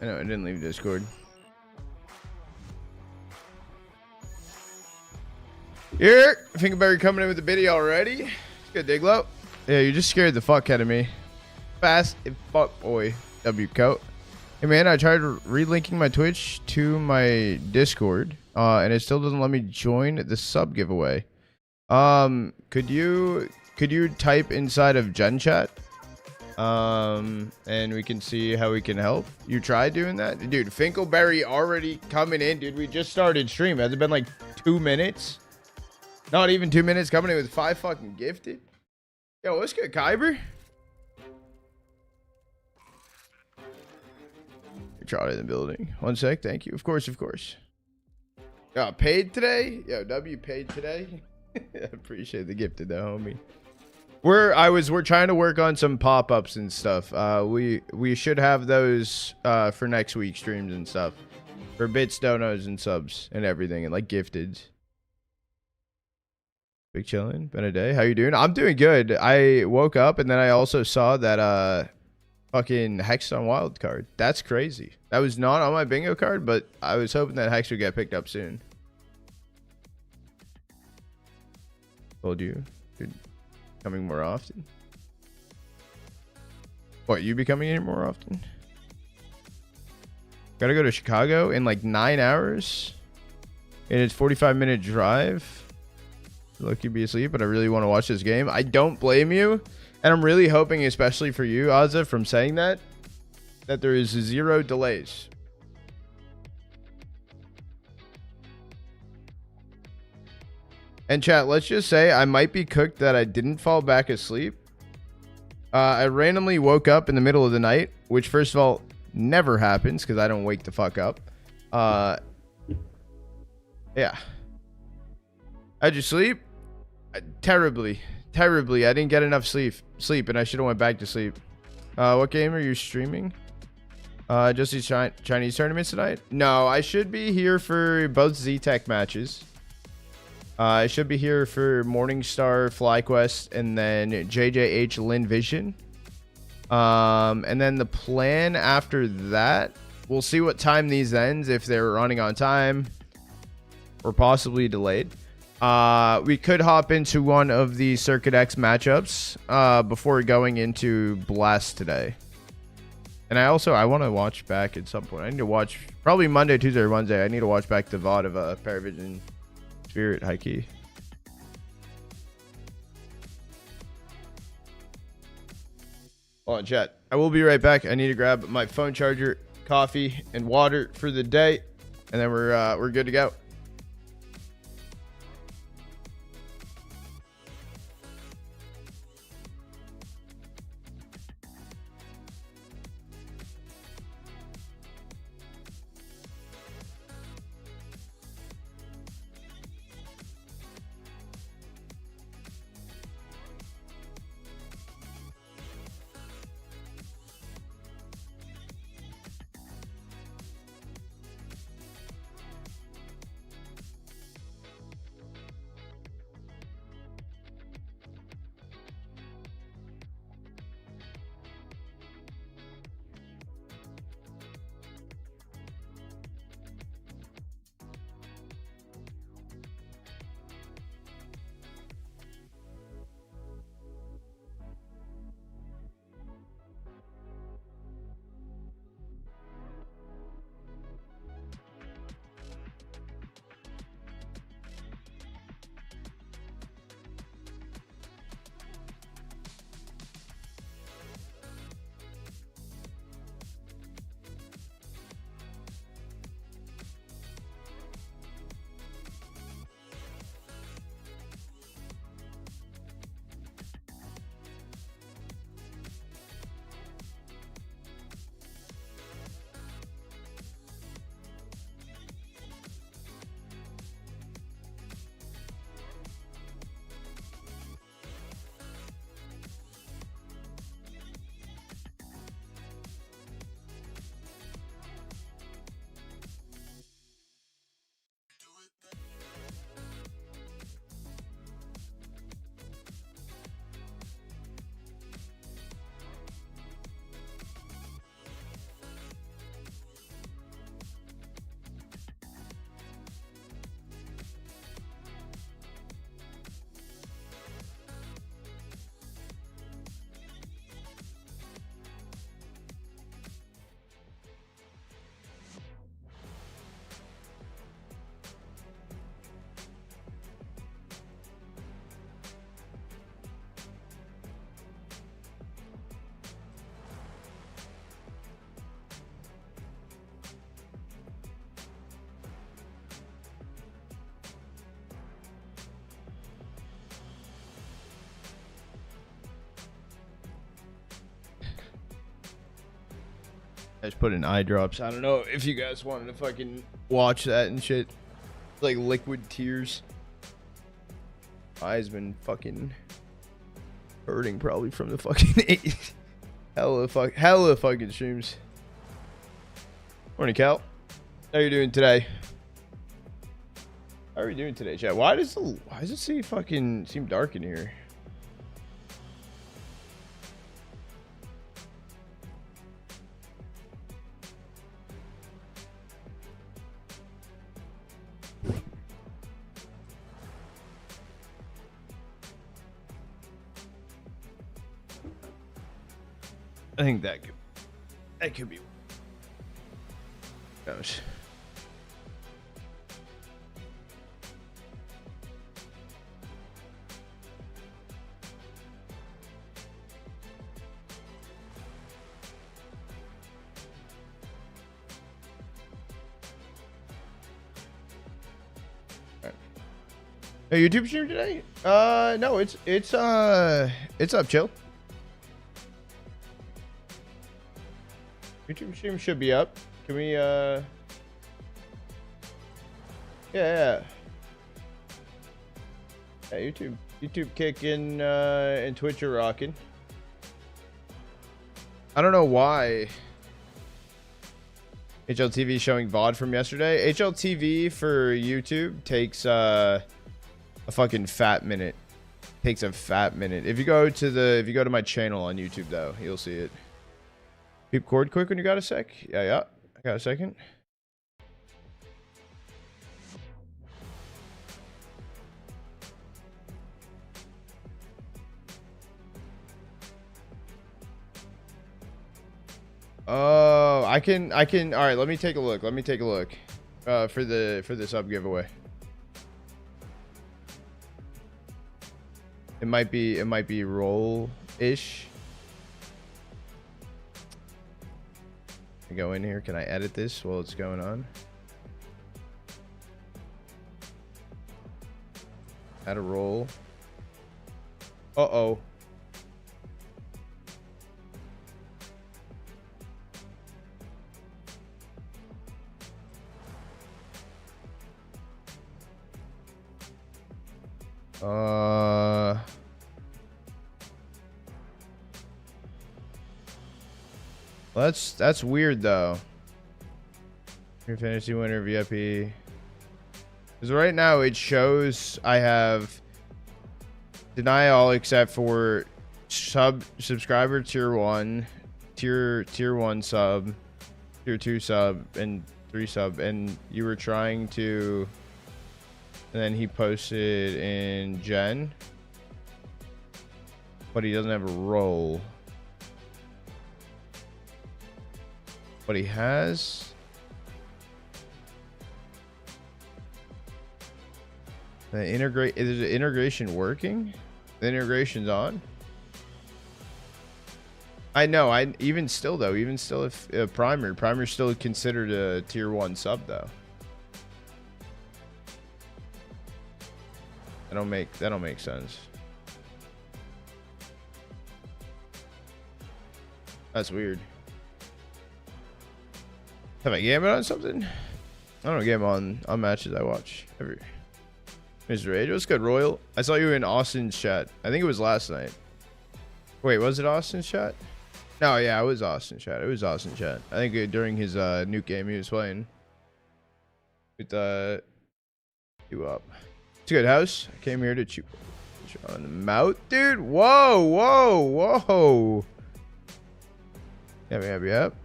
I know I didn't leave Discord. Here, Fingerberry coming in with the video already. Good, Diglo. Yeah, you just scared the fuck out of me. Fast and fuck, boy. W coat. Hey man, I tried relinking my Twitch to my Discord, and it still doesn't let me join the sub giveaway. Could you type inside of Gen Chat? And we can see how we can help. You tried doing that, dude? Finkelberry already coming in, dude. We just started stream. Has it been like 2 minutes? Not even 2 minutes. Coming in with 5 fucking gifted. Yo, what's good, Kyber? You're Charlie in the building. 1 sec. Thank you. Of course, of course. Yo, paid today? Yo, W paid today? I appreciate the gifted though, homie. We're trying to work on some pop-ups and stuff. We should have those for next week's streams and stuff. For bits, donos, and subs and everything, and like gifted. Big chillin', been a day. How you doing? I'm doing good. I woke up and then I also saw that fucking Hex on wild card. That's crazy. That was not on my bingo card, but I was hoping that Hex would get picked up soon. Told you, you're coming more often. What, you be coming in more often? Gotta go to Chicago in like 9 hours, and it's 45-minute drive. Look, you'd be asleep, but I really want to watch this game. I don't blame you, and I'm really hoping, especially for you, Azza, from saying that there is 0 delays. And chat, let's just say I might be cooked that I didn't fall back asleep. I randomly woke up in the middle of the night, which first of all never happens because I don't wake the fuck up. Yeah. How'd you sleep? Terribly. I didn't get enough sleep, and I should have went back to sleep. What game are you streaming? Just these Chinese tournaments tonight? No, I should be here for both Z-Tech matches. I should be here for Morningstar, FlyQuest, and then JJH Lin Vision. And then the plan after that, we'll see what time these ends, if they're running on time or possibly delayed. We could hop into one of the Circuit X matchups before going into Blast today. And I want to watch back at some point. I need to watch probably Monday, Tuesday, or Wednesday. I need to watch back the VOD of Paravision Spirit High Key. Hold on, chat. I will be right back. I need to grab my phone charger, coffee, and water for the day, and then we're good to go. I just put in eye drops. I don't know if you guys wanted to fucking watch that and shit. Like liquid tears. Eyes been fucking hurting probably from the fucking hella fucking streams. Morning, Cal. How you doing today? How are you doing today, chat? Why does it seem dark in here? I think that could be. Gosh. A YouTube stream today? No, it's up, chill. YouTube stream should be up. Can we yeah, YouTube kicking and Twitch are rocking. I don't know why HLTV showing VOD from yesterday. HLTV for YouTube takes a fucking fat minute. Takes a fat minute. If you go to my channel on YouTube though, you'll see it. Keep cord quick when you got a sec. Yeah. I got a second. Oh, I can. All right, let me take a look. For the sub giveaway. It might be roll-ish. Go in here. Can I edit this while it's going on? Add a roll. Uh-oh. That's weird though. Your fantasy winner VIP. Because right now it shows I have deny all except for subscriber tier 1, tier 1 sub, tier 2 sub, and 3 sub, and you were trying to, and then he posted in Gen, but he doesn't have a role. But he has. Is the integration working? The integration's on. I know. Even still if primer's still considered a tier 1 sub though. That don't make sense. That's weird. Have I gammed on something? I don't game on matches I watch. Mr. Age, what's good, Royal? I saw you in Austin's chat. I think it was last night. Wait, was it Austin's chat? No, yeah, it was Austin's chat. I think during his nuke game he was playing with you up. It's a good house. I came here to chew on the mouth, dude. Whoa. Yep.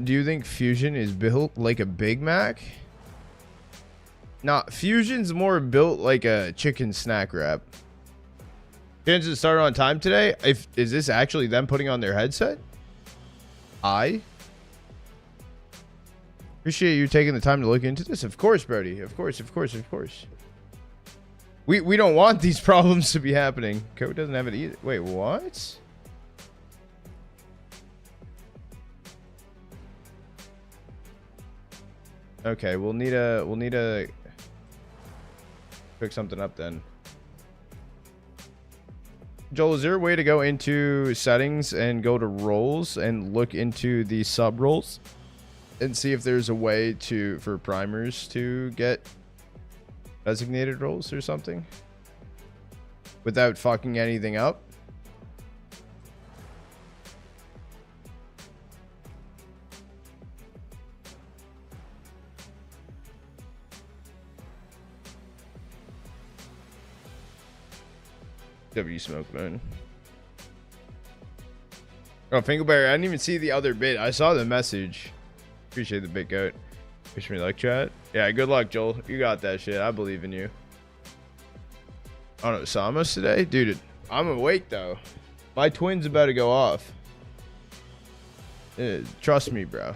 Do you think Fusion is built like a Big Mac? Nah, Fusion's more built like a chicken snack wrap. Chances started on time today. Is this actually them putting on their headset? I appreciate you taking the time to look into this. Of course, Brody. Of course. We don't want these problems to be happening. Code doesn't have it either. Wait, what? Okay, we'll need a pick something up then. Joel, is there a way to go into settings and go to roles and look into the sub roles and see if there's a way for primers to get designated roles or something without fucking anything up? W smoke man. Oh, Finkelberry, I didn't even see the other bit. I saw the message. Appreciate the big goat. Wish me luck, chat. Yeah, good luck, Joel. You got that shit. I believe in you. On Osama's today? Dude, I'm awake, though. My twin's about to go off. Trust me, bro.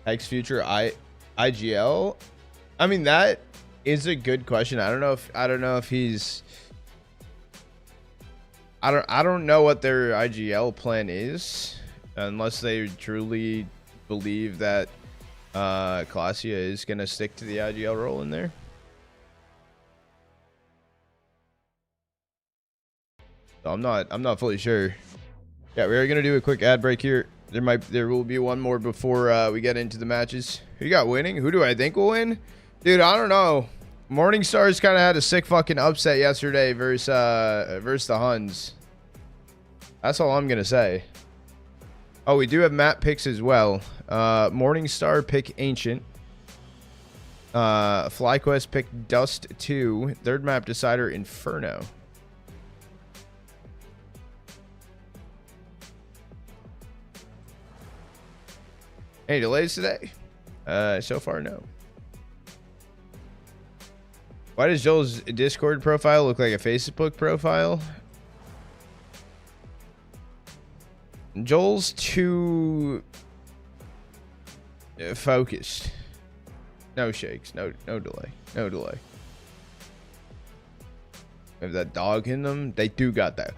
X Future IGL. I mean, that is a good question. I don't know if he's. I don't know what their IGL plan is, unless they truly believe that Clasia is gonna stick to the IGL role in there. So I'm not fully sure. Yeah, we are gonna do a quick ad break here. There will be one more before we get into the matches. Who you got winning? Who do I think will win? Dude, I don't know. Morningstar's kind of had a sick fucking upset yesterday versus the Huns. That's all I'm gonna say. Oh, we do have map picks as well. Morningstar pick Ancient. FlyQuest pick Dust 2. Third map decider Inferno. Any delays today? So far, no. Why does Joel's Discord profile look like a Facebook profile? Joel's too focused. No shakes. No delay. No delay. Have that dog in them. They do got that.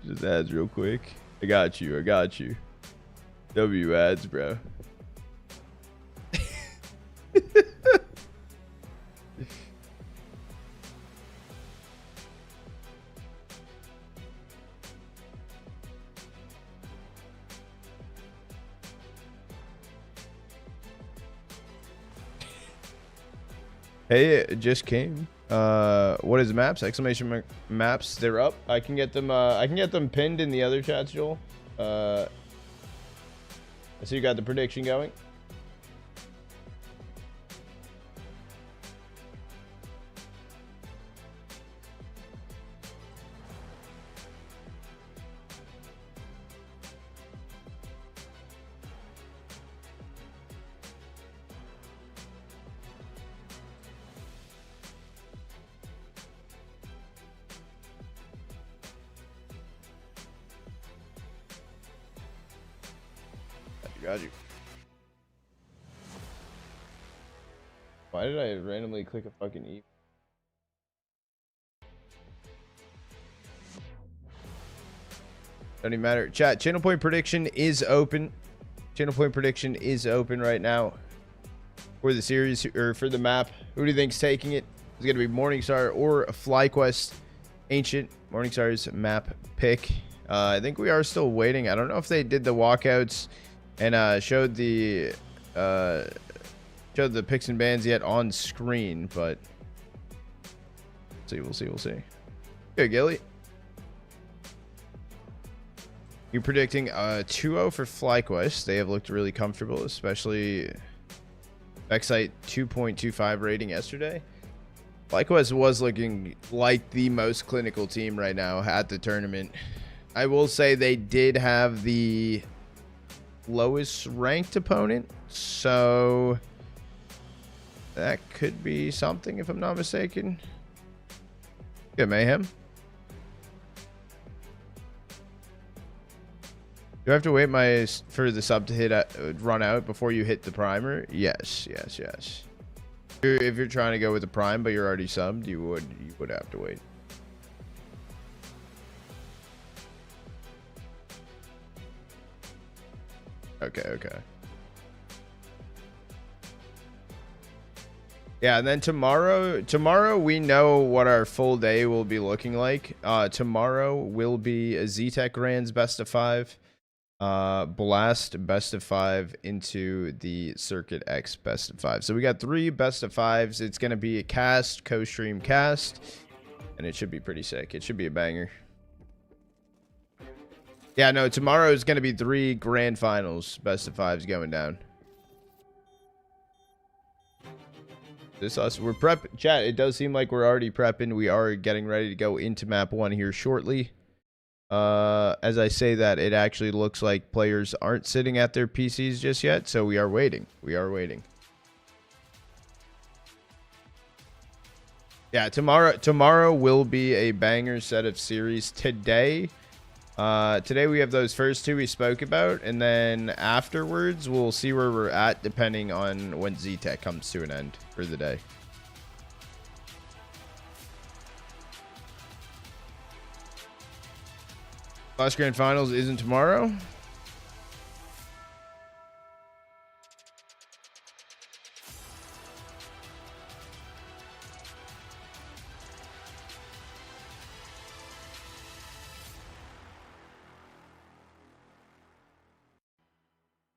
Just ads real quick. I got you. W ads, bro. Hey, it just came. What is maps? Exclamation maps. They're up. I can get them pinned in the other chats, Joel. I see you got the prediction going. Got you. Why did I randomly click a fucking E? Don't even matter. Chat, channel point prediction is open. Channel point prediction is open right now for the series or for the map. Who do you think's taking it? It's going to be Morningstar or FlyQuest Ancient. Morningstar's map pick. I think we are still waiting. I don't know if they did the walkouts and showed the picks and bans yet on screen, but we'll see. Here, Gilly. You're predicting 2-0 for FlyQuest. They have looked really comfortable, especially Backsite 2.25 rating yesterday. FlyQuest was looking like the most clinical team right now at the tournament. I will say they did have the lowest ranked opponent, so that could be something if I'm not mistaken. Good mayhem. Do I have to wait for the sub to run out before you hit the primer? Yes. If you're trying to go with the prime, but you're already subbed, you would have to wait. Okay. Yeah, and then tomorrow we know what our full day will be looking like. Tomorrow will be a ZTech Grands best of 5. Blast best of 5 into the Circuit X best of 5. So we got 3 best of 5s. It's gonna be a cast, co-stream cast, and it should be pretty sick. It should be a banger. Yeah, no, tomorrow is gonna be 3 grand finals best of 5s going down. This us, we're prep chat. It does seem like we're already prepping. We are getting ready to go into map 1 here shortly. As I say that, it actually looks like players aren't sitting at their PCs just yet, so we are waiting. Yeah, tomorrow will be a banger set of series. Today we have those first 2 we spoke about, and then afterwards we'll see where we're at depending on when ZTech comes to an end for the day. Last grand finals isn't tomorrow.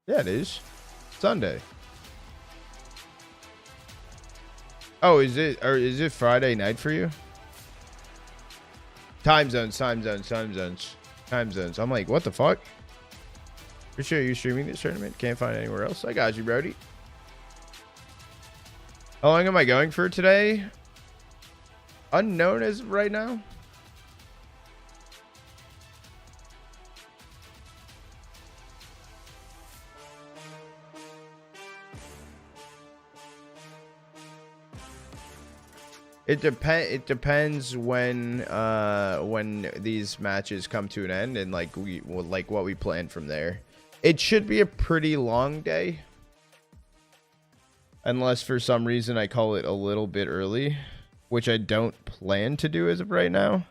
Yeah, it is. Sunday. Oh, is it Friday night for you? Time zones. I'm like, what the fuck? For sure you streaming this tournament? Can't find it anywhere else. I got you, Brody. How long am I going for today? Unknown as of right now. It depends when these matches come to an end and like what we plan from there. It should be a pretty long day. Unless for some reason I call it a little bit early, which I don't plan to do as of right now.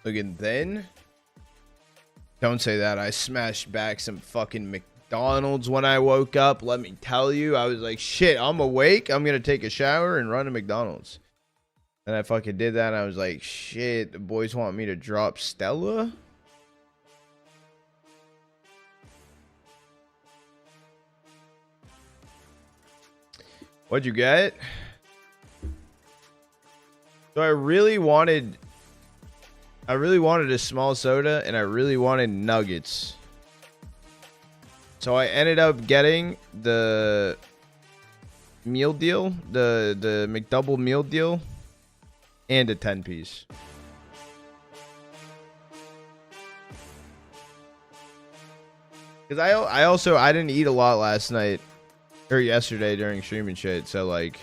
Look, and then don't say that. I smashed back some fucking McDonald's when I woke up. Let me tell you, I was like, shit, I'm awake. I'm gonna take a shower and run to McDonald's. And I fucking did that. And I was like, shit, the boys want me to drop Stella. What'd you get? So I really wanted a small soda and I really wanted nuggets. So I ended up getting the meal deal, the McDouble meal deal, and a 10-piece. Because I didn't eat a lot last night or yesterday during stream and shit, so like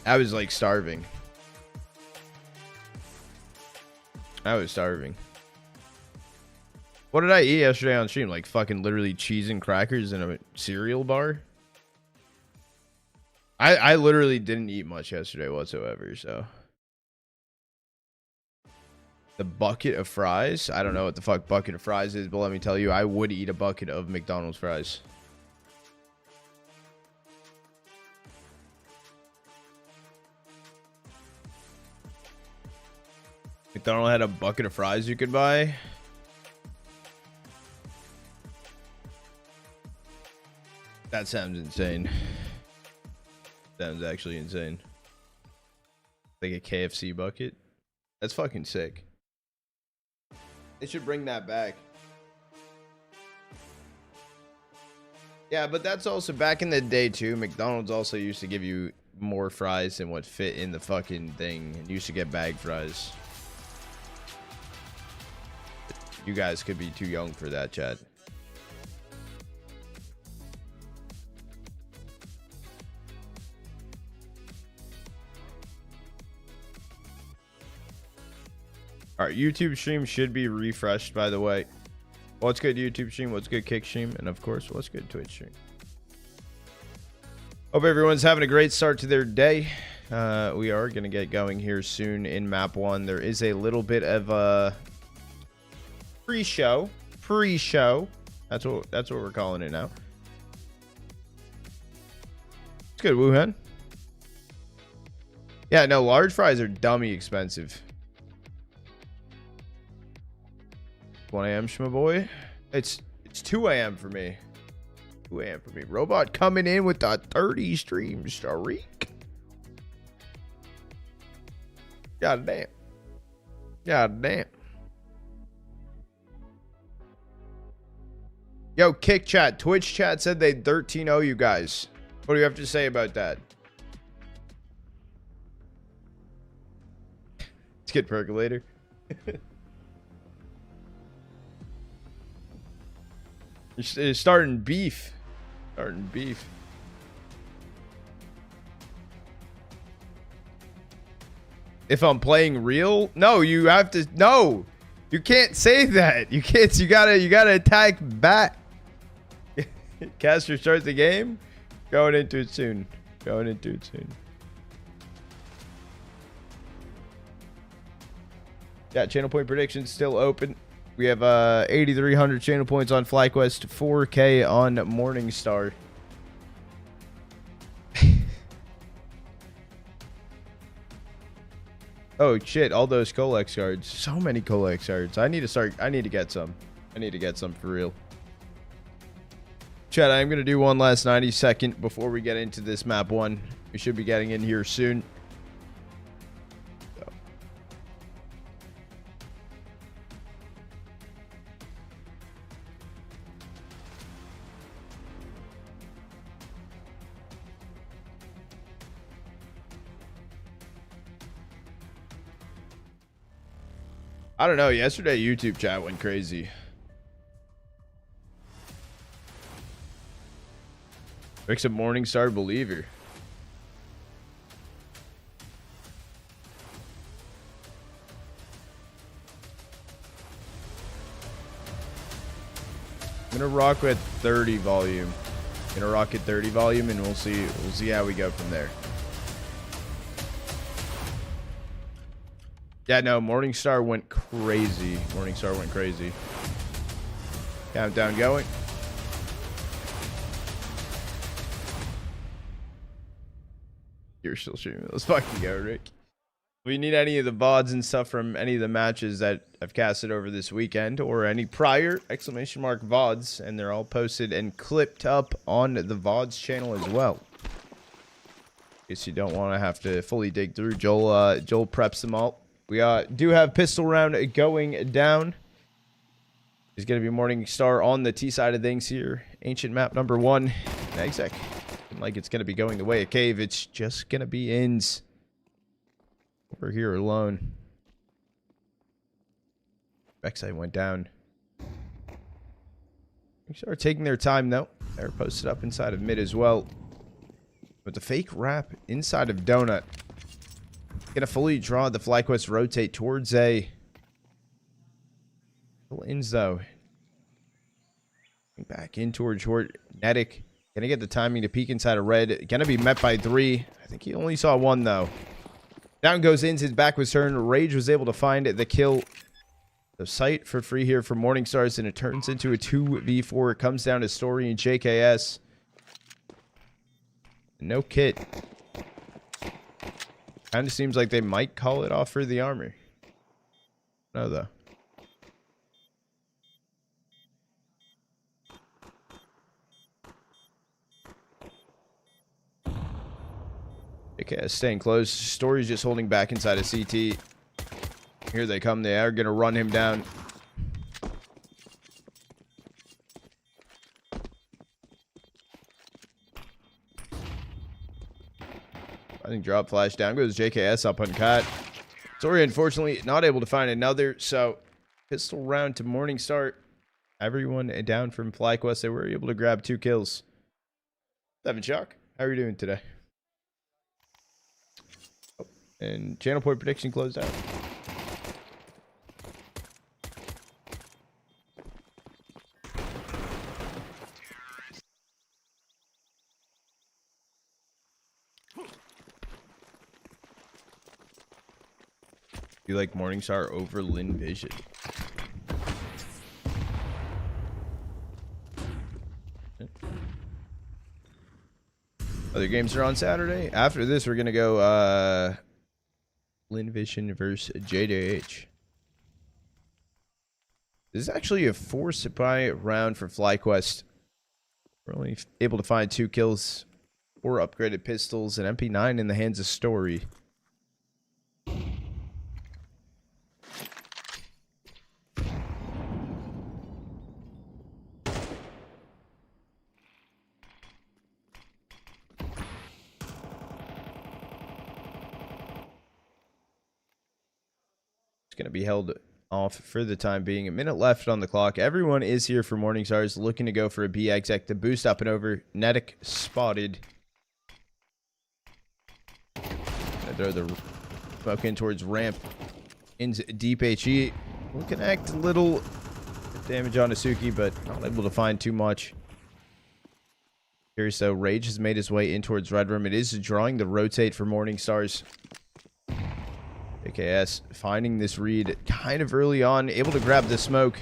I was like starving. I was starving. What did I eat yesterday on stream? Like fucking literally cheese and crackers in a cereal bar. I literally didn't eat much yesterday whatsoever, so. The bucket of fries? I don't know what the fuck bucket of fries is, but let me tell you, I would eat a bucket of McDonald's fries. McDonald's had a bucket of fries you could buy. That sounds insane. Sounds actually insane. Like a KFC bucket. That's fucking sick. They should bring that back. Yeah, but that's also back in the day too. McDonald's also used to give you more fries than what fit in the fucking thing. And you used to get bag fries. You guys could be too young for that, chat. All right, YouTube stream should be refreshed, by the way. What's good, YouTube stream? What's good, Kick stream? And of course, what's good, Twitch stream? Hope everyone's having a great start to their day. We are going to get going here soon in map 1. There is a little bit of a pre-show. That's what we're calling it now. It's good, Wuhan. Yeah, no, large fries are dummy expensive. 1 a.m. my boy. It's 2 a.m. for me. 2 a.m. for me. Robot coming in with the 30 stream streak. God damn. God damn. Yo, Kick chat. Twitch chat said they 13-0 you guys. What do you have to say about that? Let's get percolator. You're starting beef. Starting beef. If I'm playing real? No, you have to. No, you can't say that. You can't. You gotta attack back. Caster starts the game. Going into it soon. Going into it soon. Yeah, channel point predictions still open. We have 8,300 channel points on FlyQuest, 4K on Morningstar. Oh shit! All those Colex cards. So many Colex cards. I need to get some. I need to get some for real. Chat, I'm gonna do one last 90-second before we get into this map 1. We should be getting in here soon. I don't know. Yesterday, YouTube chat went crazy. Makes a Morningstar believer. I'm gonna rock with 30 volume. Gonna rock at 30 volume, and we'll see how we go from there. Yeah, no, Morningstar went crazy. Morningstar went crazy. Countdown going. You're still streaming. Let's fucking go, Rick. If you need any of the VODs and stuff from any of the matches that I've casted over this weekend or any prior exclamation mark VODs, and they're all posted and clipped up on the VODs channel as well. In case you don't want to have to fully dig through, Joel preps them all. We do have pistol round going down. There's going to be Morningstar on the T side of things here. Ancient map number 1. Exec. Like it's going to be going the way of Cave. It's just going to be ins. Over here alone. Backside went down. Morningstar taking their time though. They're posted up inside of mid as well. But the fake wrap inside of Donut. Gonna fully draw the FlyQuest rotate towards a ins though. Back in towards Nedic. Gonna get the timing to peek inside of red. Gonna be met by 3. I think he only saw 1 though. Down goes ins. His back was turned. Rage was able to find the kill. The site for free here for Morningstars, and it turns into a 2v4. It comes down to Story and JKS. No kit. Kind of seems like they might call it off for the armor. No, though. Okay, staying close. Story's just holding back inside of CT. Here they come. They are going to run him down. I think drop flash down goes JKS up on cut. Story unfortunately not able to find another, so Pistol round to Morning Start. Everyone down from FlyQuest. They were able to grab 2 kills. 7 Shock. How are you doing today? Oh, and channel point prediction closed out. You like Morningstar over Lin Vision? Other games are on Saturday. After this, we're gonna go Lin Vision versus JDH. This is actually a 4 supply round for FlyQuest. We're only able to find 2 kills, 4 upgraded pistols, and MP9 in the hands of Story. Going to be held off for the time being. A minute left on the clock. Everyone is here for Morningstars, looking to go for a B exec to boost up and over. Netic spotted. Gonna throw the smoke in towards ramp. Into deep HE. Will connect a little damage on Asuki, but not able to find too much. Curious though, Rage has made his way in towards Red Room. It is drawing the rotate for Morningstars. AKS finding this read kind of early on, able to grab the smoke.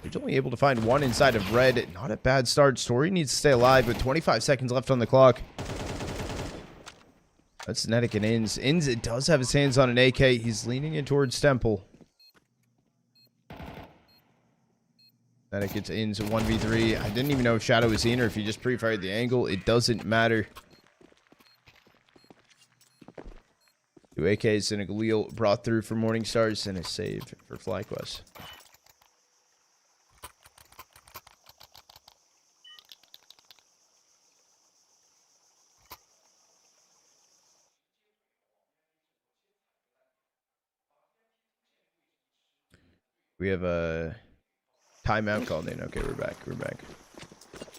He's only able to find 1 inside of red. Not a bad start. Story needs to stay alive, but 25 seconds left on the clock. That's Netic and Inns. Inns does have his hands on an AK. He's leaning in towards Temple. Netic gets Inns 1v3. I didn't even know if Shadow was in or if he just pre-fired the angle. It doesn't matter. 2 AKs and a Galil brought through for Morningstars and a save for FlyQuest. We have a timeout called in. Okay, we're back. We're back.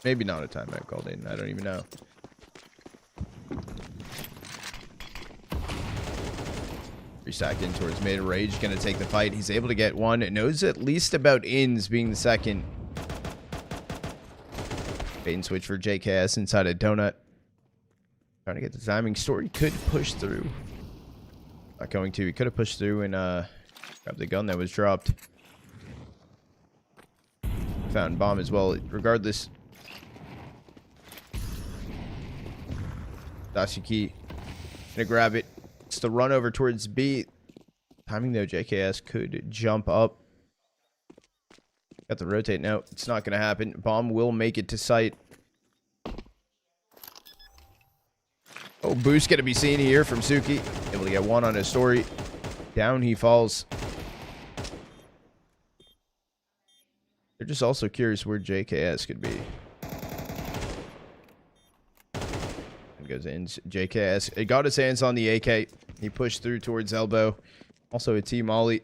Maybe not a timeout called in. I don't even know. Restacked in towards mid. Rage gonna take the fight. He's able to get 1. Knows at least about Inns being the second. Bait and switch for JKS inside a donut. Trying to get the timing. Story could push through. Not going to. He could have pushed through and grabbed the gun that was dropped. Found bomb as well. Regardless. Dashiki gonna grab it. It's the run over towards B. Timing though, JKS could jump up. Got the rotate now. It's not going to happen. Bomb will make it to site. Oh, boost going to be seen here from Suki. Able to get 1 on his Story. Down he falls. They're just also curious where JKS could be. Goes in. JKS. It got his hands on the AK. He pushed through towards elbow. Also a team ollie.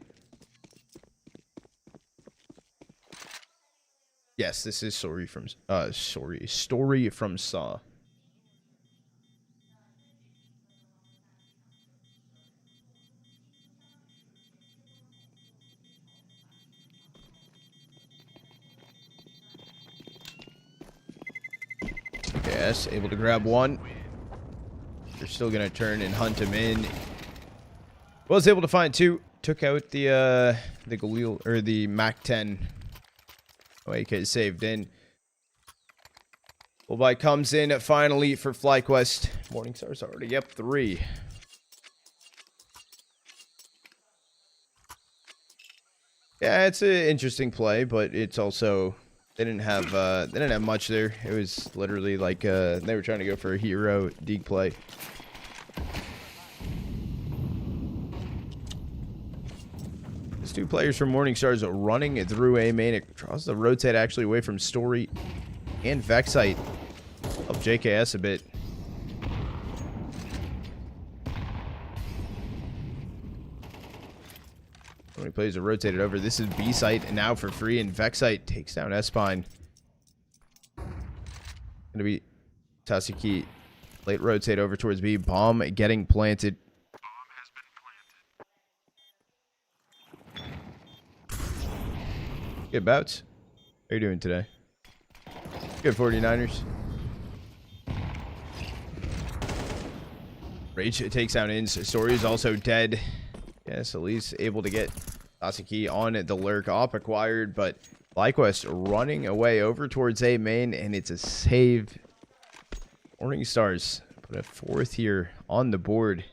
Yes, this is Story from Story from Saw. JKS able to grab 1. They're still going to turn and hunt him in. Was able to find 2. Took out the Galil, or the MAC-10. Oh, AK saved in. Bullby comes in finally for FlyQuest. Morningstar's already up 3. Yeah, it's an interesting play, but it's also... They didn't have much there. It was literally like they were trying to go for a hero deke play. There's 2 players from Morningstars running it through A main. It draws the rotate actually away from Story and Vexite. Help JKS a bit. When he plays a rotated over. This is B site and now for free, and Vexite takes down S-Spine. Gonna be Tatsuki. Late rotate over towards B. Bomb getting planted. Good bouts. How are you doing today? Good 49ers. Rage takes down Ins. Story is also dead. Yes, at least able to get Tatsuki on the lurk. Op acquired, but FlyQuest running away over towards A main, and it's a save. Morning Stars put a 4th here on the board.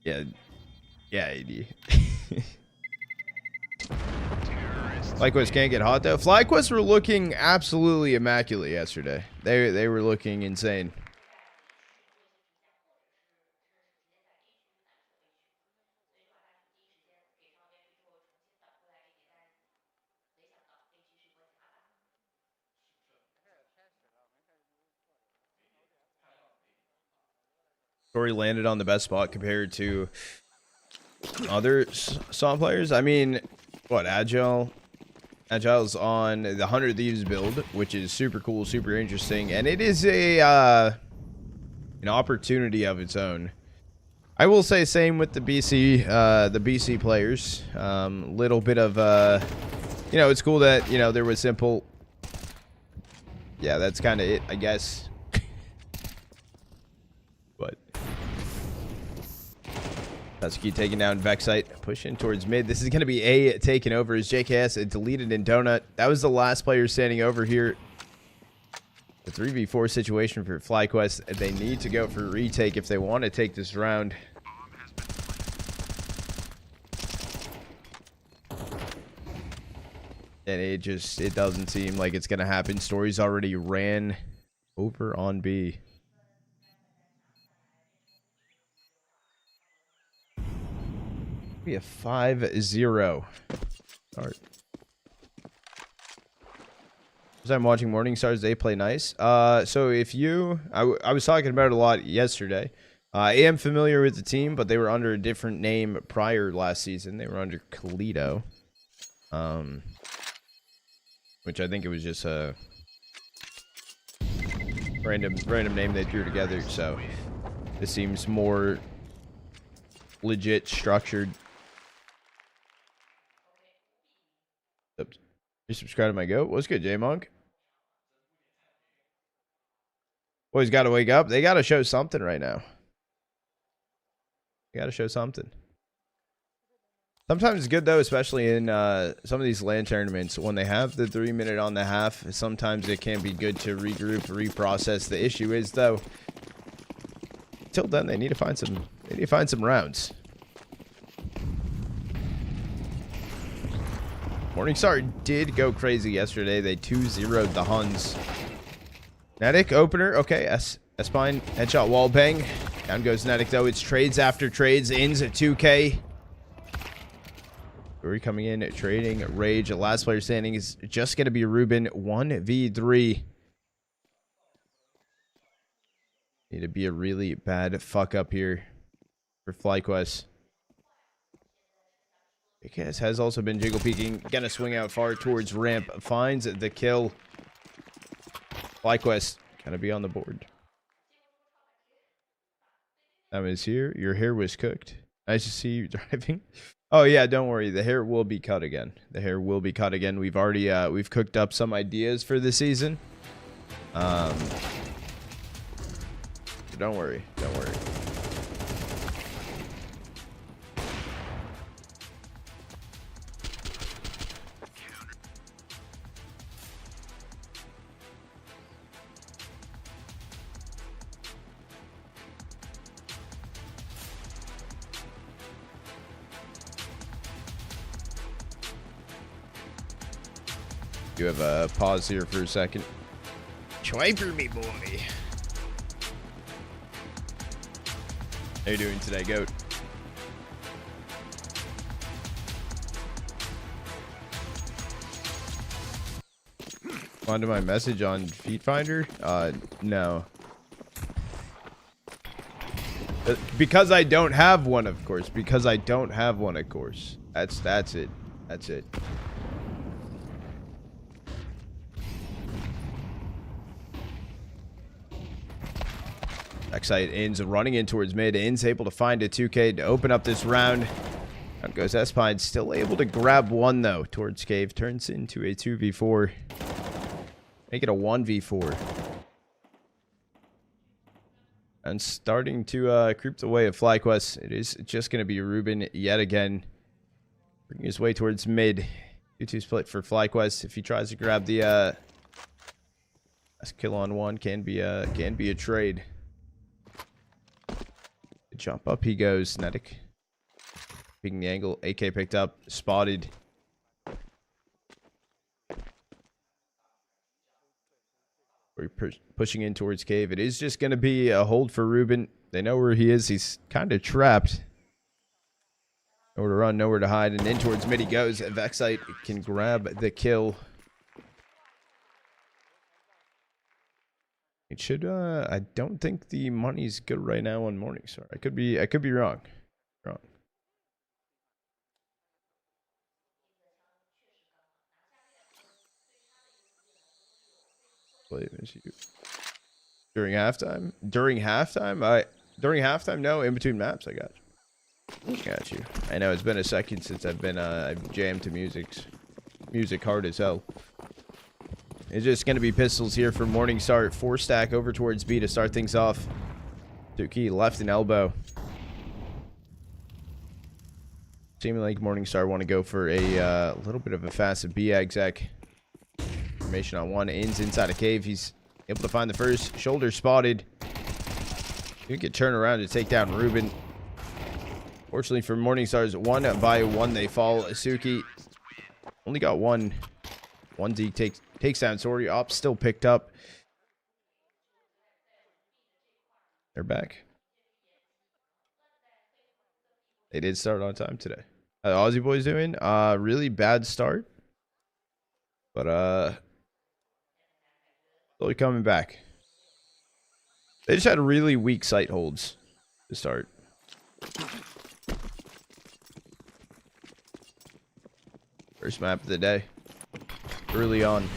Yeah, AD. FlyQuest can't get hot though. FlyQuest were looking absolutely immaculate yesterday. They were looking insane. Story landed on the best spot compared to other Psalm players. I mean, what, Agile's on the 100 Thieves build, which is super cool, super interesting, and it is a an opportunity of its own. I will say same with the BC players. Little bit of you know, it's cool that, you know, there was simple. Yeah, that's kind of it, I guess. But Tatsuki taking down Vexite, pushing towards mid. This is going to be A taken over as JKS deleted in Donut. That was the last player standing over here. The 3v4 situation for FlyQuest. They need to go for retake if they want to take this round. And it doesn't seem like it's going to happen. Stories already ran over on B. Be a 5-0 start. As I'm watching Morning Stars, they play nice. So if you, I was talking about it a lot yesterday. I am familiar with the team, but they were under a different name prior last season. They were under Kalito, which I think it was just a random name they threw together. So this seems more legit, structured. You subscribe to my goat? What's good, J-Monk? Boys got to wake up. They got to show something right now. They got to show something. Sometimes it's good, though, especially in some of these LAN tournaments. When they have the 3 minute on the half, sometimes it can be good to regroup, reprocess. The issue is, though, until then, they need to find some rounds. Morningstar did go crazy yesterday. They 2-0'd the Huns. Netic opener. Okay, S-Spine headshot wall bang. Down goes Netic though. It's trades after trades. Ins at 2K. Story coming in, trading Rage. The last player standing is just going to be Ruben. 1v3. Need to be a really bad fuck up here for FlyQuest. JKS has also been jiggle peeking. Gonna swing out far towards ramp. Finds the kill. FlyQuest gonna be on the board. Time is here. Your hair was cooked. Nice to see you driving. Oh yeah, don't worry. The hair will be cut again. The hair will be cut again. We've already we've cooked up some ideas for the season. So don't worry. Don't worry. You have a pause here for a second. Swiper me, boy. How you doing today, goat? Respond to my message on Feet Finder? No. Because I don't have one, of course. Because I don't have one, of course. That's it. That's it. Backside Inns running in towards mid. Inns able to find a 2K to open up this round. Out goes Espine. Still able to grab one, though, towards Cave. Turns into a 2v4. Make it a 1v4. And starting to creep the way of FlyQuest. It is just going to be Ruben yet again. Bringing his way towards mid. 2-2 split for FlyQuest. If he tries to grab the last kill on one, can be a trade. Jump up he goes. Netic. Picking the angle. AK picked up. Spotted. We're pushing in towards Cave. It is just going to be a hold for Ruben. They know where he is. He's kind of trapped. Nowhere to run, nowhere to hide. And in towards mid he goes. Vexite can grab the kill. It should, I don't think the money's good right now on Morningstar. I could be wrong. During halftime? During halftime? No, in between maps, I got you. I know it's been a second since I've been, I've jammed to music hard as hell. It's just going to be pistols here for Morningstar. 4-stack over towards B to start things off. Suki left and elbow. Seeming like Morningstar want to go for a little bit of a fast B exec. Formation on one. Inns inside a cave. He's able to find the first. Shoulder spotted. You can turn around to take down Ruben. Fortunately for Morningstar's, 1 by 1 they fall. Suki only got one. One D takes down Sori. Op still picked up. They're back. They did start on time today. How the Aussie boys doing? Really bad start. But slowly coming back. They just had really weak sight holds to start. First map of the day. Early on.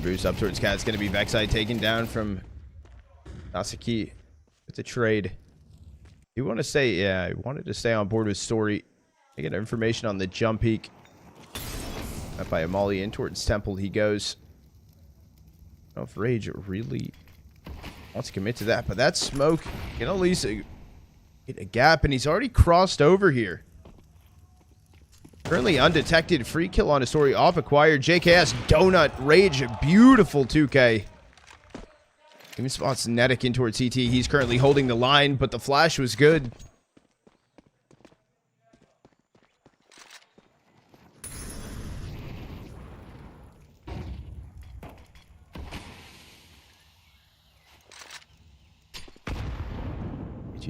Boost up towards Cat. It's going to be Vexite taken down from Nasaki with the trade. You want to stay? Yeah, I wanted to stay on board with Story. I get information on the jump peak. Up by Amali in towards Temple he goes. I don't know if Rage really wants to commit to that, but that smoke can at least get a gap, and he's already crossed over here. Currently undetected. Free kill on a Story off acquired. JKS Donut Rage. Beautiful 2K. Even spots Netic in towards CT. He's currently holding the line, but the flash was good.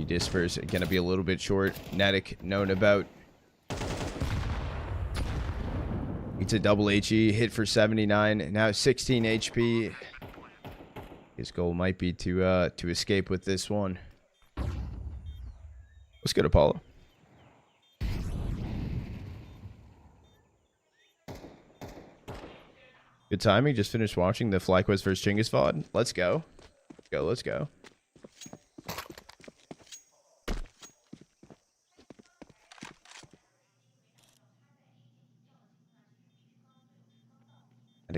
Disperse gonna be a little bit short. Netic known about. It's a double HE hit for 79. Now 16 HP. His goal might be to escape with this one. Let's go to Apollo. Good timing. Just finished watching the FlyQuest vs Chinggis VOD. Let's go. Let's go.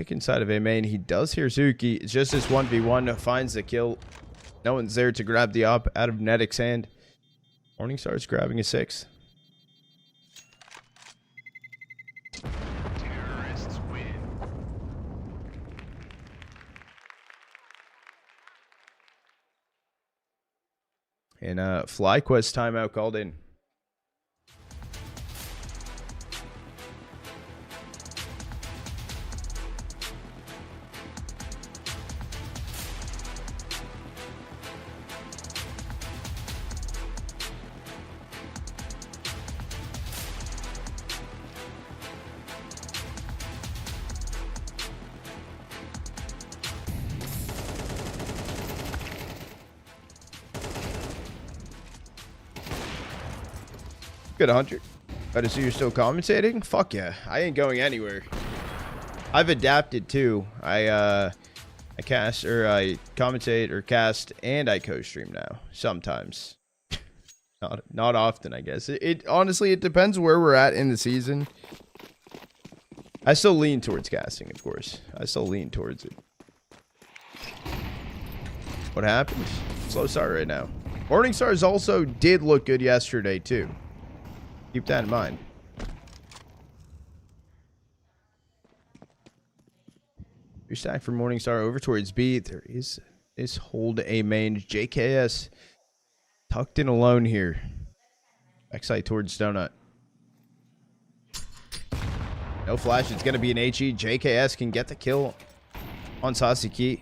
Inside of A main, he does hear Suki. It's just this 1v1. Finds the kill. No one's there to grab the op out of Netic's hand. Morningstar's grabbing a 6. Terrorists win. And FlyQuest timeout called in. Good, 100. Better see you're still commentating? Fuck yeah. I ain't going anywhere. I've adapted too. I cast, or I commentate or cast, and I co-stream now. Sometimes. Not often, I guess. It honestly, it depends where we're at in the season. I still lean towards casting, of course. I still lean towards it. What happens? Slow start right now. Morningstars also did look good yesterday, too. Keep that in mind. Your stack for Morningstar over towards B. There is this hold A main. JKS tucked in alone here. Backside towards Donut. No flash. It's going to be an HE. JKS can get the kill on Sasuke.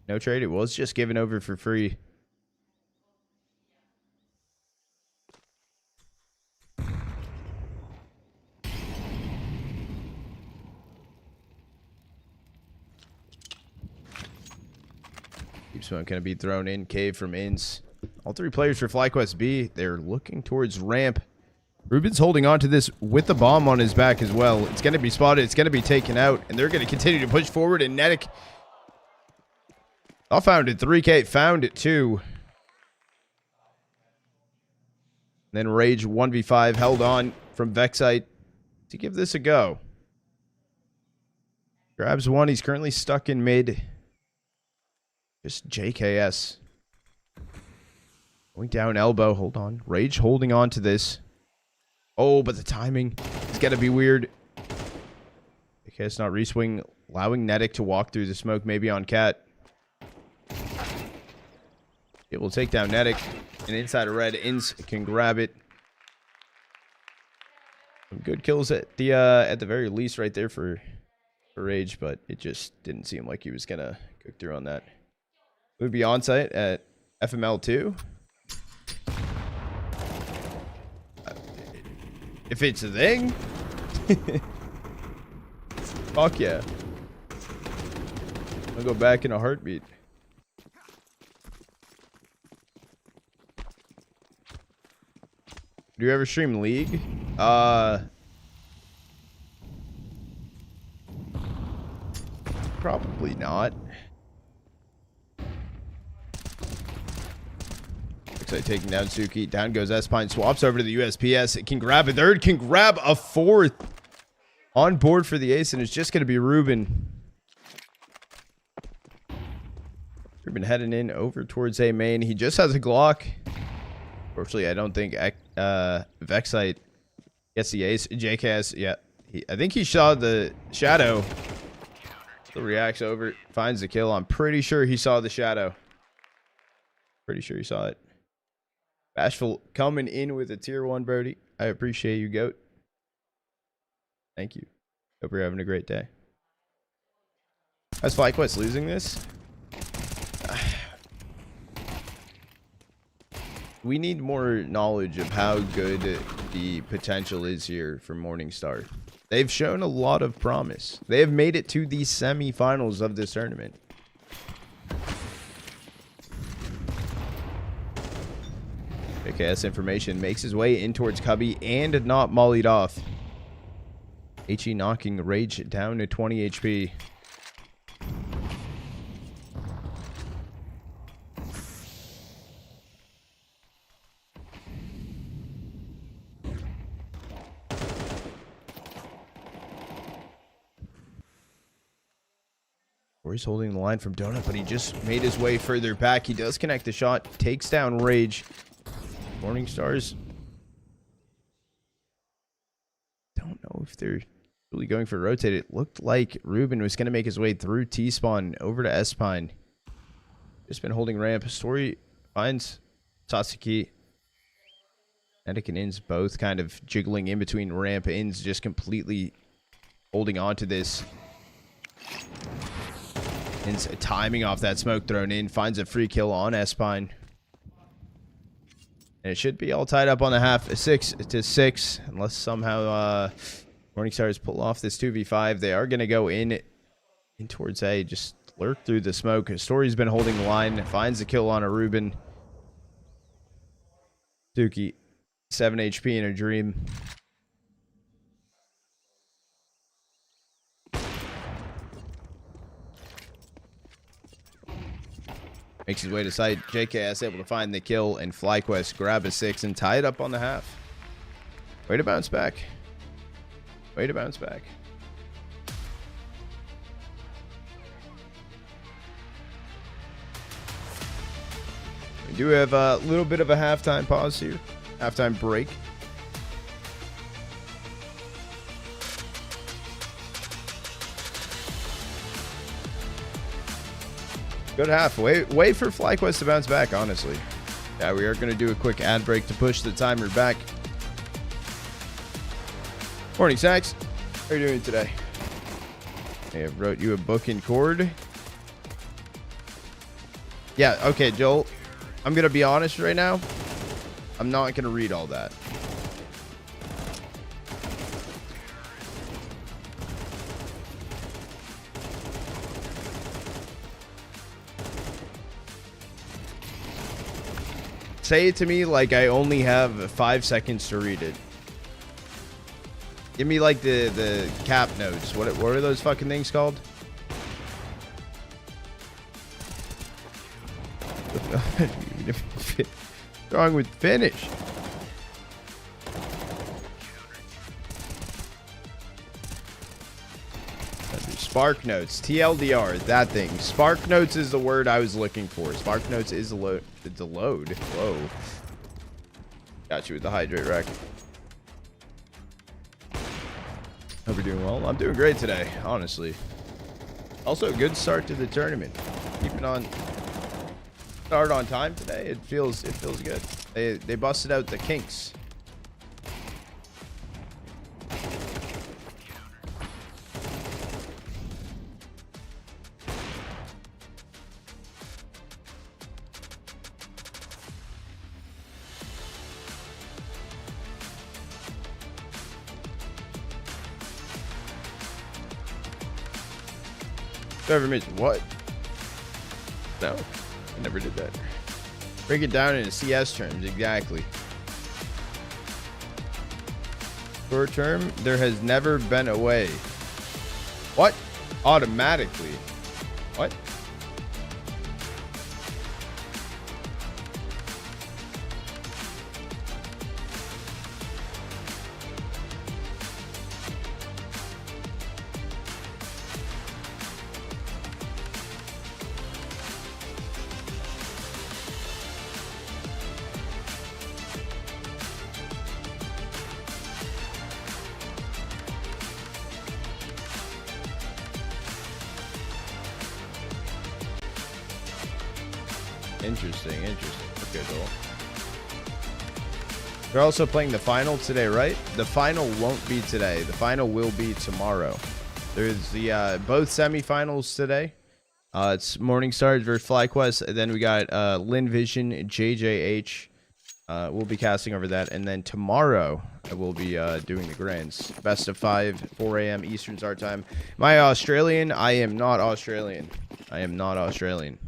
No trade. It was just given over for free. Deep smoke going to be thrown in. Cave from Ins. All three players for FlyQuest B. They're looking towards ramp. Ruben's holding on to this with the bomb on his back as well. It's going to be spotted. It's going to be taken out. And they're going to continue to push forward. And Netic. I found it. 3K found it too. Then Rage 1v5 held on from Vexite to give this a go. Grabs one. He's currently stuck in mid. Just JKS. Going down elbow. Hold on. Rage holding on to this. Oh, but the timing is going to be weird. JKS not reswing. Allowing Netic to walk through the smoke. Maybe on Cat. Able to take down Netic. And inside of red. Ins can grab it. Some good kills at the very least right there for Rage. But it just didn't seem like he was going to cook through on that. Would be on site at FML2. If it's a thing. Fuck yeah. I'll go back in a heartbeat. Do you ever stream League? Probably not. Taking down Suki. Down goes S-Pine. Swaps over to the USPS. It can grab a third. Can grab a fourth. On board for the ace. And it's just going to be Ruben. Ruben heading in over towards A main. He just has a Glock. Unfortunately, I don't think Vexite gets the ace. JKS, yeah. I think he saw the shadow. Still reacts over. Finds the kill. I'm pretty sure he saw the shadow. Pretty sure he saw it. Bashful coming in with a tier 1, Brody. I appreciate you, GOAT. Thank you. Hope you're having a great day. How's FlyQuest losing this? We need more knowledge of how good the potential is here for Morningstar. They've shown a lot of promise. They have made it to the semifinals of this tournament. JKS information makes his way in towards Cubby and not mollied off. HE knocking Rage down to 20 HP. He's holding the line from Donut, but he just made his way further back. He does connect the shot, takes down Rage. Morningstars. Don't know if they're really going for a rotate. It looked like Ruben was going to make his way through T-spawn over to S-Pine. Just been holding ramp. Story finds Sasuke. Netic and Ins both kind of jiggling in between ramp. Ins just completely holding on to this. Ins timing off that smoke thrown in. Finds a free kill on S-Pine. And it should be all tied up on the half. 6-6. Unless somehow Morningstars pull off this 2v5. They are going to go in towards A. Just lurk through the smoke. Story's been holding the line. Finds the kill on a Ruben. Dookie 7 HP in a dream. Makes his way to site. JKS able to find the kill, and FlyQuest grab a 6 and tie it up on the half. Way to bounce back. Way to bounce back. We do have a little bit of a halftime pause here. Halftime break. Good half. Wait for FlyQuest to bounce back, honestly. Yeah, we are going to do a quick ad break to push the timer back. Morning, Sax. How are you doing today? I wrote you a book in chord. Yeah, okay, Joel. I'm going to be honest right now. I'm not going to read all that. Say it to me like I only have 5 seconds to read it. Give me like the cap notes. What are those fucking things called? What's wrong with finish? Spark notes, TLDR, that thing. Spark notes is the word I was looking for. Spark notes is the load. It's a load. Whoa. Got you with the hydrate rack. Hope you're doing well. I'm doing great today, honestly. Also, a good start to the tournament. Keeping on. Start on time today. It feels good. They busted out the kinks. Ever mentioned what? No, I never did that. Break it down into CS terms, exactly. Short term, there has never been a way. What? Automatically. What? Interesting. Okay, cool. They're also playing the final today, right? The final won't be today. The final will be tomorrow. There's the both semifinals today. It's Morning Stars versus FlyQuest. And then we got Lin Vision, JJH. We'll be casting over that. And then tomorrow, I will be doing the grands. Best of 5, 4 a.m. Eastern start time. Am I Australian? I am not Australian. I am not Australian.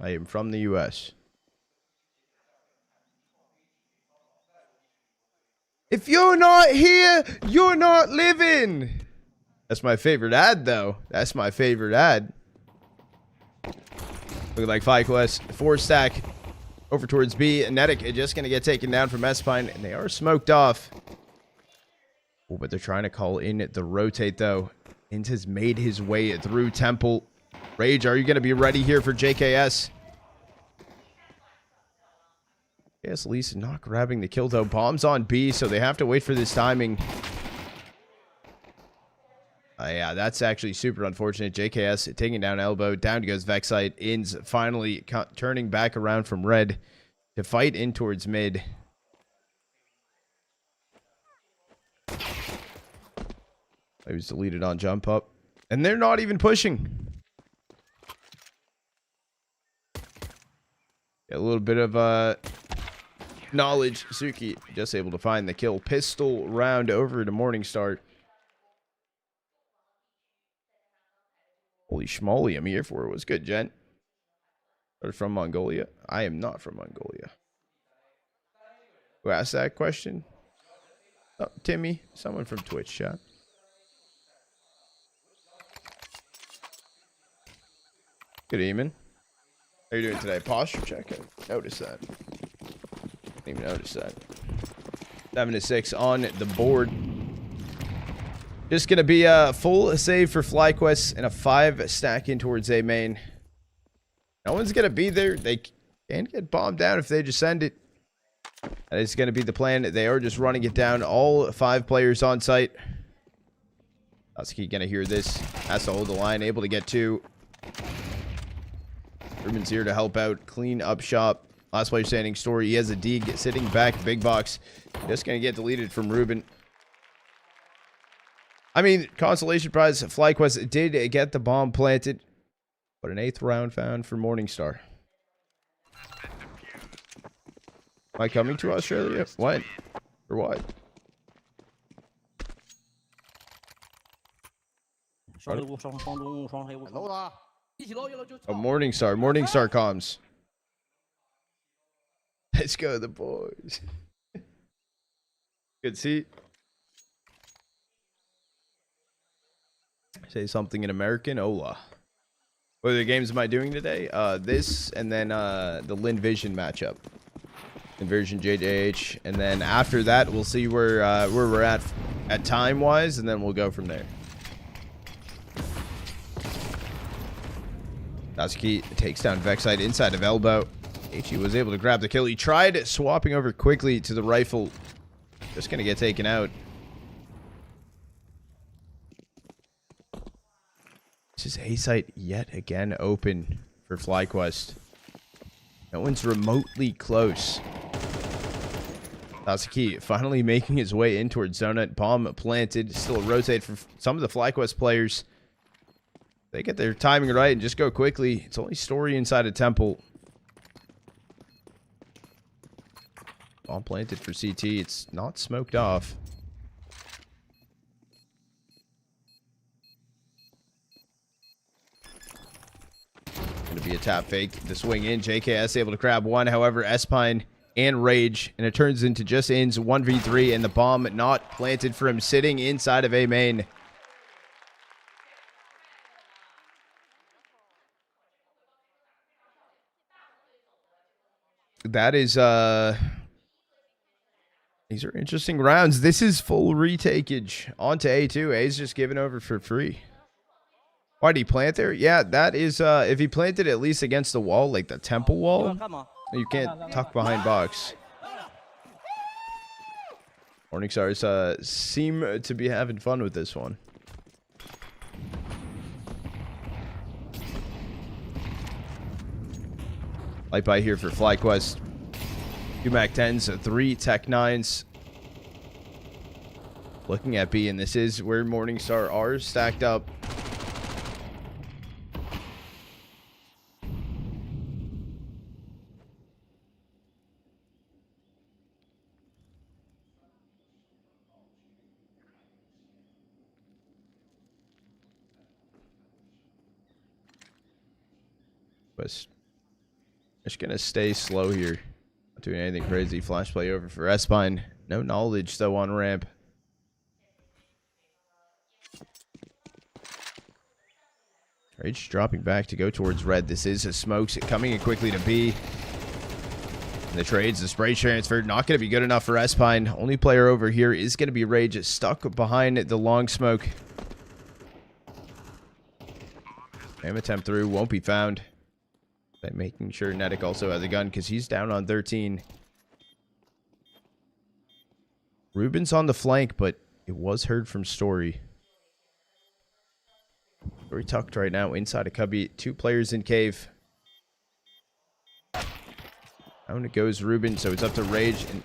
I am from the U.S. If you're not here, you're not living. That's my favorite ad, though. That's my favorite ad. Looking like FlyQuest. 4-stack over towards B. Netic is just going to get taken down from S-Pine, and they are smoked off. Oh, but they're trying to call in the rotate, though. Int has made his way through Temple. Rage, are you going to be ready here for JKS? Yes, Lisa not grabbing the kill, though. Bombs on B, so they have to wait for this timing. Yeah, that's actually super unfortunate. JKS taking down Elbow. Down goes Vexite. Ins finally turning back around from red to fight in towards mid. He was deleted on jump up. And they're not even pushing. A little bit of knowledge. Suki just able to find the kill. Pistol round over to Morningstar. Holy schmoly, I'm here for it. Was good, gent. Are from Mongolia? I am not from Mongolia. Who asked that question? Oh, Timmy. Someone from Twitch chat. Good evening. How are you doing today? Posture check. I noticed that. Didn't even notice that. 7-6 on the board. Just going to be a full save for FlyQuest and a 5 stack in towards A main. No one's going to be there. They can get bombed down if they just send it. That is going to be the plan. They are just running it down. All 5 players on site. Husky going to hear this. Has to hold the line. Able to get 2. Ruben's here to help out. Clean up shop. Last player standing story. He has a D sitting back. Big box. Just going to get deleted from Ruben. I mean, consolation prize. FlyQuest did get the bomb planted. But an 8th round found for Morningstar. Am I coming to Australia? What? Or what? Oh, Morningstar. Morningstar comms. Let's go, the boys. Good seat. Say something in American. Hola. What other games am I doing today? This and then the Lin Vision matchup. Inversion JJH, and then after that we'll see where we're at time wise, and then we'll go from there. Natsuki takes down Vexite inside of elbow. H was able to grab the kill. He tried swapping over quickly to the rifle. Just gonna get taken out. This is A-site yet again open for FlyQuest. No one's remotely close. Natsuki finally making his way in towards Donut. Bomb planted. Still a rotate for some of the FlyQuest players. They get their timing right and just go quickly. It's only Story inside a temple. Bomb planted for CT. It's not smoked off. Gonna be a tap fake. The swing in. JKS able to grab one. However, Espine and Rage, and it turns into just ins 1v3, and the bomb not planted for him, sitting inside of A main. That is these are interesting rounds. This is full retakeage onto A2. A's just given over for free. Why did he plant there? Yeah, that is if he planted at least against the wall, like the temple wall, you can't tuck behind box. Morningstars seem to be having fun with this one. Light by here for FlyQuest. 2 Mac 10s, 3 Tech 9s. Looking at B, and this is where Morningstar are stacked up. Just gonna stay slow here. Not doing anything crazy. Flash play over for Espine. No knowledge though on ramp. Rage dropping back to go towards red. This is a smokes coming in quickly to B. And the trades, the spray transfer, not going to be good enough for Espine. Only player over here is going to be Rage, stuck behind the long smoke. Spam attempt through, won't be found. By making sure Nedic also has a gun because he's down on 13. Ruben's on the flank, but it was heard from Story. Story tucked right now inside a cubby. 2 players in cave. Down it goes Ruben, so it's up to Rage and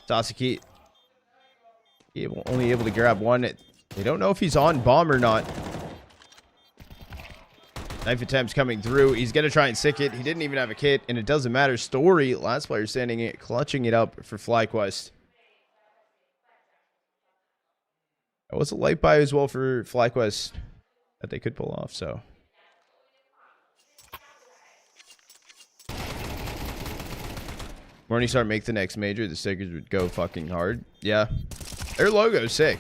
Sasuke. Only able to grab one. They don't know if he's on bomb or not. Knife attempts coming through. He's going to try and sick it. He didn't even have a kit, and it doesn't matter. Story, last player standing it, clutching it up for FlyQuest. That was a light buy as well for FlyQuest that they could pull off, so. Morningstar make the next major, the stickers would go fucking hard. Yeah. Their logo's sick.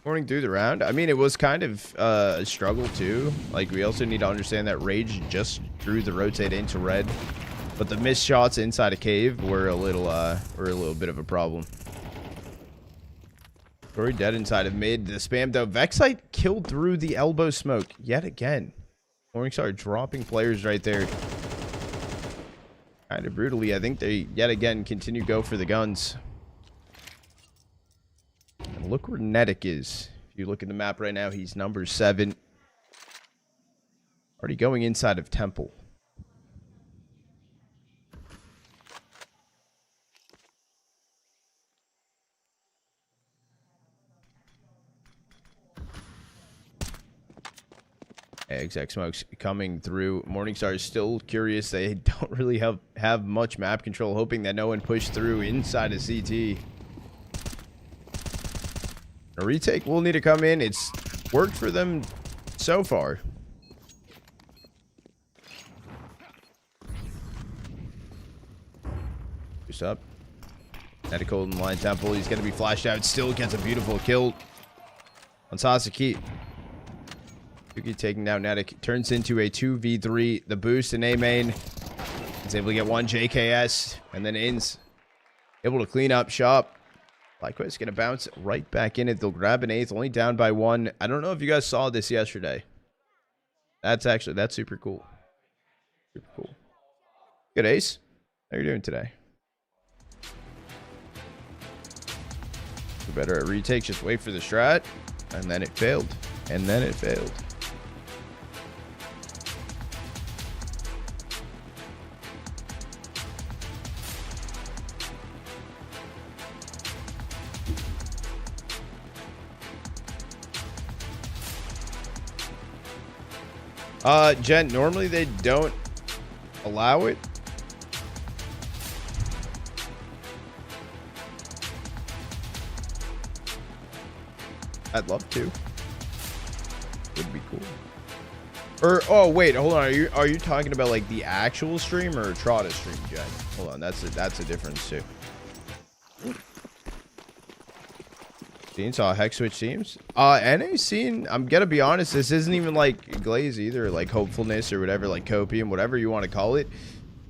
Morning through the round. I mean, it was kind of a struggle too. Like, we also need to understand that Rage just drew the rotate into red, but the missed shots inside a cave were a little bit of a problem. Corey dead inside of mid. The spam though. Vexite killed through the elbow smoke yet again. Morningstar dropping players right there. Kind of brutally. I think they yet again continue to go for the guns. And look where Netic is. If you look at the map right now, he's number 7. Already going inside of Temple. Exact smokes coming through. Morningstar is still curious. They don't really have much map control, hoping that no one pushed through inside of CT. A retake will need to come in. It's worked for them so far. Boost up. Medical in line Temple. He's going to be flashed out. Still gets a beautiful kill on Sasaki. Suki taking down Netic. Turns into a 2v3. The boost in A main. He's able to get one JKS. And then Ins able to clean up shop. FlyQuest going to bounce right back in it. They'll grab an 8th. Only down by 1. I don't know if you guys saw this yesterday. That's super cool. Super cool. Good, Ace. How are you doing today? We're better at retakes. Just wait for the strat. And then it failed. And then it failed. Jen, normally they don't allow it. I'd love to. Would be cool. Or, oh wait, hold on. Are you talking about like the actual stream or Trotta stream, Jen? Hold on, that's a difference too. Dean saw Hex switch teams. NA scene, I'm gonna be honest, this isn't even like Glaze either, like hopefulness or whatever, like copium, whatever you want to call it.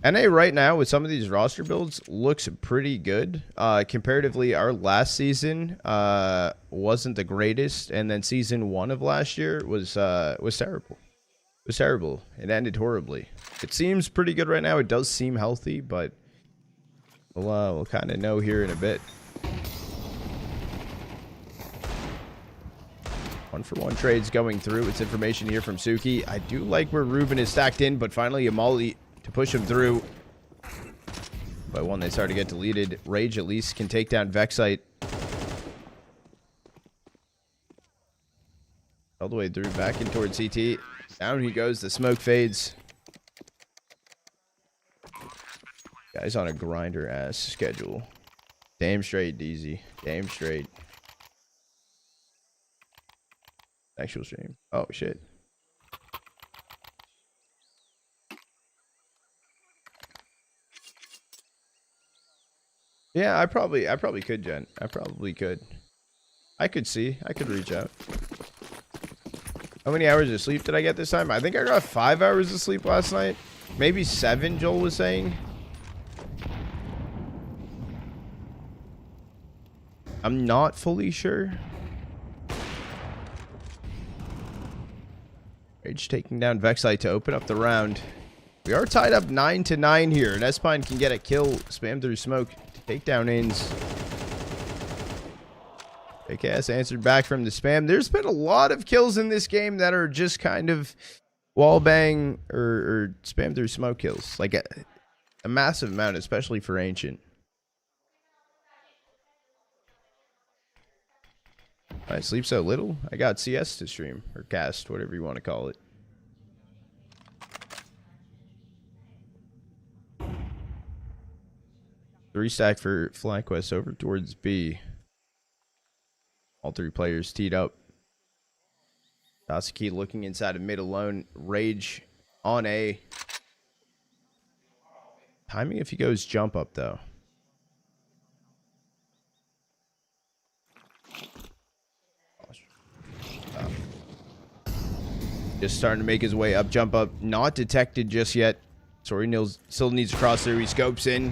NA right now with some of these roster builds looks pretty good. Comparatively, our last season wasn't the greatest, and then season 1 of last year was terrible. It was terrible. It ended horribly. It seems pretty good right now. It does seem healthy, but we'll kind of know here in a bit. 1-for-1 trades going through. It's information here from Suki. I do like where Ruben is stacked in, but finally a molly to push him through. By 1, they start to get deleted. Rage at least can take down Vexite. All the way through, back in towards CT. Down he goes. The smoke fades. Guy's on a grinder ass schedule. Damn straight, DZ. Damn straight. Actual stream. Oh shit. Yeah, I probably could, Jen. I probably could. I could reach out. How many hours of sleep did I get this time? I think I got 5 hours of sleep last night. Maybe 7, Joel was saying. I'm not fully sure. Rage taking down Vexite to open up the round. We are tied up 9-9 here, and Espine can get a kill. Spam through smoke. Take down Ins. AKS answered back from the spam. There's been a lot of kills in this game that are just kind of wallbang or spam through smoke kills. Like a massive amount, especially for Ancient. I sleep so little. I got CS to stream or cast, whatever you want to call it. Three stack for FlyQuest over towards B. All 3 players teed up. Tasaki looking inside of mid alone. Rage on A. Timing if he goes jump up, though. Just starting to make his way up, jump up. Not detected just yet. Sorry, Nils still needs to cross through. He scopes in.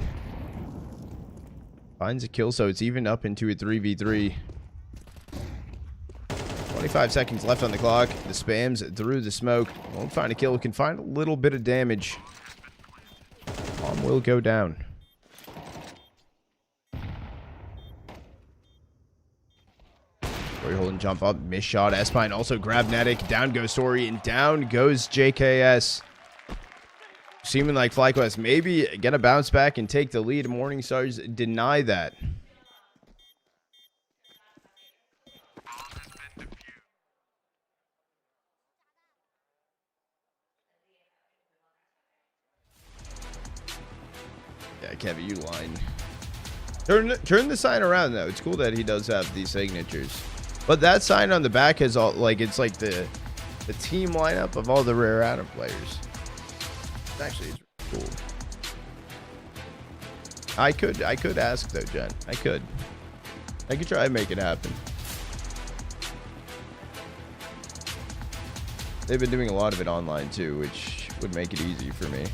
Finds a kill, so it's even up into a 3v3. 25 seconds left on the clock. The spams through the smoke. Won't find a kill. Can find a little bit of damage. Bomb will go down. Story holding jump up. Miss shot. Espine also grabbed Nedic. Down goes Story, and down goes JKS. Seeming like FlyQuest maybe gonna bounce back and take the lead. Morningstars deny that. Yeah, Kevin, you lying. Turn the sign around though. It's cool that he does have these signatures, but that sign on the back has all it's like the team lineup of all the rare Atom players. Actually, it's cool. I could ask though, Jen. I could try and make it happen. They've been doing a lot of it online too, which would make it easy for me.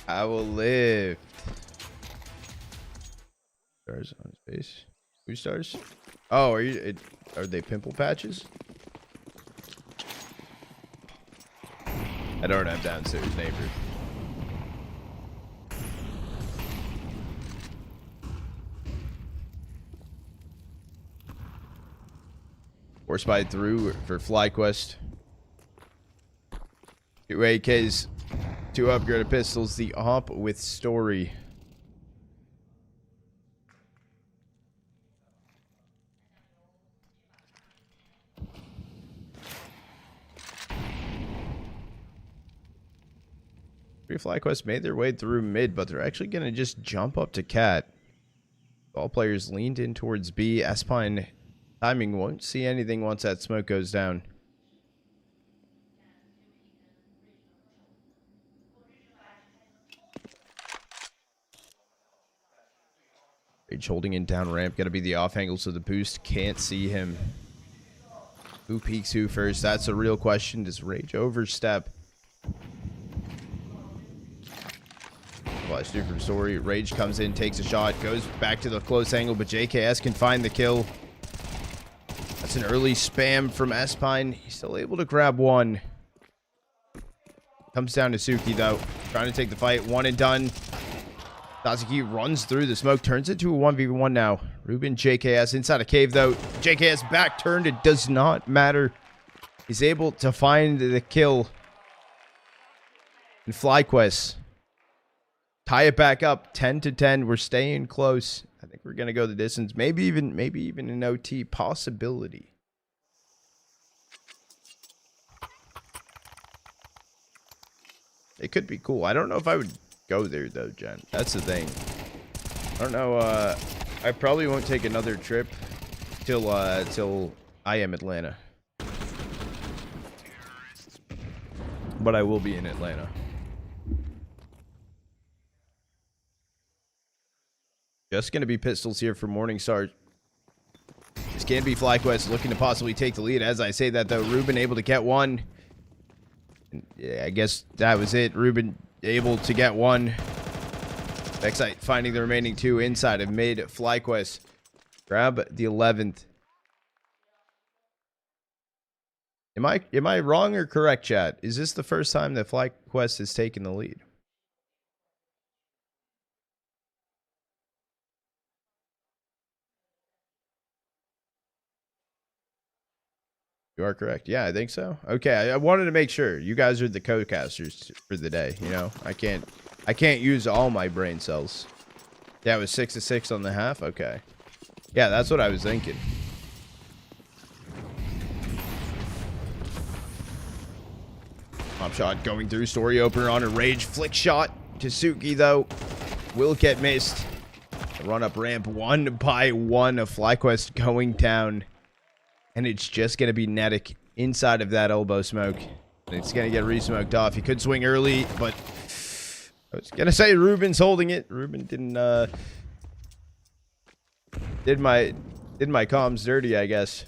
I will lift. Stars on his face. Who stars? Oh, are they pimple patches? I don't have downstairs neighbor. Force fight through for FlyQuest. 2 AKs. 2 upgraded pistols, the op with Story. FlyQuest made their way through mid, but they're actually going to just jump up to Cat. All players leaned in towards B. Espine timing won't see anything once that smoke goes down. Rage holding in down ramp. Got to be the off angle so the boost can't see him. Who peeks who first? That's a real question. Does Rage overstep? Flash through from Story. Rage comes in, takes a shot, goes back to the close angle, but JKS can find the kill. That's an early spam from Espine. He's still able to grab one. Comes down to Suki though. Trying to take the fight. One and done. Tasaki runs through the smoke, turns it to a 1v1 now. Ruben JKS inside a cave though. JKS back turned. It does not matter. He's able to find the kill. And FlyQuest tie it back up 10-10. We're staying close. I think we're gonna go the distance. Maybe even an OT possibility. It could be cool. I don't know if I would go there though, Jen. That's the thing. I don't know. I probably won't take another trip till I am Atlanta. But I will be in Atlanta. Just gonna be pistols here for Morningstar. This can be FlyQuest looking to possibly take the lead. As I say that though, Ruben able to get one. Yeah, I guess that was it. Ruben able to get one. Excite finding the remaining 2 inside of mid. FlyQuest grab the 11th. Am I wrong or correct, chat? Is this the first time that FlyQuest has taken the lead? You are correct. Yeah, I think so. Okay, I wanted to make sure. You guys are the co-casters for the day, you know? I can't use all my brain cells. Yeah, it was 6-6 on the half? Okay. Yeah, that's what I was thinking. Drop shot going through. Story opener on a rage. Flick shot. Tasuki, though, will get missed. Run up ramp 1 by 1. A FlyQuest going down. And it's just going to be Nedic inside of that elbow smoke. And it's going to get re-smoked off. He could swing early, but I was going to say Ruben's holding it. Ruben didn't, did my comms dirty, I guess.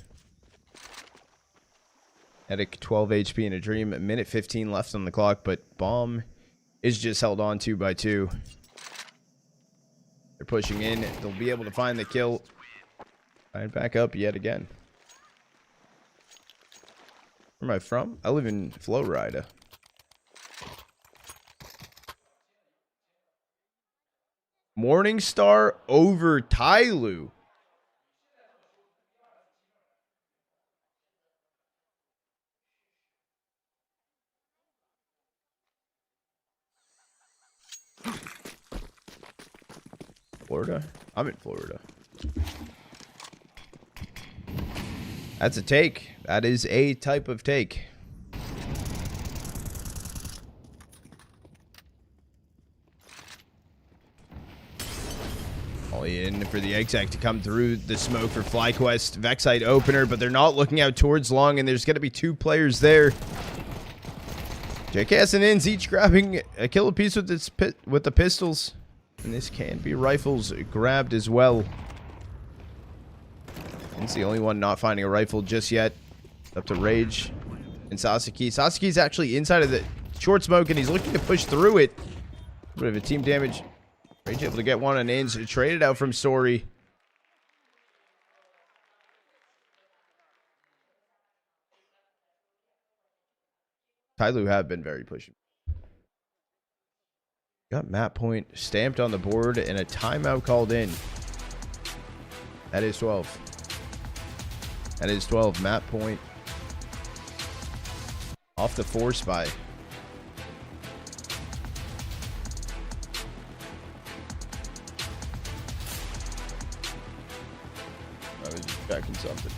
Nedic 12 HP in a dream. A minute 15 left on the clock, but bomb is just held on 2 by 2. They're pushing in. They'll be able to find the kill. And back up yet again. Where am I from? I live in Florida. Morningstar over Tyloo. Florida? I'm in Florida. That's a take. That is a type of take. All in for the exec to come through the smoke for FlyQuest. Vexite opener, but they're not looking out towards long, and there's going to be 2 players there. JKS and Inns each grabbing a kill apiece with the pistols. And this can be rifles grabbed as well. It's the only one not finding a rifle just yet. Up to Rage and Sasuke. Sasuke's actually inside of the short smoke, and he's looking to push through it. A bit of a team damage. Rage able to get one on Inns. Traded out from Story. Tyloo have been very pushy. Got map point stamped on the board and a timeout called in. That is 12. That is 12. Map point off the 4 spy. I was just checking something.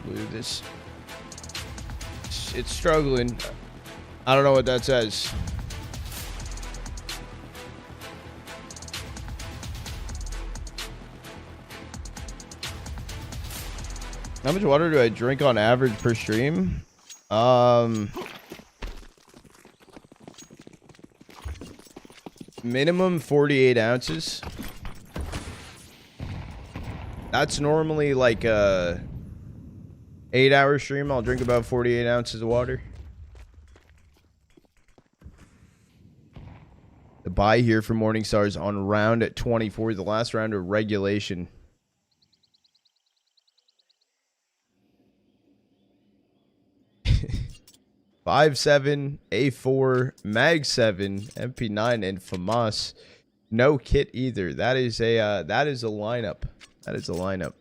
Blue, this. It's struggling. I don't know what that says. How much water do I drink on average per stream? Minimum 48 ounces. That's normally like a 8-hour stream. I'll drink about 48 ounces of water. The buy here for Morningstar's on round at 24, the last round of regulation. .57, A4, Mag 7, MP9, and FAMAS. No kit either. That is a lineup. That is a lineup.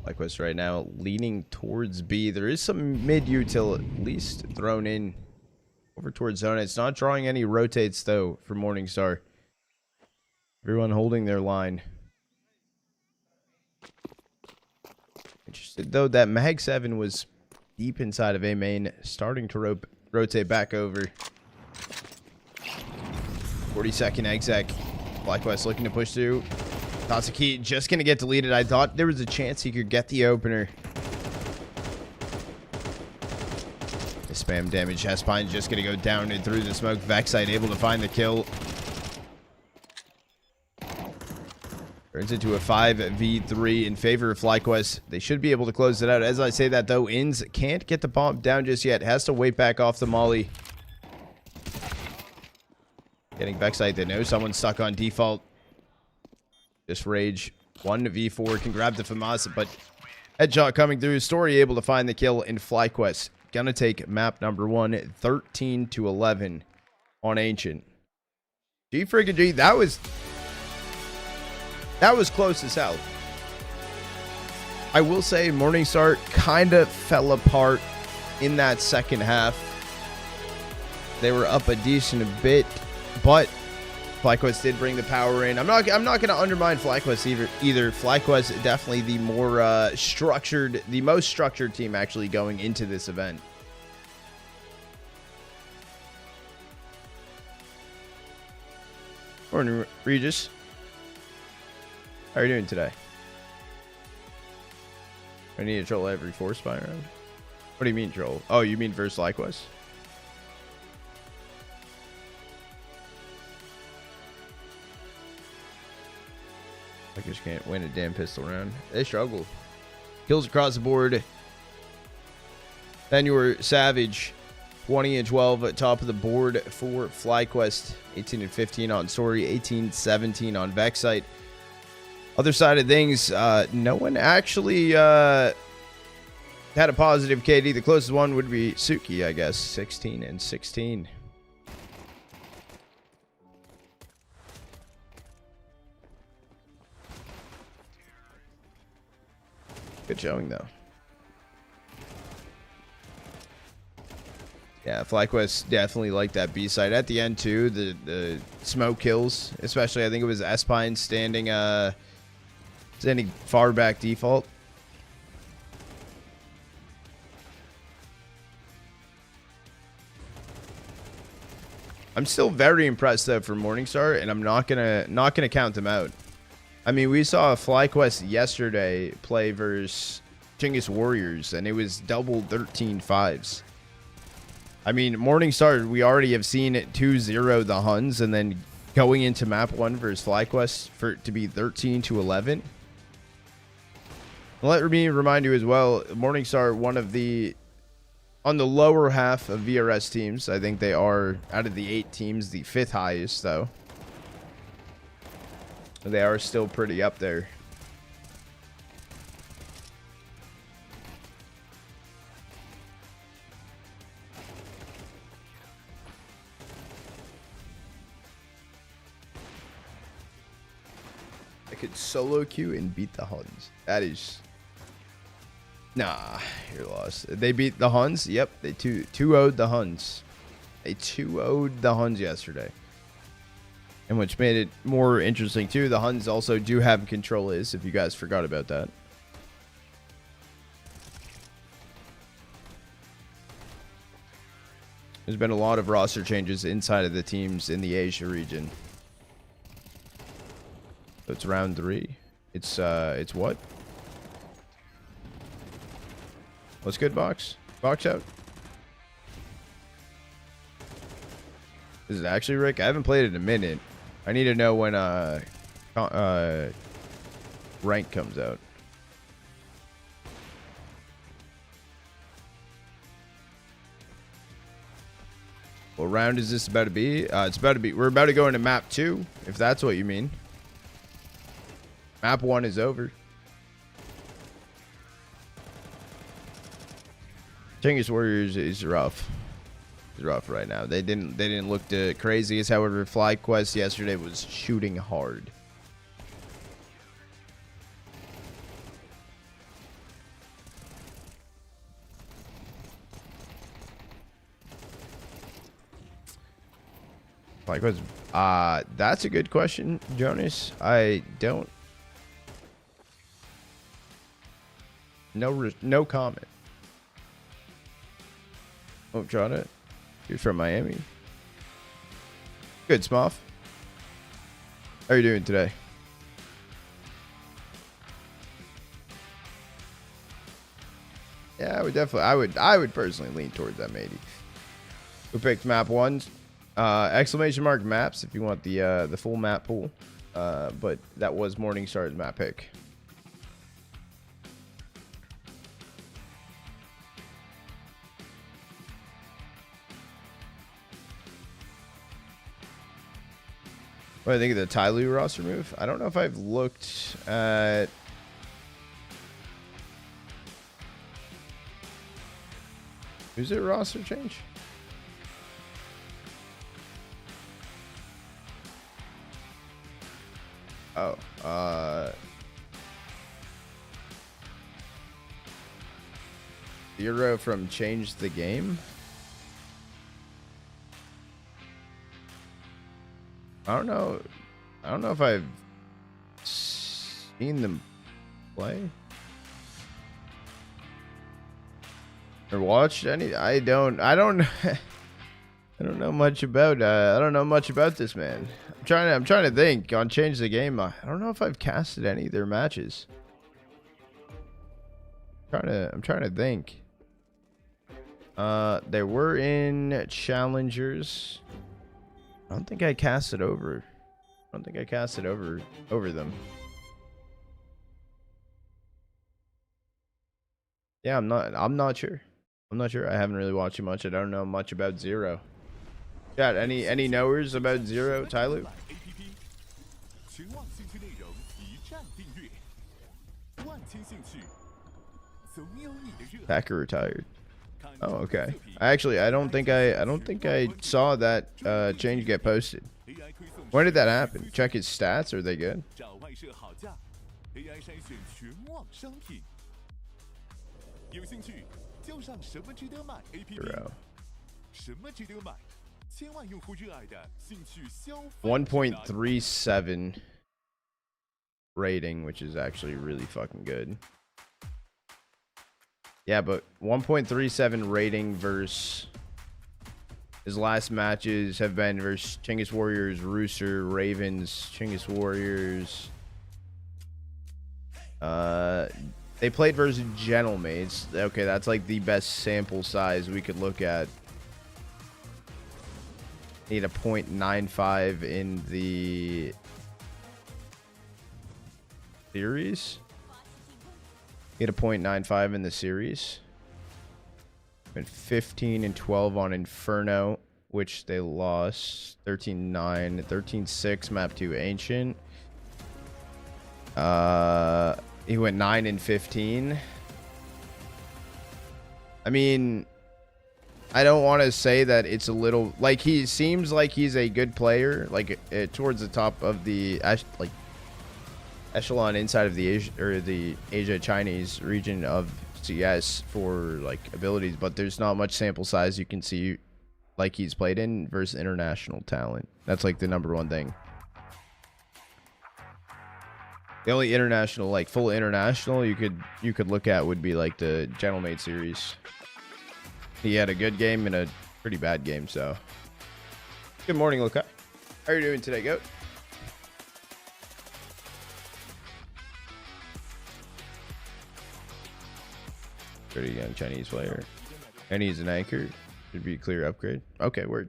FlyQuest right now leaning towards B. There is some mid-util at least thrown in over towards zone. It's not drawing any rotates though for Morningstar. Everyone holding their line. Interested though that Mag 7 was deep inside of A main, starting to rotate back over. 40-second exec. FlyQuest looking to push through. Tatsuki just going to get deleted. I thought there was a chance he could get the opener. The spam damage. Hespine just going to go down and through the smoke. Vexite able to find the kill. Turns into a 5v3 in favor of FlyQuest. They should be able to close it out. As I say that, though, Inns can't get the bomb down just yet. Has to wait back off the molly. Getting Vexite. They know someone's stuck on default. Just Rage. 1v4 can grab the FAMAS, but headshot coming through. Story able to find the kill in FlyQuest. Gonna take map number 1, 13-11 on Ancient. G friggin' G, that was close as hell. I will say Morningstar kind of fell apart in that second half. They were up a decent bit, but FlyQuest did bring the power in. I'm not going to undermine FlyQuest either. FlyQuest definitely the more the most structured team actually going into this event. Morning, Regis. How are you doing today? I need to troll every 4 spy round. What do you mean troll? Oh, you mean versus FlyQuest? I just can't win a damn pistol round. They struggle. Kills across the board. Then you were Savage. 20 and 12 at top of the board for FlyQuest. 18 and 15 on Story. 18-17 on Vexite. Other side of things, no one actually had a positive KD. The closest one would be Suki, I guess. 16 and 16. Good showing, though. Yeah, FlyQuest definitely like that B side. At the end, too, the smoke kills. Especially, I think it was Espine standing far back default. I'm still very impressed, though, for Morningstar, and I'm not gonna count them out. I mean, we saw FlyQuest yesterday play versus Chinggis Warriors, and it was double 13-5s. I mean, Morningstar, we already have seen it 2-0 the Huns, and then going into map 1 versus FlyQuest for it to be 13-11. Let me remind you as well, Morningstar, one of the, on the lower half of VRS teams. I think they are, out of the 8 teams, the 5th highest, though. They are still pretty up there. I could solo queue and beat the Huns. That is... Nah, you're lost. They beat the Huns? Yep, they 2-0'd the Huns. They 2-0'd the Huns yesterday. And which made it more interesting, too. The Huns also do have control is, if you guys forgot about that. There's been a lot of roster changes inside of the teams in the Asia region. So it's round 3. It's what? What's good, Box? Box out. Is it actually Rick? I haven't played it in a minute. I need to know when rank comes out. What round is this about to be? It's about to be. We're about to go into map 2, if that's what you mean. Map 1 is over. Chinggis Warriors is rough. It's rough right now. They didn't look the craziest. However, FlyQuest yesterday was shooting hard. FlyQuest. That's a good question, Jonas. I don't. No comment. Oh, drawn it. You're from Miami. Good, Smoff. How are you doing today? Yeah, I would definitely. I would personally lean towards that maybe. Who picked map 1? Exclamation mark maps if you want the full map pool. But that was Morningstar's map pick. What do I think of the Tyloo roster move? I don't know if I've looked at... Who's it roster change? Oh, Euro from Change the Game? I don't know. I don't know if I've seen them play or watched any. I don't I don't know much about this man. I'm trying to think on Change the Game. I don't know if I've casted any of their matches. I'm trying to think. They were in Challengers. I don't think I casted over. I don't think I casted over them. Yeah, I'm not sure. I'm not sure. I haven't really watched too much. I don't know much about Zero. Yeah, any knowers about Zero, Tyler? Packer retired. Oh, okay. I don't think I saw that change get posted. When did that happen? Check his stats. Are they good? Bro. 1.37 rating, which is actually really fucking good. Yeah, but 1.37 rating versus his last matches have been versus Chinggis Warriors, Rooster, Ravens, Chinggis Warriors. They played versus Gentlemates. Okay, that's like the best sample size we could look at. Need a 0.95 in the series. Get a 0.95 in the series. Been 15 and 12 on Inferno, which they lost. 13-9, 13-6 map 2 Ancient. He went 9 and 15. I mean, I don't want to say that it's a little like he seems like he's a good player, like towards the top of the like echelon inside of the Asia Chinese region of CS for like abilities, but there's not much sample size you can see like he's played in versus international talent. That's like the #1 thing. The only international, like full international you could look at would be like the Gentlemate series. He had a good game and a pretty bad game, so. Good morning, Lokai. How are you doing today, Goat? Pretty young Chinese player. And he's an anchor. Should be a clear upgrade. Okay, word.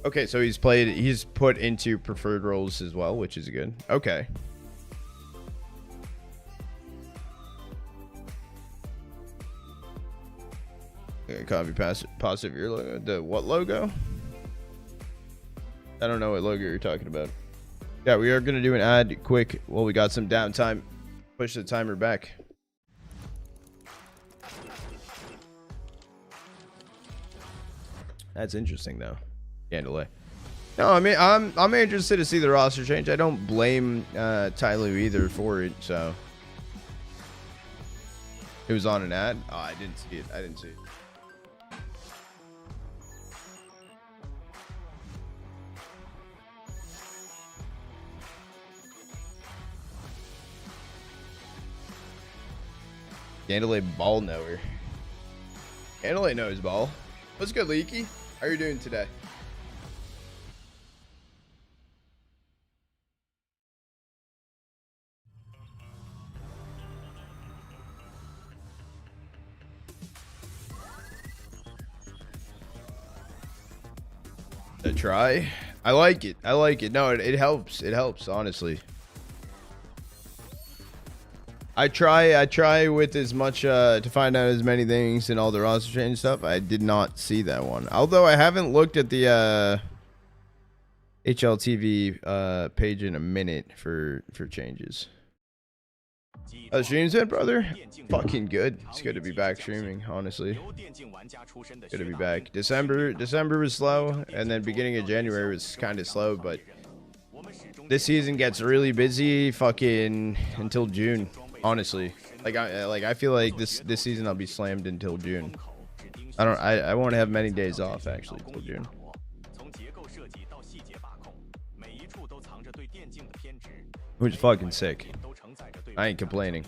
Okay, so he's put into preferred roles as well, which is good. Okay. Copy positive your logo. The what logo? I don't know what logo you're talking about. Yeah, we are gonna do an ad quick. Well, we got some downtime. Push the timer back. That's interesting though. Delay. No, I mean I'm interested to see the roster change. I don't blame Tyloo either for it. So it was on an ad. Oh, I didn't see it. I didn't see it. Dandelion ball knower. Dandelion knows ball. What's good, Leaky? How are you doing today? A try? I like it. I like it. No, it helps. It helps, honestly. I try with as much to find out as many things and all the roster change stuff. I did not see that one. Although I haven't looked at the HLTV page in a minute for changes. Stream's been, brother? Fucking good. It's good to be back streaming, honestly. Good to be back. December was slow, and then beginning of January was kind of slow, but this season gets really busy fucking until June. Honestly, I feel like this season I'll be slammed until June. I won't have many days off actually till June. Which is fucking sick. I ain't complaining.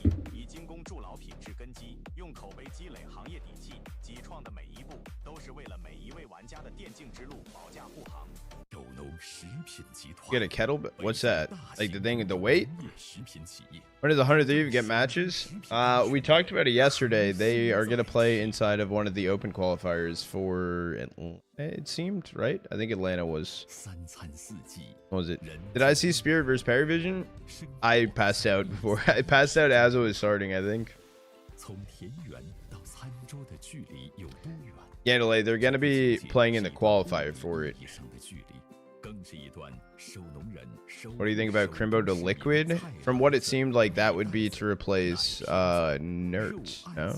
Get a kettle? What's that? Like the thing with the weight? When is the 100th Eve get matches? We talked about it yesterday. They are gonna play inside of one of the open qualifiers for Atlanta, it seemed, right? I think Atlanta was. What was it? Did I see Spirit versus Paravision? I passed out before. I passed out as it was starting, I think. Yeah, they're gonna be playing in the qualifier for it. What do you think about Crimbo to Liquid? From what it seemed like, that would be to replace Nerds, no?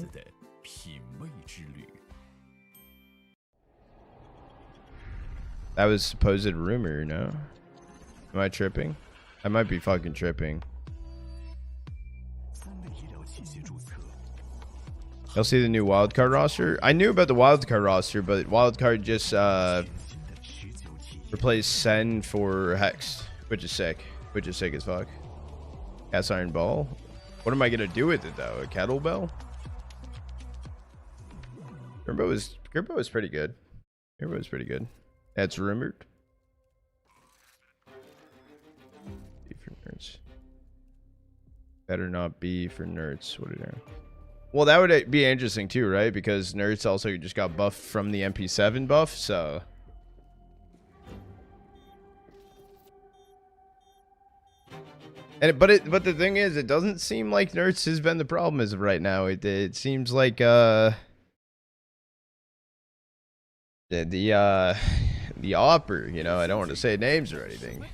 That was supposed rumor, no? Am I tripping? I might be fucking tripping. You'll see the new wildcard roster. I knew about the wildcard roster, but wildcard just replaced Sen for Hex, which is sick. Which is sick as fuck. Cast Iron Ball. What am I gonna do with it though? A kettlebell? Grimbo was pretty good. Grimbo was pretty good. That's rumored. B for nerds. Better not be for nerds. What are they? Well, that would be interesting too, right? Because nerds also just got buffed from the MP7 buff, so. But the thing is, it doesn't seem like nerds has been the problem as of right now. It seems like the opper, you know, I don't want to say names or anything.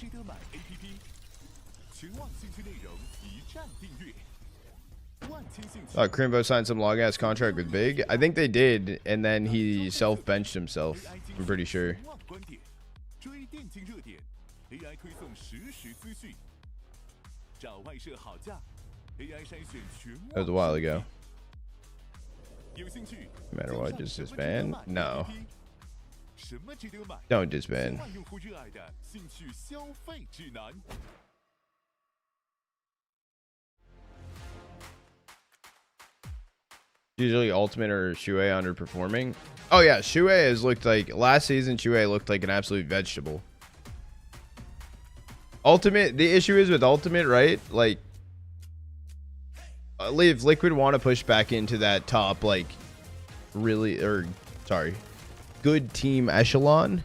Crimbo signed some long ass contract with Big. I think they did, and then he self-benched himself. I'm pretty sure. That was a while ago. No matter what, just disband? No. Don't disband. Usually Ultimate or Shue underperforming. Oh yeah, Shue has looked like, last season Shue looked like an absolute vegetable. Ultimate, the issue is with Ultimate, right? Like, if Liquid want to push back into that top, like, really, or, sorry, good team echelon,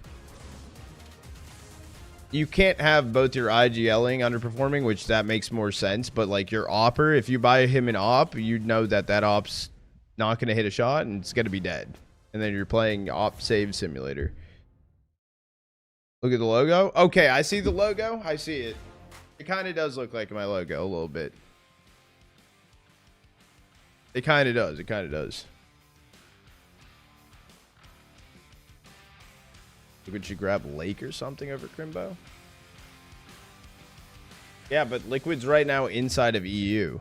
you can't have both your IGLing underperforming, which that makes more sense, but, like, your Opper, if you buy him an Op, you know that that Op's not going to hit a shot, and it's going to be dead. And then you're playing Op Save Simulator. Look at the logo. Okay, I see the logo. I see it. It kind of does look like my logo a little bit. It kind of does. It kind of does. Would you grab Lake or something over Crimbo? Yeah, but Liquid's right now inside of EU.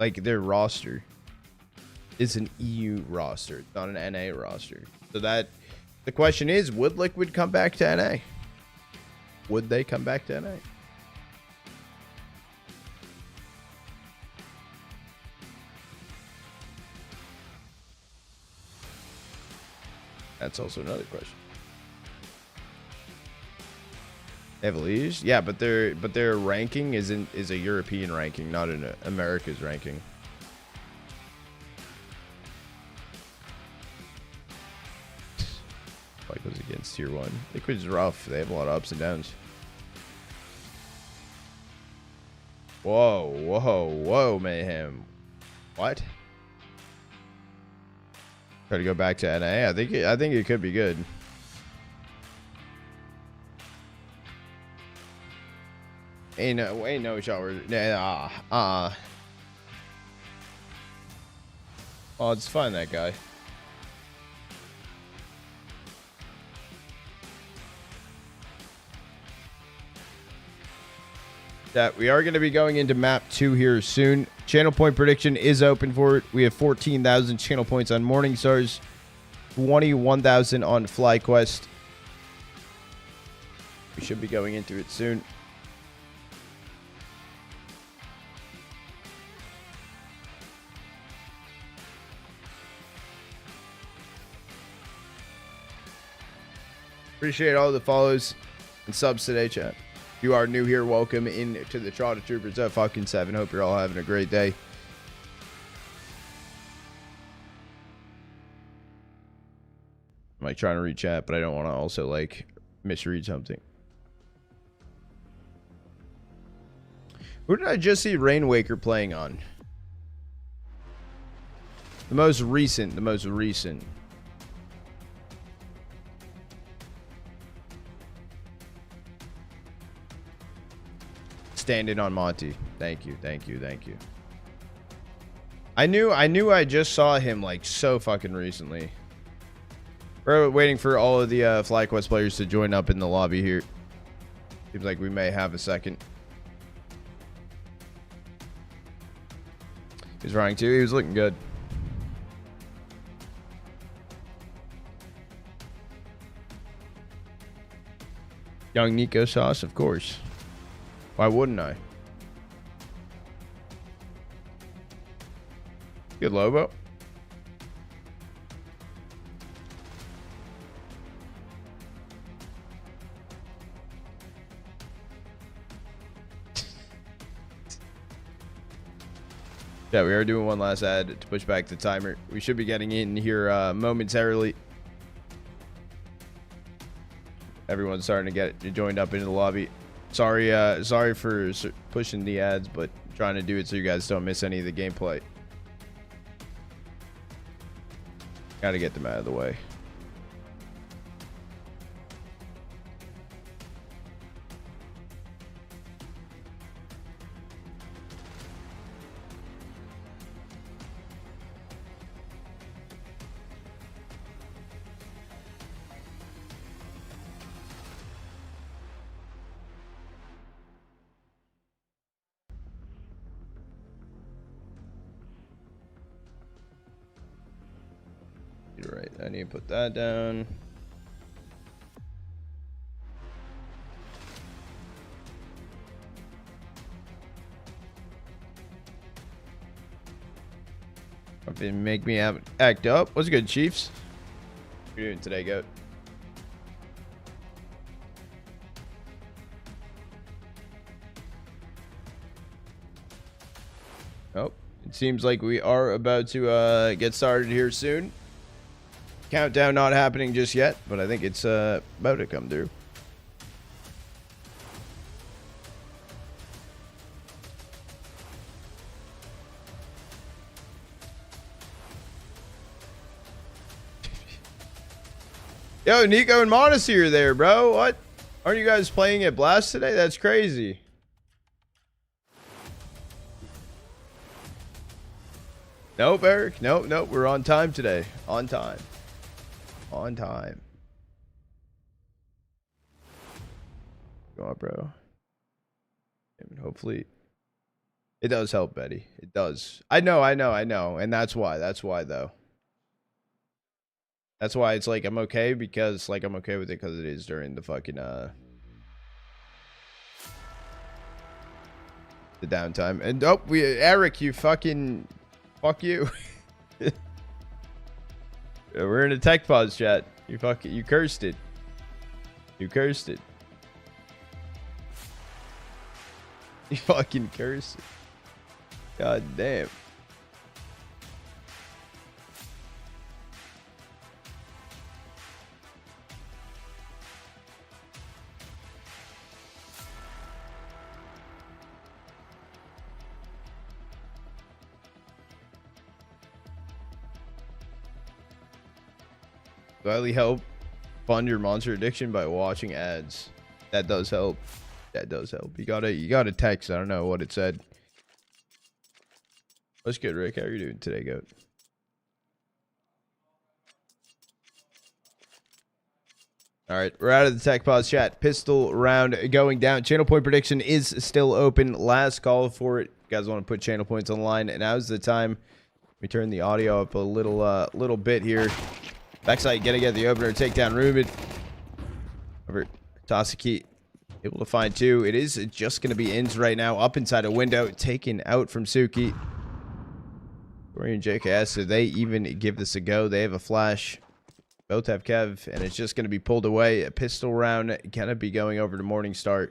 Like, their roster is an EU roster. It's not an NA roster. So that... The question is, would Liquid come back to NA? Would they come back to NA? That's also another question. Evolige? Yeah, but their ranking is a European ranking, not an America's ranking. Goes against tier 1. Liquid's rough. They have a lot of ups and downs. Whoa, whoa, whoa, Mayhem. What? Try to go back to NA. I think it could be good. Ain't no shot where Oh, it's fine, that guy. That we are going to be going into map 2 here soon. Channel point prediction is open for it. We have 14,000 channel points on Morningstars, 21,000 on FlyQuest. We should be going into it soon. Appreciate all the follows and subs today, chat. If you are new here, welcome in to the Trotter Troopers at Falcons 7. Hope you're all having a great day. I'm like trying to read chat, but I don't want to also like misread something. Who did I just see Rainwaker playing on? The most recent. Standing on Monty. Thank you. I knew I just saw him like so fucking recently. We're waiting for all of the FlyQuest players to join up in the lobby here. Seems like we may have a second. He's running too. He was looking good. Young Nico Sauce, of course. Why wouldn't I? Good Lobo. Yeah, we are doing one last ad to push back the timer. We should be getting in here momentarily. Everyone's starting to get joined up into the lobby. Sorry for pushing the ads, but trying to do it so you guys don't miss any of the gameplay. Gotta get them out of the way. You're right. I need to put that down. Make me act up. What's good, Chiefs? What are you doing today, Goat? Oh, it seems like we are about to get started here soon. Countdown not happening just yet, but I think it's about to come through. Yo, Nico and Modesty are there, bro. What? Aren't you guys playing at Blast today? That's crazy. Nope, Eric. Nope. We're on time today. On time. Go on, bro. And hopefully it does help, Betty. It does. I know. And that's why though. That's why it's like I'm okay, because like I'm okay with it because it is during the fucking the downtime. And oh, Eric, you fucking fuck you. We're in a tech pause chat. You cursed it. You cursed it. You fucking cursed it. God damn. Gladly help fund your monster addiction by watching ads. That does help. You gotta text. I don't know what it said. What's good, Rick? How are you doing today, Goat? All right, we're out of the tech pause chat. Pistol round going down. Channel point prediction is still open. Last call for it. You guys want to put channel points on the line? And now's the time. Let me turn the audio up a little bit here. Backside, gonna get the opener, take down Ruben. Over Tasaki, able to find two. It is just gonna be ins right now, up inside a window, taken out from Suki. Corey and JKS, do they even give this a go? They have a flash. Both have Kev, and it's just going to be pulled away. A pistol round going to be going over to Morningstar.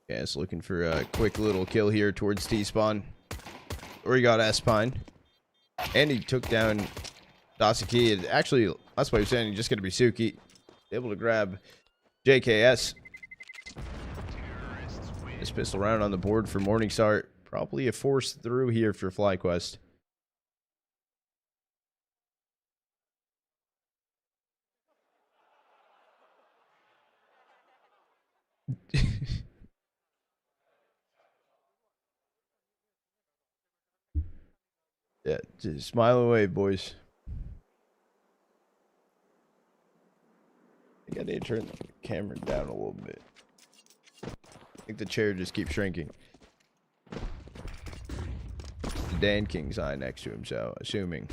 Yeah, it's looking for a quick little kill here towards T-spawn. Or he got S-Pine. And he took down Dasaki. And actually, that's why he's saying he's just going to be Suki. Able to grab JKS. This pistol round on the board for Morningstar. Probably a force through here for FlyQuest. Yeah, just smile away, boys. I think I need to turn the camera down a little bit. I think the chair just keeps shrinking. The Dan King's eye next to him, so assuming.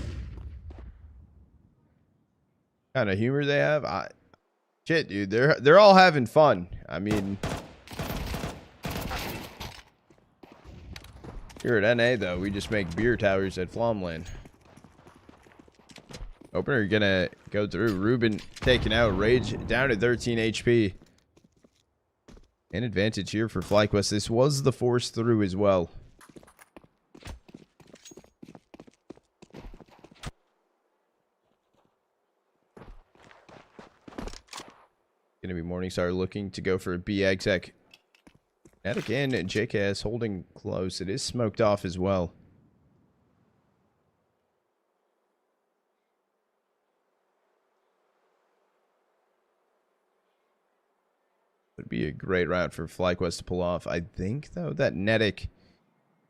Kind of humor they have? Shit, dude, they're all having fun. I mean, here at NA though, we just make beer towers at Flomland. Opener gonna go through. Ruben taken out. Rage down to 13 HP. An advantage here for FlyQuest. This was the force through as well. Gonna be Morningstar looking to go for a B exec. And again, JKS holding close. It is smoked off as well. Would be a great route for FlyQuest to pull off. I think, though, that Netic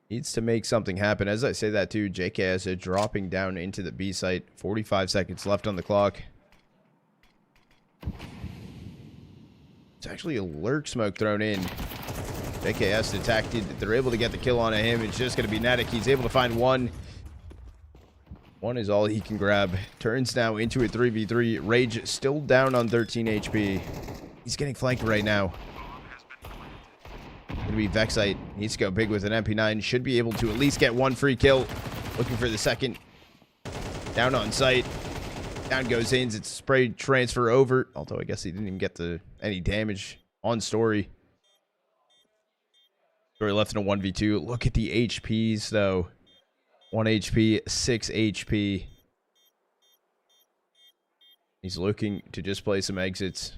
needs to make something happen. As I say that, too, JKS is dropping down into the B site. 45 seconds left on the clock. It's actually a lurk smoke thrown in. JKS detected. They're able to get the kill on him. It's just going to be Netic. He's able to find one. One is all he can grab. Turns now into a 3v3. Rage still down on 13 HP. He's getting flanked right now. Gonna be Vexite. Needs to go big with an MP9. Should be able to at least get one free kill. Looking for the second. Down on site. Down goes Ins. It's spray transfer over. Although I guess he didn't even get any damage on Story. Story left in a 1v2. Look at the HPs though. 1 HP, 6 HP. He's looking to just play some exits.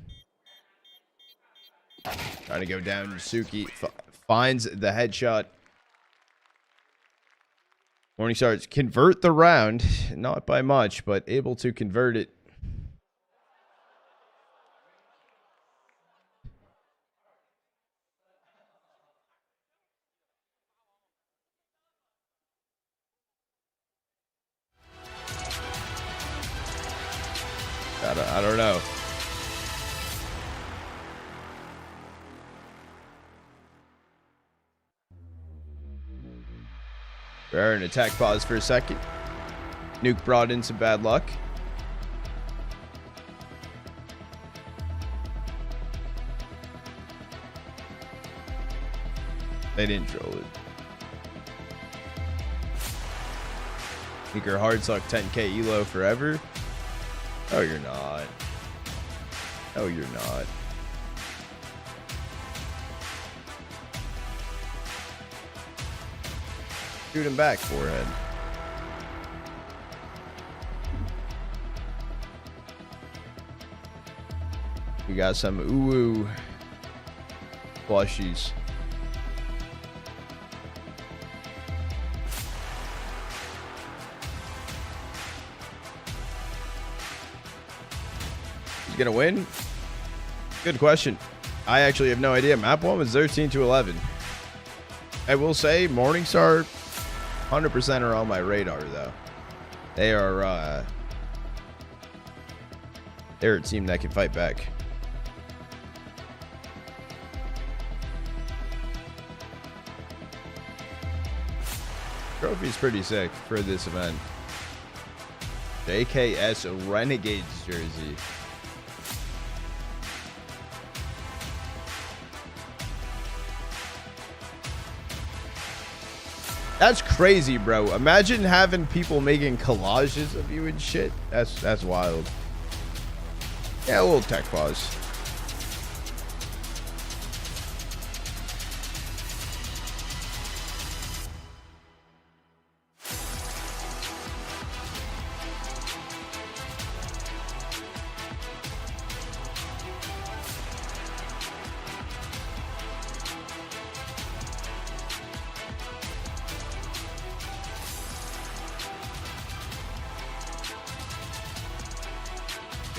Trying to go down. Suki finds the headshot. Morningstar convert the round. Not by much, but able to convert it. I don't know. We're in attack pause for a second. Nuke brought in some bad luck. They didn't troll it. Sneaker hard suck 10k elo forever. Oh, you're not. Oh, you're not. Shoot him back, forehead. We got some ooh plushies. He's gonna win? Good question. I actually have no idea. Map 1 was 13 to 11. I will say Morningstar 100% are on my radar, though. They are, they're a team that can fight back. Trophy's pretty sick for this event. JKS Renegades jersey. That's crazy, bro. Imagine having people making collages of you and shit. That's wild. Yeah, a little tech pause.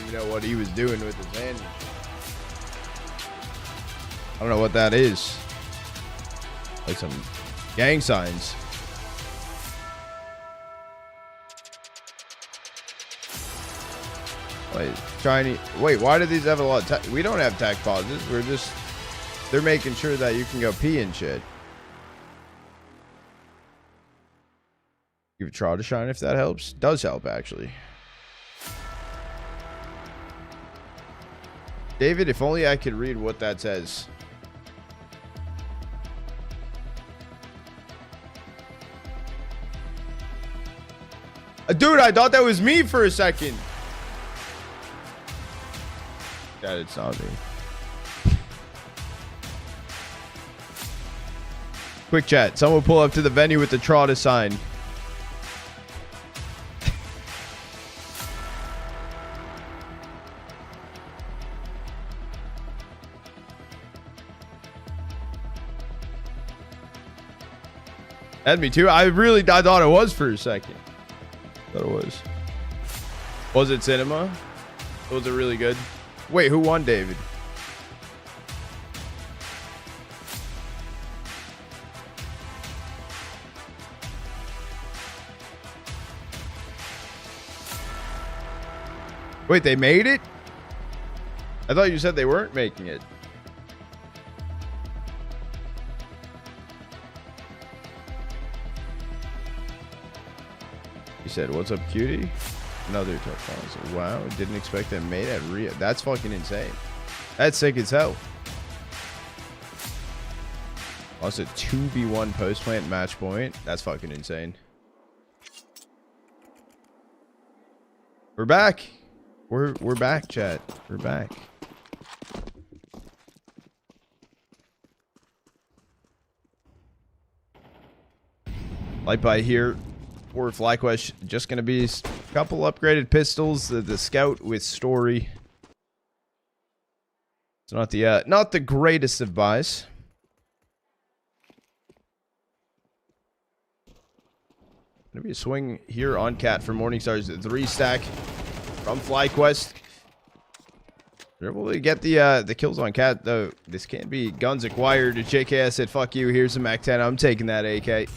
You know what he was doing with his hand. I don't know what that is. Like some gang signs. Wait, Chinese. Wait, why do these have a lot of we don't have tech pauses. We're just, they're making sure that you can go pee and shit. Give a try to shine if that helps. Does help, actually. David, if only I could read what that says. Dude, I thought that was me for a second. Yeah, it's not me. Quick chat. Someone pull up to the venue with the Trotta sign. Had me too. I thought it was for a second. Thought it was. Was it cinema? Was it really good? Wait, who won, David? Wait, they made it? I thought you said they weren't making it. You said, what's up, cutie? Another touchdown. Wow, didn't expect that made at Rio. That's fucking insane. That's sick as hell. Also, 2v1 post plant match point. That's fucking insane. We're back. We're back, chat. We're back. Light by here. For FlyQuest, just going to be a couple upgraded pistols. The Scout with Story. It's not the greatest of buys. Going to be a swing here on Cat for Morningstar's 3-stack from FlyQuest. They're able to get the kills on Cat, though. This can't be guns acquired. JKS said, fuck you, here's a MAC-10. I'm taking that AK.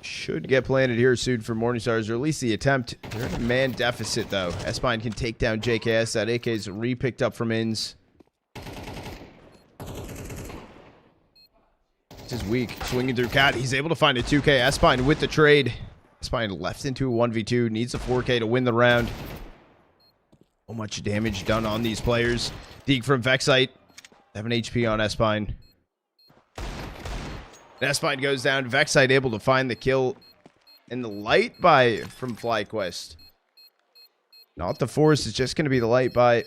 Should get planted here soon for Morningstars, or at least the attempt. They're in a man deficit, though. Espine can take down JKS. That AK is re-picked up from Inns. This is weak. Swinging through Cat. He's able to find a 2K. Espine with the trade. Espine left into a 1v2. Needs a 4K to win the round. So much damage done on these players. Deke from Vexite. 7 HP on Espine. Espine goes down. Vexite able to find the kill. And the light buy from FlyQuest. Not the force. It's just going to be the light buy.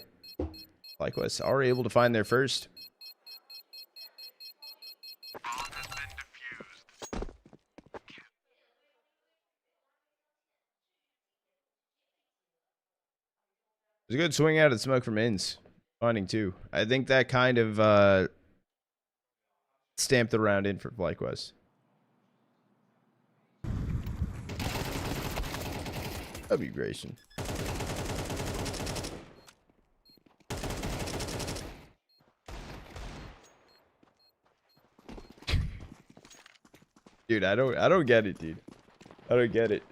FlyQuest are able to find their first. There's a good swing out of smoke from Inns. Finding two. I think that kind of stamped the round in for FlyQuest. That'd be Grayson. Dude, I don't get it, dude. I don't get it.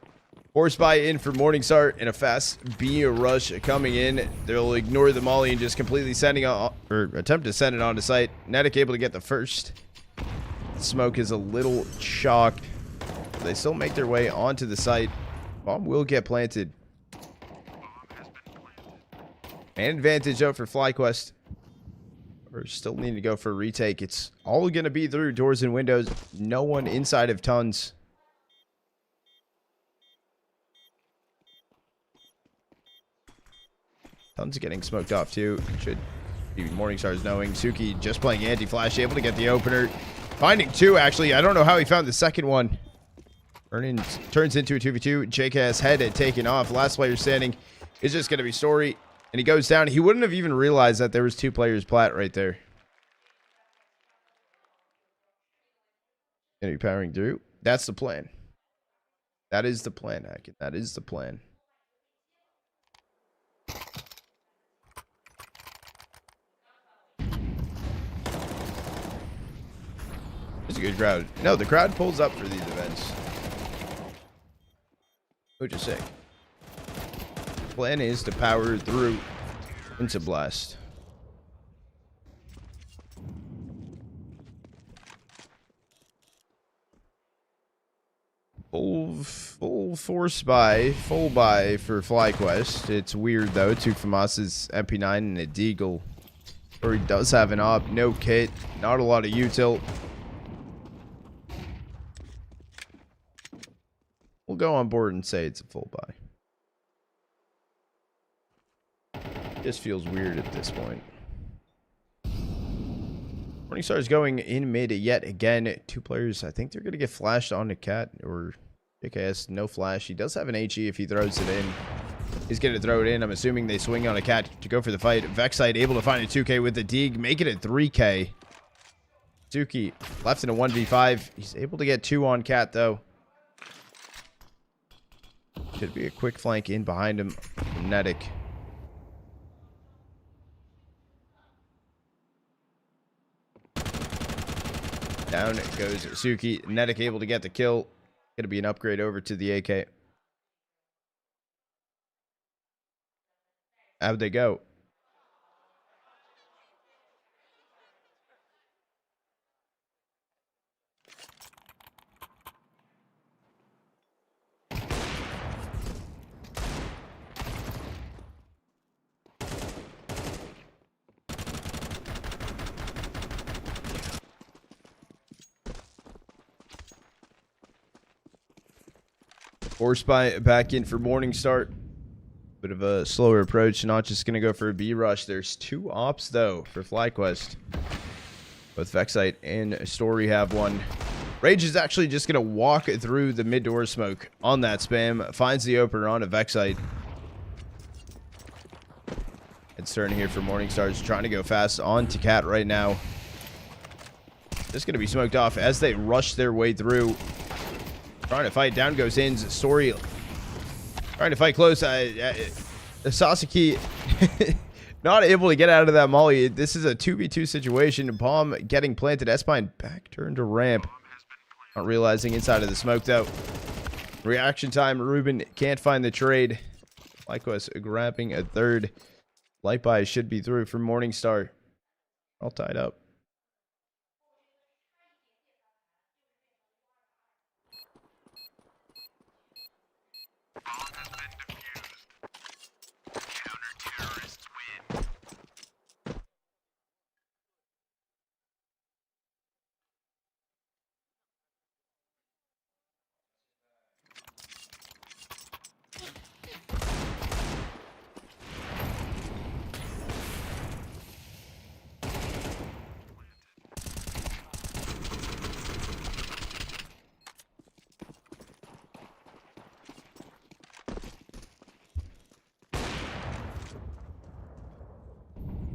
Horse buy in for Morningstar and a fast B rush coming in. They'll ignore the molly and just completely sending on, or attempt to send it onto site. Nedic able to get the first. Smoke is a little chalk. They still make their way onto the site. Bomb will get planted. And advantage out for FlyQuest. We're still needing to go for a retake. It's all going to be through doors and windows. No one inside of Tons. Tons getting smoked off too. Should be Morningstar's knowing. Suki just playing anti-flash, able to get the opener. Finding two, actually. I don't know how he found the second one. Vernon turns into a 2v2. JKS head had taken off. Last player standing is just going to be Story. And he goes down. He wouldn't have even realized that there was two players plat right there. Going to be powering through. That's the plan. That is the plan, Hackett. That is the plan. It's a good crowd. No, the crowd pulls up for these events. Which is sick. Plan is to power through into Blast. Full force buy, full buy for FlyQuest. It's weird though. Two FAMAS's MP9 and a Deagle. Or he does have an op, no kit, not a lot of util. We'll go on board and say it's a full buy. Just feels weird at this point. Morningstar is going in mid yet again. Two players. I think they're going to get flashed on the Cat or JKS. No flash. He does have an HE if he throws it in. He's going to throw it in. I'm assuming they swing on a Cat to go for the fight. Vexite able to find a 2K with the Deeg. Make it a 3K. Suki left in a 1v5. He's able to get two on Cat though. Should be a quick flank in behind him. Netic. Down goes Suki. Netic able to get the kill. Gonna be an upgrade over to the AK. How'd they go? Force by back in for Morningstar. Bit of a slower approach. Not just going to go for a B rush. There's two ops, though, for FlyQuest. Both Vexite and Story have one. Rage is actually just going to walk through the mid-door smoke on that spam. Finds the opener on a Vexite. It's turning here for Morningstar. Trying to go fast on to Cat right now. Just going to be smoked off as they rush their way through. Trying to fight. Down goes in. Story trying to fight close. Sasaki not able to get out of that molly. This is a 2v2 situation. Bomb getting planted. Espine back turned to ramp. Not realizing inside of the smoke though. Reaction time. Ruben can't find the trade. Likewise grabbing a third. Light buy should be through for Morningstar. All tied up.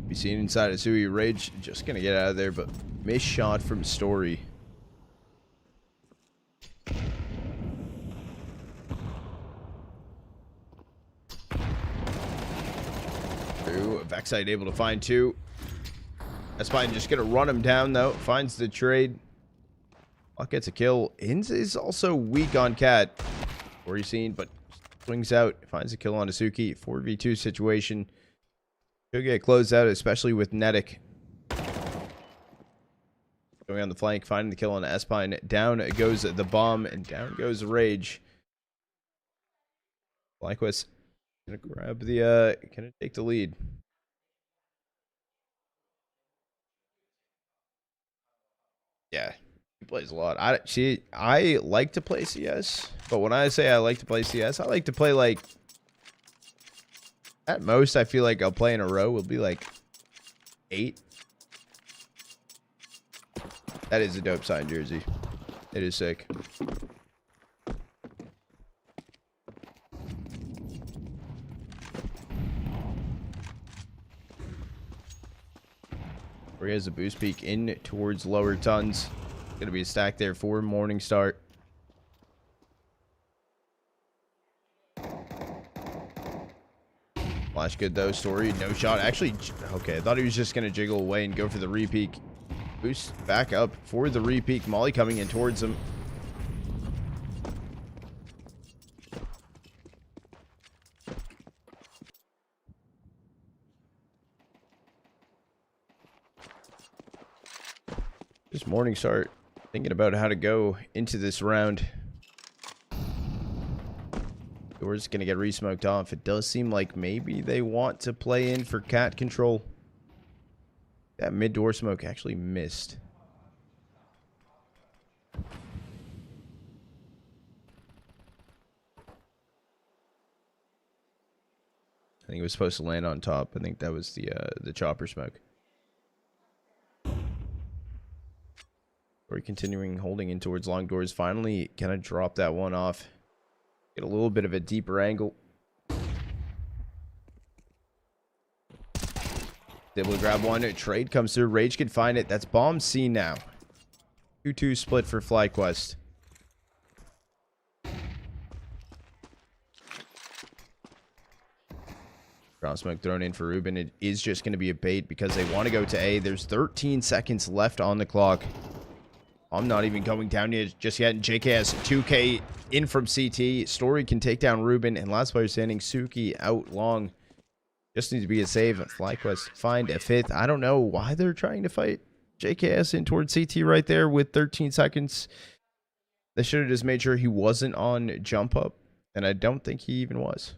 Be seen inside of Sui. Rage just gonna get out of there, but missed shot from Story. Through Vexite able to find two. Espine just gonna run him down though. Finds the trade. Luck gets a kill. Inz is also weak on Cat. Already seen, but swings out. Finds a kill on Asuki. 4v2 situation. He'll get closed out, especially with Netic. Going on the flank, finding the kill on S-Pine. Down goes the bomb, and down goes Rage. FlyQuest gonna grab the, gonna take the lead. Yeah, he plays a lot. I like to play CS, but when I say I like to play CS, I like to play like, at most, I feel like I'll play in a row will be like 8. That is a dope signed jersey. It is sick. Where he has a boost peak in towards lower tons. Gonna be a stack there for morning start. Flash good though. Story no shot. Actually, okay. I thought he was just gonna jiggle away and go for the repeak. Boost back up for the repeak. Molly coming in towards him. This morning start thinking about how to go into this round. Door's gonna get re-smoked off. It does seem like maybe they want to play in for cat control. That mid-door smoke actually missed. I think it was supposed to land on top. I think that was the chopper smoke. Or continuing holding in towards long doors. Finally, kind of drop that one off. Get a little bit of a deeper angle. Able to grab one. A trade comes through. Rage can find it. That's bomb C now. 2-2 split for FlyQuest. Ground smoke thrown in for Ruben. It is just going to be a bait because they want to go to A. There's 13 seconds left on the clock. I'm not even going down yet just yet. JK has 2K in from CT. Story can take down Ruben. And last player standing, Suki out long. Just needs to be a save. FlyQuest find a 5th. I don't know why they're trying to fight JKS in towards CT right there with 13 seconds. They should have just made sure he wasn't on jump up. And I don't think he even was.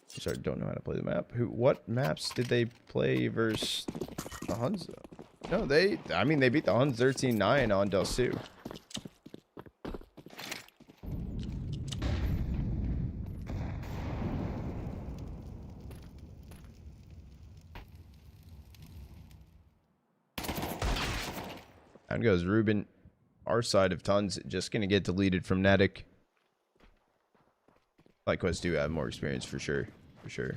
Sorry, don't know how to play the map. What maps did they play versus the Huns? No, I mean, they beat the Huns 13-9 on Del Sioux. Down goes Ruben. Our side of Tons just going to get deleted from Natick. FlyQuest do have more experience for sure. For sure.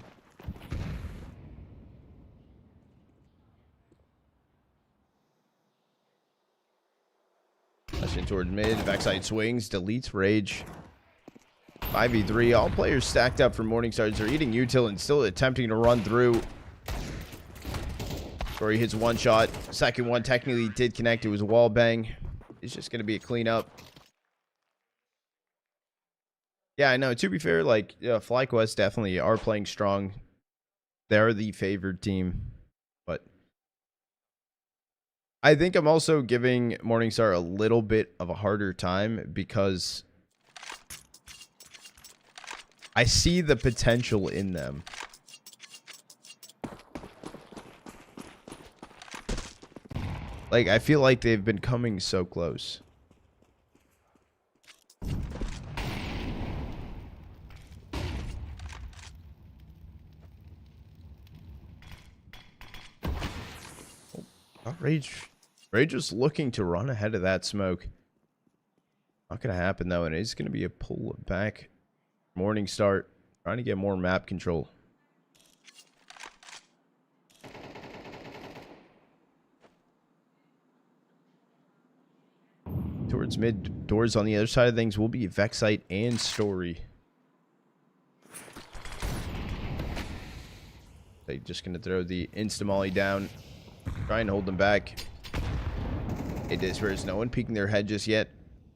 Pushing towards mid. Backside swings. Deletes Rage. 5v3. All players stacked up for Morningstars. They're eating util and still attempting to run through. Story hits one shot. Second one technically did connect. It was a wall bang. It's just going to be a cleanup. Yeah, I know. To be fair, like, FlyQuest definitely are playing strong. They're the favored team. But I think I'm also giving Morningstar a little bit of a harder time because I see the potential in them. Like, I feel like they've been coming so close. Rage is looking to run ahead of that smoke. Not going to happen, though, and it's going to be a pull back. Morning start. Trying to get more map control. Towards mid doors on the other side of things will be Vexite and Story. They're just going to throw the insta-molly down. Try and hold them back. It is where there's no one peeking their head just yet.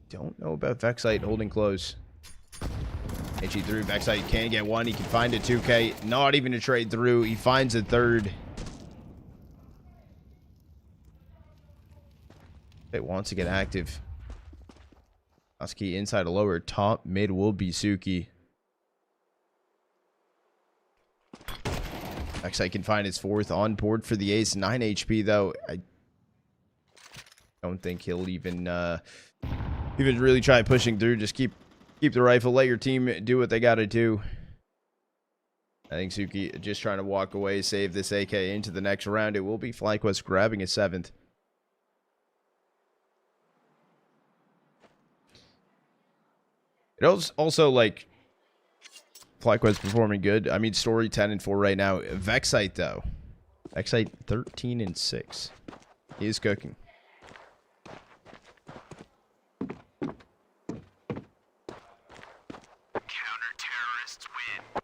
Don't know about Vexite holding close. HE through. Backside can get one. He can find a 2K. Not even a trade through. He finds a third. It wants to get active. Oski inside a lower. Top mid will be Suki. Backside can find his fourth on board for the ace. 9 HP though. I don't think he'll even really try pushing through. Just keep the rifle. Let your team do what they got to do. I think Suki just trying to walk away, save this AK into the next round. It will be FlyQuest grabbing a 7th. It also like FlyQuest performing good. I mean, Story 10-4 right now. Vexite though. Vexite 13-6. He is cooking. Counter-terrorists win.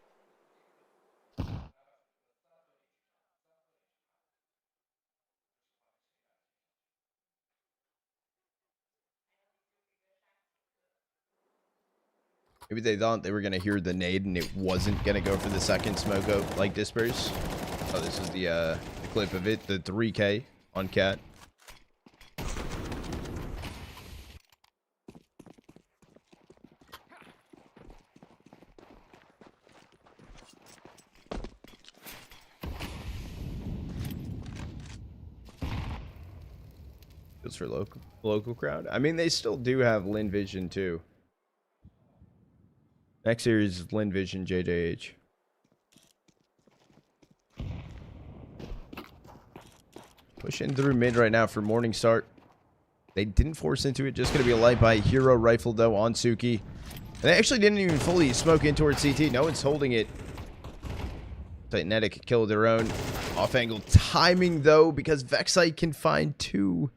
Maybe they thought they were going to hear the nade and it wasn't going to go for the second smoke out like disperse. Oh, this is the clip of it. The 3K on Cat. Feels for local crowd. I mean, they still do have Lin Vision too. Next series is Lin Vision JJH. Pushing through mid right now for morning start. They didn't force into it. Just going to be a light by hero rifle though on Suki. And they actually didn't even fully smoke in towards CT. No one's holding it. Titanetic killed their own. Off angle timing though, because Vexite can find 2.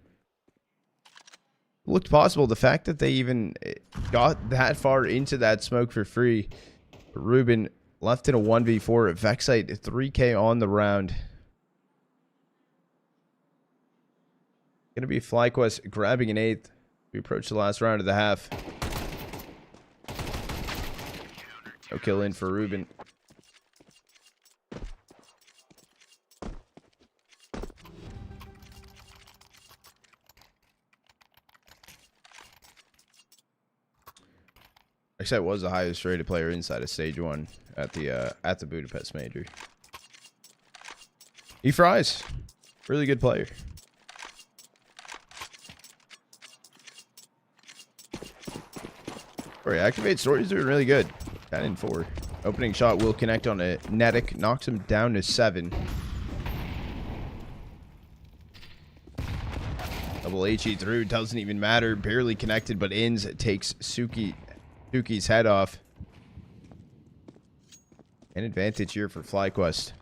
Looked possible. The fact that they even got that far into that smoke for free. Ruben left in a 1v4. Vexite 3K on the round. Gonna be FlyQuest grabbing an 8th. We approach the last round of the half. No kill in for Ruben. Except was the highest rated player inside of stage 1 at the Budapest major. He fries. Really good player. Sorry, activate story's doing really good. 10-4. Opening shot will connect on a Netic. Knocks him down to 7. Double HE through. Doesn't even matter. Barely connected, but ins. Takes Suki's head off. An advantage here for FlyQuest.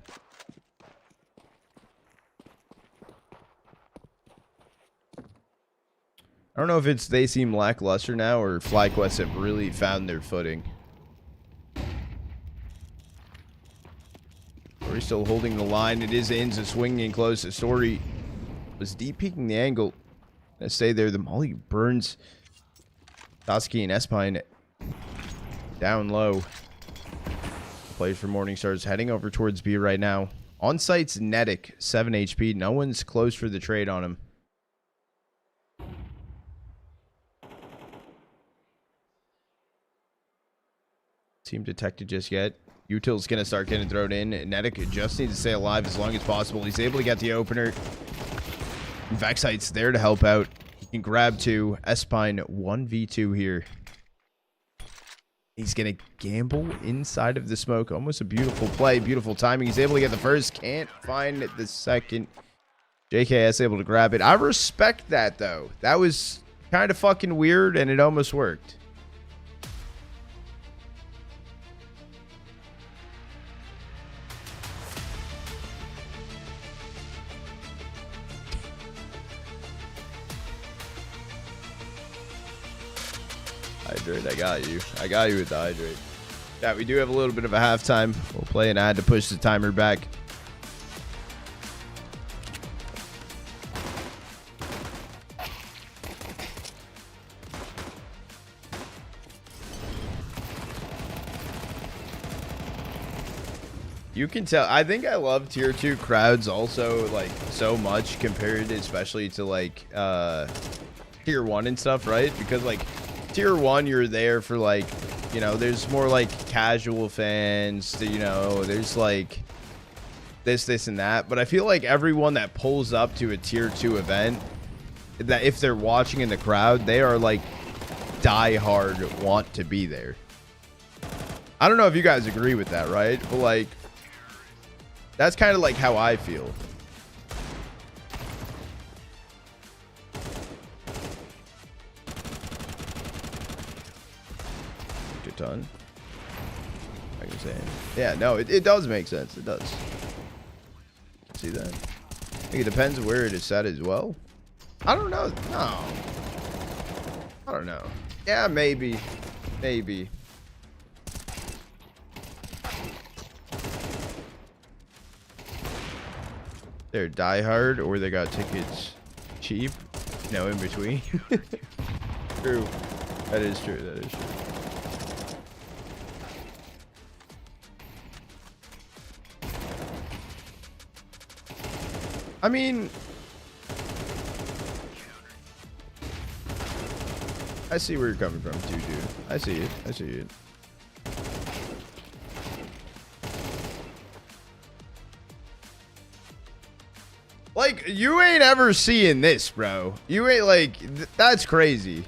I don't know if it's they seem lackluster now or FlyQuest have really found their footing. Story still holding the line. It is ins and swinging in close. The Story was deep peeking the angle. Gonna stay there. The molly burns Toski and Espine down low. Plays for Morningstar's heading over towards B right now. On site's Netic, 7 HP. No one's close for the trade on him. Team detected just yet. Util's gonna start getting thrown in. Netic just needs to stay alive as long as possible. He's able to get the opener. Vexite's there to help out. He can grab 2. Espine 1v2 here. He's going to gamble inside of the smoke. Almost a beautiful play. Beautiful timing. He's able to get the first. Can't find the second. JKS able to grab it. I respect that, though. That was kind of fucking weird, and it almost worked. Hydrate, I got you. I got you with the hydrate. Yeah, we do have a little bit of a halftime. We'll play an ad to push the timer back. You can tell. I think I love tier 2 crowds also, like, so much compared especially to, like, tier 1 and stuff, right? Because, like, tier 1, you're there for, like, you know, there's more, like, casual fans, you know, there's, like, this, and that. But I feel like everyone that pulls up to a tier 2 event, that if they're watching in the crowd, they are, like, die-hard want to be there. I don't know if you guys agree with that, right? But, like, that's kind of like how I feel. A ton. Like I'm saying. Yeah, no, it does make sense. It does. See that? I think it depends where it is set as well. I don't know. No. I don't know. Yeah, maybe. Maybe. They're diehard or they got tickets cheap. No, in between. True. That is true. That is true. I mean, I see where you're coming from too, dude. I see it. I see it. Like, you ain't ever seeing this, bro. You ain't, like, that's crazy.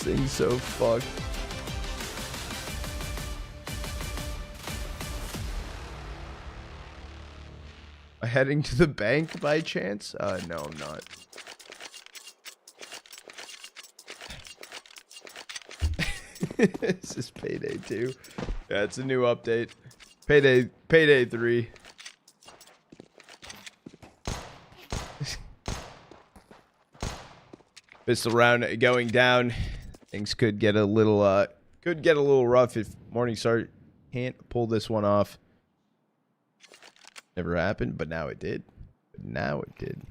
Thing's so fucked. Am I heading to the bank by chance? No, I'm not. This is payday 2. Yeah, it's a new update. Payday 3. Pistol round going down. Things could get a little rough if Morningstar can't pull this one off. Never happened, but now it did. Now it did.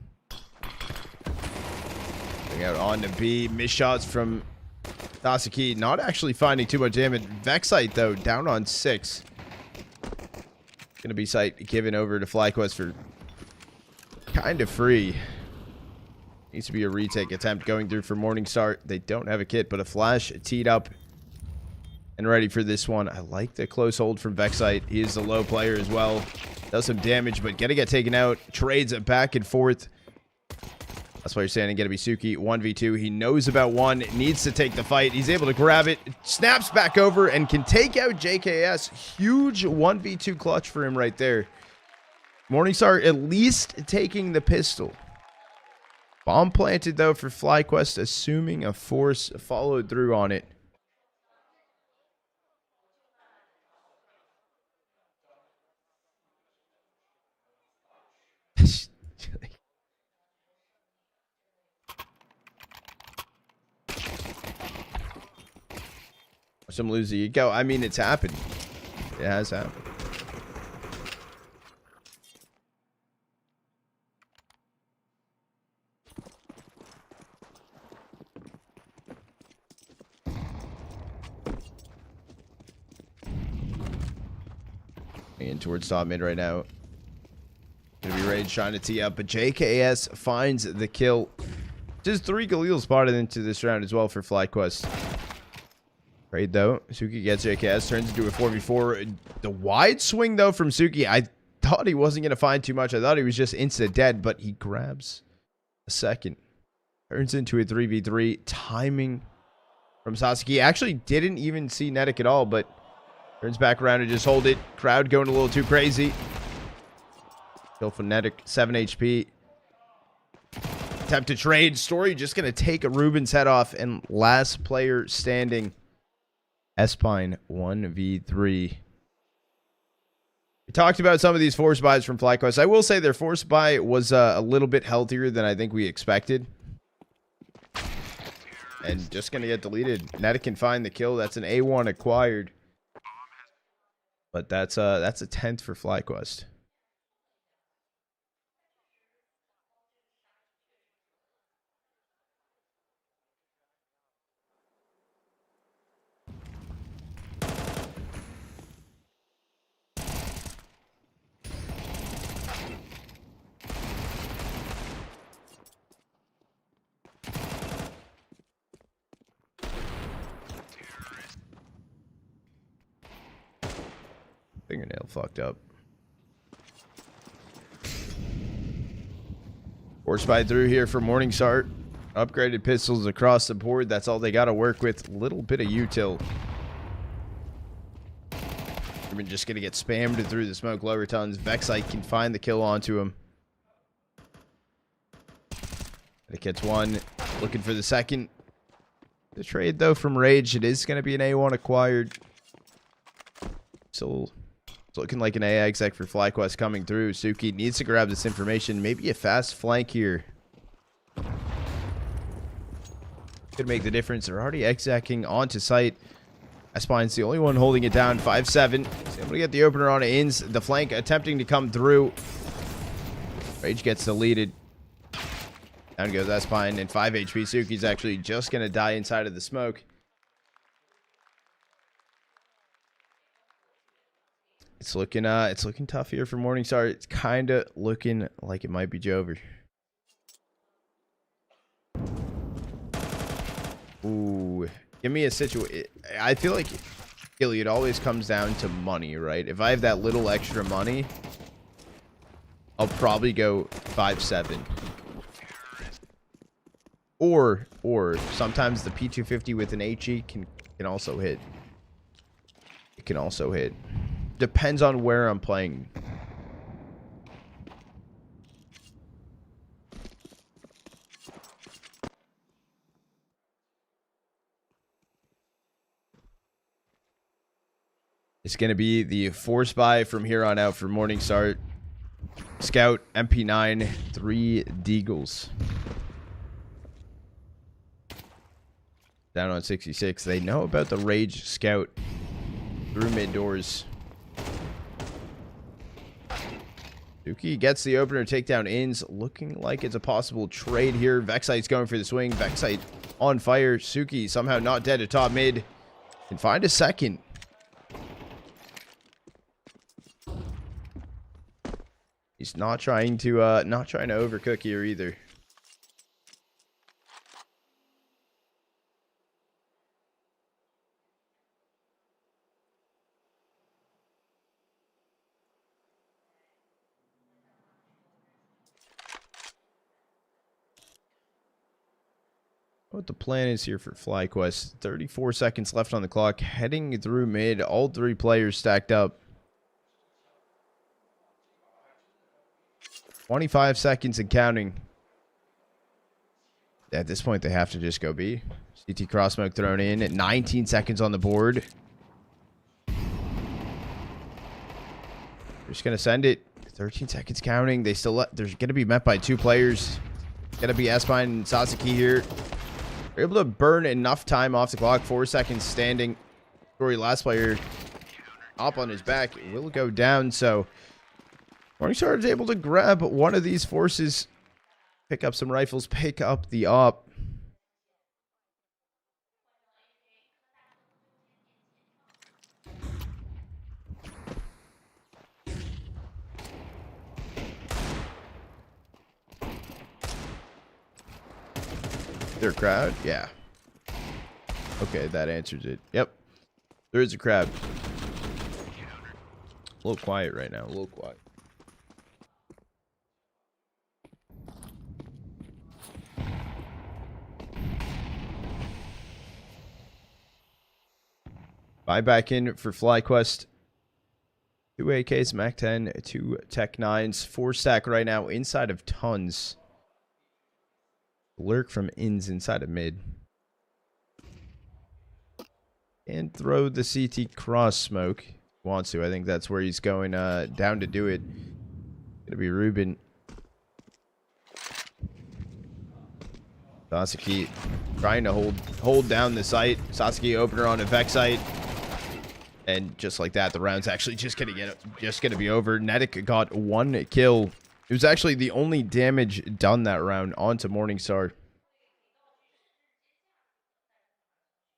Going out on to B. Missed shots from Sasaki. Not actually finding too much damage. Vexite, though, down on 6. Gonna be sight given over to FlyQuest for kind of free. Needs to be a retake attempt going through for Morningstar. They don't have a kit, but a flash teed up and ready for this one. I like the close hold from Vexite. He is a low player as well. Does some damage, but gonna get taken out. Trades it back and forth. That's why you're saying gonna be Suki 1v2. He knows about one, needs to take the fight. He's able to grab it, snaps back over, and can take out JKS. Huge 1v2 clutch for him right there. Morningstar at least taking the pistol. Bomb planted, though, for FlyQuest, assuming a force followed through on it. Some lose the ego. I mean, it's happened. It has happened. In towards top mid right now. Gonna be Rage trying to tee up, but JKS finds the kill. Just 3 Galil spotted into this round as well for FlyQuest. Trade though. Suki gets JKS, turns into a 4v4. The wide swing though from Suki. I thought he wasn't gonna find too much. I thought he was just insta dead, but he grabs a second. Turns into a 3v3. Timing from Sasaki. Actually didn't even see Netic at all, but turns back around and just hold it. Crowd going a little too crazy. Kill for Netic, 7 HP. Attempt to trade. Story just going to take a Ruben's head off. And last player standing. Espine 1v3. We talked about some of these force buys from FlyQuest. I will say their force buy was a little bit healthier than I think we expected. And just going to get deleted. Neta can find the kill. That's an A1 acquired. But that's a 10th for FlyQuest. Fingernail fucked up. Force buy through here for Morningstar. Upgraded pistols across the board. That's all they got to work with. Little bit of util. We're just going to get spammed through the smoke lower tons. Vexite can find the kill onto him. It gets one. Looking for the second. The trade, though, from Rage. It is going to be an A1 acquired. So... it's looking like an A exec for FlyQuest coming through. Suki needs to grab this information. Maybe a fast flank here. Could make the difference. They're already execing onto site. Espine's the only one holding it down. 5-7. He's able to get the opener on ins. The flank attempting to come through. Rage gets deleted. Down goes Espine and 5 HP. Suki's actually just going to die inside of the smoke. It's looking tough here for Morningstar. It's kind of looking like it might be Jover. Ooh, give me a situation. I feel like it always comes down to money, right? If I have that little extra money, I'll probably go 5-7. Or sometimes the P250 with an HE can also hit. It can also hit. Depends on where I'm playing. It's going to be the force buy from here on out for Morningstar. Scout, MP9, 3 Deagles. Down on 66. They know about the Rage Scout through mid doors. Suki gets the opener takedown ins. Looking like it's a possible trade here. Vexite's going for the swing. Vexite on fire. Suki somehow not dead at top mid. Can find a second. He's not trying to overcook here either. What the plan is here for FlyQuest. 34 seconds left on the clock. Heading through mid. All 3 players stacked up. 25 seconds and counting. At this point, they have to just go B. CT cross smoke thrown in at 19 seconds on the board. They're just going to send it. 13 seconds counting. They're going to be met by 2 players. Going to be Espine and Sasaki here. They're able to burn enough time off the clock. 4 seconds standing. Story last player up on his back. It will go down. So Morningstar is able to grab one of these forces. Pick up some rifles. Pick up the op. Their crowd? Yeah. Okay, that answers it. Yep. There is a crowd. A little quiet right now. A little quiet. Buy back in for FlyQuest. 2 AKs, Mac 10, 2 Tech 9s, 4 stack right now inside of tons. Lurk from ins inside of mid. And throw the CT cross smoke. Wants to. I think that's where he's going down to do it. Gonna be Ruben. Sasuke trying to hold down the site. Sasuke opener on a Vex site. And just like that, the round's actually just gonna be over. Nedic got 1 kill. It was actually the only damage done that round onto Morningstar.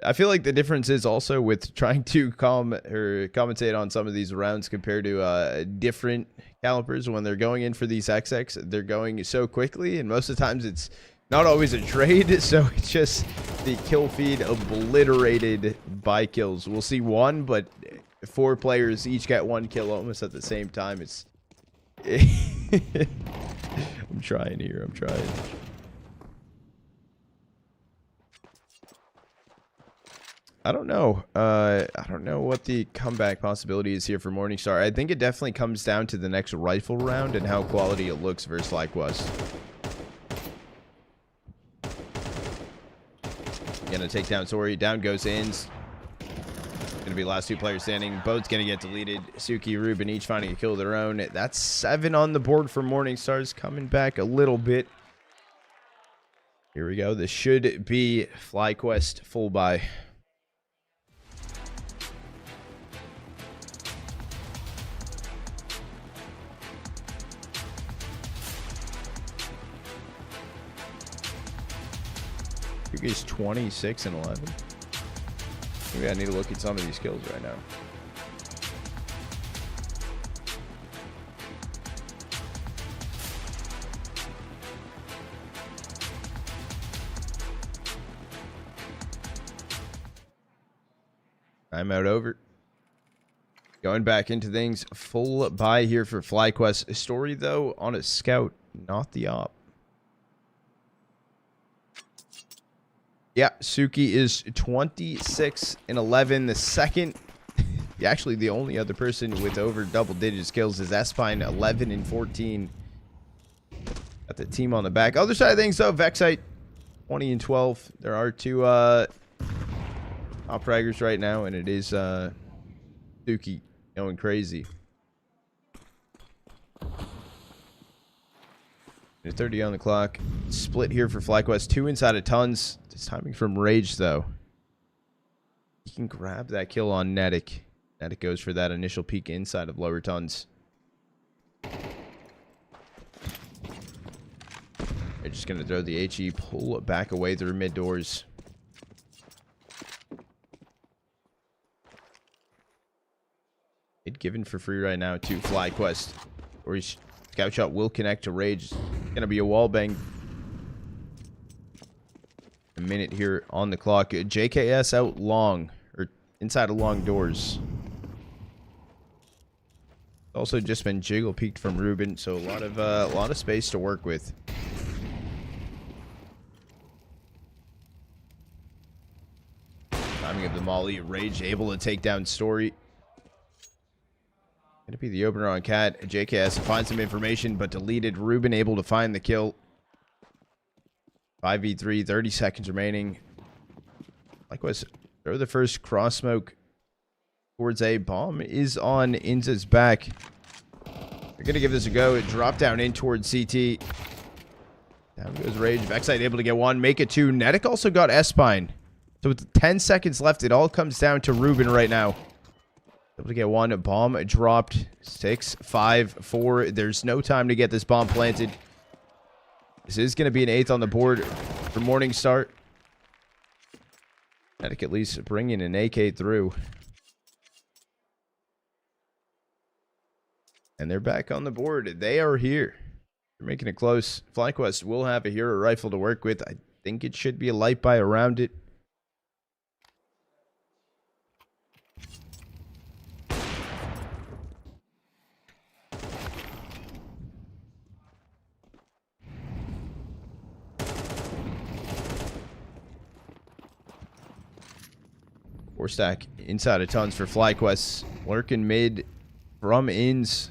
I feel like the difference is also with trying to commentate on some of these rounds compared to different calibers. When they're going in for these XX, they're going so quickly, and most of the times it's not always a trade, so it's just the kill feed obliterated by kills. We'll see 1, but 4 players each get 1 kill almost at the same time. It's I'm trying here. I'm trying. I don't know. I don't know what the comeback possibility is here for Morningstar. I think it definitely comes down to the next rifle round and how quality it looks versus FlyQuest. Gonna take down Sori. Down goes Ins. Gonna be last 2 players standing. Both gonna get deleted. Suki, Ruben each finding a kill of their own. That's 7 on the board for Morningstars. Coming back a little bit. Here we go. This should be FlyQuest full buy. Is 26 and 11. Maybe I need to look at some of these kills right now. Timeout over. Going back into things. Full buy here for FlyQuest. Story though on a scout, not the op. Yeah, Suki is 26 and 11. The second, actually the only other person with over double digits kills is Espine, 11 and 14. Got the team on the back. Other side of things though, Vexite, 20 and 12. There are 2 top fraggers right now, and it is Suki going crazy. 30 on the clock. Split here for FlyQuest. 2 inside of tons. It's timing from Rage, though. He can grab that kill on Nedic. Nedic goes for that initial peek inside of lower tons. They're just going to throw the HE, pull it back away through mid doors. It given for free right now to FlyQuest. Or he's Scout shot will connect to Rage. It's going to be a wall bang. A minute here on the clock. JKS out long, or inside of long doors. Also just been jiggle peeked from Ruben, so a lot of space to work with. Timing of the molly. Rage able to take down Story. Gonna be the opener on Cat. JKS to find some information, but deleted. Ruben able to find the kill. 5v3, 30 seconds remaining. Likewise, throw the first cross smoke towards A. Bomb is on Inza's back. They're gonna give this a go. It dropped down in towards CT. Down goes Rage. Vexite able to get 1, make it 2. Nedic also got S-Spine. So with 10 seconds left, it all comes down to Ruben right now. Able to get 1. Bomb dropped. 6, 5, 4. There's no time to get this bomb planted. This is going to be an 8th on the board for Morningstar. Nedic at least bringing an AK through. And they're back on the board. They are here. They're making it close. FlyQuest will have a hero rifle to work with. I think it should be a light buy around it. Four stack inside of tons for FlyQuest. Lurking mid from ins.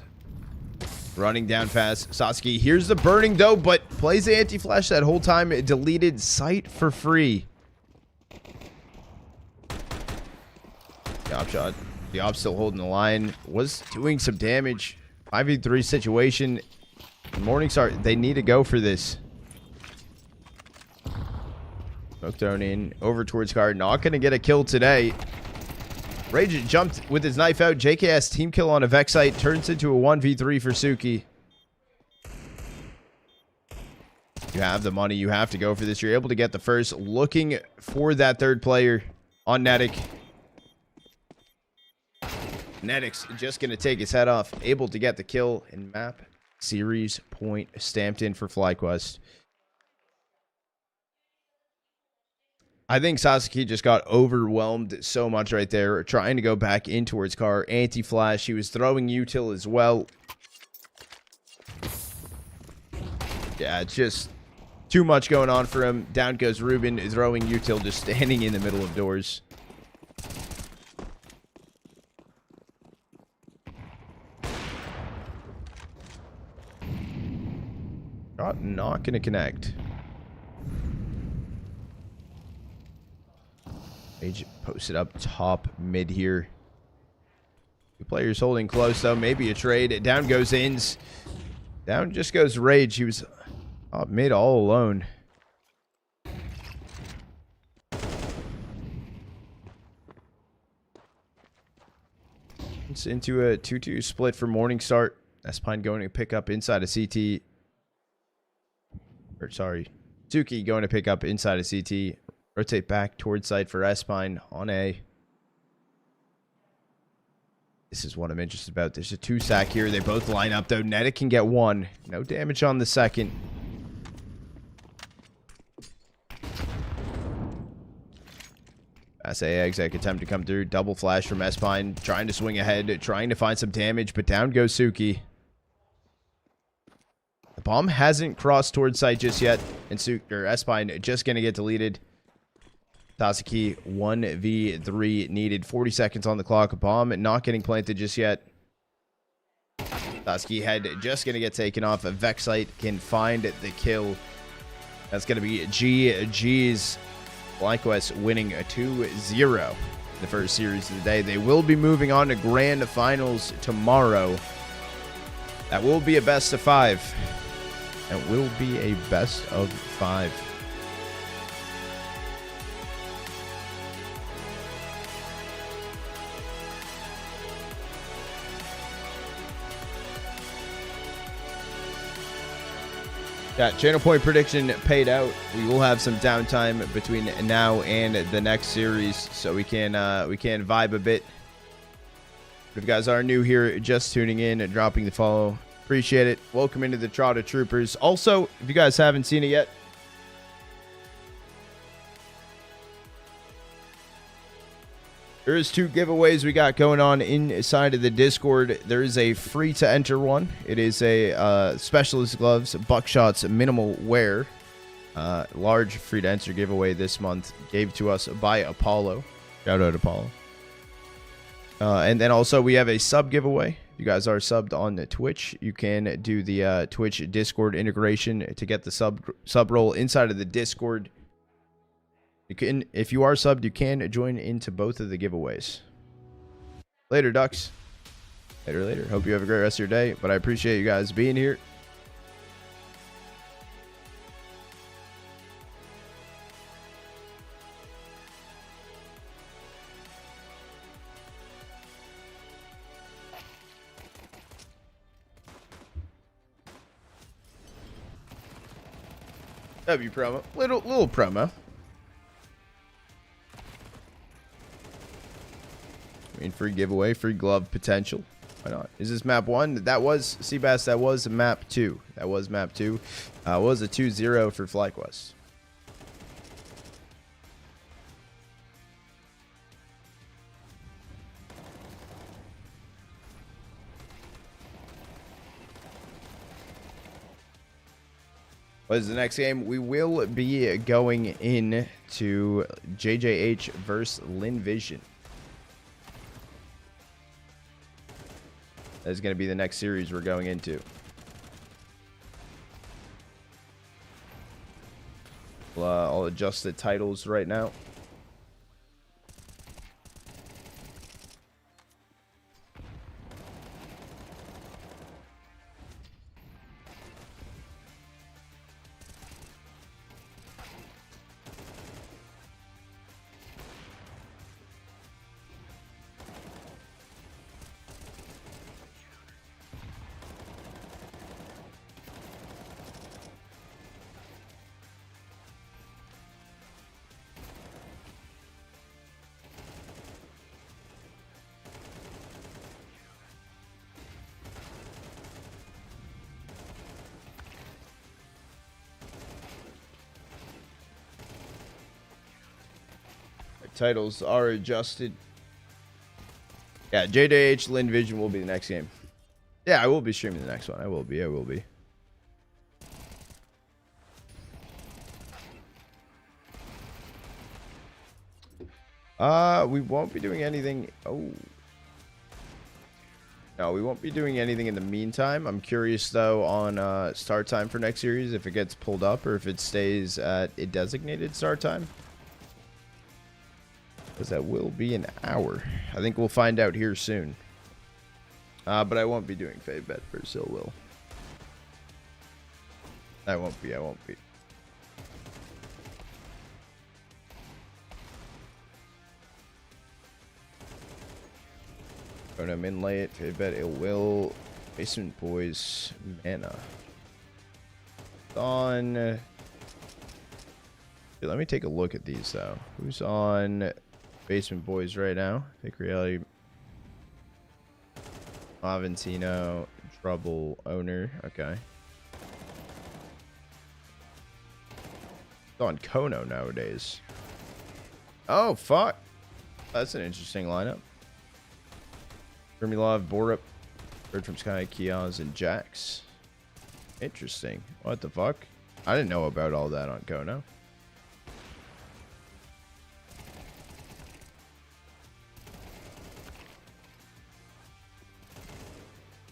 Running down fast. Sasuke here's the burning though, but plays the anti-flash that whole time. It deleted sight for free. The op shot. The op still holding the line. Was doing some damage. 5v3 situation. Morningstar, they need to go for this. Smoke thrown in. Over towards Card. Not going to get a kill today. Rage jumped with his knife out. JKS team kill on a Vexite. Turns into a 1v3 for Suki. You have the money. You have to go for this. You're able to get the first. Looking for that third player on Netic. Netic's just going to take his head off. Able to get the kill and map. Series point stamped in for FlyQuest. I think Sasuke just got overwhelmed so much right there. Trying to go back in towards Car. Anti-flash. He was throwing util as well. Yeah, it's just too much going on for him. Down goes Ruben. Throwing util, just standing in the middle of doors. Not going to connect. Rage posted up top mid here. Two players holding close though. Maybe a trade. Down goes Ins. Down just goes Rage. He was up mid all alone. It's into a 2-2 split for Morningstar. Espine going to pick up inside of CT. Or sorry, Suki going to pick up inside of CT. Rotate back towards side for Espine on A. This is what I'm interested about. There's a 2-sack here. They both line up though. Netic can get one. No damage on the second. SA exec attempt to come through. Double flash from Espine. Trying to swing ahead. Trying to find some damage. But down goes Suki. The bomb hasn't crossed towards site just yet. And Espine just going to get deleted. Sasuke 1v3 needed. 40 seconds on the clock. Bomb not getting planted just yet. Sasuke head just going to get taken off. A Vexite can find the kill. That's going to be GG's. FlyQuest winning a 2-0 the first series of the day. They will be moving on to grand finals tomorrow. That will be a best of 5. It will be a best of 5. Yeah, channel point prediction paid out. We will have some downtime between now and the next series, so we can vibe a bit. If you guys are new here, just tuning in and dropping the follow, appreciate it. Welcome into the Trotter Troopers. Also, if you guys haven't seen it yet, there is 2 giveaways we got going on inside of the Discord. There is a free to enter one. It is a specialist gloves, buckshots, minimal wear. Large free to enter giveaway this month. Gave to us by Apollo. Shout out Apollo. And then also we have a sub giveaway. If you guys are subbed on Twitch, you can do the Twitch Discord integration to get the sub roll inside of the Discord. You can, if you are subbed, you can join into both of the giveaways. Later, Ducks. Later. Hope you have a great rest of your day, but I appreciate you guys being here. W promo. Little promo. I mean, free giveaway, free glove potential. Why not? Is this map 1? That was, Seabass, that was map 2. That was map 2. Was a 2-0 for FlyQuest. What is the next game? We will be going in to JJH versus Lin Vision. That is going to be the next series we're going into. I'll adjust the titles right now. Titles are adjusted. Yeah, JDH Lin Vision will be the next game. Yeah, I will be streaming the next one. I will be. We won't be doing anything. Oh. No, we won't be doing anything in the meantime. I'm curious, though, on start time for next series, if it gets pulled up or if it stays at a designated start time. Because that will be an hour. I think we'll find out here soon. But I won't be doing Fave Bet. Brazil will. I won't be. When I'm in late, Fave Bet, it will. Basement Boys, Mana. On. Let me take a look at these, though. Who's on Basement Boys right now? Fake Reality. Aventino, Trouble, Owner. Okay. It's on Kono nowadays. Oh, fuck. That's an interesting lineup. Grimilov, Borup, Bird from Sky, Kiaz, and Jax. Interesting. What the fuck? I didn't know about all that on Kono.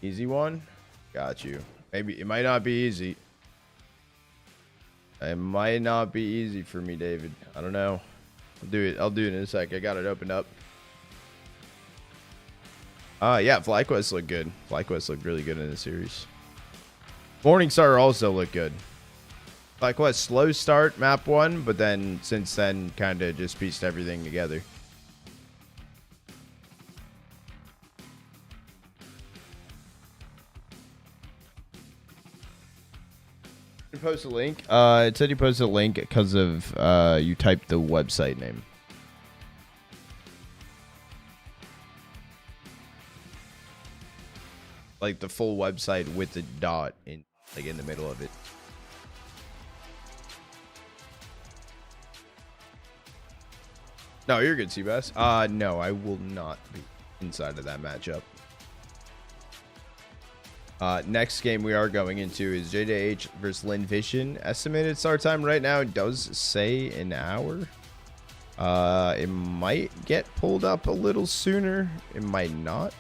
Easy one? Got you. Maybe it might not be easy. It might not be easy for me, David. I don't know. I'll do it. I'll do it in a sec. I got it opened up. Yeah, FlyQuest looked good. FlyQuest looked really good in the series. Morningstar also looked good. FlyQuest slow start, map 1, but then since then kind of just pieced everything together. Post a link. It said you posted a link because of you typed the website name. Like the full website with the dot in in the middle of it. No, you're good, Seabass. No, I will not be inside of that matchup. Next game we are going into is JDH versus Lin Vision. Estimated start time right now does say an hour. It might get pulled up a little sooner. It might not.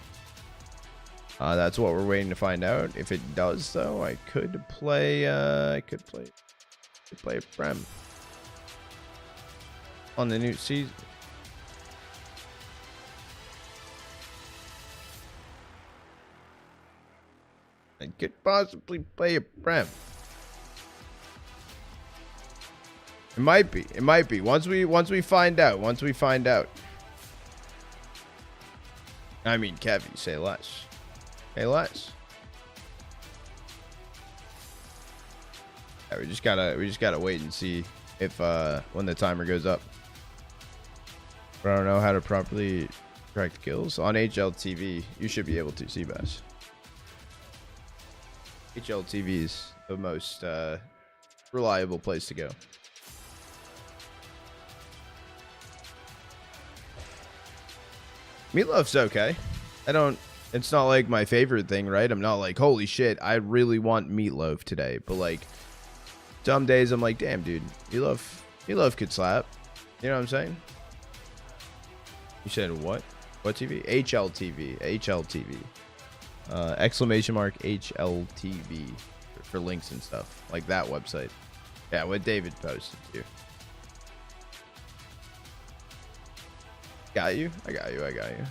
That's what we're waiting to find out. If it does, though, I could play. I could play Prem on the new season. I could possibly play a Prem. It might be. It might be. Once we find out. Once we find out. I mean, Kevin, say less. Say less. Yeah, we just gotta wait and see if when the timer goes up. But I don't know how to properly track the kills on HLTV. You should be able to see Bass. HLTV is the most reliable place to go. Meatloaf's okay. It's not like my favorite thing, right? I'm not like, holy shit, I really want meatloaf today. But like, some days I'm like, damn, dude, meatloaf could slap. You know what I'm saying? You said what? What TV? HLTV. HLTV. Exclamation mark HLTV for links and stuff like that website. Yeah, what David posted too. Got you. I got you. I got you.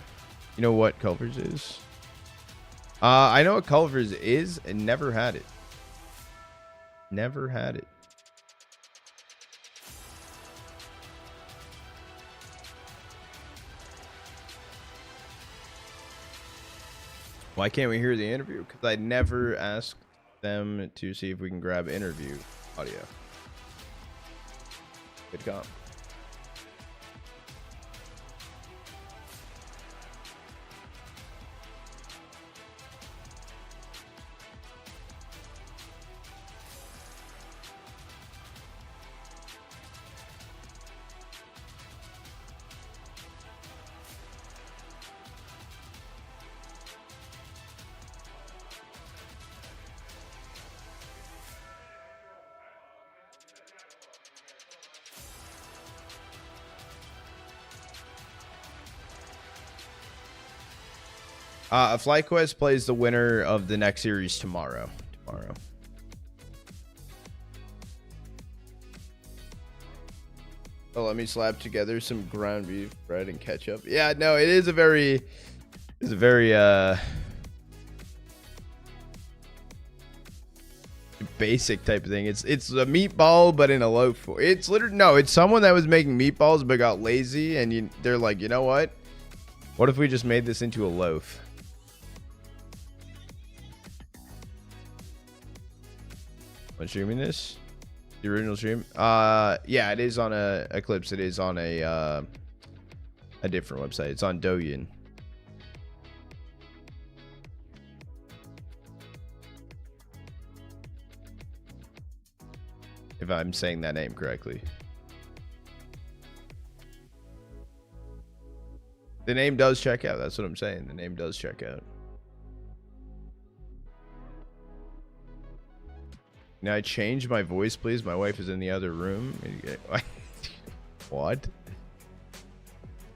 You know what Culver's is? I know what Culver's is and never had it. Never had it. Why can't we hear the interview? Because I never asked them to see if we can grab interview audio. Good comp. FlyQuest plays the winner of the next series tomorrow. Oh, let me slap together some ground beef, bread, and ketchup. Yeah, no, it is a very basic type of thing. It's a meatball, but in a loaf. It's literally it's someone that was making meatballs but got lazy, and they're like, you know what? What if we just made this into a loaf? When streaming this, the original stream, yeah, it is on a Eclipse. It is on a different website. It's on Douyin. If I'm saying that name correctly. The name does check out. That's what I'm saying. The name does check out. Can I change my voice, please? My wife is in the other room. What?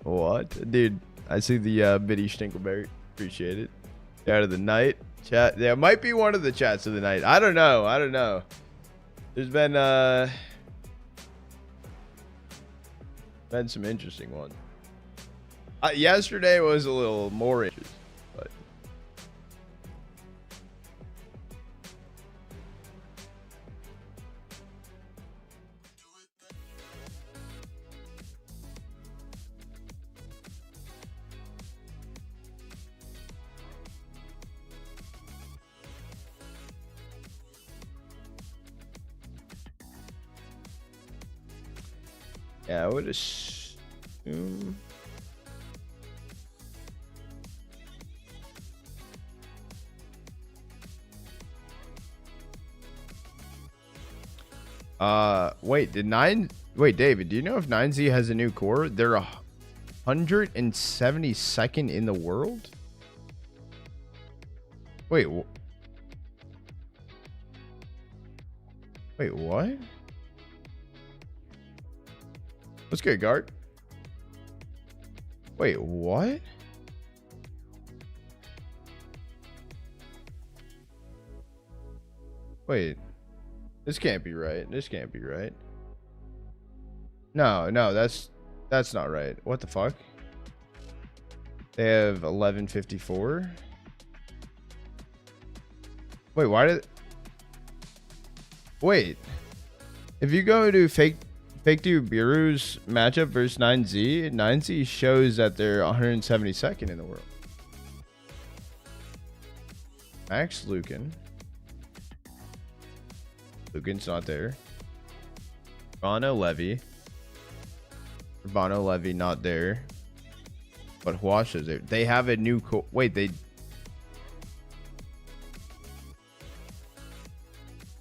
What? Dude, I see the Biddy Stinkleberry. Appreciate it. Out of the night. Chat. Yeah, might be one of the chats of the night. I don't know. There's been some interesting ones. Yesterday was a little more interesting, but yeah, I would assume. Wait, David, do you know if 9Z has a new core? They're 172nd in the world? Wait, wait, what? What's good, Gart? Wait, what? Wait. This can't be right. This can't be right. No, that's not right. What the fuck? They have 1154. Wait, why did? Wait. If you go to Fake Dude Bureau's matchup versus 9Z shows that they're 172nd in the world. Max Lucan. Lucan's not there. Bono Levy not there. But Huasha's there. They have a new wait,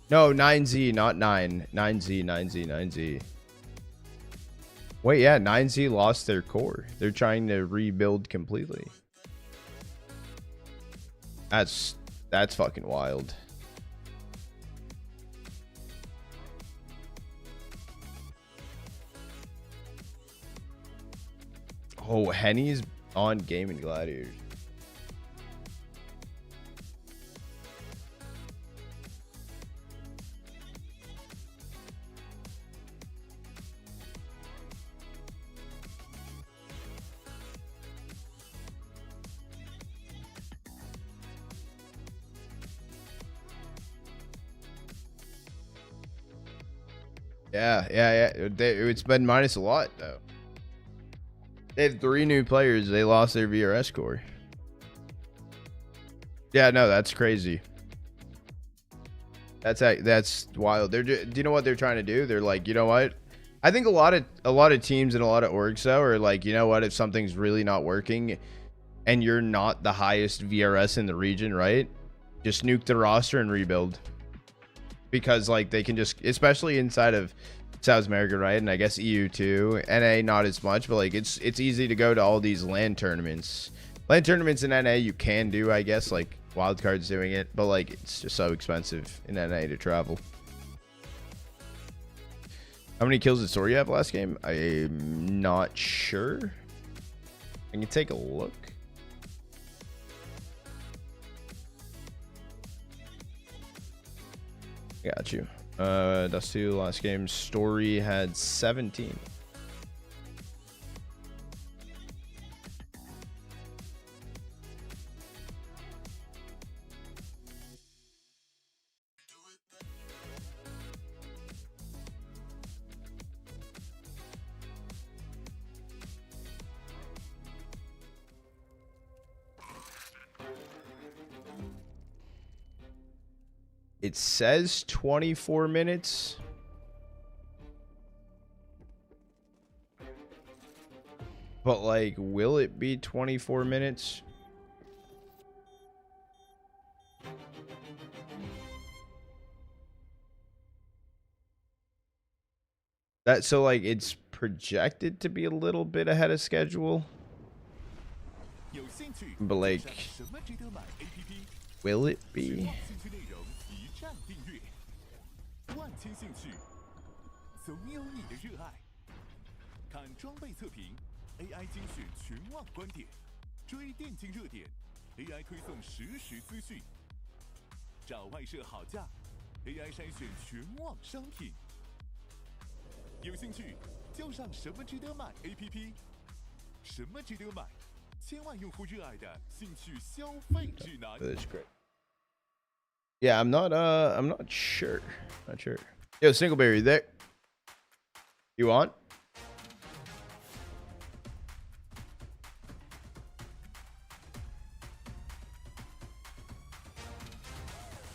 no, 9Z, not 9. 9Z. Wait, yeah, 9Z lost their core. They're trying to rebuild completely. That's fucking wild. Oh, Henny's on Gaming Gladiators. Yeah. It's been minus a lot though. They had 3 new players. They lost their VRS score. Yeah, no, that's crazy. That's wild. Do you know what they're trying to do? They're like, you know what? I think a lot of teams and a lot of orgs though are like, you know what? If something's really not working, and you're not the highest VRS in the region, right? Just nuke the roster and rebuild. Because like they can just, especially inside of South America, right? And I guess EU too. NA not as much, but like it's easy to go to all these LAN tournaments. LAN tournaments in NA you can do, I guess, like Wildcard's doing it, but like it's just so expensive in NA to travel. How many kills did Soria have last game? I'm not sure. I can take a look. Got you. Dusty last game. Story had 17. It says 24 minutes. But like, will it be 24 minutes? That so like it's projected to be a little bit ahead of schedule. But like, will it be? AI 精选全网观点，追电竞热点 ，AI 推送实时资讯，找外设好价 ，AI 筛选全网商品。有兴趣就上什么值得买 APP， 什么值得买，千万用户热爱的兴趣消费指南。That's great. Yeah, I'm not sure. Not sure. Yo, Singleberry, there. You on?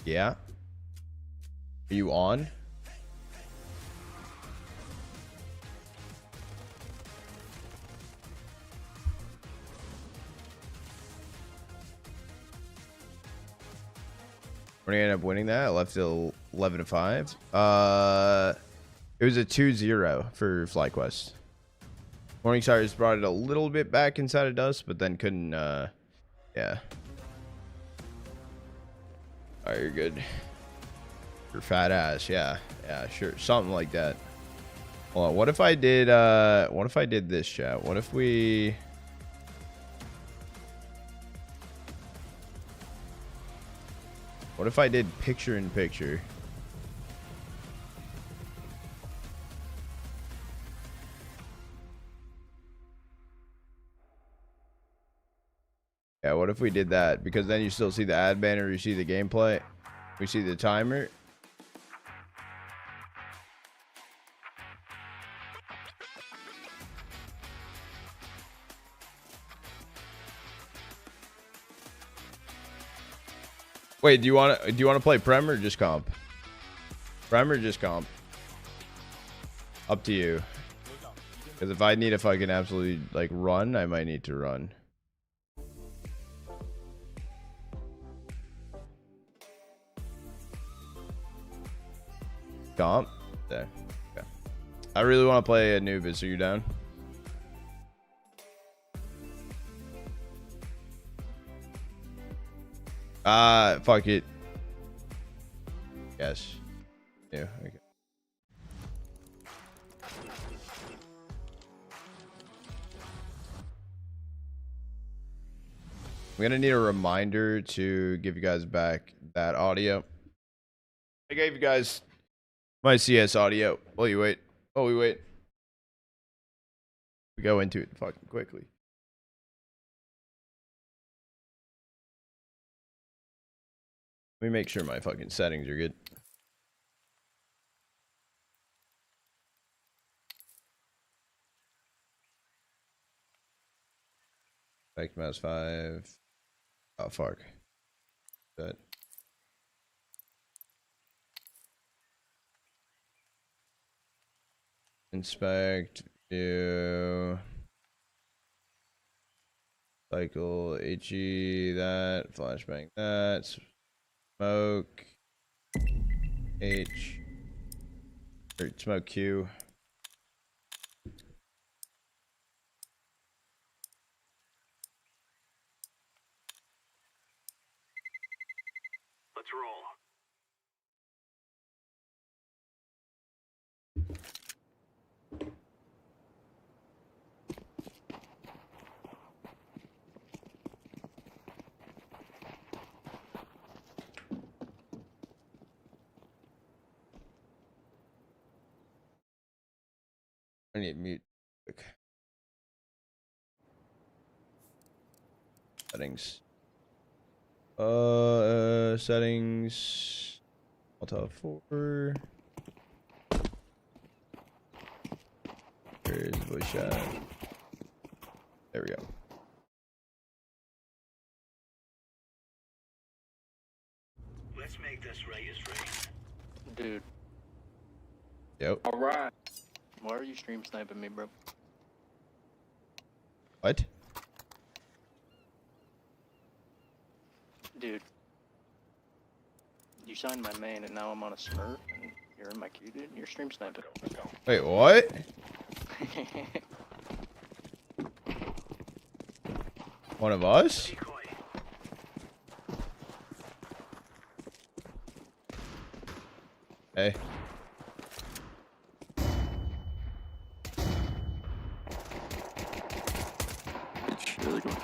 Yeah. Are you on? We're gonna end up winning that. I left till 11-5. It was a 2-0 for FlyQuest. Morningstar's brought it a little bit back inside of Dust, but then couldn't. Yeah. All right, you're good. Your fat ass. Yeah, sure, something like that. Hold on. What if I did? What if I did this, chat? What if we? What if I did picture in picture? Yeah, what if we did that? Because then you still see the ad banner, you see the gameplay, we see the timer. Wait, do you want to play Prem or just comp? Prem or just comp? Up to you. Because if I need to fucking absolutely like run, I might need to run. Comp? There. Okay. I really want to play Anubis. Are you down? Fuck it. Yes. Yeah, okay. I'm gonna need a reminder to give you guys back that audio. I gave you guys my CS audio. While you wait. Oh, we wait. We go into it fucking quickly. Let me make sure my fucking settings are good. Back mouse 5. Oh fuck. That. Inspect, view, cycle, HE, that, flashbang, that, smoke, H, or smoke Q. Let's roll. I need mute. Quick. Settings. Settings. Alt 4. Where's voice chat? There we go. Let's make this race. Dude, Yep. Alright. why are you stream sniping me, bro? What? Dude, you signed my main and now I'm on a smurf and you're in my queue, dude. You're stream sniping. Wait, what? One of us? Decoy. Hey. Really good.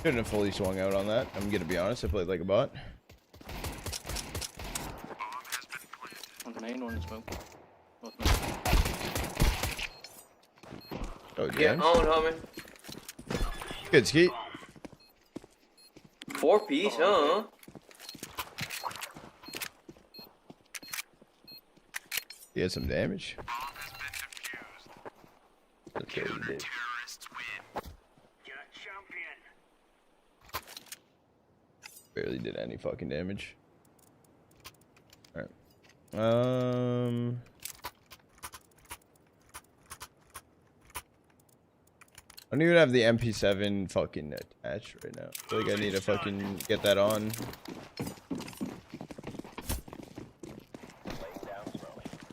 Couldn't have fully swung out on that. I'm gonna be honest. I played like a bot. On the main one, smoke. Both main. Oh, Get damn. on, homie. Good ski. 4-piece, huh? He had some damage. Okay, he did. Terrorists win. Get champion. Barely did any fucking damage. Alright. I don't even have the MP7 fucking attached right now. I feel like I need to fucking get that on.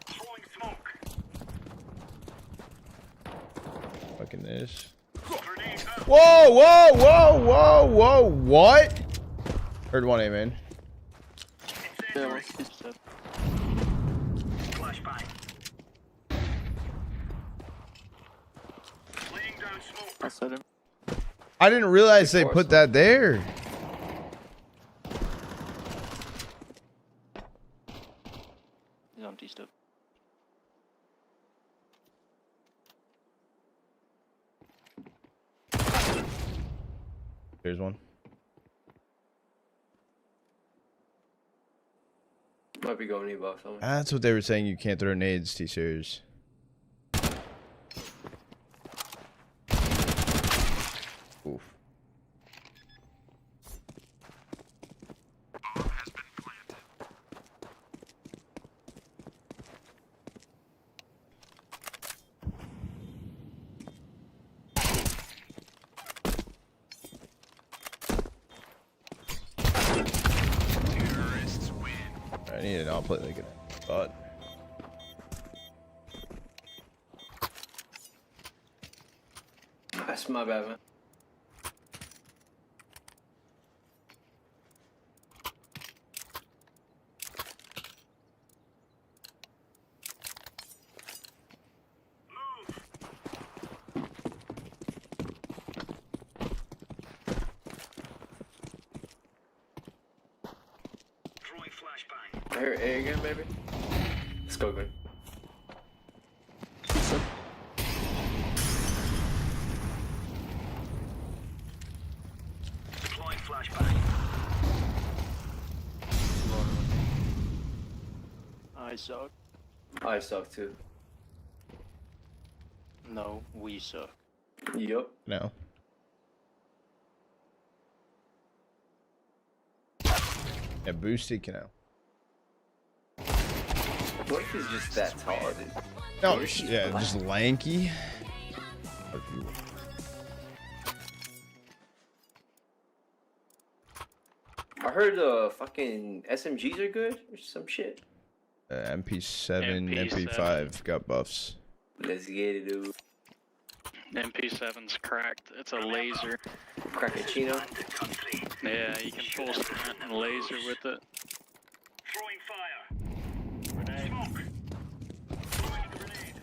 Throwing smoke. Fucking this. Grenade out. Whoa, whoa, whoa, whoa, whoa, what? Heard one, man. Yeah, what's this stuff? Flashbang. Laying down smoke. I said him. I didn't realize they put that there. He's on T-stuff. Here's one. Might be going E-box, homie. That's what they were saying. You can't throw nades, T-Series. Oof. Terrorists win. I need to not play like a bot. That's my bad, man. Throwing flashbang. I hear A again, maybe? Let's go, good. Deploying flashbang. I suck. I suck too. No, we suck. Yup. No. Yeah, boosted canal. What if he's just that tall, dude? Oh, yeah, just lanky. I heard fucking SMGs are good or some shit. MP7, MP7. MP5 got buffs. Let's get it, dude. MP7's cracked. It's a laser. Cracachino. Yeah, you can full sprint and laser with it. Throwing fire. Grenade. Smoke. Throwing a grenade.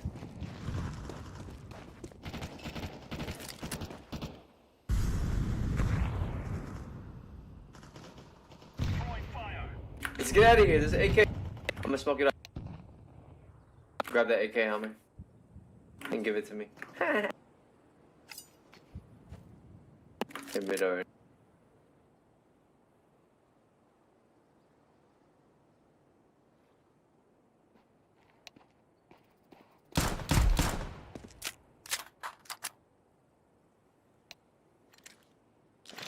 Throwing fire. Let's get out of here. There's an AK. I'm gonna smoke it up. Grab that AK, homie. And give it to me. Admit already.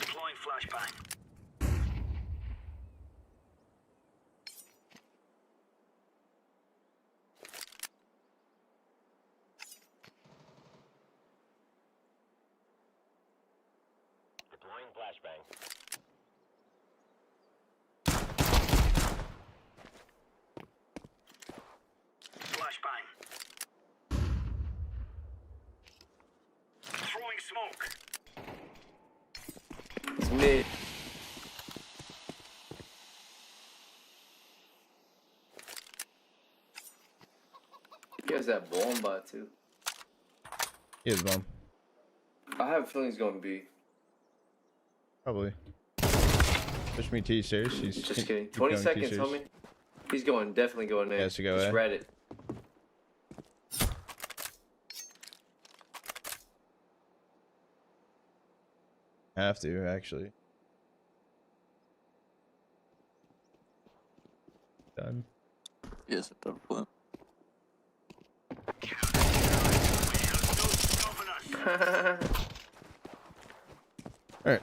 Deploying flashbang. Deploying flashbang. Flashbang. Throwing smoke. It's mid. He has that bomba too. He is bomb. I have a feeling he's going to be. Probably. Push me T stairs. He's Just kidding. keep 20 going seconds, T-stairs. homie. He's going, definitely going in. He has to go, Just eh? read it. Have to, actually. Done. Yes, it does. Flip. Alright.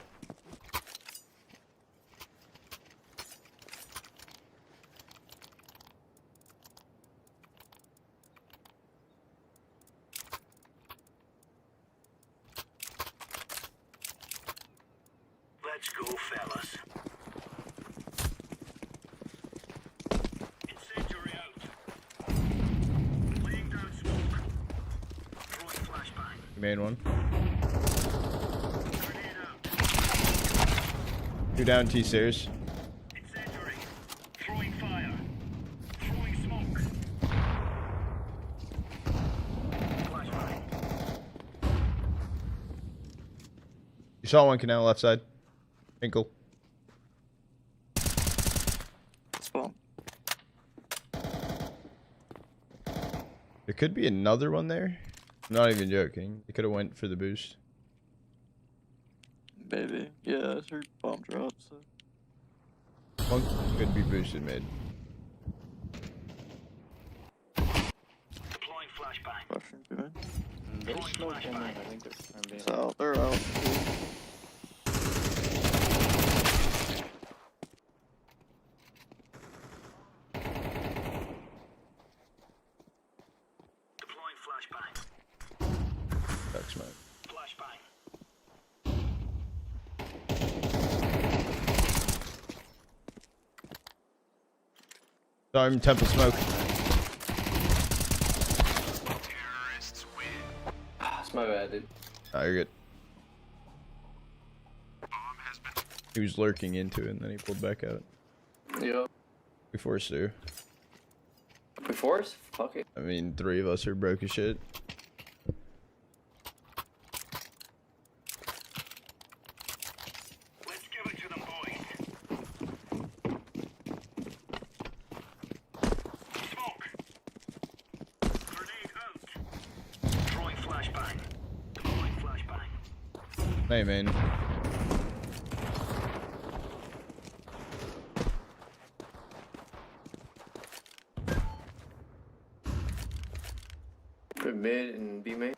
Let's go, fellas. Incendiary out. Laying down smoke. Throwing flashbang. Main one. Grenade out. Two down T stairs. Incendiary. Throwing fire. Throwing smoke. Flashbang. You saw one canal left side. Ankle. Spawn. There could be another one there. I'm not even joking. They could have went for the boost. Maybe. Yeah, I heard bomb drops. So. One could be boosted mid. Deploying flashbang. Russian good. They smoked in there. I think they're being. So they're out. Deploying flashbang. Duck smoke. Flashbang. Sorry, I'm temple smoke. That's my bad, dude. Oh, you're good. He was lurking into it and then he pulled back out. Yep. We forced through. Before us? Fuck it. I mean, three of us are broke as shit. Let's give it to them, boys. Smoke. Grenade out. Throwing flashbang. Deploying flashbang. Hey, man. Good mid and B main.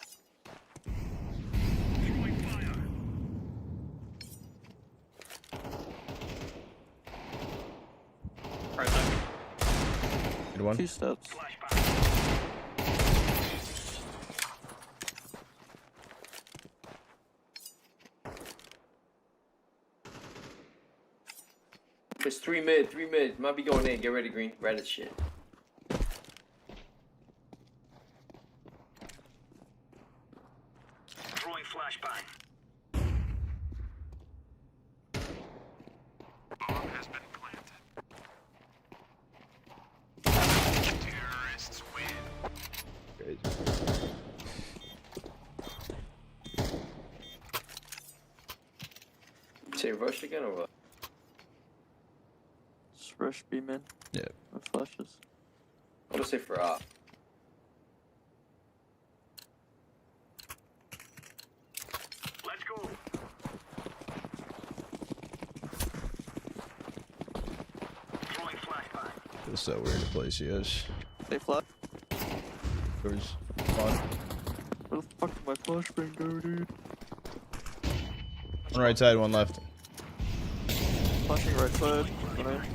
Right side. Good one. 2 steps. There's 3 mid, 3 mid. Might be going in. Get ready, Green. Right as shit. Throwing flashbang. Bomb has been planted. Terrorists win. Crazy. Say rush again or what? Just rush B mid. Yeah. No flashes. I'm gonna say for op. Let's go. Throwing flashbang. Feels so weird to place yes. They flash. Doors. Fun. Where the fuck did my flashbang go, dude? One right side, one left. Flashing right side. Right.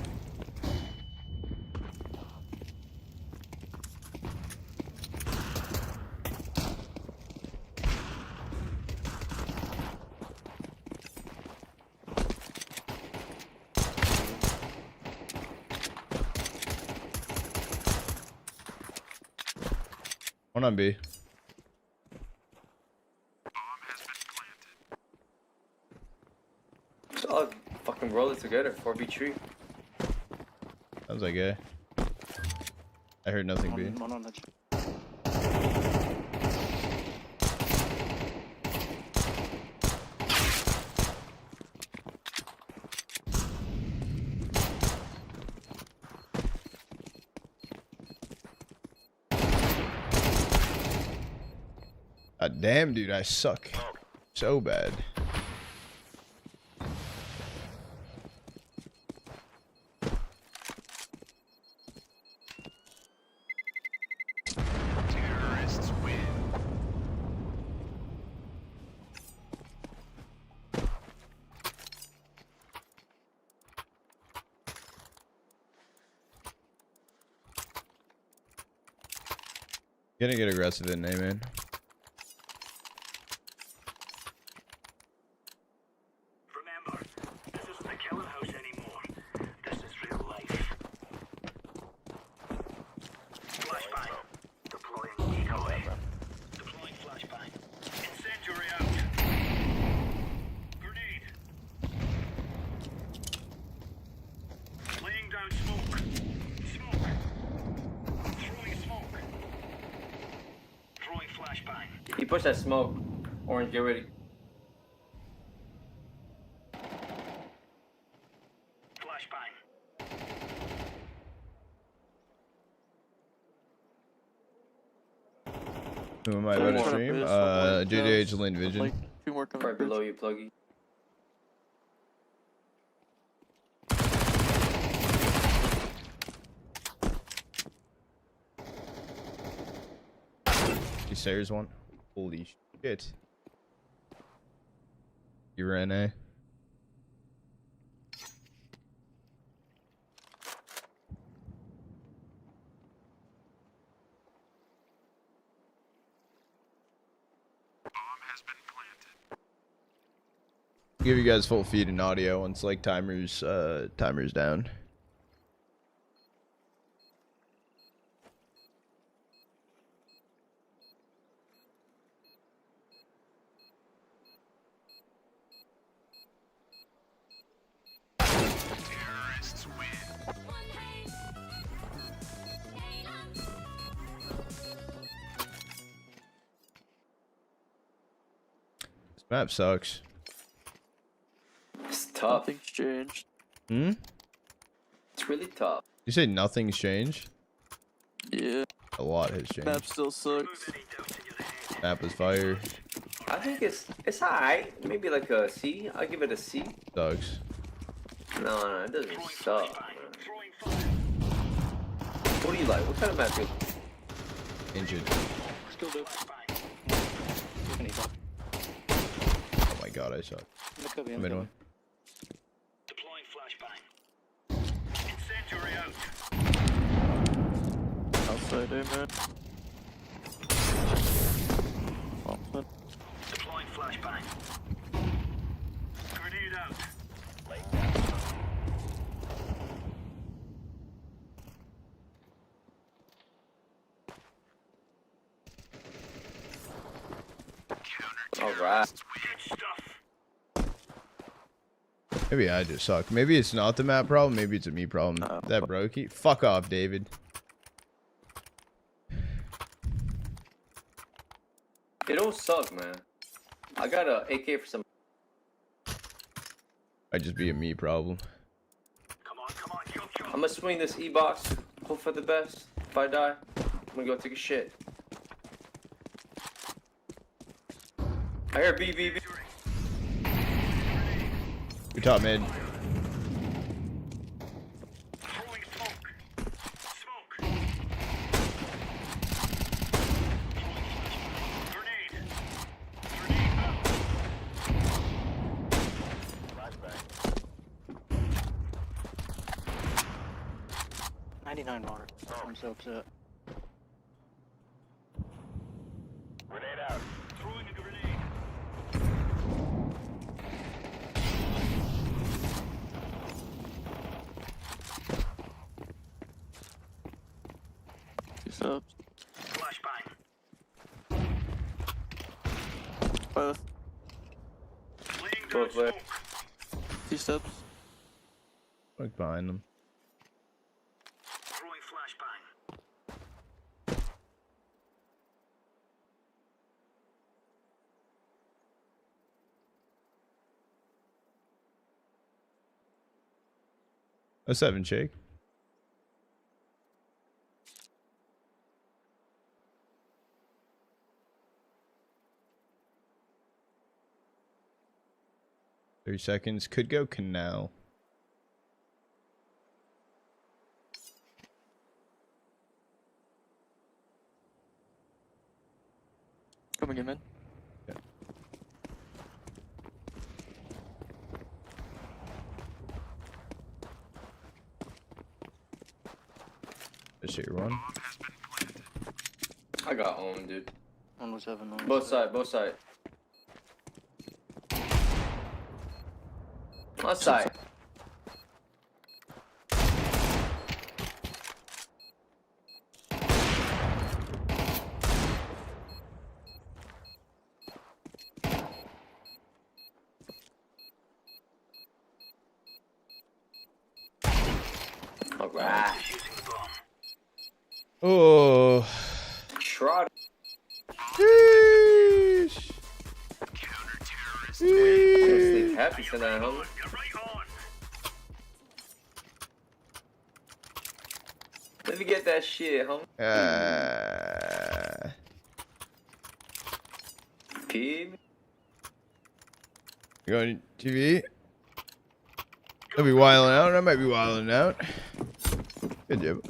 One on B. So I'll fucking roll it together. 4v3. Sounds like A. I heard nothing B. One on the God damn, dude, I suck so bad. Terrorists win. Gonna get aggressive in A, man. Remember, this isn't a killing house anymore. This is real life. Flashbang. Deploying decoy. Deploying flashbang. Incendiary out. Grenade. Laying down smoke. Smoke. Throwing smoke. Throwing flashbang. He pushed that smoke. Orange, get ready. Flashbang. Who am I about to One stream? more. One more. JJH Lane Vision. Like 2 more coming. Right below you, Pluggy. He stairs one. Holy shit. You ran A. Give you guys full feed and audio once like timers down. Terrorists win. This map sucks. It's tough. Nothing's changed. Hmm? It's really tough. You say nothing's changed? Yeah. A lot has changed. Map still sucks. Map is fire. I think it's alright. Maybe like a C. I'll give it a C. Sucks. No, it doesn't suck. Man. Throwing fire. What do you like? What kind of map do you like? Injured. Still do. Oh my god, I suck. Look at the Mid one. Deploying flashbang. Incendiary out. Outside, amen. Outside. Deploying flashbang. Grenade out. Alright. Good stuff. Maybe I just suck. Maybe it's not the map problem. Maybe it's a me problem. That brokey. Fuck off, David. It don't suck, man. I got a AK for some. Might just be a me problem. Come on, jump. I'm gonna swing this E-box. Hope for the best. If I die, I'm gonna go take a shit. I hear BVB. You're top mid. Throwing smoke. Smoke. Grenade. Grenade out. 99 water. I'm so upset. Grenade out. Throwing a grenade. Two subs. Flashbang. Both. Laying down Both way. smoke. Two subs. Look behind them. Throwing flashbang. A 7 shake. $30 could go canal. Coming in, man. Just hit your one. I got owned, dude. One was heaven. One was Both side, both side. On side. Alright. Defusing the bomb. Oh. Trot. Sheesh. Sleep happy tonight, homie. You're right on. Let me get that shit, homie. Pig. You going to TV? I'll be wilding out. I might be wilding out. Good job.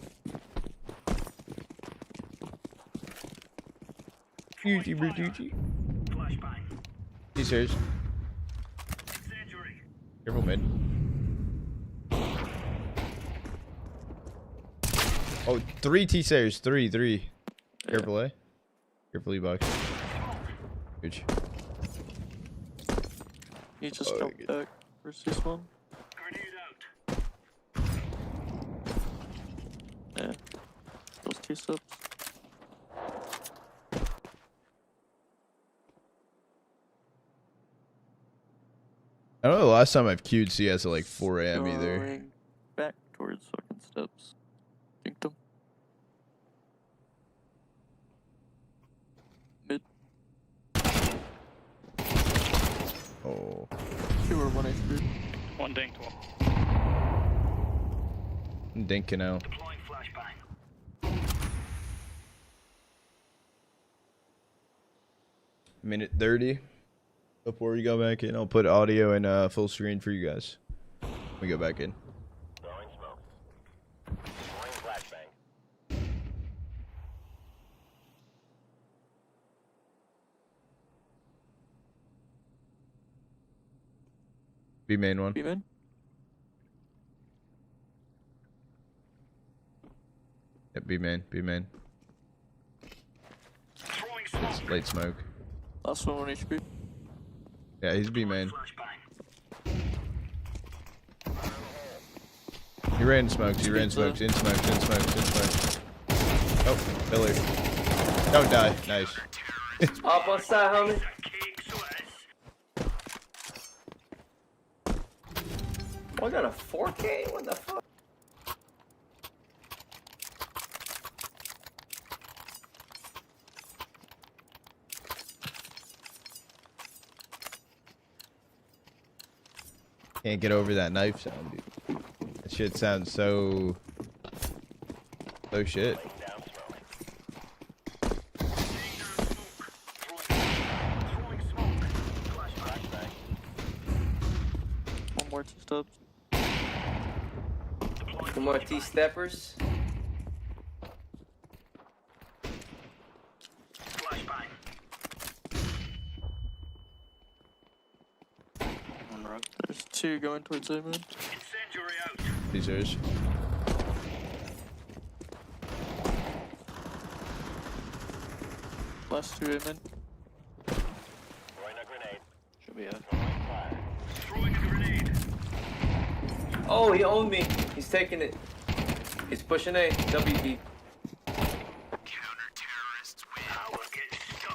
Gucci, Gucci. Flashbang. He's serious. Incendiary. Careful mid. Oh, 3 T-Stairs. 3. Careful, eh? Careful, E-box. Good. He just Oh, jumped good. back. Where's this one? Grenade out. Yeah. Those two subs. I don't know the last time I've queued CS at like 4 a.m. either. Going back towards fucking steps. Dinked him. Mid. Oh. 2 or 1 HP. One dinked. I'm dinking out. Deploying flashbang. Minute 30. Before we go back in, I'll put audio in full screen for you guys. We go back in. Throwing smoke. Deploying flashbang. B main one. B man. Yeah, B main, B main. Throwing smoke. Late smoke. Last one on HP. Yeah, he's B main. He ran smokes, he ran smokes, in smokes, in smokes, in smokes. Oh, pillar. Don't die. Nice. Up on side, homie. Oh, I got a 4K? What the fuck? Can't get over that knife sound, dude. That shit sounds so shit. One more 2 steps. Two more T-steppers. On the road. There's 2 going towards A mid. Incendiary out. These are. Last 2 A mid. Throwing a grenade. Should be a. Throwing a grenade. Oh, he owned me. He's taking it. He's pushing A. WD.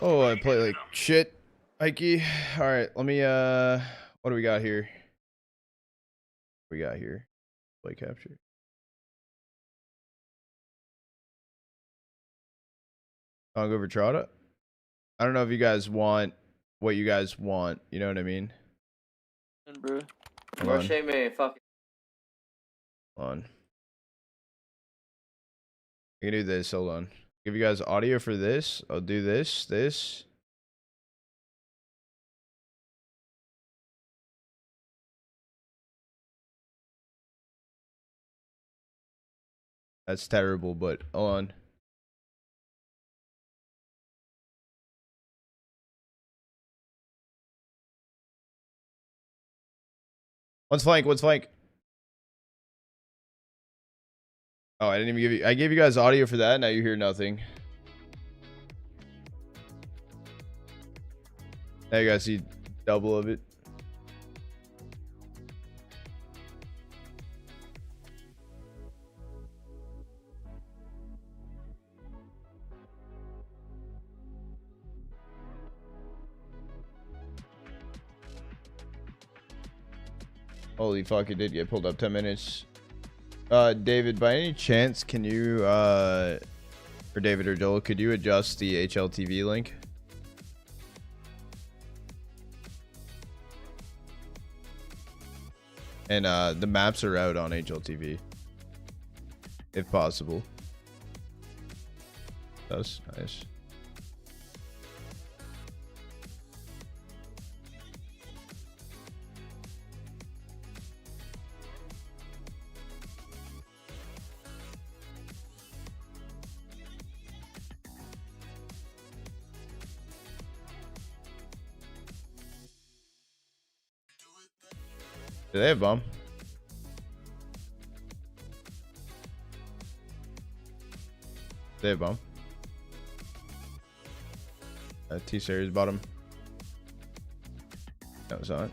Oh, I play like shit. Ikey. Alright, let me what do we got here? What we got here? Play capture. I'll go over Trotta. I don't know if you guys want what you guys want, you know what I mean? And bro. Hold on. Roche man, fuck it. Hold on. I can do this, hold on. Give you guys audio for this. I'll do this. That's terrible, but hold on. One's flank, one's flank. Oh, I didn't even give you. I gave you guys audio for that. Now you hear nothing. Now you guys see double of it. Holy fuck, it did get pulled up 10 minutes. David, by any chance, can you, or David or Joel, could you adjust the HLTV link? And, the maps are out on HLTV. If possible. That's nice. Do they have bomb? They have bomb. T-series bottom. That was on it.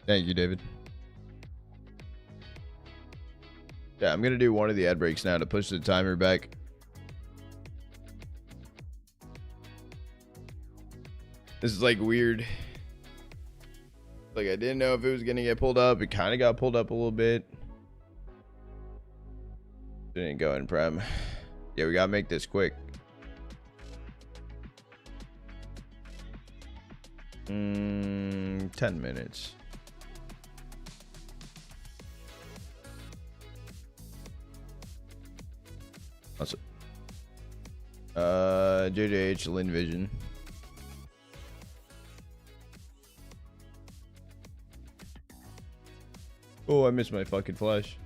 Thank you, David. Yeah, I'm gonna do one of the ad breaks now to push the timer back. This is like weird. Like I didn't know if it was gonna get pulled up. It kind of got pulled up a little bit. Didn't go in prem. Yeah, we gotta make this quick. 10 minutes. Also, JJH, Lin Vision. Oh, I missed my fucking flash.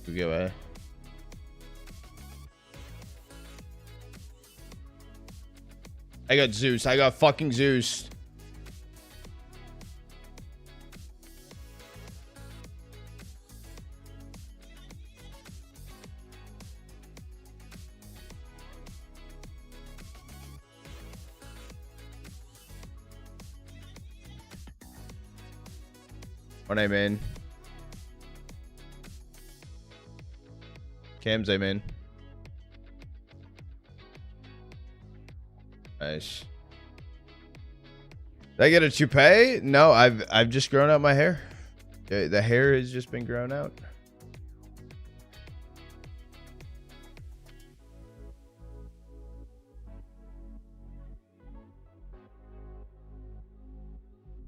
We go, eh? I got Zeus. I got fucking Zeus. When I'm in. Cams, I'm in. Nice. Did I get a toupee? No, I've just grown out my hair. The hair has just been grown out.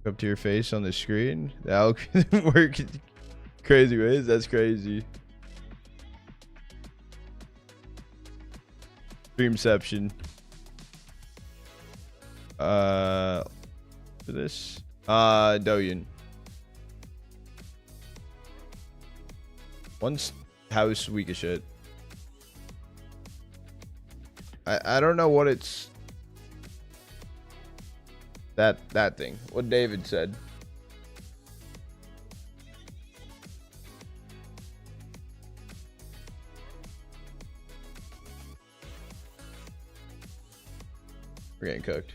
Up to your face on the screen. The algorithm works crazy ways. That's crazy. Dreamception. For this. Doyen. One's house weak as shit. I don't know what it's. That thing. What David said. We're getting cooked.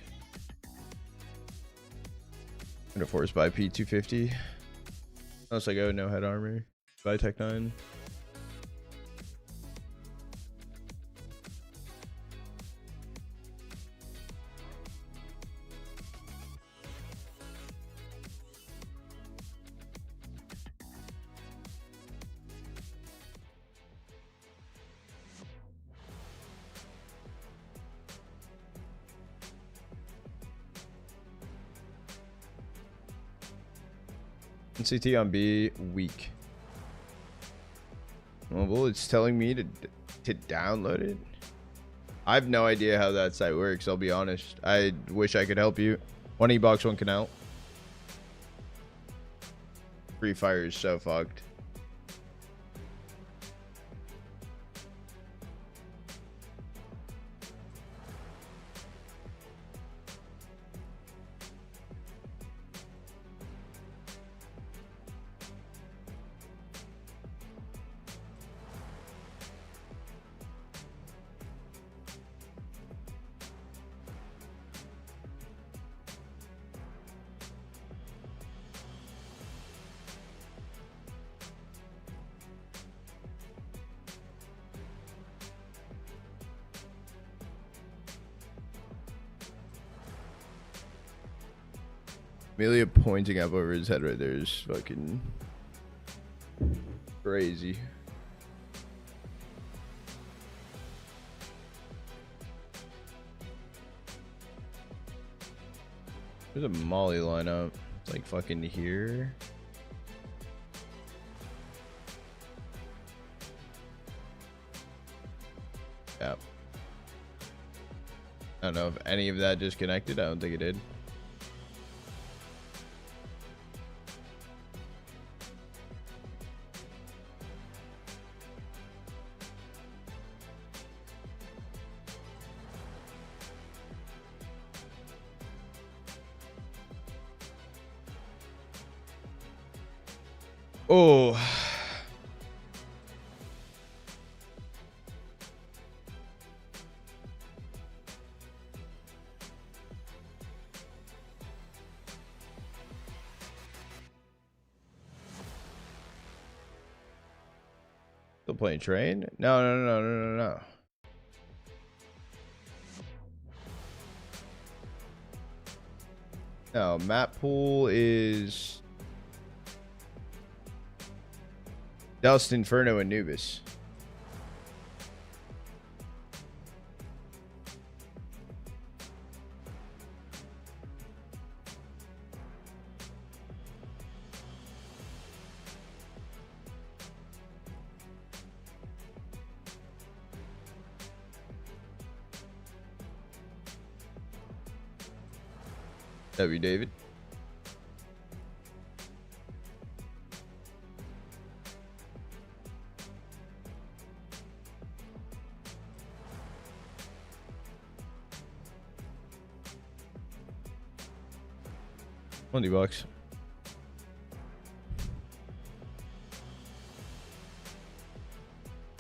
I'm gonna force buy P250. Unless I go no head armor. Buy Tech 9. NCT on B weak. Well, it's telling me to download it. I have no idea how that site works. I'll be honest. I wish I could help you. 1 E-box, 1 canal. Free Fire is so fucked. Amelia pointing up over his head right there is fucking crazy. There's a Molly lineup. It's like fucking here. Yep. I don't know if any of that disconnected. I don't think it did. Oh. Still playing train? No. No, map pool is Doused Inferno, Anubis. W. David. $20.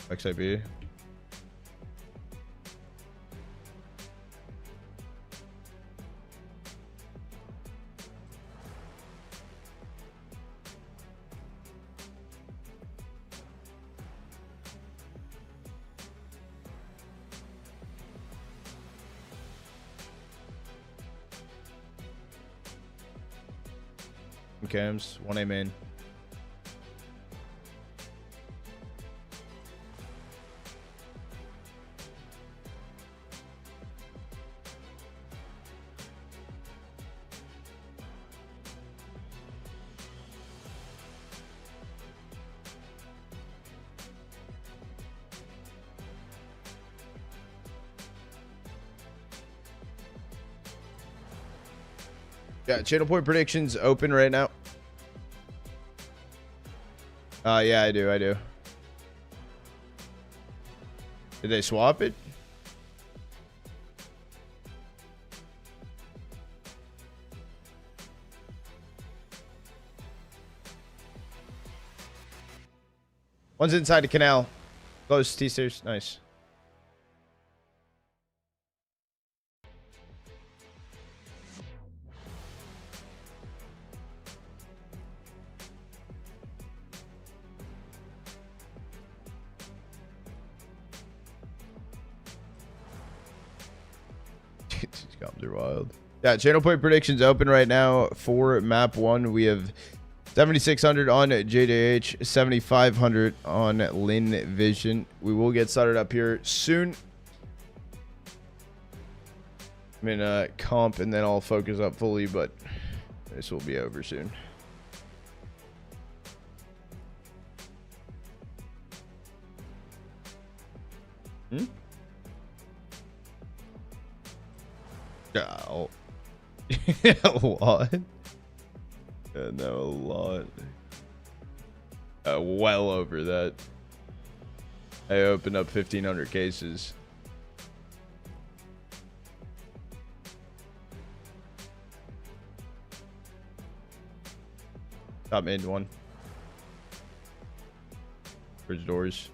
XIP. Cams, 1A main. Yeah, channel point predictions open right now. Yeah, I do. Did they swap it? One's inside the canal. Close T-stairs. Nice. They're wild. Yeah, channel point predictions open right now for map 1. We have 7,600 on JJH, 7,500 on Lin Vision. We will get started up here soon. I'm in comp and then I'll focus up fully, but this will be over soon. Oh. What? Yeah, no, a lot. Well over that. I opened up 1,500 cases. Top mid one. Bridge doors.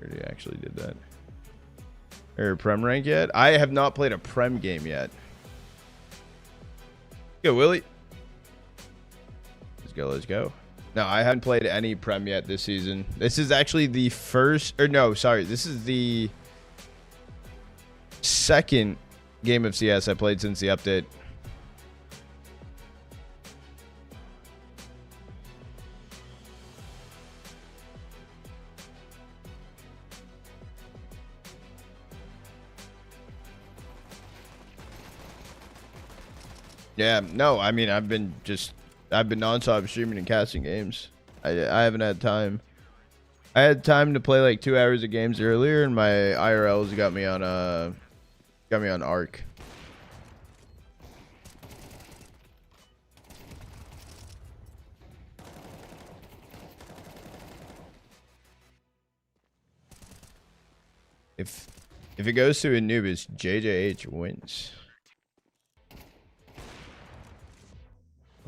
Already actually did that. Or Prem rank yet? I have not played a Prem game yet. Go, Willie. Let's go. No, I haven't played any Prem yet this season. This is actually the first, or no, sorry. This is the second game of CS I played since the update. Yeah, no, I mean, I've been nonstop streaming and casting games. I haven't had time. I had time to play like 2 hours of games earlier, and my IRLs got me on Arc. If it goes to Anubis, JJH wins.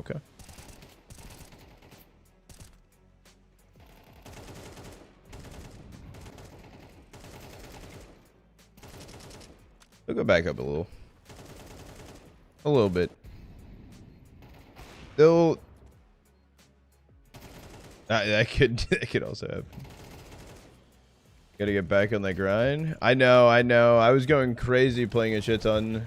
Okay. We'll go back up a little. A little bit. They'll... that could also happen. Gotta get back on that grind. I know. I was going crazy playing a shit ton.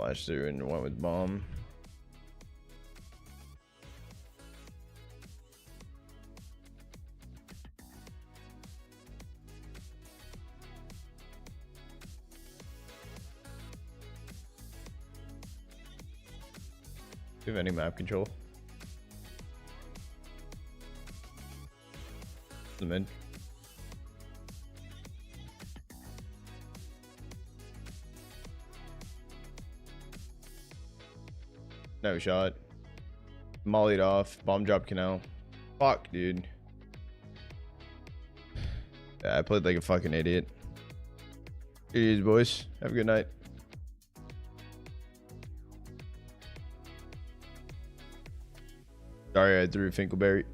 Flashed through and went with bomb. Do you have any map control? The mid. No shot. Mollied off. Bomb drop canal. Fuck, dude. Yeah, I played like a fucking idiot. GG's, boys. Have a good night. Sorry, I threw Finkelberry.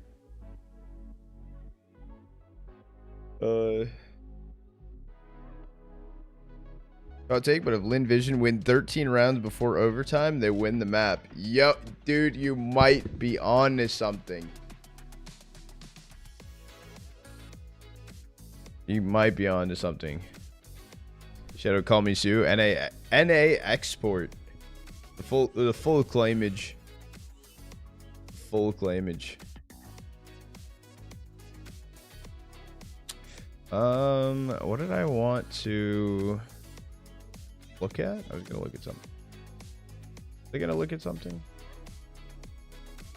I'll take, but if Lin Vision win 13 rounds before overtime, they win the map. Yup, dude, you might be on to something. You might be on to something. Shadow, call me Sue. NA export. The full claimage. Full claimage. What did I want to look at? I was gonna look at something. Are they gonna look at something?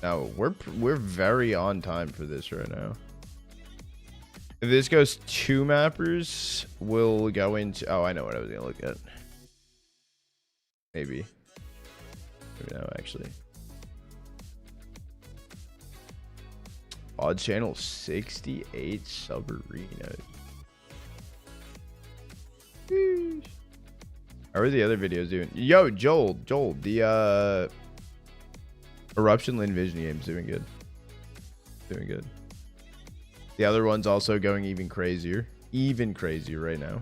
No, we're very on time for this right now. If this goes 2 mappers, we'll go into. Oh, I know what I was gonna look at. Maybe. Maybe no, actually. Odd channel 68 subarenas. Sheesh. How are the other videos doing? Yo, Joel, the Eruption Lin Vision game's doing good. Doing good. The other one's also going even crazier. Even crazier right now.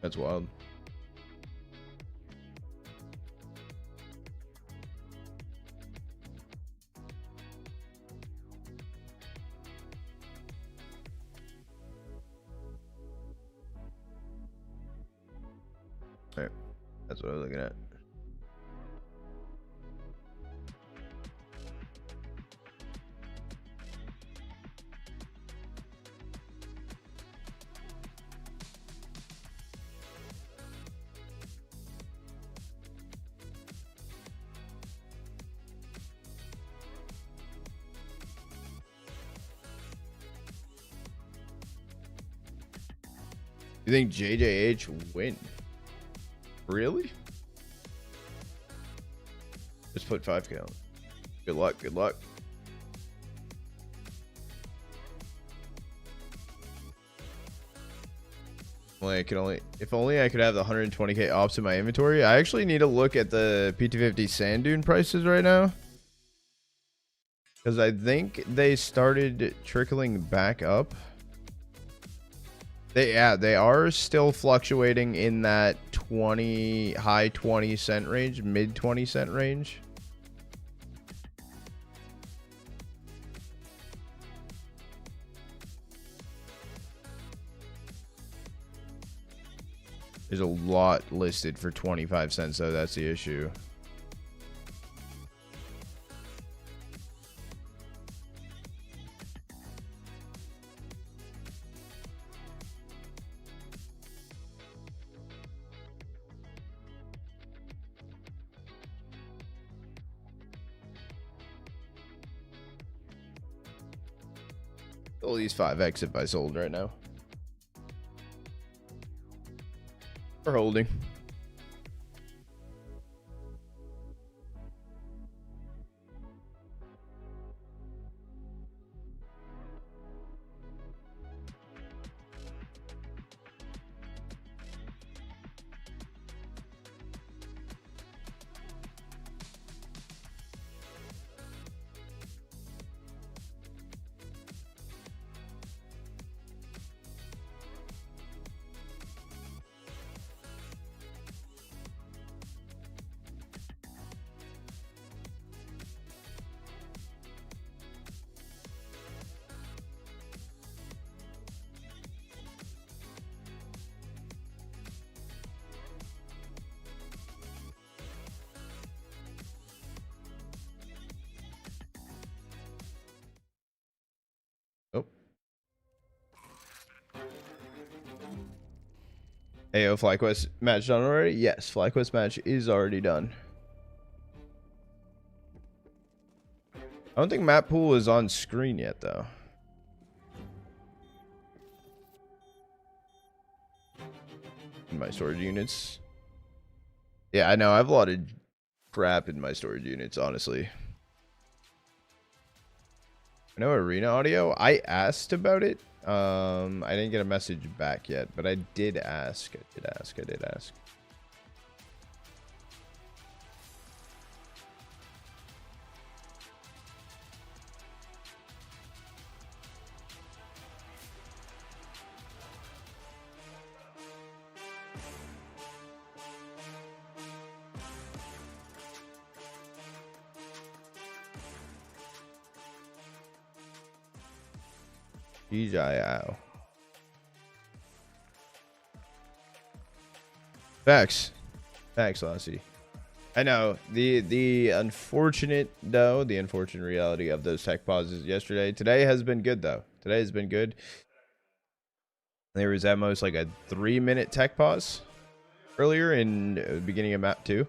That's wild. All right. That's what I was looking at. You think JJH win? Really? Just put 5K on. Good luck. Good luck. If only I could have the 120K ops in my inventory. I actually need to look at the PT50 sand dune prices right now, because I think they started trickling back up. They are still fluctuating in that high 20 cent range, mid 20 cent range. There's a lot listed for 25 cents, though. That's the issue. At least 5x if I sold right now. Or holding. AO FlyQuest match done already? Yes, FlyQuest match is already done. I don't think map pool is on screen yet, though. In my storage units. Yeah, I know. I have a lot of crap in my storage units, honestly. I know arena audio. I asked about it. I didn't get a message back yet, but I did ask. I did ask. GIO. Facts, Lassie. I know the unfortunate reality of those tech pauses yesterday. Today has been good though. Today has been good. There was at most like a 3-minute tech pause earlier in the beginning of map 2.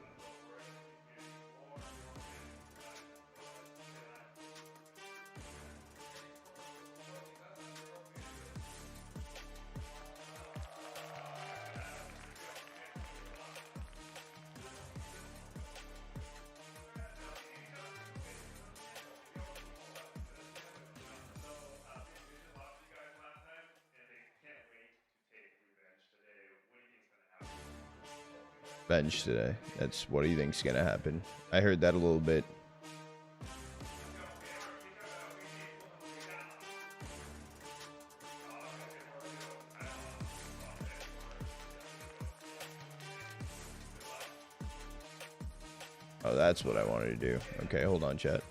Bench today. That's what do you think's gonna happen? I heard that a little bit. Oh, that's what I wanted to do. Okay, hold on, chat.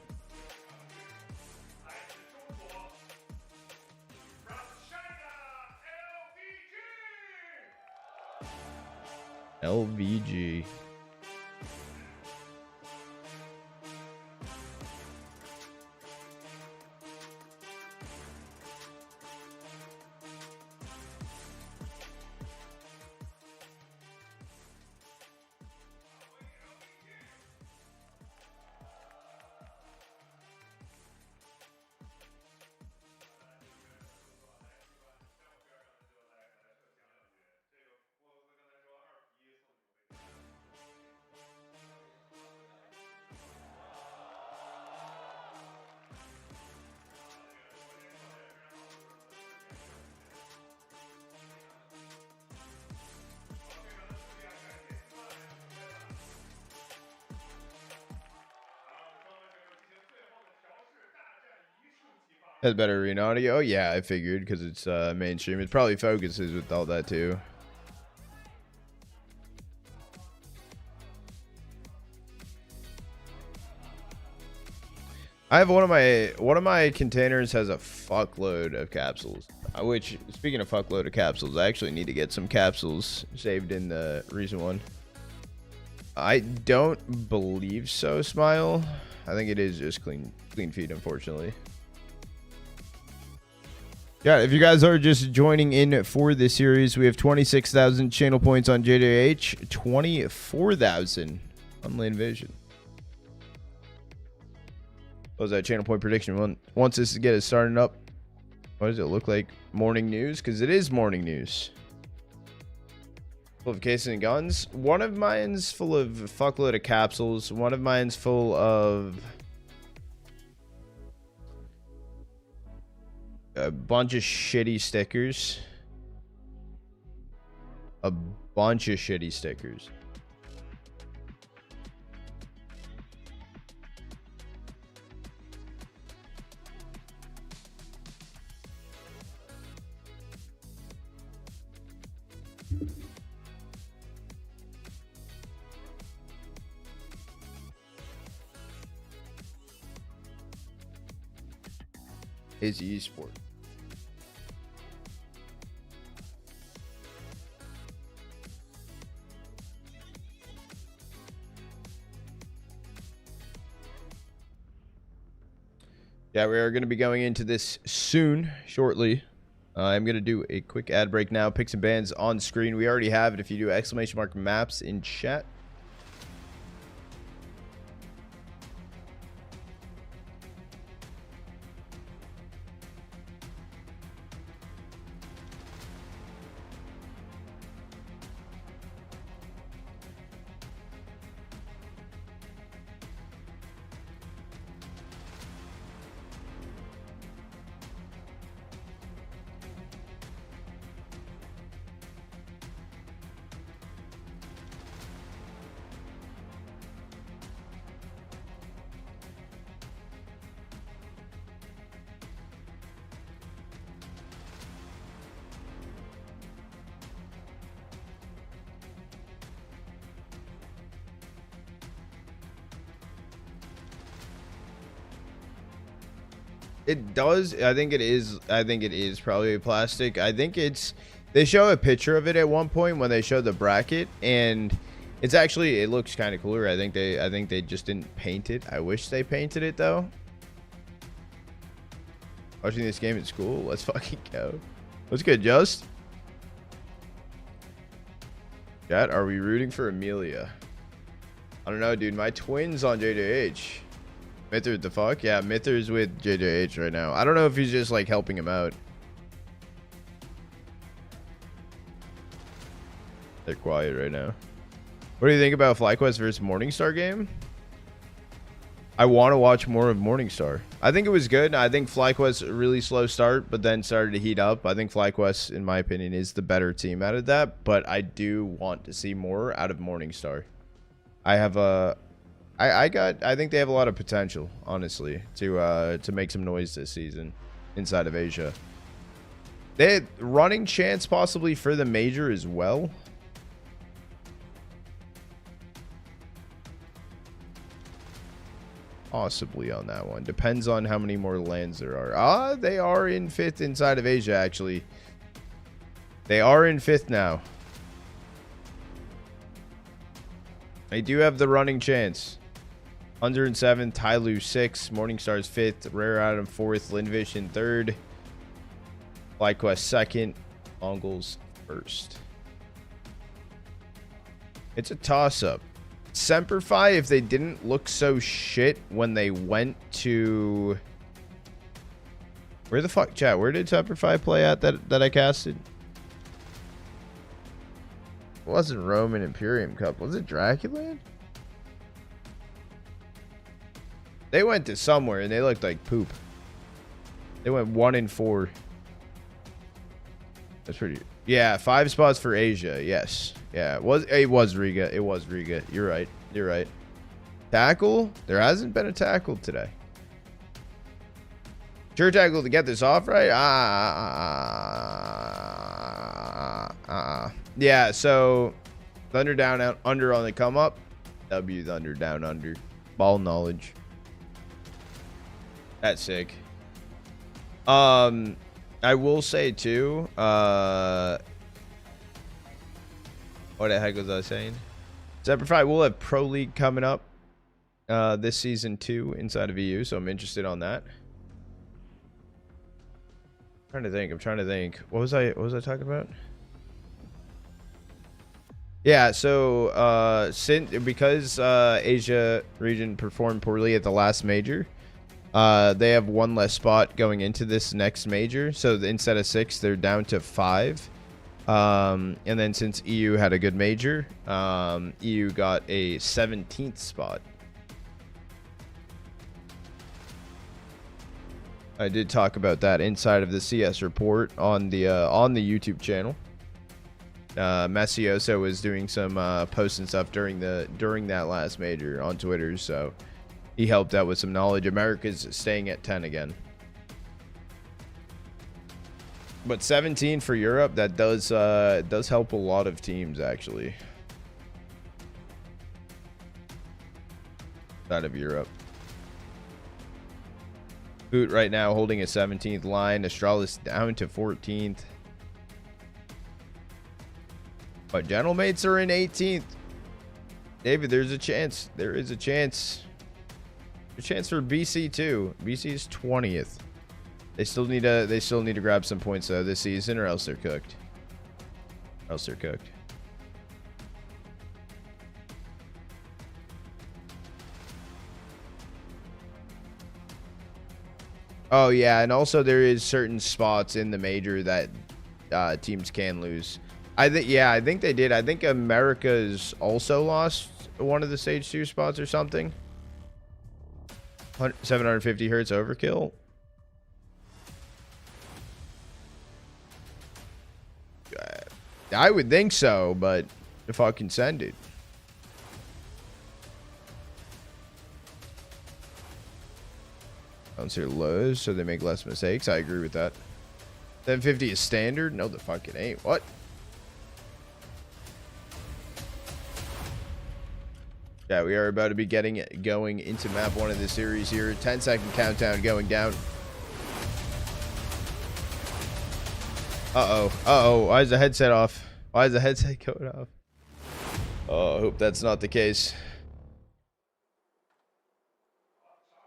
LVG. Has better arena audio? Oh, yeah, I figured because it's mainstream. It probably focuses with all that too. I have one of my containers has a fuckload of capsules. Which, speaking of fuckload of capsules, I actually need to get some capsules saved in the recent one. I don't believe so, Smile. I think it is just clean feed, unfortunately. Yeah, if you guys are just joining in for this series, we have 26,000 channel points on JJH, 24,000 on Lane Vision. What was that channel point prediction? Once this gets started up, what does it look like? Morning news? Because it is morning news. Full of cases and guns. One of mine's full of a fuckload of capsules. One of mine's full of a bunch of shitty stickers. A bunch of shitty stickers. Is esport. Yeah, we are going to be going into this soon, shortly. I'm going to do a quick ad break now. Picks and bans on screen. We already have it. If you do ! maps in chat. It does. I think it is. I think it is probably plastic. I think it's. They show a picture of it at one point when they show the bracket, and it's actually. It looks kind of cooler. I think they just didn't paint it. I wish they painted it though. Watching this game at school. Let's fucking go. What's good, Just? Chat, are we rooting for Amelia? I don't know, dude. My twin's on JJH. Mither, the fuck? Yeah, Mither's with JJH right now. I don't know if he's just like helping him out. They're quiet right now. What do you think about FlyQuest versus Morningstar game? I want to watch more of Morningstar. I think it was good. I think FlyQuest a really slow start, but then started to heat up. I think FlyQuest, in my opinion, is the better team out of that, but I do want to see more out of Morningstar. I have a... I think they have a lot of potential, honestly, to make some noise this season inside of Asia. They had running chance possibly for the major as well. Possibly on that one. Depends on how many more lands there are. They are in 5th inside of Asia, actually. They are in 5th now. They do have the running chance. 107, Tyloo 6th, Morningstar's 5th, Rare Atom 4th, Linvision 3rd, FlyQuest 2nd, Mongols 1st. It's a toss-up. Semperfi, if they didn't look so shit when they went to... Where the fuck, chat? Where did Semperfi play at that I casted? It wasn't Roman Imperium Cup. Was it Draculan? They went to somewhere and they looked like poop. They went 1-4. That's pretty. Yeah, 5 spots for Asia. Yes. Yeah, it was Riga. It was Riga. You're right. You're right. Tackle? There hasn't been a tackle today. Sure tackle to get this off, right? Yeah, so Thunder down, out, under on the come up. W Thunder down, under. Ball knowledge. That's sick. I will say too, what the heck was I saying? Semperfi will have Pro League coming up this season too inside of EU, so I'm interested on that. I'm trying to think. What was I talking about? Yeah, so because Asia region performed poorly at the last major, they have 1 less spot going into this next major. So instead of 6, they're down to 5. And then since EU had a good major, EU got a 17th spot. I did talk about that inside of the CS report on the YouTube channel. Messioso was doing some posts and stuff during that last major on Twitter, so he helped out with some knowledge. America's staying at 10 again. But 17 for Europe, that does help a lot of teams actually. Out of Europe. Boot right now holding a 17th line. Astralis down to 14th. But Gentlemates are in 18th. David, there's a chance. There is a chance. A chance for BC too. BC is 20th. They still need to grab some points though this season, or else they're cooked. Oh yeah, and also there is certain spots in the major that teams can lose. I think they did. I think America's also lost one of the stage 2 spots or something. 750 hertz overkill. I would think so, but if I can send it. Bouncer lows, so they make less mistakes. I agree with that. 750 is standard? No, the fuck it ain't. What? Yeah, we are about to be going into map 1 of the series here. 10-second countdown going down. Uh-oh. Why is the headset off? Why is the headset going off? Oh, I hope that's not the case.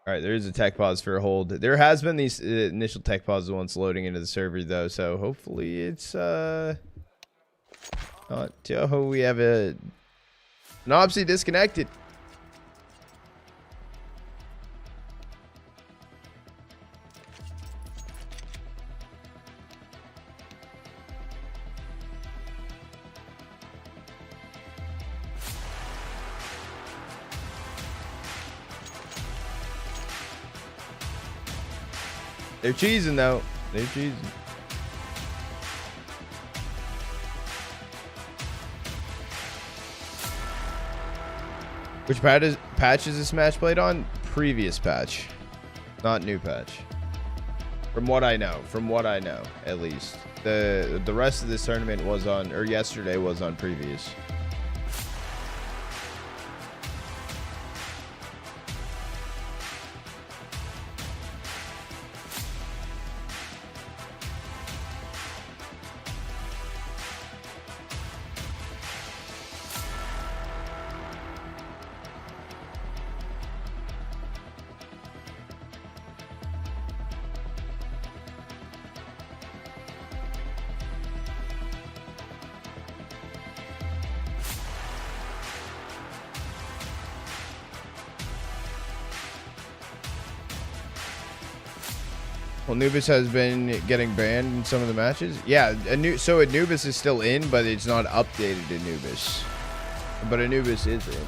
Alright, there is a tech pause for a hold. There has been these initial tech pauses once loading into the server, though, so hopefully it's, not... Oh, we have an Opsy disconnected. They're cheesing though. They're cheesing. Which patch is this match played on? Previous patch, not new patch. From what I know, at least the rest of this tournament was on, or yesterday was on previous. Well, Anubis has been getting banned in some of the matches. Yeah, so Anubis is still in, but it's not updated Anubis. But Anubis is in.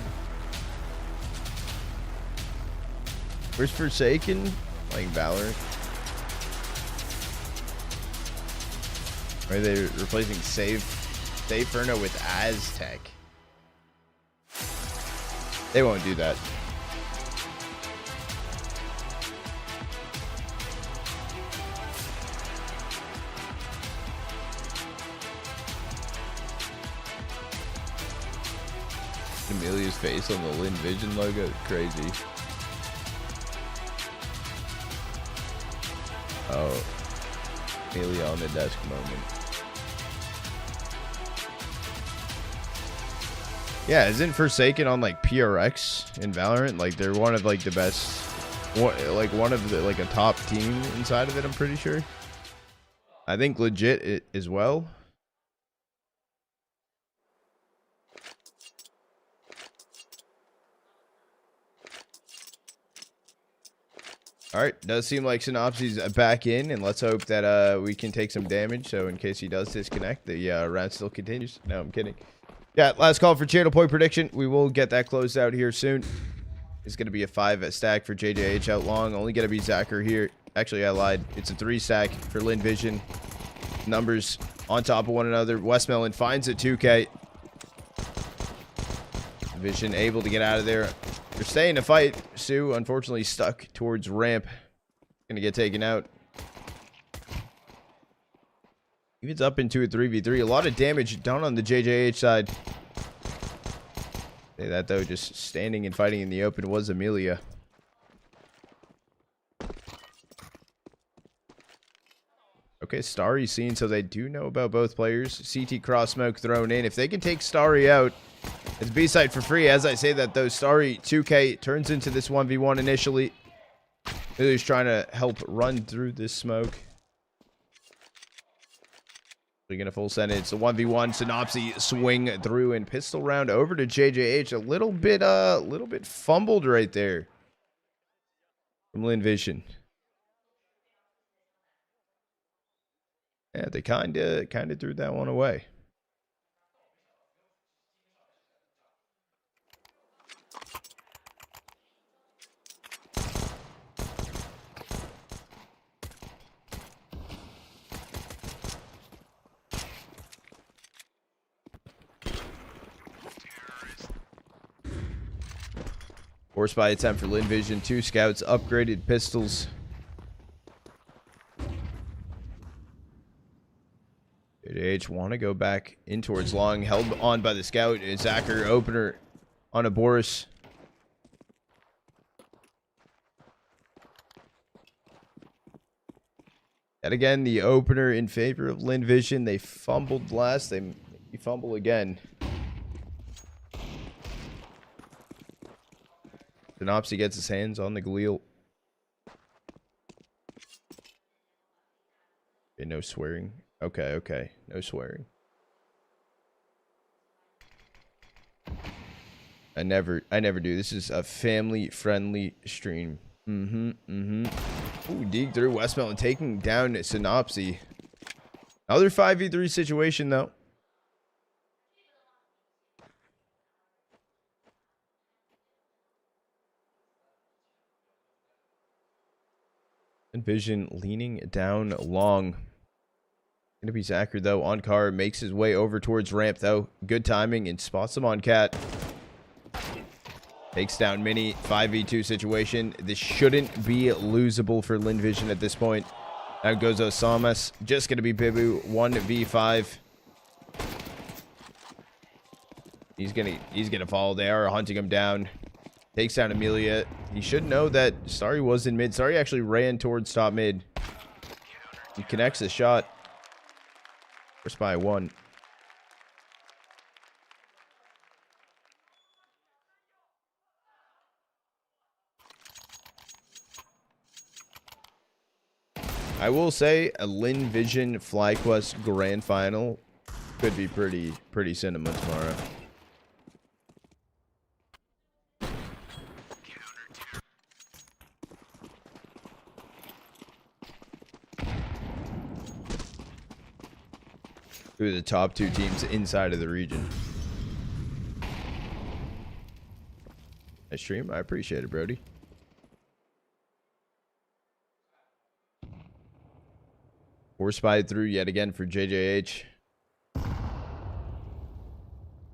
Where's Forsaken? Playing Valorant. Are they replacing Save Ferno with Aztec? They won't do that. Amelia's face on the Lin Vision logo, crazy. Oh, Amelia on the desk moment. Yeah, isn't Forsaken on like PRX in Valorant? Like they're one of like the best, one of the like a top team inside of it. I'm pretty sure. I think legit as well. All right, does seem like Synopsy's back in, and let's hope that we can take some damage. So in case he does disconnect, the round still continues. No, I'm kidding. Yeah, last call for channel point prediction. We will get that closed out here soon. It's going to be a 5 stack for JJH out long. Only going to be Zacher here. Actually, I lied. It's a 3 stack for Lin Vision. Numbers on top of one another. Westmelon finds it 2K. Vision able to get out of there. They're staying to fight. Sue, unfortunately, stuck towards ramp. Gonna get taken out. Evens up into a 3v3. A lot of damage done on the JJH side. Say that, though, just standing and fighting in the open was Amelia. Okay, Starry seen, so they do know about both players. CT cross smoke thrown in. If they can take Starry out, it's B-side for free. As I say that, though, Starry 2K turns into this 1v1 initially. He's trying to help run through this smoke. We're gonna full send it. It's a 1v1. Synopsy swing through and pistol round over to JJH. A little bit fumbled right there from Lin Vision. Yeah, they kinda threw that one away. Force by attempt for Lin Vision. 2 scouts, upgraded pistols. JH want to go back in towards long. Held on by the scout. Zacher opener on a Boris. And again, the opener in favor of Lin Vision. They fumbled last. They fumble again. Synopsy gets his hands on the Galil. Okay, no swearing. Okay. No swearing. I never do. This is a family-friendly stream. Ooh, dig through Westmountain, taking down Synopsy. Another 5v3 situation, though. Vision leaning down long. Gonna be Zacher though on car, makes his way over towards ramp though. Good timing and spots him on Cat. Takes down Mini. 5v2 situation. This shouldn't be losable for Lin Vision at this point. Out goes Osamas. Just gonna be Bibu. 1v5. He's gonna fall. They are hunting him down. Takes down Amelia. He should know that Starry was in mid. Starry actually ran towards top mid. He connects the shot. First by 1. I will say a Lin Vision FlyQuest Grand Final could be pretty cinema tomorrow. Who are the top 2 teams inside of the region? Nice stream. I appreciate it, Brody. Force by through yet again for JJH.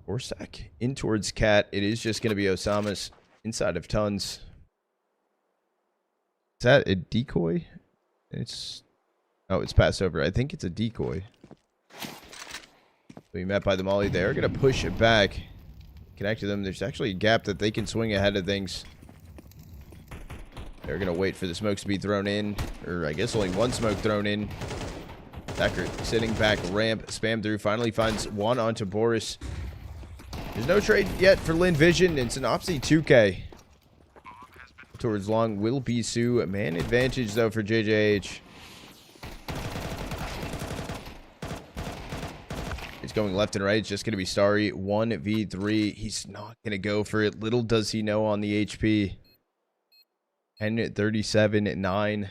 Orsak in towards Cat. It is just going to be Osama's inside of Tons. Is that a decoy? It's passed over. I think it's a decoy. We met by the molly. They're going to push it back. Connect to them. There's actually a gap that they can swing ahead of things. They're going to wait for the smokes to be thrown in. Or I guess only one smoke thrown in. Zacher sitting back. Ramp. Spam through. Finally finds one onto Boris. There's no trade yet for Lin Vision. And Synopsy 2K. Towards long will be Sue. Man advantage though for JJH. Going left and right. It's just going to be Starry 1v3. He's not going to go for it. Little does he know on the HP. 10-37-9.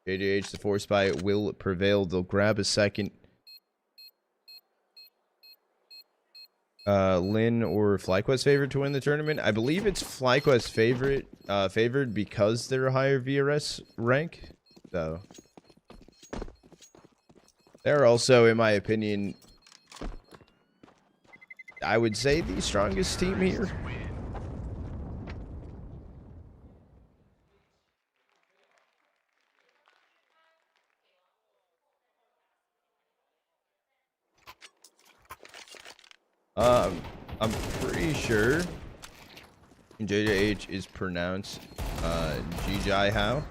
JJH, the force by will prevail. They'll grab a second. Lin or FlyQuest favorite to win the tournament? I believe it's FlyQuest favored because they're a higher VRS rank. So they're also, in my opinion, I would say the strongest team here. I'm pretty sure JJH is pronounced Jijai How.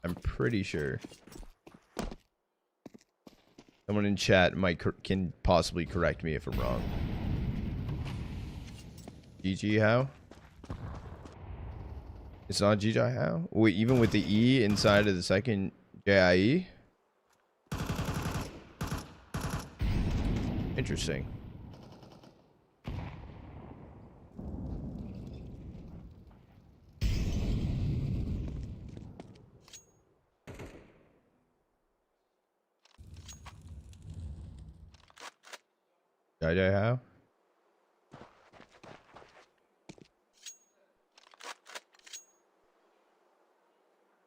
I'm pretty sure. Someone in chat can possibly correct me if I'm wrong. GG how? It's not GG how? Wait, even with the E inside of the second JIE? Interesting. JJ how?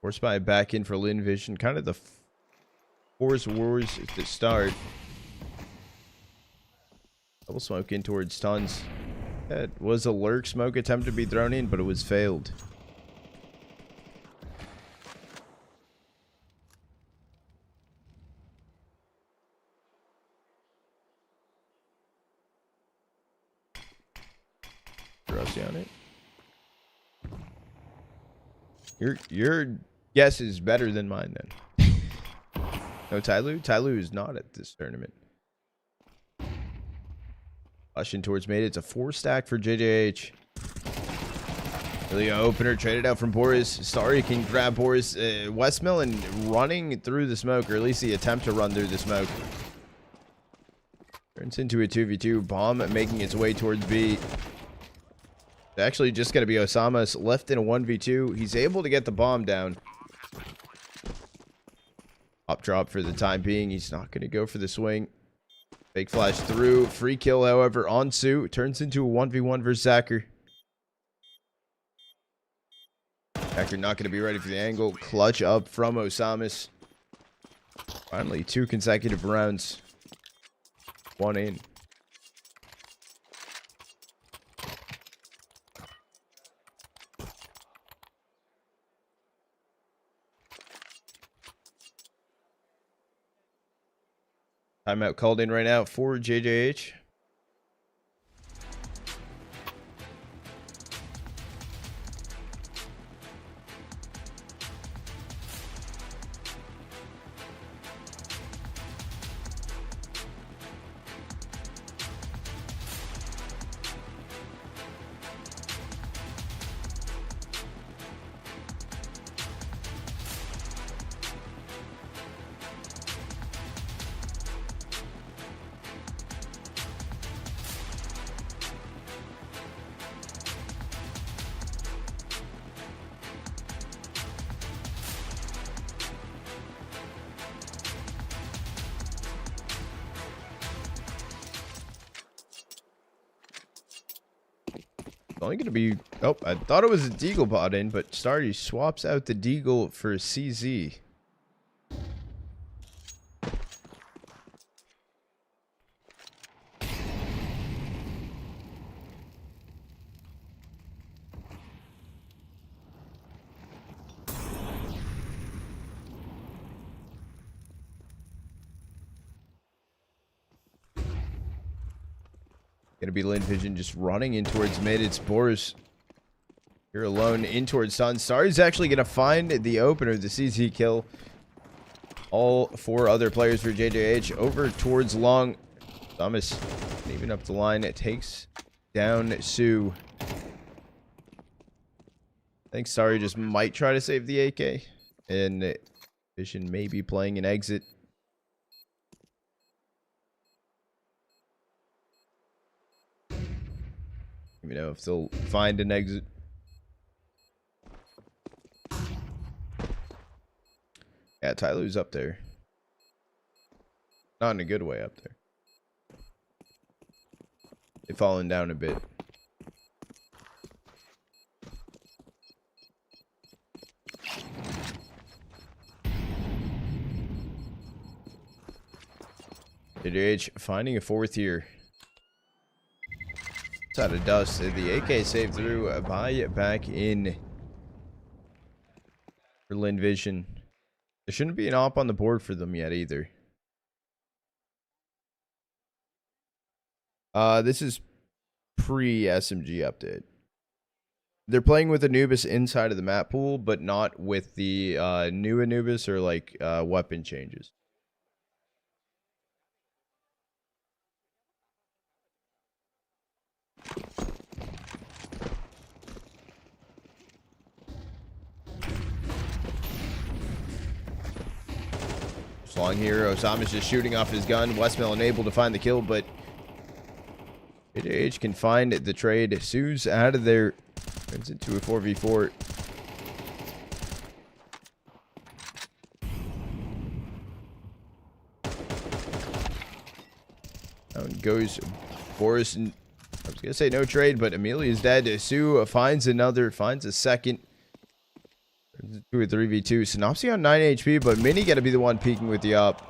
Force by back in for Lin Vision. Kind of the Force Wars at the start. Double smoke in towards Tons. That was a lurk smoke attempt to be thrown in, but it was failed. Rusty on it. Your guess is better than mine then. No Tyloo? Tyloo is not at this tournament. Pushing towards mate. It's a 4-stack for JJH. Really opener traded out from Boris. Starry can grab Boris. Westmillan running through the smoke, or at least the attempt to run through the smoke. Turns into a 2v2. Bomb making its way towards B. It's actually just going to be Osama's left in a 1v2. He's able to get the bomb down. Up drop for the time being. He's not going to go for the swing. Fake flash through. Free kill, however, on Sue. Turns into a 1v1 versus Zacher. Zacher not going to be ready for the angle. Clutch up from Osamas. Finally, 2 consecutive rounds. 1 in. Timeout called in right now for JJH. Only gonna be, oh, I thought it was a Deagle bot in, but Starry swaps out the Deagle for CZ. Gonna be Lin Vision just running in towards mid. It's Boris. You're alone in towards Sun. Starry's actually gonna find the opener, the CZ kill. All 4 other players for JJH over towards long. Thomas even up the line. It takes down Sue. I think Starry just might try to save the AK. And Vision may be playing an exit. You know, if they'll find an exit. Yeah, Tyloo's up there. Not in a good way up there. They've fallen down a bit. JJH finding a 4th here. It's out of dust. The AK saved through. Buy back in for Lin Vision. There shouldn't be an op on the board for them yet either. This is pre-SMG update. They're playing with Anubis inside of the map pool, but not with the new Anubis or like weapon changes. Long here. Osama's just shooting off his gun. Westmill unable to find the kill, but JJH can find the trade. Sue's out of there. Turns into a 4v4. Down goes Boris. And I was going to say no trade, but Amelia's dead. Sue finds a second. Turns into a 3v2. Synopsy on 9 HP, but Mini got to be the one peeking with the up.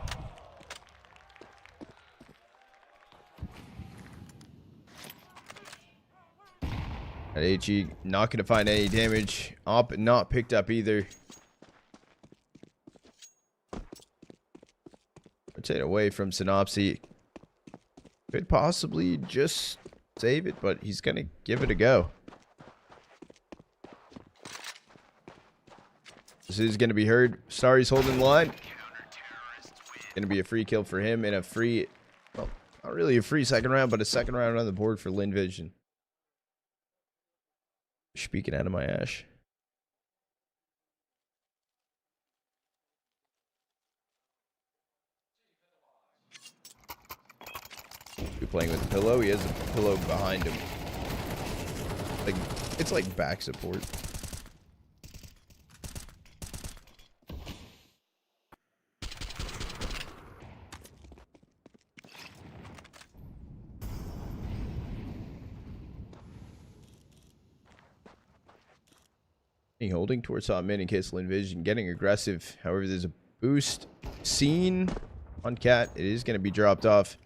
At HE, not going to find any damage. Op not picked up either. Rotate away from Synopsy. Could possibly just save it, but he's going to give it a go. This is going to be heard. Starry's holding the line. Going to be a free kill for him and a free, well, not really a free second round, but a second round on the board for Lin Vision. Speaking out of my ash. You're playing with the pillow. He has a pillow behind him. Like it's like back support. Holding towards top mid in case Lin Vision getting aggressive. However, there's a boost seen on Cat. It is going to be dropped off.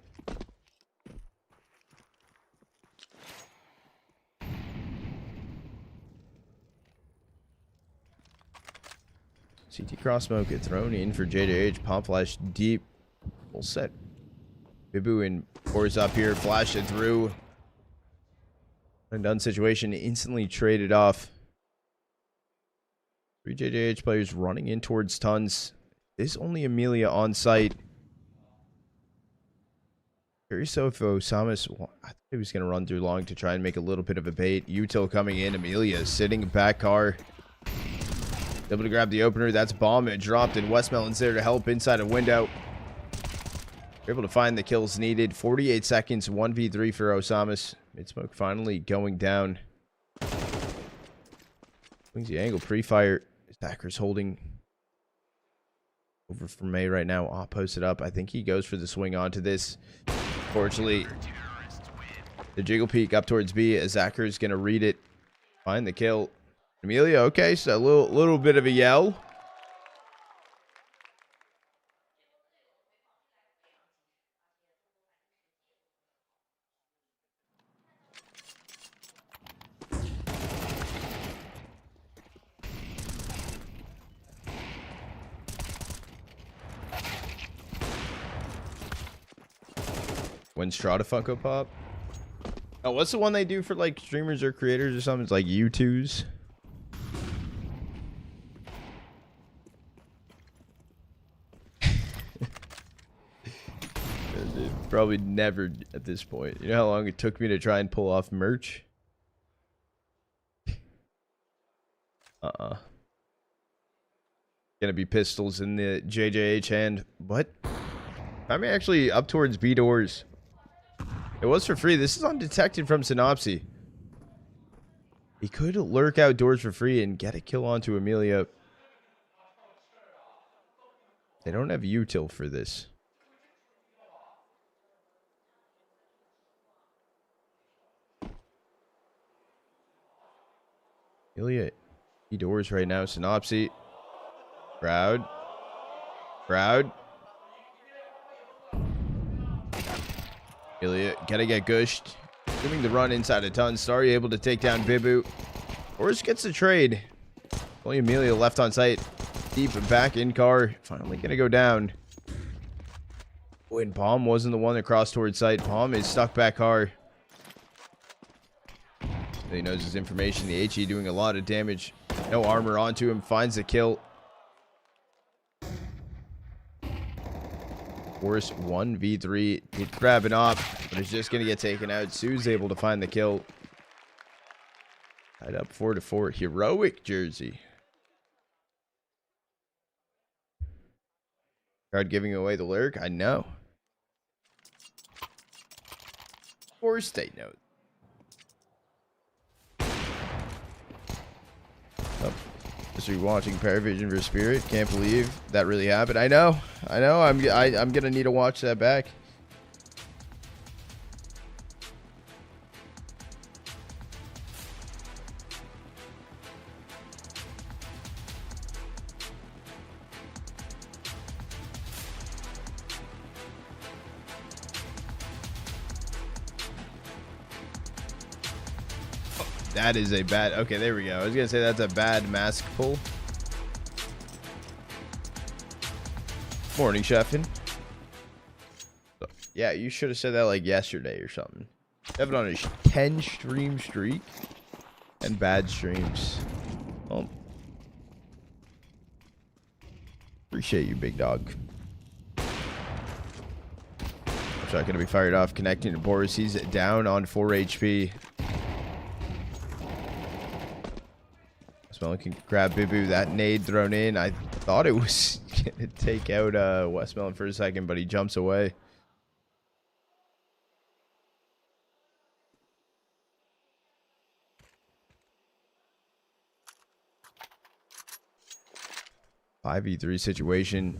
CT cross smoke get thrown in for JJH. Pop flash deep. Full set. Bibu and pours up here. Flash it through. Undone situation. Instantly traded off. 3 JJH players running in towards Tons. There's only Amelia on site. Curious so if Osama's... I thought he was going to run through long to try and make a little bit of a bait. Util coming in. Amelia sitting back car. Able to grab the opener. That's bomb. It dropped and Westmelon's there to help inside a window. Able to find the kills needed. 48 seconds. 1v3 for Osama's. Mid-smoke finally going down. Swings the angle. Pre-fire. Zachary holding over for May right now. Posted up. I think he goes for the swing onto this. Fortunately, the jiggle peek up towards B. Zachary's going to read it. Find the kill. Amelia, okay, so a little bit of a yell. When Strata Funko Pop. Oh, what's the one they do for like streamers or creators or something? It's like U2s. Probably never at this point. You know how long it took me to try and pull off merch? Gonna be pistols in the JJH hand. What? I'm actually up towards B doors. It was for free. This is undetected from Synopsy. He could lurk outdoors for free and get a kill onto Amelia. They don't have util for this. Amelia, B doors right now. Synopsy. Crowd. Amelia gotta get gushed. Doing the run inside a ton. Starry able to take down Bibu. Horus gets the trade. Only Amelia left on site. Deep back in car. Finally gonna go down. When Palm wasn't the one that crossed towards site. Palm is stuck back car. He knows his information. The HE doing a lot of damage. No armor onto him. Finds the kill. Horus 1v3. He'd grab an op, but it's just going to get taken out. Sue's able to find the kill. Tied up 4-4. Heroic jersey. Crowd giving away the lurk. I know. Of course they know. Oh, just rewatching Paravision for Spirit. Can't believe that really happened. I know. I'm gonna need to watch that back. That is a bad. Okay, there we go. I was gonna say that's a bad mask pull. Morning, Chefin. Yeah, you should have said that like yesterday or something. Chefin on a 10 stream streak and bad streams. Oh, appreciate you, big dog. Shot gonna be fired off, connecting to Boris. He's down on 4 HP. Westmelon can grab Bibu. That nade thrown in. I thought it was gonna take out Westmelon for a second, but he jumps away. (5v3) situation.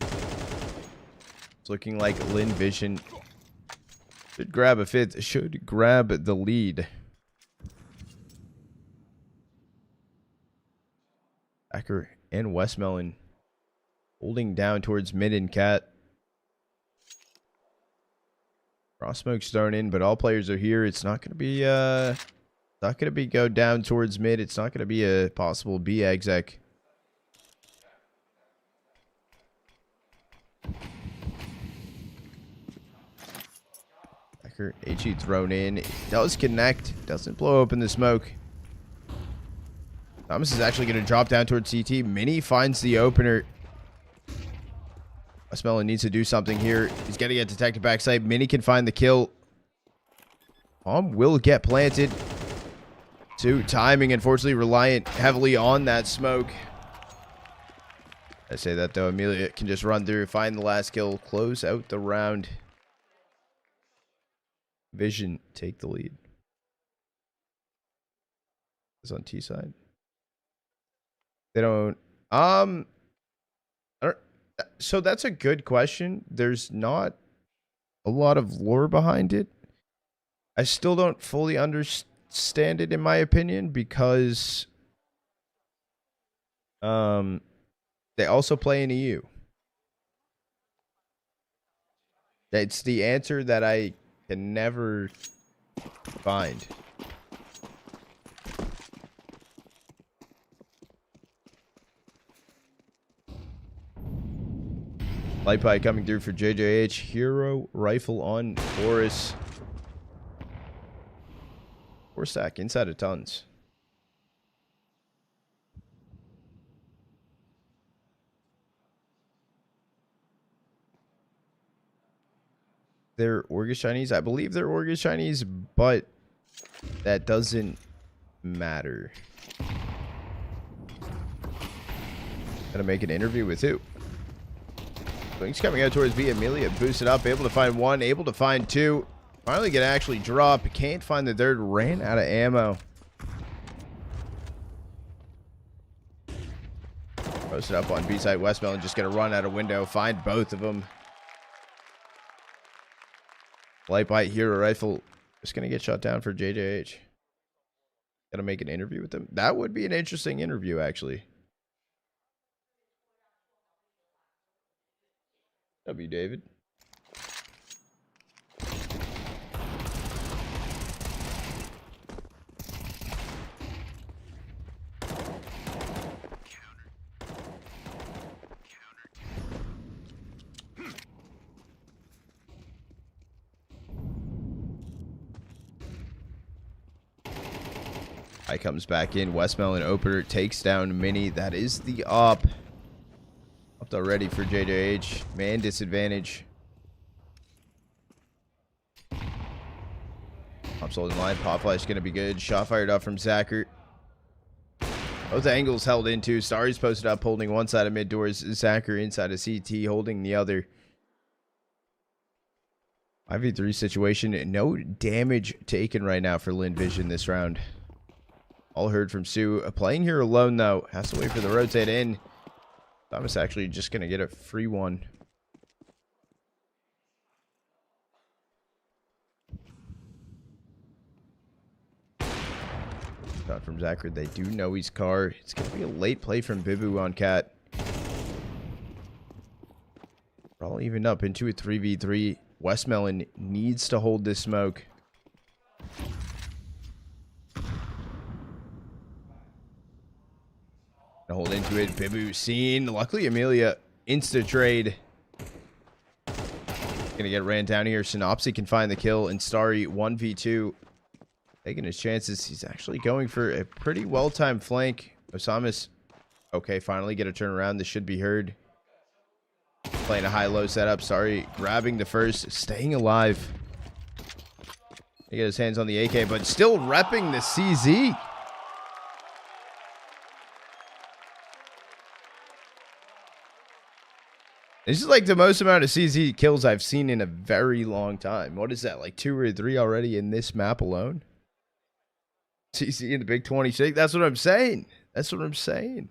It's looking like Lin Vision should grab a fifth. Should grab the lead. Acker and Westmelon holding down towards mid and cat. Cross smoke's thrown in, but all players are here. It's not gonna be go down towards mid. It's not gonna be a possible B exec. Acker HE thrown in. It does connect. Doesn't blow open the smoke. Thomas is actually going to drop down towards CT. Mini finds the opener. Westmelon needs to do something here. He's going to get detected backside. Mini can find the kill. Bomb will get planted. Timing, unfortunately, reliant heavily on that smoke. I say that, though. Amelia can just run through, find the last kill, close out the round. Vision take the lead. It's on T side. They don't. I don't. So that's a good question. There's not a lot of lore behind it. I still don't fully understand it, in my opinion, because they also play in EU. It's the answer that I can never find. Light pie coming through for JJH. Hero rifle on Boris. 4 stack inside of tons. They're Orgus Chinese. I believe they're Orgus Chinese, but that doesn't matter. Gotta make an interview with who? He's coming out towards B. Amelia boosted up, able to find 1, able to find 2. Finally gonna actually drop. Can't find the 3rd. Ran out of ammo. Posted up on B side. Westmelon just gonna run out of window. Find both of them. Light bite hero rifle. Just gonna get shot down for JJH. Gotta make an interview with them. That would be an interesting interview, actually. W. David. High comes back in. Westmelon opener takes down Mini. That is the up. Up already for JJH. Man disadvantage. Pops holding line. Pop flash going to be good. Shot fired off from Zacher. Both angles held into. Starry's posted up holding one side of mid doors. Zacher inside of CT holding the other. 5v3 situation. No damage taken right now for Lin Vision this round. All heard from Sue. Playing here alone, though. Has to wait for the rotate in. Thomas actually just going to get a free one. Shot from Zachary. They do know he's car. It's going to be a late play from Bibu on Cat. We're all even up into a 3v3. Westmelon needs to hold this smoke. Hold into it. Bibu seen. Luckily, Amelia insta trade. Gonna get ran down here. Synopsy can find the kill. And Starry 1v2. Taking his chances. He's actually going for a pretty well-timed flank. Osamis. Okay, finally get a turnaround. This should be heard. Playing a high-low setup. Sorry, grabbing the first. Staying alive. He get his hands on the AK, but still repping the CZ. This is like the most amount of CZ kills I've seen in a very long time. What is that, like 2 or 3 already in this map alone? CZ in the Big 26? That's what I'm saying. That's what I'm saying.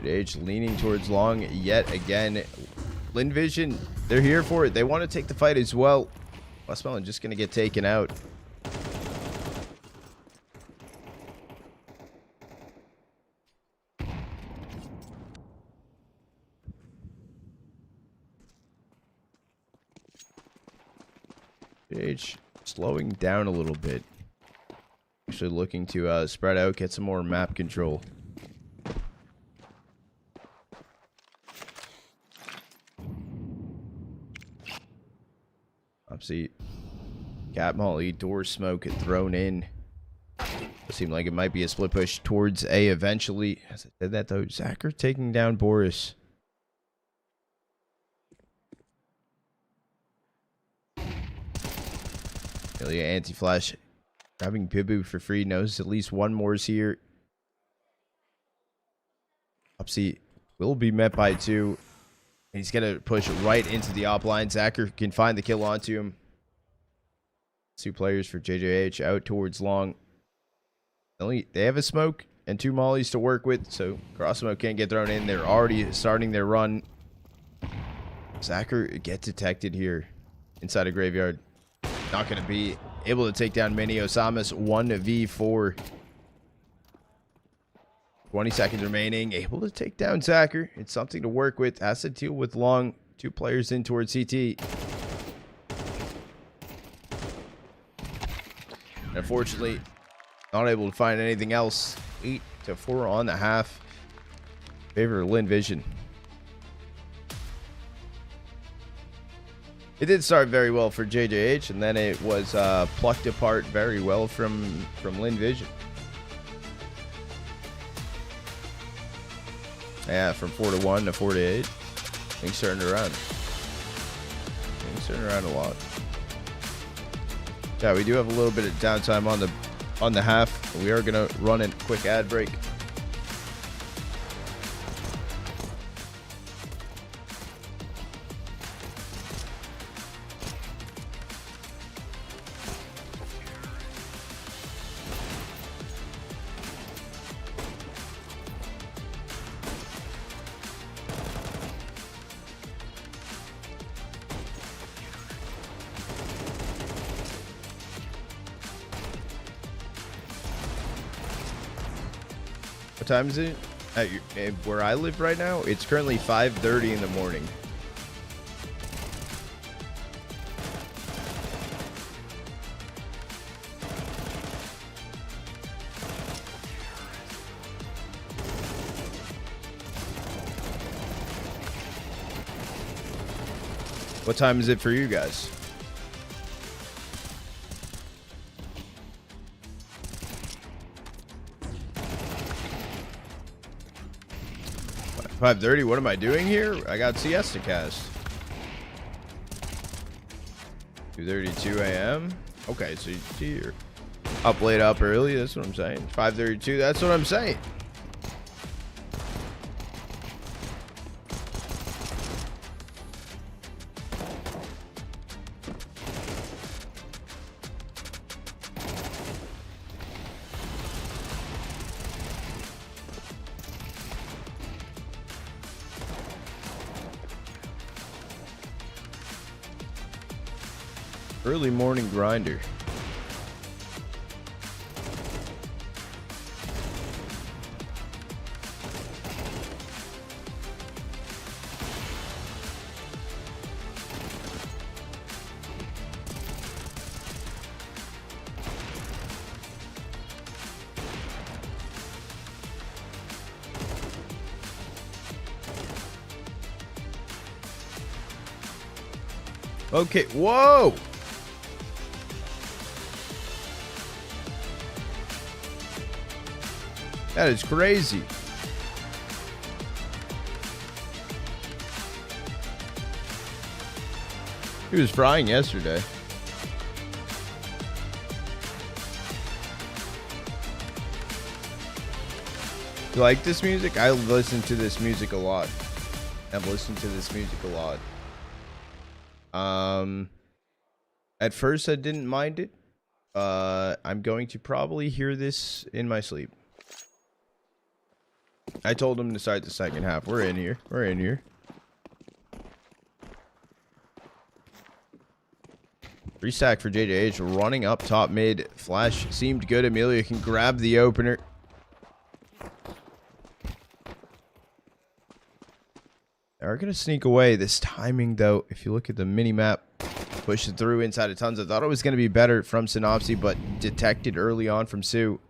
Age leaning towards long yet again. Lin Vision, they're here for it. They want to take the fight as well. Westmelon just going to get taken out. Age slowing down a little bit. Actually looking to spread out, get some more map control. See, Cat Molly, door smoke thrown in. Seemed like it might be a split push towards A eventually. As I said that though, Zacher taking down Boris. Ilya anti-flash grabbing Bibu for free. Knows at least one more is here. Upsy will be met by 2. He's going to push right into the op line. Zacher can find the kill onto him. 2 players for JJH out towards long. They have a smoke and 2 mollies to work with, so cross smoke can't get thrown in. They're already starting their run. Zacher gets detected here inside a graveyard. Not going to be able to take down Mini. Osamis 1v4. 20 seconds remaining. Able to take down Zacher. It's something to work with. Has to deal with long. 2 players in towards CT. Unfortunately, not able to find anything else. 8-4 on the half. Favor of Lin Vision. It did start very well for JJH, and then it was plucked apart very well from Lin Vision. Yeah, from 4-1 to 4-8. Things turned around. Things turned around a lot. Yeah, we do have a little bit of downtime on the half. We are gonna run a quick ad break. What time is it? Where I live right now, it's currently 5:30 in the morning. What time is it for you guys? 5:30. What am I doing here? I got siesta cast. 2:32 a.m. Okay, so you're up late, up early. That's what I'm saying. 5:32. That's what I'm saying. Early morning grinder. Okay, whoa! That is crazy. He was frying yesterday. You like this music? I listen to this music a lot. I've listened to this music a lot. At first I didn't mind it. I'm going to probably hear this in my sleep. I told him to start the second half. We're in here. We're in here. Restack for JJH. Running up top mid. Flash seemed good. Amelia can grab the opener. They're going to sneak away. This timing, though, if you look at the mini-map, push it through inside of tons. I thought it was going to be better from Synopsy, but detected early on from Sue.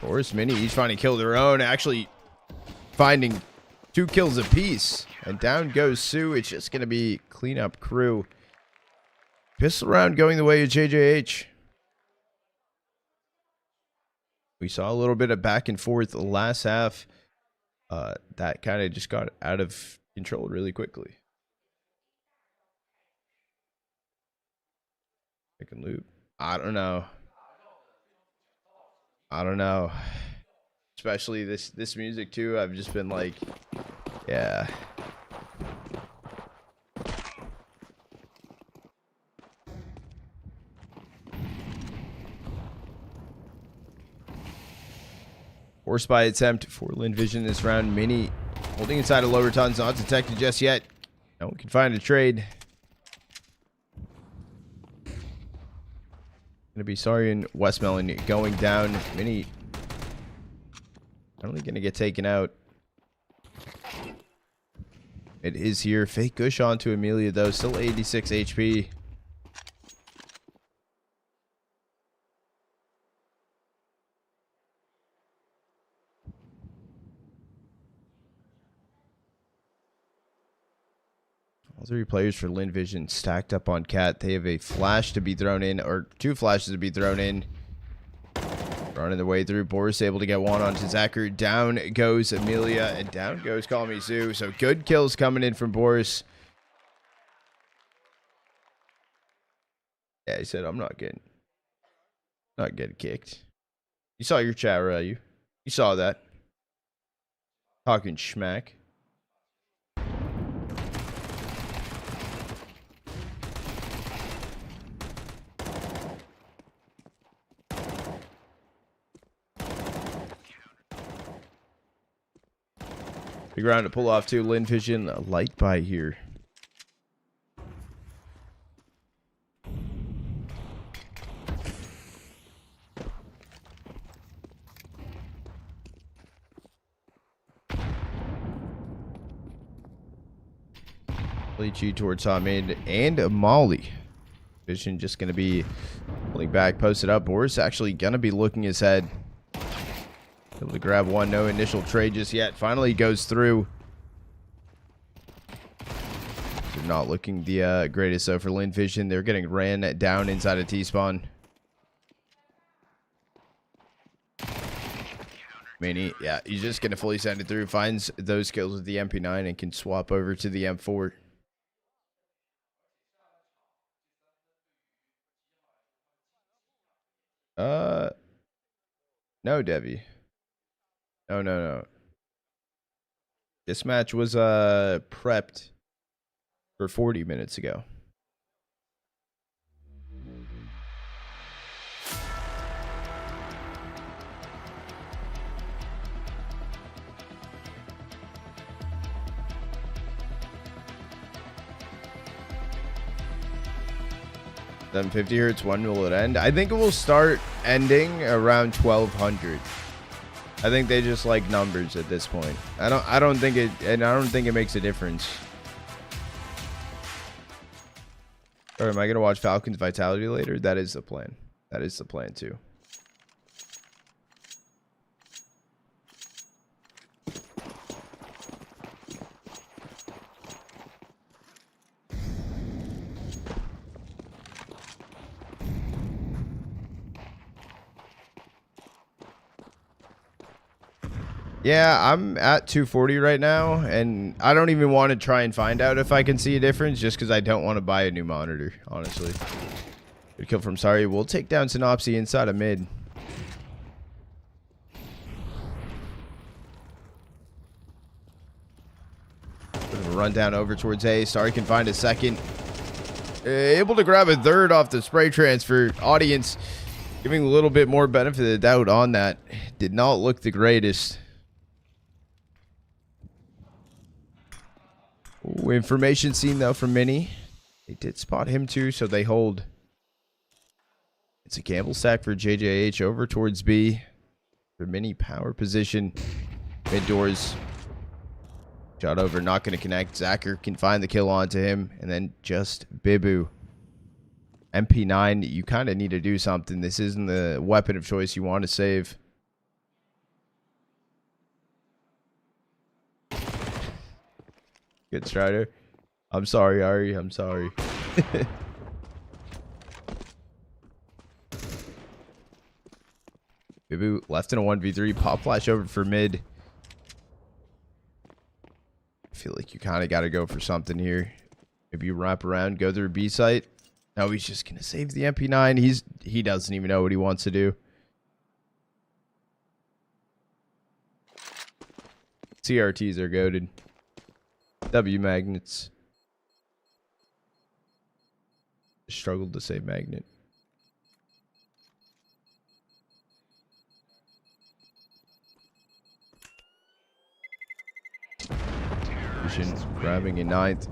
Force Mini each finding kill their own, actually finding 2 kills apiece. And down goes Sue. It's just going to be cleanup crew. Pistol round going the way of JJH. We saw a little bit of back and forth the last half. That kind of just got out of control really quickly. Pick and loop. I don't know. I don't know. Especially this music too. I've just been like, yeah. Force by attempt for Lin Vision this round. Mini holding inside of lower tons, not detected just yet. No one can find a trade. Gonna be sorry in Westmelon going down. Mini only gonna get taken out. It is here. Fake Gush onto Amelia though. Still 86 HP. All 3 players for Lin Vision stacked up on Cat. They have a flash to be thrown in, or 2 flashes to be thrown in. Running the way through. Boris able to get one onto Zachary. Down goes Amelia, and down goes Call Me Sue. So good kills coming in from Boris. Yeah, he said, I'm not getting kicked. You saw your chat, right? You saw that. Talking schmack. Big round to pull off too. Lin Vision, a light buy here. Lychee towards top mid and a Molly. Vision just going to be pulling back, posted up. Boris actually going to be looking his head. Able to grab one. No initial trade just yet. Finally goes through. They're not looking the greatest though for Lin Vision. They're getting ran down inside of T-spawn. Mini, yeah, he's just gonna fully send it through. Finds those kills with the MP9 and can swap over to the M4. No, Debbie. No. This match was prepped for 40 minutes ago. Then 50 hertz. When will it end? I think it will start ending around 1200. I think they just like numbers at this point. I don't think it makes a difference. Or am I gonna watch Falcons Vitality later? That is the plan. That is the plan too. Yeah, I'm at 240 right now, and I don't even want to try and find out if I can see a difference, just because I don't want to buy a new monitor, honestly. Good kill from Sorry. We'll take down Synopsy inside of mid. Bit of a run down over towards A. Sorry can find a second. Able to grab a third off the spray transfer. Audience giving a little bit more benefit of the doubt on that. Did not look the greatest. Ooh, information seen though from Mini. They did spot him too, so they hold. It's a gamble stack for JJH over towards B. For Mini power position. Mid doors. Shot over, not going to connect. Zacher can find the kill onto him. And then just Bibu. MP9, you kind of need to do something. This isn't the weapon of choice you want to save. Good Strider. I'm sorry, Ari. I'm sorry. Bibu left in a 1v3. Pop flash over for mid. I feel like you kind of got to go for something here. Maybe you wrap around, go through B site. No, he's just going to save the MP9. He doesn't even know what he wants to do. CRTs are goated. W magnets. Struggled to say magnet. Grabbing in ninth.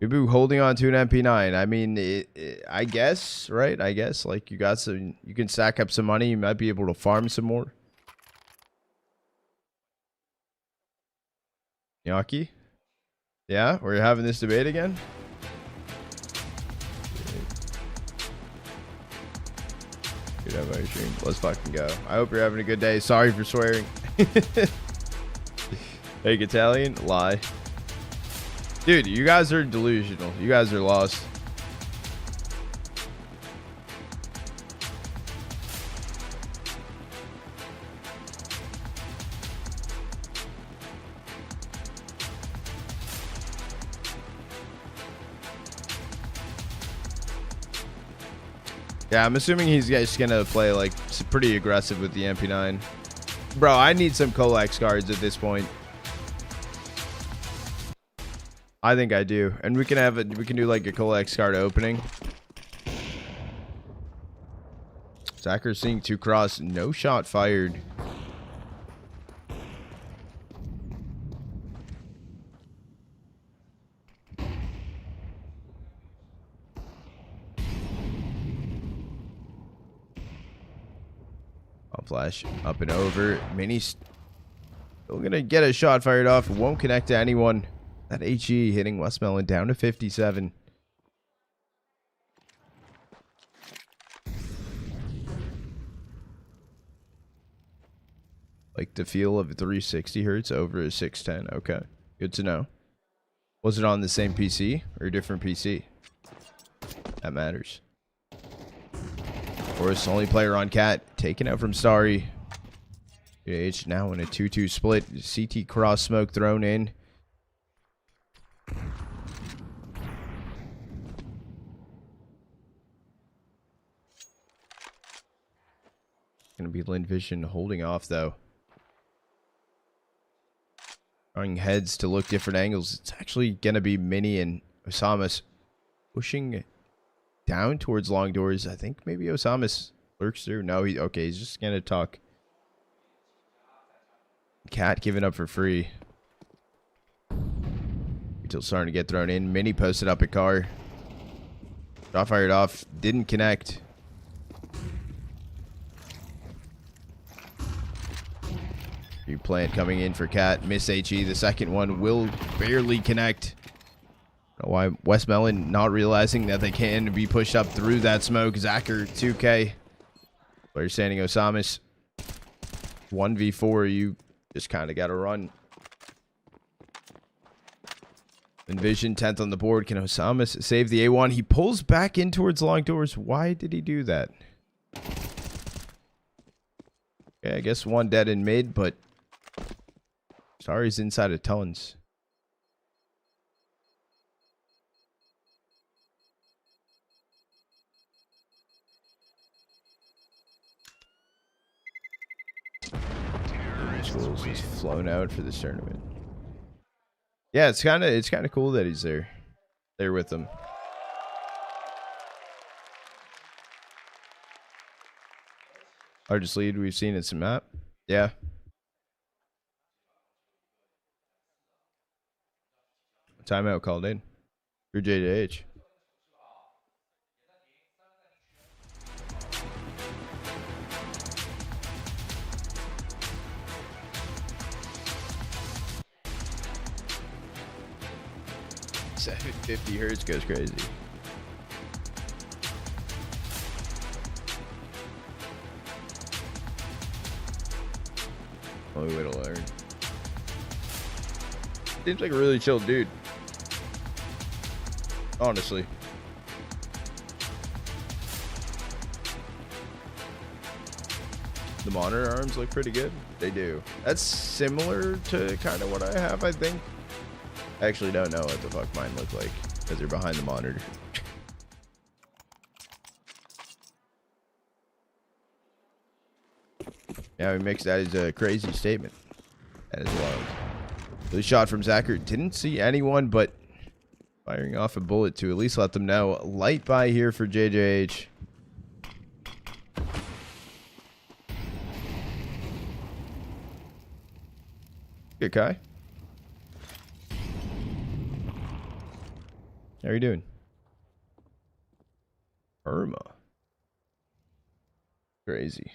Bibu holding on to an MP9. I mean, I guess, right? I guess like you can stack up some money. You might be able to farm some more. Yaki? Yeah, we're having this debate again. Good have ice cream. Let's fucking go. I hope you're having a good day. Sorry for swearing. Fake Italian? Lie. Dude, you guys are delusional. You guys are lost. Yeah, I'm assuming he's just gonna play like pretty aggressive with the MP9. Bro, I need some Colex cards at this point. I think I do, and we can do like a Colex card opening. Zacher seeing 2 cross, no shot fired. Flash up and over. Mini's still gonna get a shot fired off. Won't connect to anyone. That HE hitting Westmelon down to 57. Like the feel of 360 hertz over a 610. Okay, good to know. Was it on the same PC or a different PC? That matters. Of course, only player on Cat. Taken out from Starry. H now in a 2-2 split. CT cross smoke thrown in. Gonna be Lin Vision holding off though. Throwing heads to look different angles. It's actually gonna be Mini and Osamas pushing down towards long doors. I think maybe Osamas lurks through. No, he's just gonna talk. Cat giving up for free. Until starting to get thrown in. Mini posted up a car. Shot fired off. Didn't connect. New plant coming in for Cat. Miss HE. The second one will barely connect. Don't know why Westmelon not realizing that they can be pushed up through that smoke. Zacher 2K. Player standing Osamas. 1v4. You just kind of got to run. Envision 10th on the board. Can Osamas save the A1? He pulls back in towards long doors. Why did he do that? Okay, I guess one dead in mid, but Sorry's inside of tons. Schools is flown out for this tournament. Yeah, it's kind of cool that he's there with them. Largest lead we've seen in some map. Yeah. Timeout called in for JJH. $750 goes crazy. Only way to learn. Seems like a really chill dude. Honestly. The monitor arms look pretty good. They do. That's similar to kind of what I have, I think. I actually don't know what the fuck mine look like because they're behind the monitor. Yeah, we mixed that as a crazy statement. That is wild. The shot from Zacher. Didn't see anyone, but firing off a bullet to at least let them know. Light by here for JJH. Good, Kai. How are you doing? Irma. Crazy.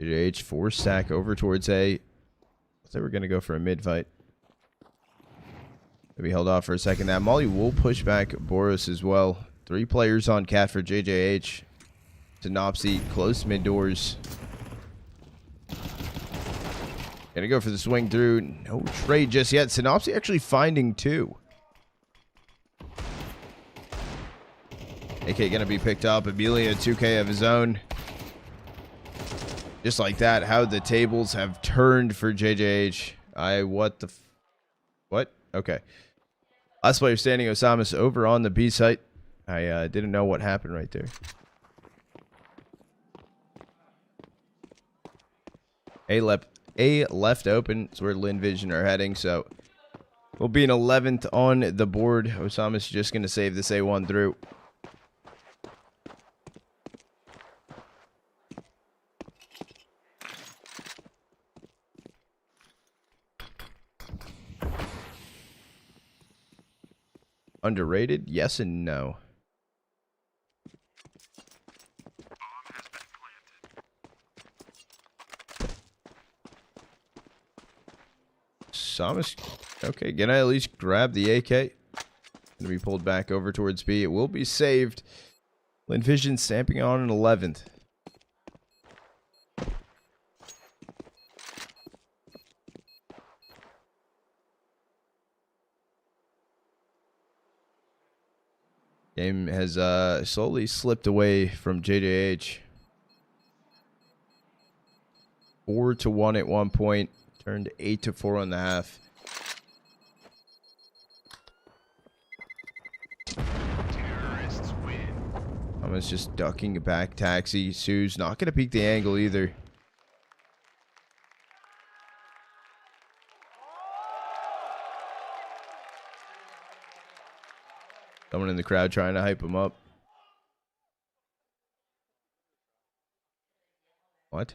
JH 4 stack over towards A. I thought we were going to go for a mid fight. Maybe held off for a second. That Molly will push back Boros as well. 3 players on Cat for JJH. Synopsy close mid doors. Gonna go for the swing through. No trade just yet. Synopsy actually finding 2. AK gonna be picked up. Amelia 2K of his own. Just like that, how the tables have turned for JJH. What? Okay. Last player standing, Osamas over on the B site. I didn't know what happened right there. A left open. It's where Lin Vision are heading, so we'll be an 11th on the board. Osamas just going to save this A1 through. Underrated? Yes and no. Samus, okay, gonna at least grab the AK. Gonna be pulled back over towards B. It will be saved. Lin Vision stamping on an 11th. Game has slowly slipped away from JJH. 4-1 at one point, turned 8-4 on the half. Thomas just ducking a back taxi. Sue's not going to peek the angle either. Someone in the crowd trying to hype him up. What?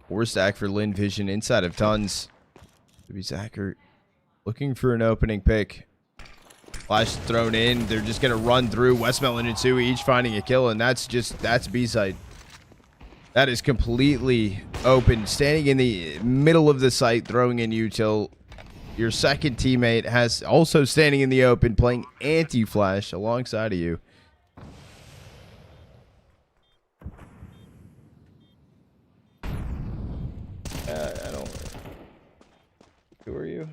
Four stack for Lynn Vision inside of tons. Maybe Zachert looking for an opening pick. Flash thrown in. They're just going to run through. Westmelon and Sui each finding a kill, and that's B-side. That is completely open. Standing in the middle of the site, throwing in util. Your second teammate has also standing in the open, playing anti-flash alongside of you. I don't... Who are you?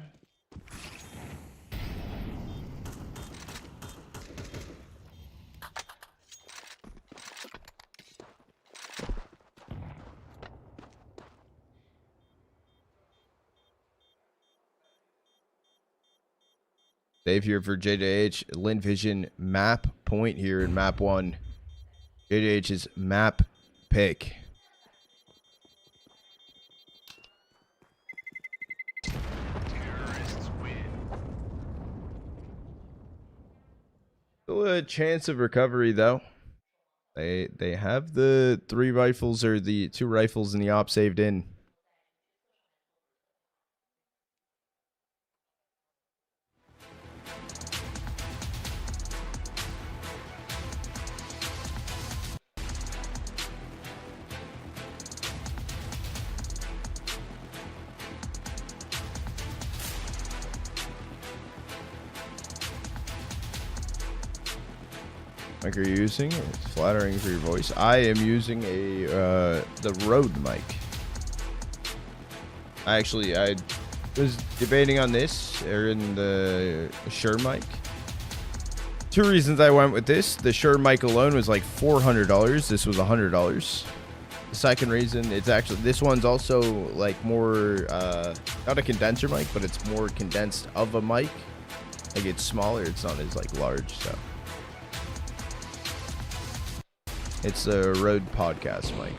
Save here for JJH. Lynn Vision map point here in map 1. JJH's map pick. Still a chance of recovery though. They have the 3 rifles or the 2 rifles in the op saved in. Mic are you using? It's flattering for your voice. I am using a the Rode mic. I was debating on this or in the Shure mic. 2 reasons I went with this. The Shure mic alone was like $400. This was $100. The second reason, it's actually, this one's also like more not a condenser mic, but it's more condensed of a mic. Like it's smaller. It's not as like large. So. It's a Rode podcast mic.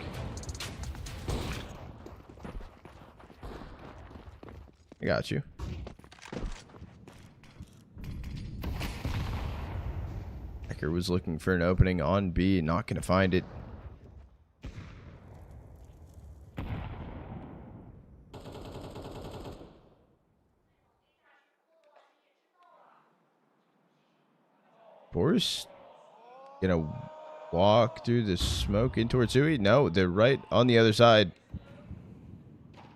I got you. Hacker was looking for an opening on B, not going to find it. Boris gonna walk through the smoke in towards Sui? No, they're right on the other side.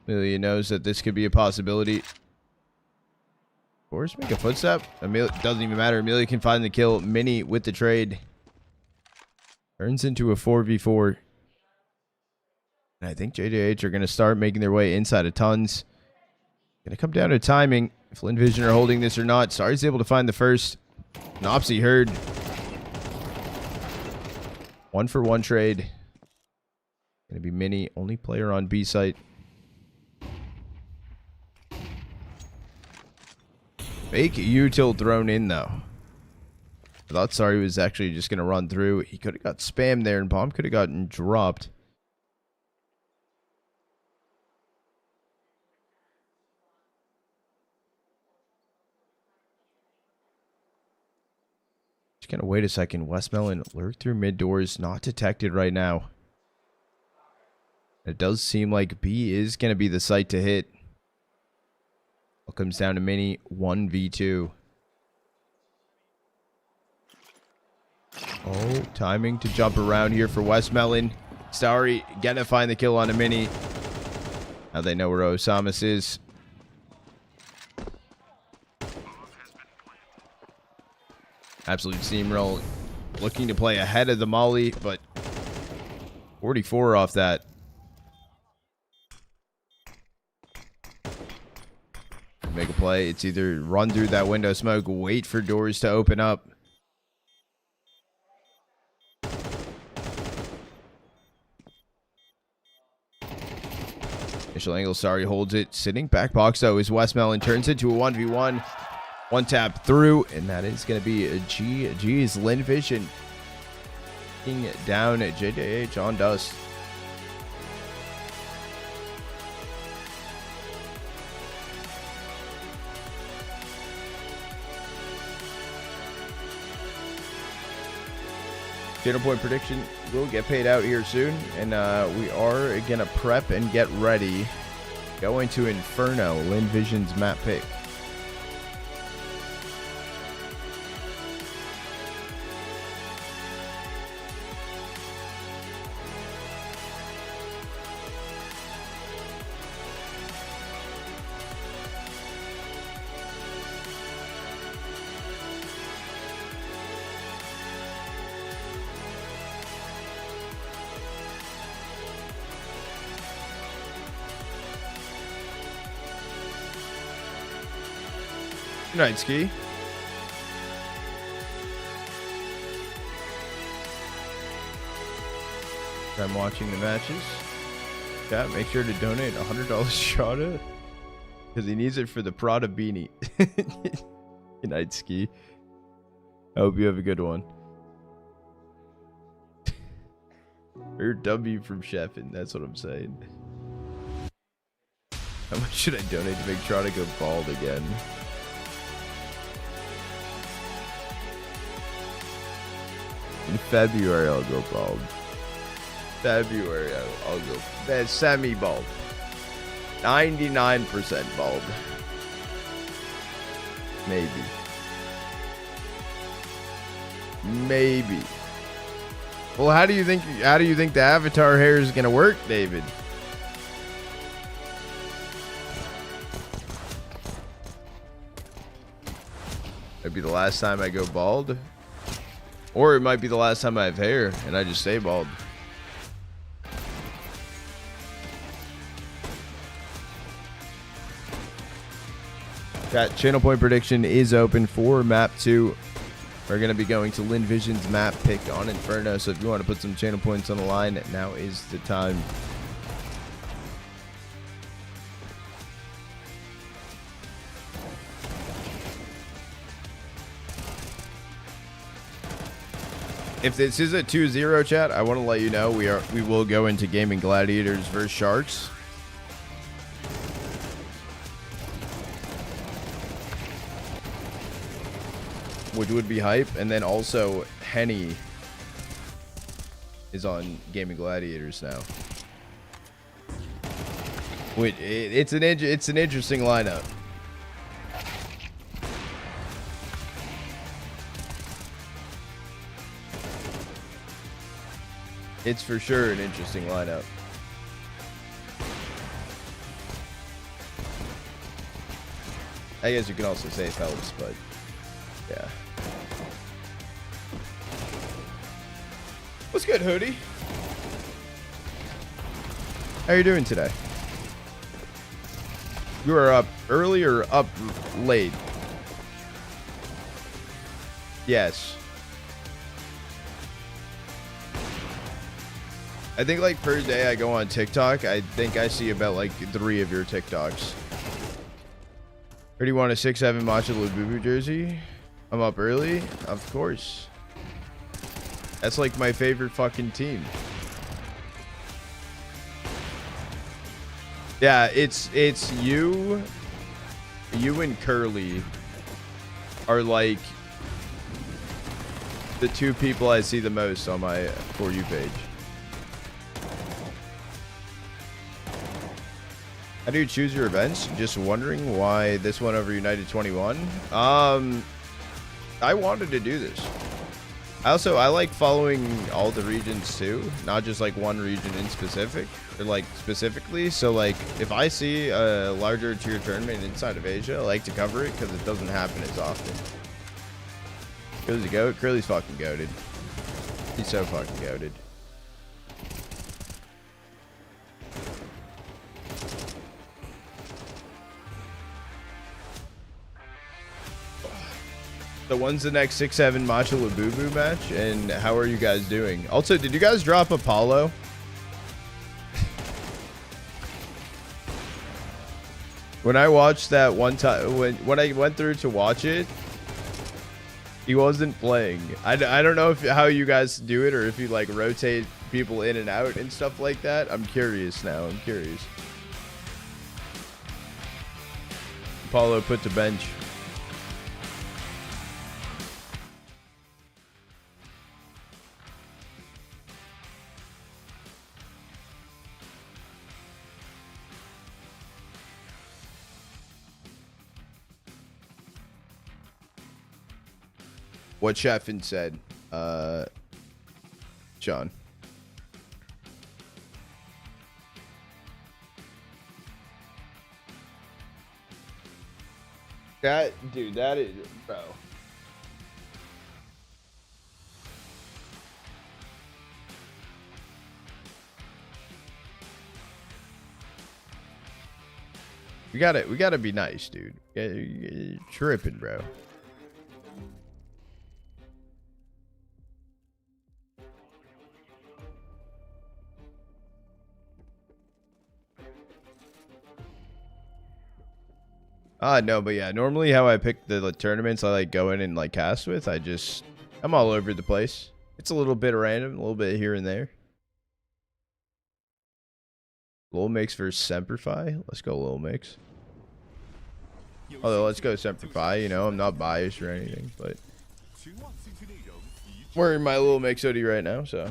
Amelia knows that this could be a possibility. Boris make a footstep. Amelia, doesn't even matter. Amelia can find the kill. Mini with the trade. Turns into a 4v4. And I think JJH are going to start making their way inside of tons. Going to come down to timing. If Lynn Vision are holding this or not. Sari's able to find the first. Nopsy heard. 1-for-1 trade. Gonna be Mini, only player on B site. Fake util thrown in though. I thought Sari was actually just gonna run through. He could have got spammed there and bomb could have gotten dropped. Gonna wait a second. Westmelon lurk through mid doors, not detected right now. It does seem like B is gonna be the site to hit. All comes down to Mini 1v2. Oh, timing to jump around here for Westmelon. Starry gonna find the kill on a Mini. Now they know where Osamas is. Absolute steamroll. looking to play ahead of the molly, but 44 off that. Make a play. It's either run through that window smoke, wait for doors to open up. Initial angle, sorry, holds it. Sitting back box, though, is Westmelon. Turns into a 1v1. One tap through, and that is going to be a GG's. Lynn Vision down at JJH on Dust. Channel point prediction will get paid out here soon, and we are gonna prep and get ready. Going to Inferno, Lynn Vision's map pick. Good night, Ski. I'm watching the matches. Yeah, make sure to donate $100 to Shada, because he needs it for the Prada beanie. Good night, Ski. I hope you have a good one. Or W from Sheffin, that's what I'm saying. How much should I donate to make Prada go bald again? In February, I'll go bald. February, I'll go semi-bald. 99% bald. Maybe. Maybe. Well, how do you think the avatar hair is gonna work, David? Might be the last time I go bald. Or it might be the last time I have hair and I just stay bald. That channel point prediction is open for map 2. We're going to be going to Lynn Vision's map pick on Inferno. So if you want to put some channel points on the line, now is the time. If this is a 2-0 chat, I want to let you know we will go into Gaming Gladiators versus Sharks. Which would be hype, and then also Henny is on Gaming Gladiators now. Wait, it's an interesting lineup. It's for sure an interesting lineup. I guess you can also say it helps, but yeah. What's good, Hoodie? How you doing today? You are up early or up late? Yes. I think like per day I go on TikTok, I think I see about like 3 of your TikToks. Or do you want a 6'7" Macho Labubu jersey? I'm up early? Of course. That's like my favorite fucking team. Yeah, it's you and Curly are like the 2 people I see the most on my For You page. How do you choose your events? Just wondering why this one over United 21. I wanted to do this. I like following all the regions too, not just like one region in specific, or like specifically. So like if I see a larger tier tournament inside of Asia, I like to cover it because it doesn't happen as often. Curly's a goat. Curly's fucking goated. He's so fucking goated. So when's the next 6-7 Macho Labubu match? And how are you guys doing? Also, did you guys drop Apollo? When I watched that one time, when I went through to watch it, he wasn't playing. I don't know if how you guys do it or if you like rotate people in and out and stuff like that. I'm curious now. I'm curious. Apollo put to bench. What Sheffin said, John. That dude, that is, bro. We gotta be nice, dude. You're tripping, bro. No, but yeah, normally how I pick the tournaments I like go in and like cast with, I'm all over the place. It's a little bit random, a little bit here and there. Lil Mix versus Semperfi. Let's go Lil Mix. Although let's go Semperfi, you know, I'm not biased or anything, but I'm wearing my Lil Mix hoodie right now, so.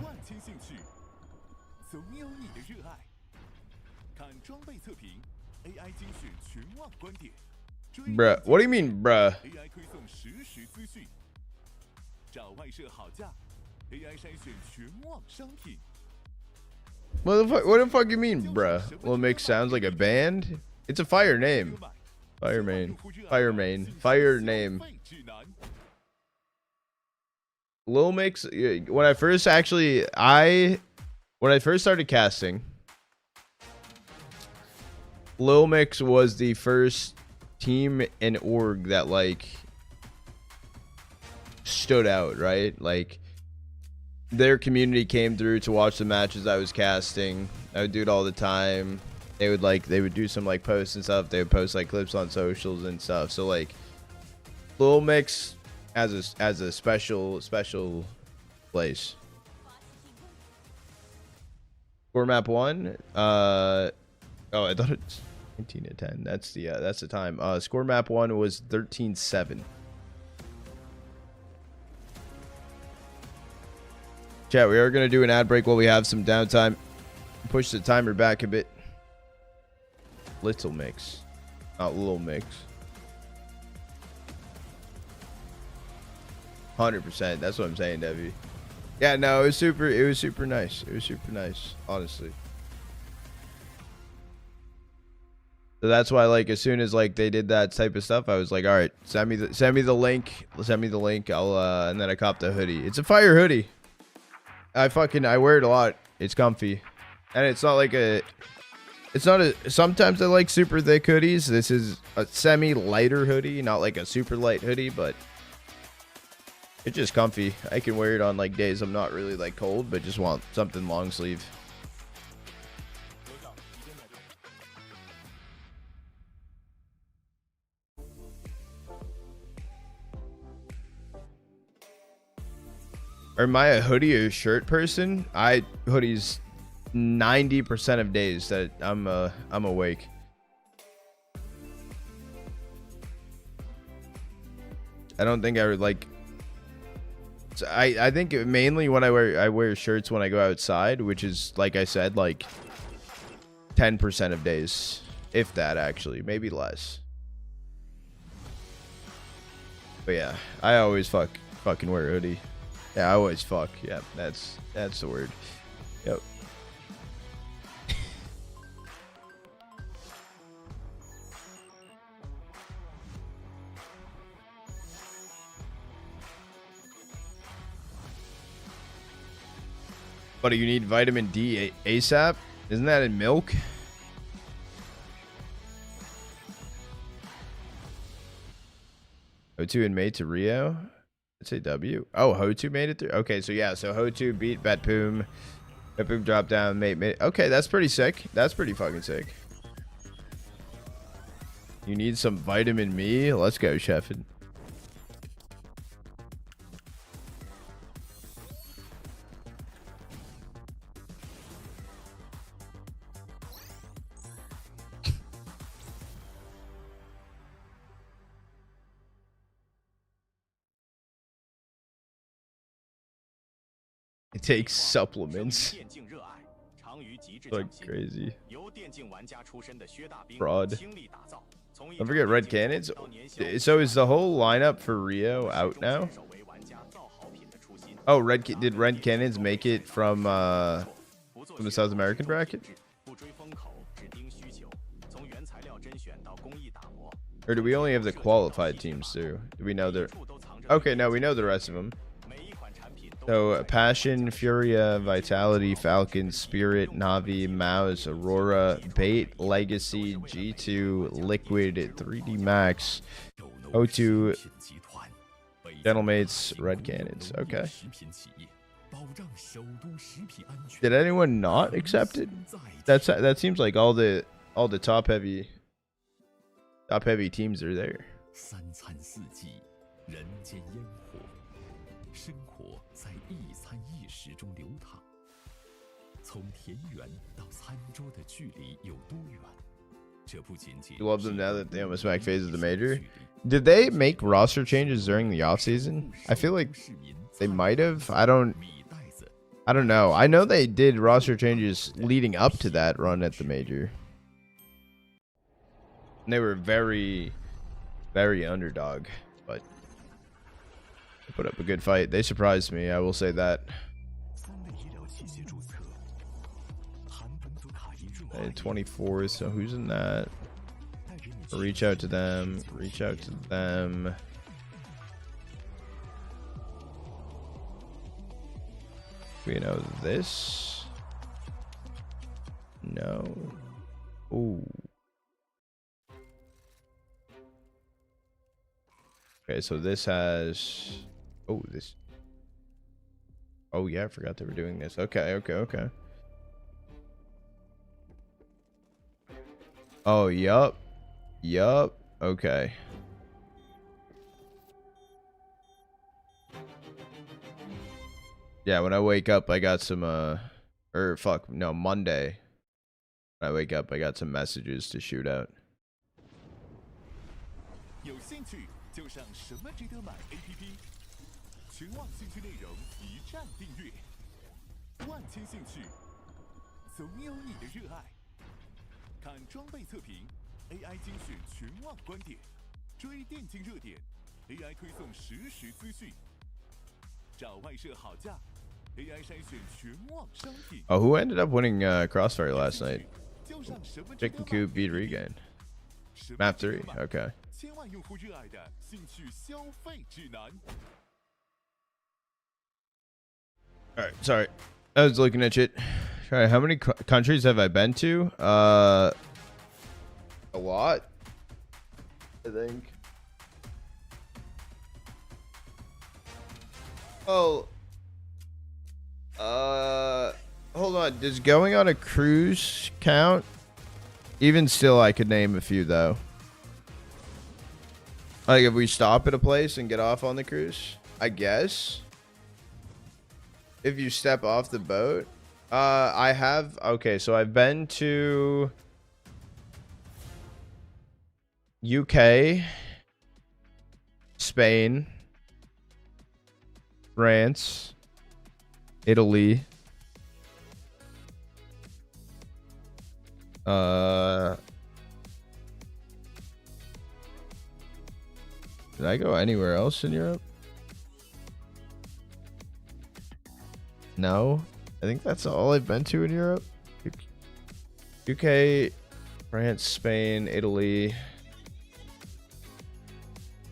Bruh, what do you mean, bruh? What the fuck you mean, bruh? Lil Mix sounds like a band? It's a fire name. Fire name. Fire name. Lil Mix, when I first started casting, Lil Mix was the first team and org that like stood out, right? Like their community came through to watch the matches I was casting. I would do it all the time. They would do some like posts and stuff. They would post like clips on socials and stuff. So like Lil Mix as a special place. Score map 1. Oh, I thought it's 19 to 10. That's the time. Score map 1 was 13-7. Chat, we are going to do an ad break while we have some downtime. Push the timer back a bit. Little Mix, not Lil Mix. 100%. That's what I'm saying, Debbie. Yeah, no, it was super nice. It was super nice, honestly. So that's why, like, as soon as like they did that type of stuff, I was like, all right, send me the link. Send me the link. I'll and then I copped the hoodie. It's a fire hoodie. I wear it a lot. It's comfy, and it's not like sometimes I like super thick hoodies. This is a semi lighter hoodie, not like a super light hoodie, but it's just comfy. I can wear it on like days I'm not really like cold, but just want something long sleeve. Am I a hoodie or shirt person? Hoodies 90% of days that I'm awake. I don't think I would like. I think mainly when I wear shirts when I go outside, which is like I said, like 10% of days, if that actually, maybe less. But yeah, I always fucking wear a hoodie. Yeah, I always fuck. Yeah, that's the word. Yep. What do you need? Vitamin D ASAP? Isn't that in milk? Ho2 and made to Rio. Let's say W. Oh, Ho2 made it through. Okay, so yeah, so Ho2 beat Betpoom. Betpoom dropped down, mate. Okay, that's pretty sick. That's pretty fucking sick. You need some vitamin me? Let's go, Sheffin. It takes supplements. Like crazy. Fraud. Don't forget Red Cannons. So is the whole lineup for Rio out now? Oh, did Red Cannons make it from the South American bracket? Or do we only have the qualified teams too? Do we know they're... Okay, no, we know the rest of them. So, Passion, Furia, Vitality, Falcons, Spirit, Navi, Mouse, Aurora, Bait, Legacy, G2, Liquid, 3D Max, O2, Gentlemates, Red Cannons. Okay. Did anyone not accept it? That seems like all the top heavy teams are there. 生活在一餐一食中流淌，从田园到餐桌的距离有多远？这不仅仅 You love them now that they almost back phase of the major. Did they make roster changes during the offseason? I feel like they might have. I don't know. I know they did roster changes leading up to that run at the major. And they were very, very underdog, but put up a good fight. They surprised me, I will say that. 24, so who's in that? Reach out to them. Reach out to them. We know this. No. Ooh. Okay, so this has... Oh, this... Oh, yeah, I forgot they were doing this. Okay. Oh, yup. Okay. Yeah, when I wake up, I got some, Monday. When I wake up, I got some messages to shoot out. 有兴趣就上什么值得买 APP， 全网兴趣内容一站订阅，万千兴趣，总有你的热爱。看装备测评 ，AI 精选全网观点，追电竞热点 ，AI 推送实时资讯，找外设好价 ，AI 筛选全网商品。Oh, who ended up winning Crossfire last night? Chicken Coop beat Regain. Map 3. Okay. 千万用户热爱的兴趣消费指南。 Alright, sorry. I was looking at shit. Alright, how many countries have I been to? A lot, I think. Oh. Hold on. Does going on a cruise count? Even still, I could name a few, though. Like, if we stop at a place and get off on the cruise? I guess. If you step off the boat. I have... Okay, so I've been to... UK. Spain. France. Italy. Did I go anywhere else in Europe? No. I think that's all I've been to in Europe. UK, France, Spain, Italy.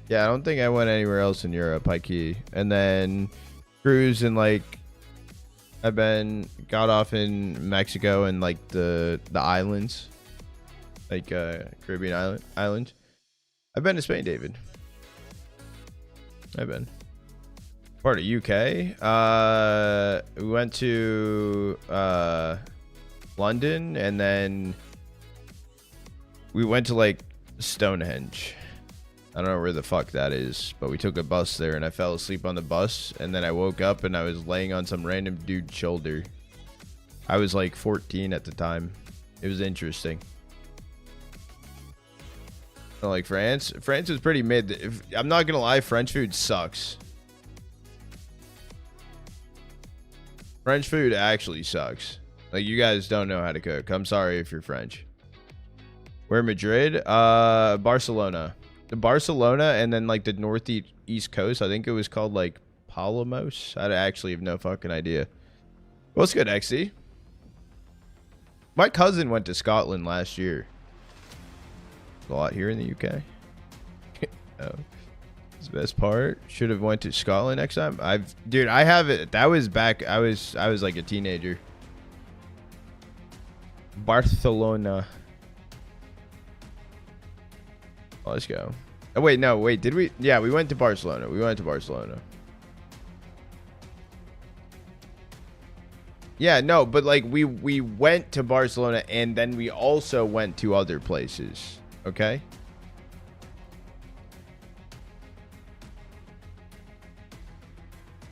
Yeah, I don't think I went anywhere else in Europe, high key. And then cruise in like got off in Mexico and like the islands, like Caribbean island. I've been to Spain, David. I've been. Part of UK. We went to London, and then we went to like Stonehenge. I don't know where the fuck that is, but we took a bus there, and I fell asleep on the bus, and then I woke up and I was laying on some random dude's shoulder. I was like 14 at the time. It was interesting. I like France. France was pretty mid. I'm not gonna lie, French food sucks. French food actually sucks. Like, you guys don't know how to cook. I'm sorry if you're French. Where Madrid? Barcelona. Barcelona, and then like the northeast coast. I think it was called like Palamos. I actually have no fucking idea. What's good, XC? My cousin went to Scotland last year. A lot here in the UK. Oh, that's the best part. Should have went to Scotland next time. Dude, I have it. That was back. I was like a teenager. Barcelona. Oh, let's go. Oh wait, no, wait. Did we? Yeah, we went to Barcelona. We went to Barcelona. Yeah, no, but like we went to Barcelona, and then we also went to other places. Okay.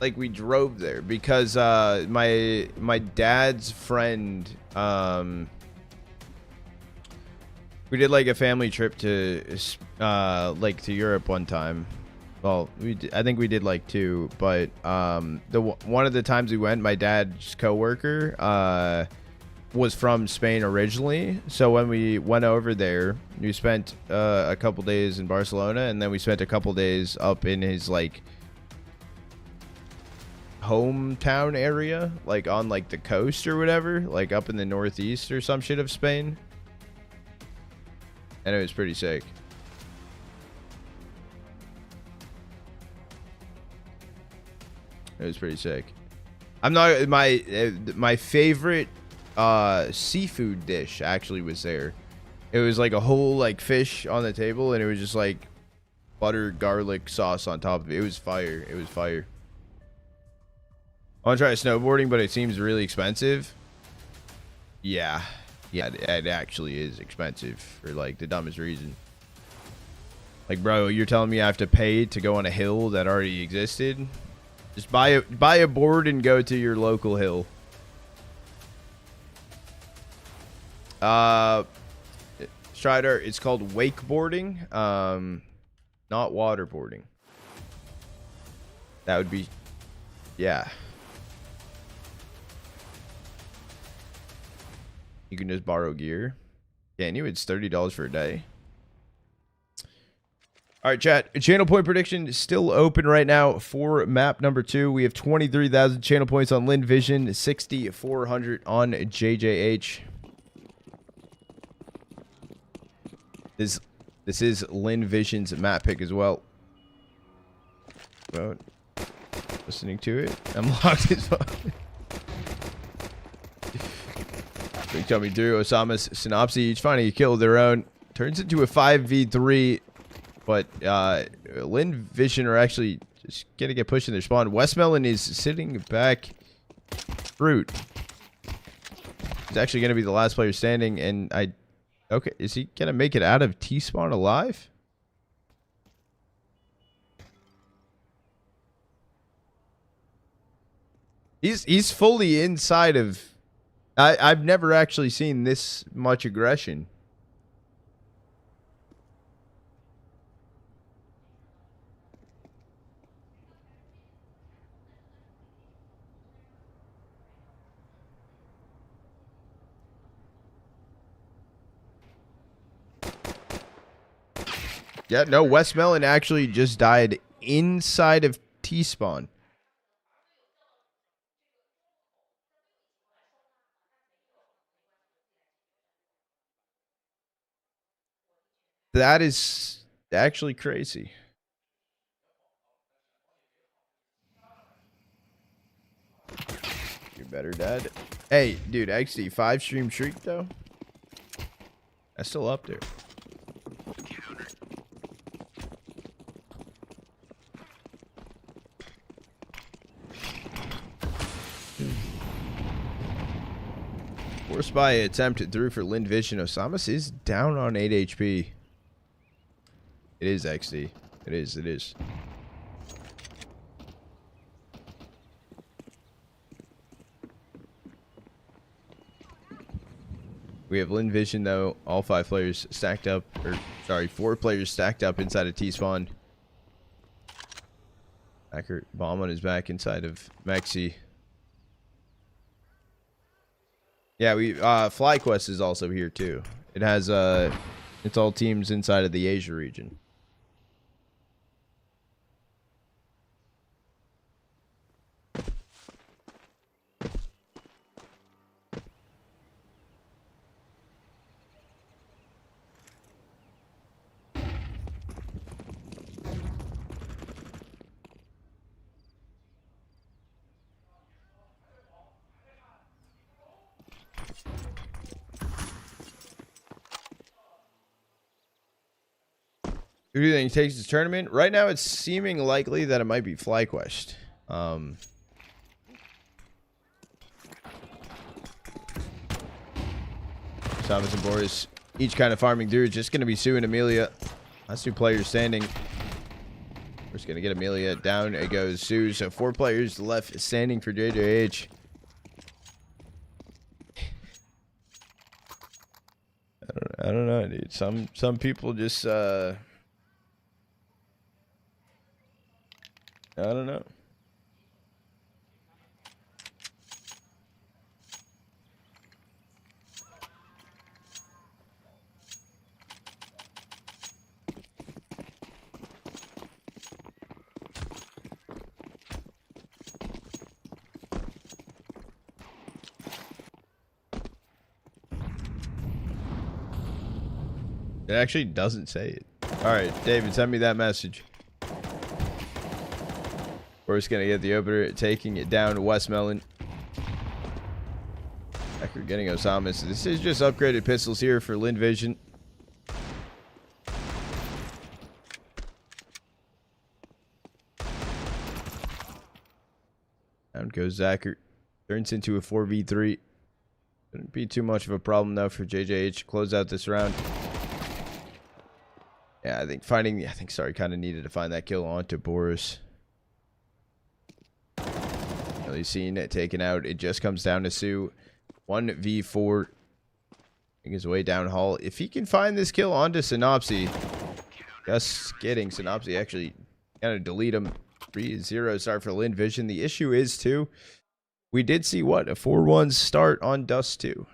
Like, we drove there because my dad's friend, we did like a family trip to like to Europe one time. Well, I think we did like two, but one of the times we went, my dad's coworker was from Spain originally. So when we went over there, we spent a couple days in Barcelona, and then we spent a couple days up in his like hometown area, like on like the coast or whatever, like up in the northeast or some shit of Spain. And it was pretty sick. It was pretty sick. I'm not my favorite seafood dish actually was there. It was like a whole like fish on the table, and it was just like butter garlic sauce on top of it. It was fire. It was fire. I want to try snowboarding, but it seems really expensive. Yeah, it actually is expensive for like the dumbest reason. Like, bro, you're telling me I have to pay to go on a hill that already existed? Just buy a board and go to your local hill. Strider, it's called wakeboarding, not waterboarding. That would be, yeah. You can just borrow gear. Can you? It's $30 for a day. All right, chat. Channel point prediction is still open right now for map number 2. We have 23,000 channel points on Lin Vision, 6,400 on JJH. This is Lin Vision's map pick as well. Well, listening to it, I'm locked as fuck. Tell me through Osama's synopsis. Each finding a kill of their own turns into a 5v3, but Lin Vision are actually just gonna get pushed in their spawn. Westmelon is sitting back. Fruit. He's actually gonna be the last player standing, and okay, is he gonna make it out of T-spawn alive? He's fully inside of. I've never actually seen this much aggression. Yeah, no, Westmelon actually just died inside of T-spawn. That is actually crazy. better, Dad. Hey, dude, XD 5 stream streak though. That's still up there. Force by attempt through for Lin Vision. Osamas is down on 8 HP. It is XD. It is. It is. We have Lin Vision though. All 5 players stacked up, or sorry, 4 players stacked up inside of T-spawn. Hacker bomb on his back inside of Mexi. Yeah, we FlyQuest is also here too. It has it's all teams inside of the Asia region. Who do you think takes this tournament? Right now, it's seeming likely that it might be FlyQuest. Thomas and Boris each kind of farming through. Just going to be Sue and Amelia. That's 2 players standing. We're just going to get Amelia down. It goes Sue. So 4 players left standing for JJH. I don't know, dude. Some people just I don't know. It actually doesn't say it. All right, David, send me that message. We're just going to get the opener, taking it down to Westmelon. Becker getting Osama. So this is just upgraded pistols here for Lin Vision. Down goes Zacher. Turns into a 4v3. Shouldn't be too much of a problem though for JJH. Close out this round. Yeah, I think kind of needed to find that kill onto Boris. He's seen it taken out. It just comes down to Sue. 1v4. Making his way down hall. If he can find this kill onto Synopsy. Just kidding. Synopsy actually kind of delete him. 3-0 start for Lin Vision. The issue is, too, we did see, what, a 4-1 start on Dust 2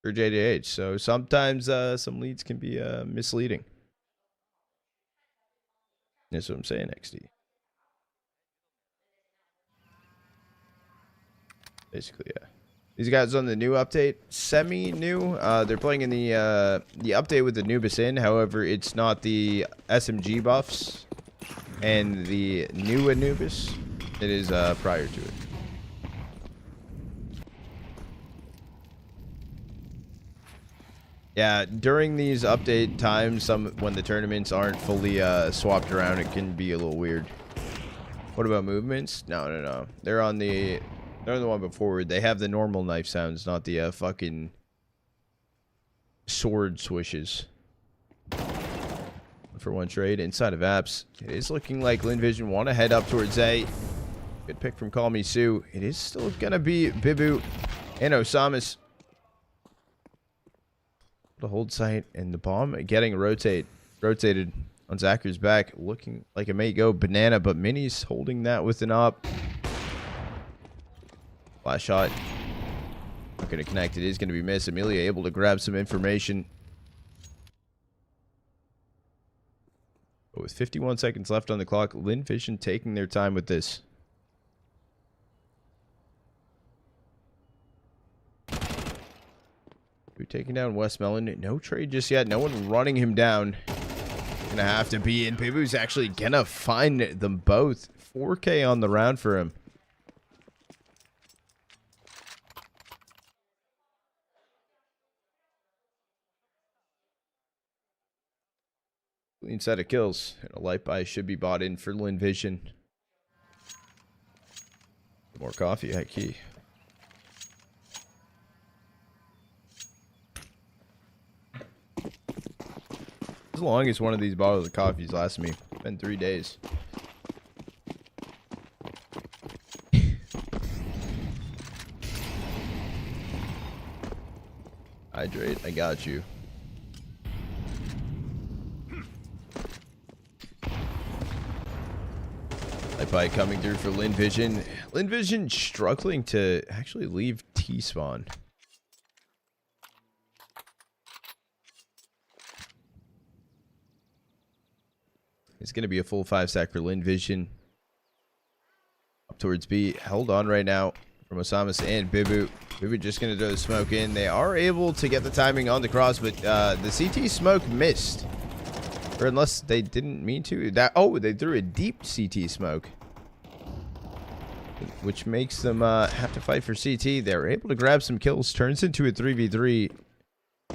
for JDH. So sometimes some leads can be misleading. That's what I'm saying, XD. Basically, yeah. These guys on the new update, semi-new. They're playing in the update with Anubis in. However, it's not the SMG buffs and the new Anubis. It is prior to it. Yeah, during these update times, when the tournaments aren't fully swapped around, it can be a little weird. What about movements? No. They're on the one before. They have the normal knife sounds, not the fucking sword swishes. For one trade inside of apps, it is looking like Lin Vision want to head up towards A. Good pick from Call Me Sue. It is still gonna be Bibu and Osamas. The hold site and the bomb getting rotated on Zacher's back, looking like it may go banana, but Minnie's holding that with an op. Last shot. Not going to connect. It is going to be missed. Amelia able to grab some information. But with 51 seconds left on the clock, Lin Vision taking their time with this. We're taking down Westmelon. No trade just yet. No one running him down. Gonna have to be in. Bibu's actually gonna find them both. 4K on the round for him. Clean set of kills. And a light buy should be bought in for Lin Vision. More coffee, high key. As long as one of these bottles of coffee's lasted me. It's been 3 days. Hydrate, I got you. Light bite coming through for Lin Vision. Lin Vision struggling to actually leave T-spawn. It's going to be a full 5-stack for Lin Vision. Up towards B. Held on right now from Osamas and Bibu. Bibu just going to throw the smoke in. They are able to get the timing on the cross, but the CT smoke missed. Or unless they didn't mean to. Oh, they threw a deep CT smoke. Which makes them have to fight for CT. They're able to grab some kills. Turns into a 3v3.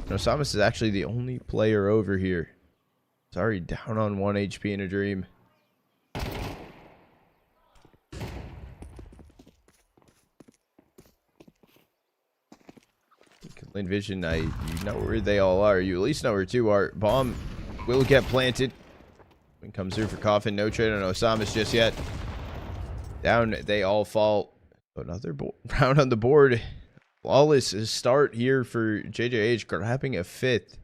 Osamas is actually the only player over here. Sorry, down on 1 HP in a dream. Lin Vision, you know where they all are. You at least know where 2 are. Bomb will get planted. And comes through for Coffin. No trade on Osamas just yet. Down, they all fall. Another round on the board. Flawless start here for JJH, grabbing a 5th.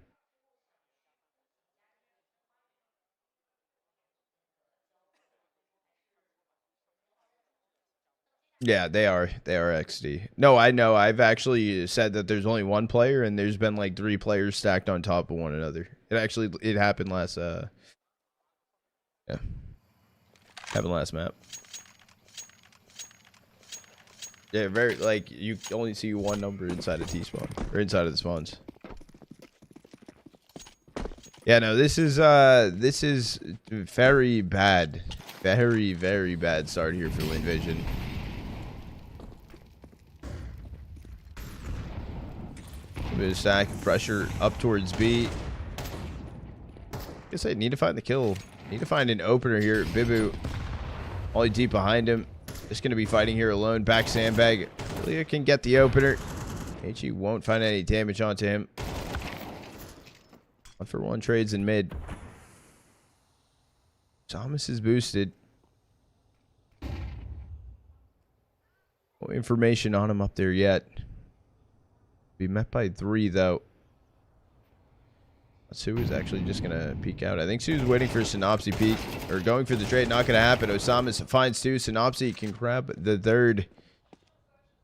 Yeah, they are. They are XD. No, I know. I've actually said that there's only 1 player, and there's been like 3 players stacked on top of one another. It happened last. Yeah, happened last map. Yeah, very like you only see 1 number inside of T-spawn or inside of the spawns. Yeah, no, this is very bad, very bad start here for Lin Vision. Bit of stack pressure up towards B. I guess I need to find the kill. Need to find an opener here. Bibu, all deep behind him. Just going to be fighting here alone. Back sandbag. Lilia can get the opener. HE won't find any damage onto him. 1-for-1 trades in mid. Thomas is boosted. No information on him up there yet. Be met by 3 though. Sue is actually just gonna peek out. I think Sue's waiting for Synopsy peek or going for the trade. Not gonna happen. Osamas finds 2. Synopsy can grab the 3rd.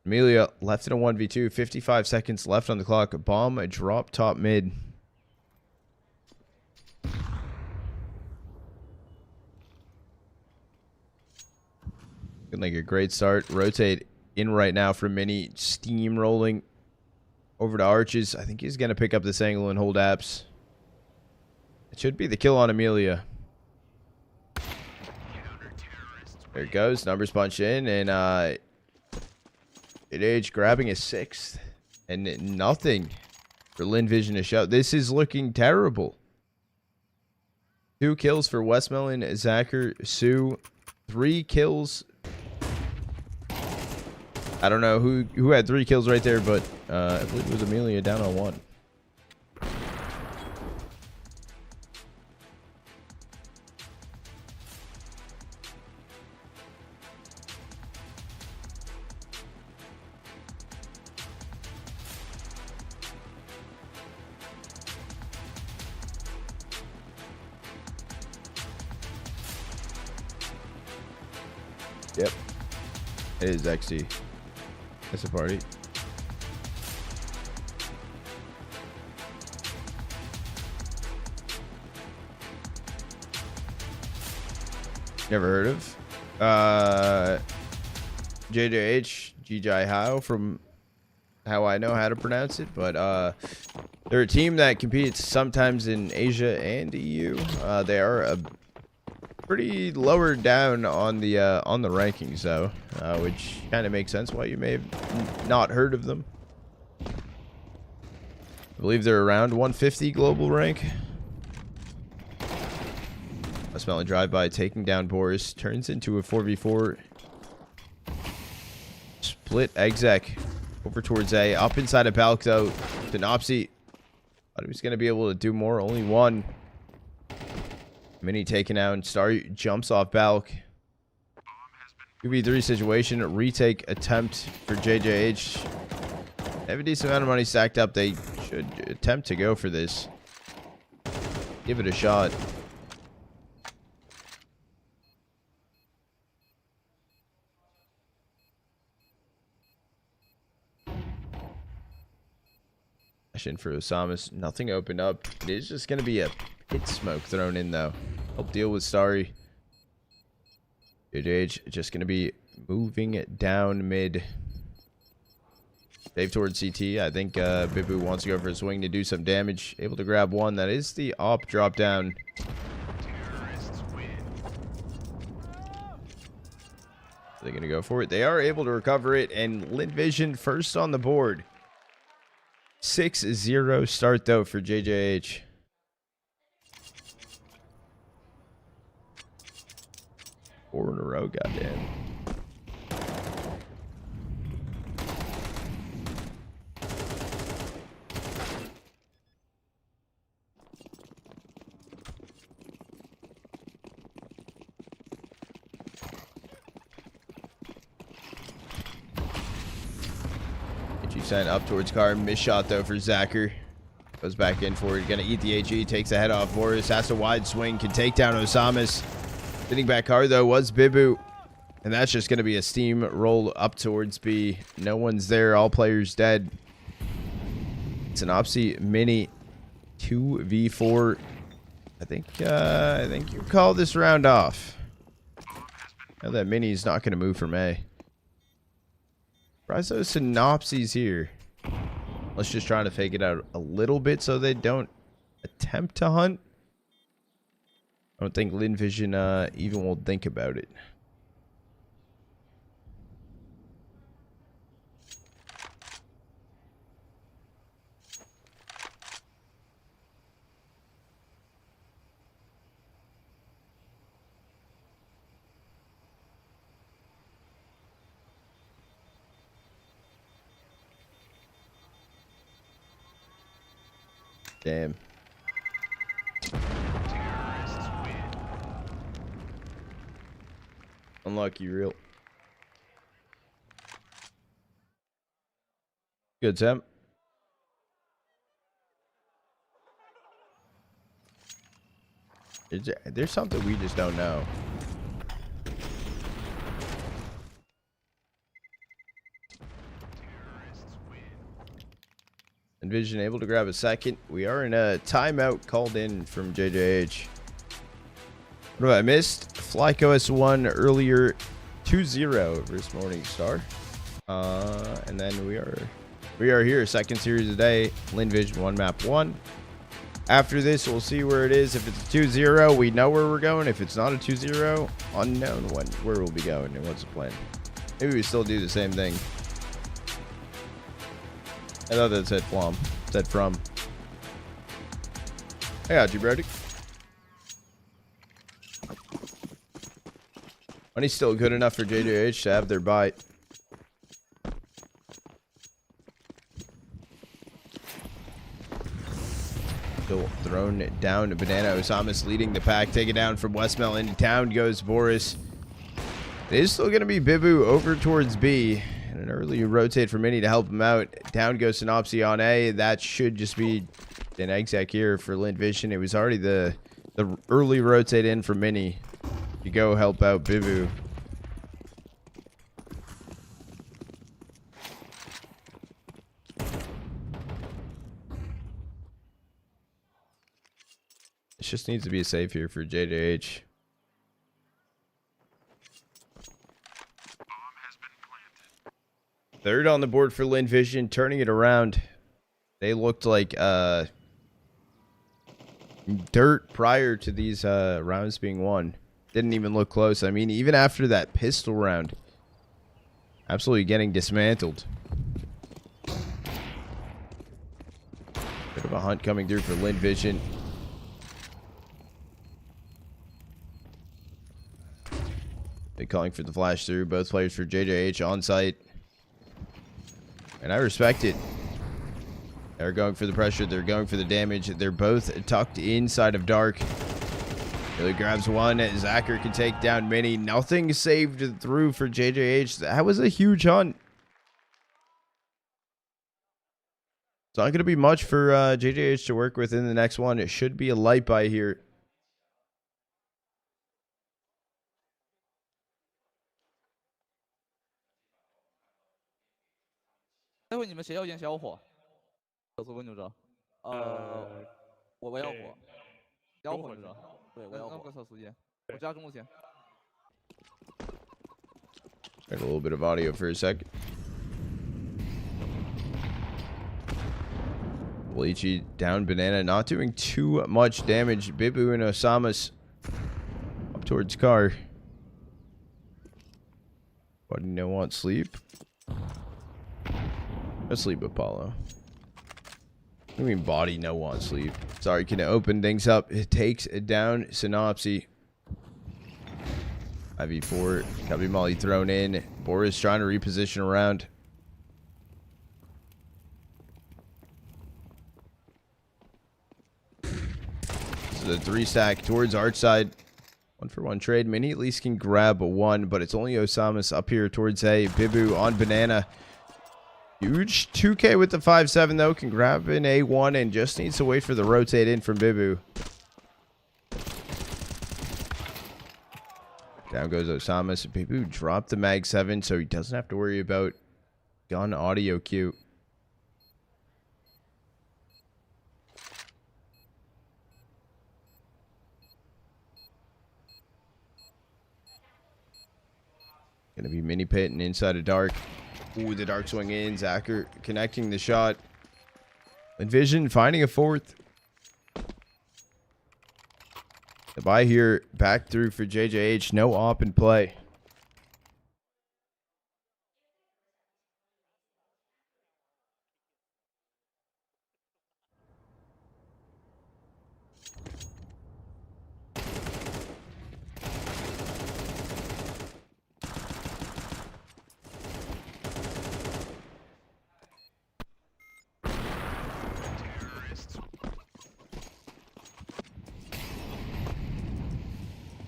Amelia left in a 1v2. 55 seconds left on the clock. Bomb a drop top mid. Looking like a great start. Rotate in right now for Mini. Steamrolling over to Arches. I think he's going to pick up this angle and hold apps. It should be the kill on Amelia. There it goes. Numbers punch in. And Age grabbing a 6th. And nothing for Lin Vision to show. This is looking terrible. 2 kills for Westmelon, Zacher, Sue. 3 kills. I don't know who had 3 kills right there, but I believe it was Amelia down on 1. Yep. It is XC. It's a party. Never heard of. JJH, Jijai Hao, from how I know how to pronounce it, but they're a team that competes sometimes in Asia and EU. They are a pretty lower down on the rankings though, which kind of makes sense why you may have not heard of them. I believe they're around 150 global rank. A smelling drive-by, taking down Boris. Turns into a 4v4. Split exec over towards A. Up inside of Balk, though. Denopsy thought he was going to be able to do more. Only one. Mini taken out. And Star jumps off Balk. 2v3 situation. Retake attempt for JJH. They have a decent amount of money stacked up. They should attempt to go for this. Give it a shot. For Osamas, nothing opened up. It is just going to be a pit smoke thrown in, though. Help deal with Starry. JJH just going to be moving down mid. Save towards CT. I think Bibu wants to go for a swing to do some damage. Able to grab one. That is the op drop down. They're going to go for it. They are able to recover it, and Lin Vision first on the board. 6-0 start, though, for JJH. Four in a row, goddamn. Sent up towards car. Miss shot, though, for Zacher. Goes back in for it. Gonna eat the AG. Takes the head off. Boris has a wide swing. Can take down Osamas. Sitting back car, though, was Bibu. And that's just gonna be a steam roll up towards B. No one's there. All players dead. It's an Opsy mini 2v4. I think you call this round off. Now that mini's not gonna move from A. Rizzo Synopses here. Let's just try to fake it out a little bit so they don't attempt to hunt. I don't think Lin Vision even will think about it. Damn. Unlucky, real. Good temp. There's something we just don't know. Envision able to grab a second. We are in a timeout called in from JJH. What have I missed? Flyco S1 earlier 2-0 versus Morningstar. And then we are here. Second series of the day. Lin Vision 1 map 1. After this, we'll see where it is. If it's a 2-0, we know where we're going. If it's not a 2-0, unknown where we'll be going and what's the plan. Maybe we still do the same thing. I thought that said from. Said from. I got you, Brody. Money's still good enough for JJH to have their bite. Still thrown down to Banana. Osamas leading the pack. Take it down from Westmel into town goes Boris. It is still going to be Bibu over towards B. An early rotate for Mini to help him out. Down goes Synopsy on A. That should just be an exec here for Lin Vision. It was already the early rotate in for Mini to go help out Bibu. It just needs to be a save here for JJH. Third on the board for Lin Vision, turning it around. They looked like dirt prior to these rounds being won. Didn't even look close. I mean, even after that pistol round, absolutely getting dismantled. Bit of a hunt coming through for Lin Vision. They calling for the flash through. Both players for JJH on site. And I respect it. They're going for the pressure. They're going for the damage. They're both tucked inside of dark. Really grabs one. Zacher can take down Mini. Nothing saved through for JJH. That was a huge hunt. It's not going to be much for JJH to work with in the next one. It should be a light buy here. 待会你们谁要烟小火？小苏问牛哲。我要火，要火牛哲。对，我要火。那个小苏烟，我加中路先。Got a little bit of audio for a sec. Bleachy down Banana, not doing too much damage. Bibu and Osama's up towards car. Buddy, no want sleep. No sleep, Apollo. I mean, body, no want sleep. Sorry, can open things up. It takes it down. Synopsy. IV4. Copy Molly thrown in. Boris trying to reposition around. So the 3-stack towards Arch side. 1-for-1 trade. Mini at least can grab a 1, but it's only Osama's up here towards A. Bibu on Banana. Huge 2K with the 5-7 though. Can grab an A1 and just needs to wait for the rotate in from Bibu. Down goes Osama. So Bibu dropped the Mag 7 so he doesn't have to worry about gun audio cue. Gonna be mini pit and inside of dark. Ooh, the dark swing in. Zacher connecting the shot. Envision finding a 4th. The buy here back through for JJH. No op in play.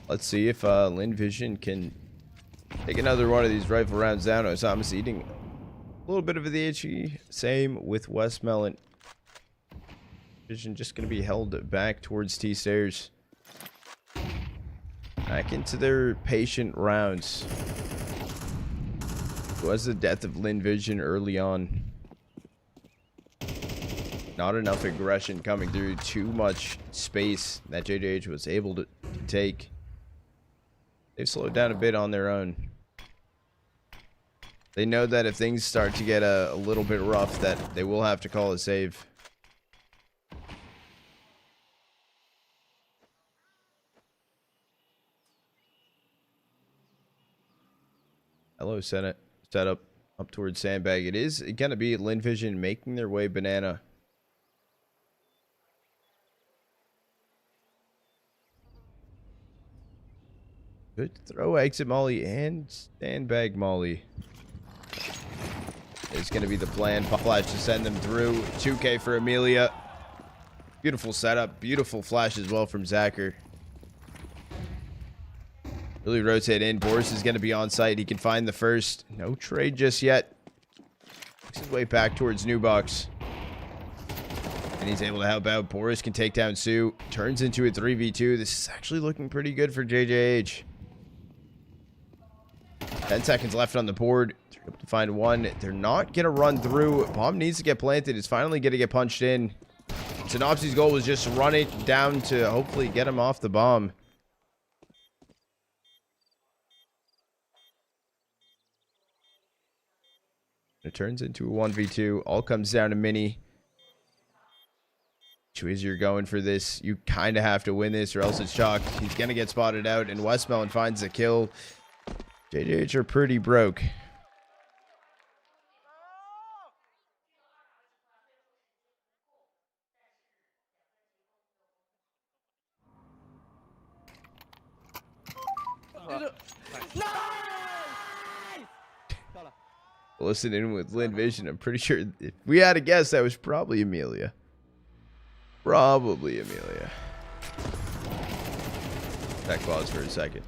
Let's see if Lin Vision can take another one of these rifle rounds down. Osama's eating a little bit of the itchy. Same with Westmelon. Vision just going to be held back towards T stairs. Back into their patient rounds. It was the death of Lin Vision early on. Not enough aggression coming through. Too much space that JJH was able to take. They've slowed down a bit on their own. They know that if things start to get a little bit rough, that they will have to call a save. Hello, Senate. Set up towards Sandbag. It is going to be Lin Vision making their way Banana. Good throw, exit Molly and Sandbag Molly. It's going to be the plan. Flash to send them through. 2K for Amelia. Beautiful setup. Beautiful flash as well from Zacher. Really rotate in. Boris is going to be on site. He can find the first. No trade just yet. Makes his way back towards New Box. And he's able to help out. Boris can take down Sue. Turns into a 3v2. This is actually looking pretty good for JJH. 10 seconds left on the board. Up to find one. They're not going to run through. Bomb needs to get planted. It's finally going to get punched in. Synopsy's goal was just run it down to hopefully get him off the bomb. It turns into a 1v2. All comes down to Mini. Choice you're going for this. You kind of have to win this or else it's chalk. He's going to get spotted out and Westmelon finds a kill. JJH are pretty broke. No! Listening with Lynn Vision, I'm pretty sure if we had a guess, that was probably Amelia. Probably Amelia. That clause for a second.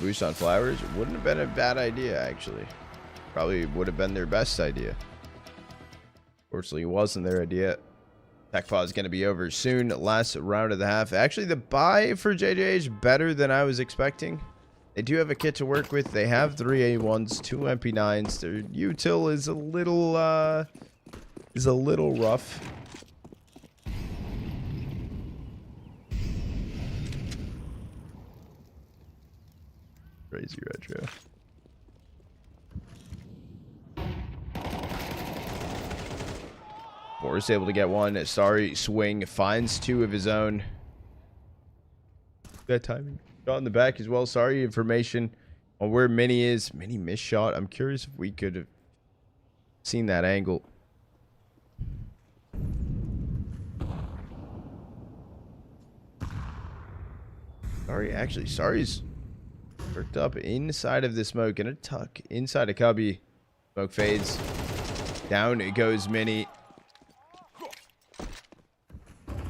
Boost on flowers wouldn't have been a bad idea, actually. Probably would have been their best idea. Fortunately, it wasn't their idea. Tech pause is going to be over soon. Last round of the half. Actually, the buy for JJH better than I was expecting. They do have a kit to work with. They have 3 A1s, 2 MP9s. Their util is a little rough. Crazy retro. Forrest able to get one. Sorry, swing finds 2 of his own. That timing. Shot in the back as well. Sorry, information on where Mini is. Mini missed shot. I'm curious if we could have seen that angle. Sorry's worked up inside of the smoke. Gonna tuck inside a cubby. Smoke fades. Down it goes Mini.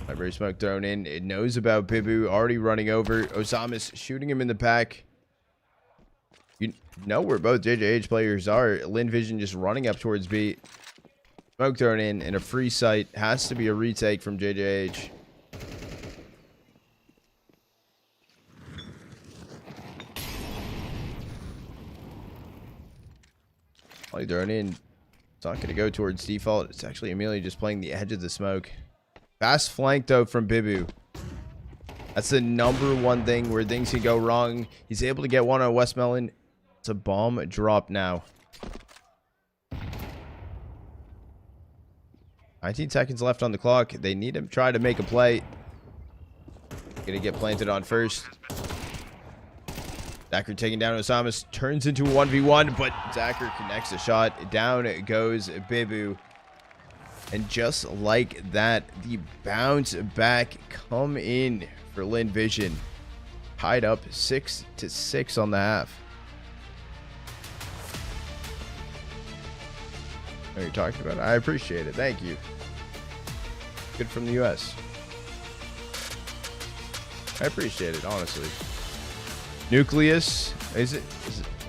Library smoke thrown in. It knows about Bibu. Already running over. Osama's shooting him in the back. You know where both JJH players are. Lynn Vision just running up towards B. Smoke thrown in and a free sight. Has to be a retake from JJH. While thrown in, it's not going to go towards default. It's actually Amelia just playing the edge of the smoke. Fast flank though from Bibu. That's the #1 thing where things can go wrong. He's able to get one on Westmelon. It's a bomb drop now. 19 seconds left on the clock. They need him try to make a play. Gonna get planted on first. Zacher taking down Osama, turns into a 1v1, but Zacher connects the shot. Down goes Bibu. And just like that, the bounce back come in for Lynn Vision. Tied up 6-6 on the half. What are you talking about? I appreciate it. Thank you. Good from the US. I appreciate it, honestly. Nucleus. Is it?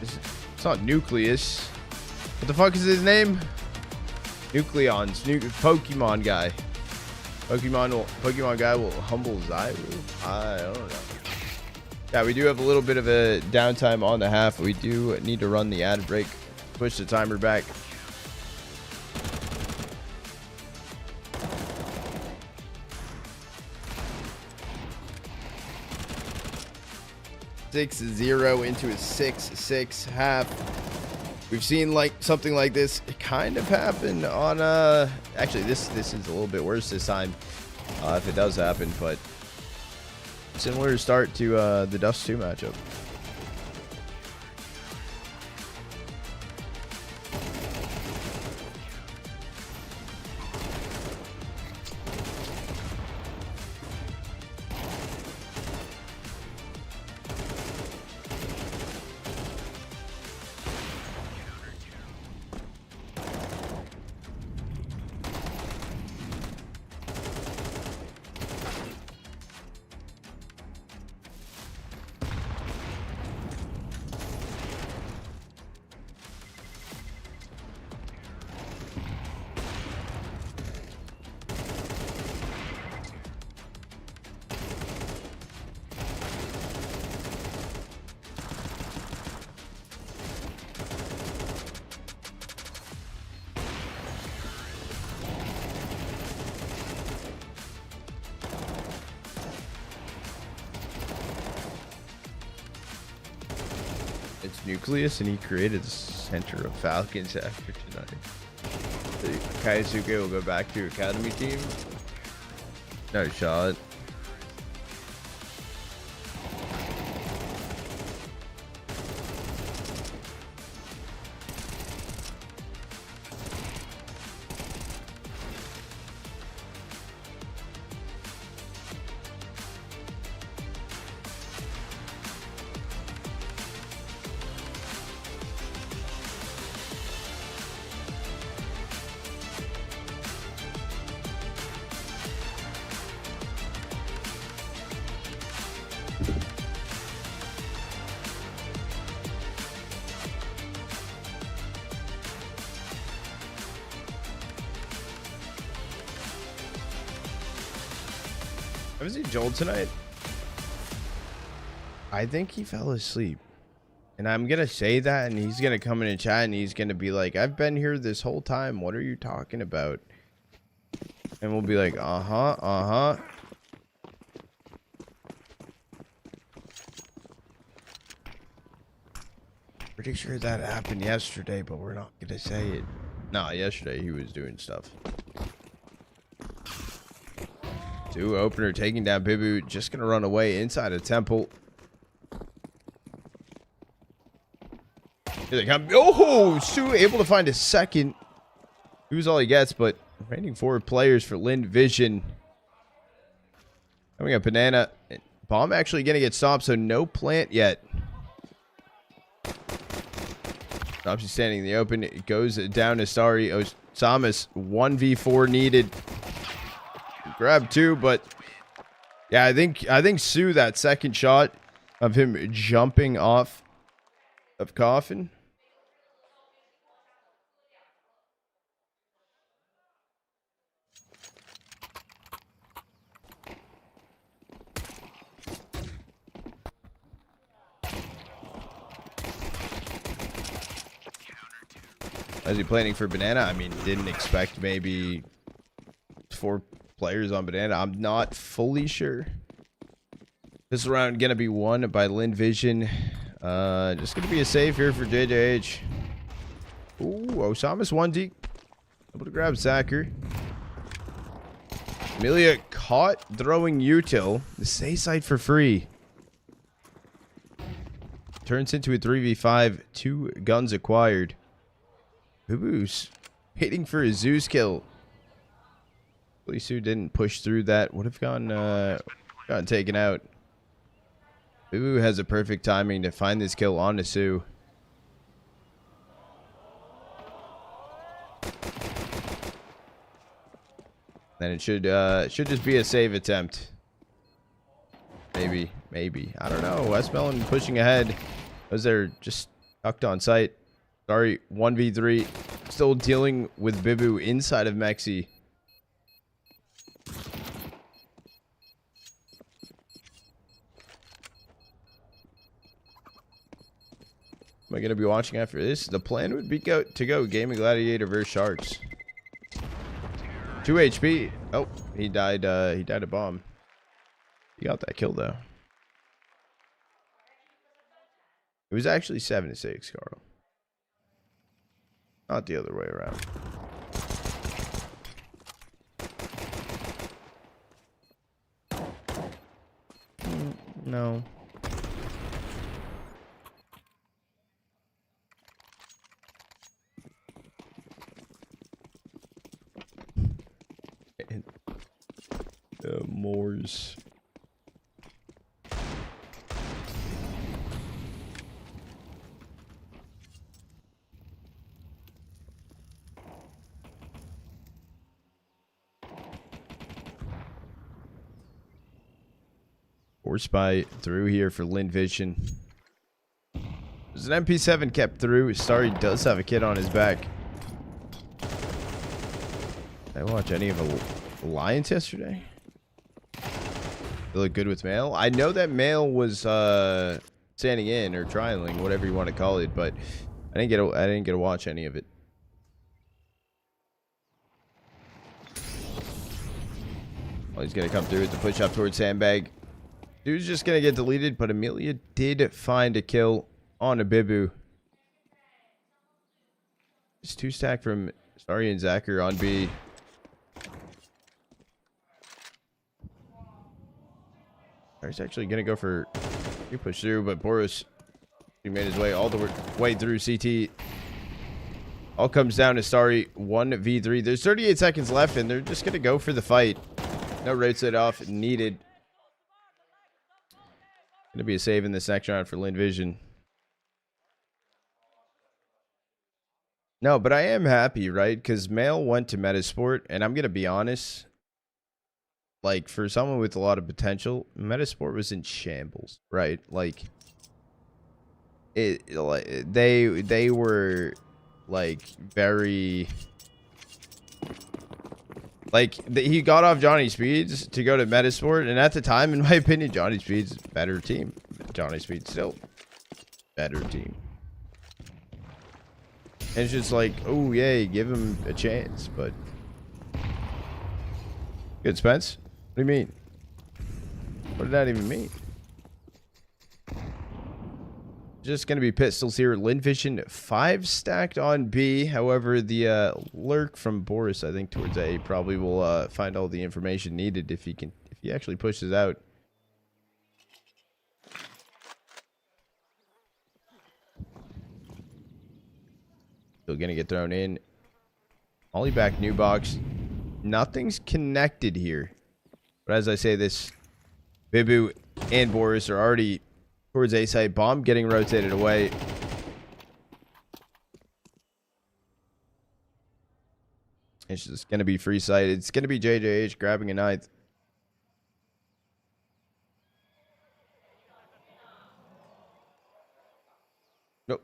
It's not Nucleus. What the fuck is his name? Nucleons. Pokemon guy. Pokemon guy will humble Zyru. I don't know. Yeah, we do have a little bit of a downtime on the half. We do need to run the ad break. Push the timer back. Zero into a 6-6 half. We've seen like something like this kind of happen on actually this is a little bit worse this time if it does happen, but similar start to the Dust 2 matchup. It's Nucleus, and he created the center of Falcons after tonight. So Kaisuke will go back to Academy team. No shot. Was he Joel tonight? I think he fell asleep. And I'm going to say that, and he's going to come in and chat, and he's going to be like, I've been here this whole time. What are you talking about? And we'll be like, uh-huh, uh-huh. Pretty sure that happened yesterday, but we're not going to say it. Nah, yesterday he was doing stuff. Two opener taking down Bibu. Just going to run away inside a temple. Here they come. Oh, Sue able to find a second. He was all he gets, but remaining 4 players for Lin Vision. Coming up, Banana. Bomb actually going to get stopped, so no plant yet. Stops standing in the open. It goes down to Starry. Osamas 1v4 needed. Grab 2, but yeah, I think Sue, that second shot of him jumping off of Coffin. Is he planning for Banana? I mean, didn't expect maybe 4 players on Banana. I'm not fully sure. This round gonna be won by Lin Vision. Just gonna be a save here for JJH. Ooh, Osama's 1 deep. Able to grab Zacher. Amelia caught throwing util. The stay site for free. Turns into a 3v5. 2 guns acquired. Boo-boos hitting for a Zeus kill. Sue didn't push through that. Would have gotten taken out. Boo has a perfect timing to find this kill on Sue. Then it should just be a save attempt. Maybe. I don't know. Westmelon pushing ahead. Those they're just tucked on site. Sorry, 1v3. Still dealing with Bibu inside of Mexi. Am I going to be watching after this? The plan would be to go Gaming Gladiator versus Sharks. 2 HP. Oh, he died a bomb. He got that kill though. It was actually 7-6, Carl. Not the other way around. No. Moors. Force by through here for Lin Vision. There's an MP7 kept through. Starry does have a kid on his back. Did I watch any of Alliance yesterday? They look good with Mail. I know that Mail was standing in or trialing, whatever you want to call it, but I didn't get to watch any of it. Oh, he's gonna come through with the push up towards Sandbag. Dude's just gonna get deleted, but Amelia did find a kill on a Bibu. It's 2 stack from Starry and Zacher on B. He's actually going to go for... He pushed through, but Boris, he made his way all the way through CT. All comes down to Starry 1v3. There's 38 seconds left, and they're just going to go for the fight. No rotate off needed. Going to be a save in this next round for Lin Vision. No, but I am happy, right? Because Male went to Metasport, and I'm going to be honest. Like, for someone with a lot of potential, Metasport was in shambles, right? Like, they were, like, very... Like, he got off Johnny Speeds to go to Metasport, and at the time, in my opinion, Johnny Speeds better team. Johnny Speeds still better team. And it's just like, oh, yay, give him a chance, but... Good, Spence? What do you mean? What did that even mean? Just going to be pistols here. Lin Vision 5 stacked on B. However, the lurk from Boris, I think, towards A probably will find all the information needed if he actually pushes out. Still going to get thrown in. Ollie back, new box. Nothing's connected here. But as I say this, Bibu and Boris are already towards A site. Bomb getting rotated away. It's just going to be free site. It's going to be JJH grabbing a ninth. Nope.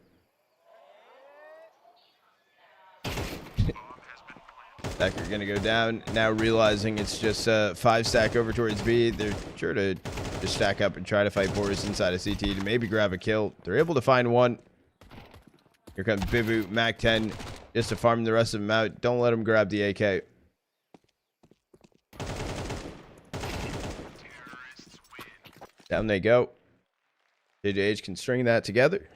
Stacker going to go down. Now realizing it's just 5 stack over towards B. They're sure to just stack up and try to fight Boris inside of CT to maybe grab a kill. They're able to find one. Here comes Bibu, Mac 10, just to farm the rest of them out. Don't let them grab the AK. Down they go. JJH can string that together.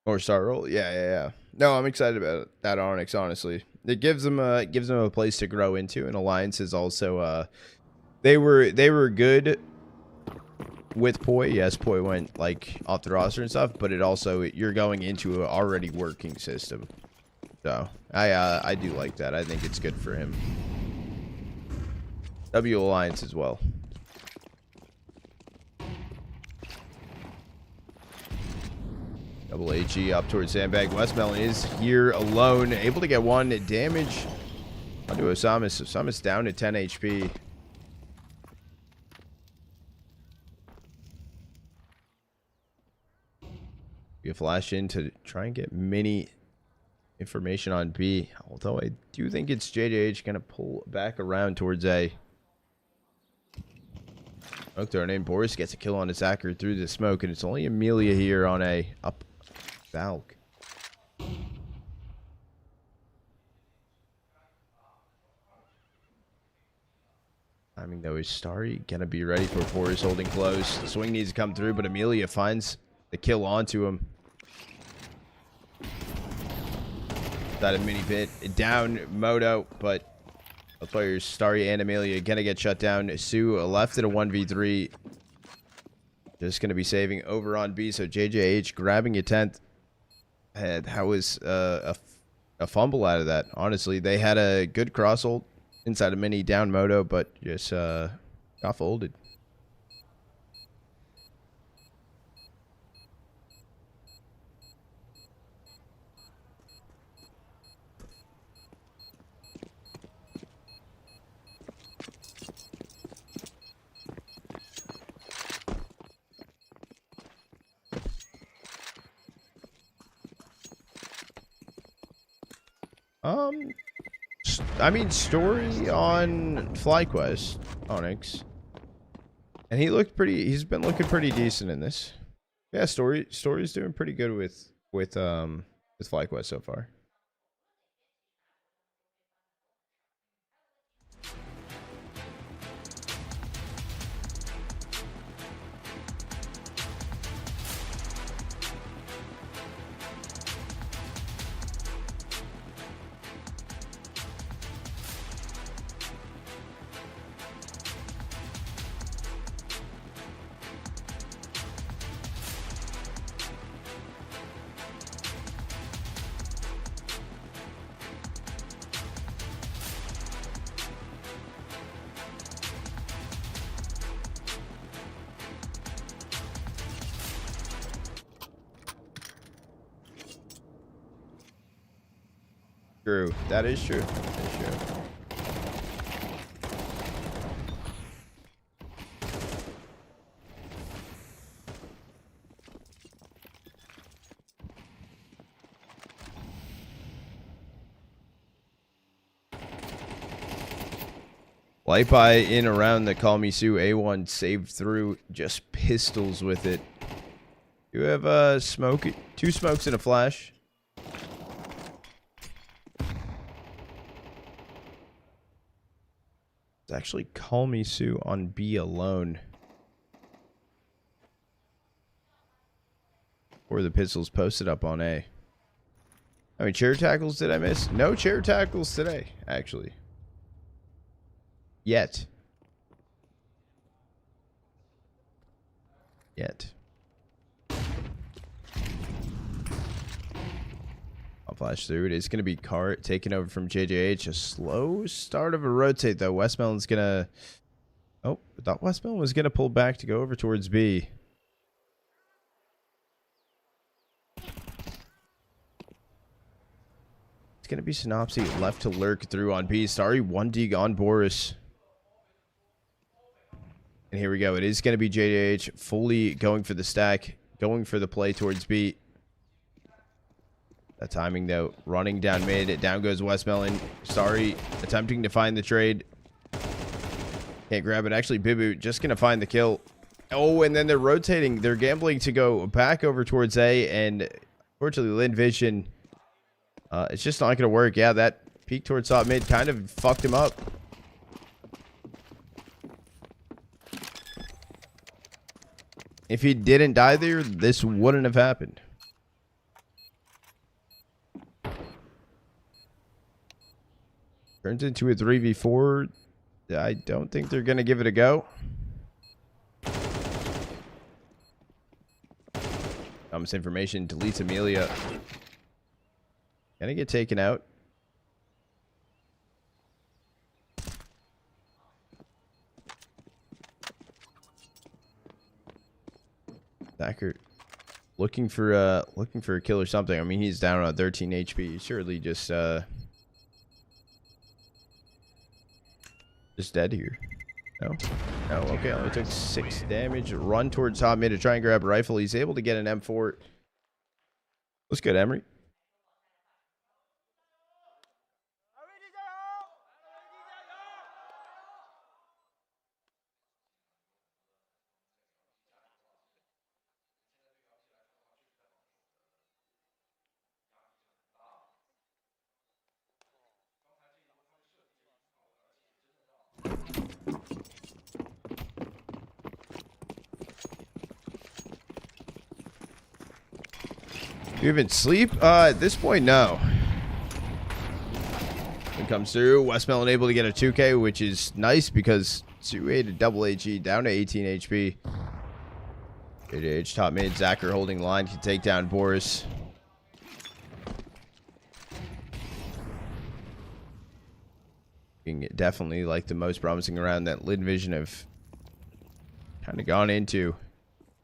Or start roll. Yeah. No, I'm excited about that Onyx, honestly. It gives them a place to grow into, and alliances also they were good with Poi. Yes, Poi went like off the roster and stuff, but it also, you're going into an already working system. So I do like that. I think it's good for him. W Alliance as well. Double HE up towards Sandbag. Westmelon is here alone, able to get one damage onto Osamis. Osamis down to 10 HP. We flash in to try and get mini information on B. Although I do think it's JJH going to pull back around towards A. Smoke thrown in. Boris gets a kill on his hacker through the smoke, and it's only Amelia here on A. Up Valk. Timing though is Starry gonna be ready for Boris holding close. The swing needs to come through, but Amelia finds the kill onto him. That a mini bit down Moto, but both players Starry and Amelia gonna get shut down. Sue left at a 1v3. Just gonna be saving over on B. So JJH grabbing a 10th. And how was a fumble out of that? Honestly, they had a good cross hold inside a mini down Moto, but just got folded. I mean, Story on FlyQuest, Onyx, and he's been looking pretty decent in this. Yeah, Story's doing pretty good with FlyQuest so far. True. That is true. That is true. Light by in around the Call Me Sue. A1 saved through. Just pistols with it. You have smoke. 2 smokes and a flash. It's actually Call Me Sue on B alone. Or the pistols posted up on A. I mean, chair tackles did I miss? No chair tackles today, actually. Yet. I'll flash through it. It's going to be Cart taking over from JJH. A slow start of a rotate, though. Westmelon's going to... Oh, I thought Westmelon was going to pull back to go over towards B. It's going to be Synopsy left to lurk through on B. Sorry, 1D on Boris. And here we go. It is going to be JJH fully going for the stack. Going for the play towards B. That timing, though. Running down mid. Down goes Westmelon. Sorry. Attempting to find the trade. Can't grab it. Actually, Bibu just going to find the kill. Oh, and then they're rotating. They're gambling to go back over towards A. And unfortunately, Lin Vision, it's just not going to work. Yeah, that peek towards top mid kind of fucked him up. If he didn't die there, this wouldn't have happened. Turns into a 3v4. I don't think they're going to give it a go. Comes information. Deletes Amelia. Gonna get taken out. Thacker looking for a kill or something. I mean, he's down on 13 HP. Surely just dead here. No. No, okay, only took 6 damage. Run towards top mid to try and grab a rifle. He's able to get an M4. Looks good, Emery. You even sleep? At this point, no. It comes through. Westmelon able to get a 2K, which is nice because 2A to double AG down to 18 HP. JJH top mid. Zacher holding line can take down Boris. Definitely like the most promising round that Lin Vision have kind of gone into,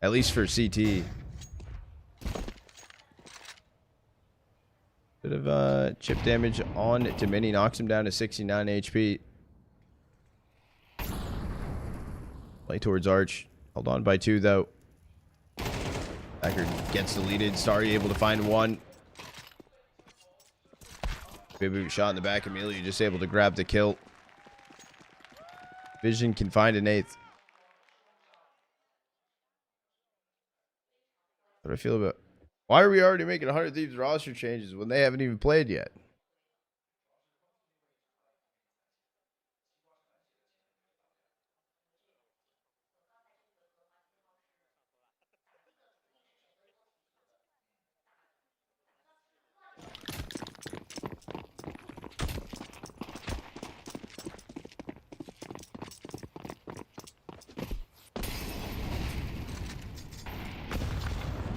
at least for CT. Bit of chip damage on to Mini, knocks him down to 69 HP. Play towards Arch. Held on by 2 though. Packard gets deleted. Starry able to find 1. Bibu shot in the back. Amelia just able to grab the kill. Vision can find an 8th. What do I feel about... Why are we already making 100 Thieves roster changes when they haven't even played yet?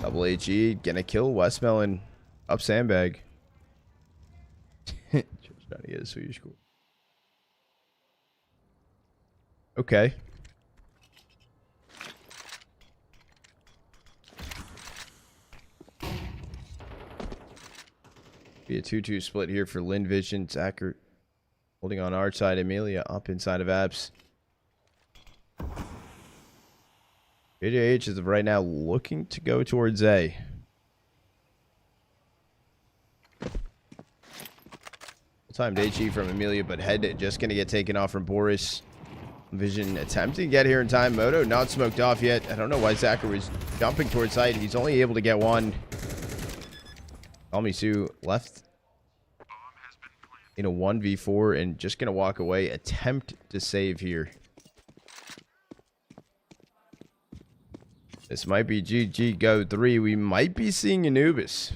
Double HE, gonna kill Westmelon. Up sandbag. Trying to get a Swedish score. Okay. Be a 2-2 split here for Lin Vision. Zacher holding on our side. Amelia up inside of Abs. JJH is right now looking to go towards A. Timed HE from Amelia, but head just going to get taken off from Boris. Vision attempting to get here in time. Moto not smoked off yet. I don't know why Zacher was jumping towards site. He's only able to get one. Almisu left in a 1v4 and just going to walk away. Attempt to save here. This might be GG Go 3. We might be seeing Anubis.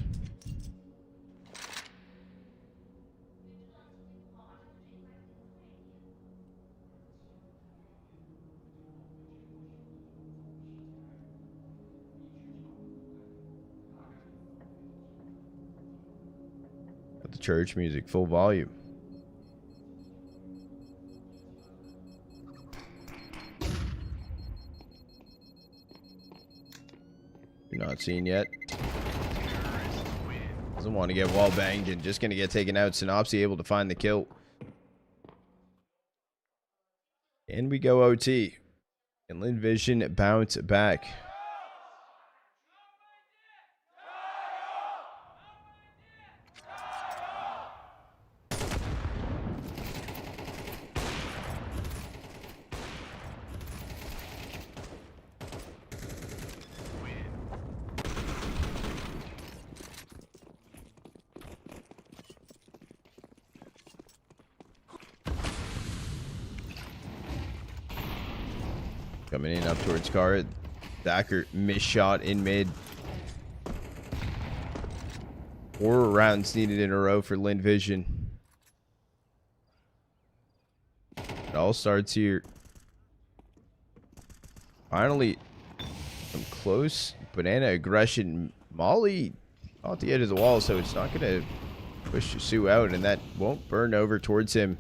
The church music full volume. You're not seen yet. Doesn't want to get wall banged and just going to get taken out. Synopsy able to find the kill. And we go OT. And Lin Vision bounce back. Coming in up towards Car. Zacher missed shot in mid. 4 rounds needed in a row for Lin Vision. It all starts here. Finally, some close banana aggression. Molly off the edge of the wall, so it's not going to push Sue out, and that won't burn over towards him.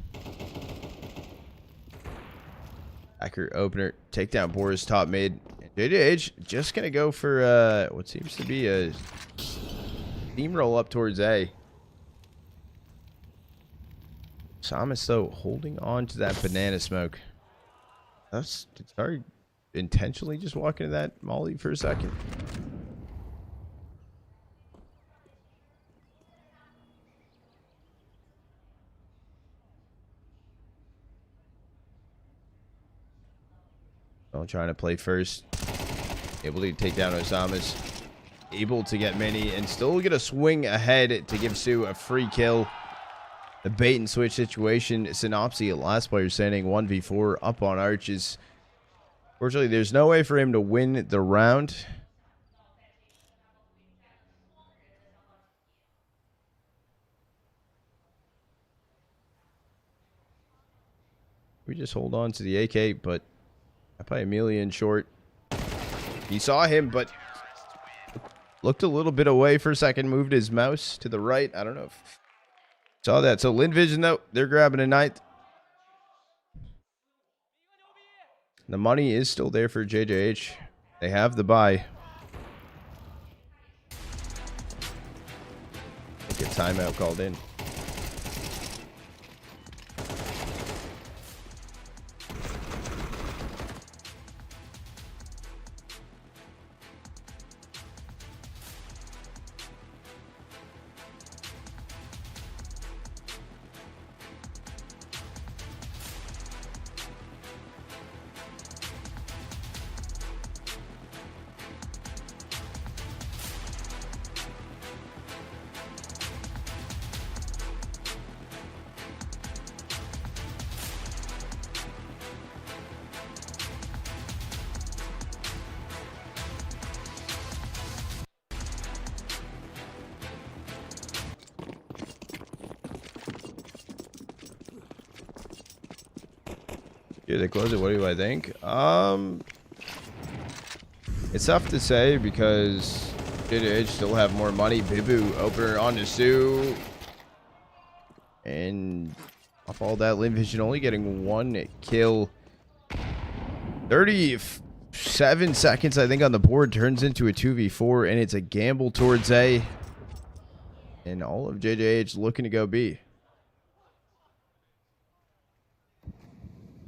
Zacher opener, take down Boris top mid. JJH just gonna go for what seems to be a steamroll up towards A. Samus though holding on to that banana smoke. That's sorry, intentionally just walking to that Molly for a second. Well, trying to play first. Able to take down Osamas. Able to get Mini and still get a swing ahead to give Sue a free kill. The bait and switch situation. Synopsy, last player standing, 1v4 up on Arches. Fortunately, there's no way for him to win the round. We just hold on to the AK, but I play Amelia in short. He saw him, but looked a little bit away for a second. Moved his mouse to the right. I don't know if saw that. So Lin Vision, though, they're grabbing a ninth. The money is still there for JJH. They have the buy. Get timeout called in. Yeah, they close it. What do I think? It's tough to say because JJH still have more money. Bibu opener onto Sue. And off all that, Lin Vision only getting 1 kill. 37 seconds, I think, on the board turns into a 2v4, and it's a gamble towards A. And all of JJH looking to go B.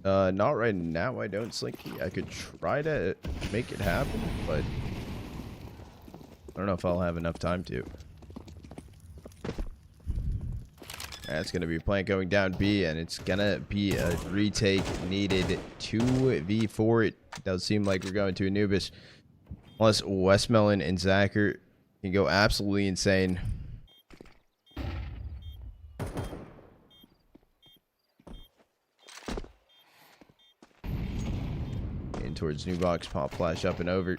Not right now, I don't, Slinky. I could try to make it happen, but I don't know if I'll have enough time to. That's going to be plant going down B, and it's going to be a retake needed 2v4. It does seem like we're going to Anubis. Unless Westmelon and Zacher can go absolutely insane. In towards new box, pop flash up and over.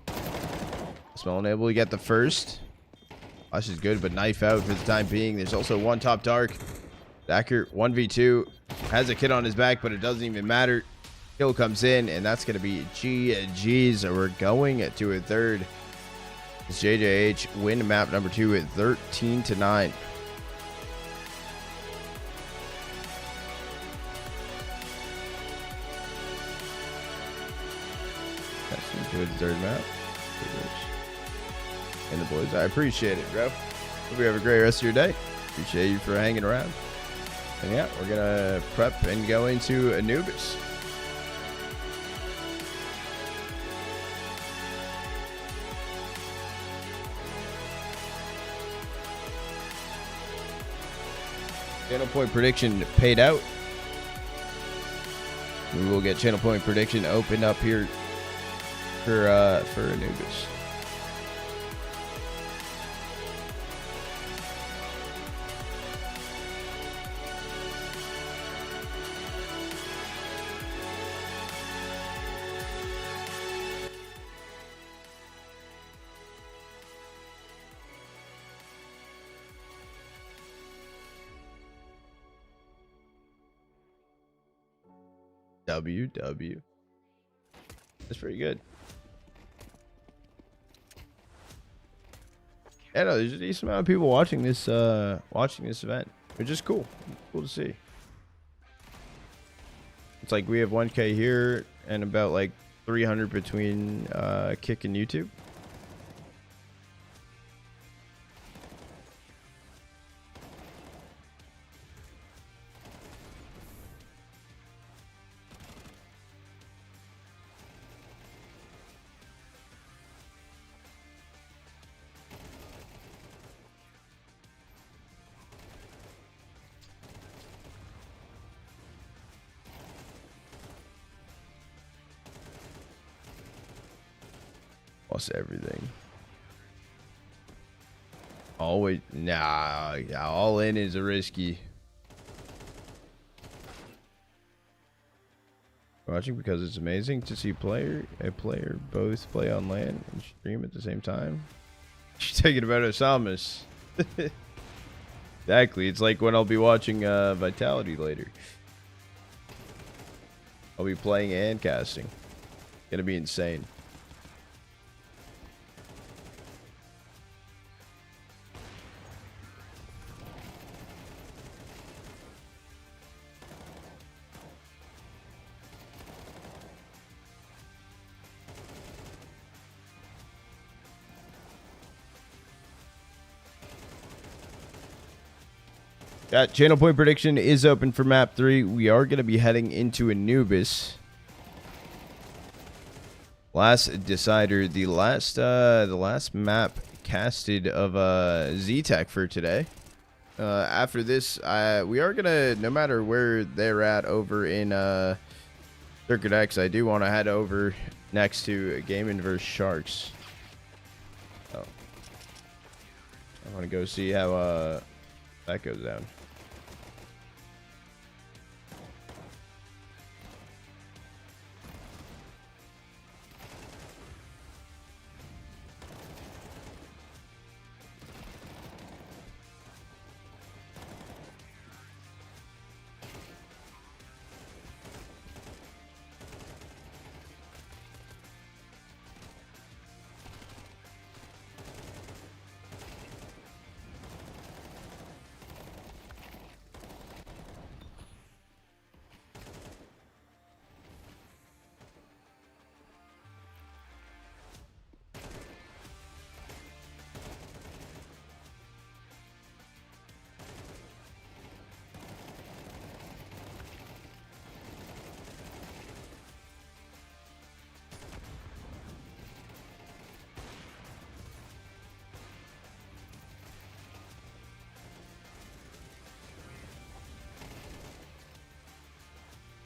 Westmelon able to get the first. Flash is good, but knife out for the time being. There's also one top dark. Zacher 1v2 has a kid on his back, but it doesn't even matter. Kill comes in, and that's going to be GG's. We're going to a third. As JJH win map number 2 at 13-9. That's into the third map. And the boys, I appreciate it, bro. Hope you have a great rest of your day. Appreciate you for hanging around. And yeah, we're going to prep and go into Anubis. Channel point prediction paid out. We will get channel point prediction opened up here for Anubis. WW. That's pretty good. Yeah, no, there's a decent amount of people watching this event, which is cool. Cool to see. It's like we have 1K here and about like 300 between Kick and YouTube. Lost everything. Always, nah, yeah, all in is a risky. Watching because it's amazing to see a player both play on LAN and stream at the same time. She's taking about Osamus. Exactly. It's like when I'll be watching Vitality later. I'll be playing and casting. Gonna be insane. That channel point prediction is open for map 3. We are going to be heading into Anubis. Last decider, the last map casted of Z-Tech for today. After this, we are going to, no matter where they're at over in Circuit X, I do want to head over next to Gaming vs Sharks. Oh. I want to go see how that goes down.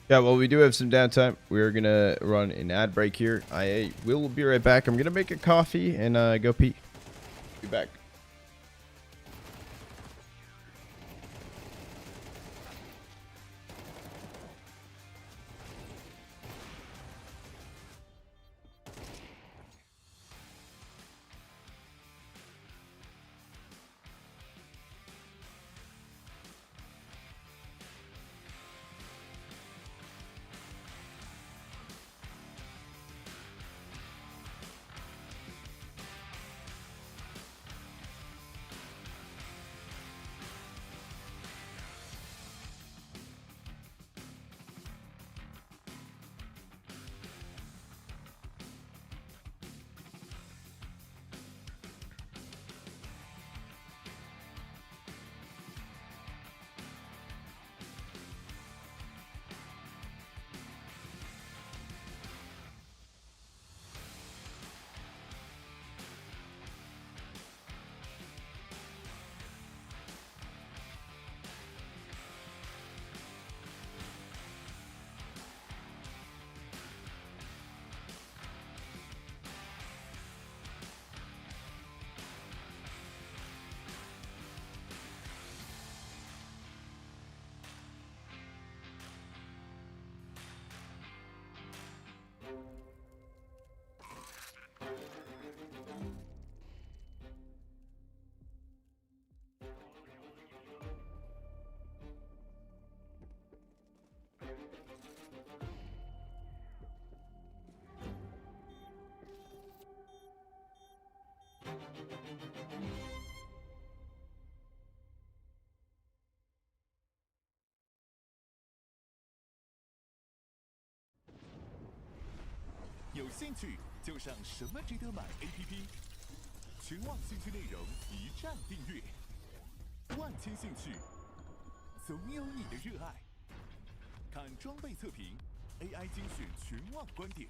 Yeah, well, we do have some downtime. We're gonna run an ad break here. I will be right back. I'm gonna make a coffee and go pee. Be back.有兴趣就上什么值得买 APP， 全网兴趣内容一站订阅，万千兴趣，总有你的热爱。看装备测评 ，AI 精选全网观点，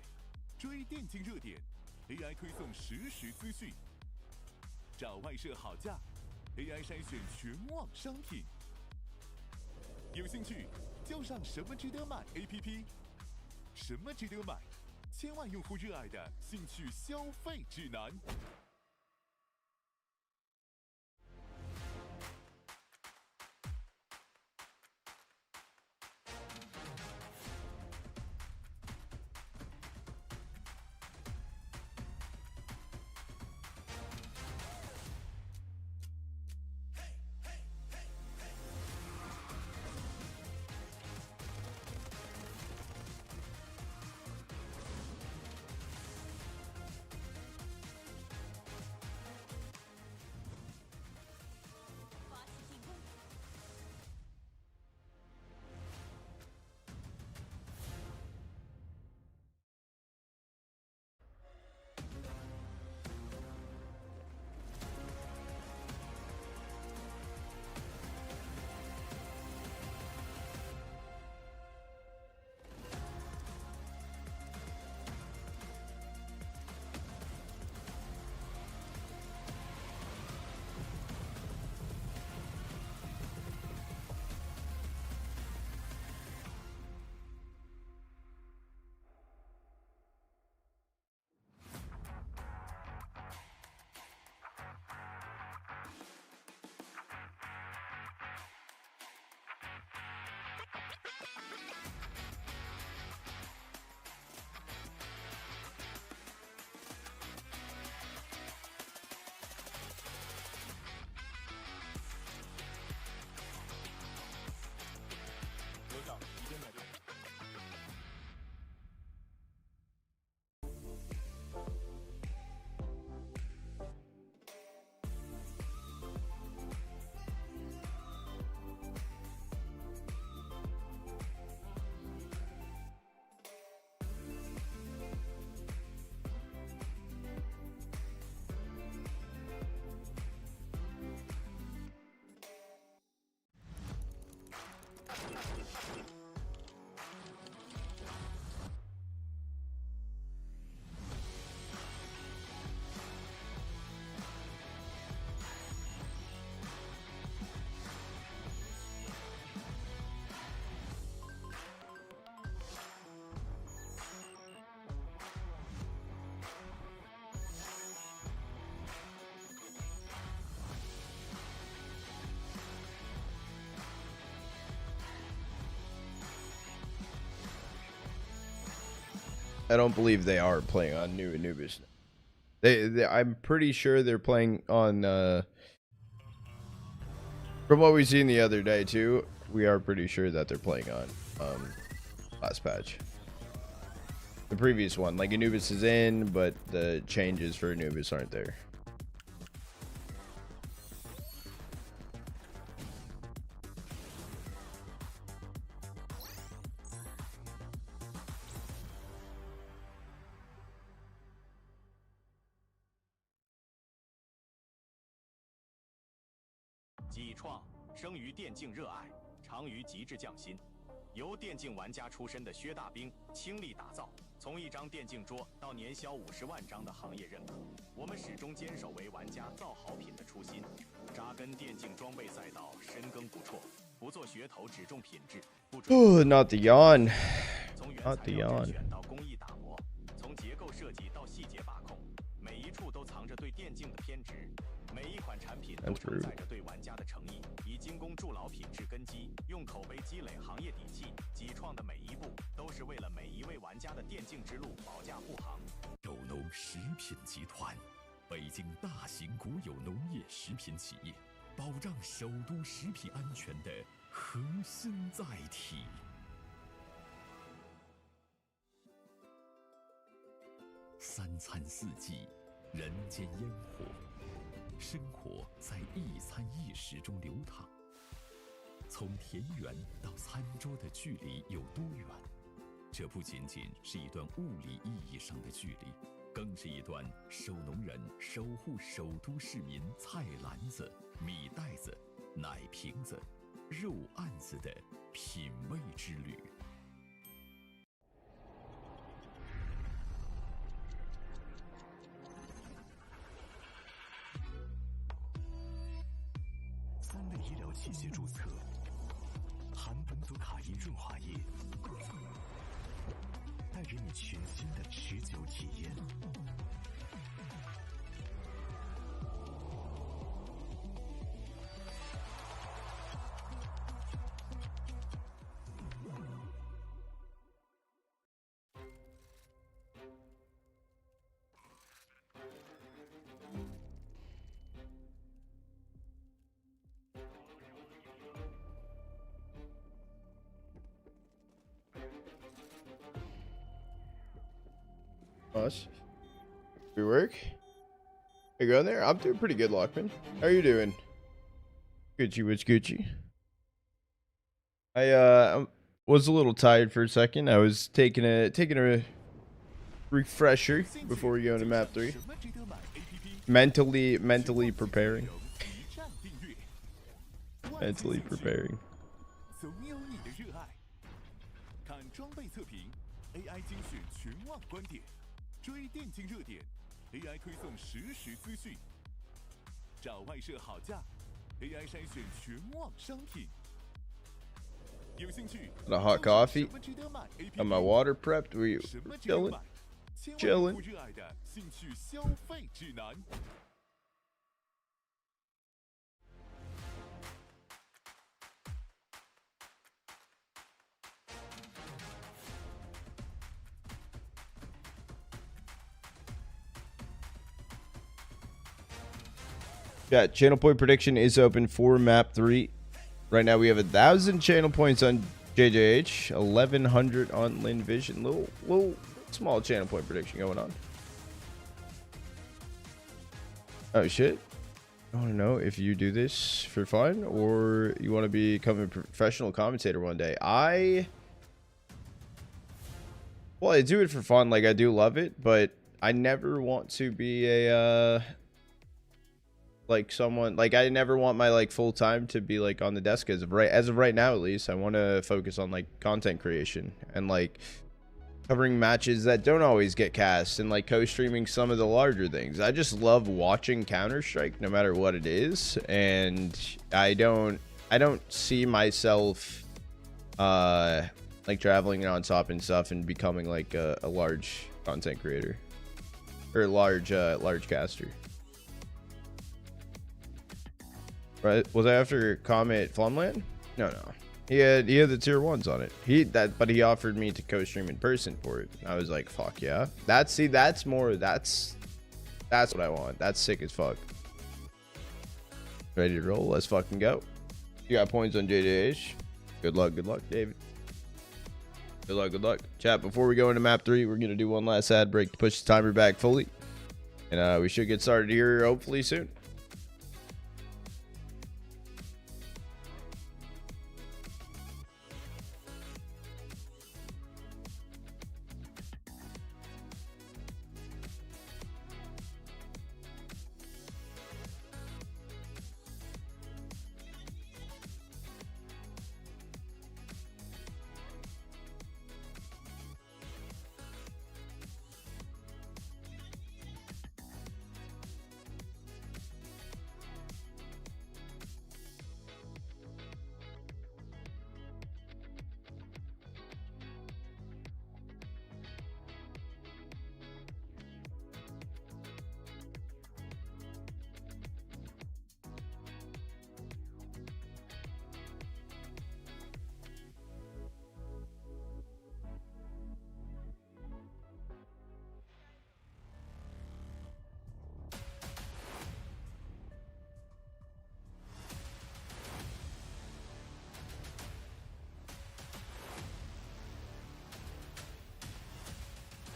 追电竞热点 ，AI 推送实时资讯，找外设好价 ，AI 筛选全网商品。有兴趣就上什么值得买 APP， 什么值得买？千万用户热爱的兴趣消费指南。I don't believe they are playing on new Anubis. I'm pretty sure they're playing on. From what we've seen the other day too, we are pretty sure that they're playing on last patch. The previous one, like Anubis is in, but the changes for Anubis aren't there.己创生于电竞热爱，长于极致匠心。由电竞玩家出身的薛大兵倾力打造，从一张电竞桌到年销50万张的行业认可，我们始终坚守为玩家造好品的初心，扎根电竞装备赛道，深耕不辍，不做噱头，只重品质。Not the yawn. 从原 Not 材 the 料 yawn. 甄选到工艺打磨，从结构设计到细节把控，每一处都藏着对电竞的偏执。每一款产品都承载着对玩家的诚意，以精工筑牢品质根基，用口碑积累行业底气。己创的每一步都是为了每一位玩家的电竞之路保驾护航。有农食品集团，北京大型国有农业食品企业，保障首都食品安全的核心载体。三餐四季，人间烟火。生活在一餐一食中流淌，从田园到餐桌的距离有多远？这不仅仅是一段物理意义上的距离，更是一段守农人守护首都市民菜篮子、米袋子、奶瓶子、肉案子的品味之旅。3类医疗器械注册，含苯佐卡因润滑液，带给你全新的持久体验。Us. We work? You going there? I'm doing pretty good, Lockman. How are you doing? Gucci, what's Gucci? I was a little tired for a second. I was taking a refresher before we go into map 3. Mentally preparing. Mentally preparing. 总有你的热爱。看装备测评 ，AI 精选全网观点，追电竞热点 ，AI 推送实时资讯，找外设好价 ，AI 筛选全网商品。有兴趣 Got a hot coffee. 什么值得买 Got my water prepped. We 什么值得 chilling. 买？千万 Chilling 不热爱的兴趣消费指南。Yeah, channel point prediction is open for map 3. Right now we have 1,000 channel points on JJH, 1,100 on Lin Vision. Little small channel point prediction going on. Oh shit. I want to know if you do this for fun or you want to become a professional commentator one day. Well, I do it for fun. Like, I do love it, but I never want to be a like someone, like I never want my like full time to be like on the desk as of right now. At least I want to focus on like content creation and like covering matches that don't always get cast and like co-streaming some of the larger things. I just love watching Counter-Strike no matter what it is, and I don't see myself like traveling non-stop and stuff and becoming like a large content creator or large caster. Right? Was I after comment Flumland? No. He had the tier 1s on it. But he offered me to co-stream in person for it. I was like, fuck yeah. That's what I want. That's sick as fuck. Ready to roll? Let's fucking go. You got points on JJH. Good luck, David. Good luck. Chat, before we go into map 3, we're going to do one last ad break to push the timer back fully. And we should get started here hopefully soon.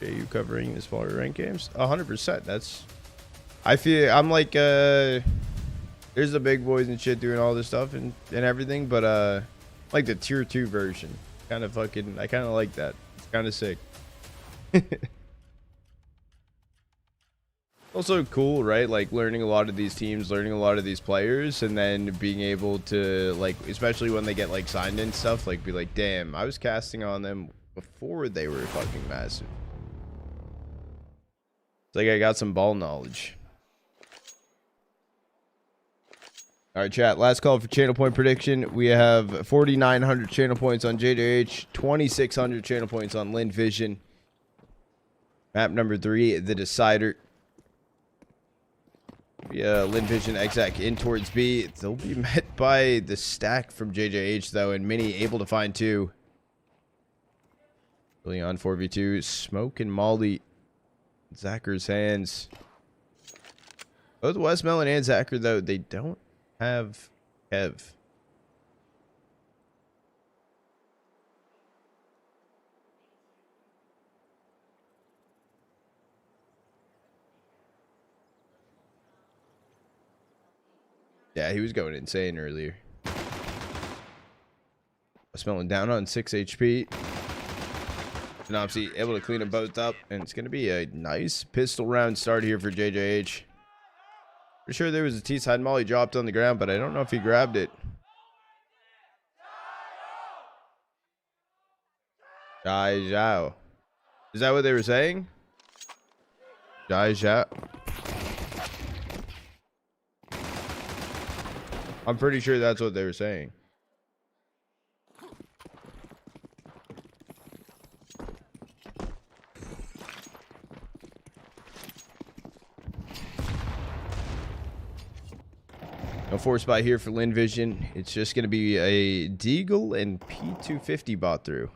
Are you covering the smaller rank games? 100%. That's. I feel I'm like there's the big boys and shit doing all this stuff and everything, but like the tier 2 version. Kind of fucking. I kind of like that. It's kind of sick. Also cool, right? Like learning a lot of these teams, learning a lot of these players, and then being able to like, especially when they get like signed in stuff, like be like, damn, I was casting on them before they were fucking massive. It's like I got some ball knowledge. All right, chat. Last call for channel point prediction. We have 4,900 channel points on JJH, 2,600 channel points on Lin Vision. Map number 3, the decider. Yeah, Lin Vision exec in towards B. They'll be met by the stack from JJH though, and Mini able to find 2. Leon 4v2. Smoke and Molly. Zacker's hands. Both Westmelon and Zacker though, they don't have Kev. Yeah, he was going insane earlier. Westmelon down on 6 HP. And obviously able to clean them both up, and it's going to be a nice pistol round start here for JJH. For sure there was a T-side molly dropped on the ground, but I don't know if he grabbed it. Jai Zhao. Is that what they were saying? Jai Zhao. I'm pretty sure that's what they were saying. No force buy here for Lin Vision. It's just going to be a Deagle and P250 bot through.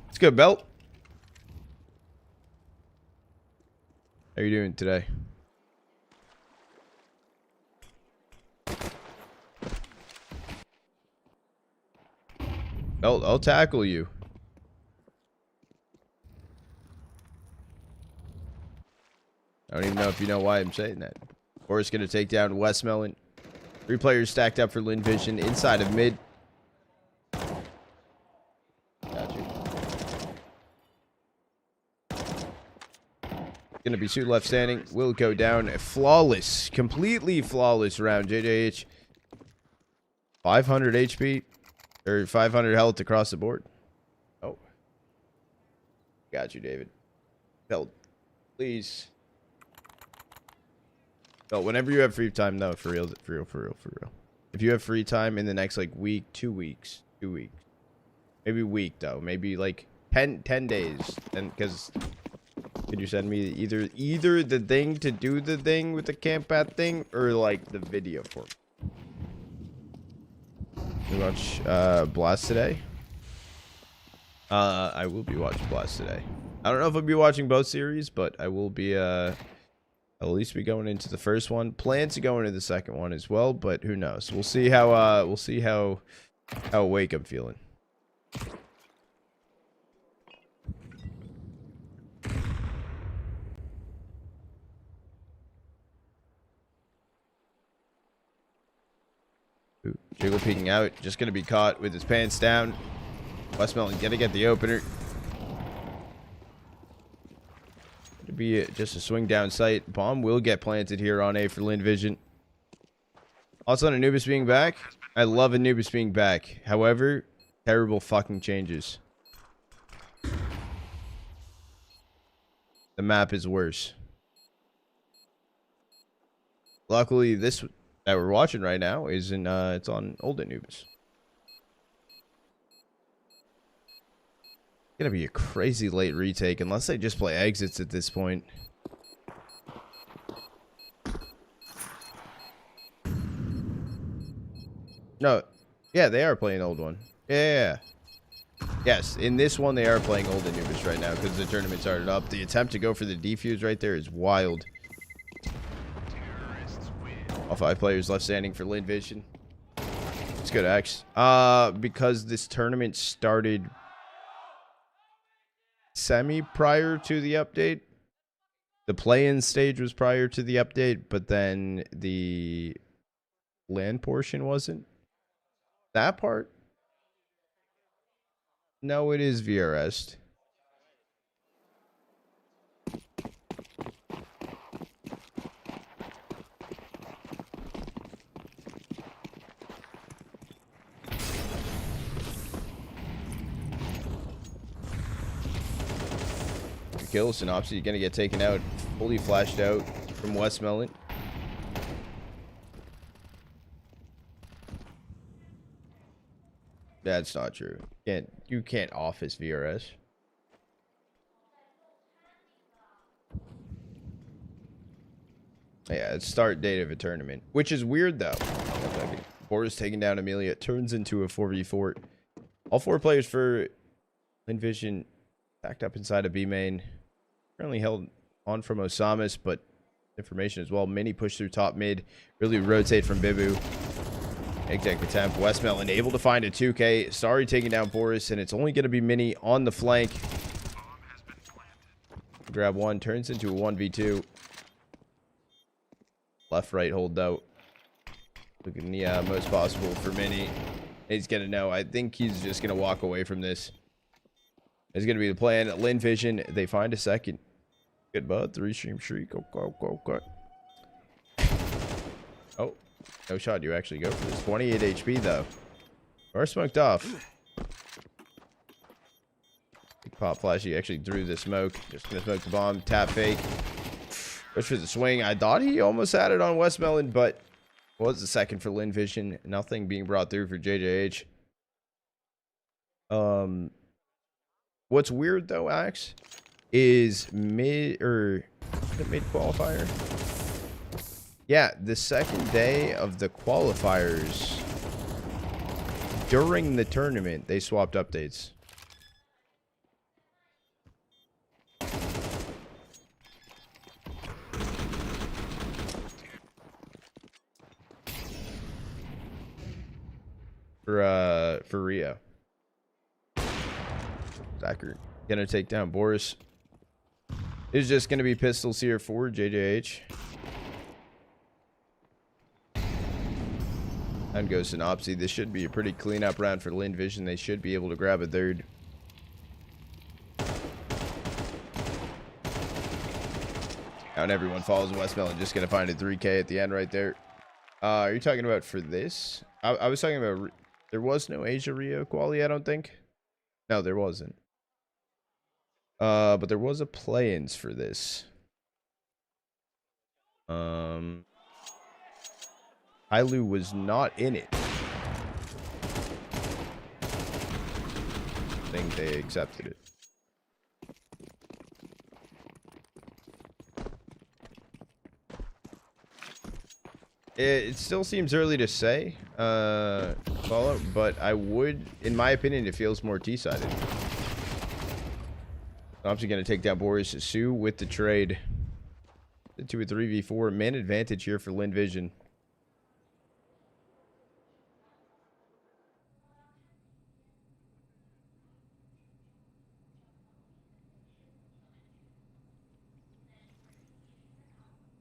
It's good, Belt. How are you doing today? I'll tackle you. I don't even know if you know why I'm saying that. Forrest going to take down Westmelon. 3 players stacked up for Lin Vision inside of mid. Gotcha. Going to be 2 left standing. Will go down. Flawless. Completely flawless round. JJH. 500 HP. Or 500 health across the board. Oh. Got you, David. Held. Please. Oh, whenever you have free time, though, for real. If you have free time in the next, like, week, 2 weeks. Maybe week, though. Maybe, like, 10 days. And, because, could you send me either the thing to do the thing with the camp path thing, or, like, the video for me? We watch Blast today. I will be watching Blast today. I don't know if I'll be watching both series, but I will be at least be going into the first one. Plan to go into the second one as well, but who knows? We'll see how awake I'm feeling. Ooh, Jiggle peeking out, just gonna be caught with his pants down. Westmelon gonna get the opener. To be just a swing down sight. Bomb will get planted here on A for Lin Vision. Also on Anubis being back. I love Anubis being back. However, terrible fucking changes. The map is worse. Luckily, this that we're watching right now is in it's on old Anubis. Gonna be a crazy late retake unless they just play exits at this point. No, yeah, they are playing old one. Yeah. Yes, in this one they are playing old Anubis right now because the tournament started up. The attempt to go for the defuse right there is wild. All 5 players left standing for Lin Vision. It's good, X. Because this tournament started semi prior to the update. The play-in stage was prior to the update, but then the land portion wasn't. That part? No, it is VRS. Kill Synopsy gonna get taken out, fully flashed out from Westmelon. That's not true. You can't office VRS. Yeah, it's start date of a tournament, which is weird though. Boris taking down Amelia. It turns into a 4v4. All 4 players for Lin Vision backed up inside of B main. Currently held on from Osamis, but information as well. Mini push through top mid. Really rotate from Bibu. Exec attempt. Westmelon able to find a 2K. Sorry taking down Boris, and it's only going to be Mini on the flank. Grab one. Turns into a 1v2. Left, right, hold out. Looking the most possible for Mini. He's going to know. I think he's just going to walk away from this. It's going to be the plan. Lin Vision, they find a second. Good bud. 3-stream shriek. Okay. Oh, no shot. You actually go for this. 28 HP, though. Or smoked off. Big pop flash. He actually threw the smoke. Just going to smoke the bomb. Tap fake. Goes for the swing. I thought he almost had it on Westmelon, but was the second for Lin Vision. Nothing being brought through for JJH. What's weird though, Axe, is mid qualifier. Yeah, the second day of the qualifiers during the tournament, they swapped updates. For Rio. Zachary gonna take down Boris. It's just gonna be pistols here for JJH. And goes Synopsy. This should be a pretty clean up round for Lin Vision. They should be able to grab a third. And everyone follows Westmelon. Just gonna find a 3K at the end right there. Are you talking about for this? I was talking about. There was no Asia Rio quali, I don't think. No, there wasn't. But there was a play-ins for this. Hailu was not in it. I think they accepted it. It still seems early to say, follow, but I would, in my opinion, it feels more T-sided. Obviously going to take down Boris Sue with the trade. Into a 3v4. Man advantage here for Lin Vision.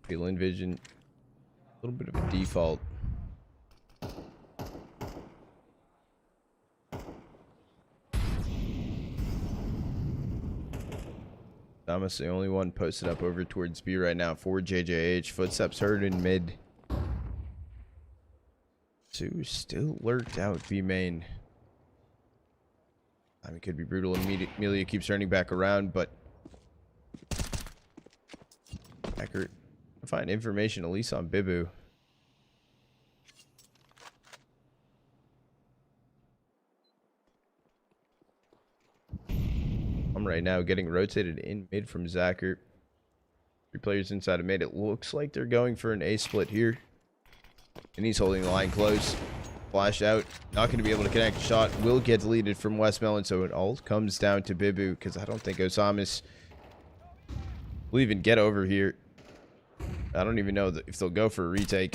Lin Vision, a little bit of a default. Thomas, the only one posted up over towards B right now for JJH. Footsteps heard in mid. Sue still lurked out B main. I mean, it could be brutal. Amelia keeps turning back around, but accurate. Find information at least on Bibu. I'm right now getting rotated in mid from Zacher. 3 players inside of mid. It looks like they're going for an A split here. And he's holding the line close. Flash out. Not going to be able to connect a shot. Will get deleted from Westmelon. So it all comes down to Bibu. Because I don't think Osamis will even get over here. I don't even know if they'll go for a retake.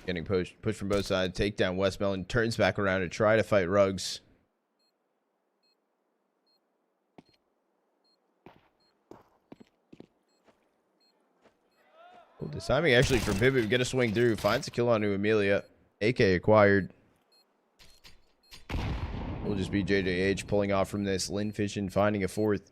Getting pushed from both sides. Take down Westmelon. Turns back around to try to fight Ruggs. Oh, the timing actually for Bibu. Get a swing through. Finds a kill onto Amelia. AK acquired. Will just be JJH pulling off from this. Lin Vision finding a 4th.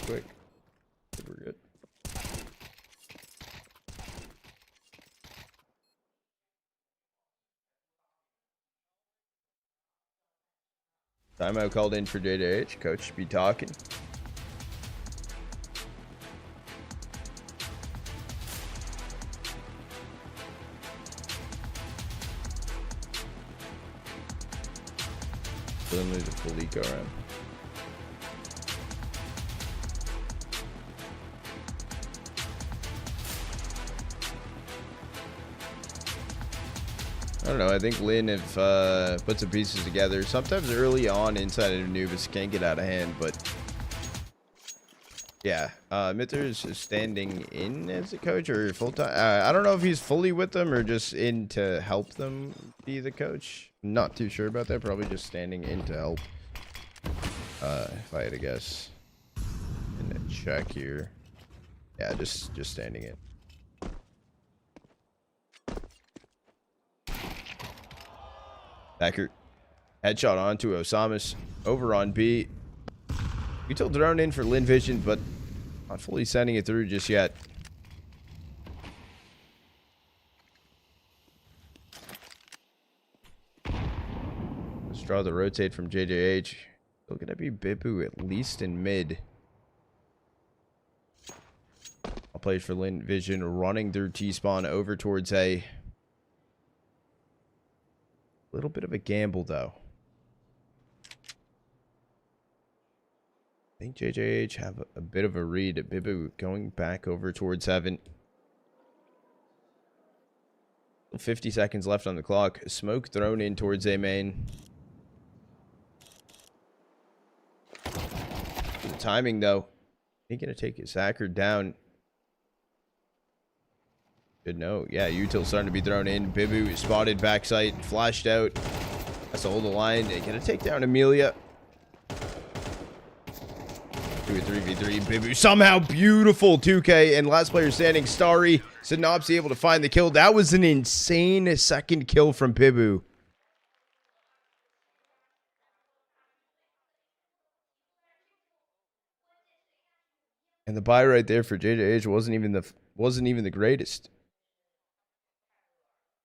Quick. We're good. Timeout called in for JJH. Coach be talking. Suddenly the full eco around. I don't know. I think Lin have put some pieces together. Sometimes early on inside of Anubis can get out of hand, but yeah, Mither's is standing in as a coach or full time. I don't know if he's fully with them or just in to help them be the coach. Not too sure about that. Probably just standing in to help. If I had to guess, and then check here. Yeah, just standing in. Backer. Headshot onto Osamis. Over on B. We told drone in for Lin Vision, but not fully sending it through just yet. Let's draw the rotate from JJH. Still gonna be Bibu at least in mid. I'll play for Lin Vision running through T-spawn over towards A. Little bit of a gamble though. I think JJH have a bit of a read at Bibu going back over towards heaven. 50 seconds left on the clock. Smoke thrown in towards A main. The timing though. Ain't gonna take his hacker down. Good note. Yeah, util starting to be thrown in. Bibu is spotted backside, flashed out. Has to hold the line. They're gonna take down Amelia. 2 3v3. Bibu somehow beautiful 2K and last player standing. Starry Synopsy able to find the kill. That was an insane second kill from Bibu. And the buy right there for JJH wasn't even the greatest.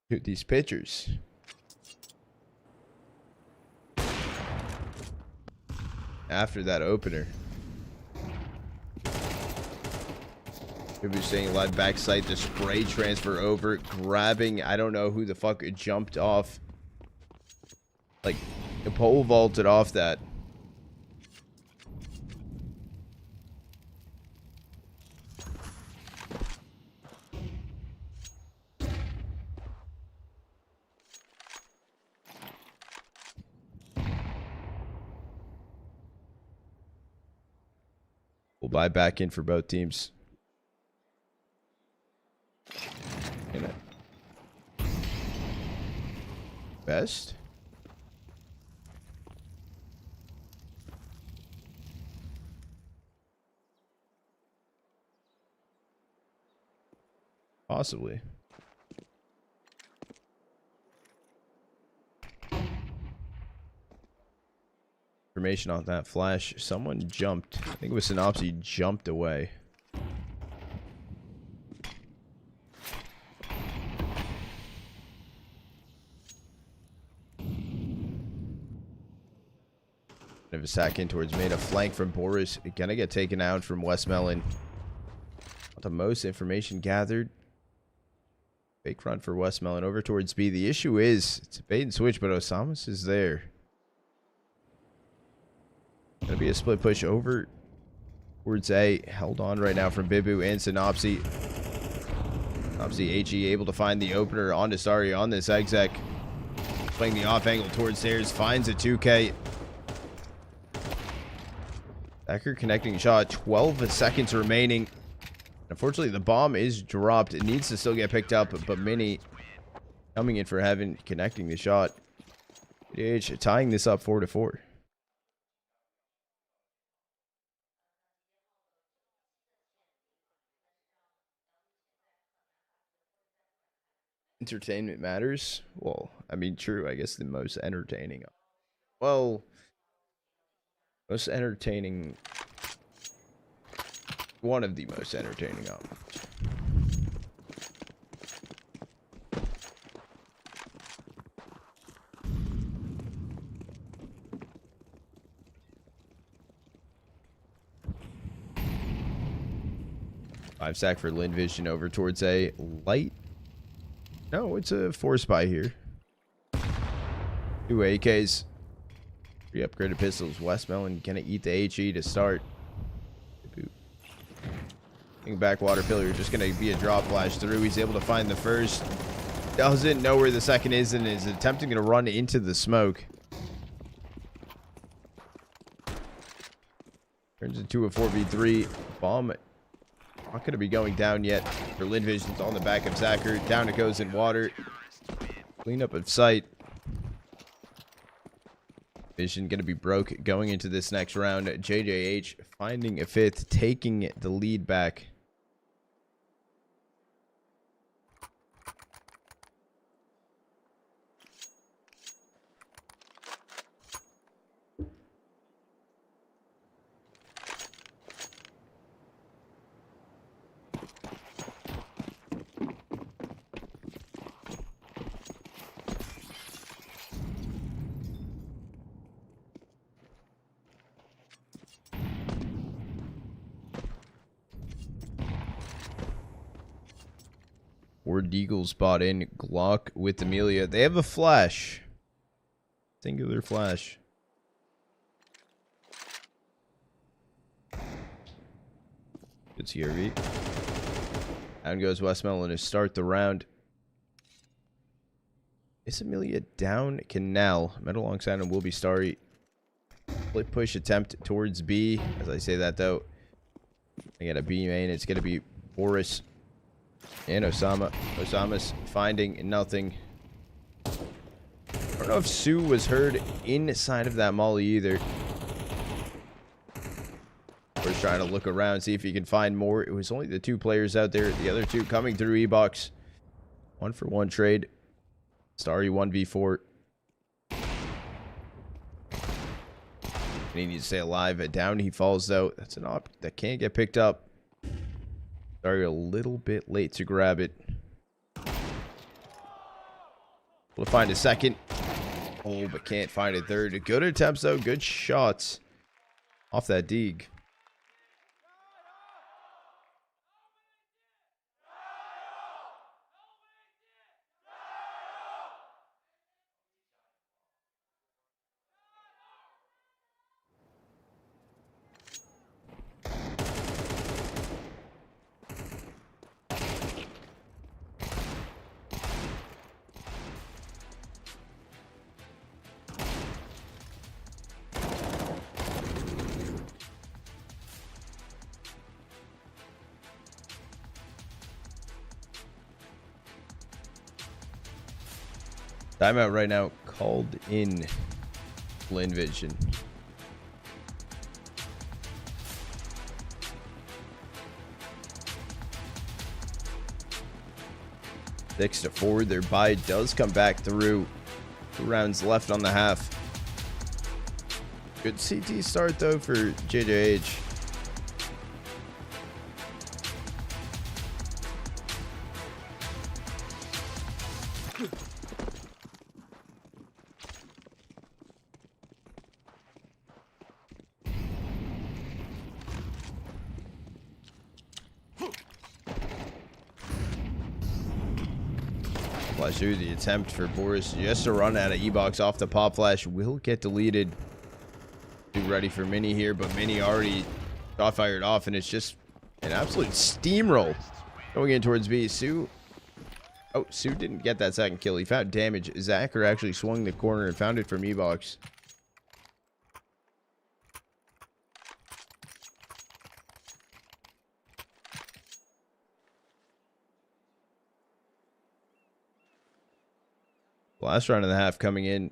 Dude, these pitchers. After that opener. People saying live backside, the spray transfer over, grabbing. I don't know who the fuck jumped off. Like, the pole vaulted off that. We'll buy back in for both teams. Best. Possibly. Information on that flash. Someone jumped. I think it was Synopsy jumped away. Of a sack in towards made a flank from Boris. Gonna get taken out from Westmelon. The most information gathered. Fake run for Westmelon over towards B. The issue is it's a bait and switch, but Osamas is there. Gonna be a split push over towards A. Held on right now from Bibu and Synopsy. Synopsy HE able to find the opener on Dasari on this exec. Playing the off angle towards stairs. Finds a 2K. Becker connecting shot. 12 seconds remaining. Unfortunately, the bomb is dropped. It needs to still get picked up, but Mini coming in for heaven, connecting the shot. JH tying this up 4-4. Entertainment matters. Well, I mean, true. I guess the most entertaining. Well, most entertaining. One of the most entertaining options. Five sack for Lin Vision over towards A. Light. No, it's a 4-spy here. 2 AKs. 3 upgraded pistols. Westmelon gonna eat the HE to start. Backwater pillar, just gonna be a drop flash through. He's able to find the first. Doesn't know where the second is and is attempting to run into the smoke. Turns into a 4v3. Bomb not gonna be going down yet. For Lin Vision's on the back of Zacher. Down it goes in water. Cleanup of sight. Vision gonna be broke going into this next round. JJH finding a 5th, taking the lead back. Ward Eagles bought in. Glock with Amelia. They have a flash. Singular flash. Good CRV. Down goes Westmelon to start the round. Is Amelia down? Canal. Met alongside him will be Starry. Split push attempt towards B. As I say that though, they got a B main. It's going to be Boris and Osama. Osama's finding nothing. I don't know if Sue was heard inside of that molly either. We're trying to look around, see if he can find more. It was only the 2 players out there. The other 2 coming through E-Box. 1-for-1 trade. Starry 1v4. And he needs to stay alive. Down he falls though. That's an op that can't get picked up. Sorry, a little bit late to grab it. We'll find a second. Oh, but can't find a third. Good attempts, though. Good shots off that dig. Timeout right now called in Lin Vision. Six to 4. Their bye does come back through. 2 rounds left on the half. Good CT start though for JJH. Flash through the attempt for Boris just to run out of E-Box off the pop flash will get deleted. Be ready for Mini here, but Mini already got fired off, and it's just an absolute steamroll going in towards B. Sue. Oh, Sue didn't get that second kill. He found damage. Zacher actually swung the corner and found it from E-Box. Last round and a half coming in.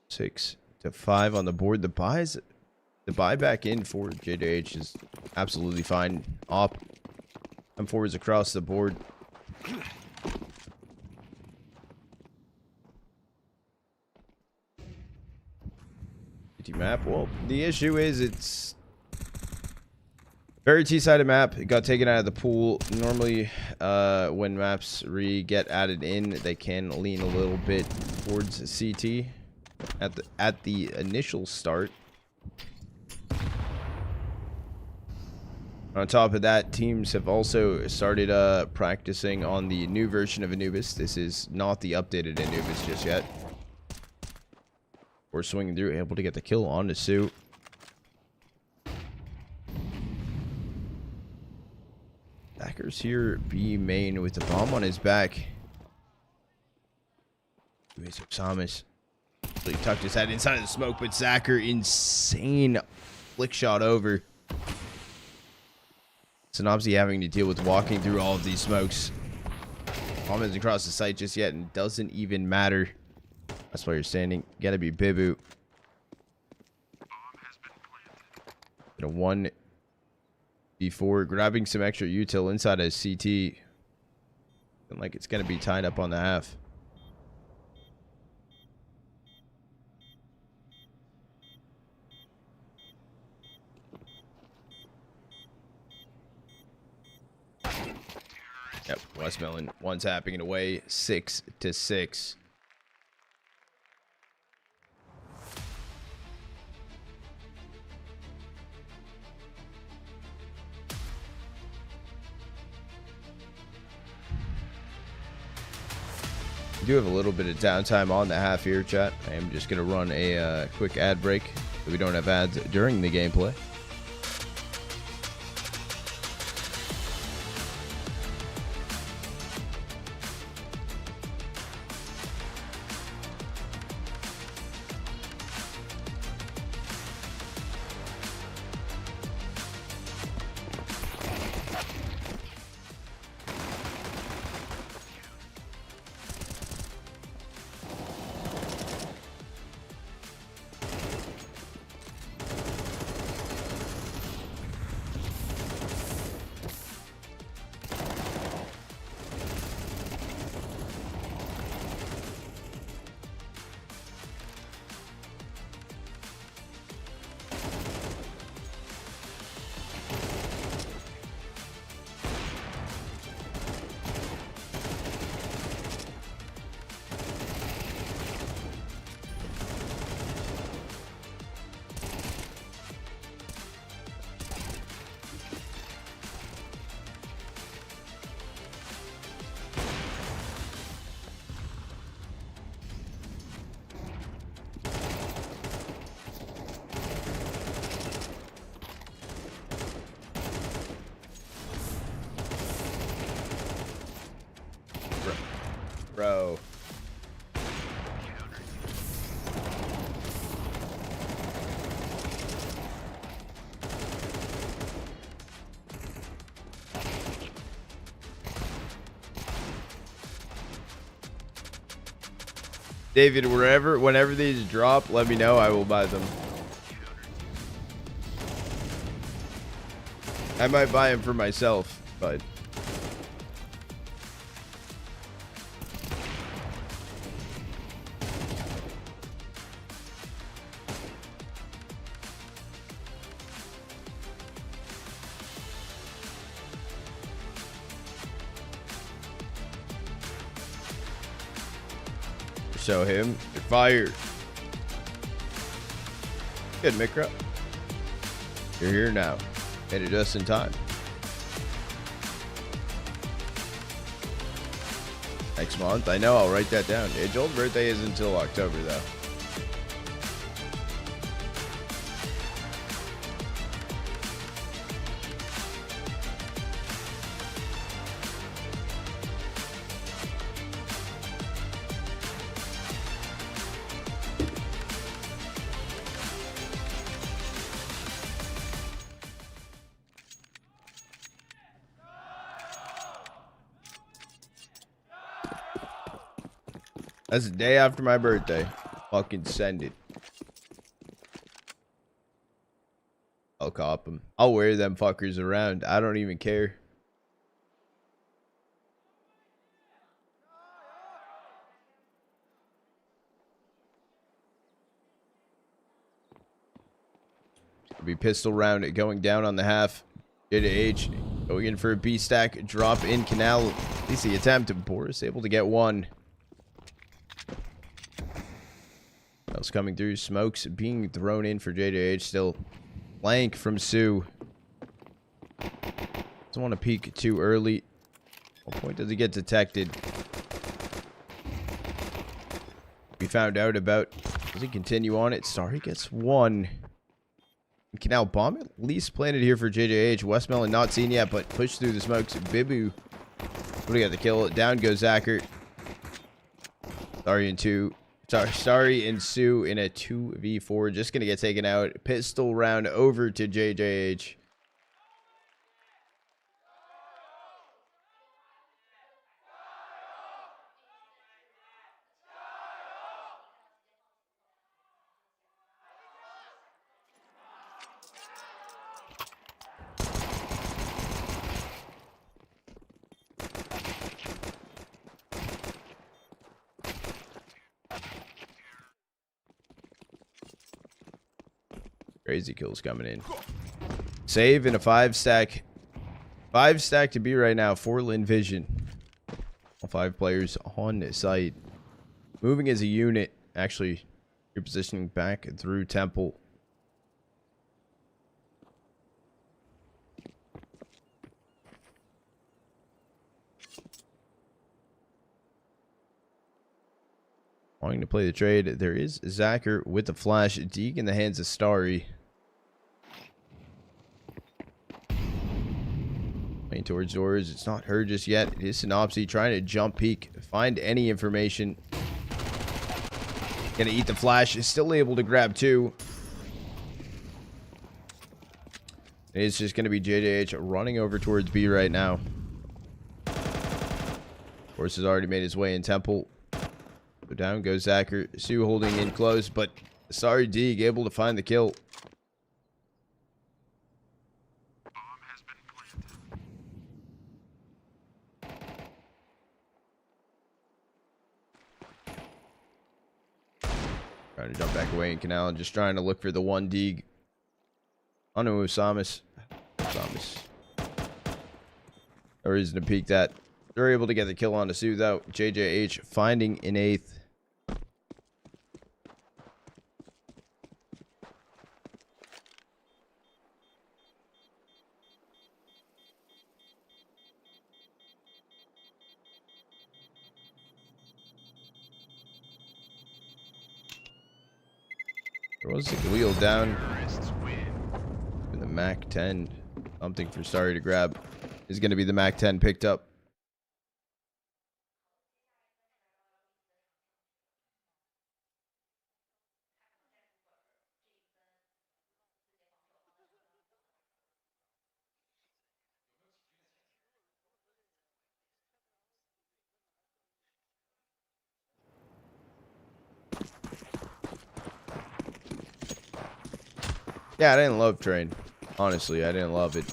6 to 5 on the board. The buy back in for JJH is absolutely fine. Op and forwards across the board. Map. Well, the issue is it's very T-sided map. It got taken out of the pool. Normally, when maps get added in, they can lean a little bit towards CT at the initial start. On top of that, teams have also started practicing on the new version of Anubis. This is not the updated Anubis just yet. We're swinging through, able to get the kill on the Sue. Zachers here, B main with the bomb on his back. Samus he tucked his head inside of the smoke, but Zacher, insane flick shot over. Synopsy having to deal with walking through all of these smokes. Bomb isn't across the site just yet and doesn't even matter. That's why you're standing. Gotta be Bibu. A 1v4, grabbing some extra util inside of CT. Looking like it's gonna be tied up on the half. Yep, Westmoreland one tapping it away, 6 to 6. We do have a little bit of downtime on the half here, chat. I am just going to run a quick ad break so we don't have ads during the gameplay. Bro. David, whenever these drop, let me know. I will buy them. I might buy them for myself, but show him. You're fired. Good, Mikra. You're here now. Made it just in time. Next month? I know, I'll write that down. Joel's birthday is until October, though. That's the day after my birthday. Fucking send it. I'll cop them. I'll wear them fuckers around. I don't even care. Be pistol round going down on the half. J-H going in for a B stack. Drop in canal. At least the attempt. Boris able to get one. Else coming through. Smokes being thrown in for JJH. Still blank from Sue. Doesn't want to peek too early. What point does he get detected? We found out about. Does he continue on it? Sorry, gets one. Canal bomb at least planted here for JJH. Westmelon not seen yet, but pushed through the smokes. Bibu. What do we got the kill? Down goes Zachert. Sorry, in two. Sorry and Sue in a 2v4. Just going to get taken out. Pistol round over to JJH. Crazy kills coming in. Save in a 5-stack. 5-stack to be right now for Lin Vision. All 5 players on site. Moving as a unit. Actually, repositioning back through Temple. Wanting to play the trade. There is Zacher with the flash. Deeg in the hands of Starry. Playing towards doors. It's not her just yet. It is Synopsy trying to jump peek. Find any information. Gonna eat the flash. Is still able to grab 2. It's just gonna be JJH running over towards B right now. Horse has already made his way in Temple. So down goes Zacher. Sue holding in close, but sorry Deeg able to find the kill. Trying to jump back away in Canal and just trying to look for the one Deeg. Oh no, Usamis. No reason to peek that. They're able to get the kill on the Sue though. JJH finding an 8th. There was the wheel down. And the Mac 10. Something for Starry to grab. Is going to be the Mac 10 picked up. Yeah, I didn't love Train. Honestly, I didn't love it.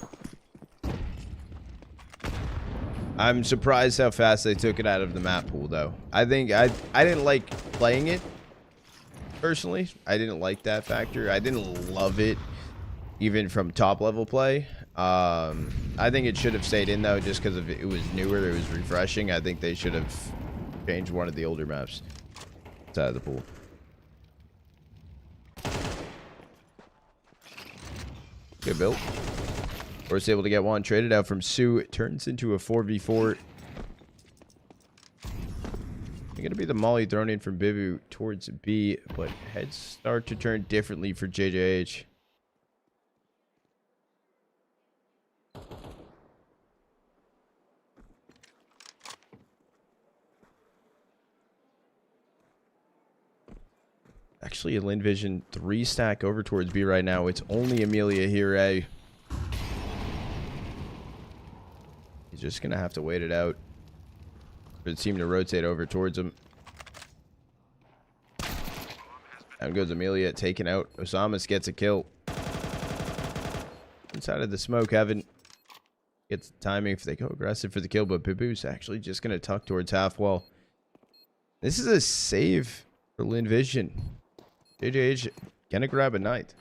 I'm surprised how fast they took it out of the map pool, though. I think I didn't like playing it, personally. I didn't like that factor. I didn't love it, even from top-level play. I think it should have stayed in, though, just because it was newer. It was refreshing. I think they should have changed one of the older maps outside of the pool. Good build. Force able to get one traded out from Sue. It turns into a 4v4. Going to be the molly thrown in from Bibu towards B, but heads start to turn differently for JJH. Actually, a Lin Vision 3 stack over towards B right now. It's only Amelia here, A. He's just going to have to wait it out for the team to rotate over towards him. Down goes Amelia, taken out. Osamas gets a kill. Inside of the smoke, Evan gets the timing if they go aggressive for the kill, but Bibu's actually just going to tuck towards half wall. This is a save for Lin Vision. JJH gonna grab a knight.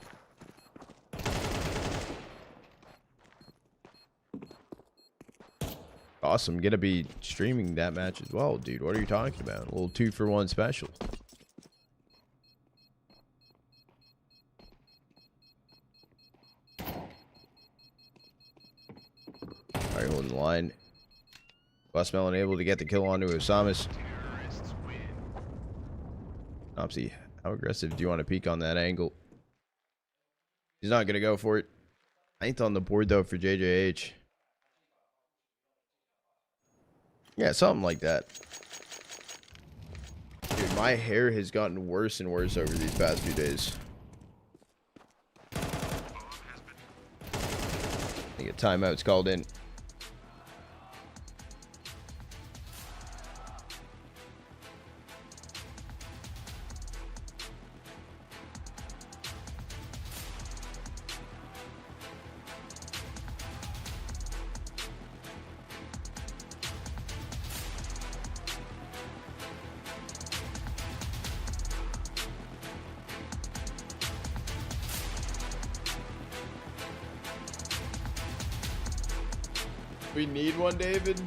Awesome, gonna be streaming that match as well, dude. What are you talking about? A little 2-for-1 special. Alright, holding the line. Westmelon able to get the kill onto Osamas. Opsy, how aggressive do you want to peek on that angle? He's not gonna go for it. 9th on the board though for JJH. Yeah, something like that. Dude, my hair has gotten worse and worse over these past few days. I think a timeout's called in. We need one, David.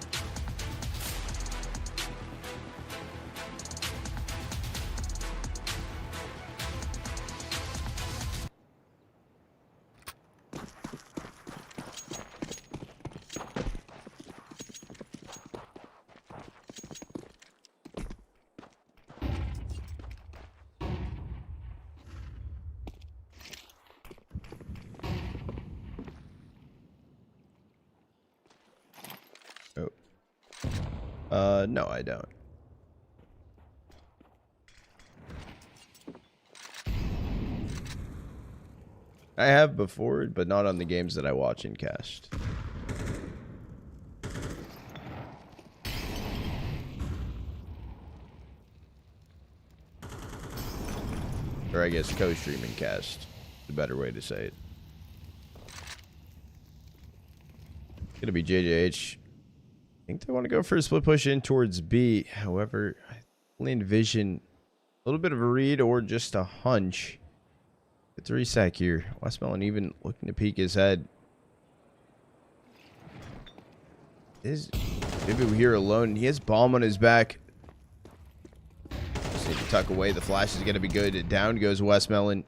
No, I don't. I have before, but not on the games that I watch and cast. Or I guess co-stream and cast is a better way to say it. Gonna be JJH. I think they want to go for a split push in towards B. However, I only envision a little bit of a read or just a hunch. The 3-sack here. Westmelon even looking to peek his head. Is Bibu here alone? He has bomb on his back. Just need to tuck away. The flash is going to be good. Down goes Westmelon.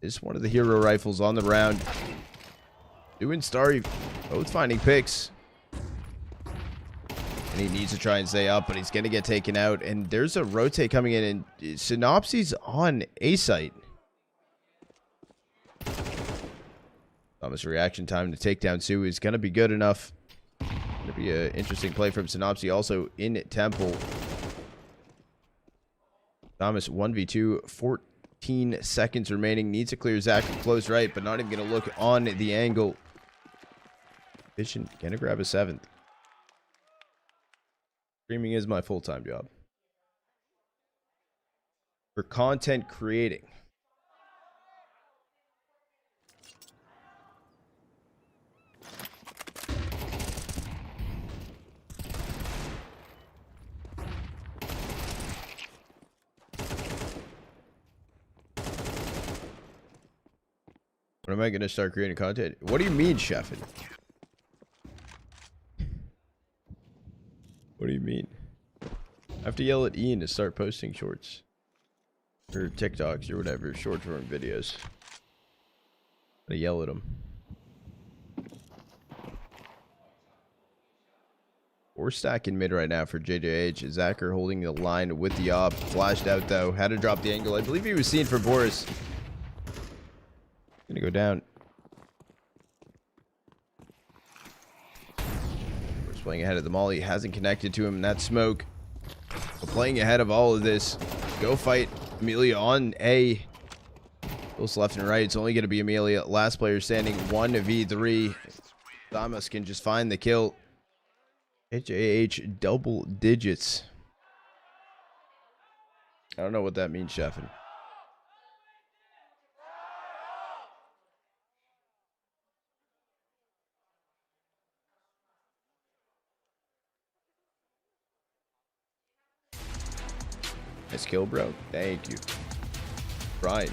This is one of the hero rifles on the round. Doing Starry both finding picks. And he needs to try and stay up, but he's going to get taken out. And there's a rotate coming in, and Synopsy's on A site. Thomas' reaction time to take down Sue is going to be good enough. Going to be an interesting play from Synopsy. Also in Temple. Thomas 1v2, 14 seconds remaining. Needs to clear Zach from close right, but not even going to look on the angle. Vision going to grab a 7th. Streaming is my full-time job. For content creating. When am I going to start creating content? What do you mean, Sheffin? What do you mean? I have to yell at Ian to start posting shorts. Or TikToks or whatever. Short form videos. I yell at him. We're stacking mid right now for JJH. Zacher holding the line with the op. Flashed out though. Had to drop the angle. I believe he was seen for Boris. Gonna go down. Boris playing ahead of the molly. Hasn't connected to him in that smoke. But playing ahead of all of this. Go fight Amelia on A. Both left and right. It's only gonna be Amelia. Last player standing 1v3. Thomas can just find the kill. HAH double digits. I don't know what that means, Sheffin. Nice kill, bro. Thank you. Right.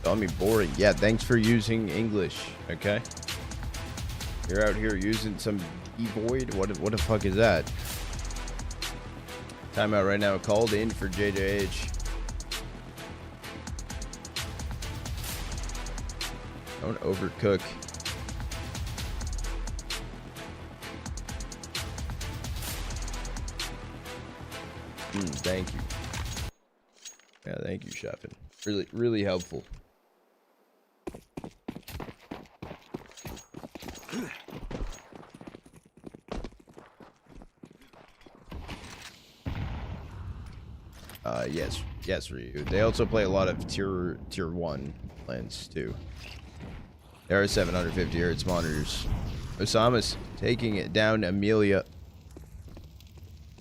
Call me boring. Yeah, thanks for using English. Okay. You're out here using some E-void. What the fuck is that? Timeout right now. Called in for JJH. Don't overcook. Thank you. Yeah, thank you, Sheffin. Really helpful. Yes, Ryu. They also play a lot of tier 1 lands too. There are 750 Hz monitors. Osama's taking it down Amelia.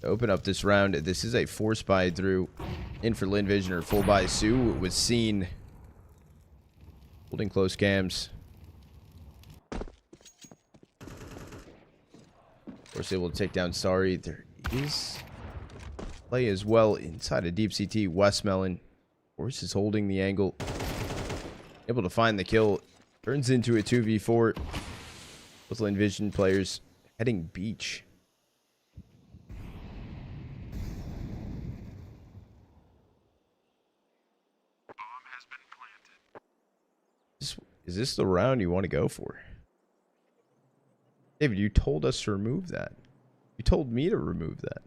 Open up this round. This is a force buy through in for Lin Vision or full buy. Sue was seen holding close cams. Of course, able to take down Starry. There is play as well inside of Deep CT. Westmelon. Force is holding the angle. Able to find the kill. Turns into a 2v4. With Lin Vision players heading beach. Is this the round you want to go for? David, you told us to remove that. You told me to remove that.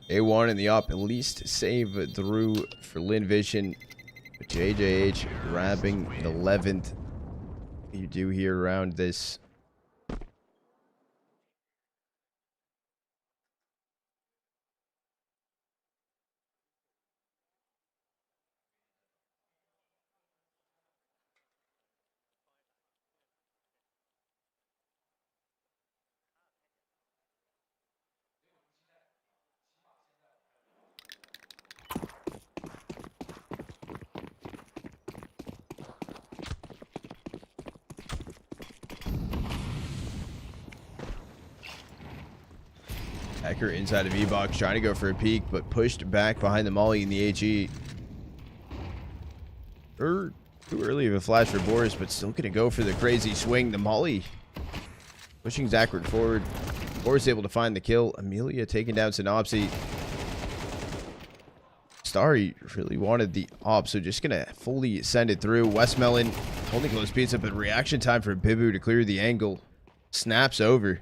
A1 in the op, at least save through for Lin Vision. JJH grabbing the 11th. You do hear around this. Hacker inside of E-Box trying to go for a peek, but pushed back behind the molly in the HE. Too early of a flash for Boris, but still going to go for the crazy swing. The molly pushing Zachary forward. Boris able to find the kill. Amelia taking down Synopsy. Starry really wanted the op, so just going to fully send it through. Westmelon holding close pizza, but reaction time for Bibu to clear the angle. Snaps over.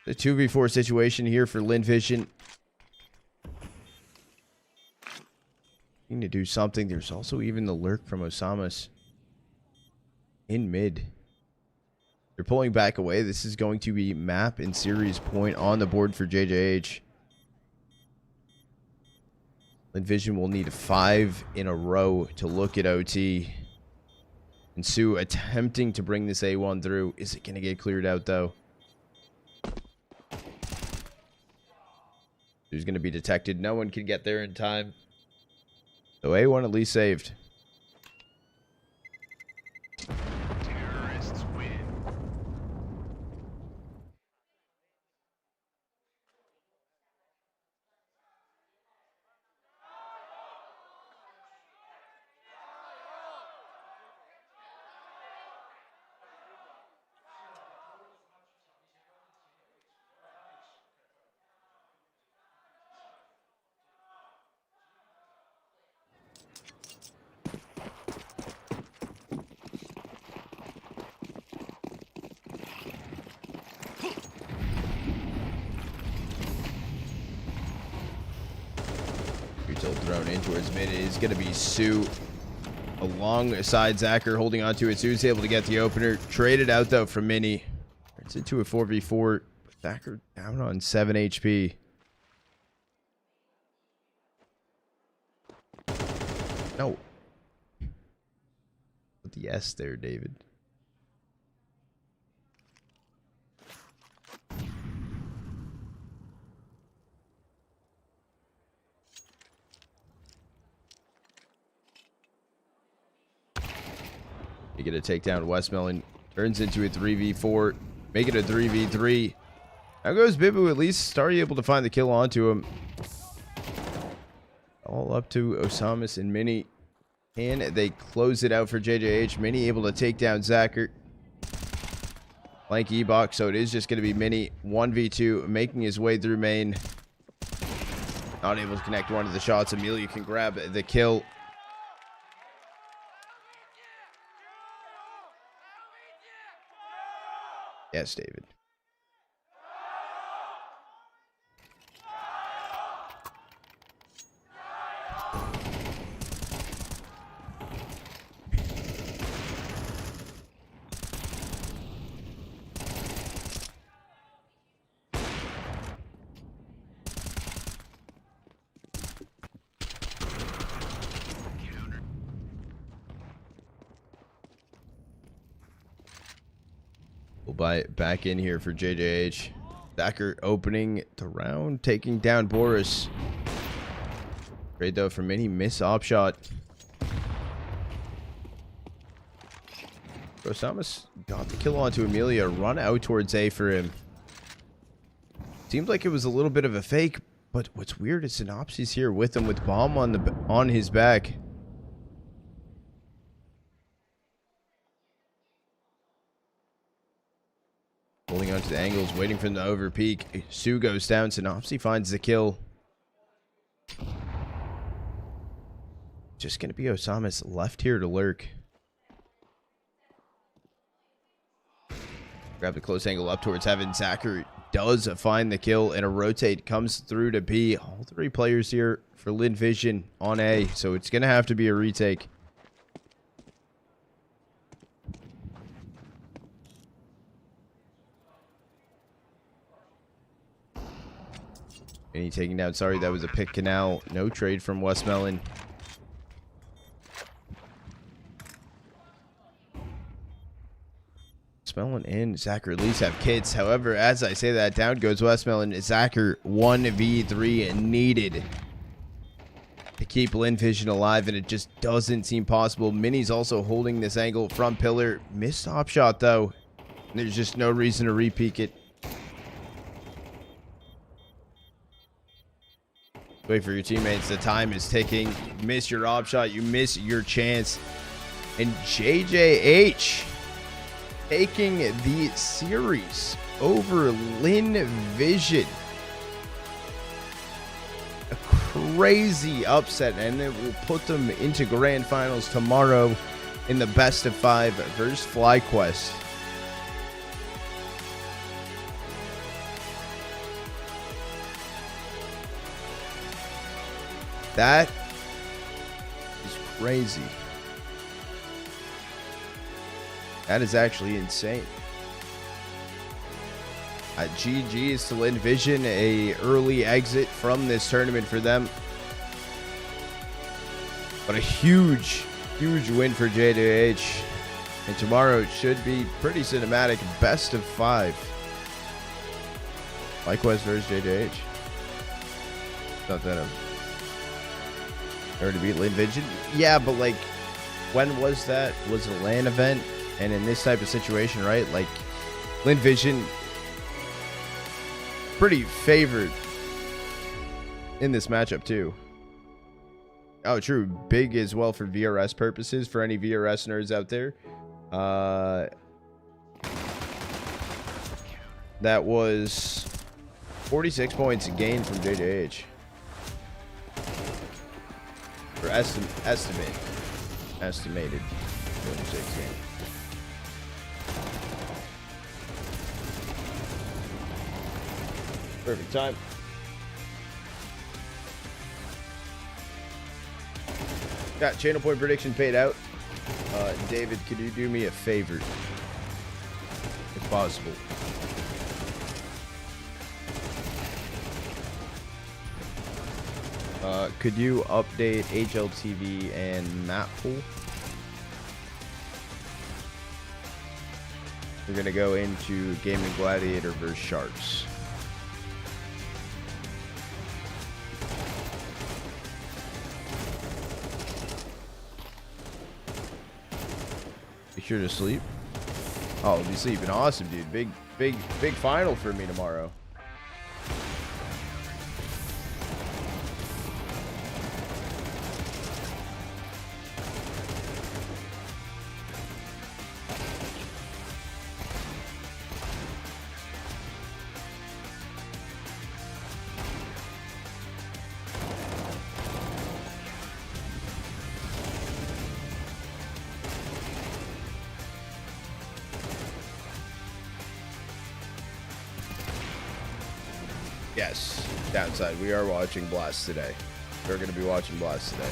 The 2v4 situation here for Lin Vision. Need to do something. There's also even the lurk from Osama's in mid. They're pulling back away. This is going to be map and series point on the board for JJH. Vision will need 5 in a row to look at OT. And Sue attempting to bring this A1 through. Is it going to get cleared out, though? Who's going to be detected? No one can get there in time. So A1 at least saved. Terrorists win. Still thrown in towards mid. It is going to be Sue alongside Zacher holding onto it. Sue's able to get the opener. Traded out, though, from Mini. It's into a 4v4. Zacher down on 7 HP. No. Put the S there, David. You get a takedown. Westmelon turns into a 3v4. Make it a 3v3. Now goes Bibu. At least start able to find the kill onto him. All up to Osamis and Mini. And they close it out for JJH. Mini able to take down Zacher. Blank E-box. So it is just going to be Mini 1v2. Making his way through main. Not able to connect one of the shots. Amelia can grab the kill. Yes, David. We'll back in here for JJH. Zacher opening the round, taking down Boris. Great though for Mini. Miss op shot. Rosamus got the kill onto Amelia. Run out towards A for him. Seemed like it was a little bit of a fake, but what's weird is Synopsis here with him with bomb on his back. Holding onto the angles, waiting for him to over peak. Sue goes down. Synopsy finds the kill. Just going to be Osamis left here to lurk. Grab the close angle up towards Heaven. Zacher does find the kill, and a rotate comes through to B. All 3 players here for Lin Vision on A, so it's going to have to be a retake. And he taking down. Sorry, that was a pick canal. No trade from Westmelon. Westmelon and Zacher at least have kits. However, as I say that, down goes Westmelon. Zacher 1v3 needed to keep Lin Vision alive, and it just doesn't seem possible. Mini's also holding this angle front pillar. Missed top shot though. There's just no reason to re-peek it. Wait for your teammates. The time is ticking. Miss your op shot. You miss your chance. And JJH taking the series over Lin Vision. A crazy upset, and it will put them into grand finals tomorrow in the best of 5 versus FlyQuest. That is crazy. That is actually insane. GG's to Lin Vision, a early exit from this tournament for them. But a huge win for JDH. And tomorrow should be pretty cinematic. Best of 5. Likewise versus JDH. Not that to beat Lin Vision. Yeah, but like, when was that? Was it a LAN event? And in this type of situation, right? Like, Lin Vision pretty favored in this matchup too. Oh, true. Big as well for VRS purposes. For any VRS nerds out there, that was 46 points gained from JJH. For estimated 46 gain. Perfect time. Got channel point prediction paid out. David, could you do me a favor, if possible? Could you update HLTV and map pool? We're gonna go into Gaming Gladiator versus Sharks. Be sure to sleep. Oh, I'll be sleeping. Awesome, dude. Big final for me tomorrow. Yes, downside. We are watching Blast today. We're going to be watching Blast today.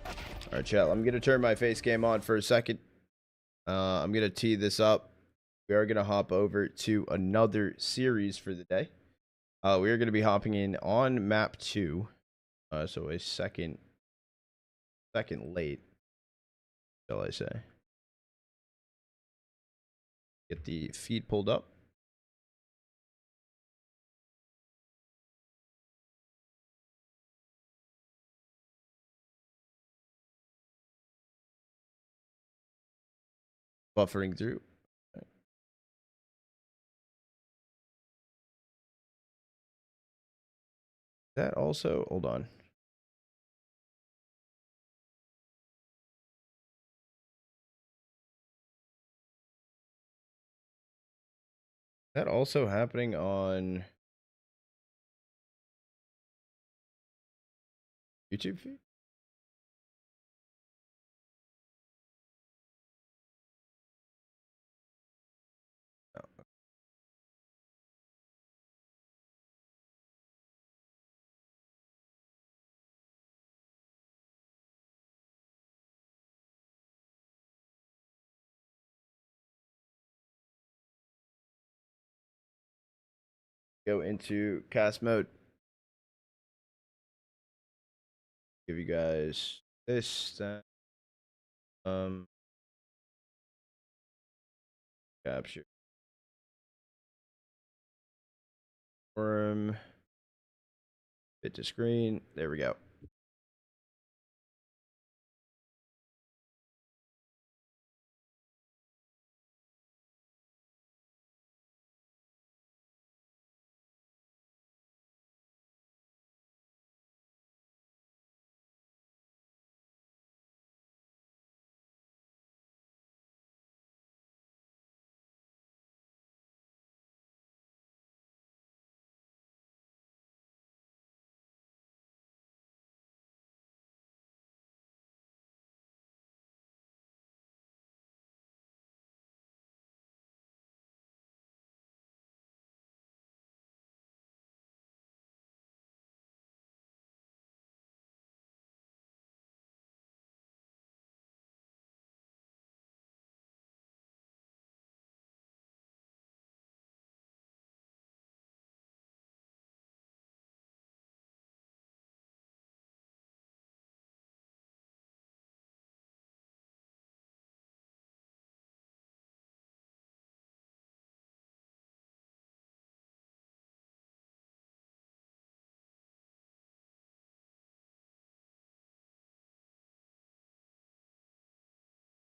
All right, chat. I'm going to turn my face cam on for a second. I'm going to tee this up. We are going to hop over to another series for the day. We are going to be hopping in on map 2. So a second late, shall I say. Get the feed pulled up. Buffering through. That also, hold on. That also happening on YouTube feed? No. Go into cast mode. Give you guys this, capture forum, fit to screen. There we go.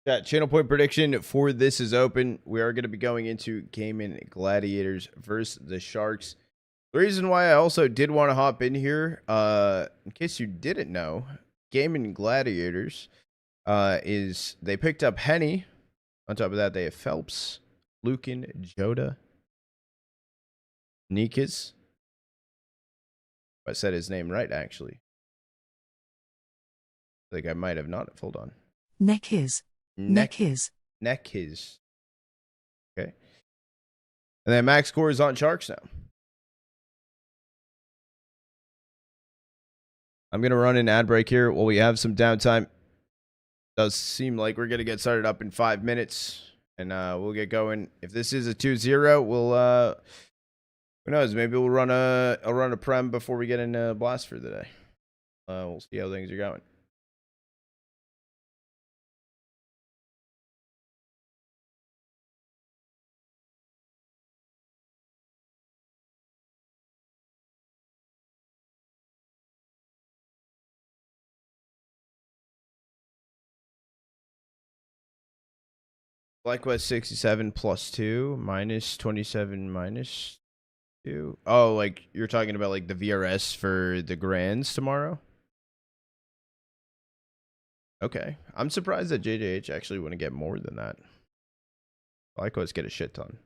Yeah, channel point prediction for this is open. We are going to be going into Gaming Gladiators versus the Sharks. The reason why I also did want to hop in here, in case you didn't know, Gaming Gladiators is they picked up Henny. On top of that, they have Phelps, Lucan, Joda, Nikas. I said his name right, actually. I think I might have not. Hold on. Neck his. Neckis. Okay. And then Max Core is on Sharks now. I'm going to run an ad break here while we have some downtime. Does seem like we're going to get started up in 5 minutes. And we'll get going. If this is a 2-0, we'll who knows? Maybe I'll run a prem before we get in blast for the day. We'll see how things are going. Likewise, 67 plus 2 minus 27 minus 2. Oh, like you're talking about like the VRS for the grands tomorrow? Okay. I'm surprised that JJH actually wouldn't get more than that. Likewise, get a shit ton.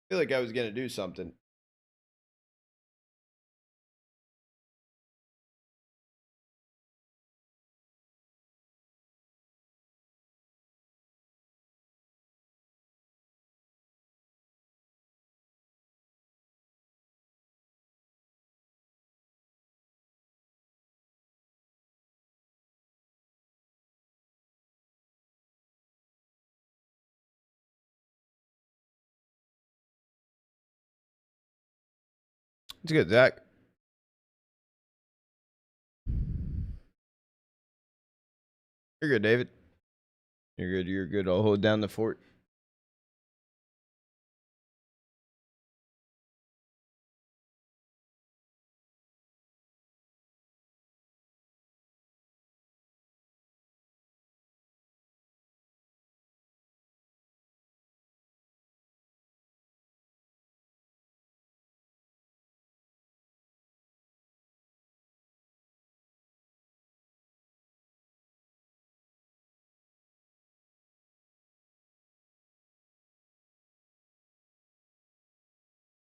I feel like I was going to do something. It's good, Zach. You're good, David. You're good. You're good. I'll hold down the fort.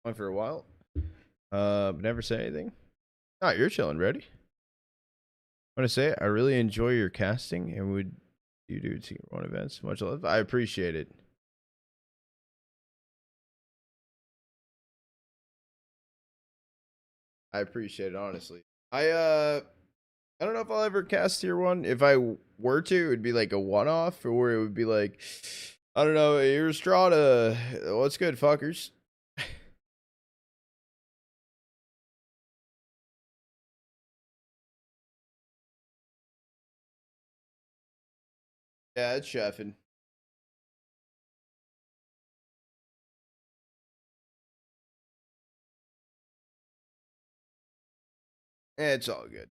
Went for a while. But never say anything. Oh, you're chilling. Ready? I want to say I really enjoy your casting and would you do Team One events. Much love. I appreciate it. I appreciate it, honestly. I don't know if I'll ever cast tier 1. If I were to, it would be like a one-off, or it would be like, I don't know, here's Strata. What's good, fuckers? Yeah, it's chefing. It's all good.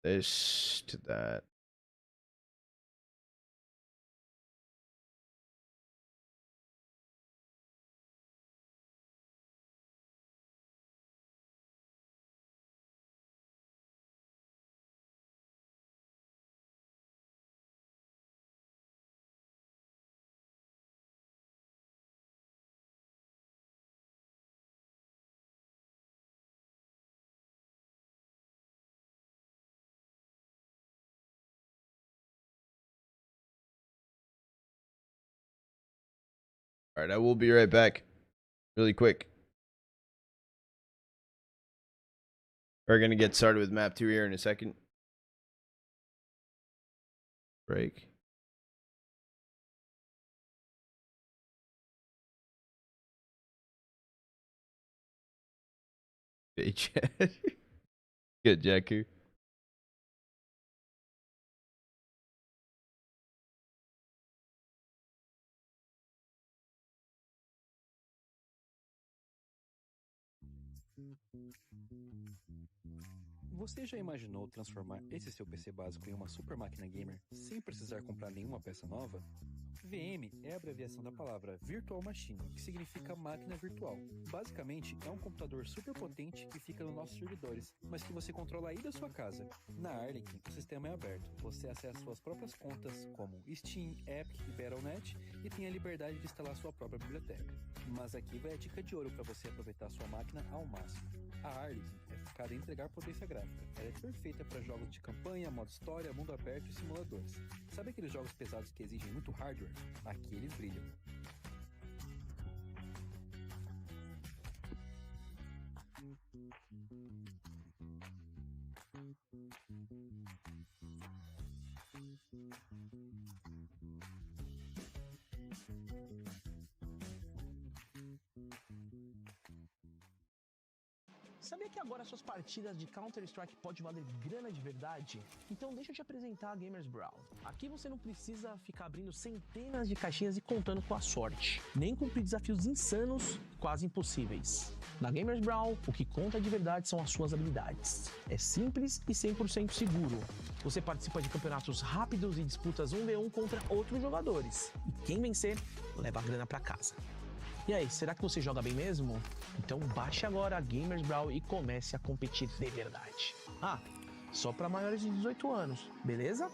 This to that. All right, I will be right back. Really quick. We're going to get started with map 2 here in a second. Break. Good, Jakku. Você já imaginou transformar esse seu PC básico em uma super máquina gamer sem precisar comprar nenhuma peça nova? VM é a abreviação da palavra Virtual Machine, que significa máquina virtual. Basicamente, é um computador super potente que fica nos nossos servidores, mas que você controla aí da sua casa. Na Arlequim, o sistema é aberto. Você acessa suas próprias contas, como Steam, Epic e Battle.net, e tem a liberdade de instalar sua própria biblioteca. Mas aqui vai a dica de ouro para você aproveitar sua máquina ao máximo. A Arlequim é focada em entregar potência gráfica. Ela é perfeita para jogos de campanha, modo história, mundo aberto e simuladores. Sabe aqueles jogos pesados que exigem muito hardware? Aqui eles brilham. Sabia que agora suas partidas de Counter-Strike pode valer grana de verdade? Então deixa eu te apresentar a Gamers Brawl. Aqui você não precisa ficar abrindo centenas de caixinhas e contando com a sorte, nem cumprir desafios insanos, quase impossíveis. Na Gamers Brawl, o que conta de verdade são as suas habilidades. É simples e 100% seguro. Você participa de campeonatos rápidos e disputas 1v1 contra outros jogadores. E quem vencer, leva a grana pra casa. E aí, será que você joga bem mesmo? Então baixe agora a Gamers Brawl e comece a competir de verdade. Ah, só para maiores de 18 anos, beleza?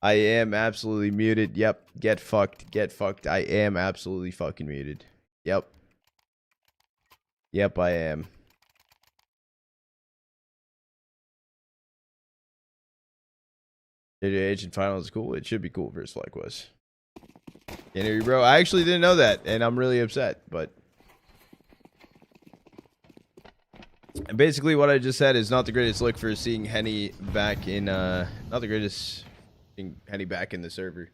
I am absolutely muted. Yep. Get fucked. Get fucked. I am absolutely fucking muted. Yep. Yep, I am. JJH in finals is cool. It should be cool versus FlyQuest. Can't hear you, bro. I actually didn't know that, and I'm really upset, but... And basically what I just said is not the greatest look for seeing Henny back in, not the greatest... Henny back in the server.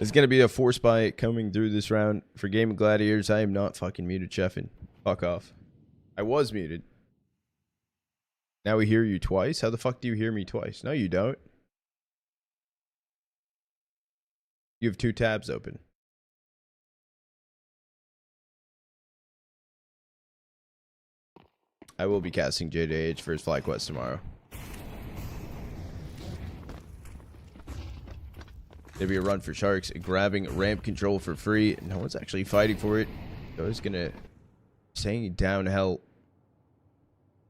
It's gonna be a force buy coming through this round for Game of Gladiators. I am not fucking muted, chefin'. Fuck off. I was muted. Now we hear you twice? How the fuck do you hear me twice? No, you don't. You have 2 tabs open. I will be casting JJH for his FlyQuest tomorrow. There'll be a run for Sharks, grabbing ramp control for free. No one's actually fighting for it. So it's gonna staying down hell.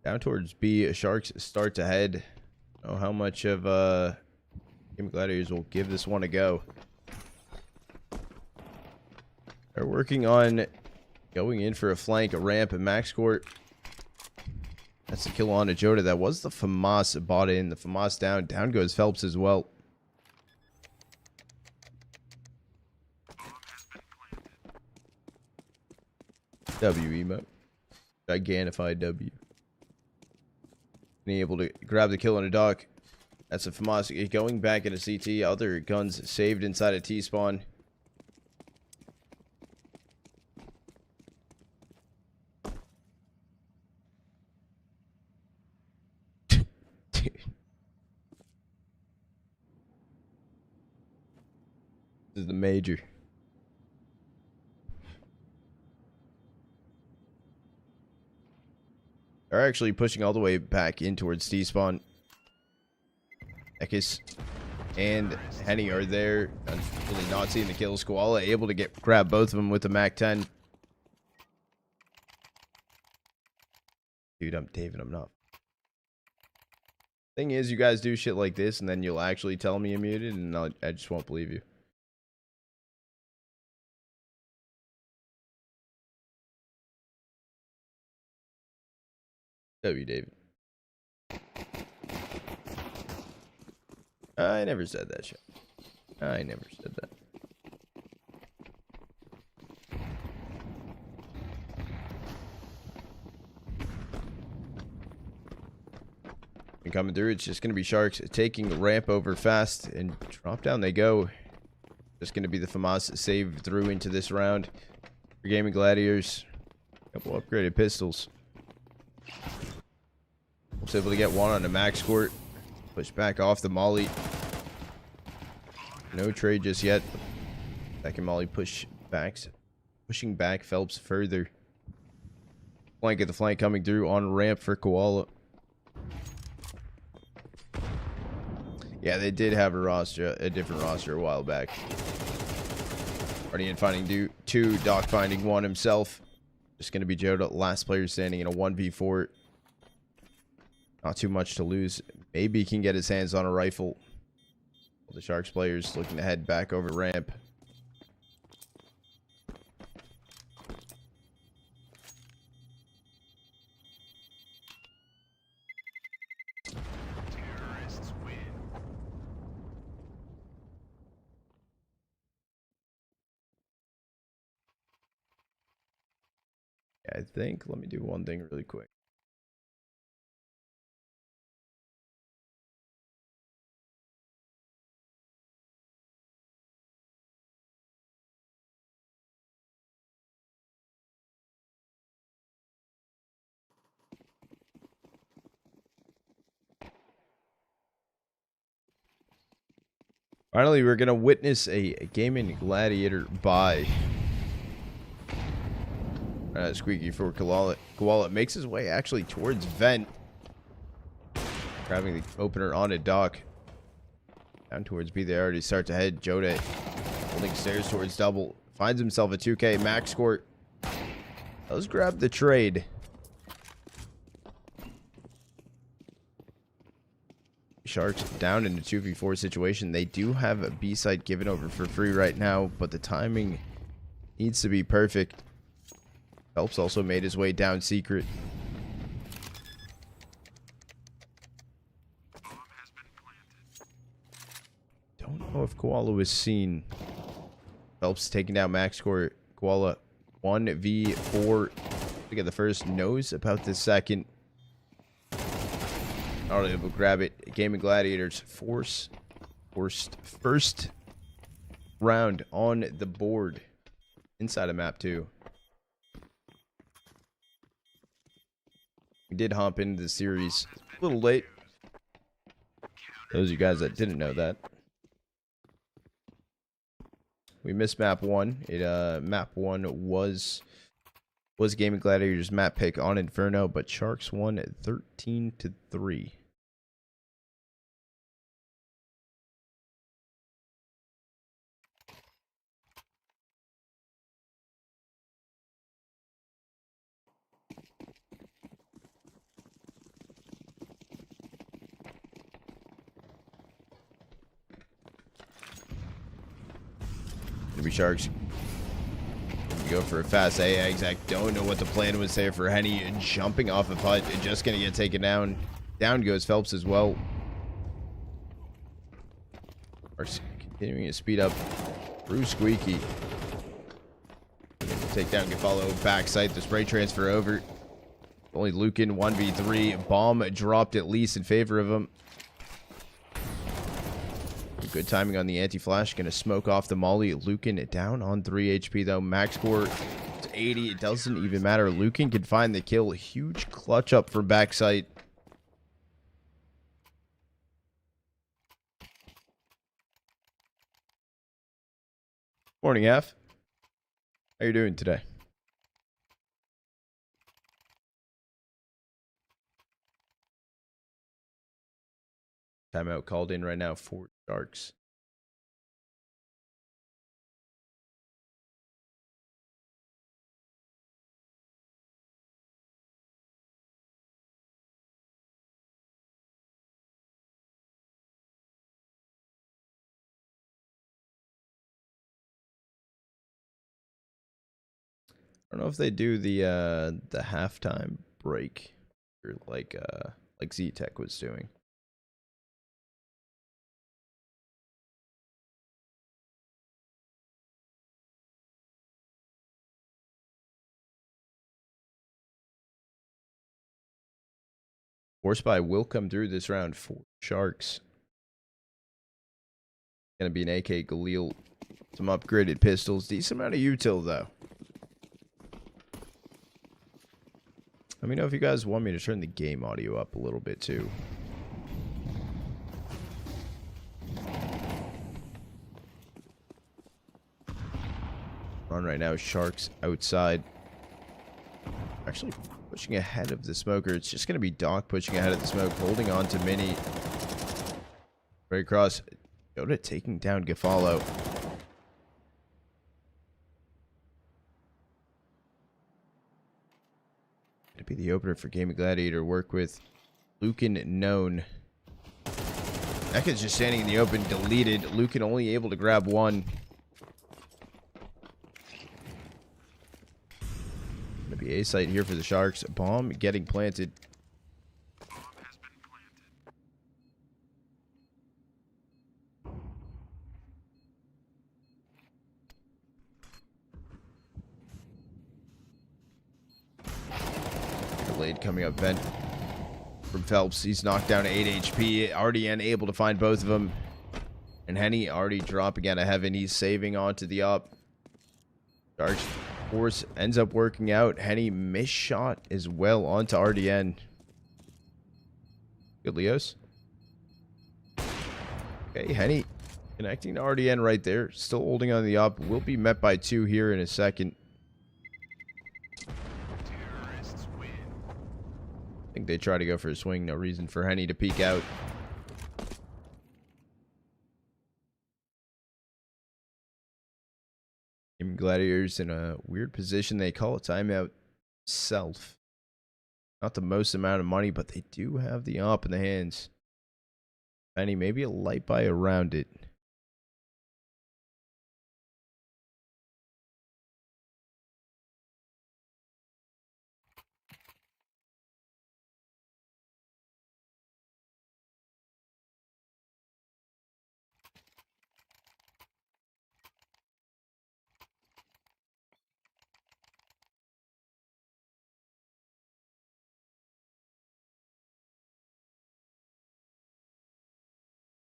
Down towards B. Sharks start to head. I don't know how much of Game Gladiators will give this one a go. They're working on going in for a flank, a ramp, and max court. That's the kill on to Joda. That was the FAMAS bought in. The FAMAS down. Down goes Phelps as well. W emote. Gigantified W. Being able to grab the kill on a dock. That's a FAMAS going back into CT. Other guns saved inside a T-spawn. This is the major. They're actually pushing all the way back in towards T-spawn. Ekis and Henny are there. Unfortunately not seeing the kills. Koala able to grab both of them with the MAC-10. Dude, I'm David. I'm not. Thing is, you guys do shit like this, and then you'll actually tell me you're muted, and I just won't believe you. W, David. I never said that shit. I never said that. And coming through, it's just going to be Sharks taking the ramp over fast, and drop down they go. Just going to be the FAMAS save through into this round. For Gaming Gladiators, a couple upgraded pistols. Was able to get one on a max squirt. Push back off the molly. No trade just yet. Second molly pushing back Phelps further. Flank at the flank coming through on ramp for Koala. Yeah, they did have a different roster a while back. Guardian finding two, Doc finding one himself. Just going to be Joda, last player standing in a 1v4. Not too much to lose. Maybe he can get his hands on a rifle. The Sharks players looking to head back over ramp. Terrorists win. I think, let me do one thing really quick. Finally, we're going to witness a Gaming Gladiator buy. Squeaky for Koala. Koala makes his way actually towards Vent. Grabbing the opener on a dock. Down towards B, they already start to head. Joda holding stairs towards double. Finds himself a 2K max squirt. Does grab the trade. Sharks down in a 2v4 situation. They do have a B site given over for free right now, but the timing needs to be perfect. Phelps also made his way down secret. Don't know if Koala was seen. Phelps taking down max score. Koala 1v4. Look at the first, knows about the second. Not able to grab it. Gaming Gladiators forced first round on the board inside of map 2. We did hop into the series a little late. Those of you guys that didn't know that. We missed map 1. Map 1 was Gaming Gladiators map pick on Inferno, but Sharks won 13-3. Sharks go for a fast A exec. Don't know what the plan was there for Henny. Jumping off a putt and just gonna get taken down. Down goes Phelps as well. Continuing to speed up through Squeaky. Take down Gafalo backside. The spray transfer over. Only Lucan 1v3. Bomb dropped at least in favor of him. Good timing on the anti-flash. Gonna smoke off the molly. Lucan down on 3 HP though. Max score 80. It doesn't even matter. Lucan can find the kill. Huge clutch up from backside. Morning, F. How you doing today? Timeout called in right now for Sharks. I don't know if they do the halftime break or like Z-Tech was doing. Force buy will come through this round for Sharks. Gonna be an AK Galil, some upgraded pistols, decent amount of util though. Let me know if you guys want me to turn the game audio up a little bit too. On right now, Sharks outside. Actually pushing ahead of the smoker. It's just going to be Doc pushing ahead of the smoke, holding on to Mini. Right across. Yoda taking down Gafalo. Going to be the opener for Gaming Gladiator. Work with Lucan known. Ekka's just standing in the open, deleted. Lucan only able to grab one. Gonna be A site here for the Sharks. Bomb getting planted. Delayed coming up vent from Phelps. He's knocked down to 8 HP. RDN able to find both of them. And Henny already dropping out of heaven. He's saving onto the up. Sharks force ends up working out. Henny missed shot as well onto RDN. Good Leos. Okay, Henny connecting to RDN right there. Still holding on the up. Will be met by 2 here in a second. I think they try to go for a swing. No reason for Henny to peek out. Gaming Gladiators in a weird position. They call a timeout self. Not the most amount of money, but they do have the op in the hands. Henny, maybe a light buy around it.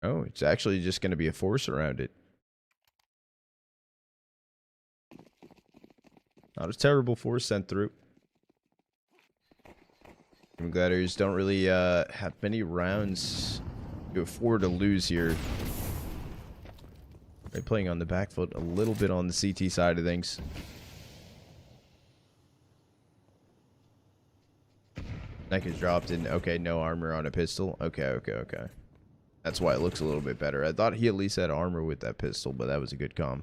Oh, it's actually just going to be a force around it. Not a terrible force sent through. Gaming Gladiators don't really have many rounds to afford to lose here. They're playing on the back foot a little bit on the CT side of things. Neck is dropped in. Okay, no armor on a pistol. Okay. That's why it looks a little bit better. I thought he at least had armor with that pistol, but that was a good comm.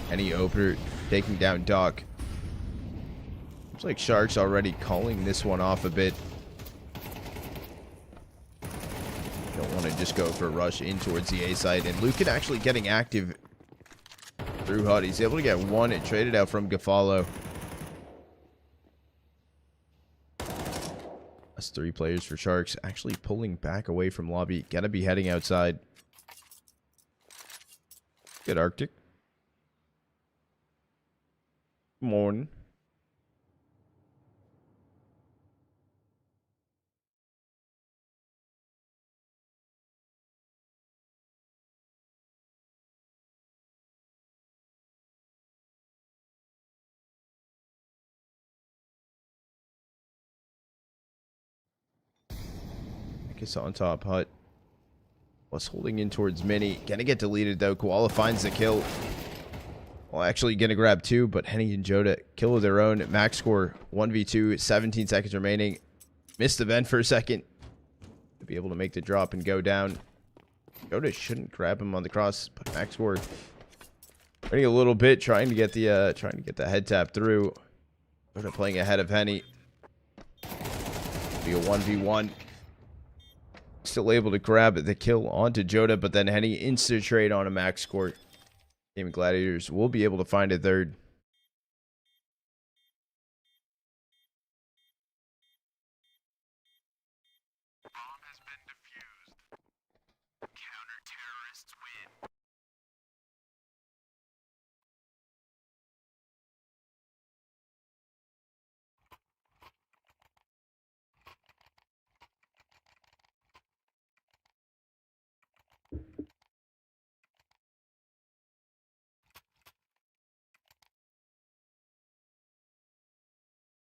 Any opener taking down Doc. Looks like Sharks already calling this one off a bit. Don't want to just go for a rush in towards the A site. And Lucan actually getting active through HUD. He's able to get one and traded out from Gafalo. That's 3 players for Sharks. Actually pulling back away from lobby. Gotta be heading outside. Good Arctic. Morning. I guess on top hut. Was holding in towards Mini. Gonna get deleted though. Koala finds the kill. Well, actually gonna grab 2, but Henny and Joda kill of their own. Max score 1v2, 17 seconds remaining. Missed the vent for a second. To be able to make the drop and go down. Joda shouldn't grab him on the cross, but Max score waiting a little bit, trying to get the head tap through. Joda playing ahead of Henny. Be a 1v1. Still able to grab the kill onto Joda, but then Henny instant trade on a Max score. Gaming Gladiators will be able to find a third.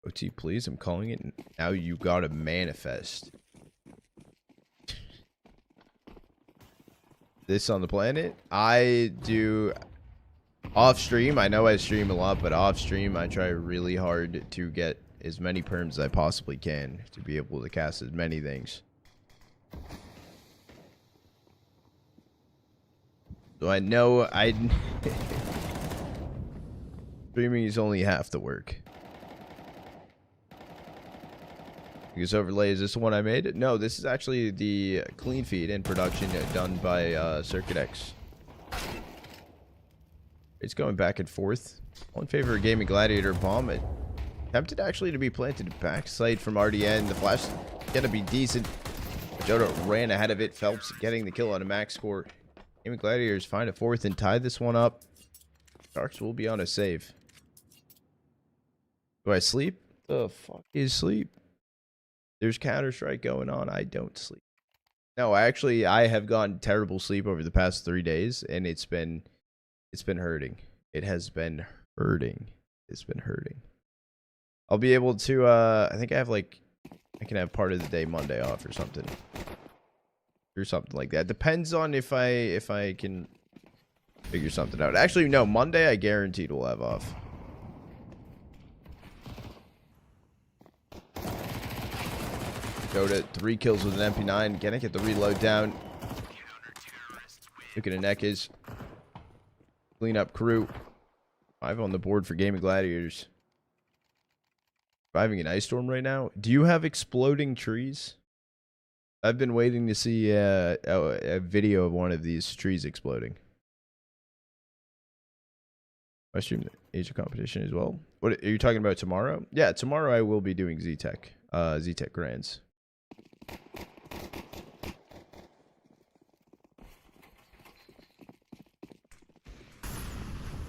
OT, please. I'm calling it. Now you gotta manifest. This on the planet? I do off stream. I know I stream a lot, but off stream, I try really hard to get as many perms as I possibly can to be able to cast as many things. So I know streaming is only half the work. Because overlay, is this the one I made? No, this is actually the clean feed in production done by Circuit X. It's going back and forth. All in favor of Gaming Gladiator bomb. It attempted actually to be planted backside from RDN. The flash gonna be decent. Joda ran ahead of it. Phelps getting the kill on a Max score. Gaming Gladiators find a 4th and tie this one up. Sharks will be on a save. Do I sleep? The fuck is sleep? There's Counter-Strike going on. I don't sleep. No, I have gotten terrible sleep over the past 3 days, and it's been hurting. It has been hurting. It's been hurting. I'll be able to I think I can have part of the day Monday off or something. Or something like that. Depends on if I can figure something out. Actually, no, Monday I guaranteed will have off. Joda 3 kills with an MP9. Gonna get the reload down. Look at the neck is. Clean up crew. 5 on the board for Gaming Gladiators. Surviving an ice storm right now. Do you have exploding trees? I've been waiting to see a video of one of these trees exploding. I stream the Asia competition as well. What are you talking about tomorrow? Yeah, tomorrow I will be doing Z-Tech. Z-Tech Grands.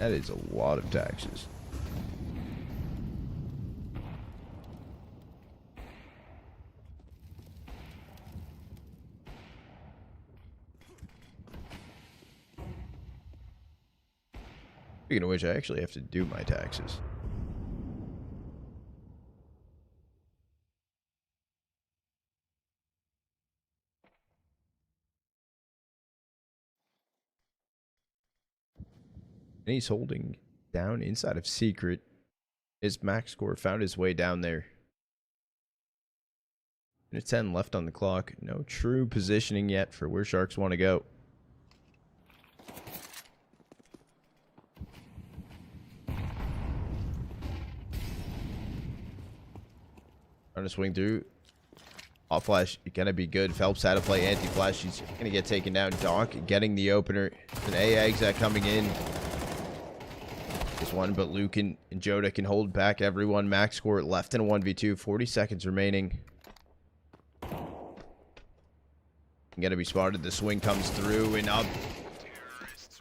That is a lot of taxes. Speaking of which, I actually have to do my taxes. And he's holding down inside of Secret. His max score found his way down there. Minute 10 left on the clock. No true positioning yet for where Sharks want to go. Trying to swing through. Off flash, gonna be good. Phelps had to play anti-flash. He's gonna get taken down. Doc getting the opener. An A exec coming in. This one, but Luke and Joda can hold back everyone. Max score left in a 1v2. 40 seconds remaining. Gonna be spotted. The swing comes through and up.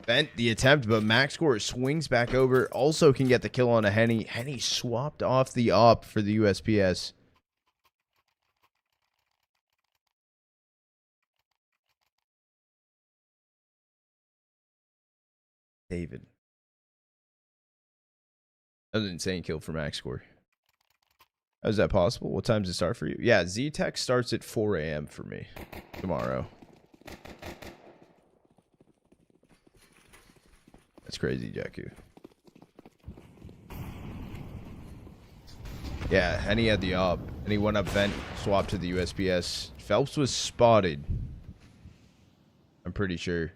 Bent the attempt, but Max score swings back over. Also can get the kill on a Henny. Henny swapped off the op for the USPS. David. That was an insane kill for Max score. How is that possible? What time does it start for you? Yeah, Z-Tech starts at 4 a.m. for me tomorrow. That's crazy, Jakku. Yeah, and he had the op. And he went up vent, swapped to the USPS. Phelps was spotted. I'm pretty sure. I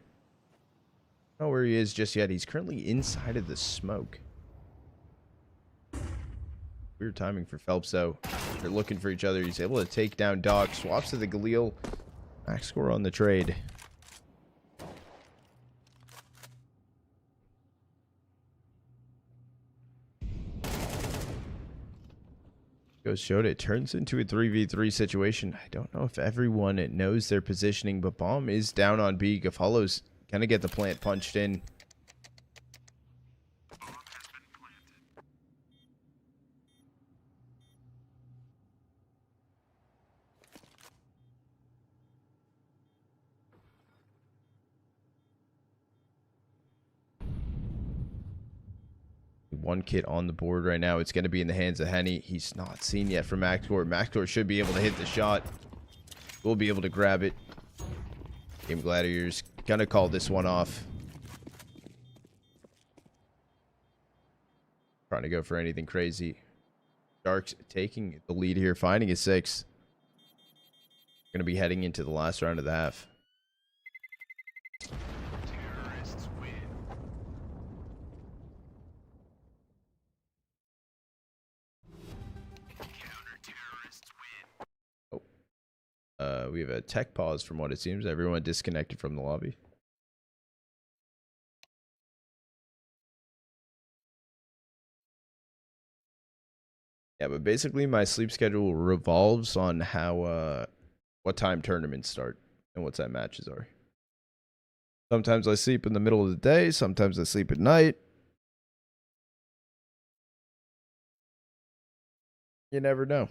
don't know where he is just yet. He's currently inside of the smoke. Weird timing for Phelps, though. They're looking for each other. He's able to take down Doc. Swaps to the Galil. Max score on the trade. Goes showed it turns into a 3v3 situation. I don't know if everyone knows their positioning, but Bomb is down on B. Gafalo's gonna get the plant punched in. One kit on the board right now. It's going to be in the hands of Henny. He's not seen yet from Maxcore. Maxcore should be able to hit the shot. We'll be able to grab it. Game Gladiators going to call this one off. Trying to go for anything crazy. Sharks taking the lead here, finding a 6. Going to be heading into the last round of the half. We have a tech pause from what it seems. Everyone disconnected from the lobby. Yeah, but basically my sleep schedule revolves on how what time tournaments start and what time matches are. Sometimes I sleep in the middle of the day, sometimes I sleep at night. You never know.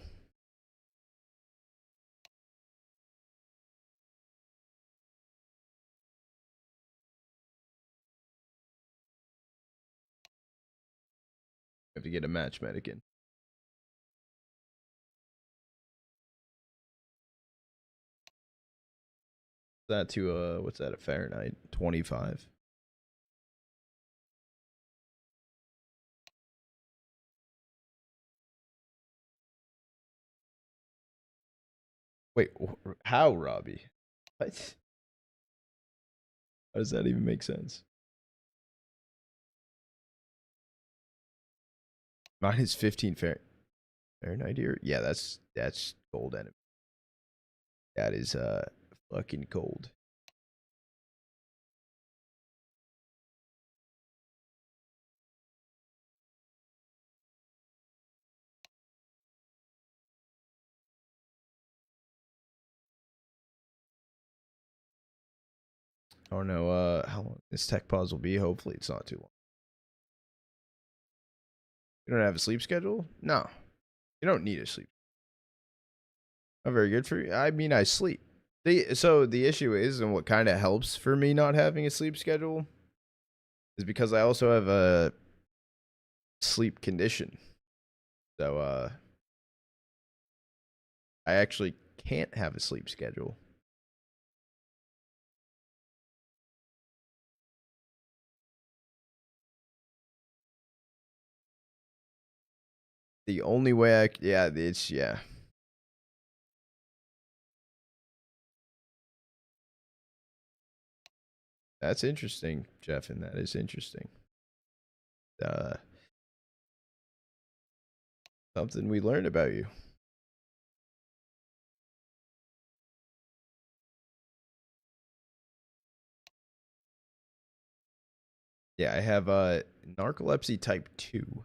Have to get a match medic in. That to what's that, a Fahrenheit 25. Wait, how, Robbie? What? How does that even make sense? Minus 15 Fahrenheit here. Yeah, that's cold enemy. That is fucking cold. I don't know how long this tech pause will be. Hopefully it's not too long. You don't have a sleep schedule? No. You don't need a sleep. Not very good for you. I mean, I sleep. So the issue is, and what kind of helps for me not having a sleep schedule, is because I also have a sleep condition. So I actually can't have a sleep schedule. The only way yeah. That's interesting, Jeff, and that is interesting. Something we learned about you. Yeah, I have narcolepsy type 2.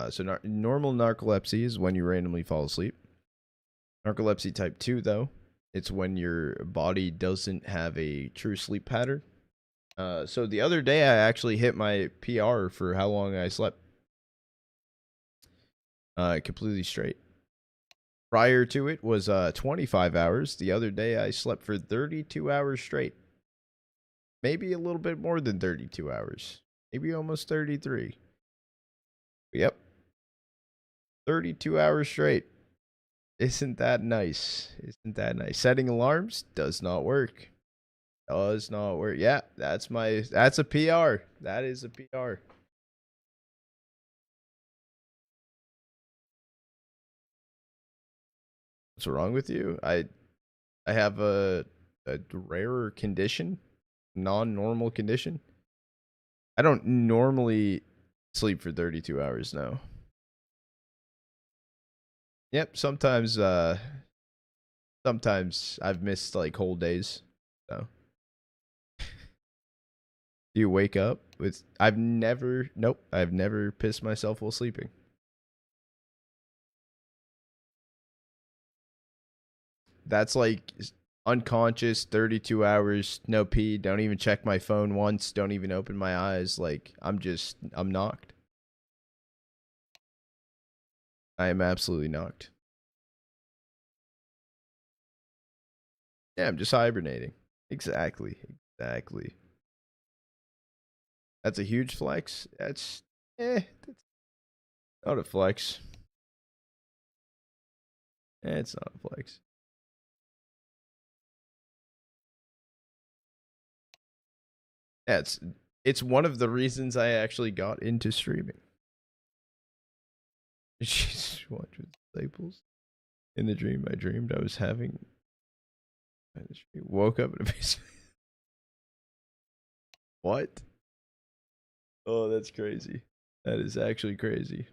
So normal narcolepsy is when you randomly fall asleep. Narcolepsy type 2, though, it's when your body doesn't have a true sleep pattern. So the other day, I actually hit my PR for how long I slept. Completely straight. Prior to it was 25 hours. The other day, I slept for 32 hours straight. Maybe a little bit more than 32 hours. Maybe almost 33. Yep. 32 hours straight. Isn't that nice? Isn't that nice? Setting alarms does not work. Does not work. Yeah, that's a PR. That is a PR. What's wrong with you? I have a rarer condition, non-normal condition. I don't normally sleep for 32 hours now. Yep, sometimes I've missed like whole days. So do you wake up with I've never pissed myself while sleeping. That's like unconscious 32 hours, no pee, don't even check my phone once, don't even open my eyes, like I'm knocked. I am absolutely knocked. Yeah, I'm just hibernating. Exactly. That's a huge flex. That's not a flex. It's not a flex. Yeah, it's one of the reasons I actually got into streaming. Jesus, what with staples? In the dream, I dreamed I was having. I woke up in a basement. What? Oh, that's crazy. That is actually crazy.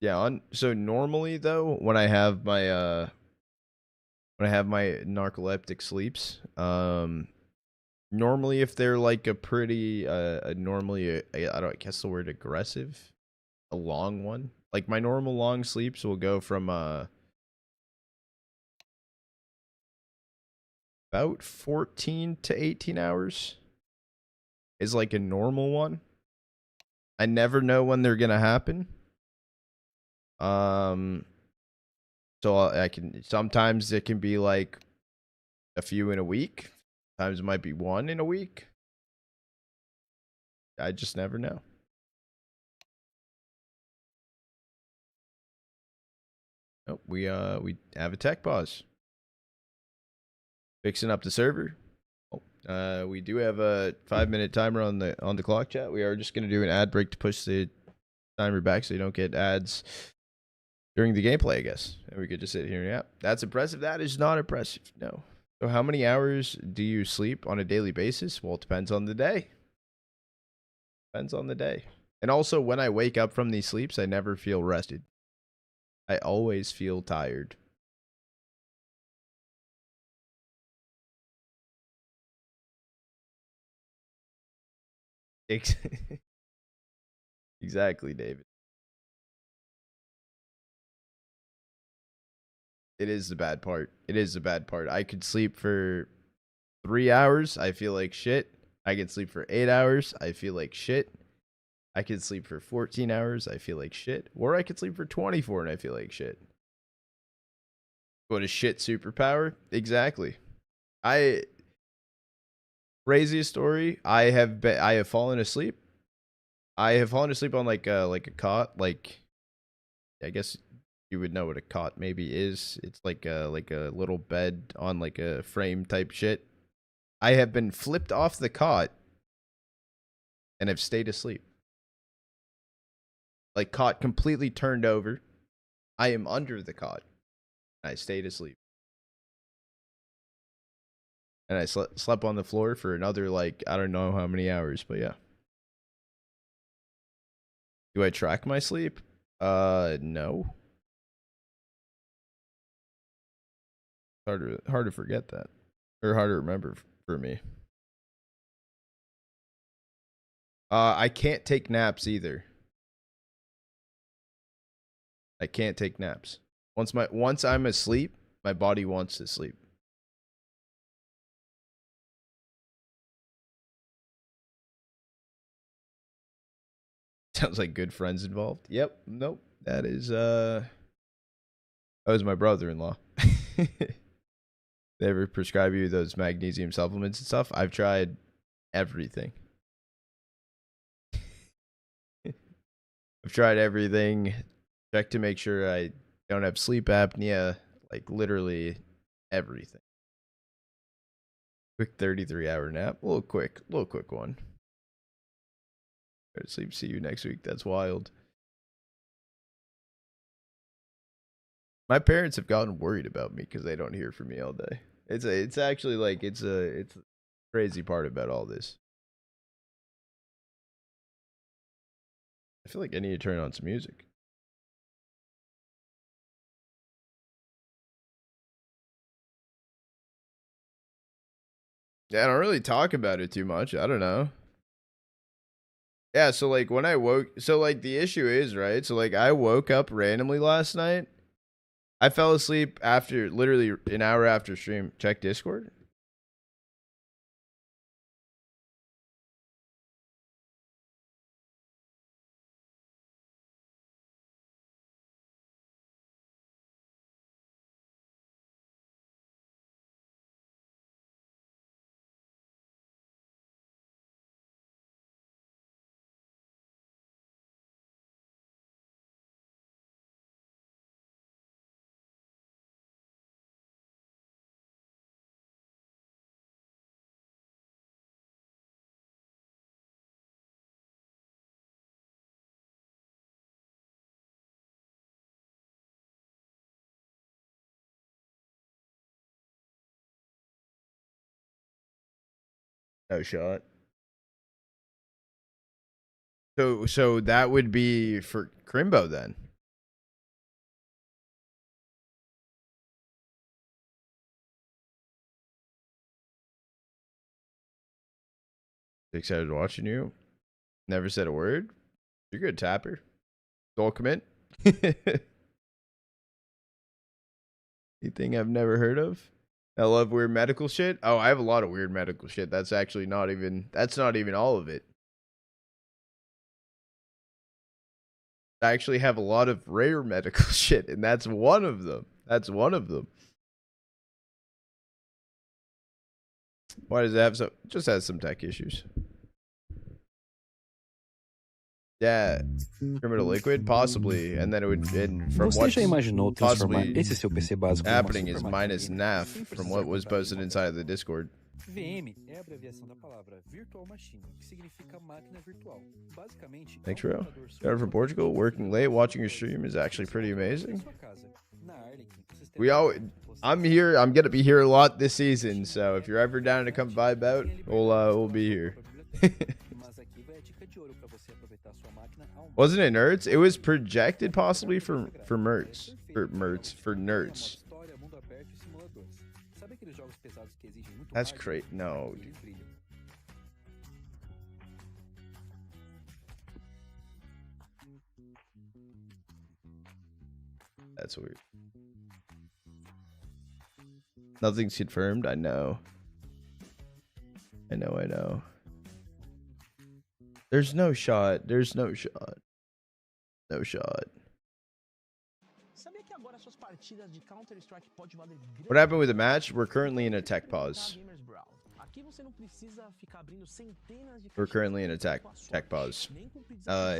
Yeah, so normally though, when I have my narcoleptic sleeps, normally if they're like a pretty normally I don't guess the word aggressive, a long one. Like my normal long sleeps will go from about 14 to 18 hours is like a normal one. I never know when they're gonna happen. So I can sometimes it can be like a few in a week. Sometimes it might be one in a week. I just never know. Oh, we have a tech pause. Fixing up the server. We do have a 5-minute timer on the clock, chat. We are just gonna do an ad break to push the timer back so you don't get ads during the gameplay, I guess. And we could just sit here. Yeah, that's impressive. That is not impressive. No. So how many hours do you sleep on a daily basis? Well, it depends on the day. Depends on the day. And also, when I wake up from these sleeps, I never feel rested. I always feel tired. Exactly, David. It is the bad part. It is the bad part. I could sleep for 3 hours. I feel like shit. I could sleep for 8 hours. I feel like shit. I could sleep for 14 hours. I feel like shit. Or I could sleep for 24 and I feel like shit. What a shit superpower. Exactly. Craziest story. I have fallen asleep. I have fallen asleep on like a cot. Like, I guess you would know what a cot maybe is. It's like a little bed on like a frame type shit. I have been flipped off the cot and have stayed asleep. Like cot completely turned over. I am under the cot. I stayed asleep. And I slept on the floor for another like I don't know how many hours, but yeah. Do I track my sleep? No. Hard to forget that. Or hard to remember for me. I can't take naps either. I can't take naps. Once I'm asleep, my body wants to sleep. Sounds like good friends involved. Yep. Nope. That was my brother-in-law. They ever prescribe you those magnesium supplements and stuff? I've tried everything. I've tried everything. Check to make sure I don't have sleep apnea. Like literally everything. Quick 33-hour nap. A little quick one. Go to sleep. See you next week. That's wild. My parents have gotten worried about me because they don't hear from me all day. It's actually like it's a crazy part about all this. I feel like I need to turn on some music. Yeah, I don't really talk about it too much. I don't know. Yeah, so like when I woke, so like the issue is, right? So like I woke up randomly last night. I fell asleep after literally an hour after stream. Check Discord. No shot. So that would be for Crimbo then. 6 hours watching you. Never said a word. You're good, Tapper. Soul commit. Anything I've never heard of? I love weird medical shit. Oh, I have a lot of weird medical shit. That's actually not even all of it. I actually have a lot of rare medical shit, and that's one of them. Why does it have just has some tech issues. Yeah, criminal liquid, possibly, and then it would. And from Você what's já imaginou transformar possibly esse seu PC básico numa happening is super minus máquina NAF sem from precisar what was comprar posted nenhuma inside peça? the Discord. VM é a abreviação da palavra Virtual Machine, que significa máquina virtual. Basicamente, Thanks, bro. Shout out from Portugal. Working late, watching your stream is actually pretty amazing. I'm here. I'm gonna be here a lot this season, so if you're ever down to come vibe out, we'll be here. Wasn't it nerds? It was projected possibly for nerds. That's great. No. Dude. That's weird. Nothing's confirmed. I know. There's no shot. No shot. What happened with the match? We're currently in a tech pause. It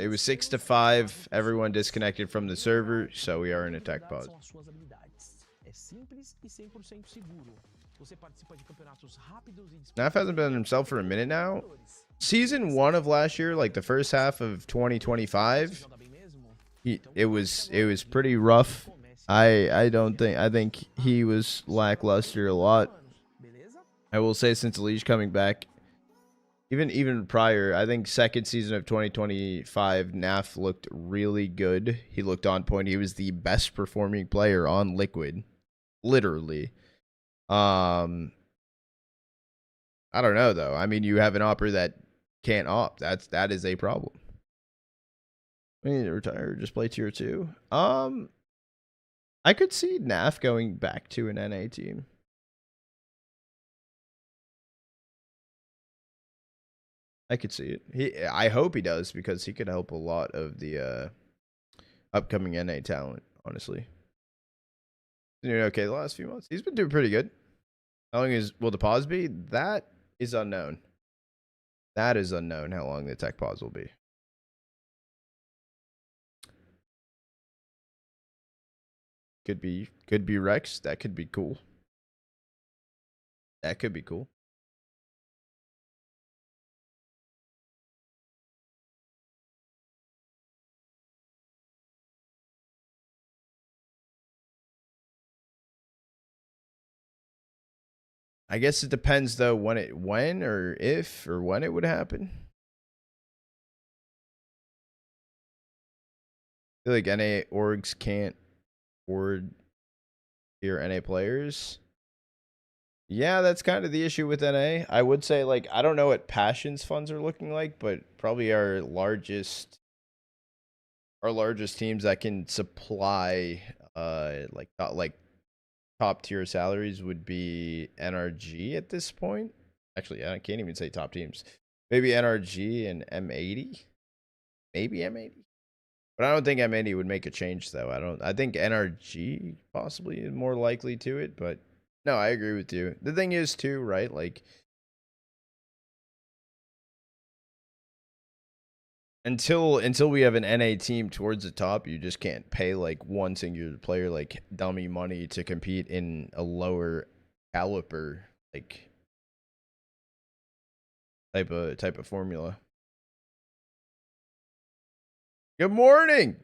was 6-5. Everyone disconnected from the server, so we are in a tech pause. Naf hasn't been himself for a minute now. Season 1 of last year, like the first half of 2025, it was pretty rough. I think he was lackluster a lot. I will say since Leash coming back, even prior, I think second season of 2025, Naf looked really good. He looked on point. He was the best performing player on Liquid, literally. I don't know though. I mean, you have an opper that can't op. That is a problem. We need to retire or just play tier 2. I could see Naf going back to an NA team. I could see it. I hope he does because he could help a lot of the upcoming NA talent, honestly. He's doing okay the last few months. He's been doing pretty good. How long will the pause be? That is unknown. That is unknown how long the tech pause will be. Could be Rex. That could be cool. That could be cool. I guess it depends though when or if or when it would happen. I feel like NA orgs can't afford your NA players. Yeah, that's kind of the issue with NA. I would say, like, I don't know what Passions funds are looking like, but probably our largest teams that can supply like top tier salaries would be NRG at this point. Actually, I can't even say top teams. Maybe NRG and M80. Maybe M80. But I don't think M80 would make a change though. I think NRG possibly is more likely to it, but no, I agree with you. The thing is too, right? Like until we have an NA team towards the top, you just can't pay like one singular player like dummy money to compete in a lower caliber like type of formula. Good morning.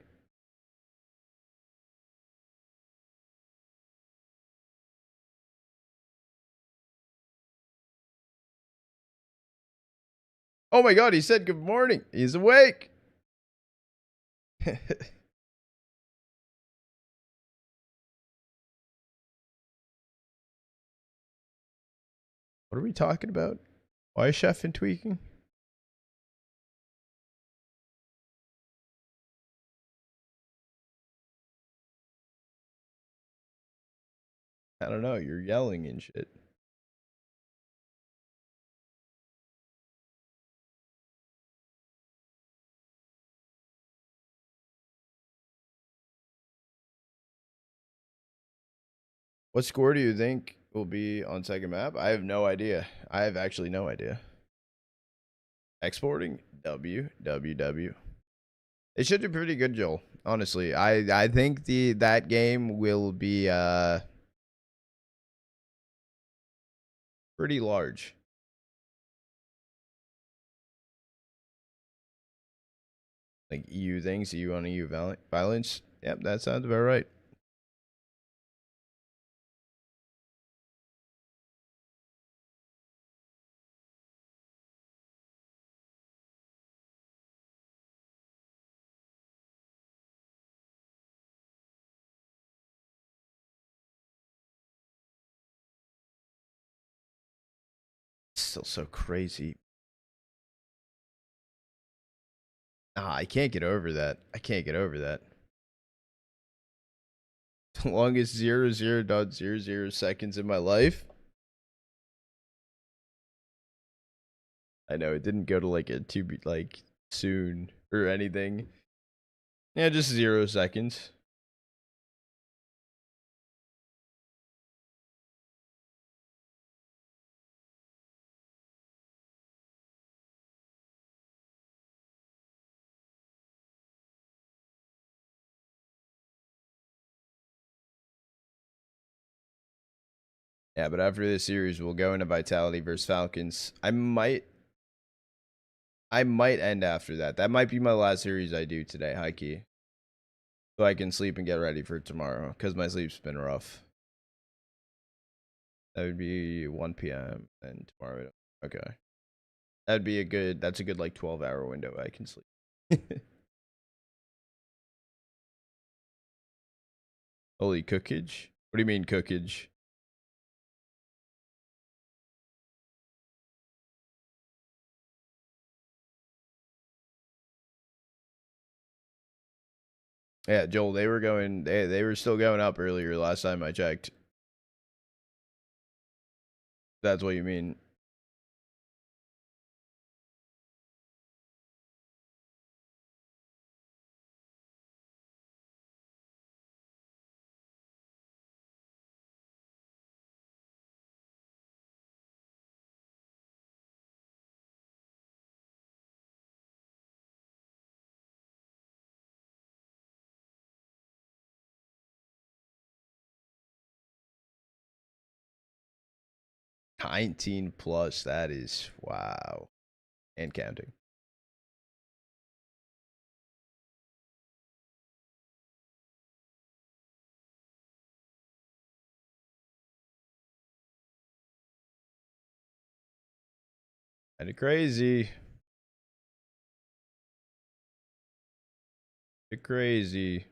Oh my god, he said good morning. He's awake. What are we talking about? Why is Chef and tweaking? I don't know. You're yelling and shit. What score do you think will be on second map? I have no idea. I have actually no idea. Exporting W. It should do pretty good, Joel. Honestly, I think that game will be pretty large. Like EU things, EU on EU violence. Yep, that sounds about right. Still so crazy. Ah, I can't get over that. I can't get over that. The longest 0.00 seconds in my life. I know it didn't go to like a to be like soon or anything. Yeah, just 0 seconds. Yeah, but after this series, we'll go into Vitality versus Falcons. I might end after that. That might be my last series I do today, high key. So I can sleep and get ready for tomorrow, because my sleep's been rough. That would be 1 p.m. and tomorrow. Okay. That's a good like 12-hour window I can sleep. Holy cookage? What do you mean cookage? Yeah, Joel, they were still going up earlier last time I checked. That's what you mean. 19 plus. That is wow. And counting. Kind of crazy. Crazy.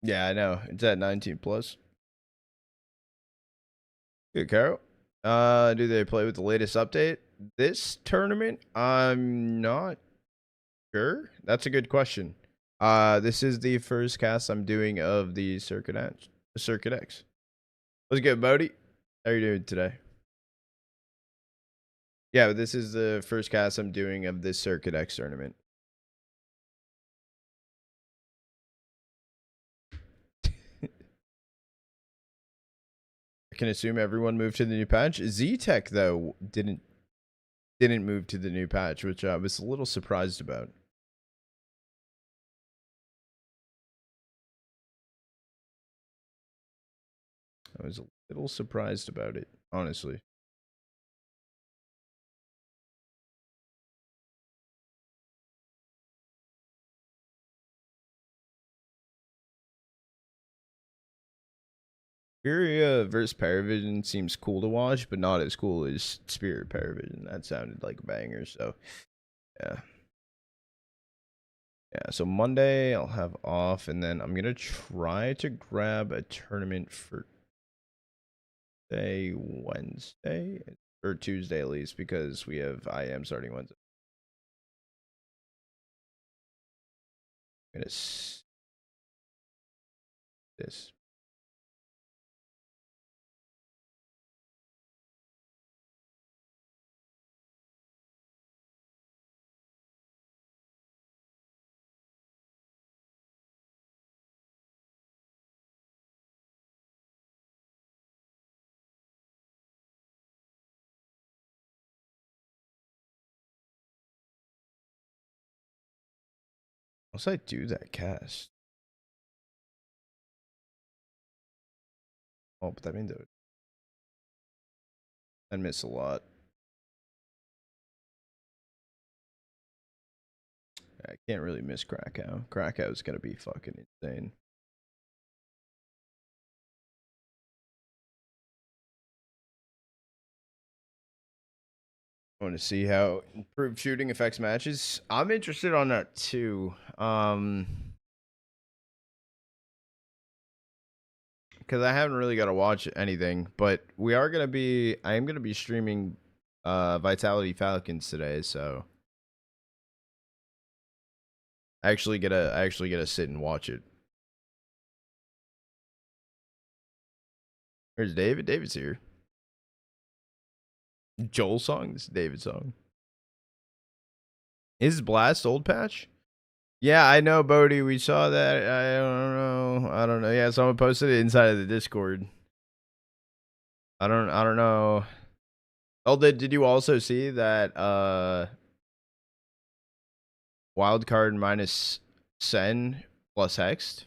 Yeah, I know. It's at 19 plus. Good, Carol. Do they play with the latest update? This tournament? I'm not sure. That's a good question. This is the first cast I'm doing of the Circuit X. Circuit X. What's good, Bodie? How are you doing today? Yeah, but this is the first cast I'm doing of this Circuit X tournament. I can assume everyone moved to the new patch. Z-Tech though didn't move to the new patch, which I was a little surprised about. I was a little surprised about it, honestly. Furia versus Paravision seems cool to watch, but not as cool as Spirit Paravision. That sounded like a banger, so yeah. Yeah, so Monday I'll have off, and then I'm gonna try to grab a tournament for say Wednesday or Tuesday at least, because we have IM starting Wednesday. I'm gonna this. Once I do that cast. Oh, but that means I'd miss a lot. I can't really miss Krakow. Krakow is gonna be fucking insane. I want to see how improved shooting affects matches. I'm interested on that too. Because I haven't really got to watch anything, but I am gonna be streaming Vitality Falcons today, so I actually get to sit and watch it. Where's David? David's here. Joel song? This is David's song. Is Blast old patch? Yeah, I know, Bodie. We saw that. I don't know. Yeah, someone posted it inside of the Discord. I don't know. Oh, did you also see that wildcard minus Sen plus Hext?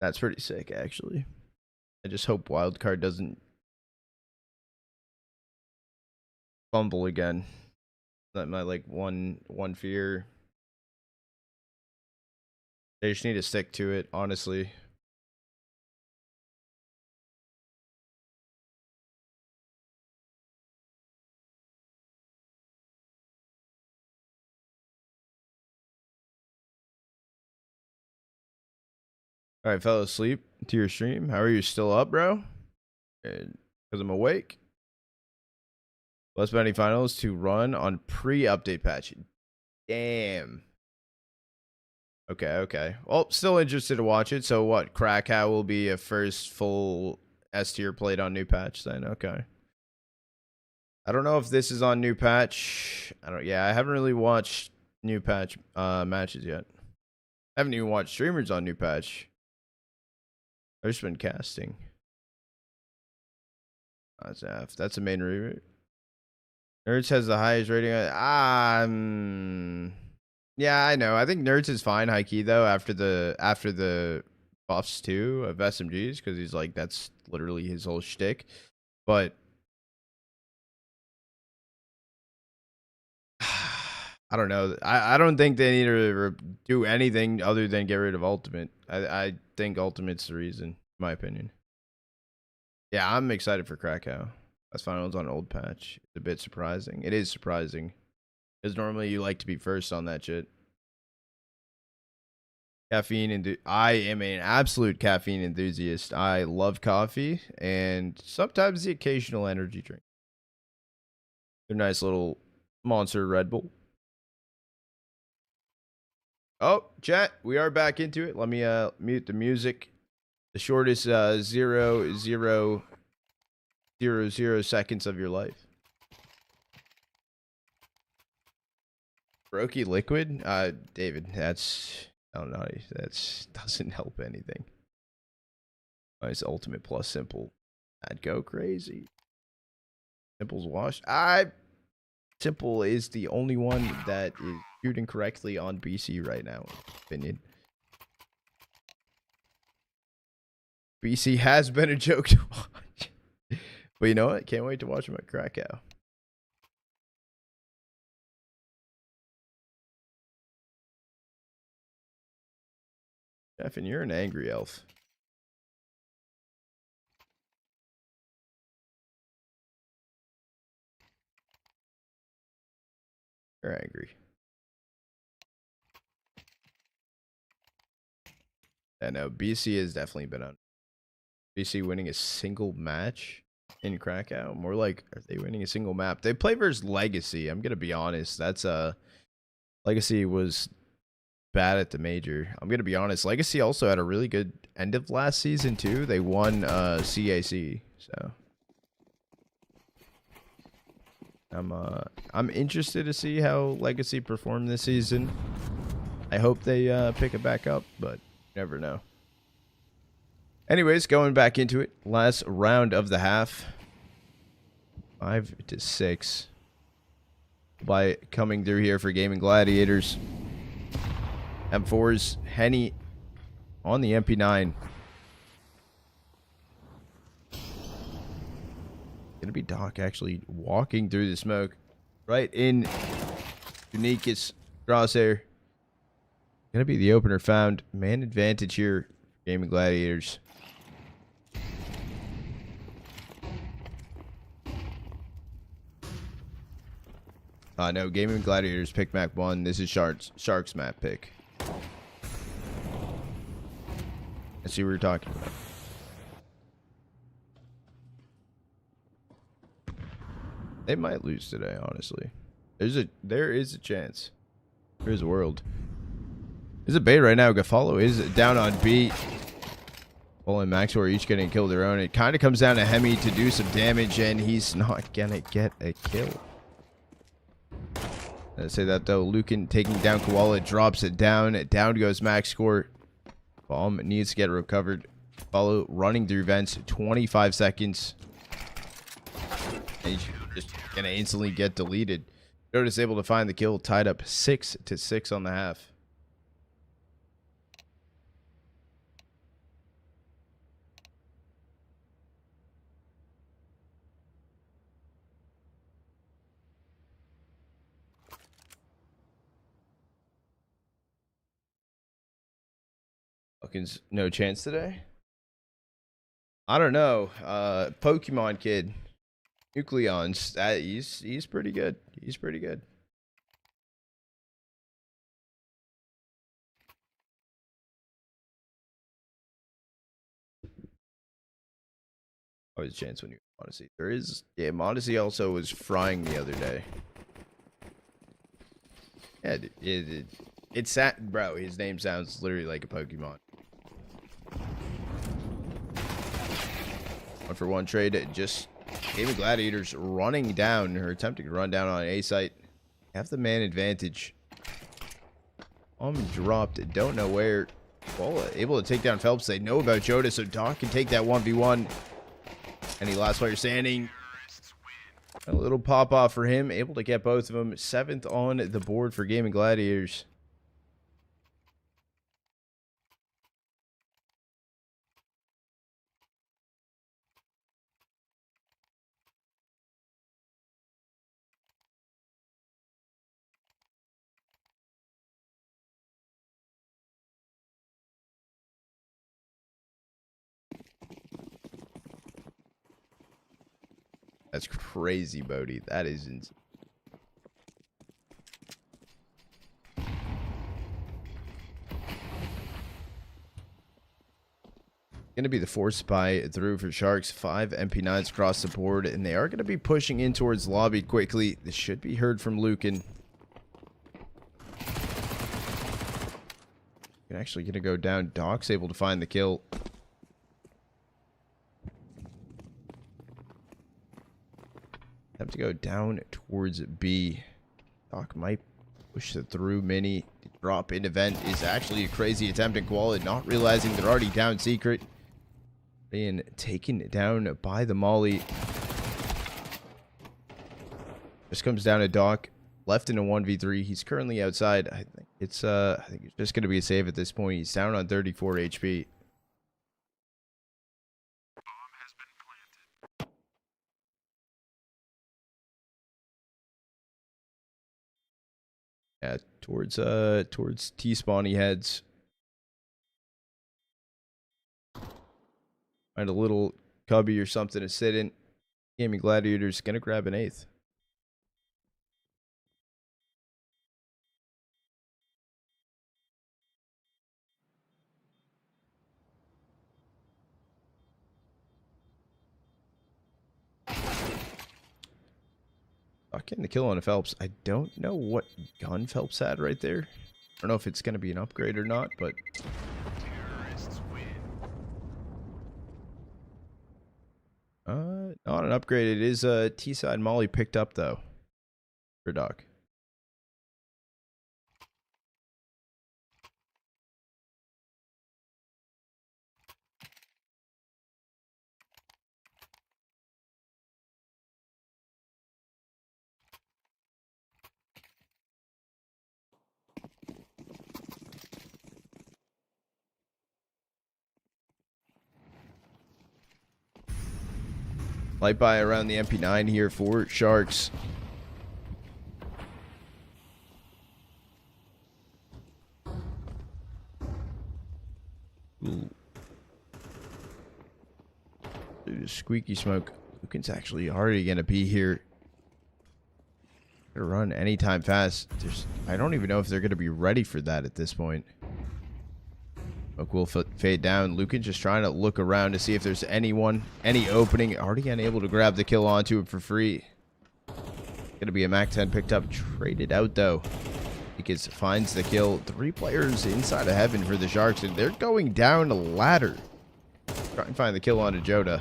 That's pretty sick, actually. I just hope wildcard doesn't fumble again. That my like one fear. They just need to stick to it, honestly. All right, fell asleep to your stream. How are you still up, bro? Because I'm awake. Plus Bounty Finals to run on pre-update patch. Damn. Okay. Well, still interested to watch it. So what? Krakow will be a first full S tier played on new patch then. Okay. I don't know if this is on new patch. Yeah, I haven't really watched new patch matches yet. I haven't even watched streamers on new patch. I've just been casting. That's F. That's a main reboot. Nerds has the highest rating. Yeah, I know. I think Nerds is fine, high key though. After the buffs too of SMGs, because he's like that's literally his whole shtick. But I don't know. I don't think they need to do anything other than get rid of Ultimate. I think Ultimate's the reason, in my opinion. Yeah, I'm excited for Krakow. That's finals on old patch. It's a bit surprising. It is surprising. Because normally you like to be first on that shit. Caffeine and I am an absolute caffeine enthusiast. I love coffee and sometimes the occasional energy drink. They're nice little Monster Red Bull. Oh, chat, we are back into it. Let me mute the music. The shortest 0.0000 seconds of your life. Brokey liquid? David, that's I don't know. That doesn't help anything. Nice ultimate plus simple. I'd go crazy. Simple's wash. Simple is the only one that is shooting correctly on BC right now, in my opinion. BC has been a joke to watch. But you know what? Can't wait to watch him at Krakow. Stefan, you're an angry elf. You're angry. Yeah, no, BC has definitely been on. BC winning a single match in Krakow. More like, are they winning a single map? They play versus Legacy. I'm gonna be honest. That's Legacy was bad at the major. I'm gonna be honest. Legacy also had a really good end of last season too. They won CAC. So I'm interested to see how Legacy perform this season. I hope they pick it back up, but you never know. Anyways, going back into it. Last round of the half. 5-6. By coming through here for Gaming Gladiators. M4's Henny on the MP9. Gonna be Doc actually walking through the smoke. Right in Unique's crosshair. Gonna be the opener found. Man advantage here. Gaming Gladiators. No, Gaming Gladiators pick map 1. This is Sharks map pick. Let's see what we're talking about. They might lose today, honestly. There is a chance. There's a world. There's a bait right now. Gafalo is down on B. Well, and Max are each getting killed their own. It kind of comes down to Hemi to do some damage, and he's not gonna get a kill. Let's say that though. Lucan taking down Koala, drops it down. Down goes Max Score. Bomb needs to get recovered. Follow running through vents. 25 seconds. And he's just gonna instantly get deleted. Jonas able to find the kill. Tied up 6-6 on the half. Falcons, no chance today? I don't know. Pokemon kid. Nucleons. He's pretty good. He's pretty good. Always a chance when you Modesty. There is, yeah, Modesty also was frying the other day. Yeah, it's bro, his name sounds literally like a Pokemon. 1-for-1 trade. Just Gaming Gladiators running down, or attempting to run down on A site. Have the man advantage. Dropped. Don't know where. Well, able to take down Phelps. They know about Joda, so Doc can take that 1v1. Any last player standing. A little pop off for him. Able to get both of them. 7th on the board for Gaming Gladiators. That's crazy, Bodie. That is insane. Going to be the force spy through for Sharks. 5 MP9s across the board, and they are going to be pushing in towards lobby quickly. This should be heard from Lucan. Actually going to go down. Doc's able to find the kill. Have to go down towards B. Doc might push it through mini. Drop in event is actually a crazy attempt in quality, not realizing they're already down secret. Being taken down by the molly. Just comes down to Doc. Left in a 1v3. He's currently outside. I think it's just gonna be a save at this point. He's down on 34 HP. Yeah, towards T-spawn he heads. Find a little cubby or something to sit in. Gaming Gladiators gonna grab an 8th. Getting the kill on a Phelps. I don't know what gun Phelps had right there. I don't know if it's going to be an upgrade or not, but... not an upgrade. It is a T-side molly picked up, though. For Doc. Light by around the MP9 here for Sharks. Ooh. Dude, squeaky smoke. Lucan's actually already going to be here. Gonna run anytime fast. I don't even know if they're going to be ready for that at this point. Smoke will fade down. Lucan's just trying to look around to see if there's any opening. Already unable to grab the kill onto it for free. Gonna be a Mac 10 picked up, traded out though. Because finds the kill. 3 players inside of heaven for the Sharks, and they're going down a ladder. Try and find the kill onto Joda.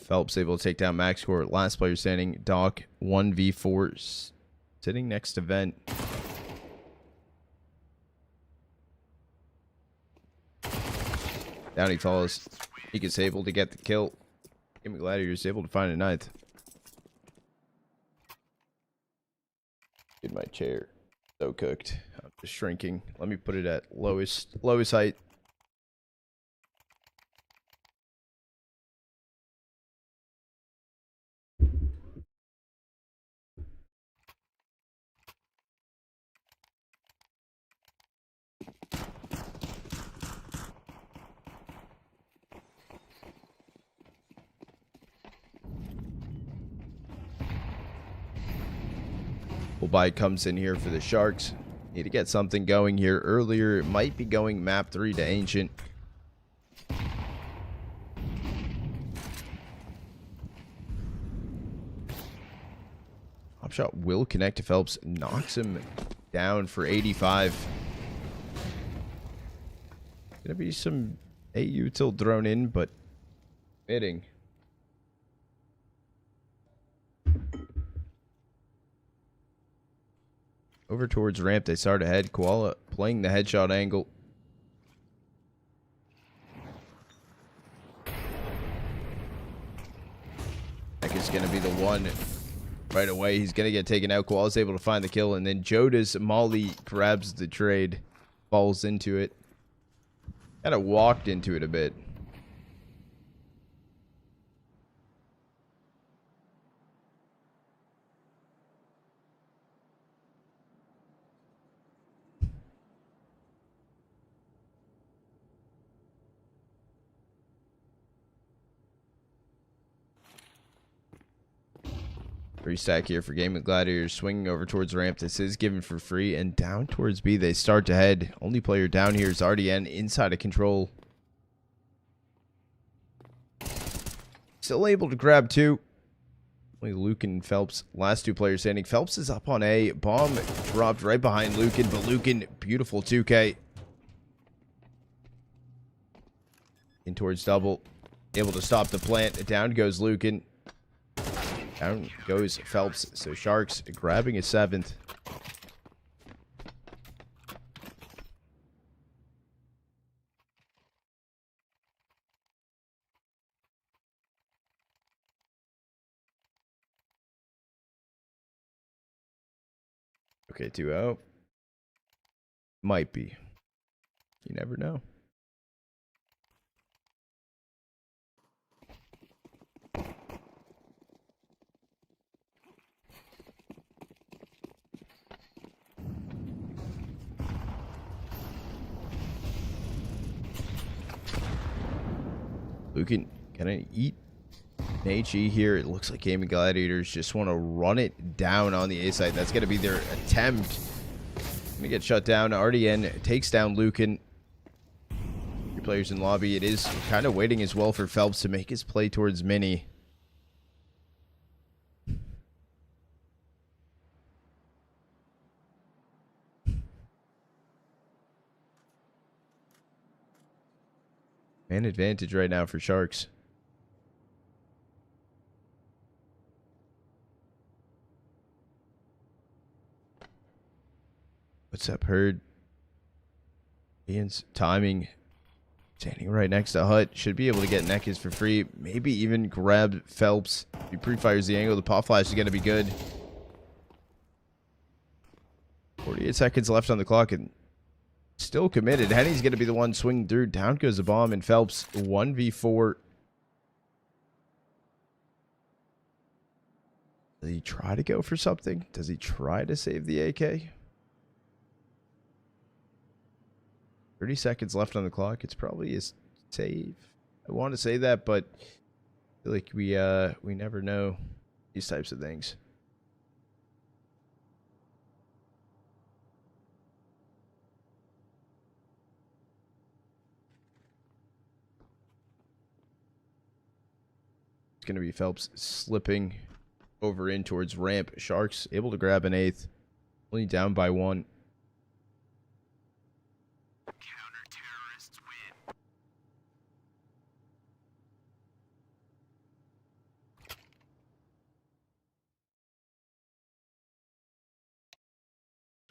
Phelps able to take down Max score. Last player standing, Doc 1v4, sitting next to Vent. Down he falls. He gets able to get the kill. Gaming Gladiators able to find a 9th. In my chair, so cooked. I'm just shrinking. Let me put it at lowest height. Buy comes in here for the Sharks. Need to get something going here earlier. It might be going map 3 to Ancient. Hop shot will connect to Phelps. Knocks him down for 85. Gonna be some AU till thrown in, but hitting. Over towards ramp. They start ahead. Koala playing the headshot angle. Neck is going to be the one right away. He's going to get taken out. Koala's able to find the kill. And then Joda's Molly grabs the trade. Falls into it. Kind of walked into it a bit. Free stack here for Game of Gladiators. Swinging over towards ramp. This is given for free. And down towards B. They start to head. Only player down here is RDN inside of control. Still able to grab two. Only Luke and Phelps. Last two players standing. Phelps is up on A. Bomb dropped right behind Lucan. But Lucan, beautiful 2K. In towards double. Able to stop the plant. Down goes Lucan. Down goes Phelps. So Sharks grabbing a 7th. Okay, 2-0. Might be. You never know. Lucan gonna eat an HE here. It looks like Gaming Gladiators just want to run it down on the A side. That's gonna be their attempt. Gonna get shut down. RDN takes down Lucan. Three players in lobby. It is kind of waiting as well for Phelps to make his play towards Mini. Man advantage right now for Sharks. What's up, Herd? Ian's timing. Standing right next to Hut. Should be able to get Neckis for free. Maybe even grab Phelps. He pre-fires the angle. The pop flash is going to be good. 48 seconds left on the clock and still committed. Henny's going to be the one swinging through. Down goes the bomb and Phelps 1v4. Does he try to go for something? Does he try to save the AK? 30 seconds left on the clock. It's probably a save. I want to say that, but I feel like we never know these types of things. It's going to be Phelps slipping over in towards ramp. Sharks able to grab an 8th. Only down by 1. Counter-terrorists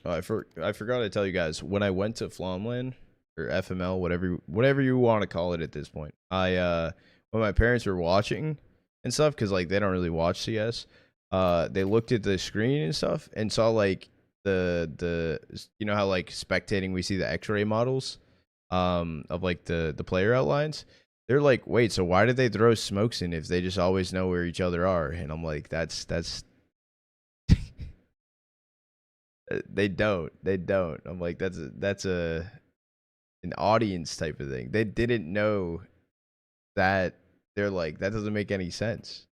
win. I forgot to tell you guys, when I went to Flomland or FML, whatever you want to call it at this point, when my parents were watching and stuff, because like they don't really watch CS, they looked at the screen and stuff and saw like the you know how like spectating we see the X-ray models of like the player outlines. They're like, wait, so why did they throw smokes in if they just always know where each other are? And I'm like, that's they don't. I'm like, that's an audience type of thing. They didn't know that. They're like, that doesn't make any sense.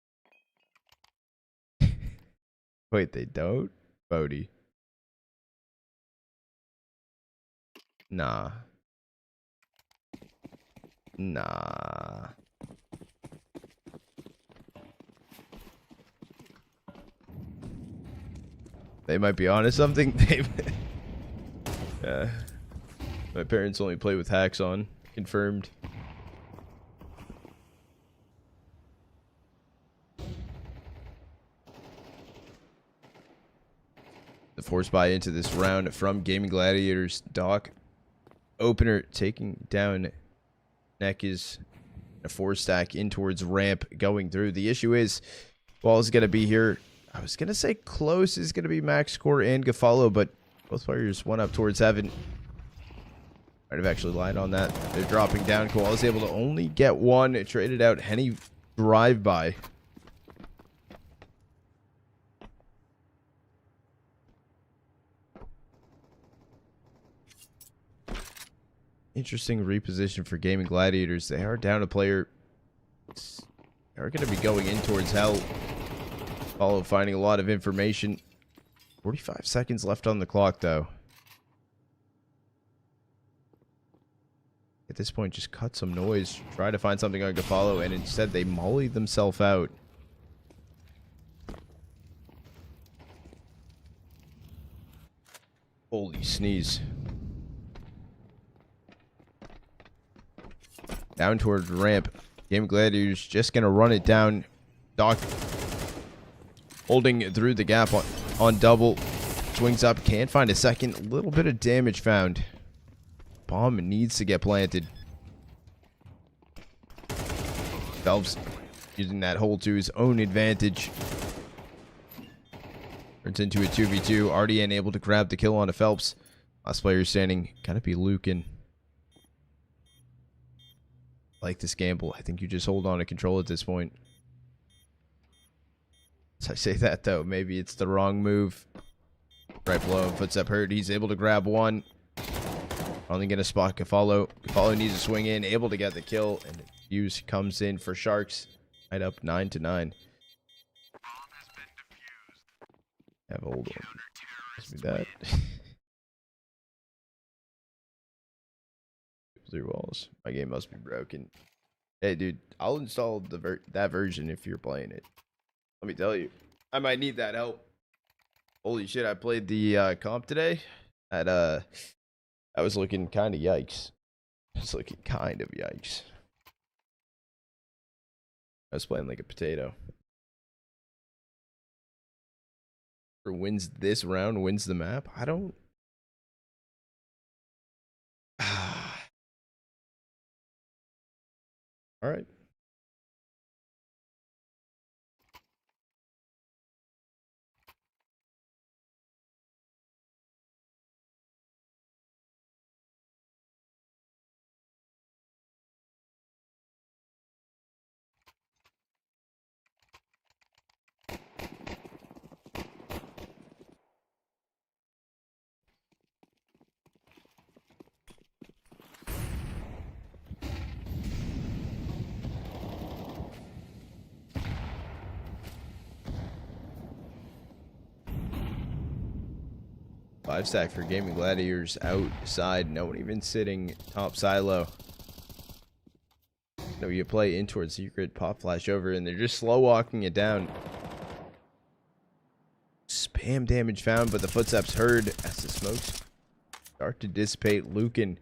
Wait, they don't? Bodie. Nah. They might be onto something. My parents only play with hacks on. Confirmed. The force buy into this round from Gaming Gladiators. Doc, opener taking down Neck is a 4-stack in towards ramp going through. The issue is, ball is going to be here. I was going to say close is going to be Max Score and Gafalo, but both players one up towards heaven. Might have actually lied on that. They're dropping down. Koala is able to only get one. It traded out Henny drive-by. Interesting reposition for Gaming Gladiators. They are down a player. They are going to be going in towards hell. Follow finding a lot of information. 45 seconds left on the clock, though. At this point, just cut some noise. Try to find something on Gafalo, and instead they molly themselves out. Holy sneeze. Down towards ramp. Game Gladiators just going to run it down. Doc holding through the gap on double. Swings up. Can't find a second. A little bit of damage found. Bomb needs to get planted. Phelps using that hold to his own advantage. Turns into a 2v2. RDN able to grab the kill on a Phelps. Last player standing. Gotta be Lucan. Like this gamble. I think you just hold on to control at this point. As I say that though, maybe it's the wrong move. Right below him, footstep hurt. He's able to grab one. Only gonna spot Gafalo. Gafalo needs to swing in, able to get the kill, and Fuse comes in for Sharks. Right up 9-9. Have hold on. Must be that. Through walls. My game must be broken. Hey, dude, I'll install that version if you're playing it. Let me tell you, I might need that help. Holy shit! I played the comp today. I was looking kind of yikes. It's looking kind of yikes. I was playing like a potato. Whoever wins this round wins the map. I don't. All right. Five stack for Gaming Gladiators outside. No one even sitting top silo. No, you play in towards secret, pop flash over, and they're just slow walking it down. Spam damage found, but the footsteps heard as the smokes start to dissipate. Lucan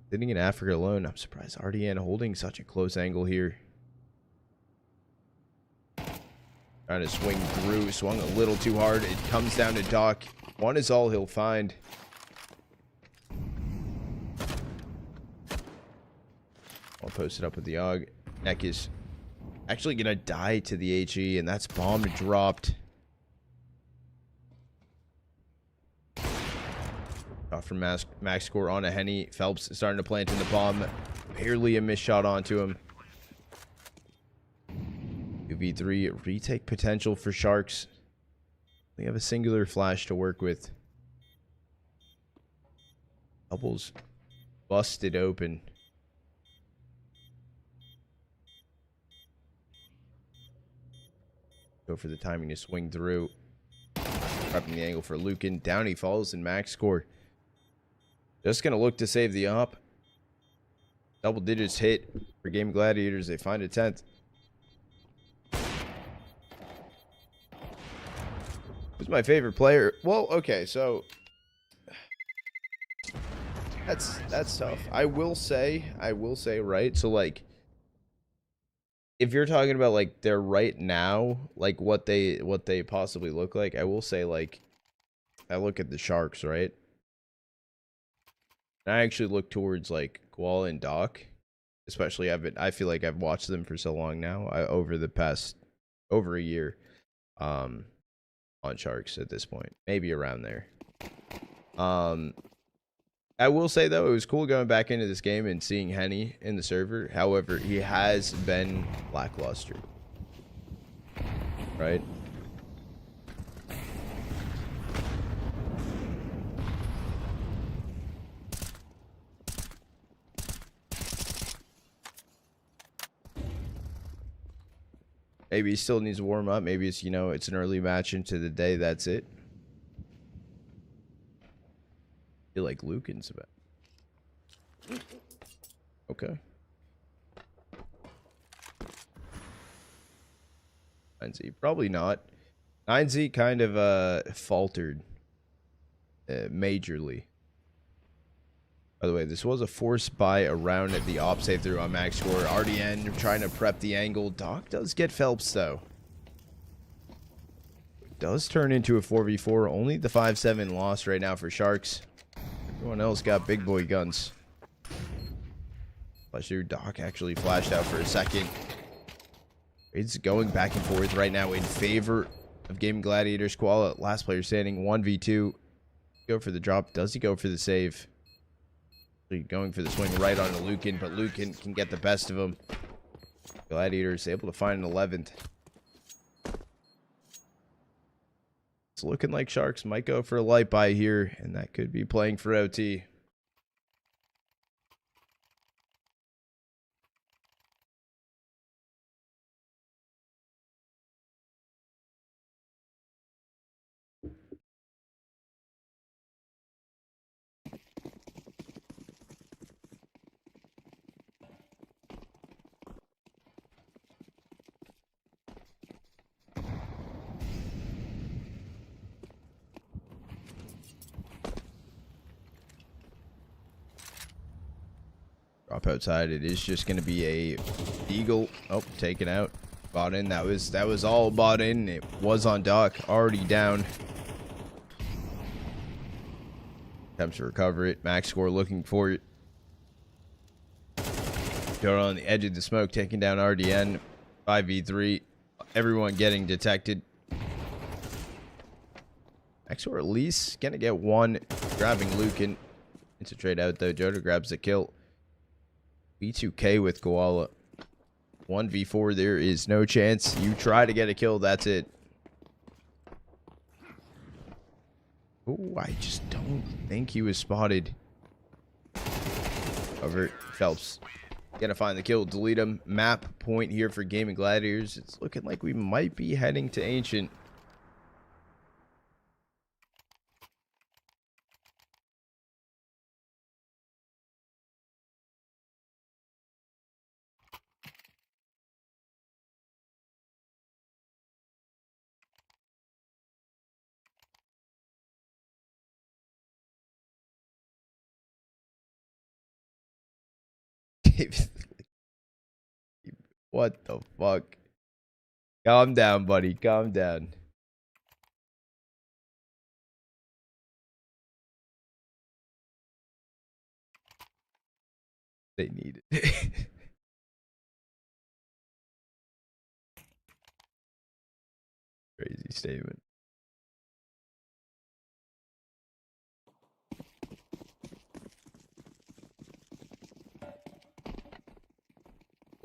sitting in Africa alone. I'm surprised RDN holding such a close angle here. Trying to swing through, swung a little too hard. It comes down to Doc. One is all he'll find. I'll post it up with the AUG. Neck is actually gonna die to the HE, and that's bomb dropped. Off from Max Score on a Henny. Phelps starting to plant in the bomb. Barely a miss shot onto him. 2v3 retake potential for Sharks. They have a singular flash to work with. Doubles busted open. Go for the timing to swing through. Prepping the angle for Lucan. Down he falls, and Max Score just going to look to save the op. Double digits hit for Game Gladiators. They find a 10th. Who's my favorite player? Well, okay, so that's tough. I will say, right? So like, if you're talking about like they're right now, like what they possibly look like, I will say like I look at the Sharks, right? And I actually look towards like Koala and Doc, especially I feel like I've watched them for so long now, over the past over a year, on Sharks at this point, maybe around there. I will say though, it was cool going back into this game and seeing Henny in the server. However, he has been lackluster, right? Maybe he still needs to warm up. Maybe it's, you know, it's an early match into the day. That's it. I feel like Lucan's about. Okay. 9Z, probably not. 9Z kind of faltered majorly. By the way, this was a forced buy around at the op save through on max score. RDN trying to prep the angle. Doc does get Phelps though. It does turn into a 4v4. Only the 5-7 loss right now for Sharks. Everyone else got big boy guns. Flash through. Doc actually flashed out for a second. It's going back and forth right now in favor of Gaming Gladiators. Koala, last player standing, 1v2. Go for the drop. Does he go for the save? Going for the swing right on Lucan, but Lucan can get the best of him. Gladiators able to find an 11th. It's looking like Sharks might go for a light buy here, and that could be playing for OT. Drop outside. It is just going to be a eagle. Oh, taken out. Bought in. That was all bought in. It was on Doc. Already down. Attempts to recover it. Max score looking for it. Going on the edge of the smoke. Taking down RDN. 5v3. Everyone getting detected. Max score at least going to get one. Grabbing Lucan. It's a trade out though. Joda grabs the kill. B2K with Koala. 1v4, there is no chance. You try to get a kill, that's it. Oh, I just don't think he was spotted. Over Phelps. Gonna find the kill, delete him. Map point here for Gaming Gladiators. It's looking like we might be heading to Ancient. What the fuck? Calm down, buddy. Calm down. They need it. Crazy statement.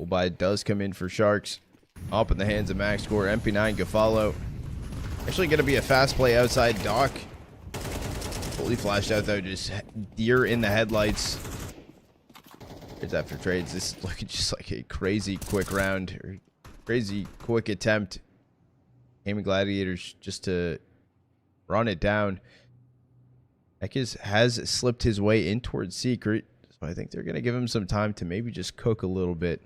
Buy does come in for Sharks. Up in the hands of Max Score. MP9 Gafalo. Actually going to be a fast play outside. Doc. Fully flashed out though. Just deer in the headlights. Here's after trades. This is looking just like a crazy quick round. Or crazy quick attempt. Gaming Gladiators just to run it down. Ekis has slipped his way in towards Secret. So I think they're going to give him some time to maybe just cook a little bit.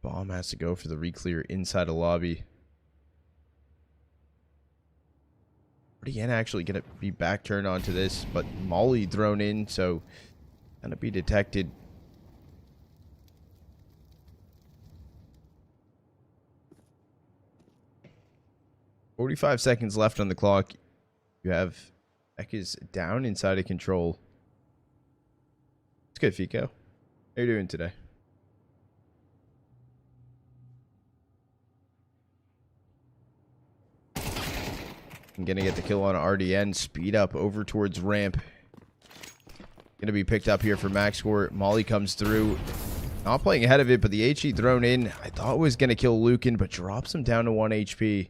Bomb has to go for the re-clear inside a lobby. RDN actually gonna be back turned onto this, but Molly thrown in, so gonna be detected. $45 left on the clock. You have Ekka's down inside of control. It's good, Fico. How you doing today? I'm gonna get the kill on RDN. Speed up over towards ramp. Gonna be picked up here for max score. Molly comes through. Not playing ahead of it, but the HE thrown in. I thought was gonna kill Lucan, but drops him down to 1 HP.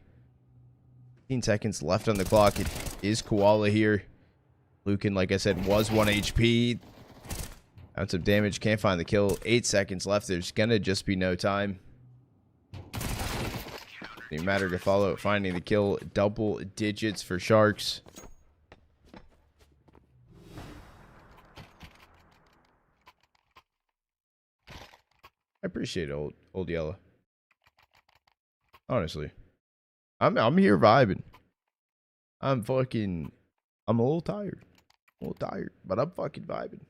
15 seconds left on the clock. It is Koala here. Lucan, like I said, was 1 HP. Ounce of damage. Can't find the kill. 8 seconds left. There's gonna just be no time. Didn't matter to follow finding the kill. Double digits for Sharks. I appreciate it, old Yellow. Honestly. I'm here vibing. I'm a little tired. But I'm fucking vibing.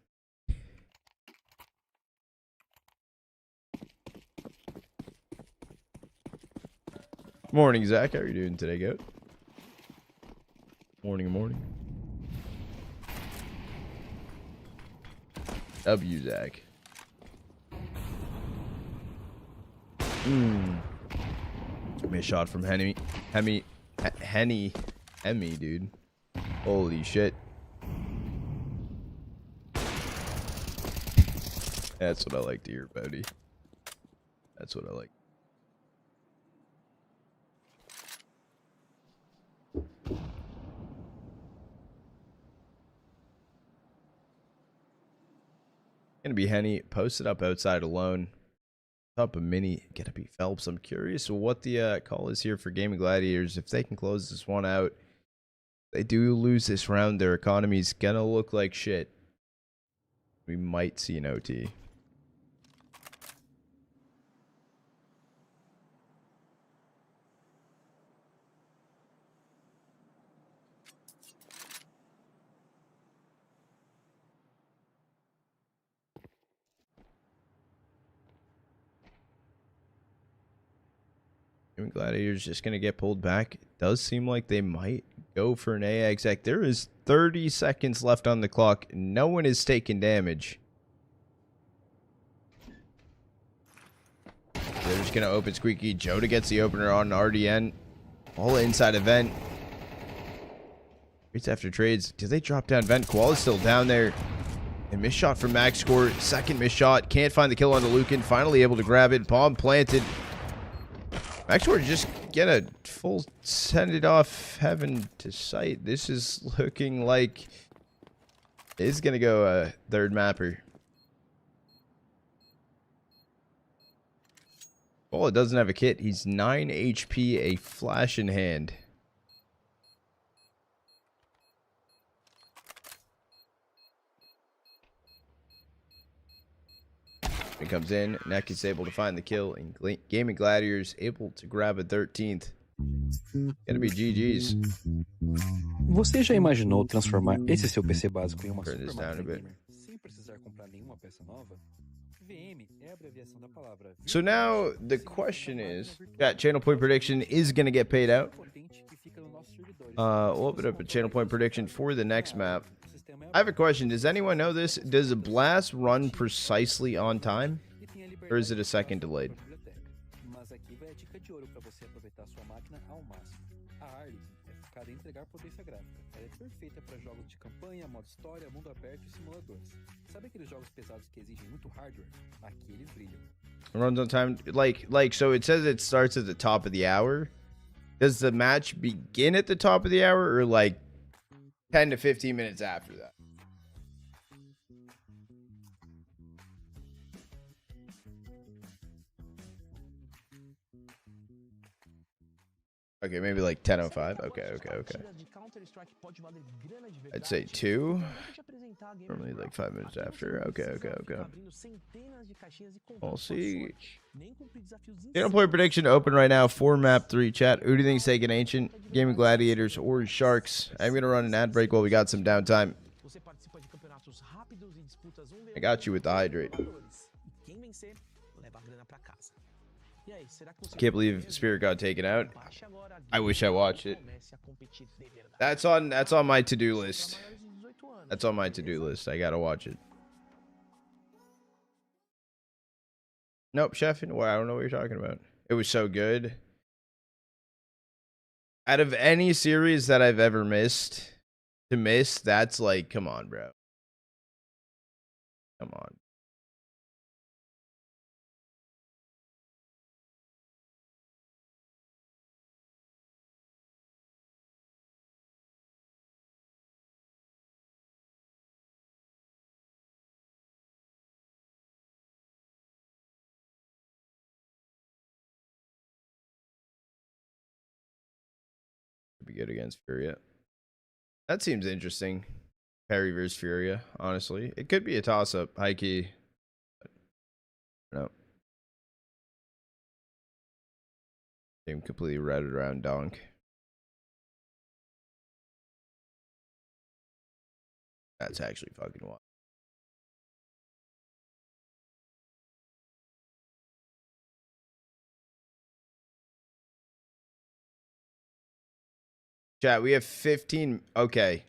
Morning, Zach. How are you doing today, Goat? Morning. W, Zach. Missed shot from Henny, dude. Holy shit. That's what I like to hear, buddy. That's what I like. Gonna be Henny posted up outside alone. Top of mini, gonna be Phelps. I'm curious what the call is here for Gaming Gladiators. If they can close this one out, they do lose this round. Their economy's gonna look like shit. We might see an OT. Gladiators just going to get pulled back. It does seem like they might go for an A exec. There is 30 seconds left on the clock. No one is taking damage. They're just going to open Squeaky. Joda gets the opener on RDN. All inside of vent. Trades after trades. Do they drop down vent? Koala's still down there. And miss shot from max score. Second miss shot. Can't find the kill on the Lucan. Finally able to grab it. Bomb planted. Max score just get a full send it off heaven to sight. This is looking like it's going to go a third mapper. Well, it doesn't have a kit. He's 9 HP, a flash in hand. He comes in. Neck is able to find the kill. And Gaming Gladiators able to grab a 13th. Gonna be GG's. Você já imaginou transformar esse seu PC básico em uma Turn this down a bit. sem precisar comprar nenhuma peça nova? VM é a abreviação da palavra. So now the question is, that channel point prediction is gonna get paid out. We'll open up a channel point prediction for the next map. I have a question. Does anyone know this? Does a blast run precisely on time? Or is it a second delayed? Mas aqui vai a dica de ouro para você aproveitar sua máquina ao máximo. A Arlo é focada em entregar potência gráfica. Ela é perfeita para jogos de campanha, modo história, mundo aberto e simuladores. Sabe aqueles jogos pesados que exigem muito hardware? Aqui eles brilham. Runs on time, like so it says it starts at the top of the hour. Does the match begin at the top of the hour or like 10 to 15 minutes after that? Okay, maybe like 10:05. Okay. I'd say 2. Normally like 5 minutes after. Okay. We'll see. Channel player prediction open right now for map 3. Chat, who do you think's taking Ancient, Gaming Gladiators, or Sharks? I'm gonna run an ad break while we got some downtime. I got you with the hydrate. Can't believe Spirit got taken out. I wish I watched it. That's on my to-do list. That's on my to-do list. I gotta watch it. Nope, Chef. Well, I don't know what you're talking about. It was so good. Out of any series that I've ever missed, that's like, come on, bro. Come on. Be good against Furia. That seems interesting. Perry versus Furia, honestly. It could be a toss-up, high key. No. Game completely routed around Donk. That's actually fucking wild. Chat, we have 15. Okay.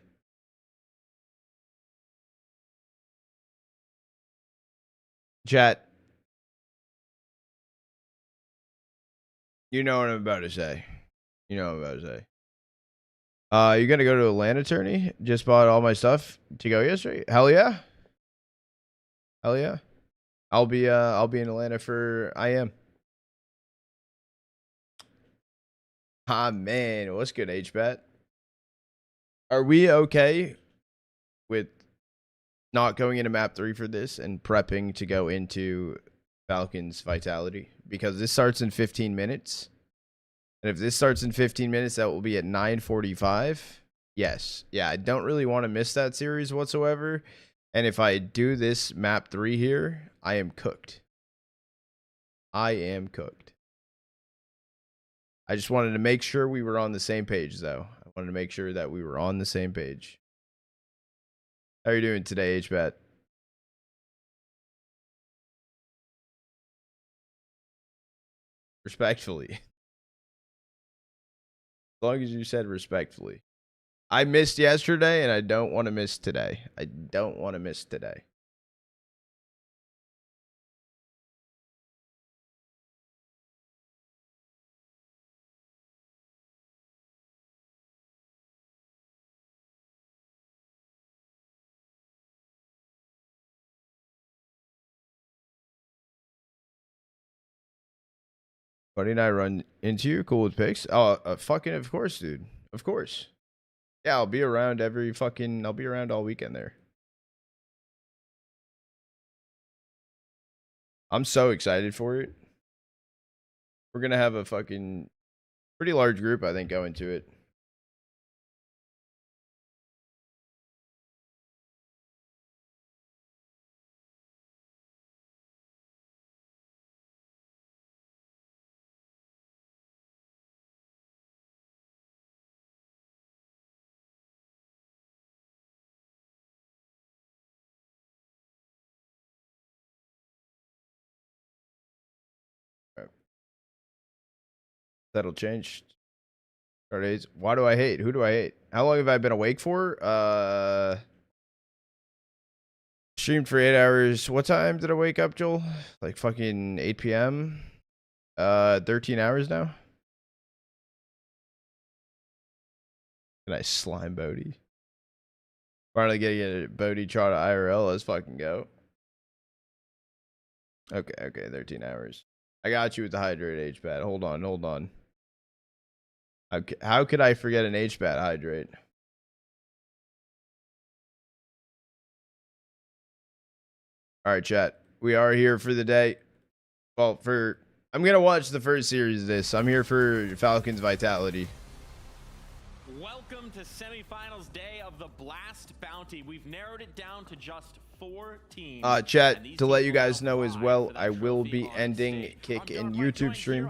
Chat. You know what I'm about to say. You know what I'm about to say. You gonna go to Atlanta, Attorney? Just bought all my stuff to go yesterday. Hell yeah. Hell yeah. I'll be in Atlanta for IM. Ah man, what's good, HBAT? Are we okay with not going into map 3 for this and prepping to go into Falcons Vitality? Because this starts in 15 minutes. And if this starts in 15 minutes, that will be at 9:45. Yes. Yeah, I don't really want to miss that series whatsoever. And if I do this map 3 here, I am cooked. I am cooked. I just wanted to make sure we were on the same page, though. I wanted to make sure that we were on the same page. How are you doing today, HBAT? Respectfully. As long as you said respectfully. I missed yesterday, and I don't want to miss today. I don't want to miss today. Buddy and I run into you. Cool with picks. Oh, fucking of course, dude. Of course. Yeah, I'll be around I'll be around all weekend there. I'm so excited for it. We're gonna have a fucking pretty large group, I think, going to it. That'll change. Start days. Why do I hate? Who do I hate? How long have I been awake for? Streamed for 8 hours. What time did I wake up, Joel? Like fucking 8 p.m. 13 hours now. Nice slime Bodie. Finally getting a Bodie Chata IRL. Let's fucking go. Okay, 13 hours. I got you with the hydrate H-Bat. Hold on. How could I forget an H-Bat hydrate? All right, chat. We are here for the day. Well, for I'm gonna watch the first series of this. I'm here for Falcons vitality. Welcome to semifinals day of the Blast Bounty. We've narrowed it down to just 4 teams. Chat, to let you guys know as well, I will be ending Kick and YouTube stream.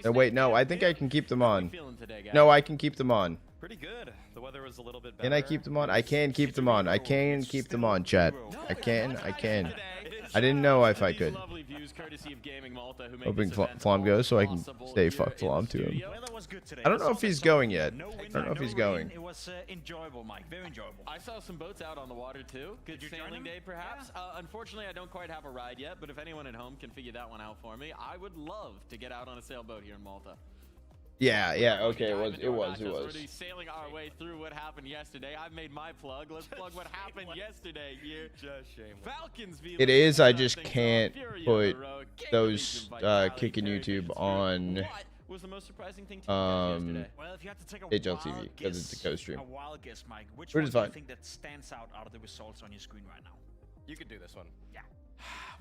No, wait, no, I think I can keep them on. No, I can keep them on. Pretty good. The weather was a little bit better. Can I keep them on? I can keep them on. I can keep them on, chat. I can. I didn't know if I could. Hoping Flom goes so I can stay fuck Flom to him. I don't know if he's going yet. I don't know if he's going. It was enjoyable, Mike. Very enjoyable. I saw some boats out on the water too. Good sailing day, perhaps. Unfortunately, I don't quite have a ride yet, but if anyone at home can figure that one out for me, I would love to get out on a sailboat here in Malta. Yeah, okay, it was. We're sailing our way through what happened yesterday. I've made my plug. Let's plug what happened yesterday here. Just shameless. Falcons. It is. I just can't put those kicking YouTube on was the most surprising thing to yesterday? Well, if you had to take a HLTV because it's a co-stream. A wild guess, Mike. Which one do do you think that stands out of the results on your screen right now? You could do this one. Yeah.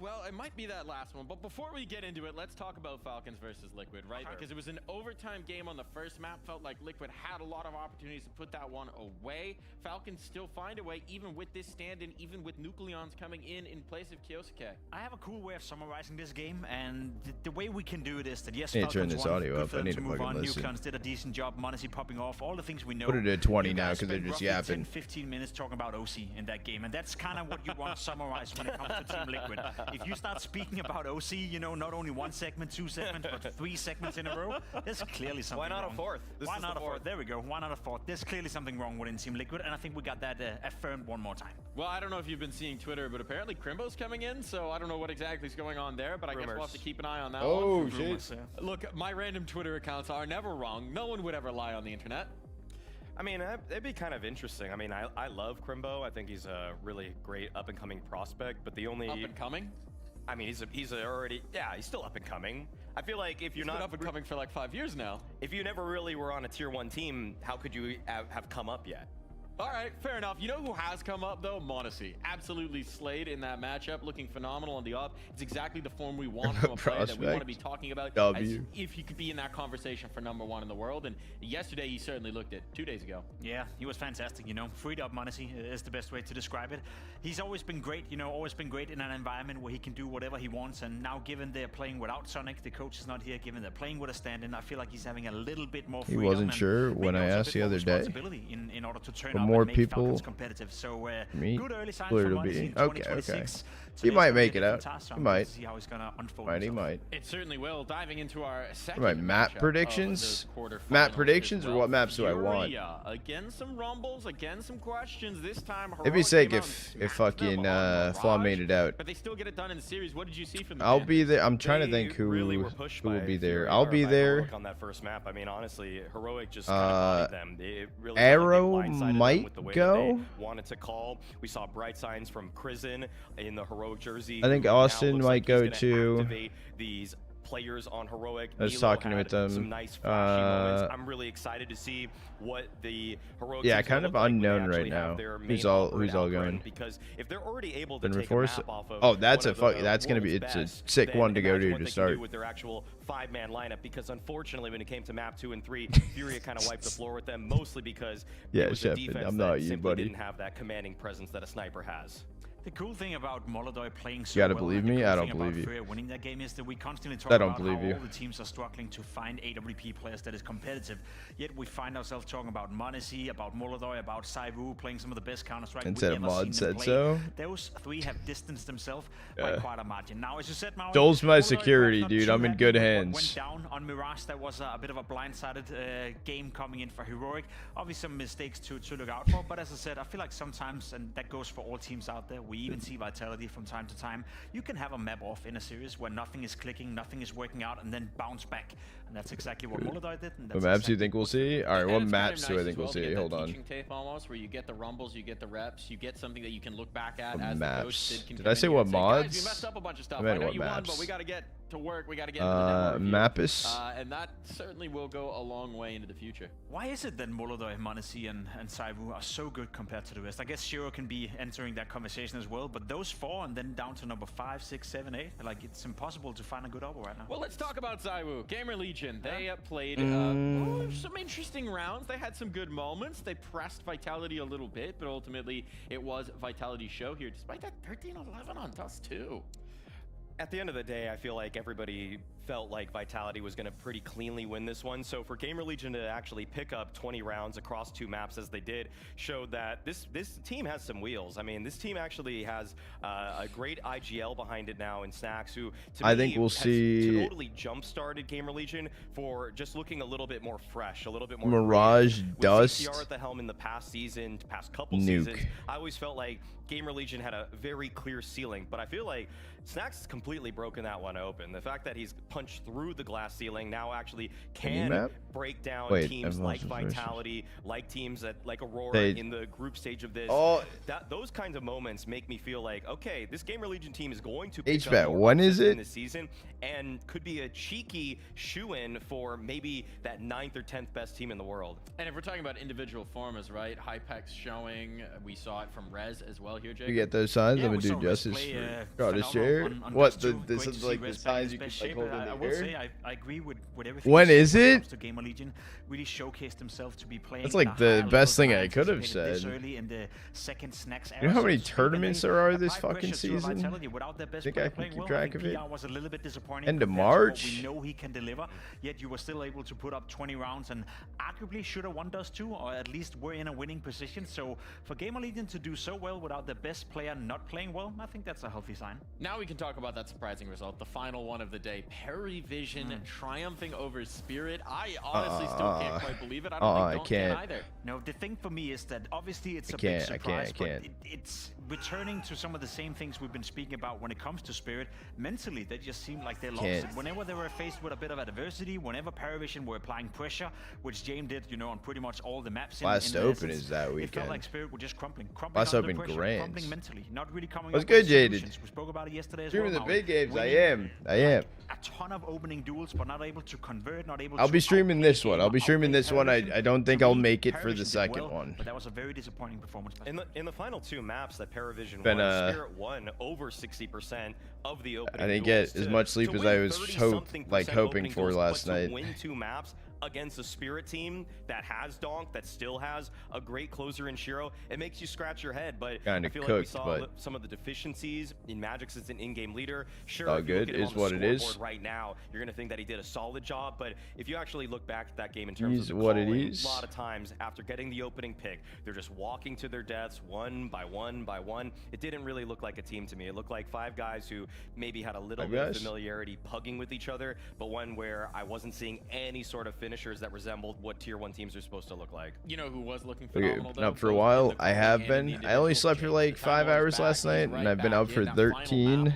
Well, it might be that last one, but before we get into it, let's talk about Falcons versus Liquid, right? Because it was an overtime game on the first map. Felt like Liquid had a lot of opportunities to put that one away. Falcons still find a way, even with this stand-in, even with Nucleons coming in place of Kyosuke. I have a cool way of summarizing this game, and the way we can do it is that, yes, I need to turn Falcons this won, audio good up. for I them need to to move fucking on. listen. Nucleons did a decent job, Monacy popping off, all the things we know. Put it at 20 You now guys because they're spent just roughly yapping. 10-15 minutes talking about OC in that game, and that's kind of what you want to summarize when it comes to Team Liquid. If you start speaking about OC, you know, not only 1 segment, 2 segments, but 3 segments in a row, there's clearly something wrong. Why not a fourth? Why not a fourth? There we go. Why not a fourth? There's clearly something wrong within Team Liquid, and I think we got that affirmed one more time. Well, I don't know if you've been seeing Twitter, but apparently Crimbo's coming in, so I don't know what exactly is going on there, but I guess we'll have to keep an eye on that one. Oh, shit. Look, my random Twitter accounts are never wrong. No one would ever lie on the internet. I mean, it'd be kind of interesting. I mean, I love Crimbo. I think he's a really great up-and-coming prospect, but the only... Up-and-coming? I mean, he's already... Yeah, he's still up-and-coming. I feel like if you're not... He's been up-and-coming for like 5 years now. If you never really were on a Tier 1 team, how could you have come up yet? All right, fair enough. You know who has come up, though? Monacy. Absolutely slayed in that matchup, looking phenomenal on the up. It's exactly the form we want from a player that we want to be talking about. As if he could be in that conversation for #1 in the world. And yesterday, he certainly looked it. 2 days ago. Yeah, he was fantastic, you know. Freed up Monacy is the best way to describe it. He's always been great, you know, always been great in an environment where he can do whatever he wants. And now, given they're playing without Sonic, the coach is not here, given they're playing with a stand-in, I feel like he's having a little bit more freedom. He wasn't sure when I asked the other day. In order to turn For up more and make people Falcons competitive. So good early signs clear from to Monacy be. in Okay. 2026. He might make it out. Task, so He might. see how he's gonna unfold He might. It certainly will. Diving into our second Right, map matchup predictions? of those quarterfinals Map predictions as or well. what maps do I want? Furia. Again, some rumbles. Again, some questions. This time, It'd be Heroic sick came out if and fucking smacked them on Flom Mirage, made it out. But they still get it done in the series. What did you see from the I'll man? be there. I'm trying to They think who really were pushed will by be there. Fury I'll or be by there. Heroic on that first map. I mean, honestly, Heroic just kind of bodied them. It really Arrow blindsided them might with the way go. that they wanted to call. We saw bright signs from Crizzen in the Heroic jersey. I think who now Austin looks might like he's go gonna to- activate these players on Heroic. I was Nilo talking had with them. some nice flashy moments. I'm really excited to see what the Heroic Yeah, team's kind gonna of look like when they unknown right actually have now. their Who's main all operative going? Algorand, because if they're already able to Been take reinforced? a map off of Oh, that's one a of fuck. the That's gonna be. world's It's a best, sick then one to go imagine to what to they can start. do with their actual 5-man lineup, because unfortunately when it came to map 2 and 3, Furia kind of wiped the floor with them, mostly because Yeah, it was a Shepard, defense I'm that not you, simply buddy. didn't have that commanding presence that a sniper has. The cool thing about Molodoi playing so You gotta well, believe and the me? cool I don't thing about believe you. Furia winning that game is that we constantly talk I don't about believe how you. all the teams are struggling to find AWP players that is competitive. Yet we find ourselves talking about Monacy, about Molodoi, about Saivu playing some of the best Counter-Strike we've Instead of ever Mod seen said them play. so. Those 3 have distanced themselves by quite a margin. Now, as you said, Maui, Joel's my Molodoi security, perhaps not dude. too I'm in happy good with what hands. Went down on Mirage. That was a bit of a blindsided game coming in for Heroic. Obviously, some mistakes to look out for. But as I said, I feel like sometimes, and that goes for all teams out there, we even see Vitality from time to time. You can have a map off in a series where nothing is clicking, nothing is working out, and then bounce back. And that's exactly what Molodoi did. And What that's maps do you exactly think we'll see? All right, And what it's kind of maps do I nice think as we'll well to see? get Hold that on. teaching tape almost, where you get the rumbles, you get the reps, you get something that you can look back at What as the coach. maps? Sid can Did come I in say here what and say, "Guys, mods? you messed up a bunch of stuff. I meant I know what you won, maps. but we got to get to work. We got to get into the demo review. Mappus. And that certainly will go a long way into the future. Why is it that Molodoi, Manesi, and Saivu are so good compared to the rest? I guess Shiro can be entering that conversation as well, but those four and then down to number 5, 6, 7, 8, like it's impossible to find a good oppo right now. Well, let's talk about Zaiwu. Gamer Legion, they played some interesting rounds. They had some good moments. They pressed Vitality a little bit, but ultimately it was Vitality's show here, despite that 13-11 on Dust 2. At the end of the day, I feel like everybody felt like Vitality was going to pretty cleanly win this one. So for Gamer Legion to actually pick up 20 rounds across 2 maps as they did showed that this team has some wheels. I mean, this team actually has a great IGL behind it now in Snacks, who to me we'll see totally jump-started Gamer Legion for just looking a little bit more fresh, a little bit more Mirage Dust. With CTR at the helm in the past season, past couple seasons, I always felt like Gamer Legion had a very clear ceiling, but I feel like Snacks has completely broken that one open. The fact that he's punched through the glass ceiling now actually can break down teams like Vitality, like teams like Aurora in the group stage of this. Those kinds of moments make me feel like, okay, this Gamer Legion team is going to pick up more when is it? in this season and could be a cheeky shoe-in for maybe that 9th or 10th best team in the world. And if we're talking about individual formas, right? Hypex showing, we saw it from Rez as well here, Jake. You get those signs, I'm gonna do justice for God is share. What this is like the signs you can like hold in the air? I will say I agree with everything. When is it? To Gamer Legion really showcased himself to be playing. That's like the best thing I could have said. This early in the second Snacks era. You know how many tournaments there are this fucking season? I think I can keep track of it. Was a little bit disappointing. End of March. We know he can deliver, yet you were still able to put up 20 rounds and arguably should have won Dust 2, or at least were in a winning position. So for Gamer Legion to do so well without the best player not playing well, I think that's a healthy sign. Now we can talk about that surprising result, the final one of the day. Perivision triumphing over Spirit. I honestly still can't quite believe it. I don't think Don't can either. No, the thing for me is that obviously it's a big surprise, but it's returning to some of the same things we've been speaking about when it comes to Spirit. Mentally, they just seem like they lost it. Whenever they were faced with a bit of adversity, whenever Perivision were applying pressure, which James did, on pretty much all the maps. Last Open is that weekend. It felt like Spirit were just crumbling Last under Open pressure, grand. crumbling mentally, not really coming What's up good, with Jaded? solutions. We spoke about it yesterday as Streaming well. the big games. I am. A ton of opening duels, but not able to convert, not able I'll to be streaming this one. I'll be streaming this one. I don't think I'll make it for the second one. But that was a very disappointing performance. In the final 2 maps that Paravision won, Spirit won over 60% of the opening. I didn't get as much sleep as I was hoping for last night. To win 2 maps against a Spirit team that has Donk, that still has a great closer in Shiro, it makes you scratch your head. But I feel like we saw some of the deficiencies in Magix as an in-game leader. Sure, all good is what it is. Right now, you're gonna think that he did a solid job, but if you actually look back at that game in terms of the what it calling, is. a lot of times after getting the opening pick, they're just walking to their deaths one by one by one. It didn't really look like a team to me. It looked like 5 guys who maybe had a little bit of familiarity pugging with each other, but one where I wasn't seeing any sort of finishers that resembled what tier 1 teams are supposed to look like. You know who was looking phenomenal though? Up for a while. I have been. I only slept for like 5 hours last night, and I've been up for 13.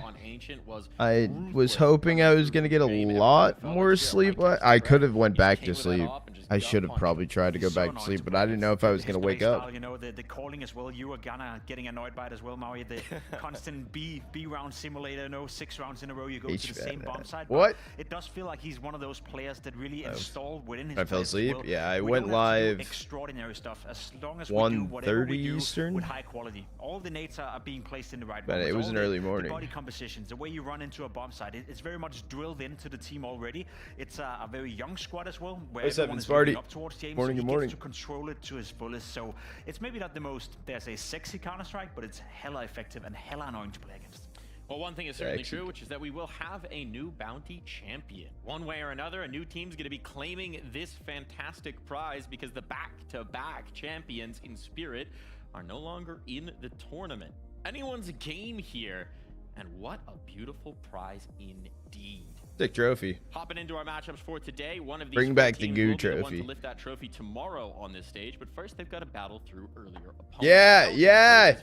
I was hoping I was gonna get a lot more sleep. I could have went back to sleep. I should have probably tried to go back to sleep, but I didn't know if I was gonna wake up. The calling as well. You were getting annoyed by it as well, Maui. The constant B round simulator. 6 rounds in a row you go to the same bomb side. What? It does feel like he's one of those players that really installed within his. I fell asleep. Yeah, I went live. Extraordinary stuff. As long as we do whatever we do Eastern with high quality, all the nades are being placed in the right. But it was an early morning. The body compositions, the way you run into a bomb site, it's very much drilled into the team already. It's a very young squad as well, where everyone is looking up towards James. Morning, so he morning. gets to control it to his fullest. So it's maybe not the most, there's a sexy Counter-Strike, but it's hella effective and hella annoying to play against. Well, one thing is certainly true, which is that we will have a new bounty champion. One way or another, a new team's going to be claiming this fantastic prize because the back-to-back champions in Spirit are no longer in the tournament. Anyone's game here, and what a beautiful prize indeed. Sick trophy. Hopping into our matchups for today, one of these Bring back the teams goo will be the one trophy. to lift that trophy tomorrow on this stage, but first they've got to battle through earlier opponents. Yeah.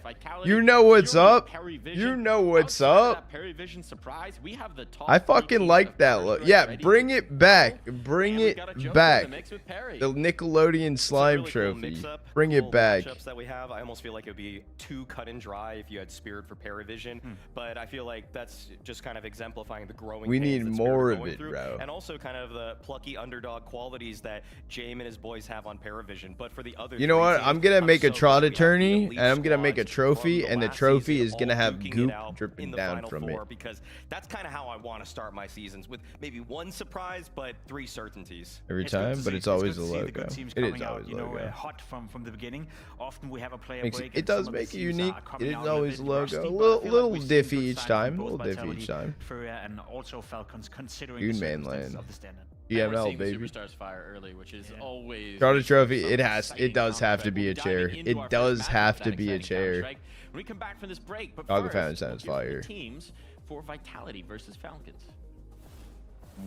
You know what's up. You know what's up. Perivision surprise. We have the top. I fucking like that look. Yeah, bring it back. Bring it back. The Nickelodeon slime trophy. Bring it back. Matchups that we have, I almost feel like it would be too cut and dry if you had Spirit for Perivision. But I feel like that's just kind of exemplifying the growing We pains need that Spirit more are of going it, through, bro. and also kind of the plucky underdog qualities that James and his boys have on Paravision. But for the other, You know three what? teams, I'm gonna make a so trot glad we have the attorney, elite and I'm gonna make a squads trophy, from and the last trophy season is gonna all have duking it goop out dripping in the down Final from Four, it. because that's kind of how I want to start my seasons, with maybe one surprise but 3 certainties. Every It's good time, to but see. it's always good a to see the logo. good teams It is coming out, always you know, logo. hot from the beginning. Often we have a player Makes break. it and does some of the make it teams unique. are coming It is out a always bit logo. rusty, A but I little feel like we've seen diffy good each signs time. from A little both diffy Vitality, each time. Furia, and also Falcons, considering Dune the mainland. circumstances of the standard. And we're EML seeing the baby. Superstars fire early, which is always Charter trophy. some It has. It exciting does have to Counter-Strike. be We'll a be chair. diving into our It first does matchup have of to that be a exciting chair. Counter-Strike when we come back from this break. But Dog first, Fountain sounds we'll hear from fire. the teams for Vitality versus Falcons.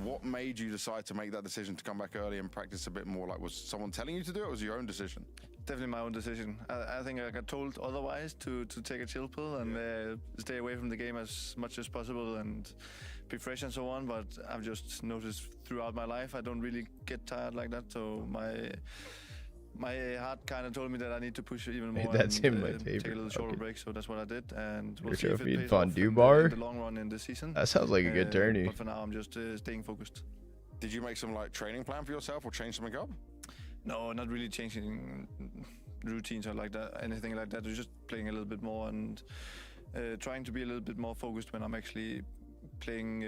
What made you decide to make that decision to come back early and practice a bit more? Like, was someone telling you to do it, or was it your own decision? Definitely my own decision. I think I got told otherwise to take a chill pill and stay away from the game as much as possible and be fresh and so on. But I've just noticed throughout my life I don't really get tired like that. So my heart kind of told me that I need to push it even more. That's and, him, my take a favorite. little shorter Okay. break. So that's what I did, and Your we'll see if trophy it and pays off fondue in bar? the long run in this season. That sounds like a good tourney. But for now, I'm just staying focused. Did you make some like training plan for yourself or change something up? No, not really changing routines or like that, anything like that. Just playing a little bit more and trying to be a little bit more focused when I'm actually playing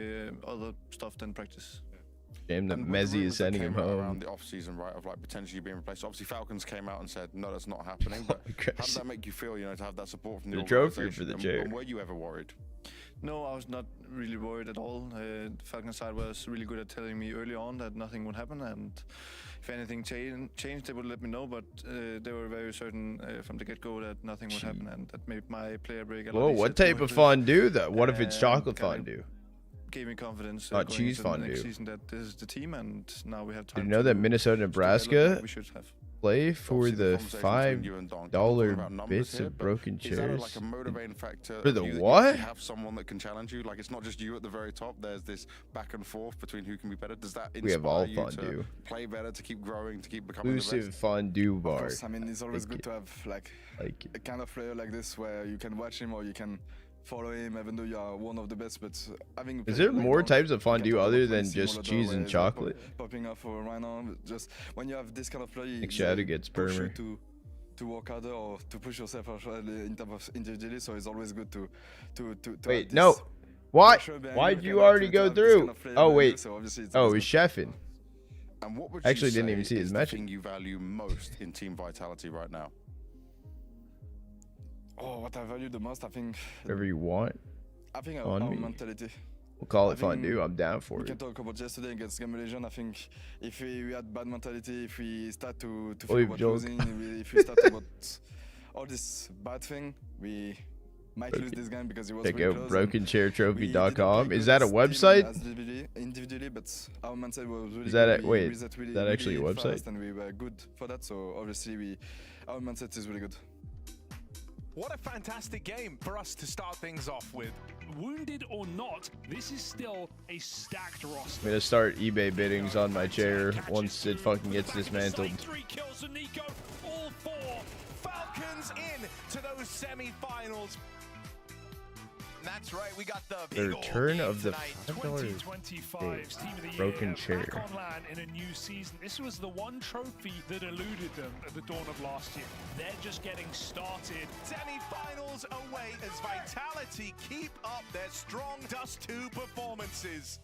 other stuff than practice. Shame that And with the Mezzi rumours is that sending him came out home. around the off season, right, of like potentially being replaced. Obviously, Falcons came out and said no, that's not happening. But how did that make you feel? You know, to have that support from the trophy organisation? for the And- chair. And were you ever worried? No, I was not really worried at all. The Falcon side was really good at telling me early on that nothing would happen, and if anything changed, they would let me know. But they were very certain from the get-go that nothing would happen, and that made my player break a lot Whoa, easier what to type work of with. fondue though? What if it's And chocolate kinda fondue? Gave me confidence Not going cheese into the next fondue. season that this is the team, and now we have time. Did you know to that Minnesota, develop Nebraska like we should have. play for Obviously, the conversation between you and Don, talking $5 about numbers bits here, of but broken is that chairs? like a motivating factor For of the you that you what? actually have someone that can challenge you? Like, it's not just you at the very top. There's this back and forth between who can be better. Does that inspire We have all you fondue. to play better, to keep growing, to keep becoming the Exclusive best? fondue bar. Of course, I mean, it's always Like good to have like Like a kind of player like this where you can watch him or you can follow him, even though you are one of the best. But having a Is player there like more Don, types of you can fondue talk about other than policy just model cheese where and it's like chocolate? popping off right now. But just when you have this kind of player, Like they Shadow gets push you Burmer. to work harder or to push yourself actually in terms of individually. So it's always good to Wait, have no. this Why? pressure behind Why'd you, you kind of already to go have this through? kind of player Oh behind you, wait. so obviously it's Oh, always he's good. chefing. And what would Actually you didn't say even see his is the match. thing you value most in Team Vitality right now? Oh, what I value the most, I think. Whatever you want. I think on our me. mentality. We'll call I it think fondue. I'm down for we it. can talk about yesterday against Game Legion. I think if we had bad mentality, if we start to Oh, feel you about joke. losing, if we start about all this bad thing, we might lose this game because it was Check really out close. and brokenchairtrophy.com. we Is didn't that a play good website? as individually, but our mindset was really Is that good. a- wait, We reset really, is that actually a really website? fast and we were good for that. So obviously, our mindset is really good. What a fantastic game for us to start things off with. Wounded or not, this is still a stacked roster. I'm gonna start eBay biddings on my chair once it fucking gets dismantled. 3 kills for Nico, all 4. Falcons in to those semi-finals. That's right, we got the The big ol' return game of the tonight. $5 2025's Team of the Year, broken chair. back on land in a new season. This was the one trophy that eluded them at the dawn of last year. They're just getting started. Semi-finals away as Vitality keep up their strong Dust 2 performances.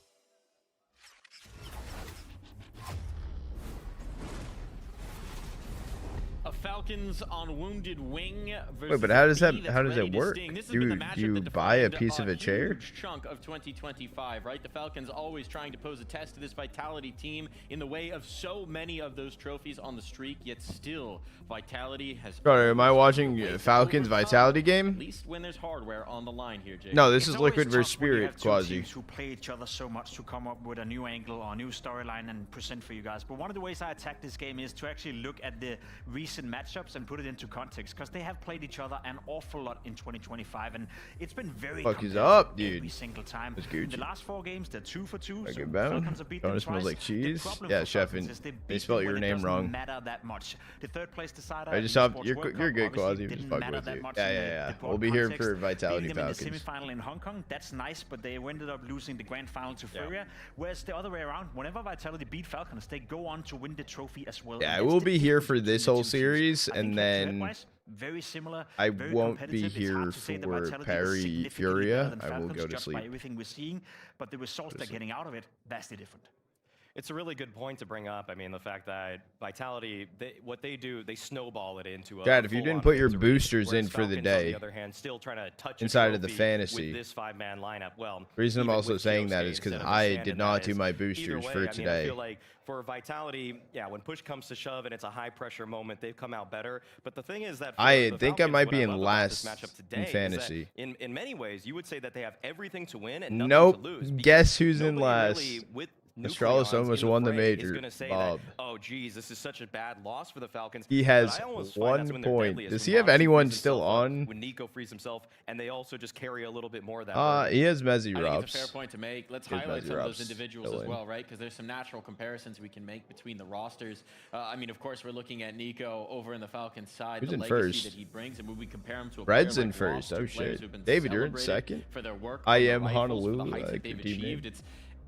A Falcons on Wounded Wing versus Wait, but how does that B that's how does ready it to work? sting. This has Do been the matchup you that buy a defined piece of a chair? huge chunk of 2025, right? The Falcons always trying to pose a test to this Vitality team in the way of so many of those trophies on the streak, yet still Vitality has Bro, am I watching Falcons Vitality at game? least when there's hardware on the line here, Jay. No, this It's is always Liquid versus tough when you Spirit, have two Quasi. teams who play each other so much to come up with a new angle or a new storyline and present for you guys. But one of the ways I attack this game is to actually look at the recent recent matchups and put it into context, because they have played each other an awful lot in 2025, and it's been very Fuck, he's competitive up, dude. every single time. That's In Gucci. the last 4 games, they're 2 for 2. Okay, So bound. Falcons have beaten Oh, them it smells twice. like cheese. The problem Yeah, for chef, Falcons and is they they beat spelled them your when it name doesn't wrong. matter that much. The third place decider. I in just the stopped. Sports You're World good, Cup Quasi. obviously I'm just didn't fucking matter with that you. much Yeah, in yeah, the yeah. broad We'll be here context. for Vitality Beating them in the Falcons. semi-final in Hong Kong, that's nice, but they ended up losing the grand final to Yeah. Furia. Whereas the other way around, whenever Vitality beat Falcons, they go on to win the trophy as well. Yeah, I And that's will the be here difference for between this the whole two teams. series, I and think then head-to-head-wise, very similar, I very won't be competitive. It's here hard to say that for Vitality is Parry significantly better Furia. than I will Falcons go to just by sleep. everything we're seeing, but the results they're getting out of it, vastly different. It's a really good point to bring up. I mean, the fact that Vitality, what they do, they snowball it into a Dad, if you didn't put your boosters in whereas for the Falcons, day, on the other hand, still trying to touch a inside of the trophy fantasy, with this 5-man lineup. Well, the reason I'm even also with saying Geo that is State because instead of I Ascend, did and not that do is- my either boosters way, for I mean, I today. feel like for Vitality, yeah, when push comes to shove and it's a high pressure moment, they've come out better. But the thing is that for I the think I Falcons, might what be I in love about last this matchup today in is that fantasy. in many ways, you would say that they have everything to win and nothing Nope. to lose. because Guess who's in nobody last? really, with Astralis Nucleons almost in won the fray is major. gonna say Bob. that, oh, geez, this is such a bad loss for the Falcons. He But has I almost find 1 that's when they're point. deadliest, Does when he have Robson anyone frees still himself up, on? when Nico frees himself, and they also just carry a little bit more of that burden. He has Mezzy I think Robs. it's a fair point to make. Let's He has highlight Mezzy some of Robs those individuals still as in. well, right? Because there's some natural comparisons we can make between the rosters. I mean, of course, we're looking at Nico over in the Falcons side. Who's the in legacy first? that he brings, and when we compare him to a Red's player in like first. Robs, Oh two players shit. who've been David, you're in celebrated second. for their work I on the am rifles, for the Honolulu. heights I that they've could team achieved. name.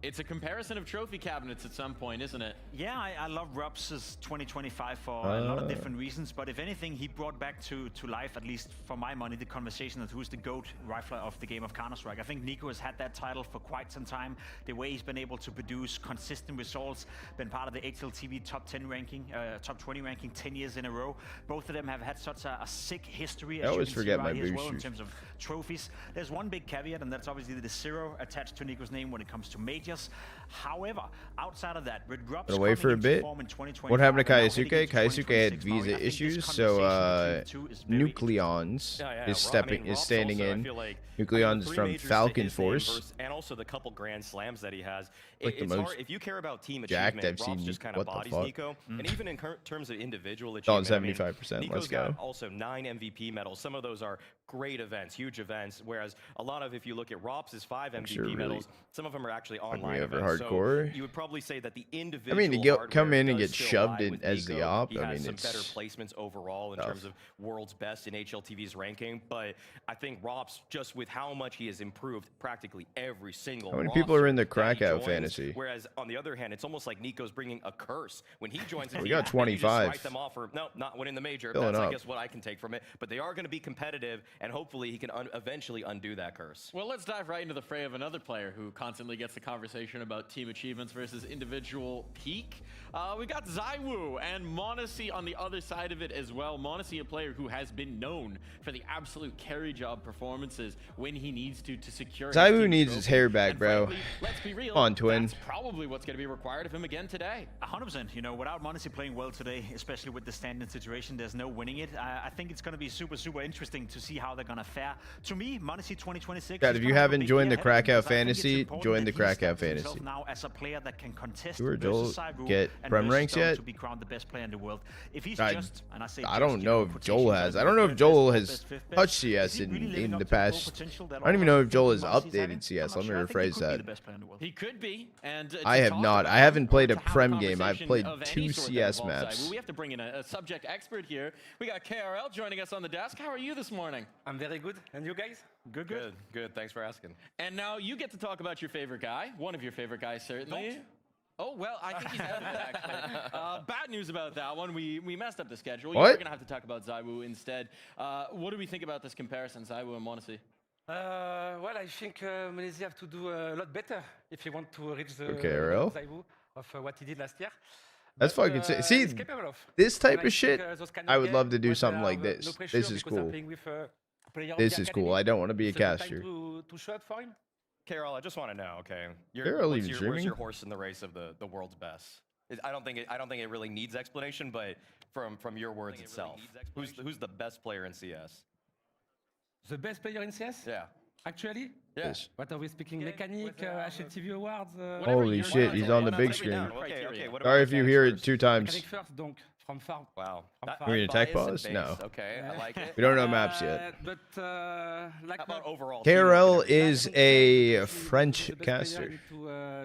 It's a comparison of trophy cabinets at some point, isn't it? Yeah, I love Robs' 2025 for a lot of different reasons, but if anything, he brought back to life, at least for my money, the conversation of who's the GOAT rifler of the game of Counter-Strike. I think Nico has had that title for quite some time. The way he's been able to produce consistent results, been part of the HLTV top 10 ranking, top 20 ranking 10 years in a row. Both of them have had such a sick history, I as you always can see forget right my here as well, in boosters. terms of trophies. There's one big caveat, and that's obviously the 0 attached to Nico's name when it comes to majors. However, outside of that, with Robs Been away for a bit. What happened to Kaisuke? Kaisuke had visa issues, so Nucleons is standing in. Nucleons from Falcon Force. And also the couple grand slams that he has. Like the It's most hard if you care about team jacked achievement. I've Robs seen. just kind What of the bodies fuck? Nico, and even in terms of individual It's on achievement, 75%. Nico's Let's go. got also 9 MVP medals. Some of those are great events, huge events. Whereas a lot of, if you look at Robs' 5 MVP sure really medals, some of them are actually fucked me online over events. hardcore. So you would probably say that the I individual. mean, to come hardware in and does get still shoved lie in with as the Nico. op, He I has mean, some it's better placements overall in tough. terms of world's best in HLTV's ranking. But I think Robs, just with how much he has improved practically every single How many people are in the roster that he Krakow joins, fantasy? Whereas on the other hand, it's almost like Nico's bringing a curse when he joins. a We team, got and you just 25. write them off for no, not winning the major. Filling That's I up. guess what I can take from it. But they are going to be competitive, and hopefully he can eventually undo that curse. Well, let's dive right into the fray of another player who constantly gets the conversation about team achievements versus individual peak. We got Zywoo and Monacy on the other side of it as well. Monacy, a player who has been known for the absolute carry job performances when he needs to secure his Zywoo team needs his trophy. hair back, And bro. frankly, let's be real. Come on, twin. That's probably what's going to be required of him again today. 100%. You know, without Monacy playing well today, especially with the standing situation, there's no winning it. I think it's going to be super, super interesting to see how they're going to fare. To me, Monacy 2026. Dad, is if you gonna have a haven't big joined year the ahead of him, Krakow because I think it's Fantasy, important join that the he Krakow establishes himself Fantasy. now as a player that can contest Who are versus Joel Zywoo get and Prem versus ranks Stone yet? to be crowned the best player in the world. If he's I just, and I say I just, don't you know if quotations Joel right has. now, I don't know if third Joel best, has best, fifth best, touched is CS he really in living the up to the full past. potential that I don't even all know of if Joel us has think Monacy's having? updated CS. I'm Let not me sure. I think he rephrase could be that. the best player in the world. He could be, and I to have talk not. about I haven't or played to a have Prem game. I've conversation played of any 2 sort that CS involves maps. Zywoo, we have to bring in a subject expert here. We got KRL joining us on the desk. How are you this morning? I'm very good. And you guys? Good, good. Good. Thanks for asking. And now you get to talk about your favorite guy, one of your favorite guys, certainly. Oh, well, I think he's out of it, actually. Bad news about that one. We messed up the schedule. What? You're going to have to talk about Zywoo instead. What do we think about this comparison, Zywoo and Monacy? Well, I think Malaysia have to do a lot better if you want to reach the Okay, RL. Zywoo of what he did last year. That's But, fucking sick. See, he's capable of. this type And I of shit, think, those kind I of would love to game do where something they like have, this. no pressure This is because they're cool. playing with a player of This the is cool. academy. I don't want to be a It's a good time caster. to show up for him. Carol, I just want to know, okay, Carol, what's even where's streaming? your horse in the race of the world's best? I don't think it really needs explanation, but from your words itself, who's the best player in CS? The best player in CS? Yeah. Actually? Yes. What are we speaking? Mechanic, HLTV Awards? Holy shit, he's on the big screen. Okay. Sorry if you hear it 2 times. Mechanic first, donc, from far. Wow. We're gonna attack pause? No. Okay, I like it. We don't know maps yet. But like How about overall? KRL is a French caster.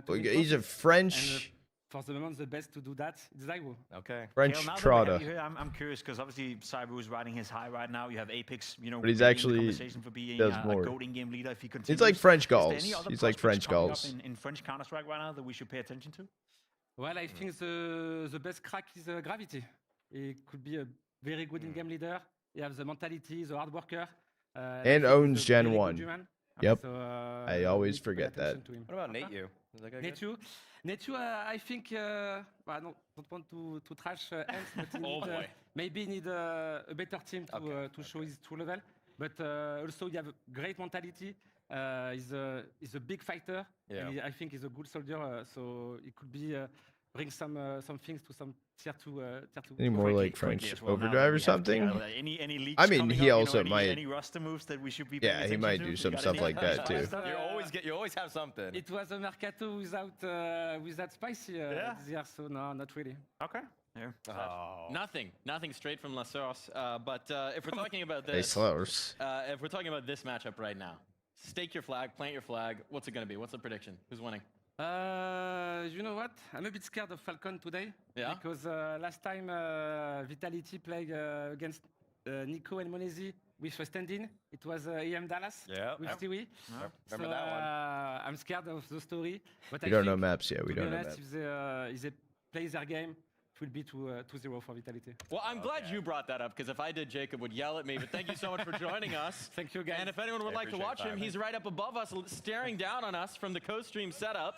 He's a French. For the moment, the best to do that is Zywo. Okay. French Kale, now that we trotter. have you here, I'm curious because obviously Cyber is riding his high right now. You have Apex, you know, But he's leading the actually conversation for being does a more. GOAT in-game leader. If he continues, He's like French is there goals. any other He's like prospects French coming up goals. in French Counter-Strike right now that we should pay attention to? Well, I think the best crack is Gravity. He could be a very good in-game leader. He has the mentality, the hard worker. And owns Gen 1. Yep. So, I always forget that. What about Nate Yu? Is that guy good? Nate Yu? Nate Yu, I think, well, I don't want to trash Ants, but he maybe need a better team to show his true level. But also, he have a great mentality. He's a big fighter. Yeah. I think he's a good soldier. So he could be bring some things to some tier 2. Any more like French overdrive or something? Any leaks I mean, coming he up, also any, might. Any roster moves that we should be Yeah, he might do some stuff like that too. You always have something. It was a Mercato without Spicy this year, so no, not really. Okay. Yeah. Nothing straight from La Source. But if we're talking about Hey, this, Source. if we're talking about this matchup right now, stake your flag, plant your flag. What's it gonna be? What's the prediction? Who's winning? You know what? I'm a bit scared of Falcon today. Yeah? Because last time Vitality played against Nico and Monesi with a stand-in, it was EM Dallas with Stewie. Remember that one? I'm scared of the story. But We I don't know think, maps yet. We to be don't know honest, maps. if they play their game, it will be 2-0 for Vitality. Well, I'm glad you brought that up because if I did, Jacob would yell at me. But thank you so much for joining us. Thank you, guys. And if anyone would like to watch him, he's right up above us, staring down on us from the co-stream setup.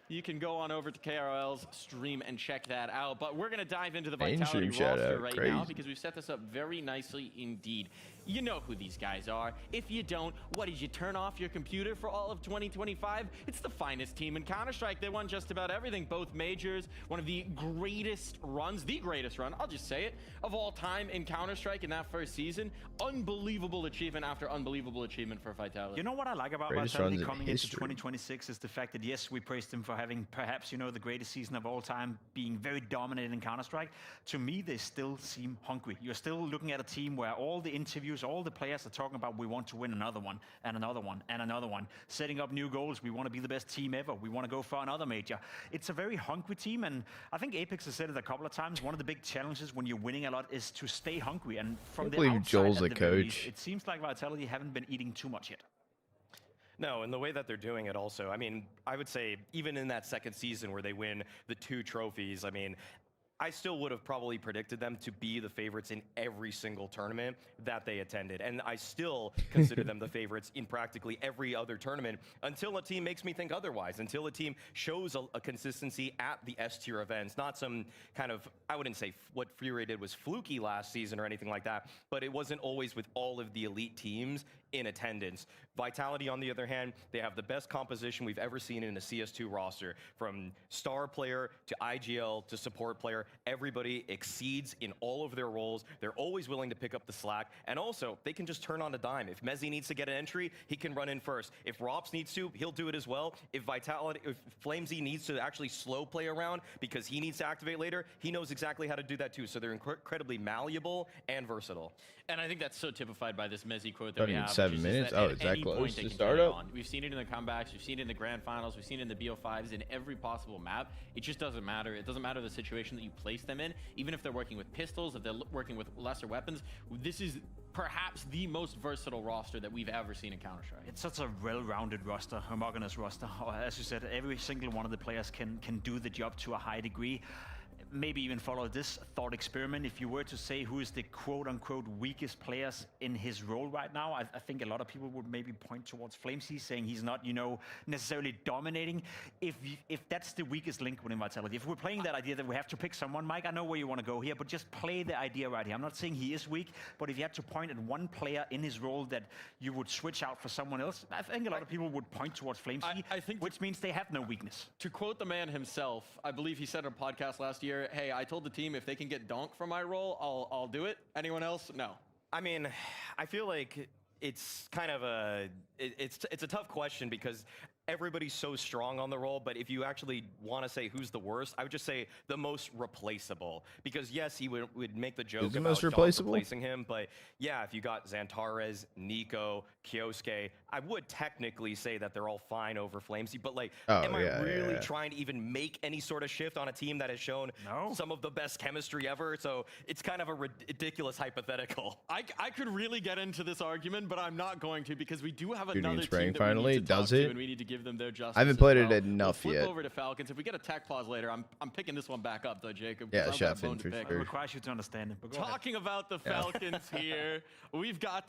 You can go on over to KRL's stream and check that out. But we're going to dive into the Vitality roster right now because we've set this up very nicely indeed. You know who these guys are. If you don't, what did you turn off your computer for all of 2025? It's the finest team in Counter-Strike. They won just about everything, both majors, one of the greatest runs, the greatest run, I'll just say it, of all time in Counter-Strike in that first season. Unbelievable achievement after unbelievable achievement for Vitality. You know what I like about Greatest Vitality runs in coming into history. 2026 is the fact that, yes, we praised them for having perhaps, you know, the greatest season of all time, being very dominant in Counter-Strike. To me, they still seem hungry. You're still looking at a team where all the interviews, all the players are talking about, we want to win another one, and another one, and another one. Setting up new goals. We want to be the best team ever. We want to go for another major. It's a very hungry team, and I think Apex has said it a couple of times. One of the big challenges when you're winning a lot is to stay hungry. And from the believe outside, Joel's at the the very coach. least, it seems like Vitality haven't been eating too much yet. No, and the way that they're doing it also, I mean, I would say even in that second season where they win the 2 trophies, I mean, I still would have probably predicted them to be the favorites in every single tournament that they attended. And I still consider them the favorites in practically every other tournament until a team makes me think otherwise, until a team shows a consistency at the S-tier events, not some kind of, I wouldn't say what Fury did was fluky last season or anything like that, but it wasn't always with all of the elite teams in attendance. Vitality, on the other hand, they have the best composition we've ever seen in a CS2 roster. From star player to IGL to support player, everybody exceeds in all of their roles. They're always willing to pick up the slack. And also, they can just turn on a dime. If Mezzi needs to get an entry, he can run in first. If Rops needs to, he'll do it as well. If Flamesy needs to actually slow play around because he needs to activate later, he knows exactly how to do that too. So they're incredibly malleable and versatile. And I think that's so typified by this Mezzi quote that we have. 7 minutes? Oh, it's that close to start up? We've seen it in the comebacks, we've seen it in the grand finals, we've seen it in the BO5s, in every possible map. It just doesn't matter. It doesn't matter the situation that you place them in, even if they're working with pistols, if they're working with lesser weapons. This is perhaps the most versatile roster that we've ever seen in Counter-Strike. It's such a well-rounded roster, homogeneous roster. As you said, every single one of the players can do the job to a high degree. Maybe even follow this thought experiment. If you were to say who is the quote-unquote weakest players in his role right now, I think a lot of people would maybe point towards Flamesy, saying he's not, you know, necessarily dominating. If that's the weakest link within Vitality, if we're playing that idea that we have to pick someone, Mike, I know where you want to go here, but just play the idea right here. I'm not saying he is weak, but if you had to point at one player in his role that you would switch out for someone else, I think a lot of people would point towards Flamesy, which means they have no weakness. To quote the man himself, I believe he said on a podcast last year, hey, I told the team if they can get Donk from my role, I'll do it. Anyone else? No. I mean, I feel like it's kind of it's a tough question because everybody's so strong on the role, but if you actually want to say who's the worst, I would just say the most replaceable. Because yes, he would make the joke Who's the about most Dom replaceable? replacing him, but yeah, if you got Xantares, Nico, Kyosuke, I would technically say that they're all fine over Flamesy, but like, am I really trying to even make any sort of shift on a team that has shown some of the best chemistry ever? So it's kind of a ridiculous hypothetical. I could really get into this argument, but I'm not going to because we do have Shooting another and spraying team that finally we need to does talk to, it. and we need to give them their justice. I haven't as played well. it enough We'll flip yet. over to Falcons. If we get a tech pause later, I'm picking this one back up though, Jacob. Yeah, I've got a bone Chef, to for pick. sure. It requires you to understand it. But go ahead. Talking about the Falcons here, we've got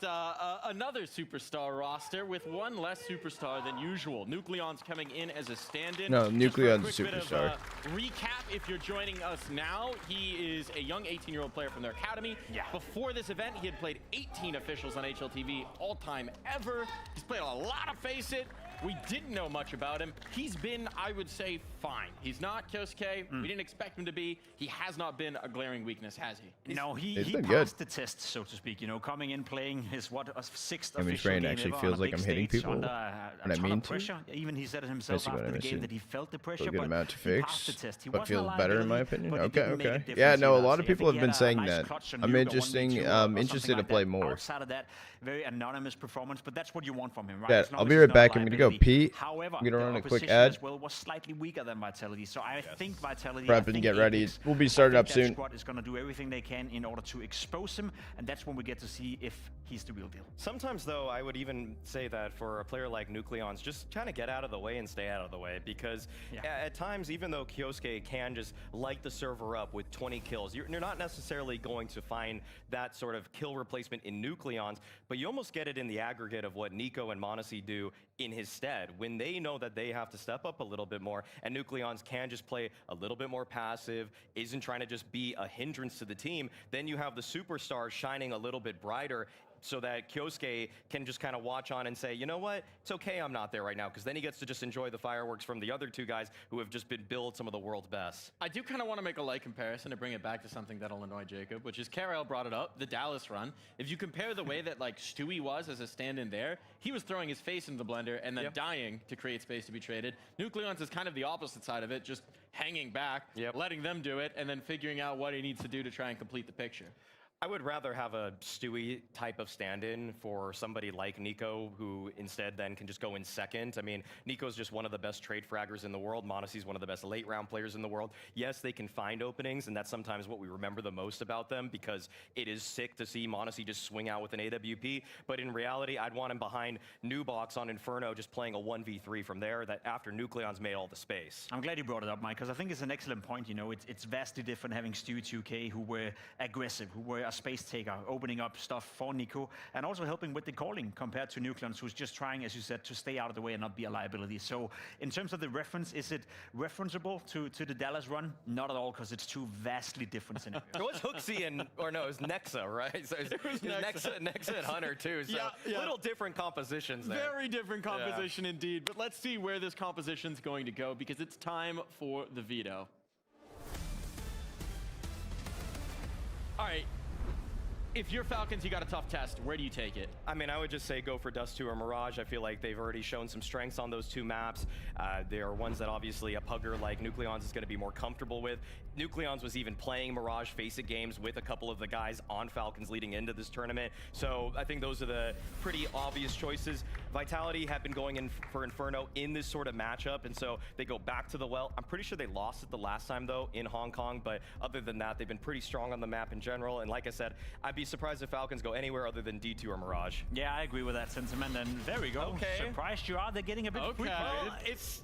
another superstar roster with one less superstar than usual. Nucleon's coming in as a stand-in. No, Just for a Nucleon's quick a bit of, superstar. Recap, if you're joining us now, he is a young 18-year-old player from their academy. Yeah. Before this event, he had played 18 officials on HLTV all-time ever. He's played a lot of Face It. We didn't know much about him. He's been, I would say, fine. He's not Kyosuke. We didn't expect him to be. He has not been a glaring weakness, has he? No, he been passed the test, so to speak. You know, coming in, playing his sixth Image official Rain game actually ever feels on a like big I'm hitting stage people under when I a ton mean of to. pressure. Even he said it himself Missing what after I'm the game missing. that he felt the Still pressure, a good but amount to he passed the fix, test. He but wasn't a feels better in my liability, opinion. but he Okay, didn't make a okay. difference Yeah, no, a either. lot So of I people think have he been had a saying nice that. clutch on I'm Nuke, a interesting, 1v2 or interested something to like play that. more. Outside of that, very anonymous performance, but that's what you want from him, right? Yeah, As long I'll as be he's right not a back. I'm gonna go liability. pee. However, I'm gonna the run a quick opposition ad. as well was slightly weaker than Vitality, so I think Vitality. Prep I and think get ready. Apex, We'll be I starting think up that soon. Squad is going to do everything they can in order to expose him, and that's when we get to see if he's the real deal. Sometimes, though, I would even say that for a player like Nucleon's, just kind of get out of the way and stay out of the way, because at times, even though Kyosuke can just light the server up with 20 kills, you're not necessarily going to find that sort of kill replacement in Nucleon's, but you almost get it in the aggregate of what Nico and Monesi do in his stead. When they know that they have to step up a little bit more, and Nucleon's can just play a little bit more passive, isn't trying to just be a hindrance to the team, then you have the superstars shining a little bit brighter, so that Kyosuke can just kind of watch on and say, you know what, it's okay I'm not there right now, because then he gets to just enjoy the fireworks from the other two guys who have just been billed some of the world's best. I do kind of want to make a light comparison to bring it back to something that'll annoy Jacob, which is Karel brought it up, the Dallas run. If you compare the way that like Stewie was as a stand-in there, he was throwing his face into the blender and then dying to create space to be traded. Nucleon's is kind of the opposite side of it, just hanging back, letting them do it, and then figuring out what he needs to do to try and complete the picture. I would rather have a Stewie type of stand-in for somebody like Nico, who instead then can just go in second. I mean, Nico's just one of the best trade fraggers in the world. Monesi's one of the best late-round players in the world. Yes, they can find openings, and that's sometimes what we remember the most about them, because it is sick to see Monesi just swing out with an AWP. But in reality, I'd want him behind Nubox on Inferno, just playing a 1v3 from there, that after Nucleon's made all the space. I'm glad you brought it up, Mike, because I think it's an excellent point. You know, it's vastly different having Stewie 2K, who were aggressive, who were a space taker, opening up stuff for Nico, and also helping with the calling, compared to Nucleons, who's just trying, as you said, to stay out of the way and not be a liability. So in terms of the reference, is it referenceable to the Dallas run? Not at all, because it's two vastly different scenarios. It was Hooksy and, or no, it was Nexa, right? So it was Nexa and Hunter too. So little different compositions there. Very different composition indeed. But let's see where this composition's going to go, because it's time for the veto. All right. If you're Falcons, you got a tough test. Where do you take it? I mean, I would just say go for Dust 2 or Mirage. I feel like they've already shown some strengths on those two maps. They are ones that obviously a pugger like Nucleons is going to be more comfortable with. Nucleons was even playing Mirage Face-It games with a couple of the guys on Falcons leading into this tournament. So I think those are the pretty obvious choices. Vitality have been going in for Inferno in this sort of matchup, and so they go back to the well. I'm pretty sure they lost it the last time, though, in Hong Kong, but other than that, they've been pretty strong on the map in general, and like I said, I'd be surprised if Falcons go anywhere other than D2 or Mirage. Yeah, I agree with that sentiment, and there we go. Okay. Surprised you are. They're getting a bit free. Well, it's...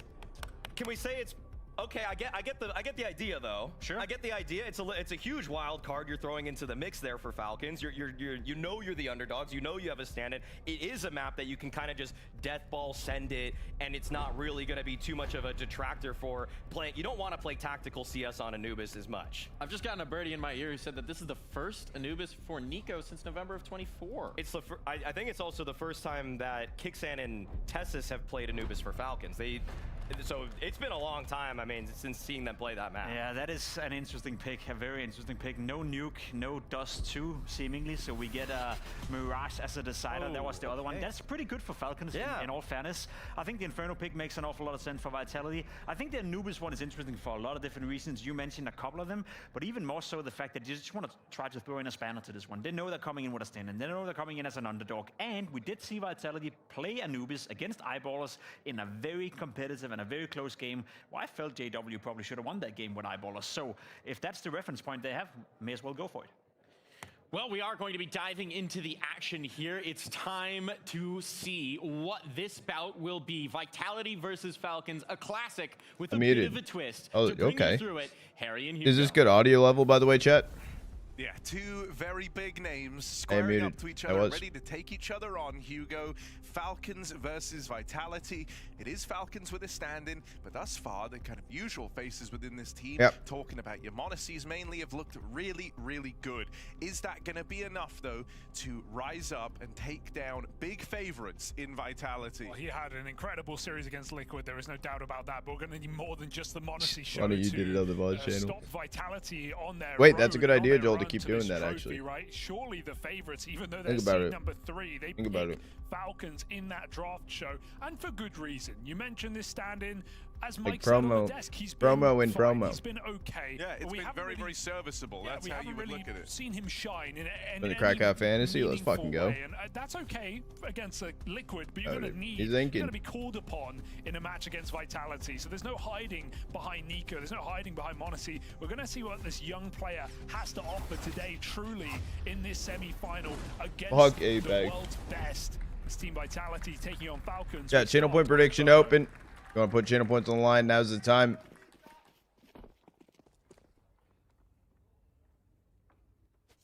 Can we say it's... Okay, I get the idea though. Sure. I get the idea. It's a huge wild card you're throwing into the mix there for Falcons. You know you're the underdogs. You know you have a stand-in. It is a map that you can kind of just death ball send it, and it's not really going to be too much of a detractor for playing. You don't want to play tactical CS on Anubis as much. I've just gotten a birdie in my ear who said that this is the first Anubis for Nico since November of 24. It's the I think it's also the first time that Kixan and Tessus have played Anubis for Falcons. So it's been a long time, I mean, since seeing them play that map. Yeah, that is an interesting pick, a very interesting pick. No nuke, no dust 2, seemingly, so we get a Mirage as a decider. That was the other one. That's pretty good for Falcons, in all fairness. I think the Inferno pick makes an awful lot of sense for Vitality. I think the Anubis one is interesting for a lot of different reasons. You mentioned a couple of them, but even more so the fact that you just want to try to throw in a spanner to this one. They know they're coming in with a stand, and they know they're coming in as an underdog. And we did see Vitality play Anubis against Eyeballers in a very competitive and a very close game. Well, I felt JW probably should have won that game with Eyeballers. So if that's the reference point they have, may as well go for it. Well, we are going to be diving into the action here. It's time to see what this bout will be. Vitality versus Falcons, a classic with a bit of a twist. Oh, to bring okay. you through it, Harry and Hugo. Is this good audio level, by the way, chat? Yeah, two very big names squaring up to each other, ready to take each other on. Hugo, Falcons versus Vitality. It is Falcons with a stand-in, but thus far, the kind of usual faces within this team, talking about your Monacies mainly, have looked really, really good. Is that going to be enough, though, to rise up and take down big favorites in Vitality? Well, he had an incredible series against Liquid, there is no doubt about that, but we're going to need more than just the Monacy show Funny you did it on the VOD channel. Stop Vitality on their Wait, that's a good road, idea, on their Joel, to run keep to doing this that, trophy, actually. Right? Surely the favorites, even though they're Think about seed it. number 3, they Think about it. Falcons in that draft show, and for good reason. You mentioned this stand-in. As Like Mike said on promo. the desk, he's Promo been and fine. promo. He's been okay. Yeah, it's but we been haven't very, very serviceable. Yeah, That's we how haven't you would really look at it. seen him shine in For the any Krakow Fantasy, let's meaningful fucking go. way, and that's okay against a Liquid, but you're Oh, going to need, he's you're inking. going to be called upon in a match against Vitality. So there's no hiding behind Nico. There's no hiding behind Monacy. We're going to see what this young player has to offer today, truly, in this semi-final against the world's best. It's Team Vitality taking on Falcons. Yeah, channel point prediction open. You want to put channel points on the line? Now's the time.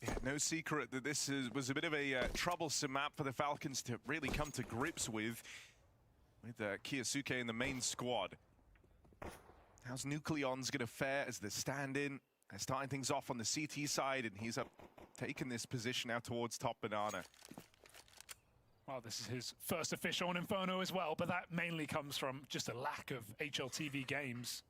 Yeah, no secret that this was a bit of a troublesome map for the Falcons to really come to grips with Kiyosuke in the main squad. How's Nucleon's going to fare as the stand-in? They're starting things off on the CT side, and he's up taking this position out towards top banana. Well, this is his first official on Inferno as well, but that mainly comes from just a lack of HLTV games.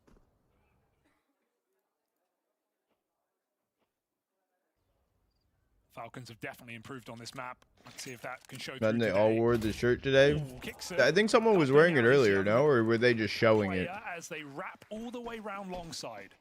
Falcons have definitely improved on this map. Let's see if that can show through And they today. all wore the shirt today. Kicks I think someone was wearing it earlier, no? Or were they just showing it? Player as they wrap all the way round long side.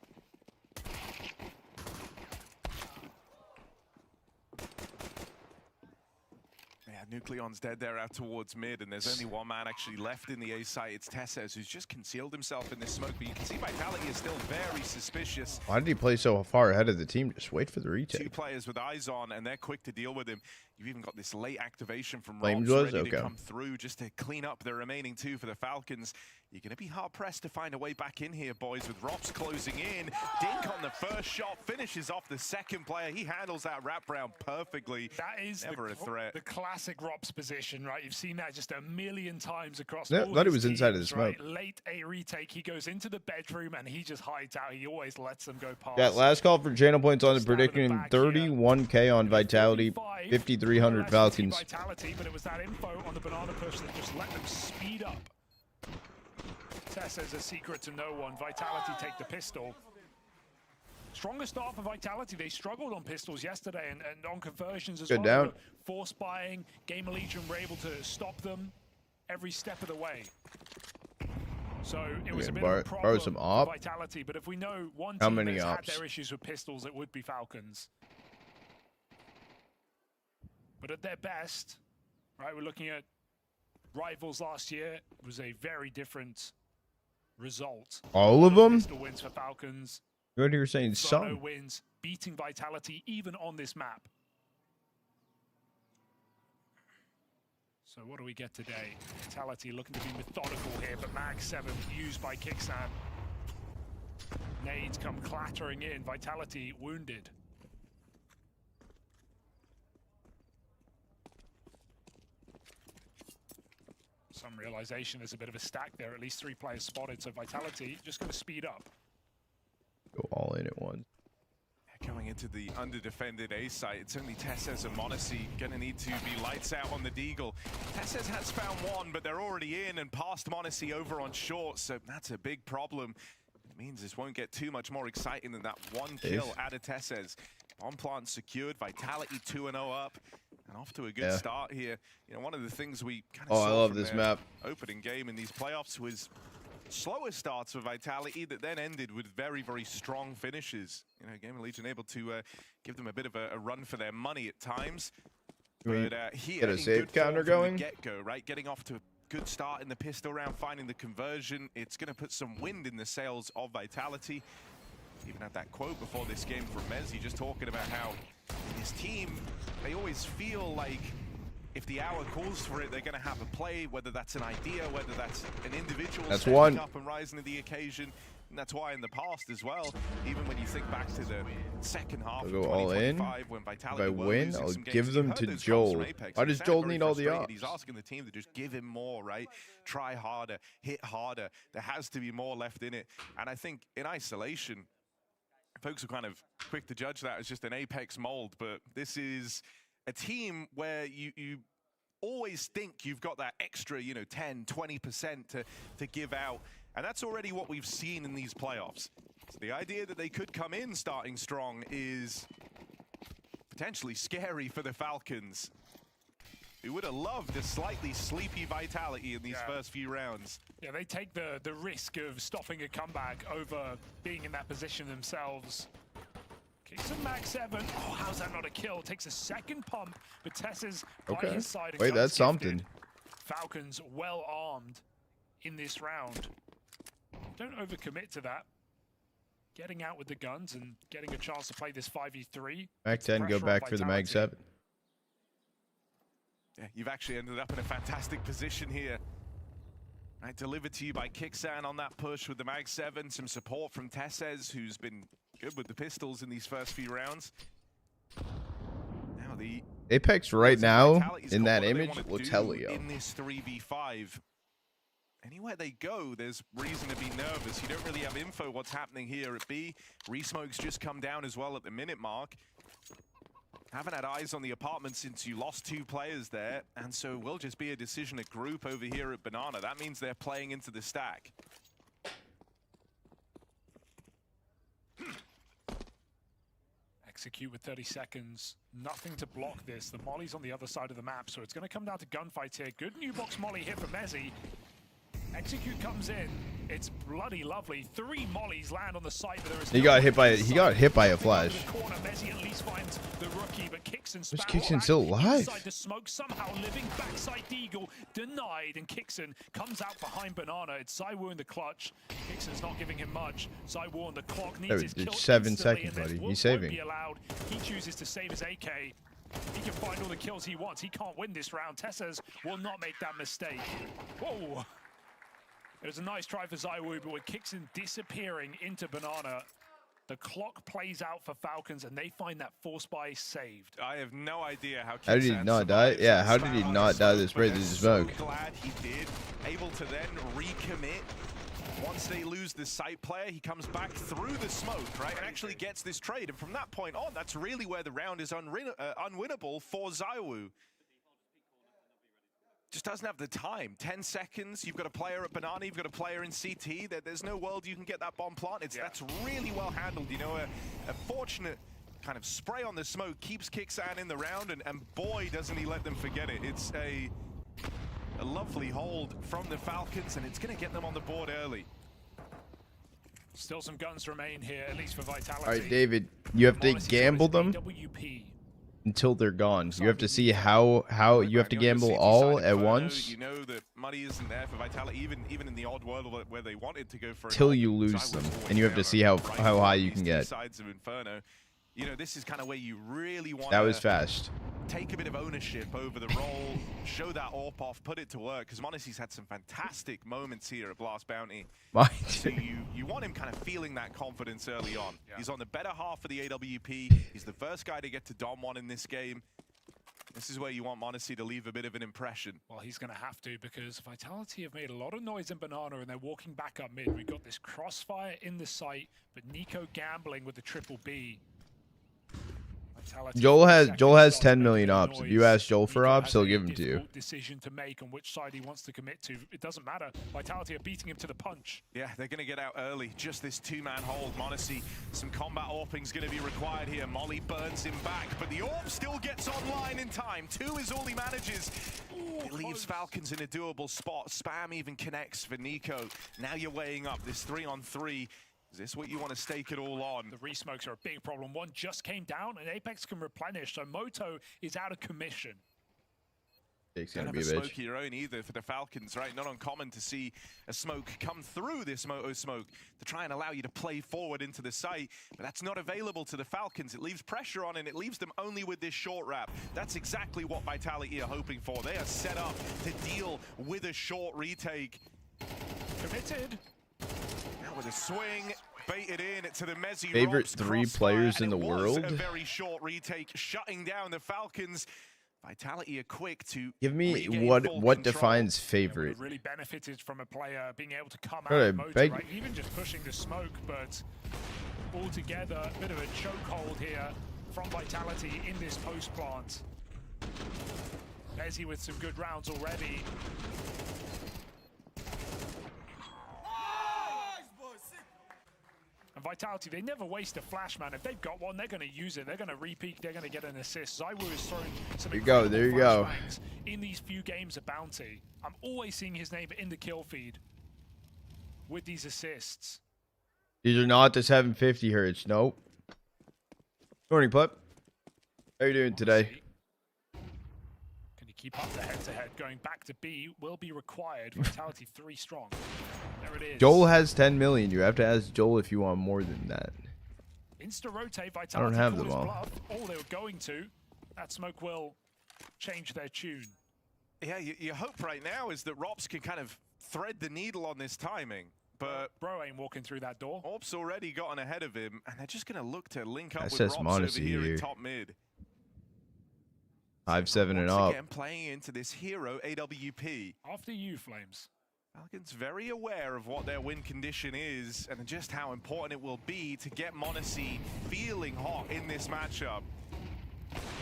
Yeah, Nucleon's dead there out towards mid, and there's only one man actually left in the A site. It's Tesses, who's just concealed himself in this smoke, but you can see Vitality is still very suspicious. Why did he play so far ahead of the team? Just wait for the retake. Two players with eyes on, and they're quick to deal with him. You've even got this late activation from Flames Robs was? ready to Okay. come through just to clean up the remaining two for the Falcons. You're going to be hard-pressed to find a way back in here, boys, with Robs closing in. Dink on the first shot, finishes off the second player. He handles that wraparound perfectly. That is never a threat. The classic Rops position, right? You've seen that just a million times across Yeah, all thought he his was inside of the teams, smoke. right? Late a retake, he goes into the bedroom and he just hides out. He always lets them go past. Yeah, last call for channel points on the predicting 31K on Vitality, 5,300 Falcons. Vitality, but it was that info on the banana push that just let them speed up. Tess says a secret to no one. Vitality take the pistol. Strongest start for Vitality. They struggled on pistols yesterday and on conversions as Good well. down. They were force buying. Gamer Legion were able to stop them every step of the way. So it was a bit of a borrow problem some for op. Vitality, but if we know one How team many that's ops? had their issues with pistols, it would be Falcons. But at their best, right, we're looking at Rivals last year. It was a very different result. All of them? Pistol wins for Falcons. Good, you were saying Inferno some. wins, beating Vitality even on this map. So what do we get today? Vitality looking to be methodical here, but Mag 7 used by Kickstand. Nades come clattering in. Vitality wounded. Some realization there's a bit of a stack there. At least 3 players spotted, so Vitality just going to speed up. Go all in at once. Going into the under-defended A site, it's only Tessez and Monacy gonna need to be lights out on the Deagle. Tessez has found one, but they're already in and past Monacy over on short, so that's a big problem. It means this won't get too much more exciting than that one kill out of Tessez. Bomb plant secured, Vitality 2-0 up, and off to a good start here. You know, one of the things we kind of saw I love from this their map. opening game in these playoffs was slower starts for Vitality that then ended with very, very strong finishes. You know, Gamer Legion able to give them a bit of a run for their money at times. But here, get a save counter going. Get-go, right? Getting off to a good start in the pistol round, finding the conversion. It's going to put some wind in the sails of Vitality. Even had that quote before this game from Mezzi, just talking about how his team, they always feel like if the hour calls for it, they're going to have a play, whether that's an idea, whether that's an individual stepping up and rising to the occasion. And that's why in the past as well, even when you think back to the second half of 2025, when Vitality if I win, I'll give them to those Joel. Apex, Why does Joel need all the ops? He's asking the team to just give him more, right? Try harder, hit harder. There has to be more left in it. And I think in isolation, folks are kind of quick to judge that as just an Apex mold, but this is a team where you always think you've got that extra, you know, 10, 20% to give out. And that's already what we've seen in these playoffs. So the idea that they could come in starting strong is potentially scary for the Falcons. We would have loved a slightly sleepy Vitality in these first few rounds. Yeah, they take the risk of stopping a comeback over being in that position themselves. Kicks a mag 7. Oh, how's that not a kill? Takes a second pump, but Tess's by his side. And wait, that's something. Falcons well armed in this round. Don't overcommit to that. Getting out with the guns and getting a chance to play this 5v3. Mag 10, go back for the mag 7. Yeah, you've actually ended up in a fantastic position here. Right, delivered to you by Kixan on that push with the mag 7. Some support from Tessez, who's been good with the pistols in these first few rounds. Now the Apex right now in that image looks helio. In this 3v5, anywhere they go, there's reason to be nervous. You don't really have info what's happening here at B. Resmoke's just come down as well at the minute mark. Haven't had eyes on the apartment since you lost 2 players there, and so will just be a decision at group over here at Banana. That means they're playing into the stack. Execute with 30 seconds. Nothing to block this. The Molly's on the other side of the map, so it's going to come down to gunfights here. Good new box Molly here for Mezzi. Execute comes in. It's bloody lovely. 3 mollies land on the site, but there is He got hit by a flash. Corner, Mezzi at least finds the rookie, but Kixon Was Kixon still alive? inside the smoke, somehow living. Backside Deagle denied, and Kixon comes out behind Banana. It's Zywoo in the clutch. Kixon's not giving him much. Zywoo on the clock needs his kill 7 instantly, seconds, and buddy. this He's won't saving. be allowed. He chooses to save his AK. He can find all the kills he wants. He can't win this round. Tessez will not make that mistake. Whoa. It was a nice try for Zywoo, but with Kixon disappearing into Banana, the clock plays out for Falcons, and they find that force buy saved. I have no idea how How did he not die? Yeah, how did he not die this spray through the smoke? So glad he did. Able to then recommit. Once they lose the site player, he comes back through the smoke, right, and actually gets this trade. And from that point on, that's really where the round is unwinnable for Zywoo. Just doesn't have the time. 10 seconds, you've got a player at Banana, you've got a player in CT. There's no world you can get that bomb planted. That's really well handled. You know, a fortunate kind of spray on the smoke keeps Kixan in the round, and boy, doesn't he let them forget it. It's a lovely hold from the Falcons, and it's going to get them on the board early. Still some guns remain here, at least for Vitality. All right, David, you have to gamble them until they're gone. You have to see how you have to gamble all at once. You know that money isn't there for Vitality, even in the odd world where they wanted to go for till you lose them, and you have to see how high you can get. Sides of Inferno. You know, this is kind of where you really want that was fast. Take a bit of ownership over the role, show that AWP off, put it to work, because Monacy's had some fantastic moments here at Blast Bounty. So you want him kind of feeling that confidence early on. He's on the better half of the AWP. He's the first guy to get to Dom 1 in this game. This is where you want Monacy to leave a bit of an impression. Well, he's going to have to, because Vitality have made a lot of noise in Banana, and they're walking back up mid. We've got this crossfire in the site, but Nico gambling with the triple B. Joel has 10 million ops. If you ask Joel for ops, he'll give them to you. Decision to make on which side he wants to commit to. It doesn't matter. Vitality are beating him to the punch. Yeah, they're going to get out early. Just this two-man hold. Monacy, some combat AWPing's going to be required here. Molly burns him back, but the AWP still gets online in time. 2 is all he manages. It leaves Falcons in a doable spot. Spam even connects for Nico. Now you're weighing up this 3-on-3. Is this what you want to stake it all on? The resmokes are a big problem. One just came down, and Apex can replenish, so Moto is out of commission. It's Don't gonna have be a a smoke bitch. of your own either for the Falcons, right? Not uncommon to see a smoke come through this Moto smoke to try and allow you to play forward into the site, but that's not available to the Falcons. It leaves pressure on, and it leaves them only with this short wrap. That's exactly what Vitality are hoping for. They are set up to deal with a short retake. Committed. Now with a swing, baited in to the Mezzi. Favorite Robs 3 crossfire, players in and the it was world? a very short retake, shutting down the Falcons. Vitality are quick to Give me regain what full control. defines favorite. Really benefited from a player being able to come out Alright, of Moto, beg- right? Even just pushing the smoke, but altogether, a bit of a chokehold here from Vitality in this post plant. Mezzi with some good rounds already. And Vitality, they never waste a flash, man. If they've got one, they're going to use it. They're going to repeat. They're going to get an assist. Zywoo is throwing some There you go. flashbangs in these few games of Bounty. I'm always seeing his name in the kill feed with these assists. These are not the 750 hertz. Nope. Morning, Plep. How you doing today? Can you keep up the head-to-head? Going back to B will be required. Vitality 3 strong. There it is. Joel has 10 million. You have to ask Joel if you want more than that. Insta-rotate, Vitality I don't have called them his all. bluff. All they were going to. That smoke will change their tune. Yeah, your hope right now is that Rops can kind of thread the needle on this timing. But Bro ain't walking through that door. Orb's already gotten ahead of him, and they're just going to look to link up That with says Rops Monacy over here here. in top mid. 5-7 and Once up. again, playing into this hero AWP. After you, Flames. Falcons very aware of what their win condition is and just how important it will be to get Monacy feeling hot in this matchup.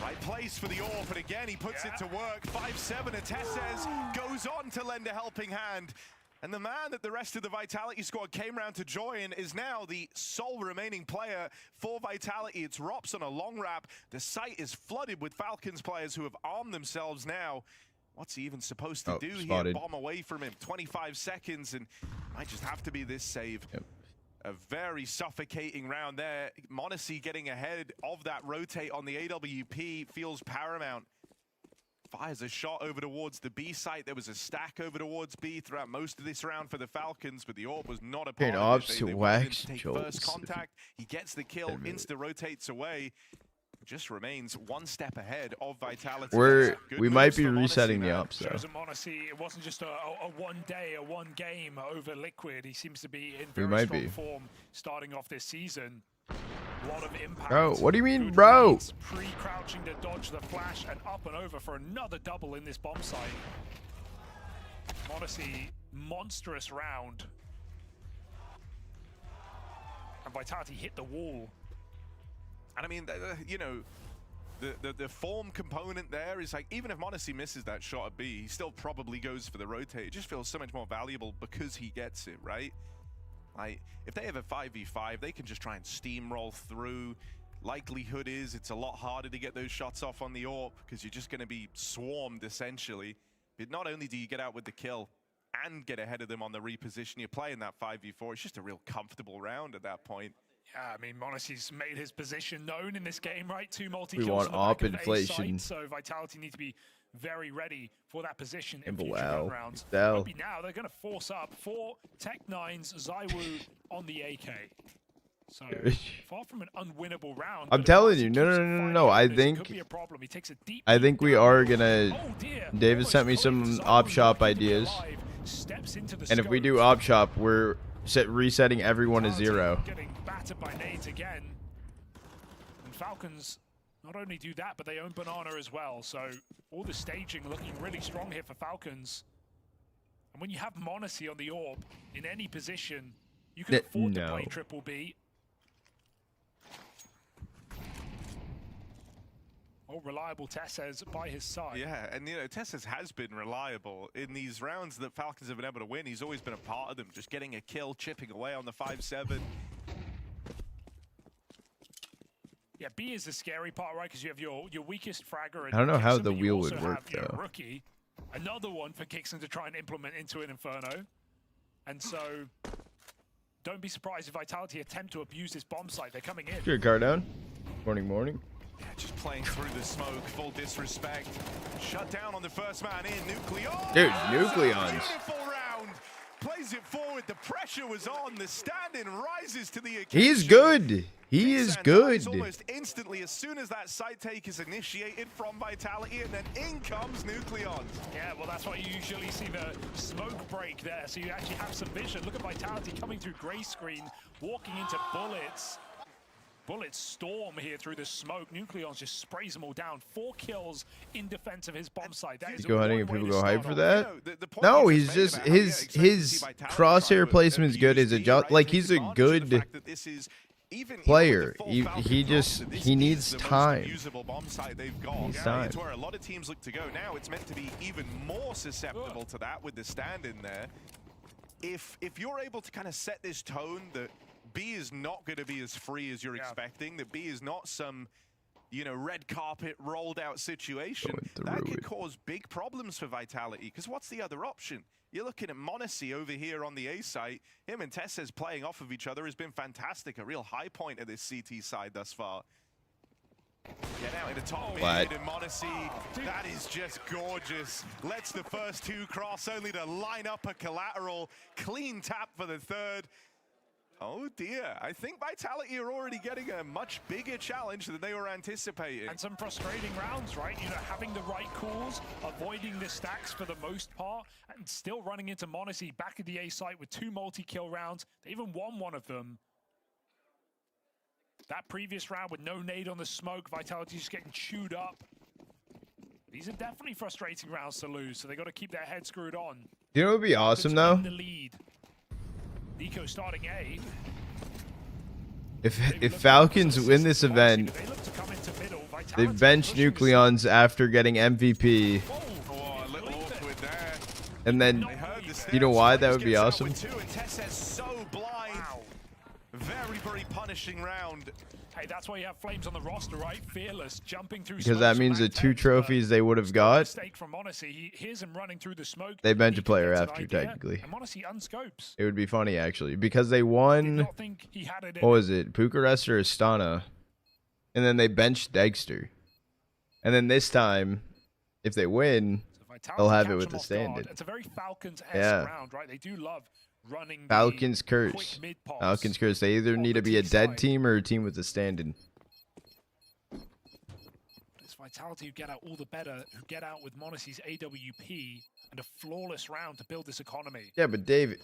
Right place for the AWP, and again he puts it to work. 5-7, Atesses goes on to lend a helping hand. And the man that the rest of the Vitality squad came round to join is now the sole remaining player for Vitality. It's Rops on a long wrap. The site is flooded with Falcons players who have armed themselves now. What's he even supposed to do spotted. here? Bomb away from him. 25 seconds, and might just have to be this save. Yep. A very suffocating round there. Monacy getting ahead of that rotate on the AWP feels paramount. Fires a shot over towards the B site. There was a stack over towards B throughout most of this round for the Falcons, but the AWP was not a part Paying of ops it. to They wanted him wax to take Joel's. first contact. He gets the kill, insta-rotates away. Just remains one step ahead of Vitality. Good We might moves be for Monacy resetting the now. ops though. Shows that Monacy, it wasn't just a one day, a one game over Liquid. He seems to be in very might strong be. form starting off this season. A lot of impact. Bro, what do you mean, Good bro? reads, pre-crouching to dodge the flash and up and over for another double in this bomb site. Monacy, monstrous round. And Vitality hit the wall. And I mean, you know, the form component there is like, even if Monacy misses that shot at B, he still probably goes for the rotate. It just feels so much more valuable because he gets it, right? Like, if they have a 5v5, they can just try and steamroll through. Likelihood is it's a lot harder to get those shots off on the AWP because you're just going to be swarmed, essentially. But not only do you get out with the kill and get ahead of them on the reposition, you're playing that 5v4. It's just a real comfortable round at that point. Yeah, I mean, Monacy's made his position known in this game, right? 2 multi We kills want on the back op of A inflation. site, so Vitality need to be very ready for that position in And future wow, run rounds. Excel. Maybe now they're going to force up for Tech9's Zywoo on the AK. So far from an unwinnable round. I'm but if telling Monacy you, no. keeps finding I openings, it think could be a problem. He takes a deep we are gonna. Oh dear, David sent me some op shop ideas, steps into the and if we scope. do op shop, we're resetting everyone to 0. Getting battered by nades again. And Falcons not only do that, but they own Banana as well. So all the staging looking really strong here for Falcons. And when you have Monacy on the AWP in any position, you can afford to play triple B. More reliable Tessez by his side. Yeah, and you know, Tessez has been reliable in these rounds that Falcons have been able to win. He's always been a part of them, just getting a kill, chipping away on the 5-7. Yeah, B is the scary part, right? Because you have your weakest fragger. I don't know how the wheel would work, though. Rookie, another one for Kixon to try and implement into an Inferno. And so, don't be surprised if Vitality attempt to abuse this bomb site. They're coming in. Good car down. Morning. Yeah, just playing through the smoke, full disrespect. Shut down on the first man in, Nucleon. Dude, Nucleons. Beautiful round. Plays it forward, the pressure was on, the stand-in rises to the occasion. He's good. He is good. Almost instantly as soon as that side take is initiated from Vitality, and then in comes Nucleon. Yeah, well, that's why you usually see the smoke break there, so you actually have some vision. Look at Vitality coming through gray screen, walking into bullets. Bullets storm here through the smoke. Nucleons just sprays them all down. 4 kills in defense of his bomb site. That is Go hunting and people go hype for off. that? You know, the point No, you he's just just made about how you his expect to see Vitality crosshair try to placement's good as a abuse job. D, Like right? he's Take a advantage of the good fact that this is even player. with the full He Falcons just roster, this he is needs the most time. usable bomb site they've got. Needs Yeah, time. it's where a lot of teams look to go. Now it's meant to be even more susceptible to that with the stand in there. If you're able to kind of set this tone that B is not going to be as free as you're expecting, that B is not some, you know, red carpet rolled out situation, that could cause big problems for Vitality. Because what's the other option? You're looking at Monacy over here on the A site. Him and Tessez playing off of each other has been fantastic. A real high point of this CT side thus far. Get out in the top mid, and Monacy, that is just gorgeous. Lets the first 2 cross, only to line up a collateral. Clean tap for the third. Oh dear, I think Vitality are already getting a much bigger challenge than they were anticipating. And some frustrating rounds, right? You know, having the right calls, avoiding the stacks for the most part, and still running into Monacy back at the A site with 2 multi-kill rounds. They even won one of them. That previous round with no nade on the smoke, Vitality just getting chewed up. These are definitely frustrating rounds to lose, so they got to keep their head screwed on. You know what would be awesome though? The lead. Nico starting A. If Falcons win this event, they bench Nucleons after getting MVP. And then, you know why that would be awesome? Very, very punishing round. Hey, that's why you have Flames on the roster, right? Fearless, jumping through Because that means the 2 trophies they would have got, mistake from Monacy. He hears him running through the smoke. they bench a player after, technically. And Monacy unscopes. It would be funny, actually. Because they won, what was it, Bucharest or Astana? And then they benched Dexter. And then this time, if they win, they'll have it with the stand-in. It's a very Falcons-esque round, right? They do love running Falcons curse. Falcons curse. They either need to be a dead team or a team with a stand-in. It's Vitality who get out all the better, who get out with Monacy's AWP and a flawless round to build this economy. Yeah, but David.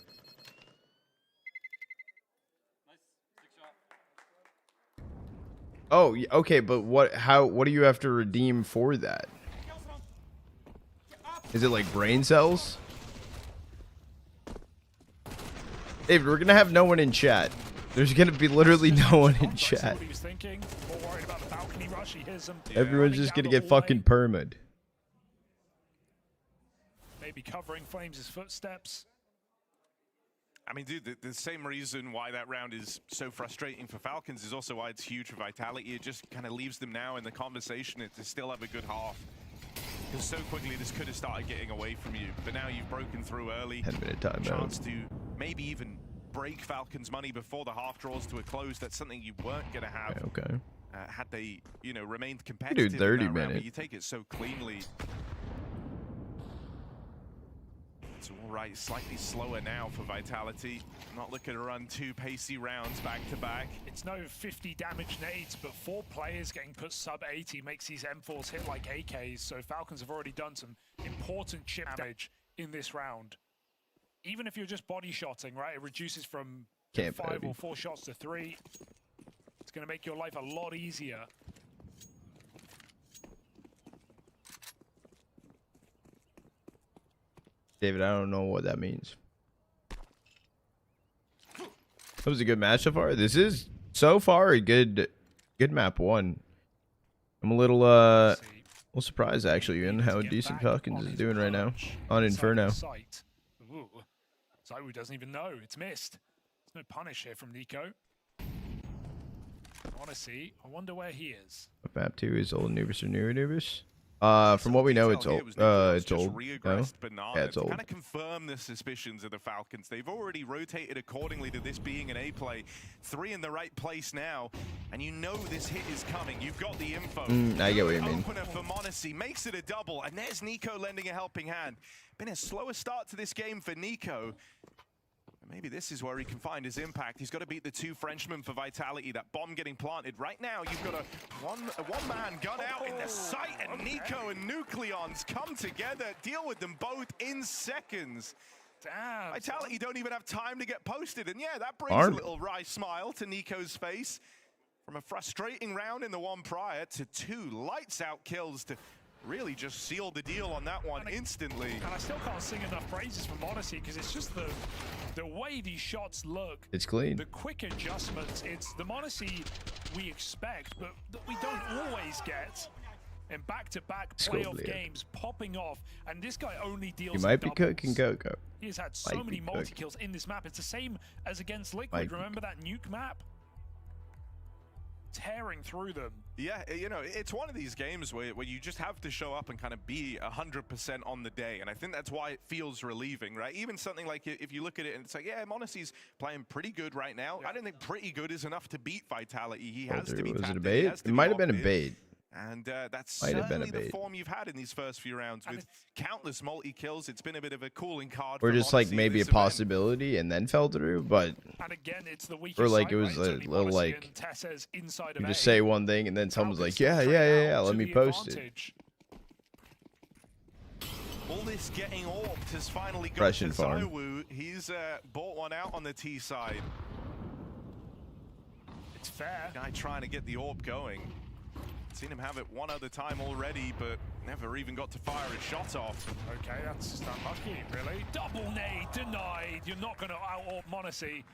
Oh, okay, but what do you have to redeem for that? Is it like brain cells? David, we're gonna have no one in chat. There's gonna be literally no one in chat. Everyone's just gonna get fucking perma'd. Maybe covering Flames' footsteps. I mean, dude, the same reason why that round is so frustrating for Falcons is also why it's huge for Vitality. It just kind of leaves them now in the conversation to still have a good half. Because so quickly this could have started getting away from you, but now you've broken through early. 10-minute timeout. Chance to maybe even break Falcons' money before the half draws to a close. That's something you weren't going to have. Okay. Had they, you know, remained competitive. Dude, 30 in that round, minutes. but you take it so cleanly. It's all right, slightly slower now for Vitality. Not looking to run 2 pacey rounds back to back. It's no 50 damage nades, but 4 players getting put sub 80 makes these M4s hit like AKs. So Falcons have already done some important chip damage in this round. Even if you're just body shotting, right, it reduces from 5 or 4 shots to 3. It's going to make your life a lot easier. David, I don't know what that means. That was a good match so far. This is so far a good map 1. I'm a little surprised actually in how decent Falcons is doing right now on Inferno. Ooh. Zaiwu doesn't even know. It's missed. There's no punish here from Nico. Honestly, I wonder where he is. Map 2 is old Anubis or new Anubis? From what we know, it's old. It's old. No? Yeah, it's old. Kind of confirm the suspicions of the Falcons. They've already rotated accordingly to this being an A play. 3 in the right place now, and you know this hit is coming. You've got the info. I get what you mean. Opener for Monacy makes it a double, and there's Nico lending a helping hand. Been a slower start to this game for Nico. Maybe this is where he can find his impact. He's got to beat the 2 Frenchmen for Vitality. That bomb getting planted. Right now, you've got a one-man gun out in the sight, and Nico and Nucleons come together, deal with them both in seconds. Damn. Vitality don't even have time to get posted, and yeah, that brings a little wry smile to Nico's face. From a frustrating round in the one prior to 2 lights-out kills to really just seal the deal on that one instantly. And I still can't sing enough praises for Monacy because it's just the way these shots look. It's clean. The quick adjustments. It's the Monacy we expect, but that we don't always get. In back-to-back playoff games popping off, and this guy only deals. You might be cooking Coco. He has had so many multi-kills in this map. It's the same as against Liquid. Remember that nuke map? Tearing through them. Yeah, you know, it's one of these games where you just have to show up and kind of be 100% on the day, and I think that's why it feels relieving, right? Even something like if you look at it and it's like, yeah, Monacy's playing pretty good right now. Yeah. I don't think pretty good is enough to beat Vitality. He has to be. Was it a bait? It might have been a bait. And that's certainly the form you've had in these first few rounds with countless multi-kills. It's been a bit of a cooling card. Or just like maybe a possibility and then fell through, but and again, it's the or like it was a little like you just say one thing and then someone's like, yeah, let me post it. All this getting orbed has finally got to Zaiwu. He's bought one out on the T side. It's fair. Guy trying to get the orb going. Seen him have it one other time already, but never even got to fire a shot off. Okay, that's just unlucky, really. Double nade denied. You're not going to out-orb Monacy.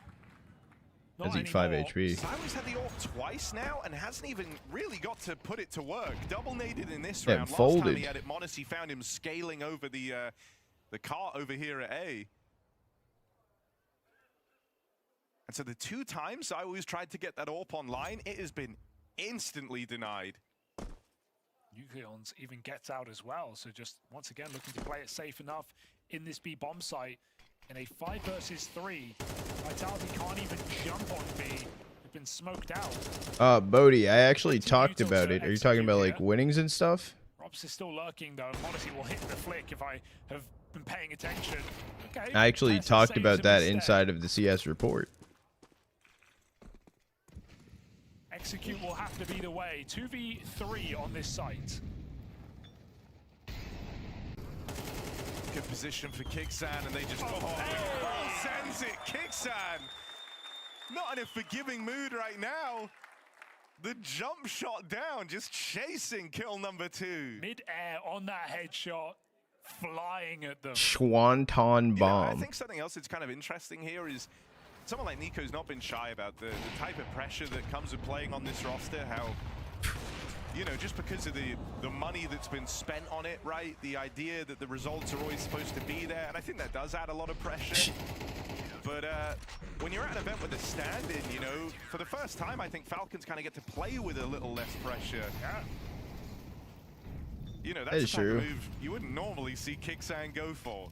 Has he 5 HP? Zaiwu's had the orb twice now and hasn't even really got to put it to work. Double naded in this round. Last time he had it, Monacy found him scaling over the cart over here at A. And so the 2 times Zaiwu's tried to get that orb online, it has been instantly denied. Nucleons even gets out as well, so just once again looking to play it safe enough in this B bomb site. In a 5 versus 3, Vitality can't even jump on B. They've been smoked out. Bodhi, I actually talked about it. Are you talking about like winnings and stuff? Robs is still lurking though. Monacy will hit the flick if I have been paying attention. Okay. I actually talked about that inside of the CS report. Execute will have to be the way. 2v3 on this site. Good position for Kixan, and they just sends it. Kixan, not in a forgiving mood right now. The jump shot down, just chasing kill number 2. Mid-air on that headshot, flying at them. Swanton bomb. I think something else that's kind of interesting here is someone like Nico's not been shy about the type of pressure that comes with playing on this roster, how, you know, just because of the money that's been spent on it, right? The idea that the results are always supposed to be there, and I think that does add a lot of pressure. But when you're at an event with a stand-in, you know, for the first time, I think Falcons kind of get to play with a little less pressure. Yeah. You know, that's the type of move you wouldn't normally see Kixan go for.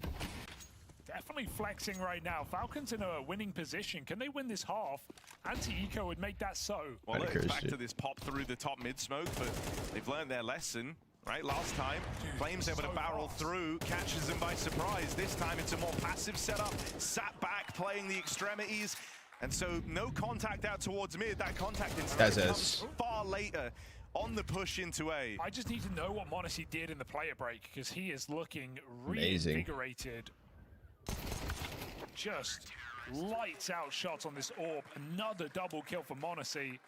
Definitely flexing right now. Falcons in a winning position. Can they win this half? Anti-Eco would make that so. Well, it's back to this pop through the top mid smoke, but they've learned their lesson, right? Last time, Flames able to barrel through, catches them by surprise. This time, it's a more passive setup. Sat back, playing the extremities. And so, no contact out towards mid. That contact instead comes far later on the push into A. I just need to know what Monacy did in the player break, because he is looking reinvigorated. Just lights out shots on this orb. Another double kill for Monacy.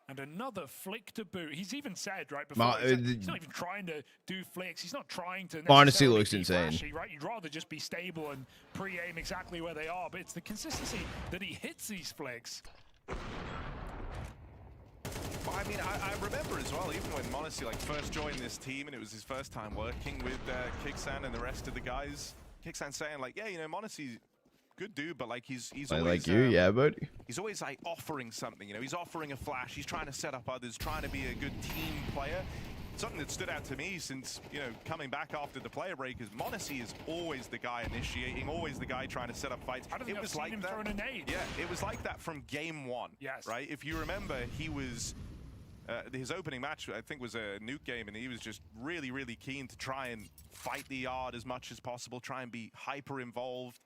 And another flick to boot. He's even said, right, before, he's not even trying to do flicks. He's not trying to Monacy looks insane. Flashy, right? You'd rather just be stable and pre-aim exactly where they are. But it's the consistency that he hits these flicks. Well, I mean, I remember as well, even when Monacy like first joined this team and it was his first time working with Kixan and the rest of the guys. Kixan saying like, yeah, you know, Monacy's good dude, but like he's always like you, yeah, buddy. He's always like offering something, you know. He's offering a flash. He's trying to set up others, trying to be a good team player. Something that stood out to me since, you know, coming back after the player break is Monacy is always the guy initiating, always the guy trying to set up fights. I don't think I've seen him throwing a nade. Yeah, it was like that from game one. Yes. Right? If you remember, he was his opening match, I think, was a nuke game, and he was just really, really keen to try and fight the yard as much as possible, try and be hyper involved.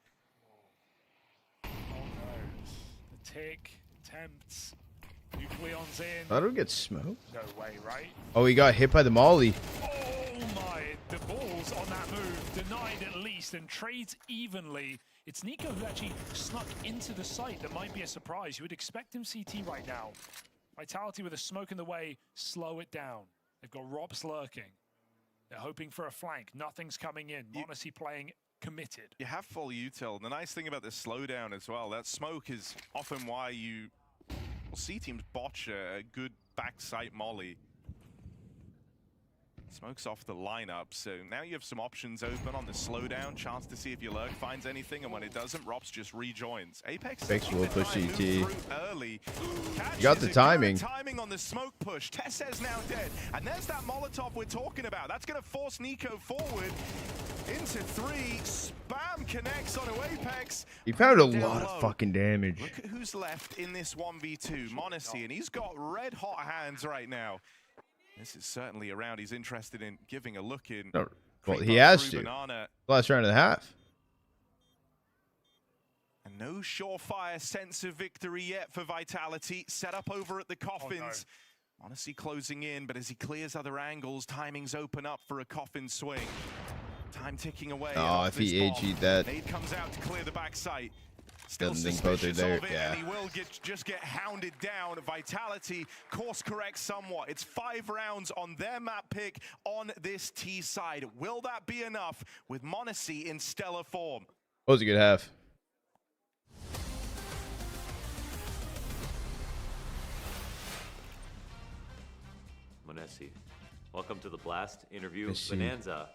Oh no. The tick attempts. Nucleon's in. I don't get smoked. No way, right? Oh, he got hit by the molly. Oh my, the balls on that move, denied at least, and trades evenly. It's Nico who actually snuck into the site. That might be a surprise. You would expect him CT right now. Vitality with a smoke in the way, slow it down. They've got Robs lurking. They're hoping for a flank. Nothing's coming in. Monacy playing committed. You have full util. The nice thing about this slowdown as well, that smoke is often why you will see teams botch a good backside molly. Smoke's off the lineup, so now you have some options open on the slowdown. Chance to see if your lurk finds anything, and when it doesn't, Rops just rejoins. Apex will push CT. Early. You got the timing. Timing on the smoke push. Tessa's now dead, and there's that Molotov we're talking about. That's going to force Nico forward into 3. Spam connects onto Apex. He found a lot of fucking damage. Look at who's left in this 1v2. Monacy, and he's got red hot hands right now. This is certainly a round he's interested in giving a look in. No, well, he has to. Banana. Last round and a half. And no surefire sense of victory yet for Vitality. Set up over at the coffins. Oh, no. Monacy closing in, but as he clears other angles, timings open up for a coffin swing. Time ticking away. Oh, if he AG'd that. Nade comes out to clear the back sight. Still Doesn't think both are there. Yeah. And he will just get hounded down. Vitality course corrects somewhat. It's 5 rounds on their map pick on this T side. Will that be enough with Monacy in stellar form? That was a good half. Monacy, welcome to the Blast interview Bonanza,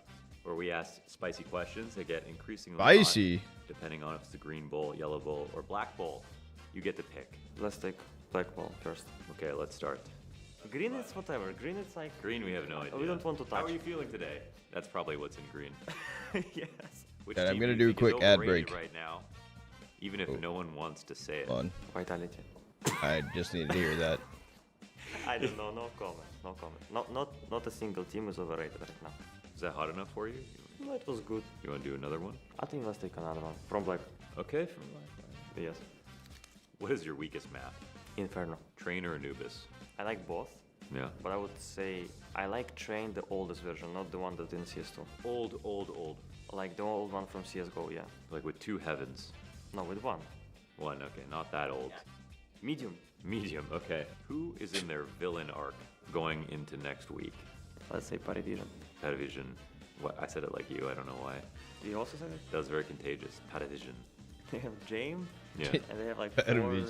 where we ask spicy questions that get increasingly spicy hot, depending on if it's the green bowl, yellow bowl, or black bowl. You get to pick. Let's take black bowl first. Okay, let's start. Green is whatever. Green is like... Green, we have no idea. We don't want to touch. How are you feeling today? That's probably what's in green. Yes. Which I'm team going to do do you a think quick is ad overrated break. right now, even if no one wants to say it. On. Vitality. I just needed to hear that. I don't know. No comment. No comment. Not a single team is overrated right now. Is that hot enough for you? No, it was good. You want to do another one? I think let's take another one. From black. Okay, from black. Yes. What is your weakest map? Inferno. Train or Anubis? I like both. Yeah. But I would say I like Train, the oldest version, not the one that's in CS2. Old. Like the old one from CSGO, yeah. Like with 2 heavens? No, with 1. 1, okay, not that old. Medium. Medium, okay. Who is in their villain arc going into next week? Let's say Paravision. Paravision. What? I said it like you, I don't know why. You also said it? That was very contagious. Paravision. They have James. Yeah. And they have like 4...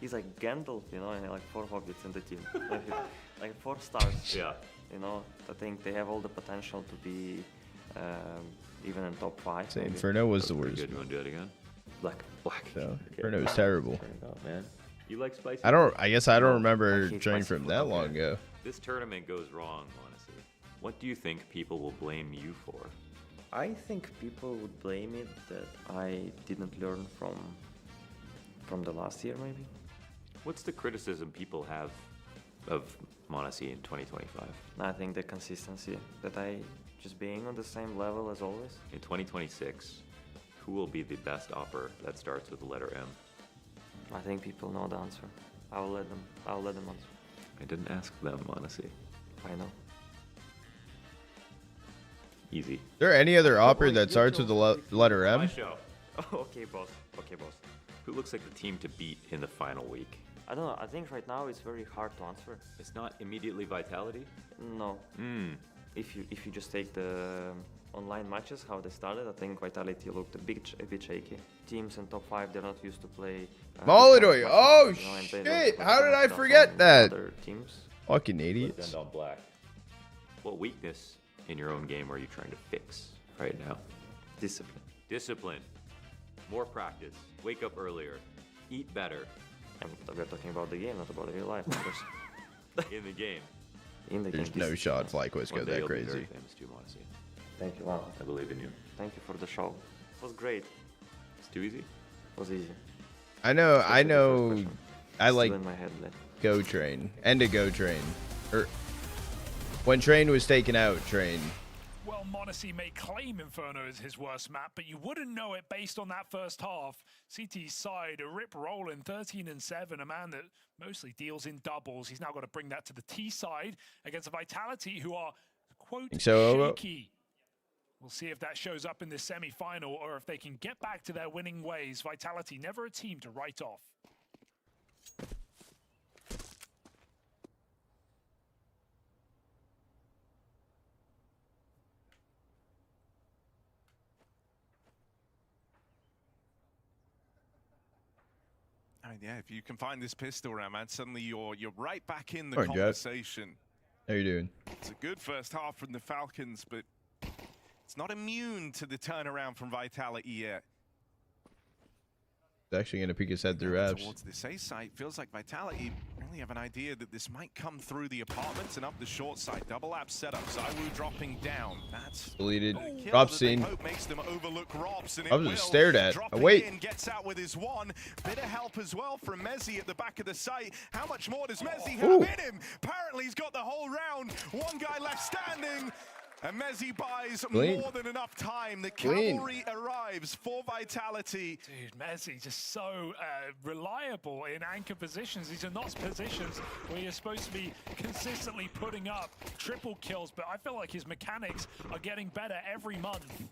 He's like Gandalf, you know, and they have like 4 hobbits in the team. like 4 stars. Yeah. You know, I think they have all the potential to be even in top 5. So Inferno was the worst. Good. You want to do it again? Black. So Inferno was terrible. Turn it out, man. You like spicy? I guess I don't remember Train from that long ago. This tournament goes wrong, honestly. What do you think people will blame you for? I think people would blame it that I didn't learn from the last year, maybe. What's the criticism people have of Monacy in 2025? I think the consistency, that I just being on the same level as always. In 2026, who will be the best opper that starts with the letter M? I think people know the answer. I'll let them answer. I didn't ask them, Monacy. I know. Easy. Is there any other opera that starts with the letter M? My show. Okay, boss. Who looks like the team to beat in the final week? I don't know. I think right now it's very hard to answer. It's not immediately Vitality? No. If you just take the online matches, how they started, I think Vitality looked a bit shaky. Teams in top 5, they're not used to play. Molidoy! Oh shit! How did I forget that? Other teams. Fucking Let's idiots. end on black. What weakness in your own game are you trying to fix right now? Discipline. Discipline. More practice. Wake up earlier. Eat better. And we're talking about the game, not about real life, of course. In the game. In the There's game. no shot FlyQuest go One day that you'll be very crazy. famous too, Modesty. Thank you, wow. I believe in you. Thank you for the show. It was great. It's too easy. It was easy. I know. I Especially the first know. question. I Still like in my head, like. Go Train and a Go Train. Or when Train was taken out, Train. Well, Monacy may claim Inferno is his worst map, but you wouldn't know it based on that first half. CT's side, a rip rolling 13-7, a man that mostly deals in doubles. He's now got to bring that to the T side against a Vitality who are, quote, Think so, Obo? shaky. We'll see if that shows up in this semi-final or if they can get back to their winning ways. Vitality, never a team to write off. I mean, yeah, if you can find this pistol round, man, suddenly you're right back in the All right, Jet. conversation. How you doing? It's a good first half from the Falcons, but it's not immune to the turnaround from Vitality yet. He's actually gonna peek his head through Going apps. towards this A site, feels like Vitality really have an idea that this might come through the apartments and up the short side. Double app setup, Zywoo dropping down. That's Deleted. a kill Rob that they scene. hope makes them overlook Robs, and it Robs will. was stared at. Dropping Oh, wait. in, gets out with his one. Bit of help as well from Mezzi at the back of the site. How much more does Mezzi have Ooh. in him? Apparently he's got the whole round. One guy left standing. And Mezzi buys Clean. more than enough time. The Clean. cavalry arrives for Vitality. Dude, Mezzi just so reliable in anchor positions. These are not positions where you're supposed to be consistently putting up triple kills, but I feel like his mechanics are getting better every month.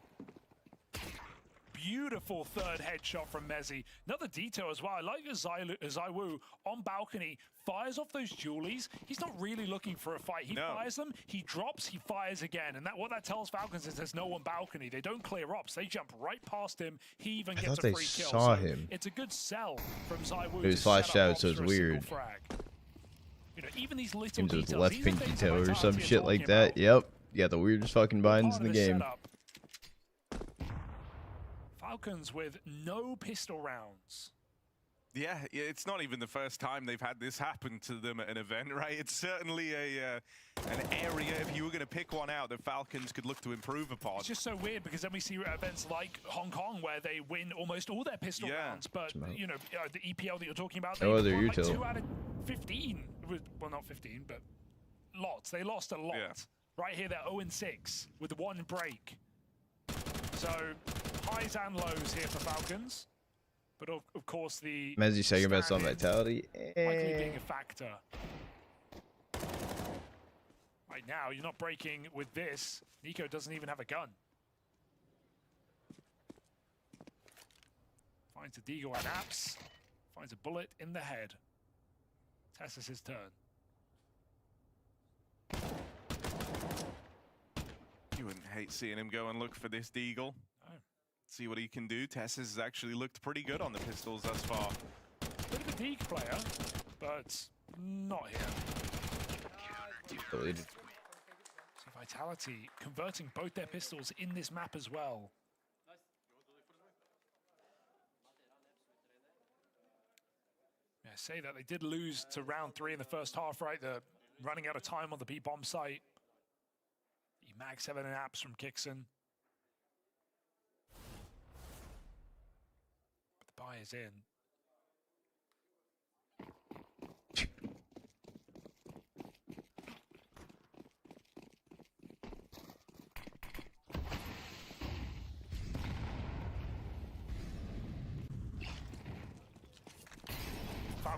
Beautiful third headshot from Mezzi. Another detail as well. I like Zywoo on balcony fires off those dualies. He's not really looking for a fight. He fires them, he drops, he fires again. And what that tells Falcons is there's no one balcony. They don't clear ops. They jump right past him. He even gets thought a they free kill. saw So him. it's a good sell from Zywoo. It was to flashed set up out, so ops it's for a single weird. frag. You know, even these little Seems with details, left these are pinky things toe or Vitality some are shit like talking that. about. Yep. Yeah, the weirdest fucking binds Part in of the game. setup. Falcons with no pistol rounds. Yeah, it's not even the first time they've had this happen to them at an event, right? It's certainly an area, if you were going to pick one out, the Falcons could look to improve upon. It's just so weird because then we see events like Hong Kong where they win almost all their pistol rounds, but you know the EPL that you're talking about, they No other won like util. 2 out of 15. Well, not 15, but lots. They lost a lot. Yeah. Right here, they're 0-6 with 1 break. So highs and lows here for Falcons, but of course the Mezzi second best on stand-in Vitality. likely being a factor. Right now, you're not breaking with this. Nico doesn't even have a gun. Finds a Deagle and Apps. Finds a bullet in the head. Tessa's his turn. You wouldn't hate seeing him go and look for this Deagle. See what he can do. Tess has actually looked pretty good on the pistols thus far. Bit of a Deagle player, but not here. Deleted. So Vitality converting both their pistols in this map as well. Yeah, say that they did lose to round 3 in the first half, right? They're running out of time on the B-bomb site. The Mag 7 and Apps from Kixon. But the buy is in.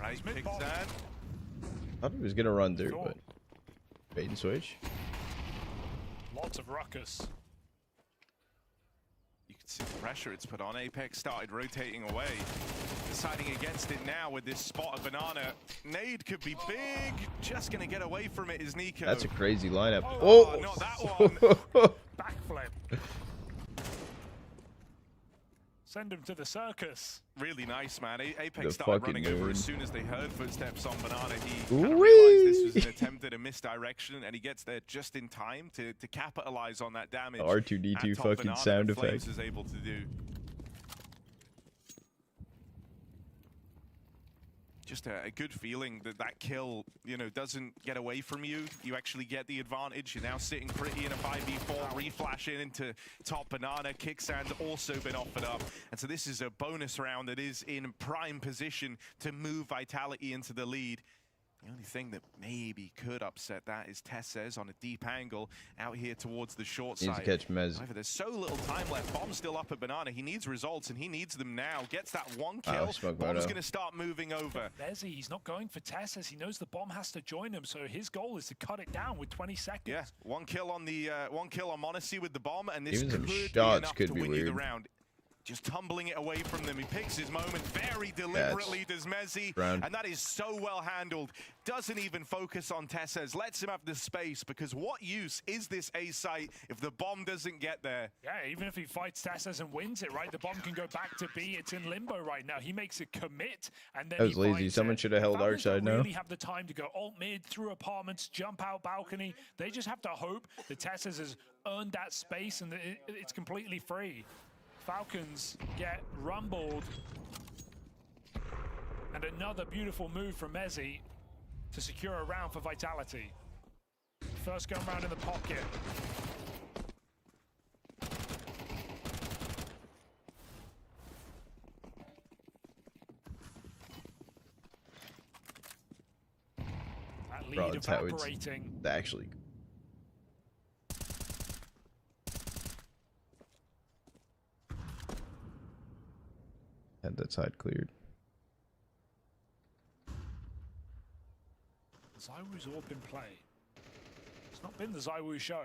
Right, mid Kixan. Thought he was gonna run through, but bait and switch. Lots of ruckus. You can see the pressure it's put on. Apex started rotating away. Deciding against it now with this spot of Banana. Nade could be big. Just going to get away from it is Nico. That's a crazy lineup. Oh, Oh! not that one. Backflip. Send him to the circus. Really nice, man. Apex The started fucking running over moon. as soon as they heard footsteps on Banana. He kind of realized this was an attempt at a misdirection, and he gets there just in time to capitalize on that damage. R2D2 at top fucking Banana sound that Flames effect. is able to do. Just a good feeling that that kill, you know, doesn't get away from you. You actually get the advantage. You're now sitting pretty in a 5v4, reflash in into top Banana. Kicksand's also been offered up. And so this is a bonus round that is in prime position to move Vitality into the lead. The only thing that maybe could upset that is Tesses on a deep angle out here towards the short Needs side. to catch Mez. However, there's so little time left. Bomb's still up at Banana. He needs results, and he needs them now. Gets that one Wow, kill. smoke Bomb's photo. going to start moving over. Bezzy, he's not going for Tessus. He knows the bomb has to join him, so his goal is to cut it down with 20 seconds. Yeah, one kill on Monacy with the bomb, and this Even some could be shots enough could to be win you the weird. round. Just tumbling it away from them. He picks his moment very deliberately, does Mezzi, round. and that is so well handled. Doesn't even focus on Tesses, lets him have the space, because what use is this A site if the bomb doesn't get there? Yeah, even if he fights Tessus and wins it, right, the bomb can go back to B. It's in limbo right now. He makes a commit, and then That was he lazy. finds Someone it. should have held our Falcons don't side now. really have the time to go alt mid, through apartments, jump out balcony. They just have to hope that Tessus has earned that space and that it's completely free. Falcons get rumbled. And another beautiful move from Mezzi to secure a round for Vitality. First gun round in the pocket. That lead Bro, it's how it's evaporating. actually. Had that side cleared. ZywOo's all been play. It's not been the ZywOo show.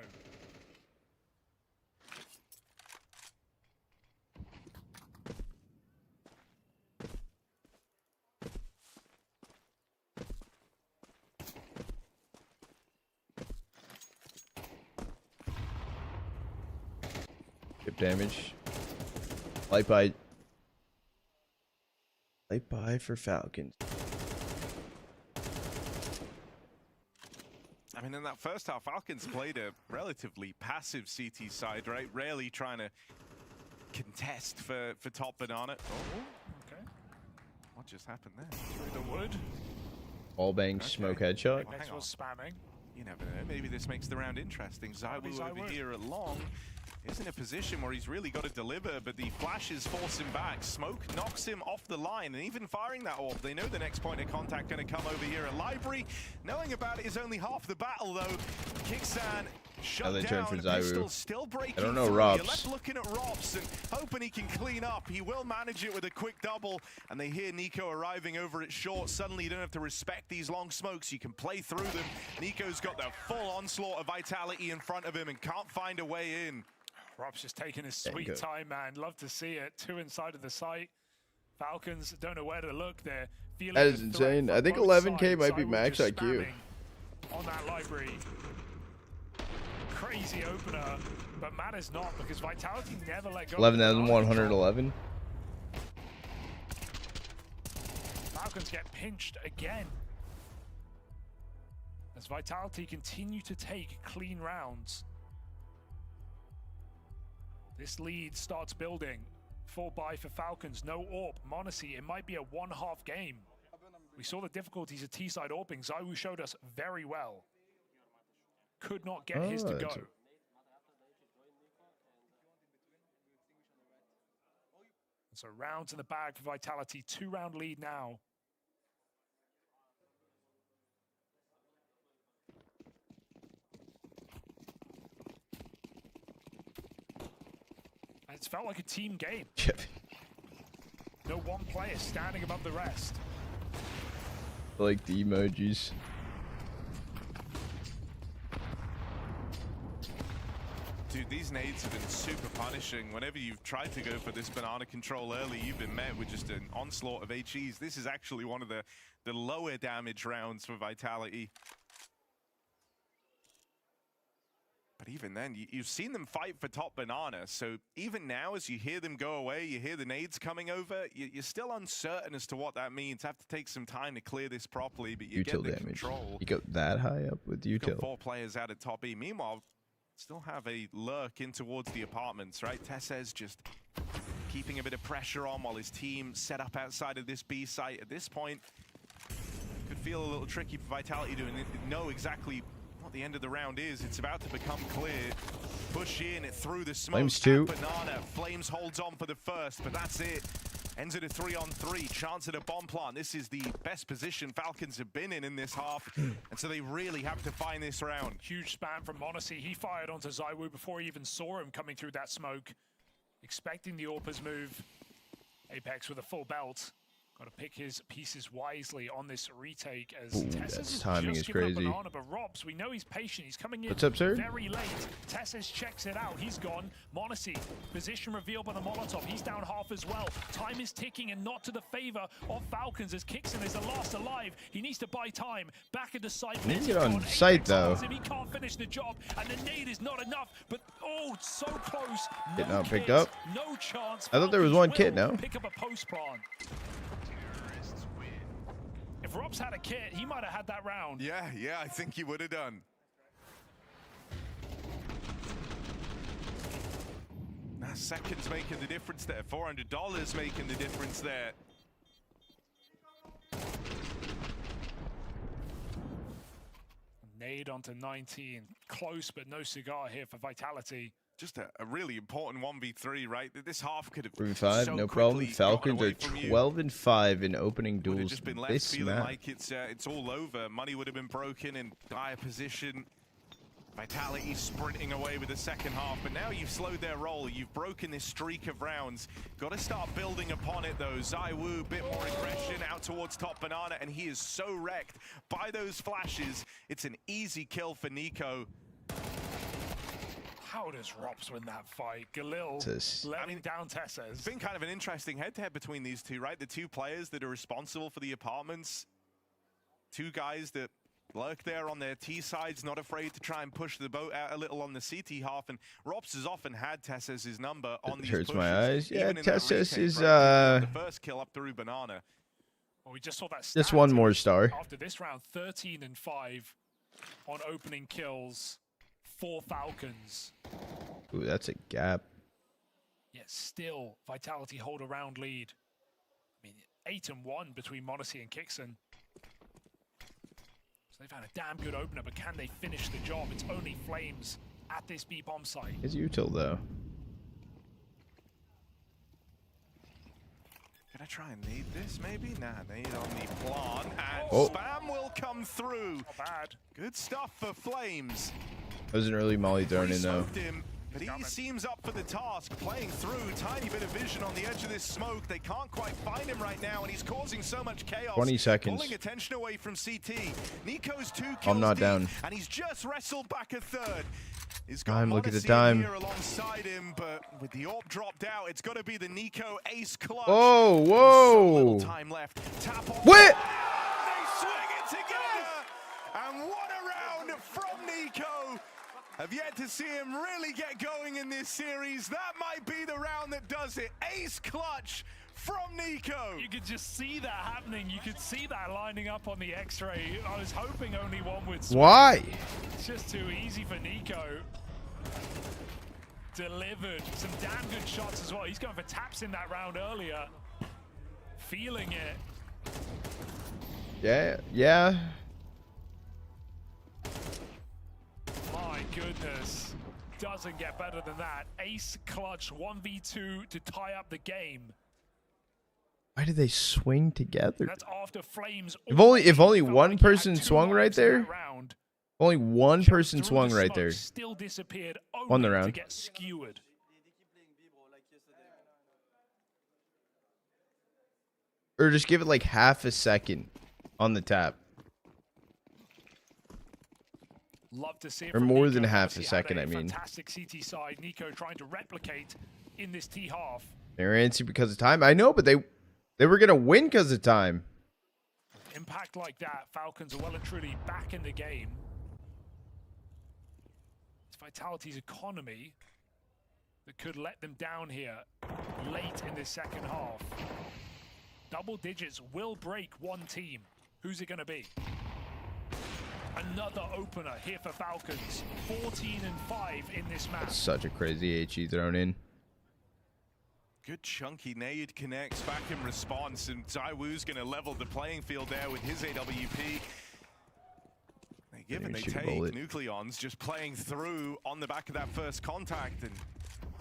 Chip damage. Light bite. Light bye for Falcons. I mean, in that first half, Falcons played a relatively passive CT side, right? Rarely trying to contest for top Banana. Oh, okay. What just happened there? Through the wood. All bang smoke headshot. Next was spamming. You never know. Maybe this makes the round interesting. ZywOo over ZywOo. here at long is in a position where he's really got to deliver, but the flashes force him back. Smoke knocks him off the line, and even firing that orb, they know the next point of contact going to come over here at Library. Knowing about it is only half the battle, though. Kicksan shut Now they turn down. for ZywOo. Pistol still breaking I don't know through. Robs. You're left looking at Robs and hoping he can clean up. He will manage it with a quick double, and they hear Nico arriving over at short. Suddenly, you don't have to respect these long smokes. You can play through them. Nico's got the full onslaught of Vitality in front of him and can't find a way in. Rob's just taking his Yeah, sweet good. time, man. Love to see it. Two inside of the site. Falcons don't know where to look there. Feeling That is the threat insane. from I think both 11K sides. might be ZywOo max just IQ. spamming on that Library. Crazy opener, but matters not because Vitality never let go. of the 11,111. Falcons get pinched again. As Vitality continue to take clean rounds. This lead starts building. Full buy for Falcons, no AWP. Monacy, it might be a one-half game. We saw the difficulties of T-side AWPing. ZywOo showed us very well. Could not get his to go. So rounds in the bag for Vitality. 2-round lead now. It's felt like a team game. No one player standing above the rest. I like the emojis. Dude, these nades have been super punishing. Whenever you've tried to go for this banana control early, you've been met with just an onslaught of HEs. This is actually one of the lower damage rounds for Vitality. But even then, you've seen them fight for top banana. So even now, as you hear them go away, you hear the nades coming over, you're still uncertain as to what that means. Have to take some time to clear this properly, but you get the control. You go that high up with util. 4 players out at top E. Meanwhile, still have a lurk in towards the apartments, right? Tessez just keeping a bit of pressure on while his team set up outside of this B site. At this point, could feel a little tricky for Vitality to know exactly what the end of the round is. It's about to become clear. Push in it through the smoke. Flames 2. Banana. Flames holds on for the first, but that's it. Ends at a 3-on-3. Chance at a bomb plant. This is the best position Falcons have been in this half, and so they really have to find this round. Huge spam from Monacy. He fired onto ZywOo before he even saw him coming through that smoke. Expecting the AWP's move. Apex with a full belt. Got to pick his pieces wisely on this retake as Tessez timing is crazy. Banana, but Robs, we know he's patient. He's coming in What's up, sir? very late. Tessez checks it out. He's gone. Monacy, position revealed by the Molotov. He's down half as well. Time is ticking and not to the favor of Falcons as Kixon is the last alive. He needs to buy time. Back into site. He needs to get on site, though. He can't finish the job, and the nade is not enough, but oh, so close. Kit not picked up. No chance. I thought there was one kit, no? Pick up a post plant. If Robs had a kit, he might have had that round. Yeah, I think he would have done. Now seconds making the difference there. $400 making the difference there. Nade onto 19. Close, but no cigar here for Vitality. Just a really important 1v3, right? This half could have 3v5, so no problem. quickly Falcons gotten are away from you. 12-5 in opening Would have duels just been left this feeling map. like it's all over. Money would have been broken in dire position. Vitality sprinting away with the second half, but now you've slowed their roll. You've broken this streak of rounds. Got to start building upon it, though. ZywOo, bit more aggression out towards top banana, and he is so wrecked by those flashes. It's an easy kill for Nico. How does Robs win that fight? Galil letting down Tessez. It's been kind of an interesting head-to-head between these two, right? The two players that are responsible for the apartments. Two guys that lurk there on their T sides, not afraid to try and push the boat out a little on the CT half. And Robs has often had Tessez's number on these hurts pushes. my eyes. Yeah, Tessez is the first kill up through banana. Well, we just saw that. Just one more star. After this round, 13-5 on opening kills for Falcons. Ooh, that's a gap. Yet still, Vitality hold a round lead. I mean, 8-1 between Monacy and Kixon. So they've had a damn good opener, but can they finish the job? It's only Flames at this B bomb site. It's util though. Can I try and need this maybe? Nah, nade on the plan, and Oh. spam will come through. Not bad. Good stuff for Flames. Wasn't really Molly throwing in though. Smoked him, but he seems up for the task, playing through. Tiny bit of vision on the edge of this smoke. They can't quite find him right now, and he's causing so much chaos. 20 seconds. Pulling attention away from CT. Nico's 2 kills I'm not deep, down. and he's just wrestled back a third. He's got Time, look at the Monacy time. here alongside him, but with the AWP dropped out, it's got to be the Nico ace clutch. Oh, So little whoa. time left. Tap on. What? They swing it together, and what a round from Nico. Have yet to see him really get going in this series. That might be the round that does it. Ace clutch from Nico. You could just see that happening. You could see that lining up on the X-ray. I was hoping only one would swing. Why? It's just too easy for Nico. Delivered. Some damn good shots as well. He's going for taps in that round earlier. Feeling it. Yeah. My goodness. Doesn't get better than that. Ace clutch 1v2 to tie up the game. Why did they swing together? That's after Flames. If only one person swung right there. Only one person swung right there. Still disappeared. Won the only round. To get skewered. Or just give it like half a second on the tap. Love to see it Or from more Nico. than half a Obviously second, had a I mean. Fantastic CT side. Nico trying to replicate in this T half. They're antsy because of time. I know, but they were gonna win because of time. Impact like that, Falcons are well and truly back in the game. Vitality's economy that could let them down here late in this second half. Double digits will break one team. Who's it going to be? Another opener here for Falcons. 14-5 in this match. That's such a crazy HE thrown in. Good chunky nade connects back in response, and ZywOo's going to level the playing field there with his AWP. They give and they take. Nucleon's just playing through on the back of that first contact and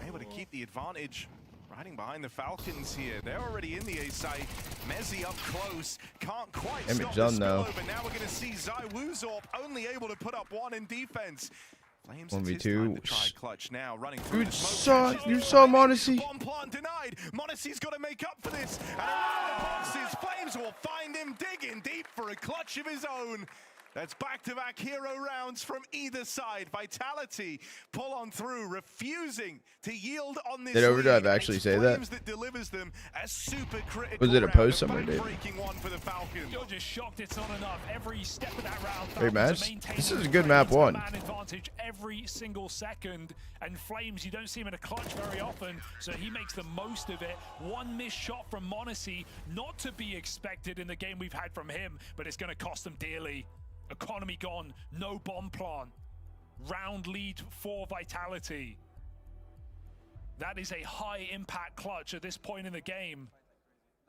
able to keep the advantage. Riding behind the Falcons here. They're already in the A site. Mezzi up close. Can't quite stop the spillover. Now we're going to see ZywOo's AWP only able to put up one in defense. Flames 1v2. try clutch now, running through You saw m0NESY. Bomb plant denied. m0NESY's got to make up for this. And around the boxes, Flames will find him digging deep for a clutch of his own. That's back-to-back hero rounds from either side. Vitality pull on through, refusing to yield on this. Did Overdrive actually say that? That delivers them a super critical Was it a post somewhere, Dave? one for the Falcons. You're just shocked it's not enough. Every step of that round. Great match. This is a good map one. Man advantage every single second. And Flames, you don't see him in a clutch very often, so he makes the most of it. One missed shot from m0NESY, not to be expected in the game we've had from him, but it's going to cost them dearly. Economy gone, no bomb plant. Round lead for Vitality. That is a high impact clutch at this point in the game.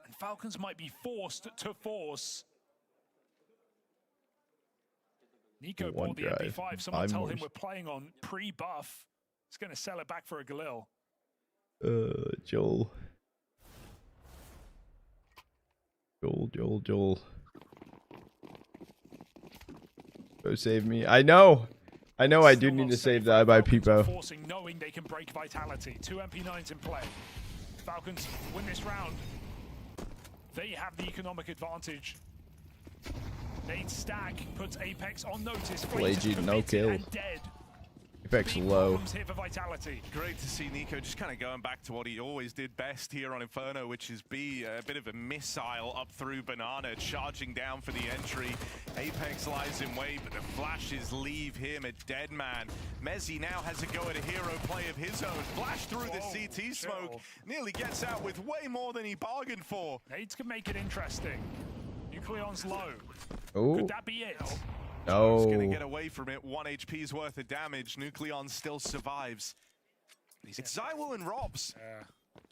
And Falcons might be forced to force. Nico bought the MP5. Someone tell him we're playing on pre-buff. He's going to sell it back for a Galil. Joel. Go save me. I know I do need to save the I by Peepo. Forcing, knowing they can break Vitality. 2 MP9s in play. Falcons win this round. They have the economic advantage. Nate Stack puts Apex on notice. Blade no kill. And dead. Apex low. Here for Vitality. Great to see Nico just kind of going back to what he always did best here on Inferno, which is be a bit of a missile up through Banana, charging down for the entry. Apex lies in wait, but the flashes leave him a dead man. Mezzi now has a go at a hero play of his own. Flash through the CT smoke, nearly gets out with way more than he bargained for. Nades can make it interesting. Nucleon's low. Ooh. Could that be it? No. He's gonna get away from it. 1 HP's worth of damage. Nucleon still survives. It's ZywOo and Robs.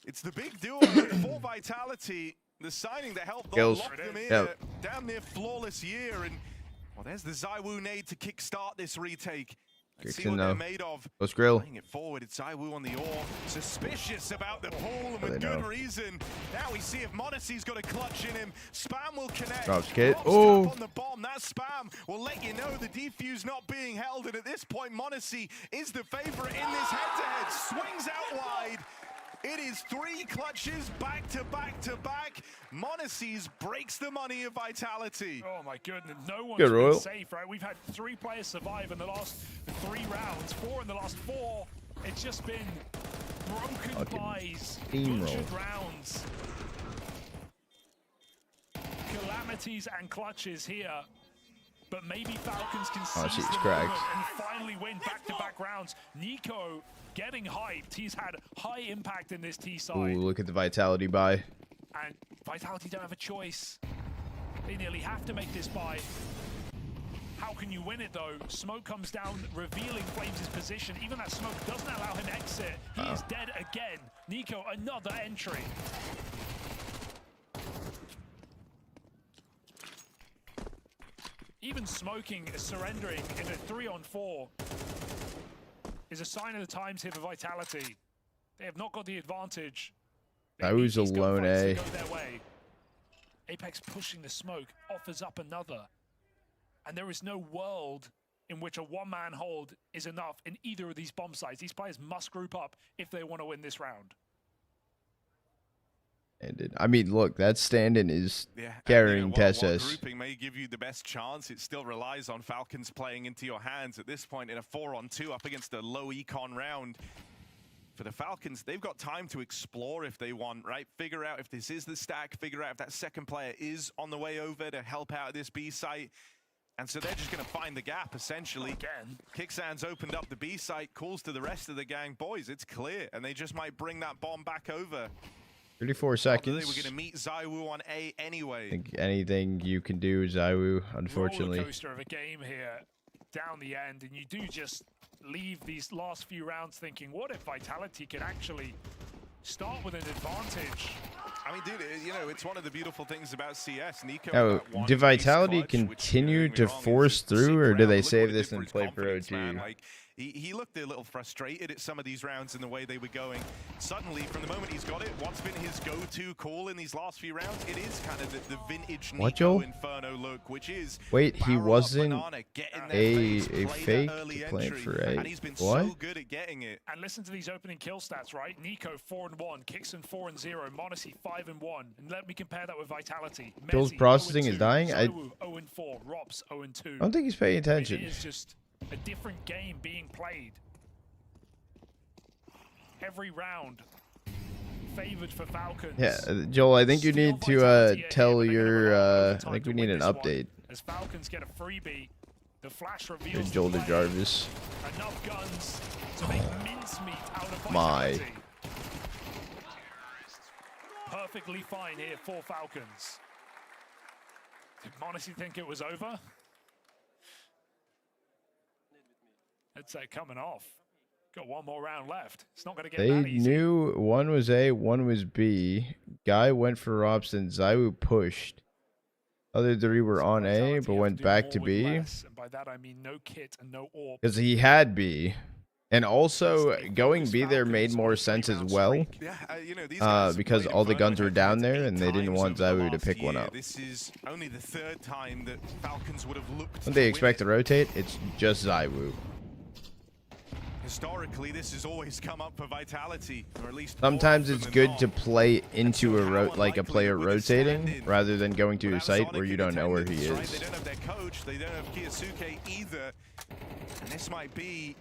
It's the big duo for Vitality. The signing that helped lock them in a damn near flawless year. And well, there's the ZywOo nade to kickstart this retake. Let's see what they're made of. Let's grill. Playing it forward, it's ZywOo on the ore. Suspicious about the pull, and with good reason. Now we see if m0NESY's got a clutch in him. Spam will connect. Drops kit. Oh. On the bomb. That Spam will let you know the defuse not being held. And at this point, m0NESY is the favorite in this head-to-head. Swings out wide. It is 3 clutches back to back to back. m0NESY's breaks the money of Vitality. Oh my goodness, no one's been safe, right? We've had 3 players survive in the last 3 rounds, 4 in the last 4. It's just been broken buys, butchered rounds. Calamities and clutches here. But maybe Falcons can seize the moment and finally win back-to-back rounds. Nico getting hyped. He's had high impact in this T side. Ooh, look at the Vitality buy. And Vitality don't have a choice. They nearly have to make this buy. How can you win it though? Smoke comes down, revealing Flames' position. Even that smoke doesn't allow him exit. He is dead again. Nico, another entry. Even smoking, surrendering in a 3-on-4 is a sign of the times here for Vitality. They have not got the advantage. Who's alone, eh? Apex pushing the smoke, offers up another. And there is no world in which a one-man hold is enough in either of these bomb sites. These players must group up if they want to win this round. I mean, look, that stand-in is carrying TeSeS. Grouping may give you the best chance. It still relies on Falcons playing into your hands at this point in a 4-on-2 up against a low econ round. For the Falcons, they've got time to explore if they want, right? Figure out if this is the stack, figure out if that second player is on the way over to help out at this B site. And so they're just going to find the gap, essentially. Again, Kicksands opened up the B site, calls to the rest of the gang, boys, it's clear. And they just might bring that bomb back over. 34 seconds. They were going to meet ZywOo on A anyway. I think anything you can do, ZywOo, unfortunately. Roller coaster of a game here down the end, and you do just leave these last few rounds thinking, what if Vitality could actually start with an advantage? I mean, dude, you know, it's one of the beautiful things about CS. Nico. Oh, did Vitality continue to force through, or do they save this and play for OT? He looked a little frustrated at some of these rounds and the way they were going. Suddenly, from the moment he's got it, what's been his go-to call in these last few rounds? It is kind of the vintage Nico Inferno look, which is... Wait, he wasn't a fake playing for A? And he's been what? so good at getting it. And listen to these opening kill stats, right? Nico 4-1, Kixen 4-0, Monacy 5-1. And let me compare that with Vitality. Bill's processing is dying. I 0-4, Rops 0-2. I don't think he's paying attention. It is just a different game being played. Every round favored for Falcons. Yeah, Joel, I think you need to tell your I think we need an update. As Falcons get a freebie, the flash reveals Joel to Jarvis. enough guns to make mincemeat out of My. Vitality. Perfectly fine here for Falcons. Did Monacy think it was over? It's coming off. Got one more round left. It's not going to get They that easy. knew one was A, one was B. Guy went for Robson. ZywOo pushed. Other three were on A, but went back to B. And by that I mean no kit and no AWP. Because he had B. And also, going B there made more sense as well. Because all the guns were down there, and they didn't want ZywOo to pick one up. This is only the third time that Falcons would have looked. When they expect to rotate, it's just ZywOo. Historically, this has always come up for Vitality, or at least Sometimes it's good to play into a player rotating rather than going to a site where you don't know where he is. They don't have their coach, they don't have Kiyosuke either, and this might be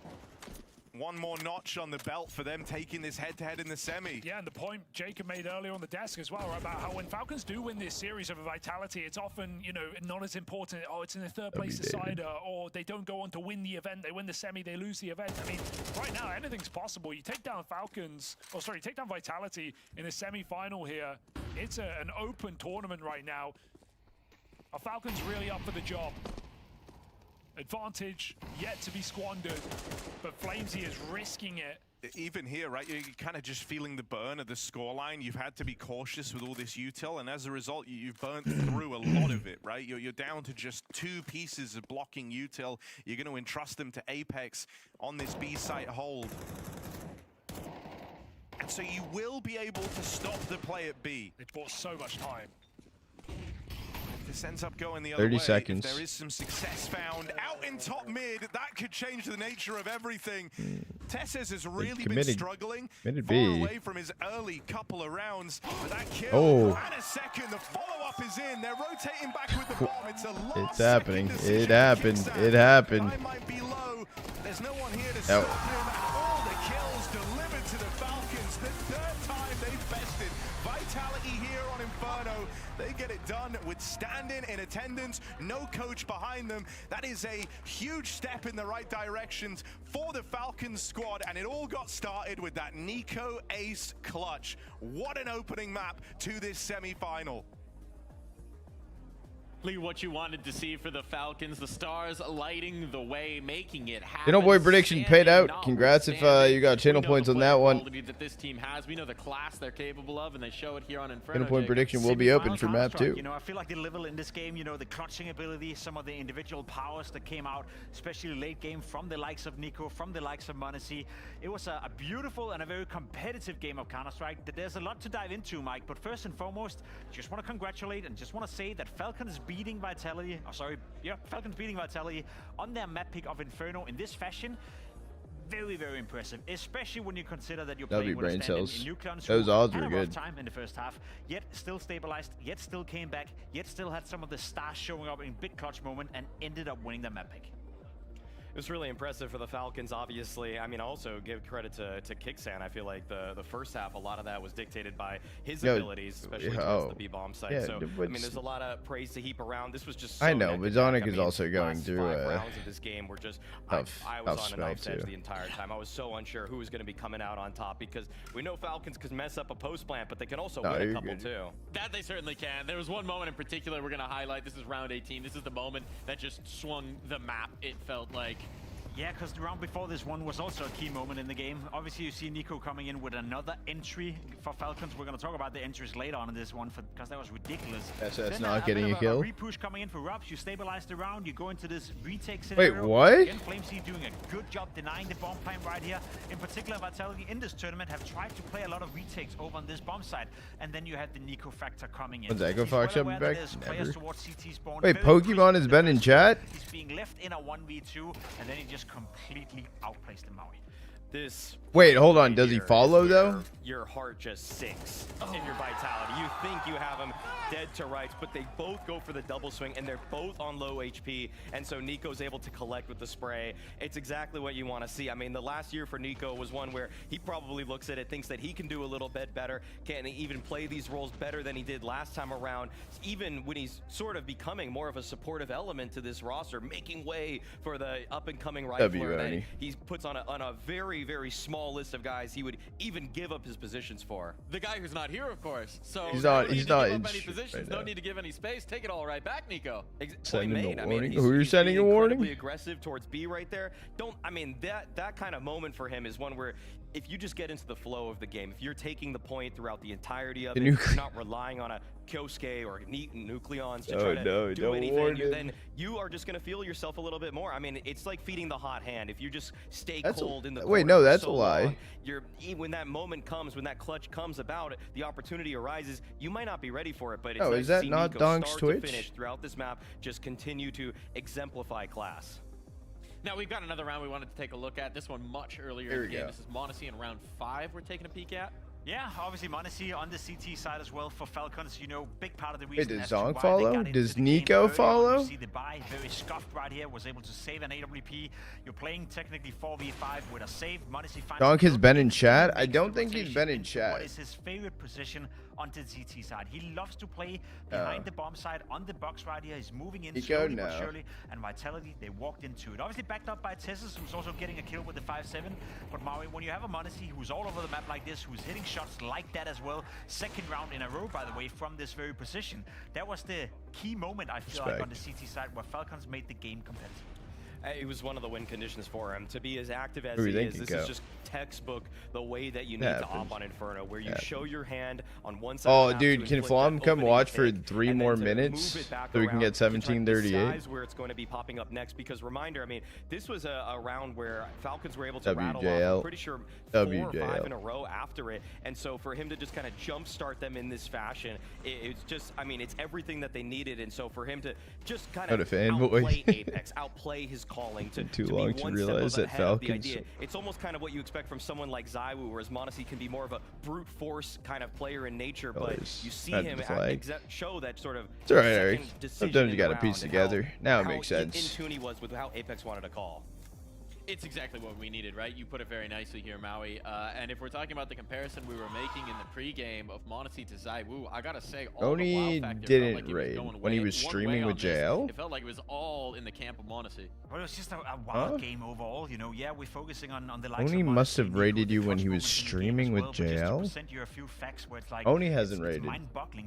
one more notch on the belt for them taking this head-to-head in the semi. Yeah, and the point Jacob made earlier on the desk as well, right, about how when Falcons do win this series over Vitality, it's often, you know, not as important. Oh, it's in the third place decider, or they don't go on to win the event. They win the semi, they lose the event. I mean, right now, anything's possible. You take down take down Vitality in a semi-final here. It's an open tournament right now. Are Falcons really up for the job? Advantage yet to be squandered, but Flamesy is risking it. Even here, right, you're kind of just feeling the burn of the scoreline. You've had to be cautious with all this util, and as a result, you've burnt through a lot of it, right? You're down to just 2 pieces of blocking util. You're going to entrust them to Apex on this B site hold. And so you will be able to stop the play at B. It bought so much time. This ends up going the other 30 way. seconds. If there is some success found out in top mid, that could change the nature of everything. Tesses has really been struggling, far away from his early couple of rounds. But that kill, and a second, the follow-up is in. They're rotating back with the bomb. It's a It's happening. It happened. It happened. Might be low. There's no one here to stop him. All the kills delivered to the Falcons. The third time they've bested Vitality here on Inferno. They get it done with stand-in in attendance, no coach behind them. That is a huge step in the right directions for the Falcons squad, and it all got started with that Nico ace clutch. What an opening map to this semi-final. What you wanted to see for the Falcons, the stars lighting the way, making it happen. Channel Boy prediction paid out. Congrats if you got channel points on that one. That this team has. We know the class they're capable of, and they show it here on Inferno. Channel point prediction will be open for map 2. You know, I feel like the level in this game, you know, the clutching ability, some of the individual powers that came out, especially late game from the likes of Nico, from the likes of Monacy. It was a beautiful and a very competitive game of Counter-Strike. There's a lot to dive into, Mike, but first and foremost, just want to congratulate and just want to say that Falcons beating Vitality, Falcons beating Vitality on their map pick of Inferno in this fashion. Very, very impressive, especially when you consider that you're playing with a stand in Nuclear. Those odds were had a good. rough time in the first half, yet still stabilized, yet still came back, yet still had some of the stars showing up in big clutch moment and ended up winning the map pick. was really impressive for the Falcons, obviously. I mean, also give credit to Kixan. I feel like the first half, a lot of that was dictated by his abilities, especially towards the B-bomb site. Yeah, so, I mean, there's a lot of praise to heap around. This was just so I know, but Zonic is I mean, also going last through 5 rounds of this game were just I was on a knife's edge the entire time. I was so unsure who was going to be coming out on top because we know Falcons can mess up a post plant, but they can also win a couple too. That they certainly can. There was one moment in particular we're going to highlight. This is round 18. This is the moment that just swung the map, it felt like. Yeah, because the round before this one was also a key moment in the game. Obviously, you see Nico coming in with another entry for Falcons. We're going to talk about the entries later on in this one because that was ridiculous. That's not getting a kill. Repush coming in for Rubs. You stabilize the round. You go into this retake scenario. Wait, what? Again, FlameC doing a good job denying the bomb plant right here. In particular, Vitality in this tournament have tried to play a lot of retakes over on this bomb side. And then you had the Nico factor coming in. When's Echo Fox coming back? Never. Wait, Pokemon has been in chat? He's being left in a 1v2, and then he just completely outplays the Maui. This Wait, hold on. Does he follow though? Your heart just sinks in your Vitality. You think you have him dead to rights, but they both go for the double swing, and they're both on low HP, and so Nico's able to collect with the spray. It's exactly what you want to see. I mean, the last year for Nico was one where he probably looks at it, thinks that he can do a little bit better, can even play these roles better than he did last time around, even when he's sort of becoming more of a supportive element to this roster, making way for the up-and-coming rifler that he puts on a very, very small list of guys he would even give up his positions for. The guy who's not here, of course. So he's not in any positions. No need to give any space. Take it all right back, Nico. Sending a warning. Who are you sending a warning? Aggressive towards B right there. I mean that kind of moment for him is one where if you just get into the flow of the game, if you're taking the point throughout the entirety of it, you're not relying on a Kyosuke or Nucleons to try to do anything, then you are just going to feel yourself a little bit more. I mean, it's like feeding the hot hand. If you just stay cold in the corner wait, no, that's so a lie. Long, when that moment comes, when that clutch comes about, the opportunity arises, you might not be ready for it, but it's nice is that to see not Nico Donk's start Twitch? to finish throughout this map, just continue to exemplify class. Now, we've got another round we wanted to take a look at. This one much earlier in the game. This is m0NESY in round 5 we're taking a peek at. Yeah, obviously m0NESY on the CT side as well for Falcons. You know, big part of the reason. Wait, does Zonk follow? Does Nico follow? You see the buy, very scuffed right here, was able to save an AWP. You're playing technically 4v5 with a save. m0NESY finds Zonk has been in chat? I don't think he's been in chat. What is his favorite position on the CT side? He loves to play behind the bomb side on the box right here. He's moving in slowly but surely, and Vitality, they walked into it. Obviously backed up by Tessus, who's also getting a kill with the 5-7. But Maui, when you have a m0NESY who's all over the map like this, who's hitting shots like that as well, second round in a row, by the way, from this very position, that was the key moment, I feel like, on the CT side where Falcons made the game competitive. It was one of the win conditions for him to be as active as he is. This is just textbook the way that you need to op on Inferno, where you show your hand on one side. Oh, dude, can Flom come watch for 3 more minutes so we can get 1738? Where it's going to be popping up next, because reminder, I mean, this was a round where Falcons were able to rattle off, I'm pretty sure 4 or 5 in a row after it, and so for him to just kind of jumpstart them in this fashion, it's just, I mean, it's everything that they needed, and so for him to just kind of outplay Apex, outplay his calling to too be long one to realize step that ahead of the Falcons. idea. It's almost kind of what you expect from someone like ZywOo, whereas m0NESY can be more of a brute force kind of player in nature, but you see him show that sort of it's alright, Eric. decision Sometimes you gotta piece together. Now it makes sense. In tune he was with how Apex wanted to call. It's exactly what we needed, right? You put it very nicely here, Maui. And if we're talking about the comparison we were making in the pregame of m0NESY to ZywOo, I gotta say, all the wow factor didn't felt like raid when he was streaming with JL. It felt like it was all in the camp of m0NESY. Well, it was just a wild game overall, you know. Yeah, we're focusing on the likes Oni of must have raided you when he was streaming with JL. Oni hasn't raided.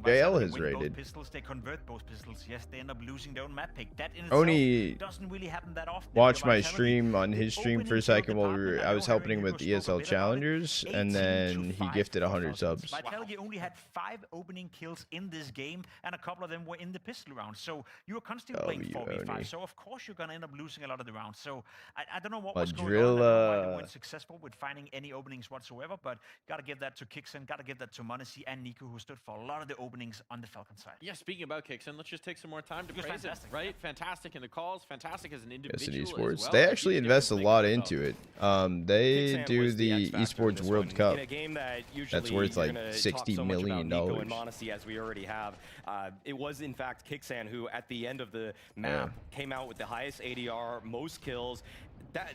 JL has raided. Pistols, they convert both pistols. Yes, they end up losing their own map pick. That in Oni itself doesn't really happen that often. watched my stream on his stream for a second while I was helping him with ESL Challengers, and then he gifted 100 subs. Vitality only had 5 opening kills in this game, and a couple of them were in the pistol round. So you were constantly playing 4v5. So of course you're gonna end up losing a lot of the rounds. So I don't know what was going on. I don't know why they weren't successful with finding any openings whatsoever. But gotta give that to Kixan, gotta give that to m0NESY and Nico, who stood for a lot of the openings on the Falcon side. Yeah, speaking about Kixan, let's just take some more time to praise him. Right, fantastic in the calls, fantastic as an individual. Yes, in esports, as well. they actually invest a lot into it. They do the Esports World Cup. That's worth like $60 million. And Monacy, as we already have. It was in fact Kixan who, at the end of the map, came out with the highest ADR, most kills.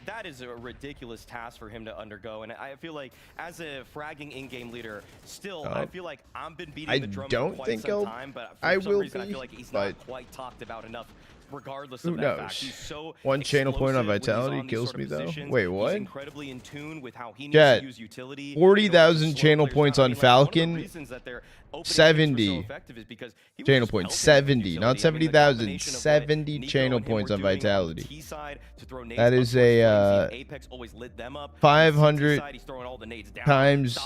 That is a ridiculous task for him to undergo, and I feel like as a fragging in-game leader, still I feel like I've been beating the drum for quite some time, but for some reason I feel like he's not quite talked about enough. Regardless of that fact, he's so one channel point on vitality kills me though. Wait, what? He's incredibly in tune with how he needs to use utility. 40,000 channel points on Falcon. 70 channel points. 70, not 70,000. 70 channel points on vitality. That is a 500 times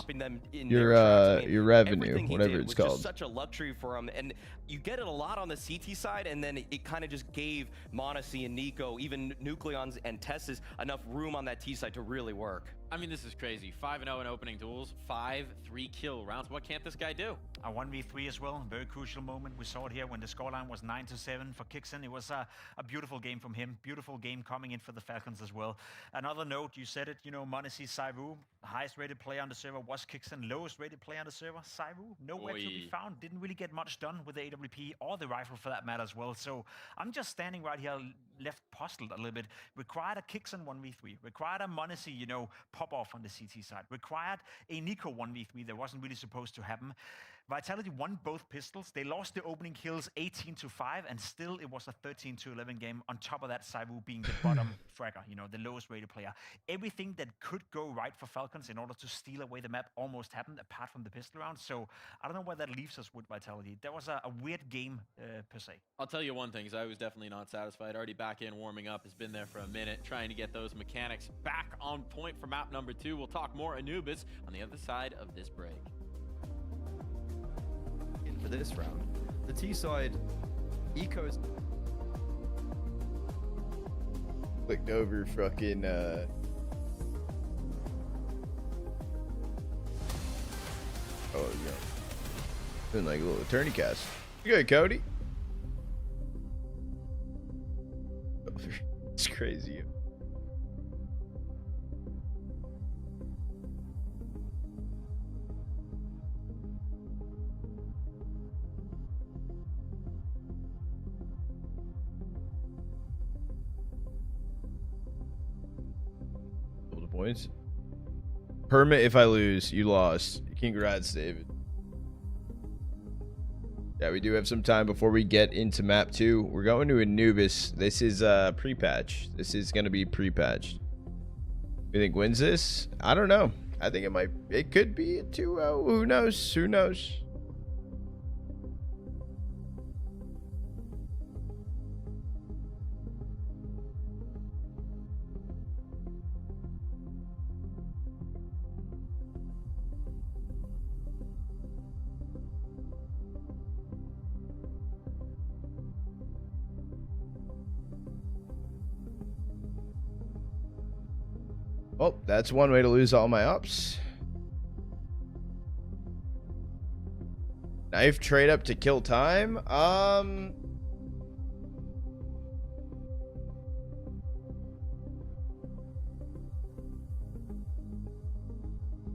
your revenue, whatever it's called. Such a luxury for him, and you get it a lot on the CT side, and then it kind of just gave Monacy and Nico, even Nucleons and Tessus, enough room on that T side to really work. I mean, this is crazy. 5-0 in opening duels, 5 3-kill rounds. What can't this guy do? A 1v3 as well, very crucial moment. We saw it here when the scoreline was 9-7 for Kixan. It was a beautiful game from him. Beautiful game coming in for the Falcons as well. Another note, you said it, you know, Monacy, Saivu, highest rated player on the server was Kixan. Lowest rated player on the server, Saivu, nowhere to be found. Didn't really get much done with the AWP or the rifle for that matter as well. So I'm just standing right here, left puzzled a little bit. Required a Kixan 1v3. Required a Monacy, you know, pop off on the CT side. Required a Nico 1v3 that wasn't really supposed to happen. Vitality won both pistols. They lost the opening kills 18-5, and still it was a 13-11 game. On top of that, Saivu being the bottom fragger, you know, the lowest rated player. Everything that could go right for Falcons in order to steal away the map almost happened, apart from the pistol round. So I don't know where that leaves us with Vitality. That was a weird game per se. I'll tell you one thing, I was definitely not satisfied. Already back in, warming up, has been there for a minute, trying to get those mechanics back on point for map number 2. We'll talk more Anubis on the other side of this break. For this round, the T side, Eco's clicked over fucking oh yeah, doing like a little attorney cast. You good, Cody? It's crazy. Points. Permit if I lose. You lost. Congrats, David. Yeah, we do have some time before we get into map 2. We're going to Anubis. This is pre-patch. This is going to be pre-patched. You think wins this? I don't know. I think it could be a 2-0. Who knows? Who knows? Well, that's one way to lose all my ups. Knife trade up to kill time.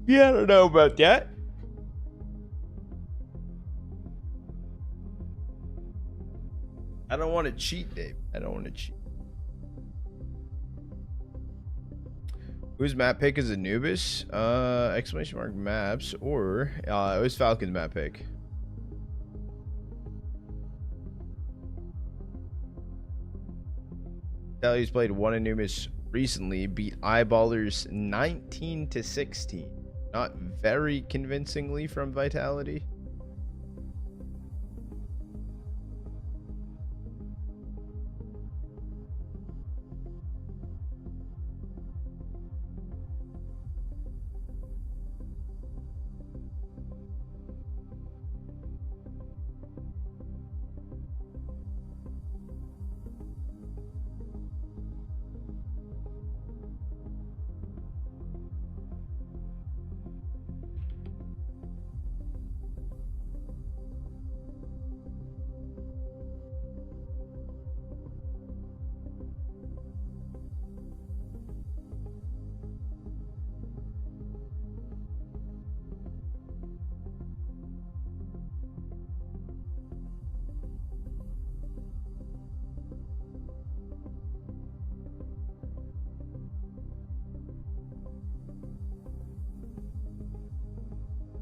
Yeah, I don't know about that. I don't want to cheat, Dave. I don't want to cheat. Whose map pick is Anubis? Exclamation mark maps, or it was Falcon's map pick. Tally's played one Anubis recently, beat Eyeballers 19-16. Not very convincingly from Vitality.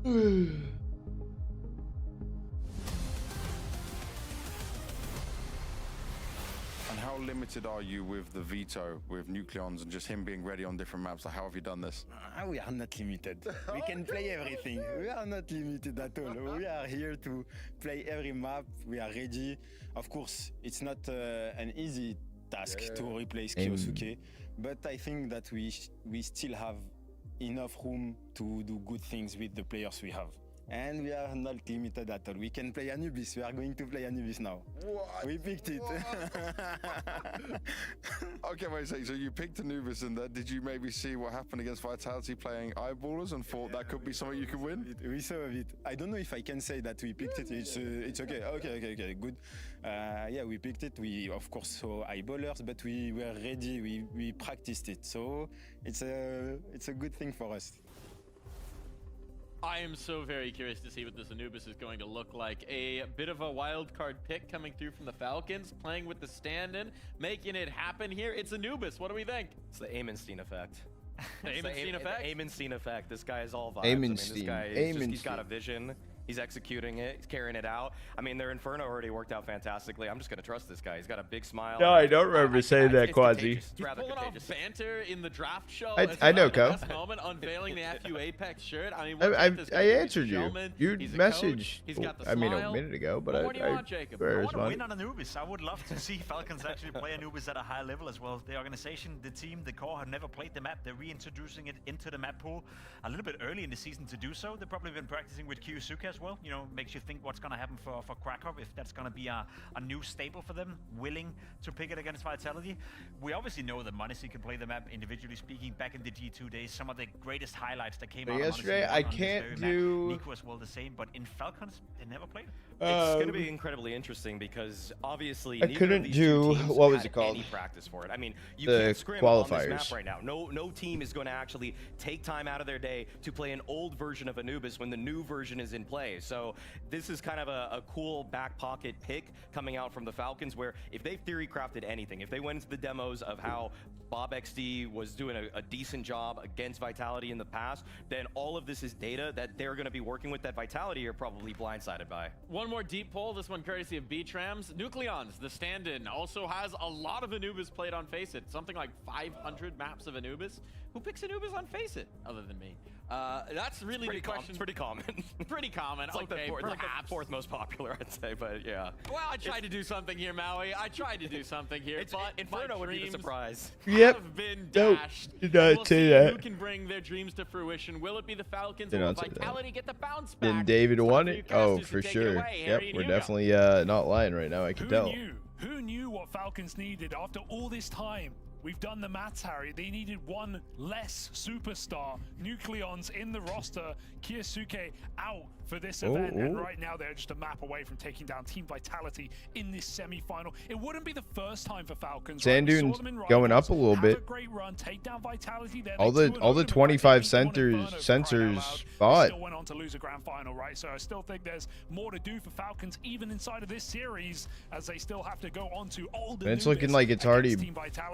And how limited are you with the veto, with Nucleons, and just him being ready on different maps? Like, how have you done this? We are not limited. We can play everything. We are not limited at all. We are here to play every map. We are ready. Of course, it's not an easy task to replace Kyosuke, but I think that we still have enough room to do good things with the players we have. And we are not limited at all. We can play Anubis. We are going to play Anubis now. What? We picked it. Okay, wait a second. So you picked Anubis, and did you maybe see what happened against Vitality playing Eyeballers and thought that could be something you could win? We saw a bit. I don't know if I can say that we picked it. It's okay. Okay, good. Yeah, we picked it. We of course saw Eyeballers, but we were ready. We practiced it. So it's a good thing for us. I am so very curious to see what this Anubis is going to look like. A bit of a wild card pick coming through from the Falcons, playing with the stand-in, making it happen here. It's Anubis. What do we think? It's the Amenstein effect. The Amenstein effect? The Amenstein effect. This guy is all vibes. I mean, this guy he's got a vision. He's executing it. He's carrying it out. I mean, their Inferno already worked out fantastically. I'm just going to trust this guy. He's got a big smile. No, I don't remember saying that, Quasi. He's pulling off banter in the draft show. I know, Co. Moment, unveiling the FU Apex shirt. I mean, I answered you. You messaged. I mean, a minute ago, but what do you want, Jacob? I want to win on Anubis. I would love to see Falcons actually play Anubis at a high level as well. The organization, the team, the core have never played the map. They're reintroducing it into the map pool a little bit early in the season to do so. They've probably been practicing with Kyosuke as well. You know, makes you think what's going to happen for Krakow, if that's going to be a new staple for them, willing to pick it against Vitality. We obviously know that Monacy can play the map individually speaking. Back in the G2 days, some of the greatest highlights that came out yesterday, of I can't do. Nico as well the same, but in Falcons, they never played it. It's going to be incredibly interesting because obviously I couldn't do what was it called? Any practice for it. I mean, you the can't scrim qualifiers on this map right now. No team is going to actually take time out of their day to play an old version of Anubis when the new version is in play. So this is kind of a cool back pocket pick coming out from the Falcons, where if they've theory crafted anything, if they went into the demos of how Bob XD was doing a decent job against Vitality in the past, then all of this is data that they're going to be working with that Vitality are probably blindsided by. One more deep poll, this one courtesy of B-Trams. Nucleons, the stand-in, also has a lot of Anubis played on Faceit. Something like 500 maps of Anubis. Who picks Anubis on Faceit other than me? That's really the question. Pretty common. Pretty common. It's like okay, the fourth most popular, I'd say, but yeah. Well, I tried to do something here, Maui. I tried to do something here, but Inferno would be the surprise. Yep. Have been Nope. dashed. Did not we'll say see that. who can bring their dreams to fruition. Will it be the Falcons Did or will not say that. Vitality get the bounce back? Then David won it. Oh, casters to for take it sure. away. Yep, Harry and we're Hugo. definitely not lying right now. I can tell. Who knew what Falcons needed after all this time? We've done the maths, Harry. They needed one less superstar. Nucleons in the roster. Kyosuke out for this event. And right now they're just a map away from taking down Team Vitality in this semi-final. It wouldn't be the first time for Falcons. Sandoon's going up a little bit. A great run, take down Vitality. All the 25 sensors bought. Still went on to lose a grand final, right? So I still think there's more to do for Falcons even inside of this series, as they still have to go on to all the. And it's looking like it's already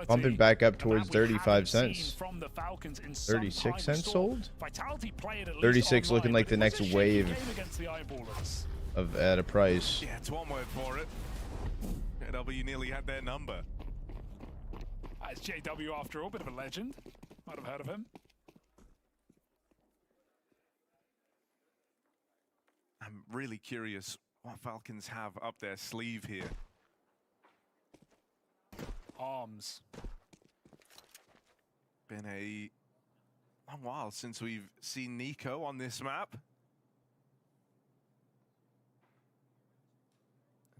bumping back up towards 35 cents. 36 cents sold. 36 looking like the next wave of at a price. Yeah, it's one word for it. JW nearly had their number. It's JW after all, bit of a legend. Might have heard of him. I'm really curious what Falcons have up their sleeve here. Arms. Been a long while since we've seen Nico on this map.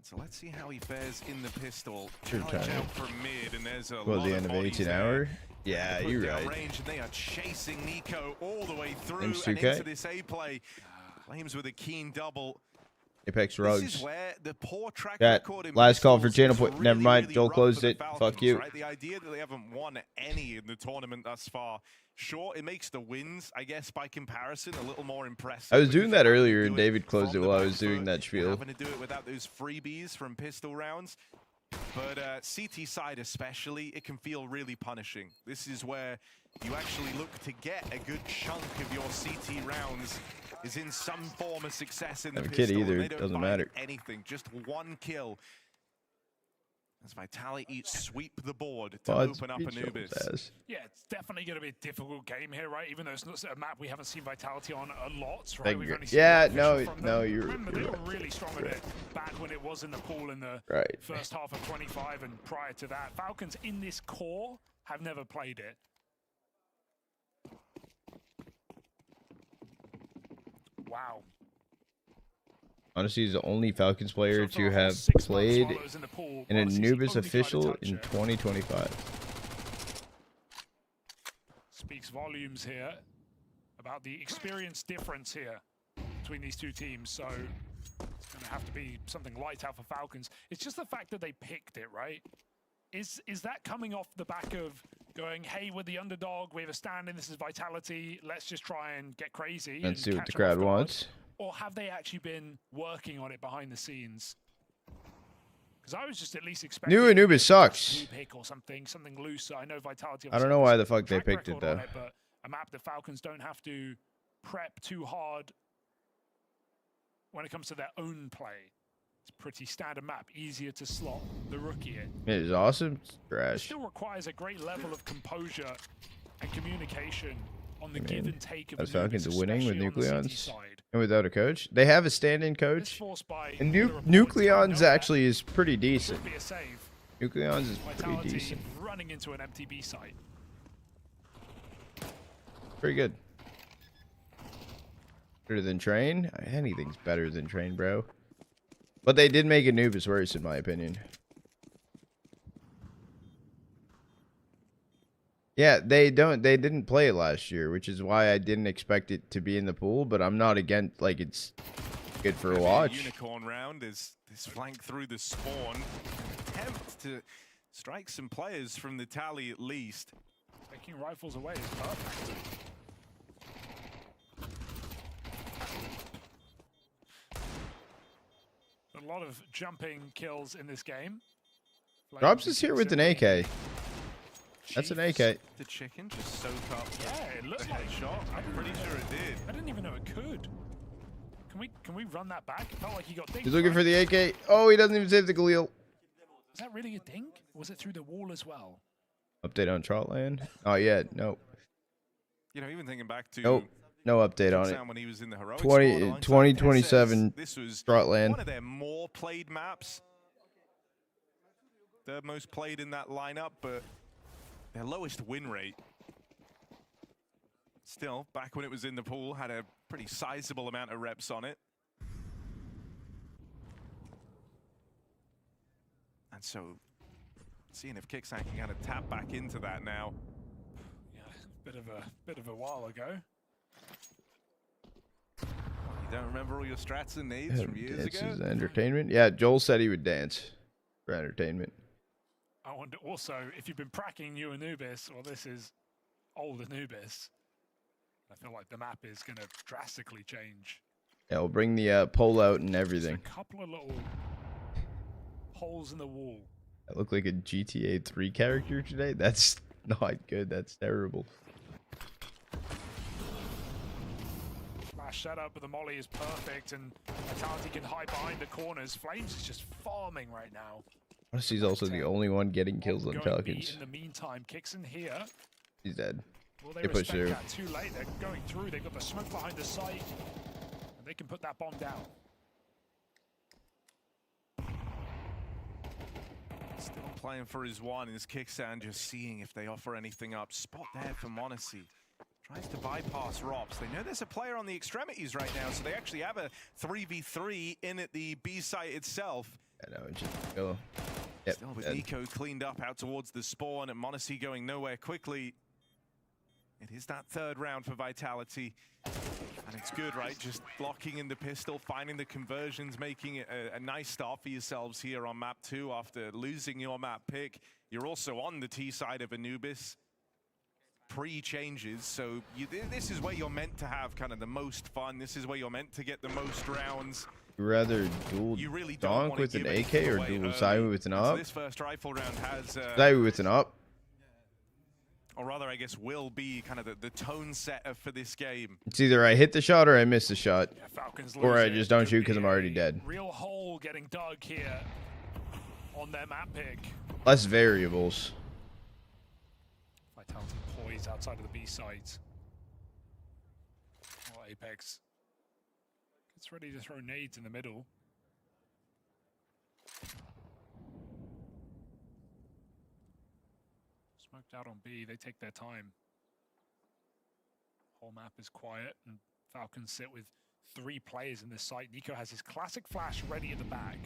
So let's see how he fares in the pistol. Challenge out from mid, and there's a lot the end of 18 hour. Yeah, you're right. Range, and they are chasing Nico all the way through and M2K. into this A play. Flames with a keen double. Apex Rugs. This is where the poor track That record in last call for pistols channel is point. really, Never mind. really Joel rough closed for the it. Falcons, Fuck you. Right? The idea that they haven't won any in the tournament thus far. Sure, it makes the wins, I guess, by comparison, a little more impressive. I was doing that earlier, and David closed it while I was doing that spiel. Having to do it without those freebies from pistol rounds. But CT side especially, it can feel really punishing. This is where you actually look to get a good chunk of your CT rounds is in some form of success in the pistol. Kid either, They don't doesn't find matter. anything, just one kill. As Vitality sweep the board to open up Anubis. Yeah, it's definitely going to be a difficult game here, right? Even though it's not a map we haven't seen Vitality on a lot, right? We've only seen you're Remember, they were really strong at it back when it was in the pool in the first half of 25, and prior to that, Falcons in this core have never played it. Wow. Honestly, he's the only Falcons player to have played in an Anubis official in 2025. Speaks volumes here about the experience difference here between these two teams. So it's going to have to be something light out for Falcons. It's just the fact that they picked it, right? Is that coming off the back of going, hey, we're the underdog, we have a stand-in, this is Vitality, let's just try and get crazy. Let's see what the crowd wants. Or have they actually been working on it behind the scenes? Because I was just at least expecting New Anubis sucks. Pick or something looser. I know Vitality. I don't know why the fuck they picked it though. But a map that Falcons don't have to prep too hard when it comes to their own play. It's a pretty standard map, easier to slot the rookie in. It is awesome. It's It trash. still requires a great level of composure and communication on the give and take of the Falcons are winning with especially on the Nucleons CT side. and without a coach. They have a stand-in coach, and Nucleons actually is pretty decent. Be a save. Nucleons is pretty Vitality decent. running into an MTB site. Pretty good. Better than Train? Anything's better than Train, bro. But they did make Anubis worse, in my opinion. Yeah, they didn't play it last year, which is why I didn't expect it to be in the pool, but I'm not against, like, it's good for a watch. Unicorn round is this flank through the spawn. Attempt to strike some players from the tally at least. Taking rifles away is perfect. A lot of jumping kills in this game. Drops is here with an AK. That's an AK. The chicken just soak up. Yeah, it looks like shot. I'm pretty sure it did. I didn't even know it could. Can we run that back? It felt like he got dinged. He's looking for the AK. Oh, he doesn't even save the Galil. Is that really a dink? Or was it through the wall as well? Update on Trotland? Oh, yeah, no. You know, even thinking back to Nope. No update on it. when he was in the heroic 2027 this was Trotland. one of their more played maps. Third most played in that lineup, but their lowest win rate. Still, back when it was in the pool, had a pretty sizable amount of reps on it. And so, seeing if Kicksan can kind of tap back into that now. Yeah, bit of a while ago. You don't remember all your strats and nades from years ago? Dances entertainment. Yeah, Joel said he would dance for entertainment. I wonder also if you've been pracking new Anubis, or this is old Anubis. I feel like the map is going to drastically change. Yeah, we'll bring the pole out and everything. Just a couple of little holes in the wall. I look like a GTA 3 character today. That's not good. That's terrible. Flash setup, but the molly is perfect, and Vitality can hide behind the corners. Flames is just farming right now. Honestly, he's also the only one getting kills on Falcons. In the meantime, kicks in here. He's dead. Well, they push through. That too late. They're going through. They've got the smoke behind the site, and they can put that bomb down. Still playing for his one. His Kicksan just seeing if they offer anything up. Spot there for Monacy. Tries to bypass Rops. They know there's a player on the extremities right now, so they actually have a 3v3 in at the B site itself. I know, just go. Yep, Still with Nico cleaned up out towards the spawn, and Monacy going nowhere quickly. It is that third round for Vitality. And it's good, right? Just locking in the pistol, finding the conversions, making it a nice start for yourselves here on map 2 after losing your map pick. You're also on the T side of Anubis. pre-changes. So this is where you're meant to have kind of the most fun. This is where you're meant to get the most rounds. You rather dual really donk with an AK or dual Zywoo with an up? So this first rifle round has Zywoo with an up. Or rather, I guess, will be kind of the tone setter for this game. It's either I hit the shot or I miss the shot, Falcons or I lose just it. don't Could shoot because be I'm already a dead. Real hole getting dug here on their map pick. Less variables. Vitality poised outside of the B sides. Well, Apex gets ready to throw nades in the middle. Smoked out on B, they take their time. Whole map is quiet, and Falcons sit with 3 players in this site. Nico has his classic flash ready at the back.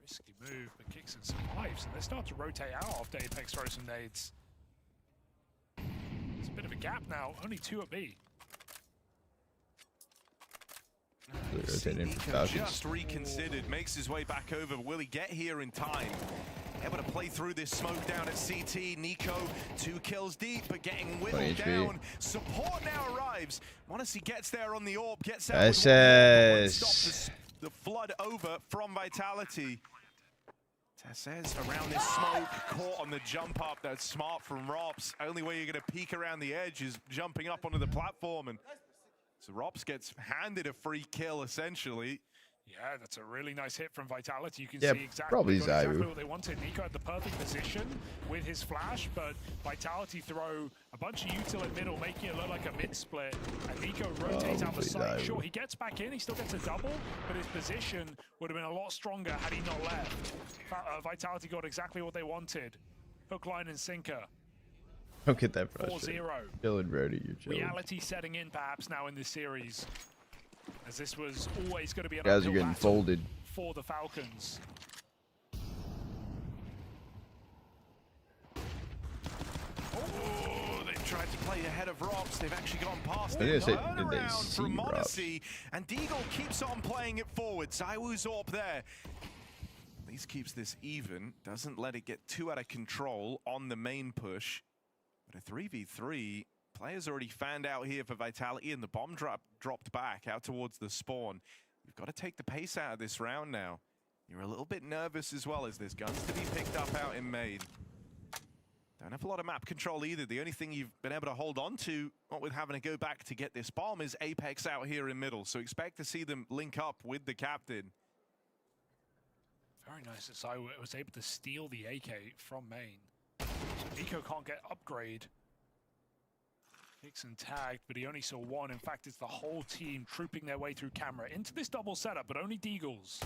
Risky move, but kicks and survives, and they start to rotate out after Apex throws some nades. It's a bit of a gap now, only 2 at B. Just reconsidered, makes his way back over. Will he get here in time? Able to play through this smoke down at CT. Nico, 2 kills deep, but getting whittled down. Support now arrives. Monacy gets there on the AWP, gets out with one, stop the flood over from Vitality. Tessez around this smoke, caught on the jump up. That's smart from Rops. Only way you're going to peek around the edge is jumping up onto the platform, and so Rops gets handed a free kill, essentially. Yeah, that's a really nice hit from Vitality. You can Yeah, see exactly, probably exactly Zywoo. what they wanted. Nico had the perfect position with his flash, but Vitality throw a bunch of util at middle, making it look like a mid-split. And Nico rotates out the side. Sure, he gets back in, he still gets a double, but his position would have been a lot stronger had he not left. Vitality got exactly what they wanted. Hook, line, and sinker. Don't get that frustrated. 4-0. Chilling, Brody. You're chilling. Reality setting in perhaps now in this series, as this was always going to be an Guys are uphill getting battle folded. for the Falcons. Oh, they've tried to play ahead of Rops. They've actually gone past I it. was gonna say, did they Turnaround see from Rops? Monacy, and Deagle keeps on playing it forward. Zywoo's AWP there. At least keeps this even. Doesn't let it get too out of control on the main push. But a 3v3, players already fanned out here for Vitality, and the bomb dropped back out towards the spawn. You've got to take the pace out of this round now. You're a little bit nervous as well, as there's guns to be picked up out in main. Don't have a lot of map control either. The only thing you've been able to hold on to, not with having to go back to get this bomb, is Apex out here in middle. So expect to see them link up with the captain. Very nice that Zywoo was able to steal the AK from main. So Nico can't get upgrade. Nixon tagged, but he only saw 1. In fact, it's the whole team trooping their way through camera into this double setup, but only Deagles.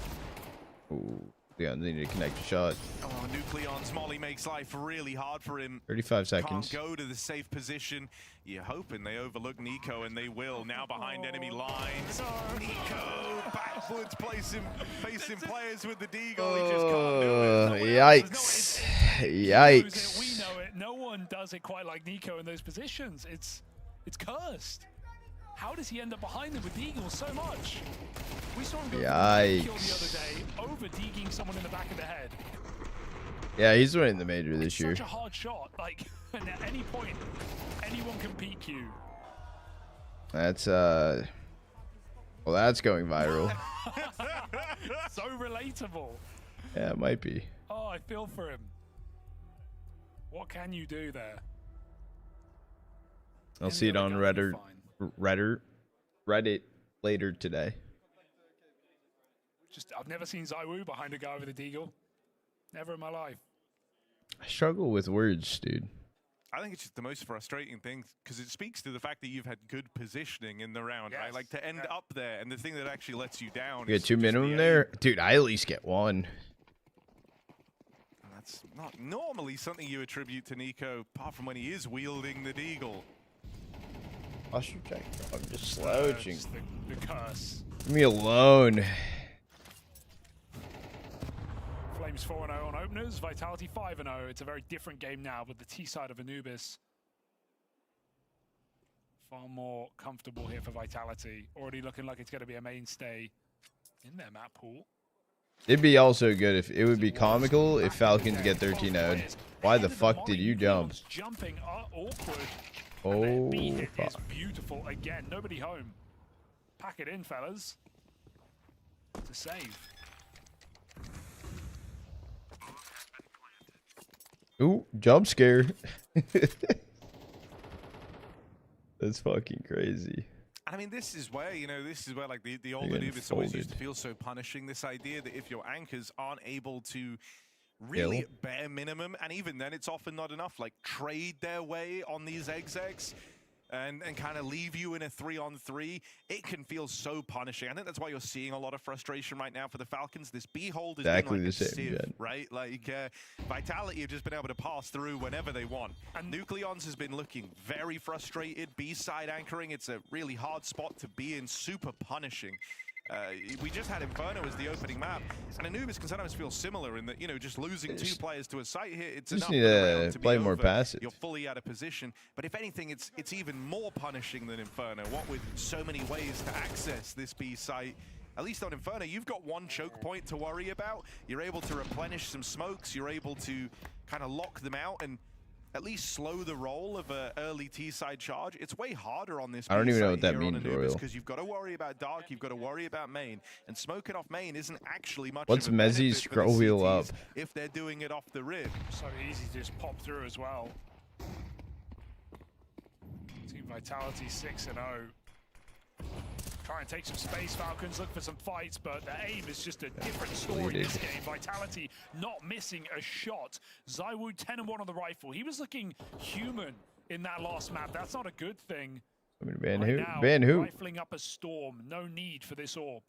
Ooh, yeah, they need to connect a shot. Oh, Nucleon's molly makes life really hard for him. 35 seconds. Can't go to the safe position. You're hoping they overlook Nico, and they will. Now behind enemy lines. Nico backwards facing players with the Deagle. He just can't do it. Yikes. Yikes. We know it. No one does it quite like Nico in those positions. It's cursed. How does he end up behind them with Deagle so much? We saw him go for a kill the other day, over-deagging someone in the back of the head. Yeah, he's winning the major this year. Such a hard shot. Like, at any point, anyone can peek you. That's, well, that's going viral. So relatable. Yeah, it might be. Oh, I feel for him. What can you do there? I'll see it on Reddit later today. I've never seen Zywoo behind a guy with a Deagle. Never in my life. I struggle with words, dude. I think it's just the most frustrating thing, because it speaks to the fact that you've had good positioning in the round, right? Like, to end up there, and the thing that actually lets you down. You get 2 minimum there? Dude, I at least get 1. And that's not normally something you attribute to Nico, apart from when he is wielding the Deagle. Posture check. I'm just slouching. Just the curse. Leave me alone. Flames 4-0 on openers, Vitality 5-0. It's a very different game now with the T side of Anubis. Far more comfortable here for Vitality. Already looking like it's going to be a mainstay in their map pool. It'd be also good if it would be comical if Falcons get 13-0'd. Why the fuck did you jump? Jumping are awkward. Oh, It's beautiful again. Nobody home. Pack it in, fellas. To save. Ooh, jump scare. That's fucking crazy. I mean, this is where, you know, like the old Anubis always used to feel so punishing. This idea that if your anchors aren't able to really bare minimum, and even then it's often not enough, like trade their way on these execs and kind of leave you in a 3-on-3, it can feel so punishing. I think that's why you're seeing a lot of frustration right now for the Falcons. This B-hold has Exactly been like the a same, sieve, Jen. right? Like Vitality have just been able to pass through whenever they want. And Nucleons has been looking very frustrated. B-side anchoring, it's a really hard spot to be in, super punishing. We just had Inferno as the opening map, and Anubis can sometimes feel similar in that, you know, just losing 2 players to a site here, it's enough need for the to round to play be more over. passive. You're fully out of position, but if anything, it's even more punishing than Inferno. What with so many ways to access this B site, at least on Inferno, you've got 1 choke point to worry about. You're able to replenish some smokes. You're able to kind of lock them out and at least slow the roll of an early T-side charge. It's way harder on this. I don't even know what that means, Royal. Because you've got to worry about Dark, you've got to worry about main, and smoking off main isn't actually much. What's of a Mezzi's benefit for scroll the wheel CTs up? if they're doing it off the rib? So easy to just pop through as well. Team Vitality 6-0. Try and take some space, Falcons, look for some fights, but the aim is just a different story in this game. Vitality not missing a shot. Zywoo 10-1 on the rifle. He was looking human in that last map. That's not a good thing. I mean, ban Right who? now, Ban who? Rifling up a storm. No need for this orb.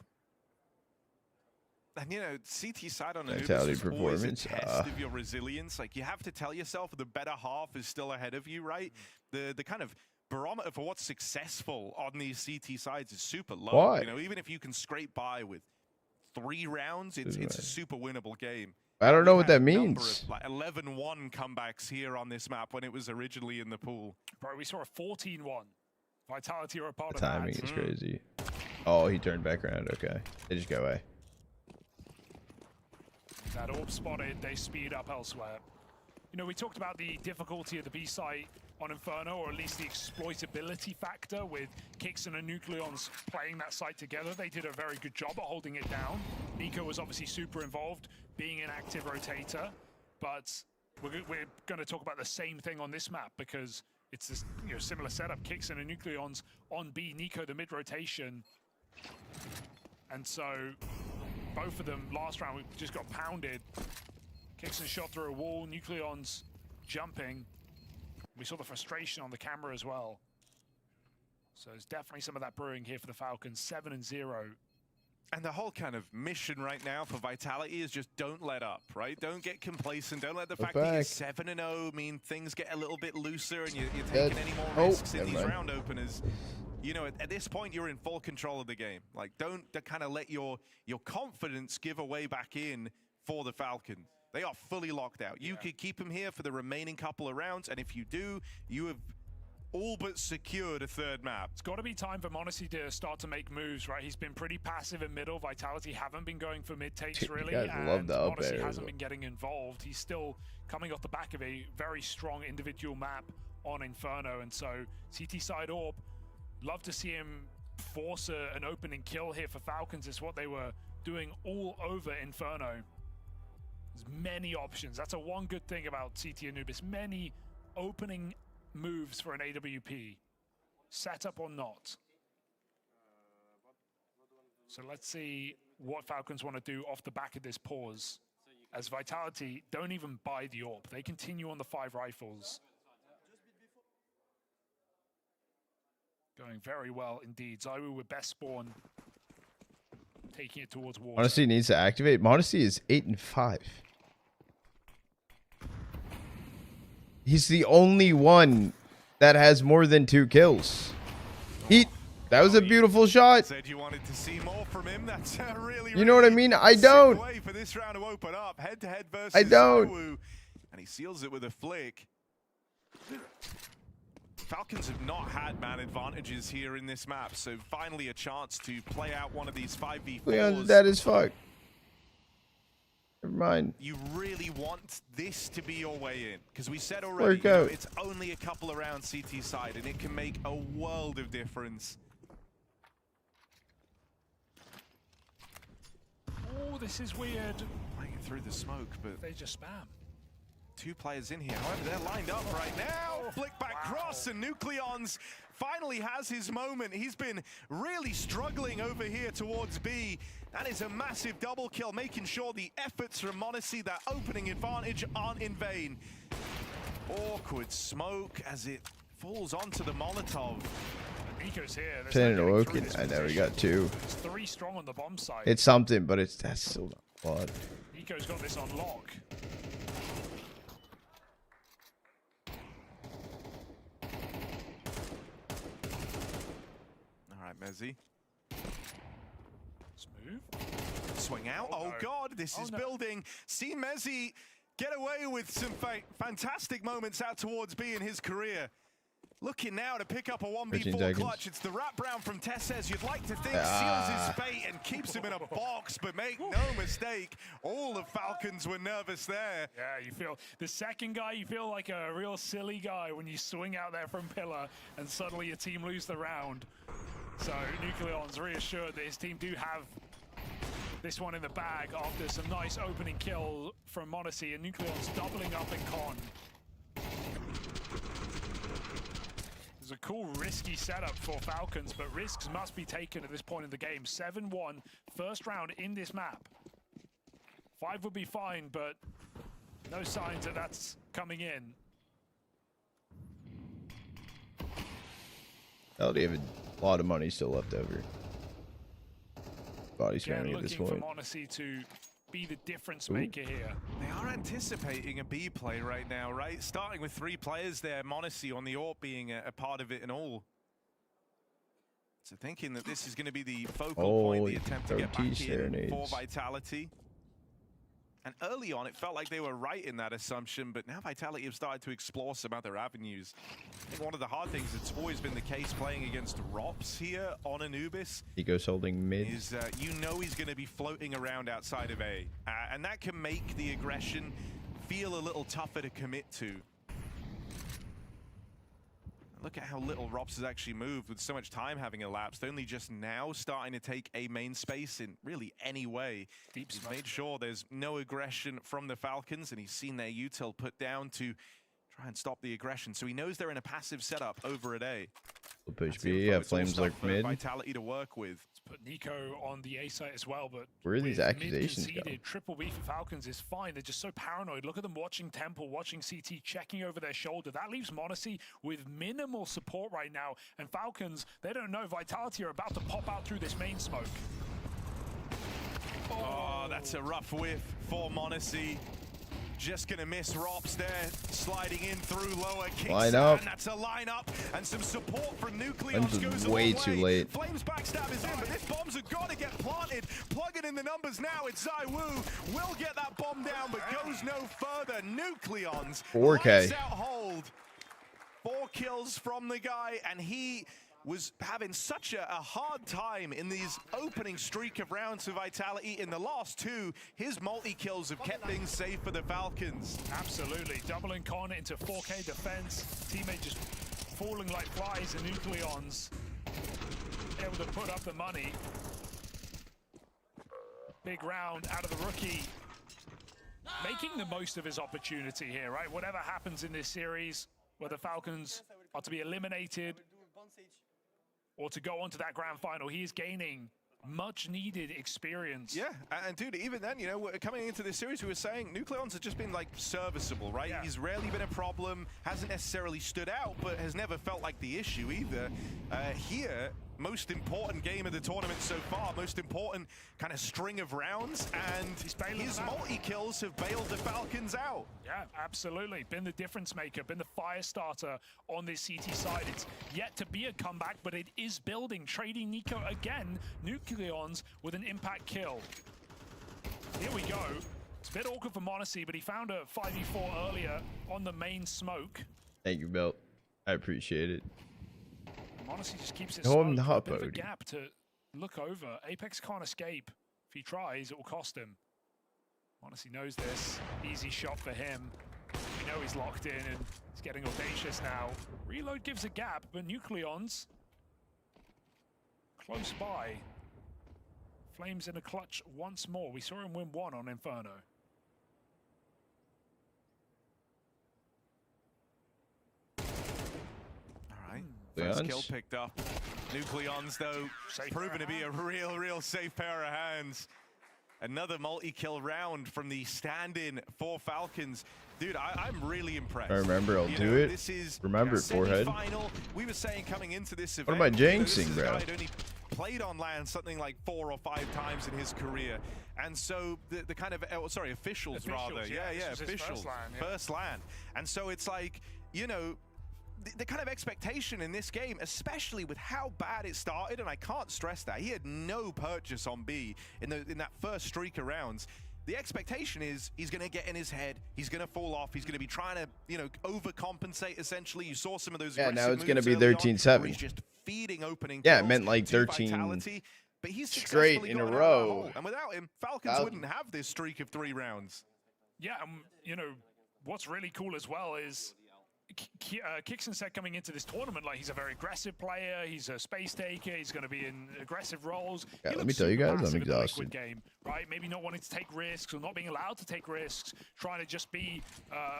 And you know, CT side on Vitality Anubis is always a performance, test of your resilience. Like, you have to tell yourself the better half is still ahead of you, right? The kind of barometer for what's successful on these CT sides is super low. Why? You know, even if you can scrape by with 3 rounds, it's a super winnable game. I don't know what that We've had a number means. of, like 11-1 comebacks here on this map when it was originally in the pool. Bro, we saw a 14-1. Vitality are a part The of timing that. is crazy. Oh, he turned back around. Okay. They just go away. That orb spotted, they speed up elsewhere. You know, we talked about the difficulty of the B site on Inferno, or at least the exploitability factor with Kixen and Nucleons playing that site together. They did a very good job at holding it down. Nico was obviously super involved, being an active rotator, but we're going to talk about the same thing on this map because it's this, you know, similar setup. Kixen and Nucleons on B, Nico the mid rotation, and so both of them last round we just got pounded. Kixen shot through a wall, Nucleons jumping. We saw the frustration on the camera as well. So there's definitely some of that brewing here for the Falcons. 7-0. And the whole kind of mission right now for Vitality is just don't let up, right? Don't get complacent. Don't let the fact that you're 7-0 mean things get a little bit looser and you're taking any more risks in these round openers. You know, at this point, you're in full control of the game. Like, don't kind of let your confidence give away back in for the Falcons. They are fully locked out. You could keep them here for the remaining couple of rounds, and if you do, you have all but secured a 3rd map. It's got to be time for Monacy to start to make moves, right? He's been pretty passive in middle. Vitality haven't been going for mid takes really, and Monacy hasn't been getting involved. He's still coming off the back of a very strong individual map on Inferno, and so CT side orb, love to see him force an opening kill here for Falcons. It's what they were doing all over Inferno. There's many options. That's one good thing about CT Anubis. Many opening moves for an AWP, setup or not. So let's see what Falcons want to do off the back of this pause. As Vitality don't even buy the AWP. They continue on the 5 rifles. Going very well indeed. Zywoo with best spawn. Taking it towards water. Monacy needs to activate. Monacy is 8-5. He's the only one that has more than 2 kills. That was a beautiful shot. Said you wanted to see more from him. That's really, you know what I mean? I don't. Way for this round to open up. Head-to-head versus I don't. Zywoo. And he seals it with a flick. Falcons have not had man advantages here in this map, so finally a chance to play out one of these 5v4s. Leon's dead as fuck. mind. You really want this to be your way in, because we said already, it's only a couple around CT side, and it can make a world of difference. Oh, this is weird. Playing it through the smoke, but they just spam. 2 players in here. However, they're lined up right now. Flick back cross, and Nucleons finally has his moment. He's been really struggling over here towards B. That is a massive double kill, making sure the efforts from Monacy, that opening advantage, aren't in vain. Awkward smoke as it falls onto the Molotov. Nico's here. Turn it awoken. I know we got 2. It's 3 strong on the bomb side. It's something, but that's still not quad. Nico's got this on lock. All right, Mezzi. Smooth. Swing out. Oh, God, this is building. See Mezzi get away with some fantastic moments out towards B in his career. Looking now to pick up a 1v4 clutch. It's the wraparound from Tesses. You'd like to think seals his fate and keeps him in a box, but make no mistake, all of Falcons were nervous there. Yeah, you feel, the second guy, you feel like a real silly guy when you swing out there from pillar and suddenly your team lose the round. So Nucleon's reassured that his team do have this one in the bag after some nice opening kill from Monacy, and Nucleon's doubling up in con. It's a cool, risky setup for Falcons, but risks must be taken at this point in the game. 7-1, first round in this map. 5 would be fine, but no signs that that's coming in. Oh, they have a lot of money still left over. Body spamming at this point. Looking for Monacy to be the difference maker here. They are anticipating a B play right now, right? Starting with 3 players there, Monacy on the AWP being a part of it and all. So thinking that this is going to be the focal point, the attempt to get back in for Vitality. And early on, it felt like they were right in that assumption, but now Vitality have started to explore some other avenues. I think one of the hard things that's always been the case playing against Rops here on Anubis. Ego's holding mid. Is you know he's going to be floating around outside of A. And that can make the aggression feel a little tougher to commit to. Look at how little Rops has actually moved with so much time having elapsed. Only just now starting to take a main space in really any way. He's made sure there's no aggression from the Falcons, and he's seen their util put down to try and stop the aggression. So he knows they're in a passive setup over at A. We'll push B, yeah, Flames like mid. Vitality to work with. Let's put Nico on the A site as well, but where are these accusations going? Triple B for Falcons is fine. They're just so paranoid. Look at them watching Temple, watching CT, checking over their shoulder. That leaves Monacy with minimal support right now. And Falcons, they don't know Vitality are about to pop out through this main smoke. Oh, that's a rough whiff for Monacy. Just gonna miss Rops there, sliding in through lower. Line up. That's a lineup, and some support from Nucleons goes way too late. Flames backstab is in, but this bombs have got to get planted. Plugging in the numbers now. It's ZywOo. Will get that bomb down, but goes no further. Nucleons. 4K. Lights out hold. 4 kills from the guy, and he was having such a hard time in these opening streak of rounds for Vitality. In the last 2, his multi-kills have kept things safe for the Falcons. Absolutely. Doubling con into 4K defense. Teammate just falling like flies, and Nucleons able to put up the money. Big round out of the rookie. Making the most of his opportunity here, right? Whatever happens in this series, whether Falcons are to be eliminated or to go on to that grand final, he is gaining much needed experience. Yeah, and dude, even then, you know, coming into this series, we were saying Nucleons have just been like serviceable, right? Yeah. He's rarely been a problem, hasn't necessarily stood out, but has never felt like the issue either. Here, most important game of the tournament so far, most important kind of string of rounds, and his multi-kills have bailed the Falcons out. Yeah, absolutely. Been the difference maker, been the fire starter on this CT side. It's yet to be a comeback, but it is building. Trading Nico again. Nucleons with an impact kill. Here we go. It's a bit awkward for Monacy, but he found a 5v4 earlier on the main smoke. Thank you, Belt. I appreciate it. Monacy just keeps it No, I'm slow. not, A bit of a Bodie. gap to look over. Apex can't escape. If he tries, it will cost him. Honestly knows this. Easy shot for him. We know he's locked in and he's getting audacious now. Reload gives a gap, but Nucleons close by. Flames in a clutch once more. We saw him win one on Inferno. Alright, first kill picked up. Nucleons, though, proven to be a real safe pair of hands. Another multi-kill round from the stand-in for Falcons. Dude, I'm really impressed. I remember, I'll do it. This is remember it, forehead. We were saying coming into this event, what am I jinxing, bro? He'd only played on LAN something like 4 or 5 times in his career. And so the kind of, officials rather. Yeah, officials. First LAN. And so it's like, you know, the kind of expectation in this game, especially with how bad it started, and I can't stress that, he had no purchase on B in that first streak of rounds. The expectation is he's going to get in his head, he's going to fall off, he's going to be trying to, you know, overcompensate essentially. You saw some of those now it's going to be 13-7. He's just feeding opening it meant like 13 but he's straight in a row. And without him, Falcons wouldn't have this streak of 3 rounds. Yeah, you know, what's really cool as well is Kixon said coming into this tournament, like, he's a very aggressive player, he's a space taker, he's going to be in aggressive roles. Yeah, let me tell you guys, I'm exhausted. Game, right? Maybe not wanting to take risks or not being allowed to take risks, trying to just be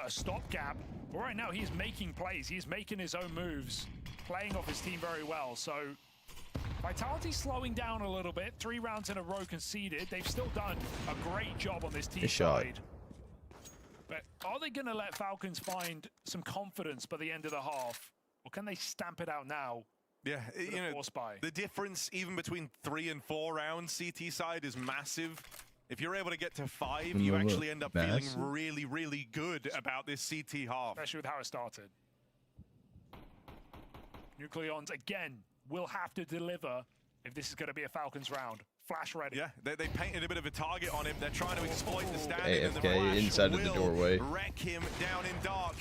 a stopgap. But right now, he's making plays, he's making his own moves, playing off his team very well. So Vitality slowing down a little bit, 3 rounds in a row conceded. They've still done a great job on this team side. But are they going to let Falcons find some confidence by the end of the half? Or can they stamp it out now? Yeah, you know, the difference even between 3 and 4 rounds CT side is massive. If you're able to get to 5, you actually end up feeling really good about this CT half. Especially with how it started. Nucleons, again, will have to deliver if this is going to be a Falcons round. Flash ready. Yeah, they painted a bit of a target on him. They're trying to exploit the standing, and the AFK flash inside of the doorway. Wreck him down in dark.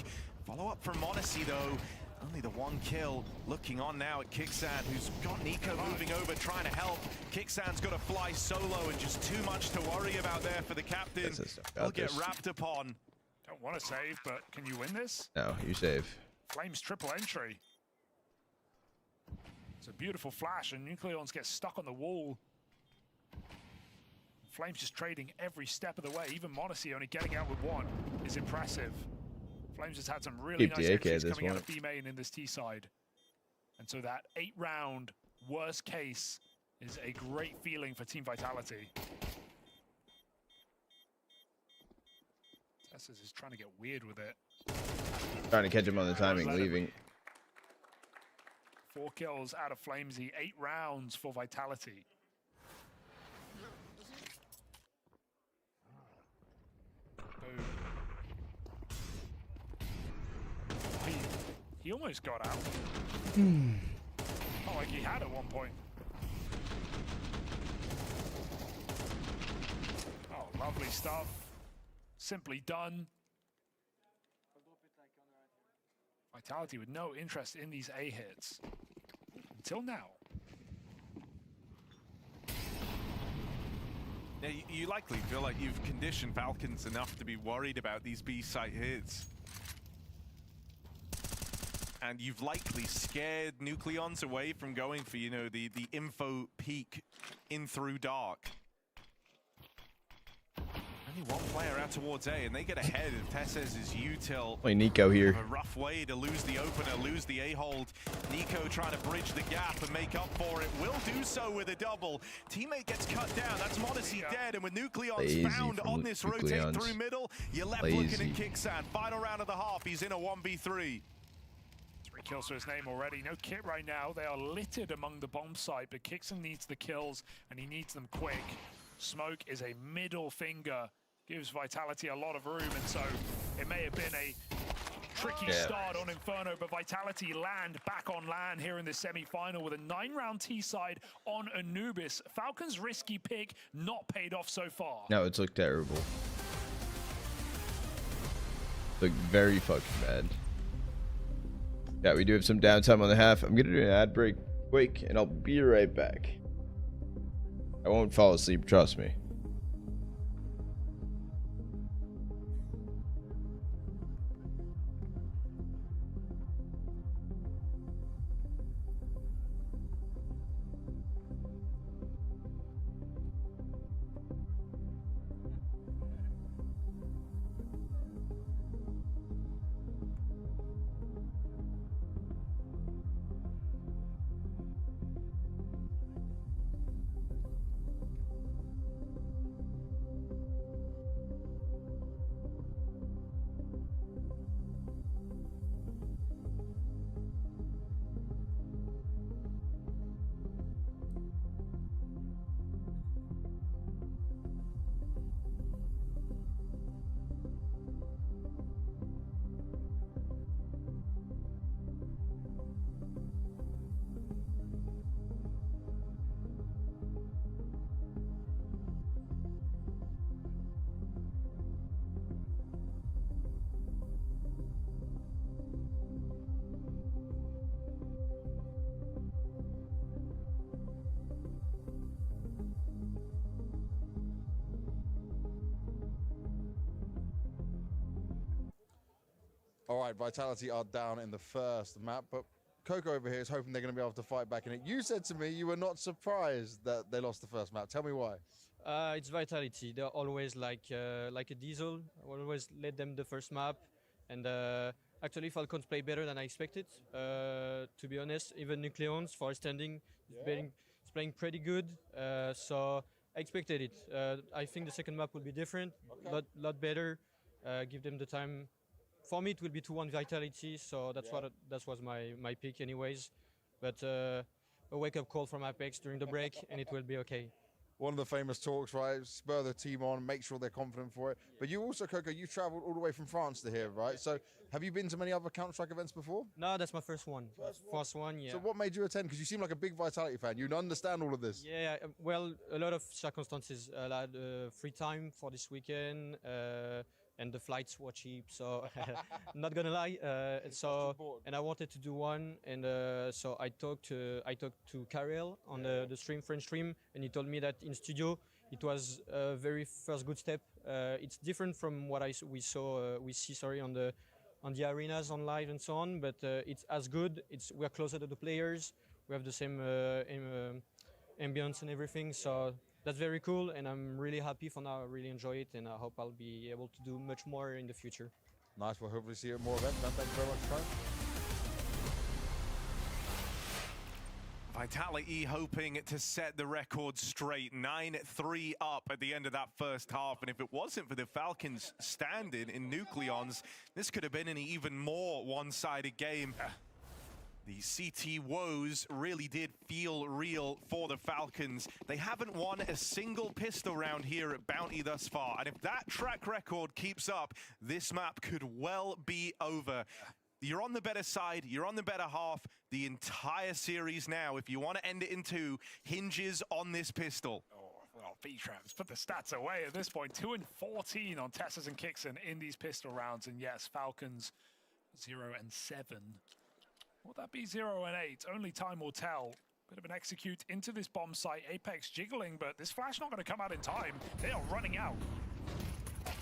Follow up from Monacy though. Only the 1 kill. Looking on now at Kixan, who's got Nico moving over, trying to help. Kixan's got to fly solo, and just too much to worry about there for the captain. He'll get wrapped upon. Don't want to save, but can you win this? No, you save. Flames triple entry. It's a beautiful flash, and Nucleons get stuck on the wall. Flames just trading every step of the way. Even Monacy only getting out with 1 is impressive. Flames has had some really nice entries coming out of B main in this T side. And so that 8-round worst case is a great feeling for Team Vitality. Tessus is trying to get weird with it. Trying to catch him on the timing, leaving. 4 kills out of Flamesy, 8 rounds for Vitality. He almost got out. Not like he had at one point. Oh, lovely stuff. Simply done. Vitality with no interest in these A hits. Until now. Yeah, you likely feel like you've conditioned Falcons enough to be worried about these B site hits. And you've likely scared Nucleons away from going for, you know, the info peak in through dark. Only 1 player out towards A, and they get ahead of Tesses' util. Play Nico here. A rough way to lose the opener, lose the A-hold. Nico trying to bridge the gap and make up for it. Will do so with a double. Teammate gets cut down. That's Monacy dead, and with Nucleons found on this rotate through middle, you're left looking at Kixan. Final round of the half, he's in a 1v3. 3 kills to his name already. No kit right now. They are littered among the bomb site, but Kixan needs the kills, and he needs them quick. Smoke is a middle finger. Gives Vitality a lot of room, and so it may have been a tricky start on Inferno, but Vitality land back on land here in the semi-final with a 9-round T-side on Anubis. Falcons' risky pick not paid off so far. No, it's looked terrible. Looked very fucking bad. Yeah, we do have some downtime on the half. I'm gonna do an ad break quick, and I'll be right back. I won't fall asleep, trust me. All right, Vitality are down in the first map, but Coco over here is hoping they're going to be able to fight back in it. You said to me you were not surprised that they lost the first map. Tell me why. It's Vitality. They're always like a diesel. I always let them the first map, and actually Falcons play better than I expected. To be honest, even Nucleons for standing is playing pretty good. So I expected it. I think the second map will be different, lot better. Give them the time. For me, it will be 2-1 Vitality. So that was my pick, anyways. But a wake-up call from Apex during the break, and it will be okay. One of the famous talks, right? Spur the team on, make sure they're confident for it. But you also, Coco, you traveled all the way from France to here, right? So have you been to many other Counter-Strike events before? No, that's my first one. First one, yeah. So what made you attend? Because you seem like a big Vitality fan. You understand all of this. Yeah, well, a lot of circumstances. I had free time for this weekend, and the flights were cheap, so I'm not gonna lie. And I wanted to do one, and so I talked to Karel on the stream, French stream, and he told me that in studio it was a very first good step. It's different from what we see on the arenas on live and so on, but it's as good. We're closer to the players. We have the same ambience and everything, so that's very cool, and I'm really happy for now. I really enjoy it, and I hope I'll be able to do much more in the future. Nice. We'll hopefully see you at more events, man. Thank you very much, Frank. Vitality hoping to set the record straight. 9-3 up at the end of that first half. And if it wasn't for the Falcons standing in Nucleons, this could have been an even more one-sided game. The CT woes really did feel real for the Falcons. They haven't won a single pistol round here at Bounty thus far. And if that track record keeps up, this map could well be over. You're on the better side. You're on the better half. The entire series now, if you want to end it in 2, hinges on this pistol. Well, V-Trams put the stats away at this point. 2-14 on Tessers and Kixon in these pistol rounds. And yes, Falcons 0-7. Will that be 0-8? Only time will tell. Bit of an execute into this bomb site. Apex jiggling, but this flash not going to come out in time. They are running out.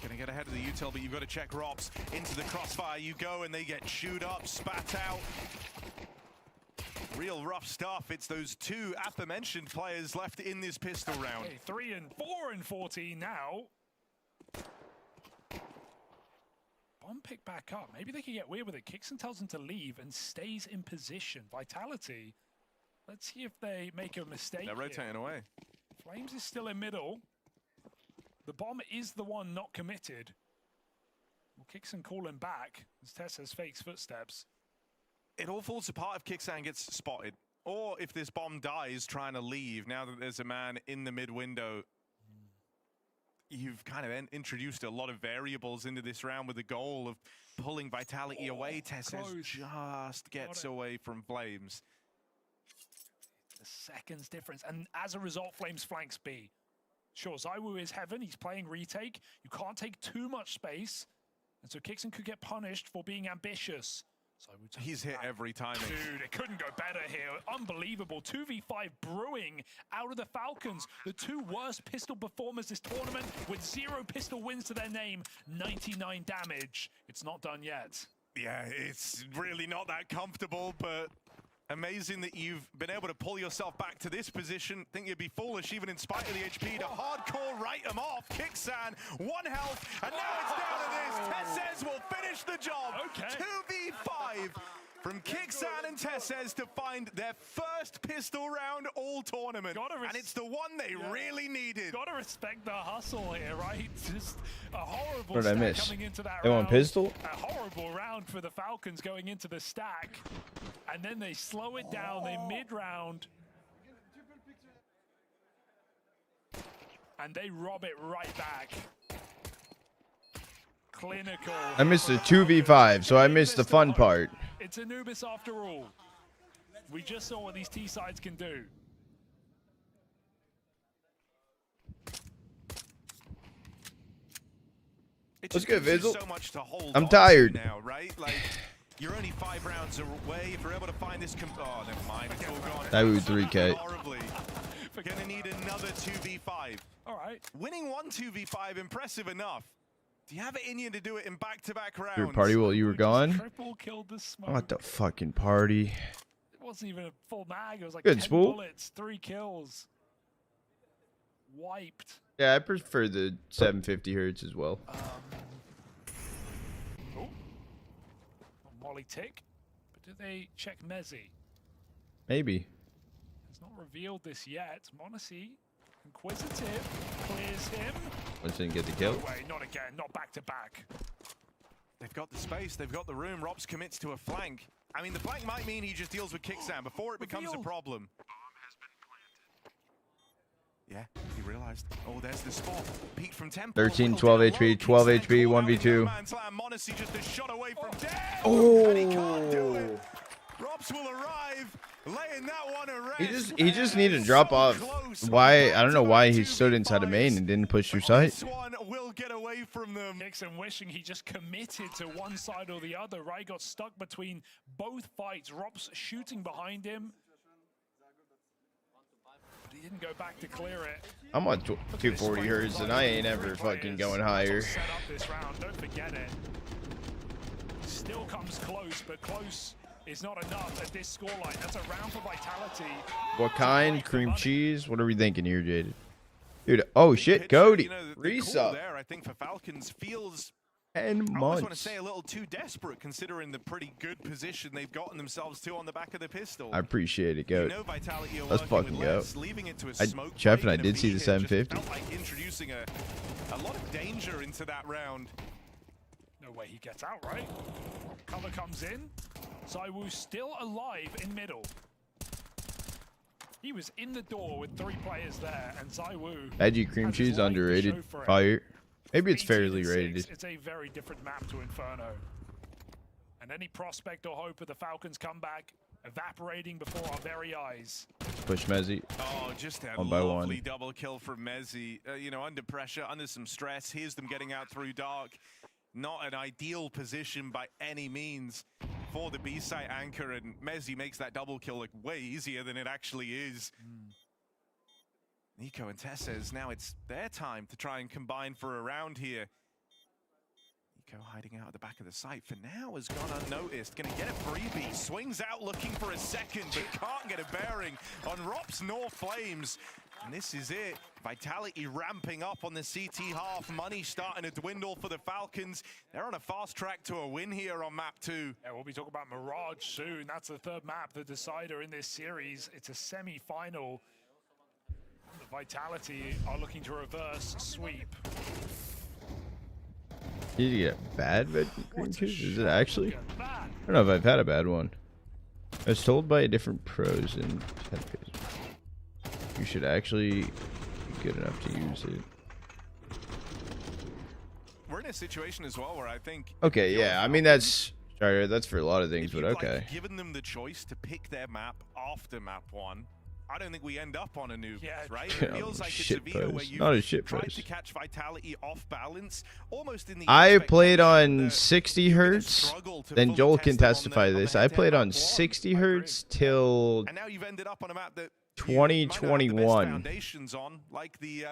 Gonna get ahead of the util, but you've got to check Robs. Into the crossfire you go, and they get chewed up, spat out. Real rough stuff. It's those 2 aforementioned players left in this pistol round. Okay, 3 and 4 and 14 now. Bomb pick back up. Maybe they can get weird with it. Kixon tells them to leave and stays in position. Vitality. Let's see if they make a mistake. They're rotating away. Flames is still in middle. The bomb is the one not committed. Will Kixon call him back as Tess has fakes footsteps? It all falls apart if Kixan gets spotted. Or if this bomb dies trying to leave, now that there's a man in the mid window. You've kind of introduced a lot of variables into this round with the goal of pulling Vitality away. Tess just gets away from Flames. The seconds difference, and as a result, Flames flanks B. Sure, Zywoo is heaven, he's playing retake. You can't take too much space, and so Kixon could get punished for being ambitious. He's hit every time. Dude, it couldn't go better here. Unbelievable. 2v5 brewing out of the Falcons. The 2 worst pistol performers this tournament with 0 pistol wins to their name. 99 damage. It's not done yet. Yeah, it's really not that comfortable, but amazing that you've been able to pull yourself back to this position. Think you'd be foolish, even in spite of the HP, to hardcore write them off. Kixan, 1 health, and now it's down to this. Tessez will finish the job. Okay. 2v5 from Kixan and Tessez to find their first pistol round all tournament. And it's the one they really needed. Gotta respect the hustle here, right? Just a horrible What did I stack miss? coming into that They round. want pistol? A horrible round for the Falcons going into the stack. And then they slow it down, they mid-round. And they rob it right back. Clinical. I missed a 2v5, so I missed the fun part. It's Anubis after all. We just saw what these T-sides can do. Let's go, Vizzle. So much to hold I'm on tired. to now, right? Like, you're only 5 rounds away. If you're able to find this, oh, never mind. It's all gone. That would 3K. Horribly. We're gonna need another 2v5. All right. Winning 1 2v5, impressive enough. Do you have it in you to do it in back-to-back rounds? Your party while you were gone? Triple killed the smoke. What the fucking party? It wasn't even a full mag. It was like Good 10 spool. bullets, 3 kills. Wiped. Yeah, I prefer the 750 hertz as well. Oh. Molly tick. But do they check Mezzi? Maybe. It's not revealed this yet. Monacy, inquisitive, clears him. Once didn't get the kill. No way, not again, not back to back. They've got the space, they've got the room. Robs commits to a flank. I mean, the flank might mean he just deals with kickstand before it becomes a problem. Yeah, he realized. Oh, there's the spot. Pete from Temple. 13, 12 HP, 12 HP, 1v2. Monacy just a shot away from death. Oh! And he can't do it. Robs will arrive, laying that one to rest. He just needed to drop off. Why? I don't know why he stood inside of main and didn't push through sight. This one will get away from them. Nixon wishing he just committed to one side or the other, right? Got stuck between both fights. Robs shooting behind him. But he didn't go back to clear it. I'm on 240 hertz and I ain't ever fucking going higher. Set up this round, don't forget it. Still comes close, but close is not enough at this scoreline. That's a round for Vitality. What kind? Cream cheese? What are we thinking here, Jaded? Dude, oh shit, Cody. You know, the Resub. call there, I think, for Falcons feels 10 I almost want to months. say a little too desperate considering the pretty good position they've gotten themselves to on the back of the pistol. I appreciate it, Goat. You know Vitality are Let's working fucking with go. less, leaving it to a smoke Jeff and break I and a did see the beat here. 750. Just felt like introducing a lot of danger into that round. No way he gets out, right? Cover comes in. Zaiwu still alive in middle. He was in the door with 3 players there, and Zaiwu. Veggie cream cheese underrated. Fire. Maybe it's fairly 18-6. rated. It's a very different map to Inferno. And any prospect or hope of the Falcons comeback evaporating before our very eyes. Push Mezzi. Oh, just a One by lovely one. double kill from Mezzi. You know, under pressure, under some stress. Here's them getting out through dark. Not an ideal position by any means for the B-side anchor, and Mezzi makes that double kill look way easier than it actually is. Nico and Tess says now it's their time to try and combine for a round here. Nico hiding out at the back of the site for now has gone unnoticed. Gonna get a freebie. Swings out looking for a second, but can't get a bearing on Rops nor Flames. And this is it. Vitality ramping up on the CT half. Money starting to dwindle for the Falcons. They're on a fast track to a win here on map 2. Yeah, we'll be talking about Mirage soon. That's the 3rd map, the decider in this series. It's a semi-final. The Vitality are looking to reverse sweep. Did you get bad veggie cream cheese? Is it actually? I don't know if I've had a bad one. I was told by a different pros in 10 pages. You should actually be good enough to use it. We're in a situation as well where I think... Okay, yeah. I mean, that's for a lot of things, but Like, okay. given them the choice to pick their map after map 1, I don't think we end up on a nuke, right? It feels like it's a Vito where you Not a shit tried post. to catch Vitality off balance, almost in the I played on 60 hertz. Then Joel can testify this. I played on 60 hertz till and now you've ended up on a map that 2021. foundations on, like the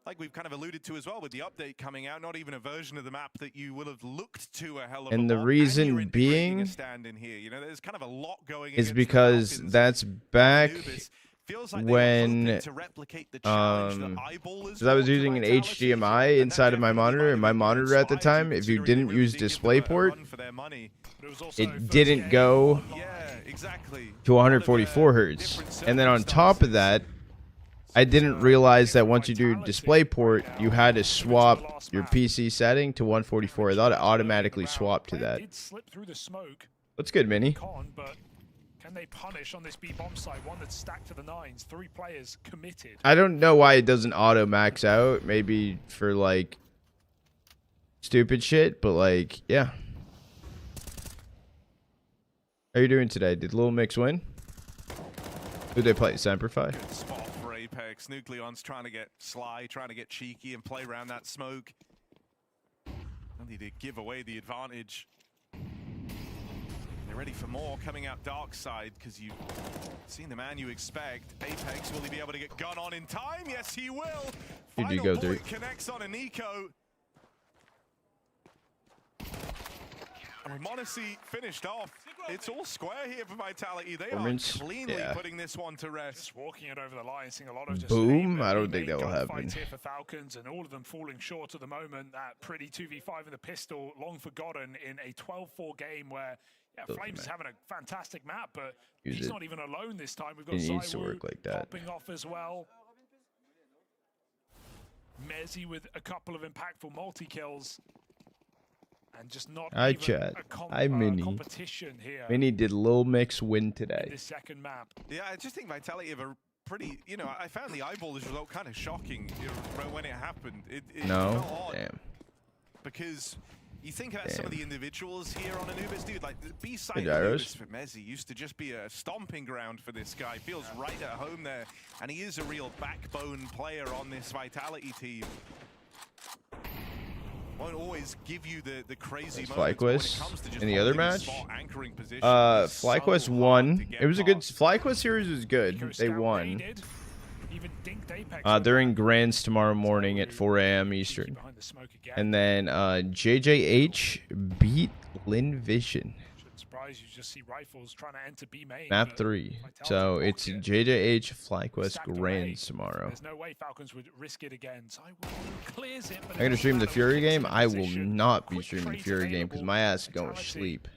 like we've kind of alluded to as well with the update coming out, not even a version of the map that you will have looked to a hell of a And the lot. reason you're integrating being a stand in here. You know, there's kind of a lot going is against the because Falcons. that's back Feels like they were when hoping to replicate the challenge that Eyeballers because I was using an HDMI inside of my monitor, and my monitor at the time, if you didn't use DisplayPort, it didn't go to 144 hertz. And then on top of that, I didn't realize that once you do DisplayPort, you had to swap your PC setting to 144. I thought it automatically swapped to that. What's good, Minnie? Can they punish on this B bomb site? One that's stacked to the 9s. 3 players committed. I don't know why it doesn't auto max out. Maybe for like stupid shit, but like, yeah. How are you doing today? Did Little Mix win? Who'd they play? Semperfi? Good spot for Apex. Nucleon's trying to get sly, trying to get cheeky and play around that smoke. Only to give away the advantage. They're ready for more coming out dark side because you've seen the man you expect. Apex, will he be able to get gun on in time? Yes, he will. You do Final go bullet through. connects on a Nico. And with Monacy finished off, it's all square here for Vitality. They are Performance, cleanly yeah. putting this one to rest. Just walking it over the line, seeing a lot of just Boom. I don't think that will happen. fights here for Falcons, and all of them falling short at the moment. That pretty 2v5 in the pistol, long forgotten in a 12-4 game where Flames is having a fantastic map, but he's not even alone this time. We've got It needs to Zywoo work like that. popping off as well. Mezzy with a couple of impactful multi-kills. And just not Hi, even chat. a Hi, Minnie. competition here. Minnie did Lil Mix win today. This second map. Yeah, I just think Vitality have a pretty, you know, I found the eyeballers result kind of shocking, you know, when it happened. It No? felt odd Damn. because you think about some of the individuals here on Anubis, dude, like the B-side Hey, of Gyros. Anubis for Mezzy used to just be a stomping ground for this guy. Feels right at home there, and he is a real backbone player on this Vitality team. Won't always give you the crazy moments, but when it comes to just in the other holding a match. spot, anchoring position, it's FlyQuest so won. hard to get It was a good. past. FlyQuest series was good. They won. Even dinked Apex. They're in Grands tomorrow morning at 4 a.m. Eastern. And then JJH beat Lin Vision. Shouldn't surprise you. Just see Rifles trying to enter B main. Map but 3. So it's JJH FlyQuest stacked away. Grands tomorrow. There's no way Falcons would risk it again. Zywoo clears it. But I'm gonna stream the Fury game. I will not be streaming the Fury game because my ass is going to sleep.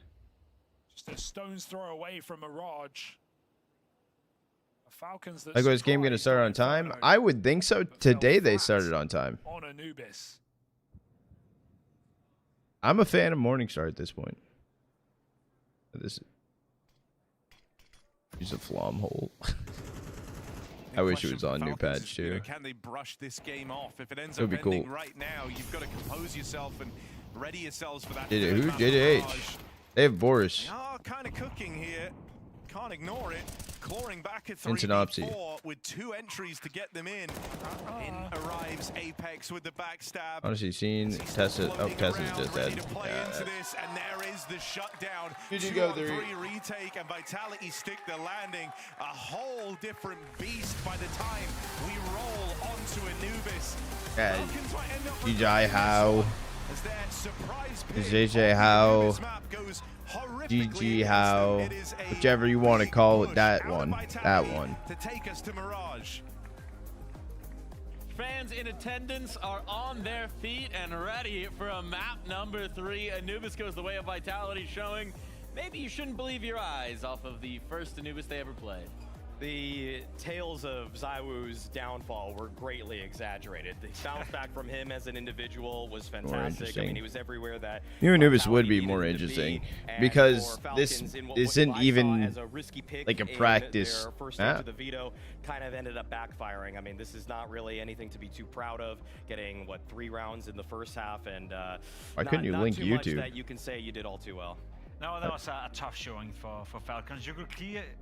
just a stone's throw away from Mirage. Falcons that Like, was this game gonna start on time? I would think so. Today they started on time. on Anubis. I'm a fan of Morningstar at this point. This use a flom hole. I wish it was on new patch You know, too. can they brush this game off? If it ends It would up be ending cool. right now, you've got to compose yourself and ready yourselves for that. Did it? third Who? map JJH. barrage. They have Boris. They are kind of cooking here. Can't ignore it. Clawing back at In 3v4 Synopsy. with 2 entries to get them in. In arrives Apex with the backstab. Honestly, seen Tessa. Oh, Tessa's just dead. Play Yeah, into this, and there is the shutdown. Did you 2 go on there? 3 retake, and Vitality stick the landing. A whole different beast by the time we roll onto Anubis. Yeah, Falcons might end up GJ How. as their surprise pick JJ on the How. Anubis map goes horrifically GG How. against them. It is a Whichever you want to call it. That out of one. Vitality That one. to take us to Mirage. Fans in attendance are on their feet and ready for a map number 3. Anubis goes the way of Vitality, showing maybe you shouldn't believe your eyes off of the first Anubis they ever played. The tales of Zywoo's downfall were greatly exaggerated. The bounce back from him as an individual was fantastic. I interesting. mean, he was everywhere that New Anubis would Vitality be needed more him to interesting be. And because for this Falcons, in what isn't I saw even as a risky pick like a in practice their first map. stage of the veto kind of ended up backfiring. I mean, this is not really anything to be too proud of. Getting what 3 rounds in the first half, and Why couldn't you not link too much YouTube? that you can say you did all too well. No, that was a tough showing for Falcons. You could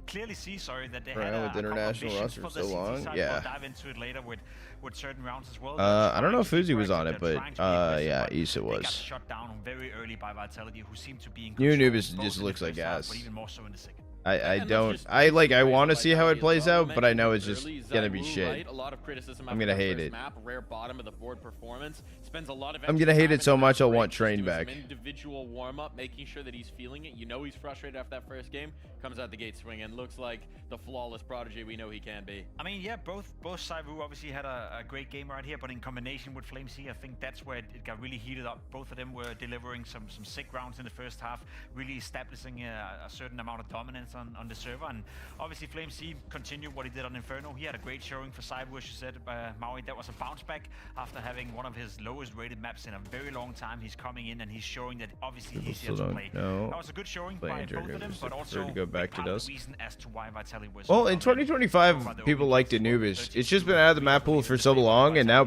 clearly see, that they Right, had with a couple of international visions roster for so the CT long, side. yeah. We'll dive into it later with certain rounds as well. I don't know if Fuzi was on it, They're but trying to be aggressive, yeah, but Issa they got was. shut down very early by Vitality, who seemed to be in New control Anubis both just in the looks like first half, ass. but even more so in the second. I don't. I want to see how it plays out, but I know it's just gonna be shit. Right? A lot of criticism I'm gonna after the hate first it. Map, rare bottom of the board performance. Spends a lot of I'm gonna hate it so much I'll want Train Train back. Individual warm up, making sure that he's feeling it. You know he's frustrated after that first game. Comes out the gate swinging. Looks like the flawless prodigy we know he can be. I mean, yeah, both Zywoo obviously had a great game right here, but in combination with FlameC, I think that's where it got really heated up. Both of them were delivering some sick rounds in the first half, really establishing a certain amount of dominance on the server. And obviously FlameC continued what he did on Inferno. He had a great showing for Zywoo, as you said, Maui. That was a bounce back after having one of his lowest rated maps in a very long time. He's coming in and he's showing that obviously he's here to play. know. That was a good showing Playing by both of them, Anubis, but I also prefer to go back to part of Dusk. the reason as to why Vitality was Well, in 2025, people liked Anubis. It's just been out of the map pool for so long, and now,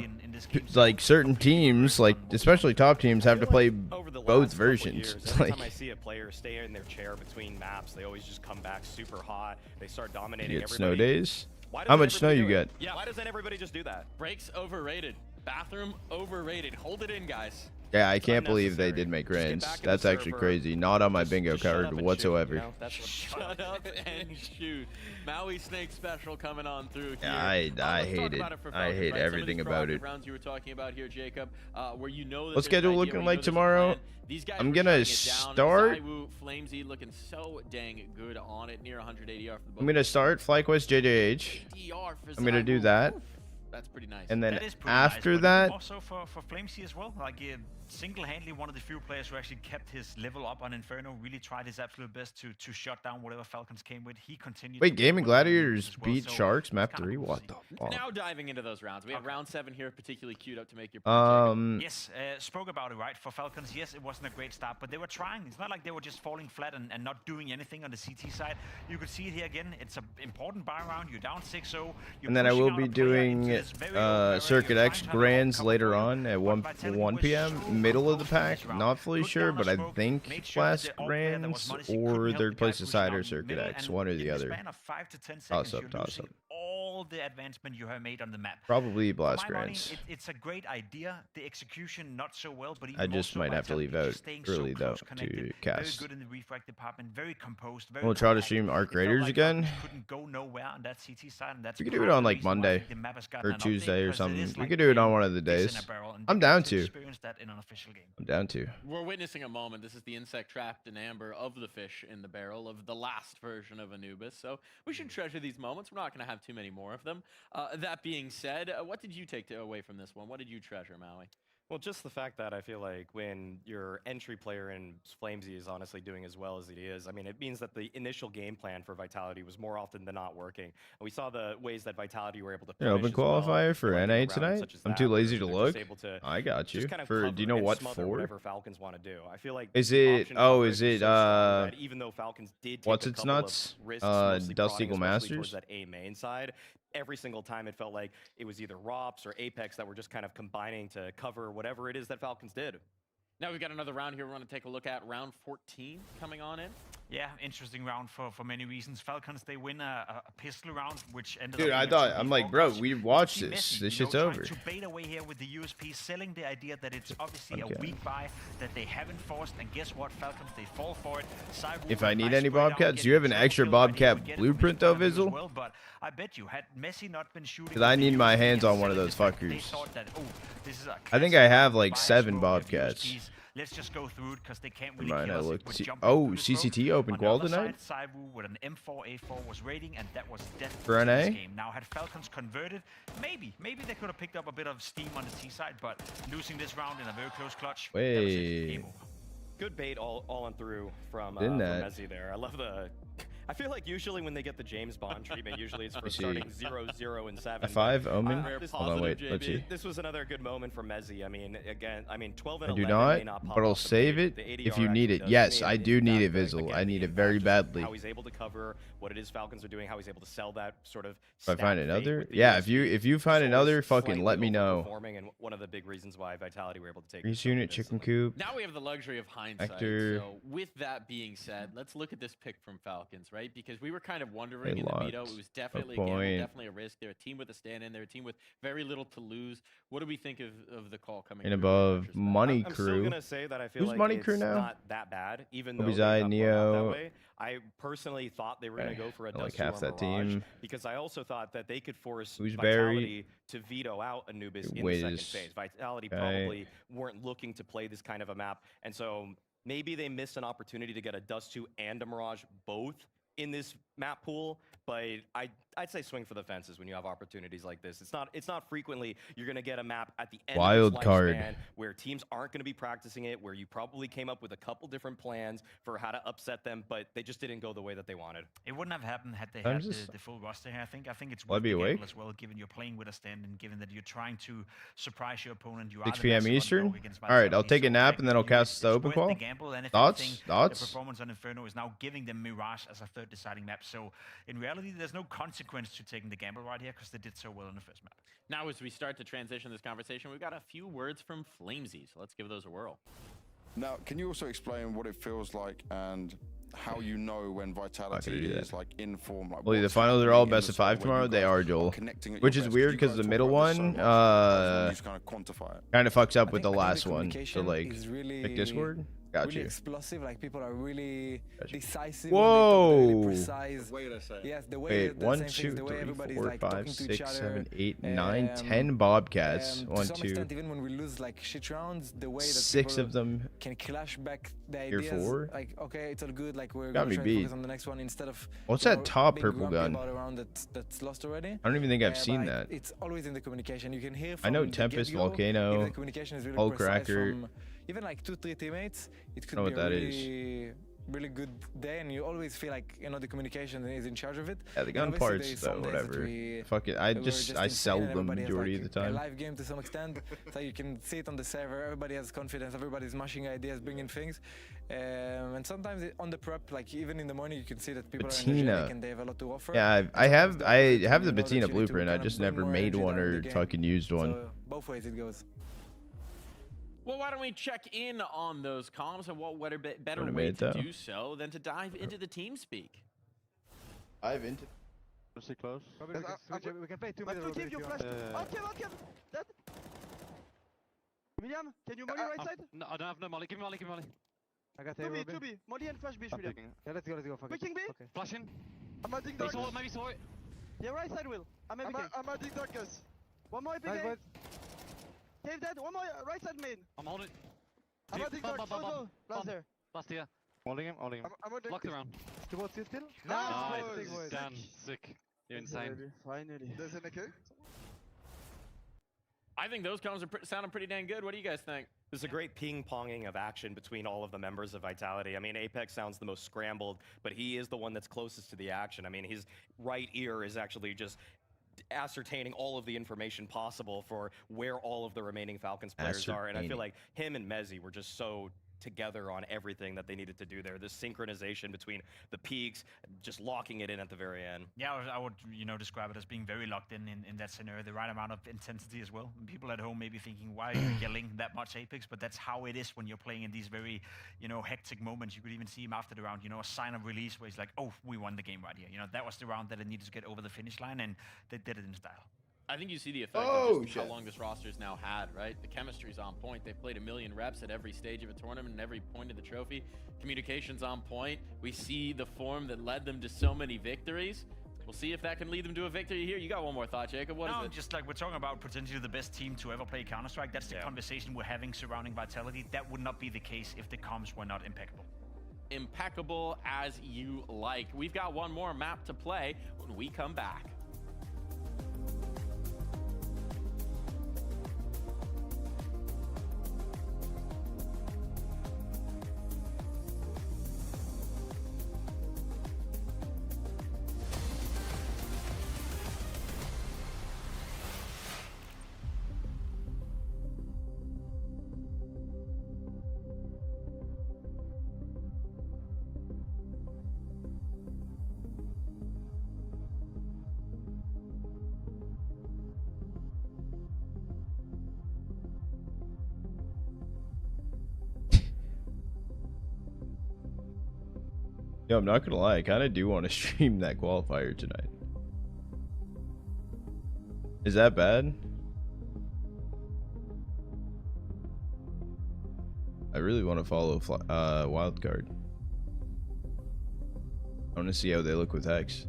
like, certain teams, like, especially top teams, have to play Over the both last couple versions. years, every Like, time I see a player stay in their chair between maps, they always just come back super hot. They start you dominating get everybody. snow days? Why How doesn't much snow you everybody do get? it? Why doesn't everybody just do that? Breaks overrated. Bathroom overrated. Hold it in, guys. Yeah, I can't believe they did make range. That's actually crazy. Not on my bingo card whatsoever. You know? Shut up and shoot. Maui Snake special coming on through here. I hate it. I hate everything about it. Rounds you were talking about here, Jacob, where you know that What's schedule looking like tomorrow? I'm gonna start. Flamesy looking so dang good on it, near 180 off the I'm gonna start FlyQuest JJH. I'm gonna do that. That's pretty nice. And then That is pretty after nice, that, also for Flamesy as well, like single-handedly one of the few players who actually kept his level up on Inferno, really tried his absolute best to shut down whatever Falcons came with. He continued. wait, Gaming Gladiators beat Sharks map 3. What the fuck? Now diving into those rounds, we have round 7 here, particularly queued up to make your point. Yes, spoke about it, right? For Falcons, yes, it wasn't a great start, but they were trying. It's not like they were just falling flat and not doing anything on the CT side. You could see it here again. It's an important buy round. You're down 6-0. And then I will be doing Circuit X Grands later on at 1 p.m. Middle of the pack. Not fully sure, but I think last Grands or third place decider Circuit X, one or the other. Toss up. All the advancement you have made on the map. Probably Blast Grands. It's a great idea. The execution not so well, but I just might have to leave out early though to cast. Very good in the refract department, very composed. We'll try to stream Arc Raiders again. Couldn't go nowhere on that CT side, and that's we could do it on like Monday or Tuesday or something. We could do it on one of the days. I'm down to. I'm down to. We're witnessing a moment. This is the insect trapped in amber of the fish in the barrel of the last version of Anubis. So we should treasure these moments. We're not going to have too many more of them. That being said, what did you take away from this one? What did you treasure, Maui? Well, just the fact that I feel like when your entry player in Flamesy is honestly doing as well as he is, I mean, it means that the initial game plan for Vitality was more often than not working. And we saw the ways that Vitality were able to punish open qualifier for NA tonight. I'm too lazy to look. I got you. For do you know what for? Whatever Falcons want to do. I feel like is it? Oh, is it? Even though Falcons did what's its nuts? Dust Eagle Masters. That A main side. Every single time it felt like it was either ROPS or Apex that were just kind of combining to cover whatever it is that Falcons did. Now we've got another round here we want to take a look at. Round 14 coming on in. Yeah, interesting round for many reasons. Falcons, they win a pistol round, which ended Dude, up... I'm like, bro, we watched this. This shit's over. To bait away here with the USP, selling the idea that it's obviously a weak buy, that they haven't forced, and guess what, Falcons, they fall for it. If I need any Bobcats, do you have an extra Bobcat blueprint though, Vizzle? Well, but I bet you, had Messi not been shooting... Because I need my hands on one of those fuckers. I think I have like 7 Bobcats. Let's just go through it because they can't really kill us. CCT open qual tonight? Saivu with an M4A4 was raiding, and that was death for NA? This game. Now, had Falcons converted, maybe they could have picked up a bit of steam on the T side, but losing this round in a very close clutch. Wait. Good bait all on through from Messi there. I love the... I feel like usually when they get the James Bond treatment, usually it's for starting 0-0 and 7. F5 Omen. Hold on, wait. Let's see. This was another good moment for Messi. I mean, again, 12 and 11. I do not, but I'll save it if you need it. Yes, I do need it, Vizzle. I need it very badly. How he's able to cover what it is Falcons are doing, how he's able to sell that sort of. If I find another, yeah. If you find another, fucking let me know. And one of the big reasons why Vitality were able to take. Grease unit, chicken coop. Now we have the luxury of hindsight. So with that being said, let's look at this pick from Falcons, right? Because we were kind of wondering in the veto, it was definitely a gamble, definitely a risk. They're a team with a stand-in. They're a team with very little to lose. What do we think of the call coming in above Money Crew? I'm still gonna say that I feel Who's like Money it's Crew now? Not that bad, even though Neo. that way. I personally thought they were going to go for a like Dust half that team because I also thought that they could force Who's Vitality to veto out Anubis in the second phase. Vitality probably weren't looking to play this kind of a map, and so maybe they missed an opportunity to get a Dust 2 and a Mirage both in this map pool, but I'd say swing for the fences when you have opportunities like this. It's not frequently you're going to get a map at the end wild of its card lifespan where teams aren't going to be practicing it, where you probably came up with a couple different plans for how to upset them, but they just didn't go the way that they wanted. It wouldn't have happened had they had the full roster here. I think it's worth the gamble as well, given you're playing with a stand and given that you're trying to surprise your opponent. 6 p.m. Eastern. All right, I'll take a nap and then I'll cast the open qual. Thoughts? The performance on Inferno is now giving them Mirage as a third deciding map. So in reality, there's no consequence to taking the gamble right here because they did so well in the first map. Now, as we start to transition this conversation, we've got a few words from Flamesy, so let's give those a whirl. Now, can you also explain what it feels like and how you know when Vitality is like in form. Like, Well, the what's finals are all happening in best the of 5 squad when tomorrow. you They guys are, Joel. connecting at Which your is best? weird You because guys the talk middle about this so one, much. I just want you to kind of quantify it. kind of fucks up with the I think last one. So communication like, is really, pick Discord. Got really you. explosive. Like people are really decisive. Whoa. Really precise. Wait a second. Yes, the way Wait, the 1, same thing 2, is the way 3, everybody's 4, like 5, talking to each 6, other. 7, 8, 9, 10 Bobcats. 1, to some 2, extent, even when we lose like shit rounds, the way that 6 people of them. can clash back the Here, ideas. 4. Like, okay, it's all good. Like we're Got gonna me try to beat. focus on the next one instead of. What's you that know, top being purple grumpy gun? about a round that's lost already. I don't even think I've seen but that. It's always in the communication. You can hear. I know From the Tempest, get-go, Volcano, if the communication is really Hull precise Cracker. from even like 2-3 teammates, it could Know be what a that really good day, and you always feel like the communication is in charge of it. Yeah, the And gun obviously parts there is though, some days that whatever. Fuck it, I we're just I insane sell and them everybody has, majority like, of the a time. live game to some extent, so you can see it on the server. Everybody has confidence. Everybody's mashing ideas, bringing things, and sometimes on the prep, like even in the morning, you can see that people are energetic and they have a lot to offer. Yeah, I have the you know that Bettina you need to blueprint. I kind of just bring never more made energy one down in or the game. fucking used one. So both ways it goes. Well, why don't we check in on those comms, and what better Would've way made to it, though. do so than to dive into the team speak? Dive into. Stay close. We can play 2 minutes. I'll give you flash. I'll give. Dead. William, can you molly right side? No, I don't have no molly. Give me molly. I got 2B. Molly and flash B, William. Yeah, let's go. Fuck Picking B. Okay. Flashing. I'm adding Maybe Darkus. saw it. Yeah, right side, Will. I'm adding Darkus. One more epic. Cave dead. One more right side main. I'm on it. I'm adding Darkus. Go. Last there. Last here. Holding him. I'm Locked around. Towards you still? Nice. Dan, sick. You're insane. Finally. There's an AK. I think those comms are sounding pretty dang good. What do you guys think? There's a great ping-ponging of action between all of the members of Vitality. I mean, Apex sounds the most scrambled, but he is the one that's closest to the action. I mean, his right ear is actually just ascertaining all of the information possible for where all of the remaining Falcons players are. And I feel like him and Mezzi were just so together on everything that they needed to do there. This synchronization between the peaks, just locking it in at the very end. Yeah, I would describe it as being very locked in that scenario, the right amount of intensity as well. And people at home may be thinking, why are you yelling that much Apex? But that's how it is when you're playing in these very, hectic moments. You could even see him after the round, a sign of release where he's like, oh, we won the game right here. That was the round that it needed to get over the finish line, and they did it in style. I think you see the effect of just how long this roster's now had, right? The chemistry's on point. They've played 1 million reps at every stage of a tournament and every point of the trophy. Communication's on point. We see the form that led them to so many victories. We'll see if that can lead them to a victory here. You got one more thought, Jacob. What is it? Just like we're talking about potentially the best team to ever play Counter-Strike. That's the conversation we're having surrounding Vitality. That would not be the case if the comms were not impeccable. Impeccable as you like. We've got one more map to play when we come back. Yo, I'm not gonna lie, I kind of do want to stream that qualifier tonight. Is that bad? I really want to follow Wildcard. I want to see how they look with Hex.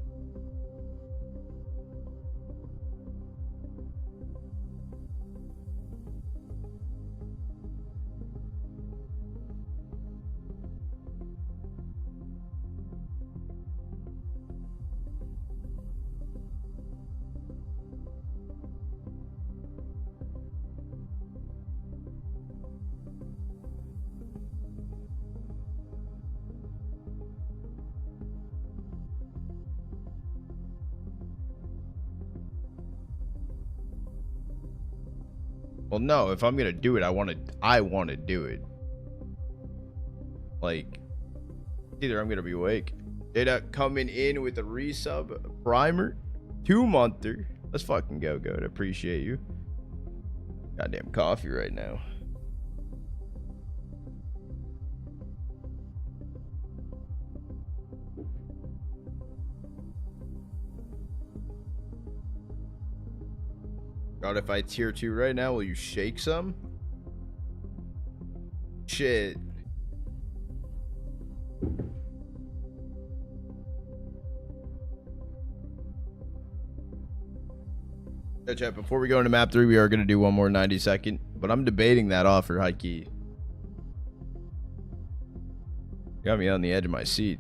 Well, no, if I'm gonna do it, I want to do it. Like, either I'm gonna be awake. Data coming in with a resub primer, 2-monther. Let's fucking go, Goat. Appreciate you. Goddamn coffee right now. God, if I tier 2 right now, will you shake some? Shit. Yeah, chat, before we go into map 3, we are going to do one more 90-second, but I'm debating that offer, high key. Got me on the edge of my seat.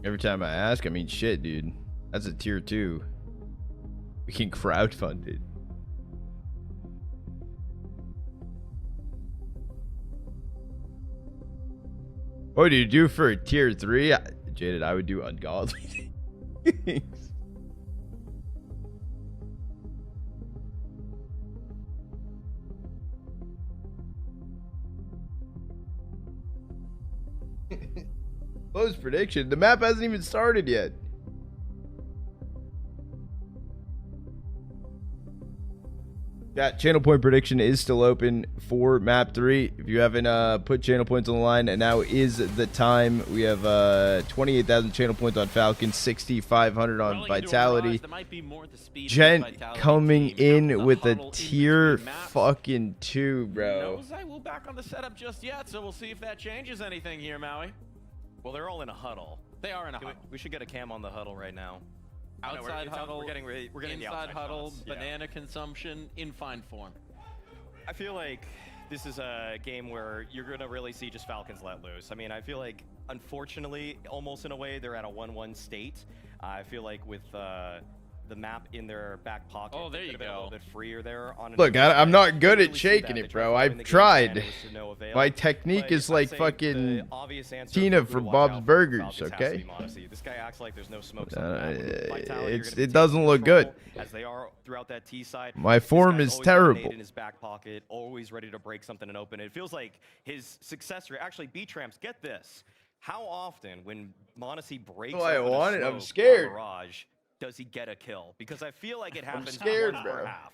Every time I ask, I mean, shit, dude. That's a tier 2. We can crowdfund it. What do you do for a tier 3? Jaded, I would do ungodly things. Close prediction. The map hasn't even started yet. That channel point prediction is still open for map 3. If you haven't put channel points on the line, and now is the time. We have 28,000 channel points on Falcons, 6,500 on Vitality. Gent coming in with a tier fucking 2, bro. No Zywoo back on the setup just yet, so we'll see if that changes anything here, Maui. Well, they're all in a huddle. They are in a huddle. We should get a cam on the huddle right now. Outside huddle, we're getting inside huddle, shots. banana consumption in fine form. I feel like this is a game where you're going to really see just Falcons let loose. I mean, I feel like, unfortunately, almost in a way, they're at a 1-1 state. I feel like with the map in their back pocket, oh, there you go. A little bit freer there. On Look, I'm not good at shaking it, bro. I've tried. My technique is like fucking Tina from Bob's Burgers, okay? This guy acts like there's no smoke. It doesn't look good. As they are throughout that T side. My form is terrible. In his back pocket, always ready to break something and open it. It feels like his successor, actually, B-Tramps, get this. How often when Mondesi breaks I'm scared. Barrage, does he get a kill? Because I feel like it happens scared, once bro. per half.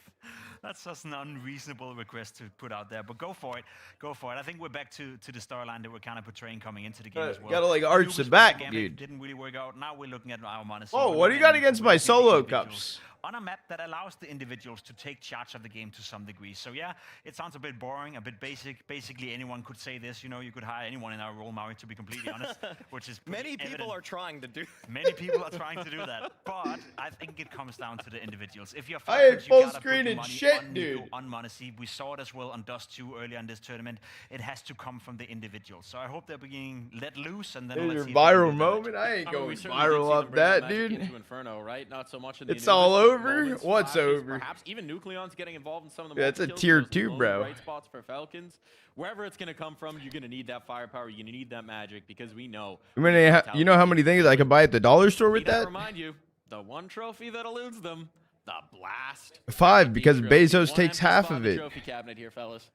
That's just an unreasonable request to put out there, but go for it. Go for it. I think we're back to the storyline that we're kind of portraying coming into the game as well. Gotta like arch the back, dude. Didn't really work out. Now we're looking at our Mondesi. Oh, what do you got against my solo cups? On a map that allows the individuals to take charge of the game to some degree. So yeah, it sounds a bit boring, a bit basic. Basically, anyone could say this. You know, you could hire anyone in our role, Maui, to be completely honest, which is many people are trying to do. Many people are trying to do that, but I think it comes down to the individuals. If you're I hate Falcons, full you gotta screen put and money shit, on dude. Nico, on Mondesi. We saw it as well on Dust 2 earlier in this tournament. It has to come from the individuals. So I hope they're being let loose, and then There's let's your see if they can viral do that. moment. I ain't going we certainly did viral see them off bring that, Magic dude. into Inferno, right? Not so much in the It's all individual over? moments, What's flashes, over? Perhaps even Nucleon's getting involved in some of the Yeah, it's a multi-kills. tier Those are 2, really bro. Bright spots for Falcons. Wherever it's going to come from, you're going to need that firepower. You're going to need that magic because we know. I mean, you know how many things I could buy at the dollar store with that? Remind you, the one trophy that eludes them, the blast. 5, because Trophy. Bezos One takes empty half spot of in the it. Trophy cabinet here, fellas.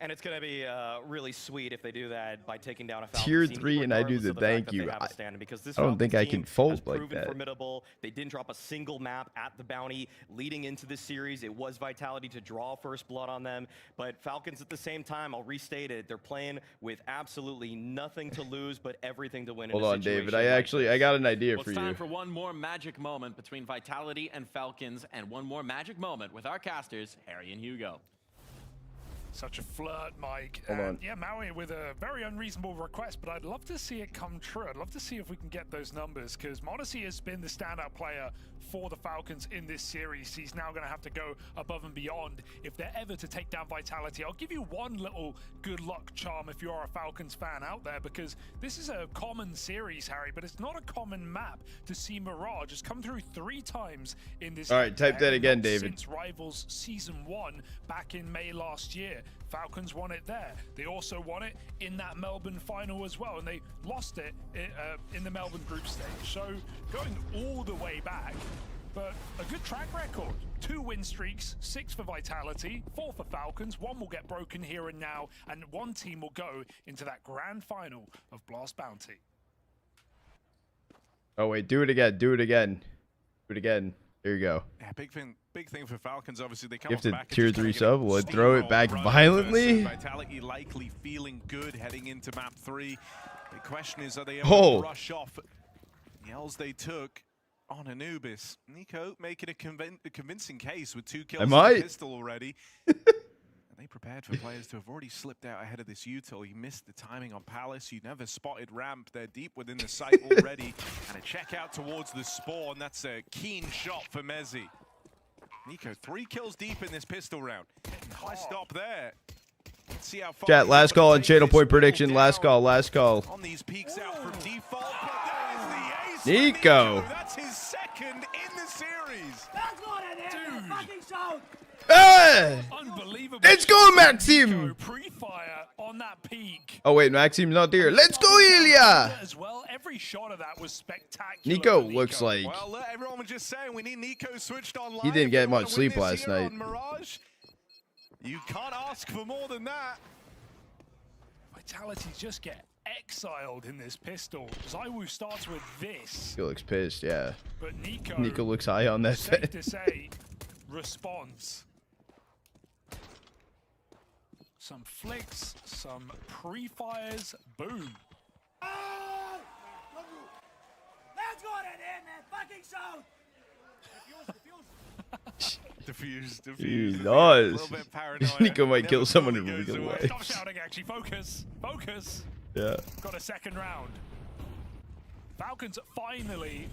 And it's going to be really sweet if they do that by taking down a Falcons Tier team, 3 and I do regardless the of fact thank that you. they have a stand, because this I don't think Falcons I can team fold has like proven that. formidable. They didn't drop a single map at the bounty leading into this series. It was Vitality to draw first blood on them. But Falcons at the same time, I'll restate it, they're playing with absolutely nothing to lose but everything to win. Hold in a on, David. situation I got an idea Well, for it's time you. for one more magic moment between Vitality and Falcons, and one more magic moment with our casters, Harry and Hugo. Such a flirt, Mike. Hold on. Yeah, Maui with a very unreasonable request, but I'd love to see it come true. I'd love to see if we can get those numbers, because Mondesi has been the standout player for the Falcons in this series. He's now going to have to go above and beyond if they're ever to take down Vitality. I'll give you one little good luck charm if you're a Falcons fan out there, because this is a common series, Harry, but it's not a common map to see Mirage. It's come through 3 times in this. All right, type that again, David. Since Rivals Season 1 back in May last year. Falcons won it there. They also won it in that Melbourne final as well, and they lost it in the Melbourne group stage. So going all the way back, but a good track record. 2 win streaks, 6 for Vitality, 4 for Falcons. 1 will get broken here and now, and 1 team will go into that grand final of Blast Bounty. Oh, wait. Do it again. Do it again. Do it again. There you go. Yeah, big thing for Falcons. Obviously, they come Gifted off the back tier 3 sub. Would throw it back violently. Vitality likely feeling good heading into map 3. The question is, are they able to rush off the L's they took on Anubis? Nico making a convincing case with 2 kills on the pistol already. They prepared for players to have already slipped out ahead of this util. You missed the timing on Palace. You never spotted Ramp. They're deep within the site already. And a check out towards the spawn. That's a keen shot for Mezzi. Nico, 3 kills deep in this pistol round. Nice stop there. Let's see how far. Chat, last call on channel point prediction. Last call. On these peaks out from default, but that is the ace. Nico. That's his second in the series. Unbelievable. Let's go, Maxim. Pre-fire on that peak. Oh wait, Maxim's not there. Let's go, Ilya. As well, every shot of that was spectacular. Nico looks like well, everyone was just saying we need Nico switched on. He didn't get much sleep last night. Mirage, you can't ask for more than that. Vitality just get exiled in this pistol. ZywOo starts with this. He looks pissed, yeah. But Nico looks high on that. Safe to say, response. Some flicks, some pre-fires, boom. Let's go in, man. Fucking shout. Defuse. Nice. Nico might kill someone in real life. Stop shouting, actually. Focus. Yeah. Got a second round. Falcons finally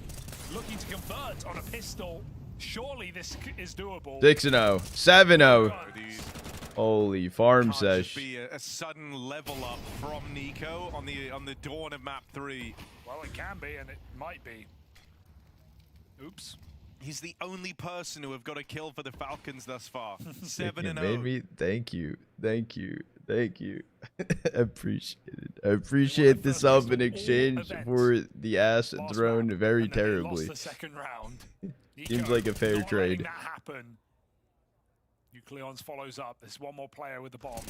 looking to convert on a pistol. Surely this is doable. 6-0. 7-0. Holy farm sesh. Be a sudden level up from Nico on the dawn of map 3. Well, it can be, and it might be. Oops. He's the only person who have got a kill for the Falcons thus far. 7-0. Made me. Thank you. Appreciate it. I appreciate the sub in exchange for the ass thrown very terribly. The second round. Seems like a fair trade. That happen. Nucleons follows up. There's one more player with the bomb.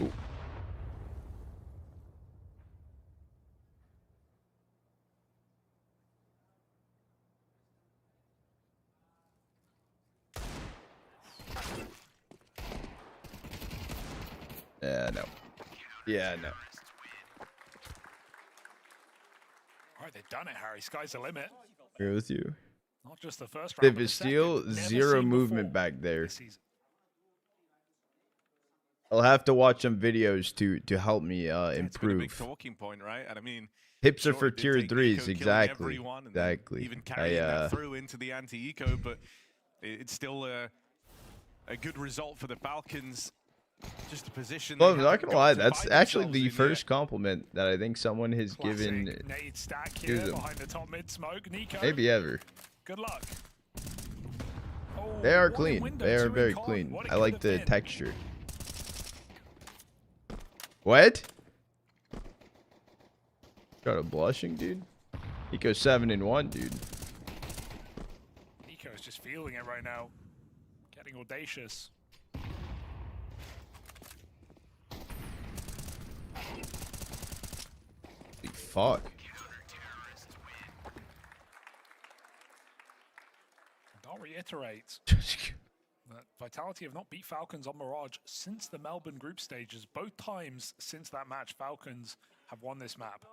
Ooh. Yeah, no. All right, they've done it, Harry. Sky's the limit. Agree with you. Not just the first round. If it's still 0 movement back there. I'll have to watch some videos to help me improve. It's been a big talking point, right? And I mean, hips are for tier 3s, exactly. Even carrying that through into the anti-eco, but it's still a good result for the Falcons. Just a position. Well, I'm not gonna lie, that's actually the first compliment that I think someone has given nade stack to here them. behind the top mid smoke. Nico. Maybe ever. Good luck. They are clean. They are very clean. I like the texture. What? Got a blushing, dude. Nico's 7-1, dude. Nico's just feeling it right now. Getting audacious. Fuck. And I'll reiterate that Vitality have not beat Falcons on Mirage since the Melbourne group stages. Both times since that match, Falcons have won this map.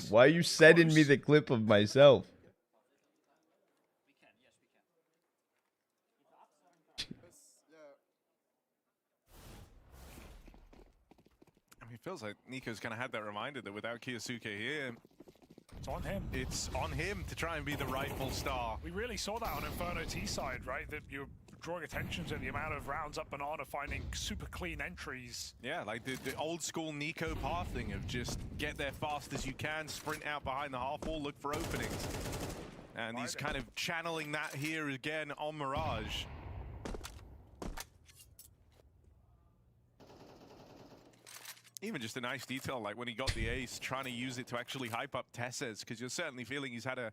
Why are you sending me the clip of myself? It feels like Nico's kind of had that reminder that without Kiyosuke here, it's on him. It's on him to try and be the rightful star. We really saw that on Inferno T side, right? That you're drawing attention to the amount of rounds up Banana, finding super clean entries. Yeah, like the old school Nico pathing of just get there fast as you can, sprint out behind the half wall, look for openings. And he's kind of channeling that here again on Mirage. Even just a nice detail, like when he got the ace, trying to use it to actually hype up Tesses, because you're certainly feeling he's had a...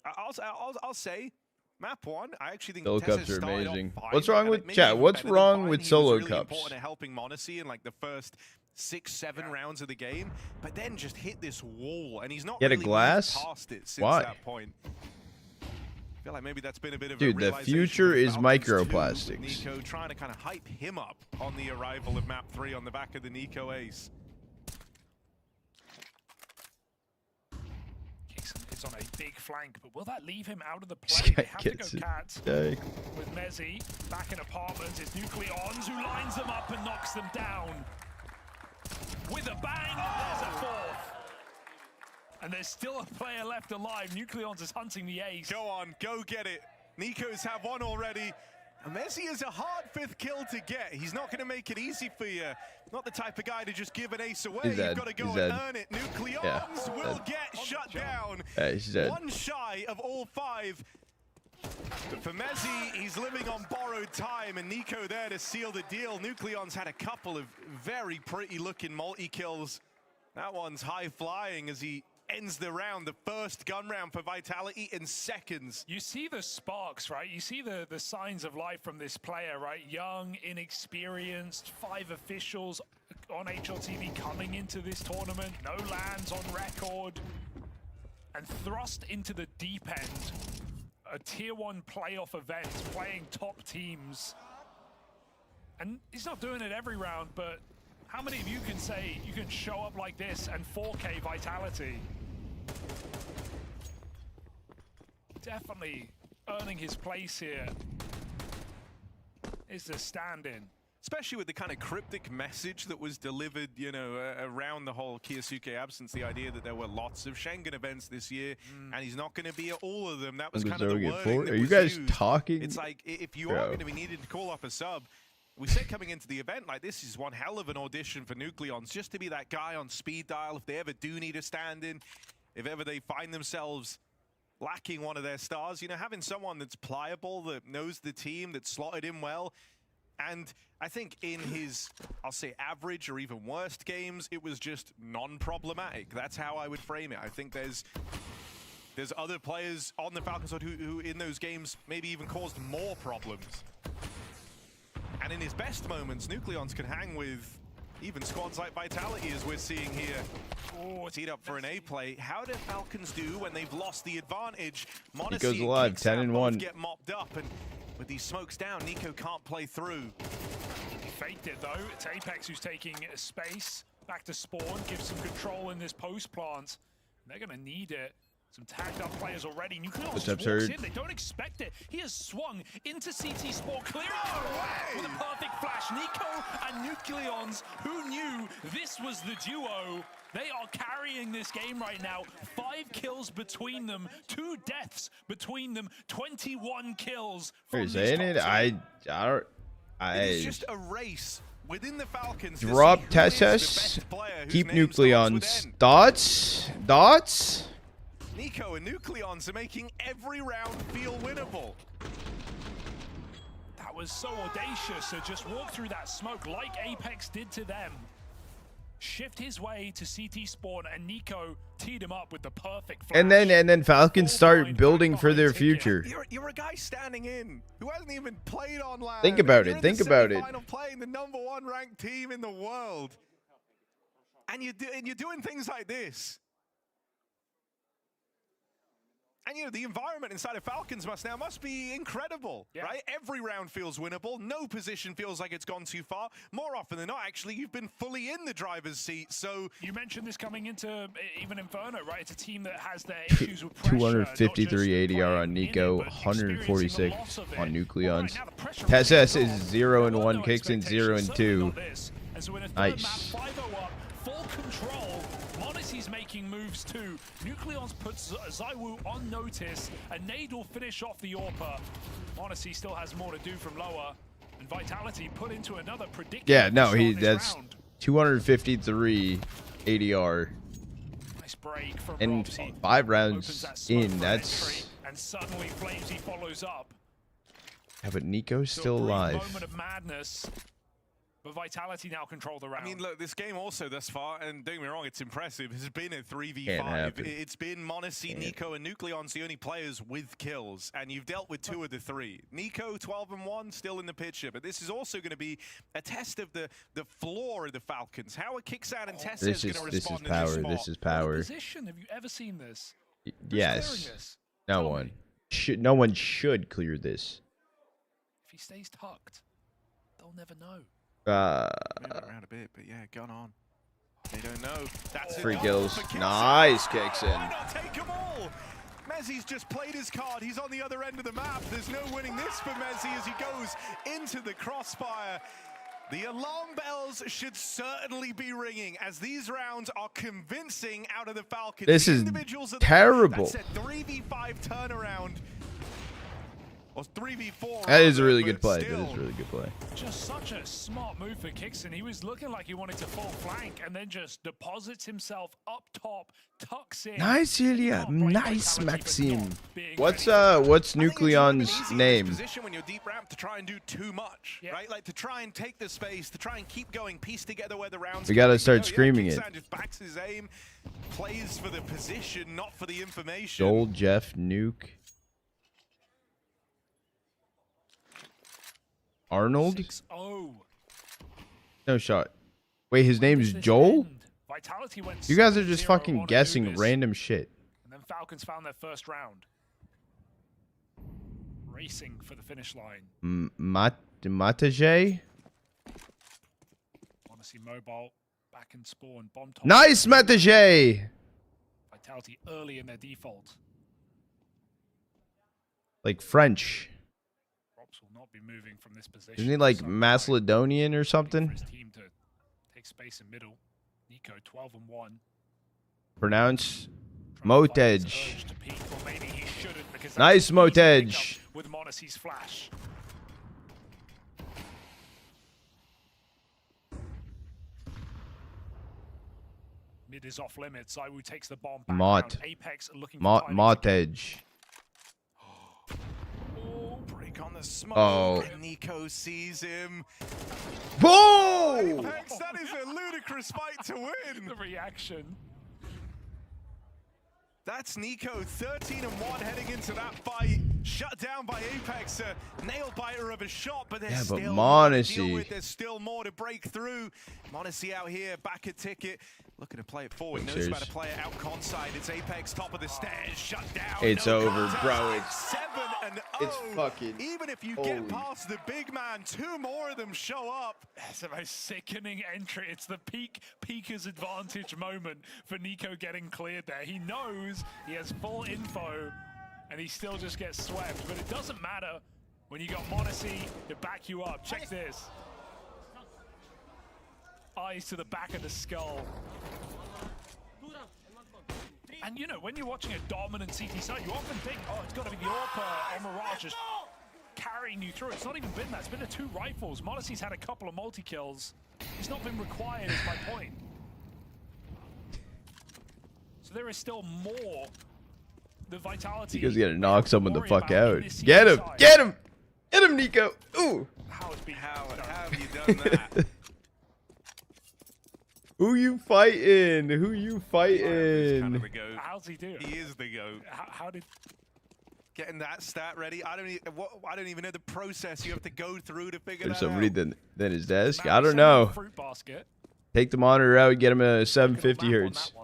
I'll say, Map 1, I actually think Solo Tessa cups are started off amazing. fine, What's wrong and with maybe chat? even What's better than wrong fine. with He was solo really cups? important at helping Monacy in like the first 6-7 rounds of the game, but then just hit this wall, and he's not Get a really moved glass? past it since Why? that point. I feel like maybe that's been a bit of Dude, a the realization future for is Falcons too, with microplastics. Nico trying to kind of hype him up on the arrival of map 3 on the back of the Nico ace. Is on a big flank, but will that leave him out of the play? They have to go cat with Mezzi back in apartments. It's Nucleons who lines them up and knocks them down. With a bang, there's a fourth. And there's still a player left alive. Nucleons is hunting the ace. Go on, go get it. Nico's have one already. And Messi is a hard 5th kill to get. He's not going to make it easy for you. Not the type of guy to just give an ace away. He's You've dead. got to go He's and dead. earn it. Nucleons Yeah, will dead. get shut down. Yeah, he's dead. One shy of all 5. But for Messi, he's living on borrowed time, and Nico there to seal the deal. Nucleons had a couple of very pretty looking multi-kills. That one's high flying as he ends the round, the first gun round for Vitality in seconds. You see the sparks, right? You see the signs of life from this player, right? Young, inexperienced, 5 officials on HLTV coming into this tournament, no lands on record, and thrust into the deep end. A tier 1 playoff event, playing top teams. And he's not doing it every round, but how many of you can say you can show up like this and 4K Vitality? Definitely earning his place here is the stand-in. Especially with the kind of cryptic message that was delivered, you know, around the whole Kiyosuke absence, the idea that there were lots of Schengen events this year, and he's not going to be at all of them. That was kind of the wording that Are you was guys used. talking? It's like, if you are going to be needed to call up a sub, we said coming into the event, like, this is one hell of an audition for Nucleons, just to be that guy on speed dial if they ever do need a stand-in, if ever they find themselves lacking one of their stars, you know, having someone that's pliable, that knows the team, that's slotted in well. And I think in his, I'll say, average or even worst games, it was just non-problematic. That's how I would frame it. I think there's other players on the Falcons who in those games maybe even caused more problems. And in his best moments, Nucleons can hang with even squads like Vitality, as we're seeing here. Oh, teed up for an A play. How do Falcons do when they've lost the advantage? He goes alive, 10-1. Get mopped up, and with these smokes down, Nico can't play through. He faked it though. It's Apex who's taking space back to spawn, gives some control in this post plant. They're gonna need it. Some tagged up players already. Nucleons just walks in. They don't expect it. He has swung into CT Sport, clearing with a perfect flash. Nico and Nucleons, who knew this was the duo? They are carrying this game right now. 5 kills between them, 2 deaths between them, 21 kills. You're saying it? It's just a race within the Falcons. Drop Tessus. Keep Nucleons. Dots? Nico and Nucleons are making every round feel winnable. That was so audacious to just walk through that smoke like Apex did to them. Shift his way to CT spawn, and Nico teed him up with the perfect flash. And then Falcons start building for their future. You're a guy standing in who hasn't even played on land. Think about it. Think about it. Playing the #1 ranked team in the world, and you're doing things like this. And, you know, the environment inside of Falcons must be incredible, right? Every round feels winnable. No position feels like it's gone too far. More often than not, actually, you've been fully in the driver's seat, so... You mentioned this coming into even Inferno, right? It's a team that has their issues with pressure. 253 ADR on Nico, 146 on Nucleons. Tessus is 0-1, kicks in 0-2. Nice. Full control. Monacy's making moves too. Nucleons puts Zaiwu on notice, and Nade will finish off the AWPer. Monacy still has more to do from lower, and Vitality put into another predicament. Yeah, no, that's round. 253 ADR. Nice break from and Robsy. 5 rounds in, that's... And suddenly Flamesy follows up. Yeah, but Nico's still alive. Moment of madness. But Vitality now control the round. I mean, look, this game also thus far, and don't get me wrong, it's impressive, has been a 3v5. Can't happen. It's been Monacy, Nico, and Nucleon's the only players with kills, and you've dealt with 2 of the 3. Nico, 12-1, still in the picture, but this is also going to be a test of the floor of the Falcons. How are Kicksan and Tessa going to respond in this spot? This is power. Position? Have you ever seen this? Yes. No one should clear this. If he stays tucked, they'll never know. Move it around a bit, but yeah, gun on. They don't know. That's 3 kills. Nice kicks in. Why not take them all? Mezzi's just played his card. He's on the other end of the map. There's no winning this for Mezzi as he goes into the crossfire. The alarm bells should certainly be ringing as these rounds are convincing out of the Falcons. This is terrible. That's a 3v5 turnaround. Or 3v4. That is a really good play. That is a really good play. Just such a smart move for Kickson. He was looking like he wanted to full flank and then just deposits himself up top, tucks in. Nice, Ilya. Nice, Maxime. What's Nucleon's name? Position when you're deep ramp to try and do too much, right? Like to try and take the space, to try and keep going, piece together where the rounds. We gotta start screaming it. Just backs his aim, plays for the position, not for the information. Joel, Jeff, Nuke. Arnold? 6-0. No shot. Wait, his name's Joel? Vitality went You guys are just 7-0 fucking on guessing Anubis. random shit. And then Falcons found their first round. Racing for the finish line. Mataje? Want to see mobile back in spawn. Bomb top. Nice, Mataje! Vitality early in their default. Like French. Props will not be moving from this position. Isn't he like Macedonian or something? His team to take space in middle. Nico 12-1. Pronounce Motej. To peek, or maybe he shouldn't because that's Nice, an easy Motej. pickup with Monacy's flash. Mid is off limits. Iwu takes the bomb back Mot. around. Apex looking for timing. Motej. Oh, break on the smoke. Oh. And Nico sees him. Boom! Apex, that is a ludicrous fight to win. The reaction. That's Nico, 13-1 heading into that fight. Shut down by Apex, a nail biter of a shot, but there's still more to deal with. There's still more to break through. Monacy out here, back a ticket. Looking to play it forward, knows about to play it out con side. It's Apex, top of the stairs, shut down. It's no over, contest. bro. It's 7-0. It's fucking Even if you holy. get past the big man, 2 more of them show up. It's the most sickening entry. It's the peaker's advantage moment for Nico getting cleared there. He knows he has full info, and he still just gets swept. But it doesn't matter when you got Monacy to back you up. Check this. Eyes to the back of the skull. And you know, when you're watching a dominant CT side, you often think, oh, it's got to be the AWP or Mirage just carrying you through. It's not even been that. It's been the 2 rifles. Monacy's had a couple of multi-kills. It's not been required, is my point. So there is still more. The Vitality. Nico's gonna knock someone the fuck out. this Get him! side. Get him! Get him, Nico! Ooh! How have you done that? Who you fighting? Who you fighting? Kind of the GOAT. How's he do? He is the GOAT. How did... Getting that stat ready. I don't even know the process you have to go through to figure There's that somebody out. than his desk. I don't know. Fruit basket. Take the monitor out, get him a 750 hertz.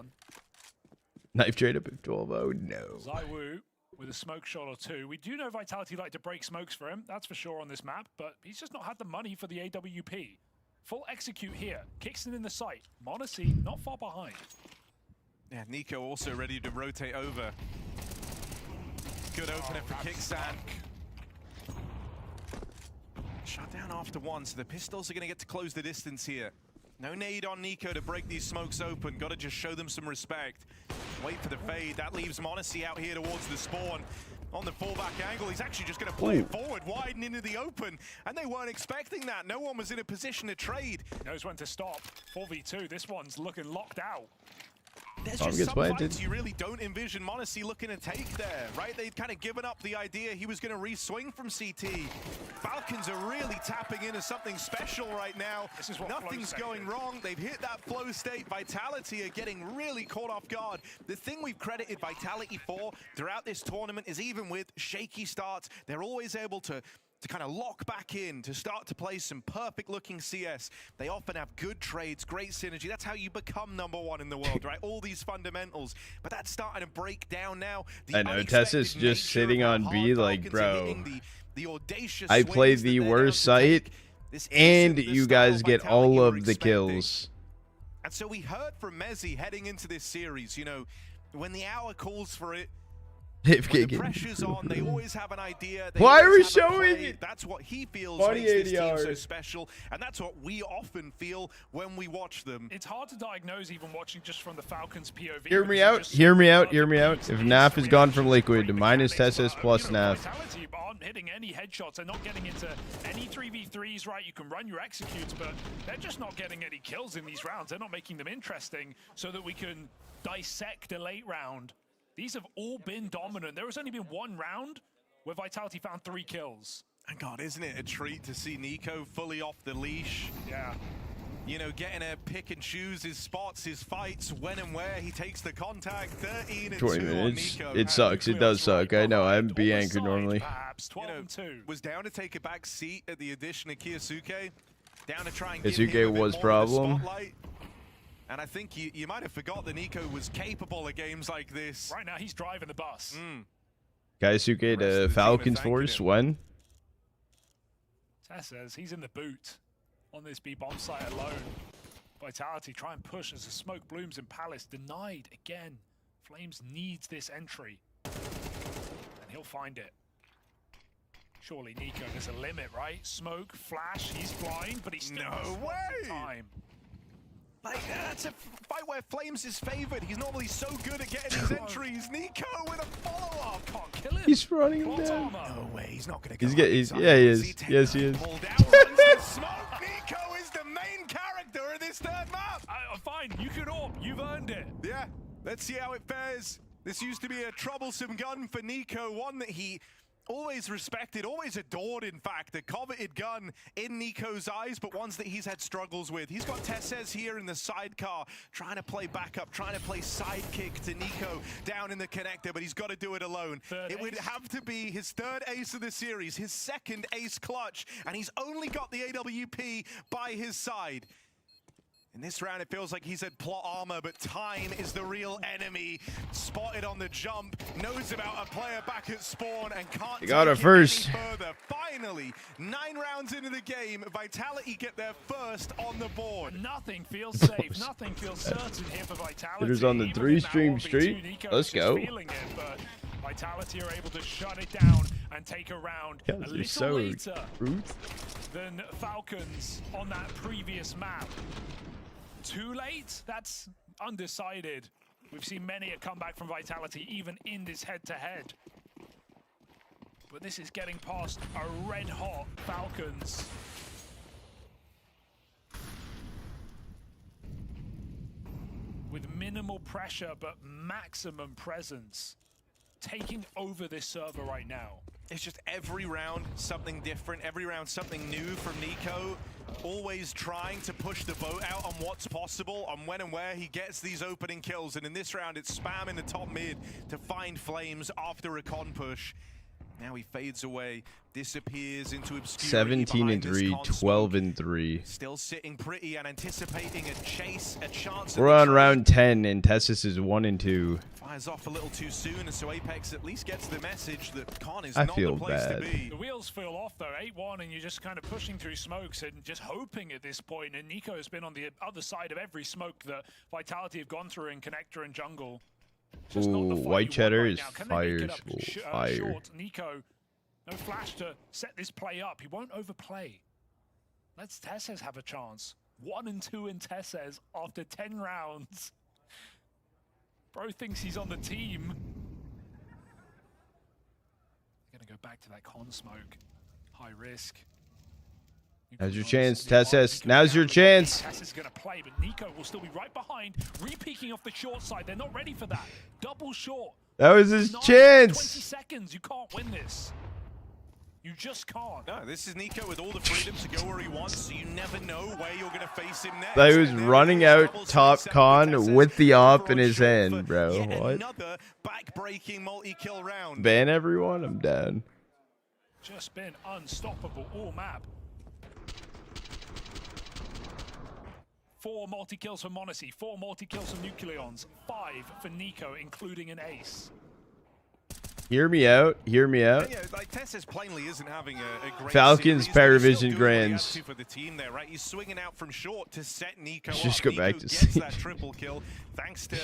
Knife trade up at 12. Oh no. Zaiwu with a smoke shot or 2. We do know Vitality like to break smokes for him. That's for sure on this map, but he's just not had the money for the AWP. Full execute here. Kickson in the sight. Monacy not far behind. Yeah, Nico also ready to rotate over. Good opener for Kicksan. Shut down after 1, so the pistols are going to get to close the distance here. No nade on Nico to break these smokes open. Got to just show them some respect. Wait for the fade. That leaves Monacy out here towards the spawn. On the fallback angle, he's actually just going to play it forward, widen into the open. And they weren't expecting that. No one was in a position to trade. Knows when to stop. 4v2. This one's looking locked out. There's Bomb just gets some planted. fights you really don't envision m0NESY looking to take there, right? They'd kind of given up the idea he was going to re-swing from CT. Falcons are really tapping into something special right now. This is what Nothing's going wrong. They've hit that flow state. Vitality are getting really caught off guard. The thing we've credited Vitality for throughout this tournament is even with shaky starts, they're always able to kind of lock back in, to start to play some perfect looking CS. They often have good trades, great synergy. That's how you become #1 in the world, right? All these fundamentals. But that's starting to break down now. I know, Tessa's just sitting on B like, bro, I play the worst site, and you guys get all of the kills. And so we heard from m0NESY heading into this series, you know, when the hour calls for it, when the pressure's on, they always have an idea. Why are we showing it? That's what he feels makes this team so special, and that's what we often feel when we watch them. It's hard to diagnose even watching just from the Falcons POV. Hear me out, hear me out, hear me out. If NAF is gone from Liquid, minus Tessus plus NAF. Vitality aren't hitting any headshots. They're not getting into any 3v3s, right? You can run your executes, but they're just not getting any kills in these rounds. They're not making them interesting so that we can dissect a late round. These have all been dominant. There has only been one round where Vitality found 3 kills. And God, isn't it a treat to see Nico fully off the leash? Yeah. You know, getting to pick and choose his spots, his fights, when and where he takes the contact. 13 and 2 20 minutes. on Nico. It sucks. It does suck. I know. I'm B anchored normally. Perhaps 12 and 2. Was down to take a back seat at the addition of Kiyosuke. Down to try and Kiyosuke give him a bit was more problem. of the spotlight. And I think you might have forgot that Nico was capable of games like this. Right now, he's driving the bus. Kaisuke to Falcons Force when? Tess says he's in the boot on this B bomb site alone. Vitality try and push as the smoke blooms in Palace. Denied again. Flames needs this entry. And he'll find it. Surely Nico, there's a limit, right? Smoke, flash, he's blind, but he's still time. Like, that's a fight where Flames is favored. He's normally so good at getting his entries. Nico with a follow-up. Can't kill him. He's running him down. No way, he's not going to go. Yeah, he is. Yes, he is. Smoke. Nico is the main character of this third map. Fine, you can AWP. You've earned it. Yeah, let's see how it fares. This used to be a troublesome gun for Nico, one that he always respected, always adored, in fact. A coveted gun in Nico's eyes, but ones that he's had struggles with. He's got Tessez here in the sidecar, trying to play backup, trying to play sidekick to Nico down in the connector, but he's got to do it alone. It would have to be his 3rd ace of the series, his 2nd ace clutch, and he's only got the AWP by his side. In this round, it feels like he's had plot armor, but time is the real enemy. Spotted on the jump, knows about a player back at spawn, and can't He got take it first. any further. Finally, 9 rounds into the game, Vitality get their first on the board. Nothing feels safe. Nothing feels certain here for Vitality. Hitters on the Even 3-stream now, streak. Nico Let's is go. feeling it, but Vitality are able to shut it down and take a round a little so later rude. than Falcons on that previous map. Too late? That's undecided. We've seen many a comeback from Vitality, even in this head-to-head. But this is getting past a red-hot Falcons. With minimal pressure, but maximum presence. Taking over this server right now. It's just every round something different, every round something new from Nico. Always trying to push the boat out on what's possible, on when and where he gets these opening kills. And in this round, it's spam in the top mid to find Flames after a con push. Now he fades away, disappears into obscurity. 17 and 3, 12 and 3. Still sitting pretty and anticipating a chase, a chance. We're on round 10, and Tessus is 1 and 2. Fires off a little too soon, and so Apex at least gets the message that Con is I not feel the place bad. to be. The wheels feel off though, 8-1, and you're just kind of pushing through smokes and just hoping at this point. And Nico has been on the other side of every smoke that Vitality have gone through in connector and jungle. Just not the Ooh, fight white you cheddar want is right now. Can they make fire. it up Fire. short? Nico, no flash to set this play up. He won't overplay. Let's Tessez have a chance. 1 and 2 in Tessez after 10 rounds. Bro thinks he's on the team. Gonna go back to that con smoke. High risk. Now's your chance, Tessus. Now's your chance. Tess is going to play, but Nico will still be right behind, re-peeking off the short side. They're not ready for that. Double short. That was his 20 chance. seconds. You can't win this. You just can't. No, this is Nico with all the freedom to go where he wants, so you never know where you're going to face him next. He was running out top con with the op in his hand, bro. What? Another back-breaking multi-kill round. Ban everyone? I'm down. Just been unstoppable all map. 4 multi-kills for Monacy, 4 multi-kills for Nucleons, 5 for Nico, including an ace. Hear me out. Hear me out. Yeah, like Tessus plainly isn't having a great Falcons Paravision Grands. for the team there, right? He's swinging out from short to set Nico Just up. go Nico back to gets sleep. that triple kill thanks to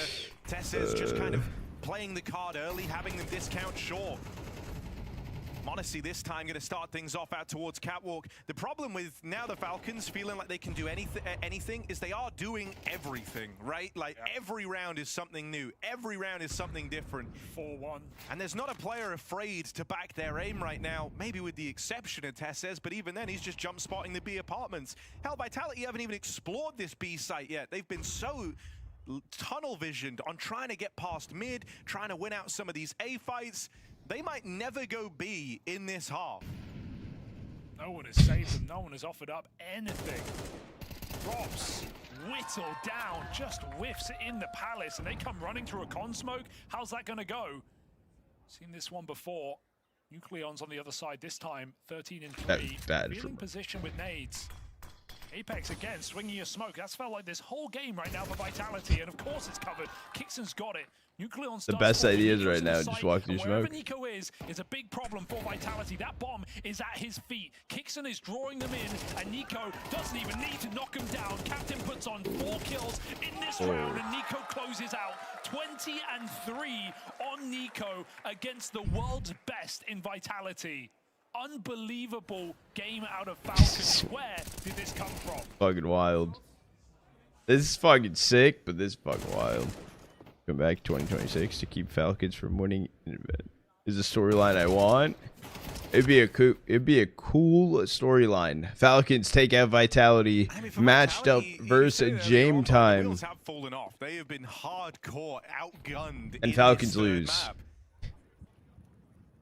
Tessus just kind of playing the card early, having them discount short. Monacy this time going to start things off out towards Catwalk. The problem with now the Falcons feeling like they can do anything is they are doing everything, right? Like every round is something new. Every round is something different. 4-1. And there's not a player afraid to back their aim right now, maybe with the exception of Tessus, but even then he's just jump spotting the B apartments. Hell, Vitality haven't even explored this B site yet. They've been so tunnel visioned on trying to get past mid, trying to win out some of these A fights. They might never go B in this half. No one has saved them. No one has offered up anything. Drops, whittled down, just whiffs in the palace, and they come running through a con smoke. How's that going to go? Seen this one before. Nucleons on the other side this time, 13 and 3. Feeling position with nades. Apex again, swinging a smoke. That's felt like this whole game right now for Vitality, and of course it's covered. Kixon's got it. Nucleon The best ideas right now, just walk through smoke. Wherever Nico is a big problem for Vitality. That bomb is at his feet. Kixon is drawing them in, and Nico doesn't even need to knock him down. Captain puts on 4 kills in this round, and Nico closes out 20 and 3 on Nico against the world's best in Vitality. Unbelievable game out of Falcons. Where did this come from? Fucking wild. This is fucking sick, but this is fucking wild. Come back 2026 to keep Falcons from winning an event is a storyline I want. It'd be a cool storyline. Falcons take out Vitality, matched up versus Jame time, have fallen off. They have been hardcore outgunned, and Falcons lose. Map.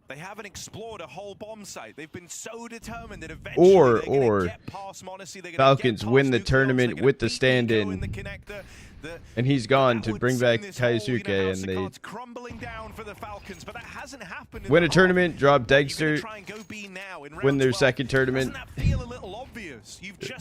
They haven't explored a whole bomb site. They've been so determined that eventually they're going to get past Monacy. They're Falcons get win the Nucleons, tournament with the stand-in, and he's gone to bring back Kaisuke, and they crumbling down for the Falcons, but that hasn't happened. Win a tournament, drop Dexter, win their second tournament,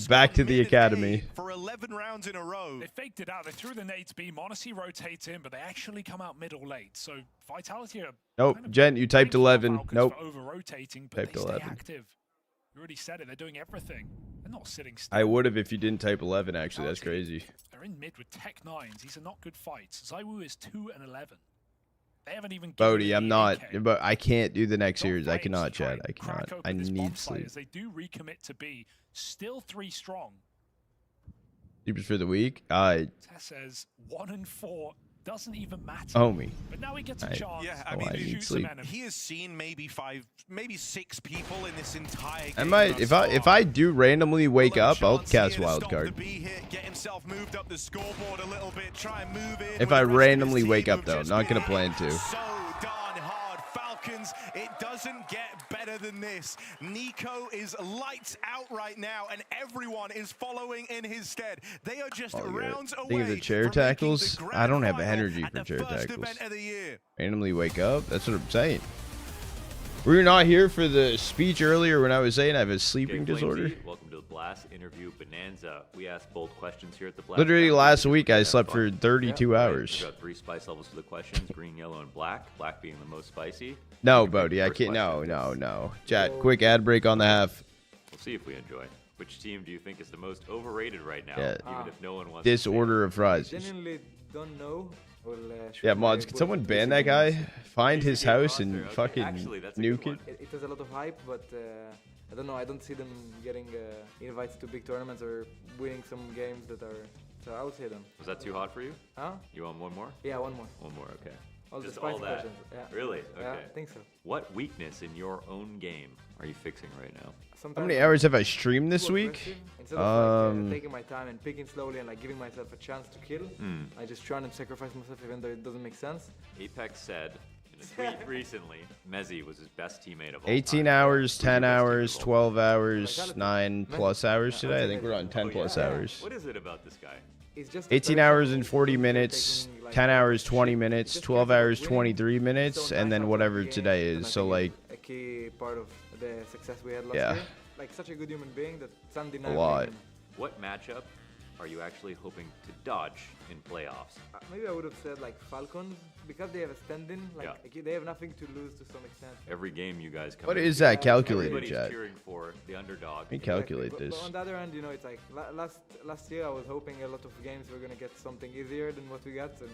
back to the academy. For 11 rounds in a row. They faked it out. They threw the nades B. Monacy rotates in, but they actually come out middle late. So Vitality are Nope, Jen, you typed 11. Nope. Over-rotating, but Typed they stay 11. active. You already said it. They're doing everything. They're not sitting still. I would have if you didn't type 11, actually. That's crazy. They're in mid with Tech 9s. These are not good fights. Zaiwu is 2 and 11. They haven't even Bodie, I'm not, but I can't do the next series. I cannot, Chad. I cannot. I need sleep. They do recommit to B. Still 3 strong. Sleepers for the week? Tess says 1 and 4. Doesn't even matter. Homie. But now he gets a chance. Yeah, I need sleep. He has seen maybe 6 people in this entire game. I might, if I do randomly wake up, I'll cast Wildcard. Get himself moved up the scoreboard a little bit, try and move in. If I randomly wake up, though, not gonna plan to. So darn hard, Falcons. It doesn't get better than this. Nico is lights out right now, and everyone is following in his stead. They are just rounds away. Think of the chair tackles. I don't have energy for chair tackles. Randomly wake up. That's what I'm saying. Were you not here for the speech earlier when I was saying I have a sleeping disorder? Welcome to the Blast Interview Bonanza. We ask bold questions here at the Blast. Literally last week I slept for 32 hours. We've got 3 spice levels for the questions: green, yellow, and black. Black being the most spicy. No, Bodie, I can't. No. Chat, quick ad break on the half. We'll see if we enjoy. Which team do you think is the most overrated right now? Yeah. Even if no one wants. Disorder of fries. Genuinely don't know. Yeah, mods, can someone ban that guy? Find his house and fucking nuke it? It has a lot of hype, but I don't know. I don't see them getting invites to big tournaments or winning some games that are. So I would say them. Was that too hot for you? Huh? You want one more? Yeah, one more. One more, okay. All Just the spicy all that. questions. Yeah. Really? Okay. Yeah, I think so. What weakness in your own game are you fixing right now? How many hours have I streamed this week? Instead of like, taking my time and picking slowly and like giving myself a chance to kill, I just try and sacrifice myself even though it doesn't make sense. Apex said in a tweet recently, Mezzy was his best teammate of all 18 time. hours, 10 hours, 12 hours, 9+ hours today. I think we're on 10+ hours. What is it about this guy? 18 hours and 40 minutes, 10 hours, 20 minutes, 12 hours, 23 minutes, and then whatever today is. So like a key part of the success we had last yeah. year. Like such a good human being that it's A undeniable. lot. What matchup are you actually hoping to dodge in playoffs? Maybe I would have said like Falcons because they have a stand-in. Like they have nothing to lose to some extent. Every game you guys come What in, is that calculated, everybody's chat? cheering for the underdog. Let me calculate But this. on the other hand, you know, it's like last year I was hoping a lot of games were gonna get something easier than what we got, and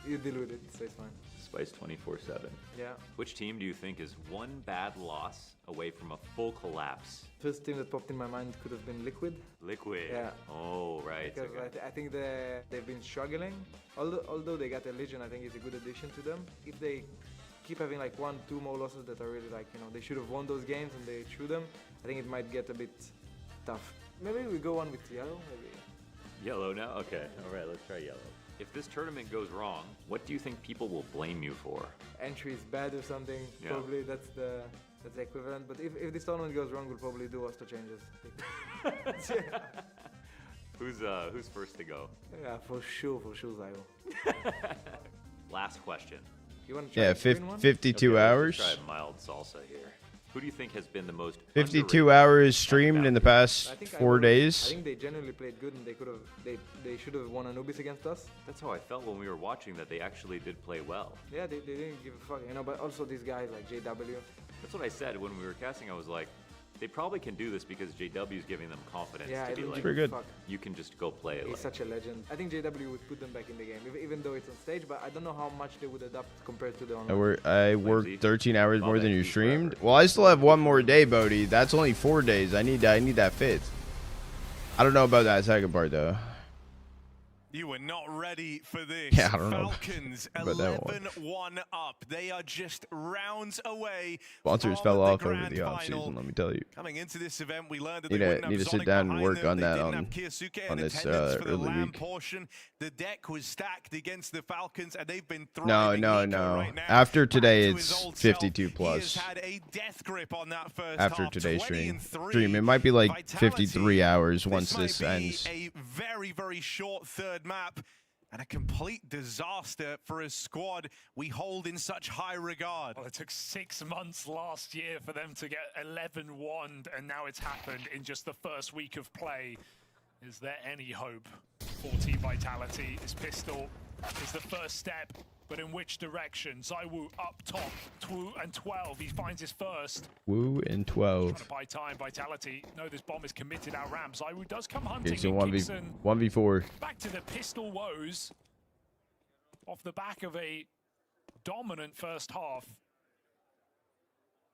you deal with it, so it's fine. Spice 24/7. Yeah. Which team do you think is one bad loss away from a full collapse? First team that popped in my mind could have been Liquid. Liquid. Yeah. Oh, right. Because okay. I think they've been struggling. Although they got a Legion, I think it's a good addition to them. If they keep having like 1-2 more losses that are really like, you know, they should have won those games and they threw them, I think it might get a bit tough. Maybe we go on with Yellow, maybe. Yellow now? Okay. All right, let's try yellow. If this tournament goes wrong, what do you think people will blame you for? Entry is bad or something. Yeah. Probably that's the equivalent. But if this tournament goes wrong, we'll probably do roster changes. Who's first to go? Yeah, for sure, Zayo. Last question. You want to try Yeah, the green one? 52 Okay, hours. Let's try mild salsa here. Who do you think has been the most 52 hours streamed in the past 4 days. I think they genuinely played good, and they should have won Anubis against us. That's how I felt when we were watching that they actually did play well. Yeah, they didn't give a fuck, you know. But also these guys like JW. That's what I said when we were casting. I was like, they probably can do this because JW is giving them confidence Yeah, to be like, pretty good. you can just go play it. He's Like, such a legend. I think JW would put them back in the game, even though it's on stage. But I don't know how much they would adapt compared to the online. I worked 13 hours more than you streamed. Well, I still have one more day, Bodie. That's only 4 days. I need that fifth. I don't know about that second part though. You were not ready for this. Yeah, I don't know Falcons about that one. 11-1 up. They are just rounds away. Sponsors from fell off the over grand the off final. season. Let me tell you. Coming into this event, we learned that Need they to- wouldn't have need to sit Sonic down and behind work them. on They that didn't on- have Kiyosuke on in this, attendance for the early LAN week. portion. The deck was stacked against the Falcons, and they've been No, thriving. no, Nico no. right now, After back today, to his it's old self. 52 He plus. has had a death grip on that first After half, today's 20 and stream. 3. It might be like Vitality. 53 hours once might this be ends. a very, very short third map and a complete disaster for a squad we hold in such high regard. Well, it took 6 months last year for them to get 11-1, and now it's happened in just the first week of play. Is there any hope for Team Vitality? His pistol is the first step, but in which direction? Zaiwu up top, 2 and 12. He finds his first. Woo and Trying 12. to buy time. Vitality. No, this bomb is committed out ramp. Zaiwu does come Okay, hunting. so and 1v4. back to the pistol woes off the back of a dominant first half.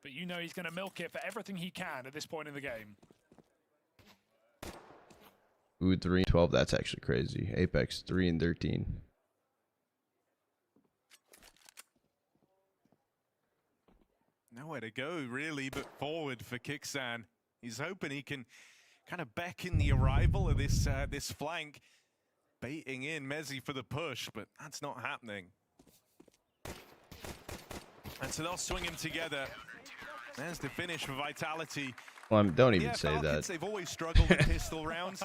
But you know he's going to milk it for everything he can at this point in the game. Ooh, 3 and 12. That's actually crazy. Apex 3 and 13. Nowhere to go, really, but forward for Kixan. He's hoping he can kind of beckon the arrival of this this flank, baiting in Mezzy for the push, but that's not happening. And so they'll swing him together. There's the finish for Vitality. Well, don't even Yeah, say Falcons, that. they've always struggled with pistol rounds.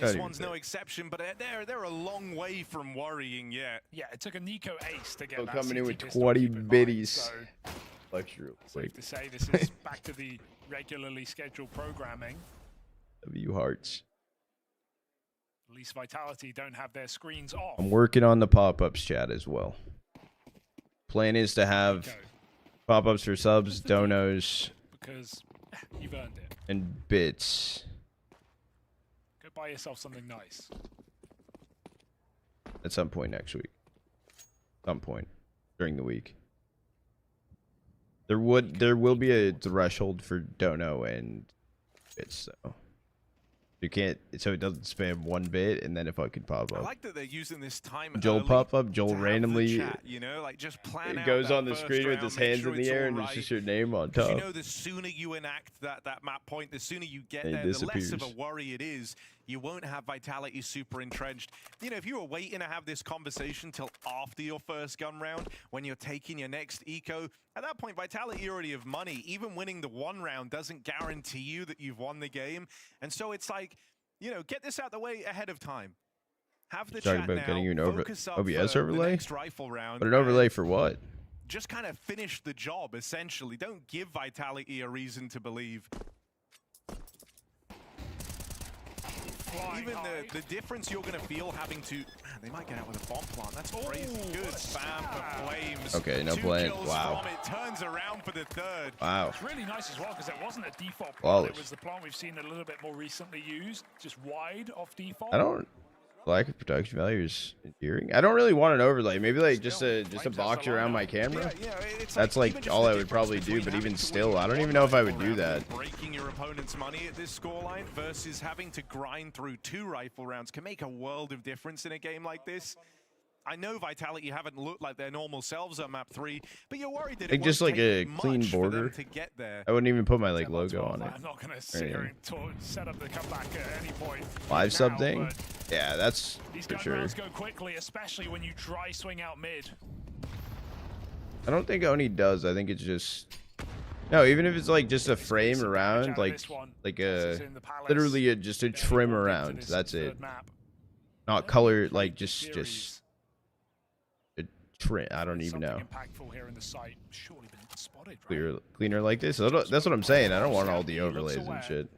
This even one's say no it. exception, but they're a long way from worrying yet. Yeah, it took a Nico ace to get So that coming in CT with pistol, 20 keep in mind, biddies. so Lecture real safe quick. to say this is back to the regularly scheduled programming. W hearts. At least Vitality don't have their screens off. I'm working on the pop-ups chat as well. Plan is to have pop-ups for subs, donos, Because you've earned it. and bits. Go buy yourself something nice. At some point next week. Some point during the week. There will be a threshold for dono and bits though. You can't, so it doesn't spam one bit and then it fucking pop I up. like that they're using this time. Joel pop up, Joel randomly. Chat, you know, like just plan it goes out on the screen with his hands in the air and it's just your name on top. You know, the sooner you enact that map point, the sooner you get And there, the less of a disappears. worry it is. You won't have Vitality super entrenched. You know, if you were waiting to have this conversation till after your first gun round, when you're taking your next eco, at that point, Vitality already have money. Even winning the one round doesn't guarantee you that you've won the game. And so it's like, you know, get this out the way ahead of time. Have the Talking chat about now, getting you an focus up OBS for overlay? the next rifle round. But an overlay for what? Just kind of finish the job, essentially. Don't give Vitality a reason to believe. Even the difference you're going to feel having to... Man, they might get out with a bomb plant. That's crazy. Good spam for Flames. Okay, no 2 plant. kills Wow. from it. Turns around for the third. Wow. It's really nice as well because it wasn't a default plant. Flawless. It was the plant we've seen a little bit more recently used, just wide off default. I don't. Lack of production value is endearing. I don't really want an overlay. Maybe like just a box around my camera. That's like all I would probably do. But even still, I don't even know if I would do that. Breaking your opponent's money at this scoreline versus having to grind through 2 rifle rounds can make a world of difference in a game like this. I know Vitality haven't looked like their normal selves on map 3, but you're worried that it Like just won't like a take clean much for them border. to get there. I wouldn't even put my like logo on it. I'm not going to sit here and set up the comeback at any point. Live now, sub thing. but Yeah, that's These for gun sure. rounds go quickly, especially when you dry swing out mid. I don't think Oni does. I think it's just no. Even if it's like just a frame around, like a literally just a trim around. That's it. Not color, like just a trim. I don't even know. Impactful here in the site. Surely been spotted, right? Cleaner like this. That's what I'm saying. I don't want all the overlays and shit.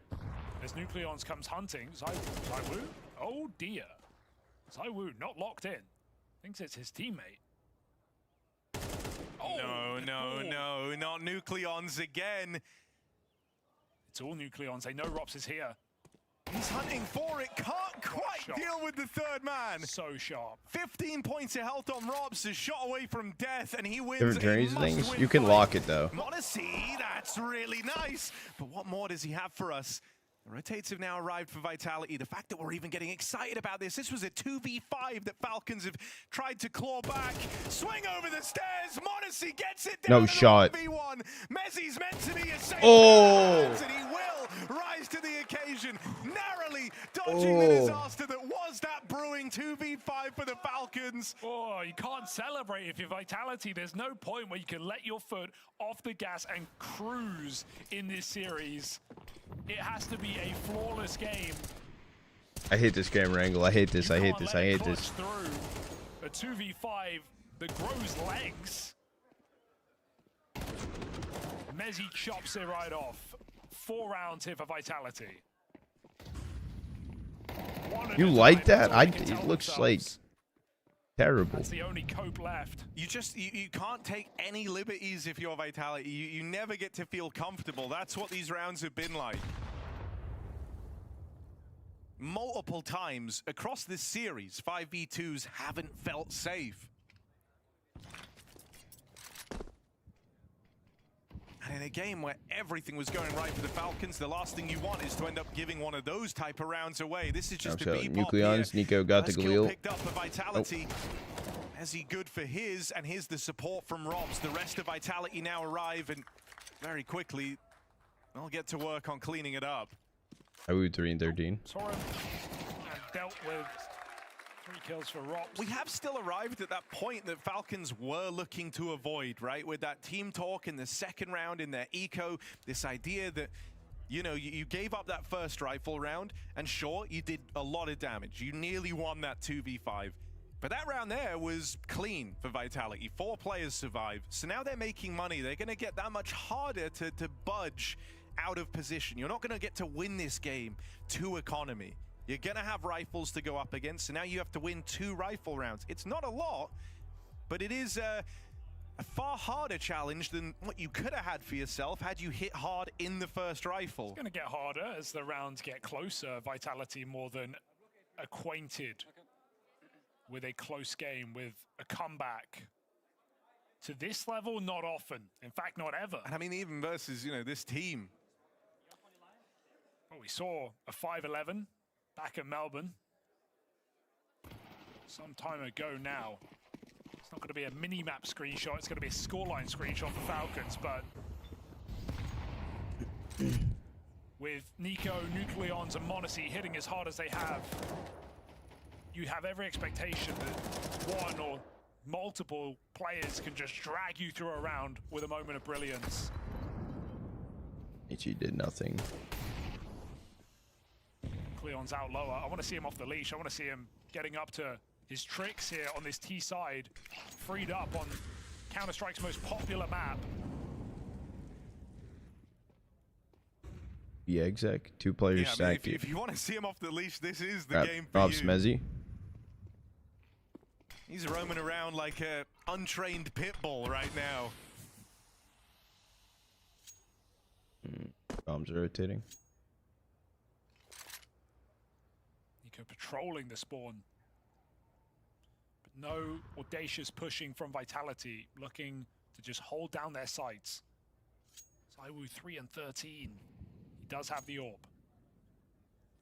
As Nucleons comes hunting, Zywoo. Oh dear. Zywoo not locked in. Thinks it's his teammate. No, not Nucleons again. It's all Nucleons. They know Rops is here. He's hunting for it. Can't quite deal with the third man. So sharp. 15 points of health on Robs. Is shot away from death, and he wins. Different journeys and things. You can lock it though. Modesty, that's really nice. But what more does he have for us? The rotates have now arrived for Vitality. The fact that we're even getting excited about this. This was a 2v5 that Falcons have tried to claw back. Swing over the stairs. Modesty gets it down. No shot. 1v1. Messi's meant to be a safe Oh. and he will rise to the occasion. Narrowly dodging the disaster that was that brewing 2v5 for the Falcons. Oh, you can't celebrate if you're Vitality. There's no point where you can let your foot off the gas and cruise in this series. It has to be a flawless game. I hate this camera angle. I hate this. I hate this. I hate this. Through a 2v5 that grows legs. Mezzi chops it right off. 4 rounds here for Vitality. You like that? It looks like terrible. That's the only cope left. You can't take any liberties if you're Vitality. You never get to feel comfortable. That's what these rounds have been like. Multiple times across this series, 5v2s haven't felt safe. And in a game where everything was going right for the Falcons, the last thing you want is to end up giving one of those type of rounds away. This is just a B-pop Nucleons. Nico got the Galil. picked up for Vitality. Is he good for his? And here's the support from Robs. The rest of Vitality now arrive, and very quickly, they'll get to work on cleaning it up. I would 3 and 13. Soren dealt with 3 kills for Rops. We have still arrived at that point that Falcons were looking to avoid, right? With that team talk in the second round in their eco, this idea that, you know, you gave up that first rifle round, and sure, you did a lot of damage. You nearly won that 2v5. But that round there was clean for Vitality. 4 players survived. So now they're making money. They're going to get that much harder to budge out of position. You're not going to get to win this game to economy. You're going to have rifles to go up against, so now you have to win 2 rifle rounds. It's not a lot, but it is a far harder challenge than what you could have had for yourself had you hit hard in the first rifle. It's going to get harder as the rounds get closer. Vitality more than acquainted with a close game, with a comeback. To this level, not often. In fact, not ever. And I mean, even versus, you know, this team. Well, we saw a 5-11 back at Melbourne some time ago now. It's not going to be a mini-map screenshot, it's going to be a scoreline screenshot for Falcons, but with Nico, Nucleons, and Monacy hitting as hard as they have, you have every expectation that one or multiple players can just drag you through a round with a moment of brilliance. Ichi did nothing. Cleon's out lower. I want to see him off the leash. I want to see him getting up to his tricks here on this T side, freed up on Counter-Strike's most popular map. Yeah, exec. 2 players yeah, stacked. If you want to see him off the leash, this is the game for Rob you. Smezzy. He's roaming around like a untrained pit bull right now. Bombs rotating. Nico patrolling the spawn. But no audacious pushing from Vitality, looking to just hold down their sights. ZywOo 3 and 13. He does have the orb.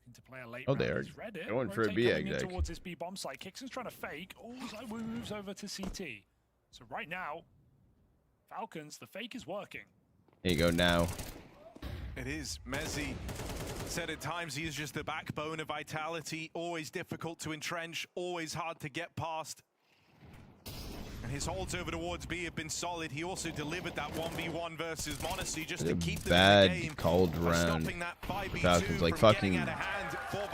Looking to play a late round. They are He's read it. going for a Rotate B coming in exec. towards his B bomb site. Kixon's trying to fake. Oh, ZywOo moves over to CT. So right now, Falcons, the fake is working. There you go now. It is. Mezzi said at times he is just the backbone of Vitality. Always difficult to entrench, always hard to get past. And his holds over towards B have been solid. He also delivered that 1v1 versus Monacy just to keep them in the game. Bad called round. Falcons like fucking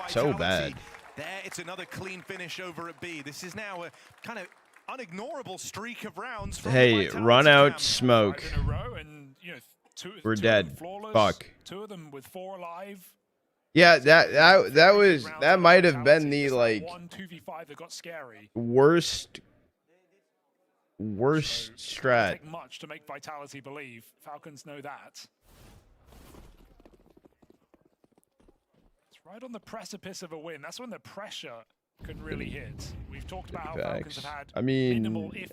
so bad. There, it's another clean finish over at B. This is now a kind of unignorable streak of rounds. From Hey, run out smoke. In a row and, you know, We're dead. flawless, Fuck. 2 of them with 4 alive. Yeah, that might have been the like 1-2v5 that got scary. worst So, strat. take much to make Vitality believe. Falcons know that. It's right on the precipice of a win. That's when the pressure can really hit. We've talked about how Falcons have had I mean, minimal, if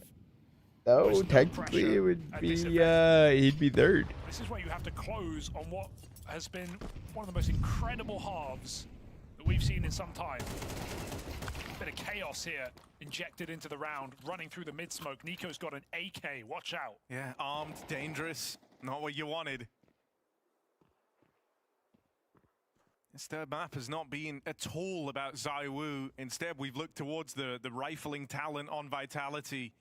no, technically it would be he'd be third. this is where you have to close on what has been one of the most incredible halves that we've seen in some time. Bit of chaos here injected into the round, running through the mid smoke. Nico's got an AK, watch out. Yeah, armed, dangerous, not what you wanted. This third map has not been at all about ZywOo. Instead, we've looked towards the rifling talent on Vitality.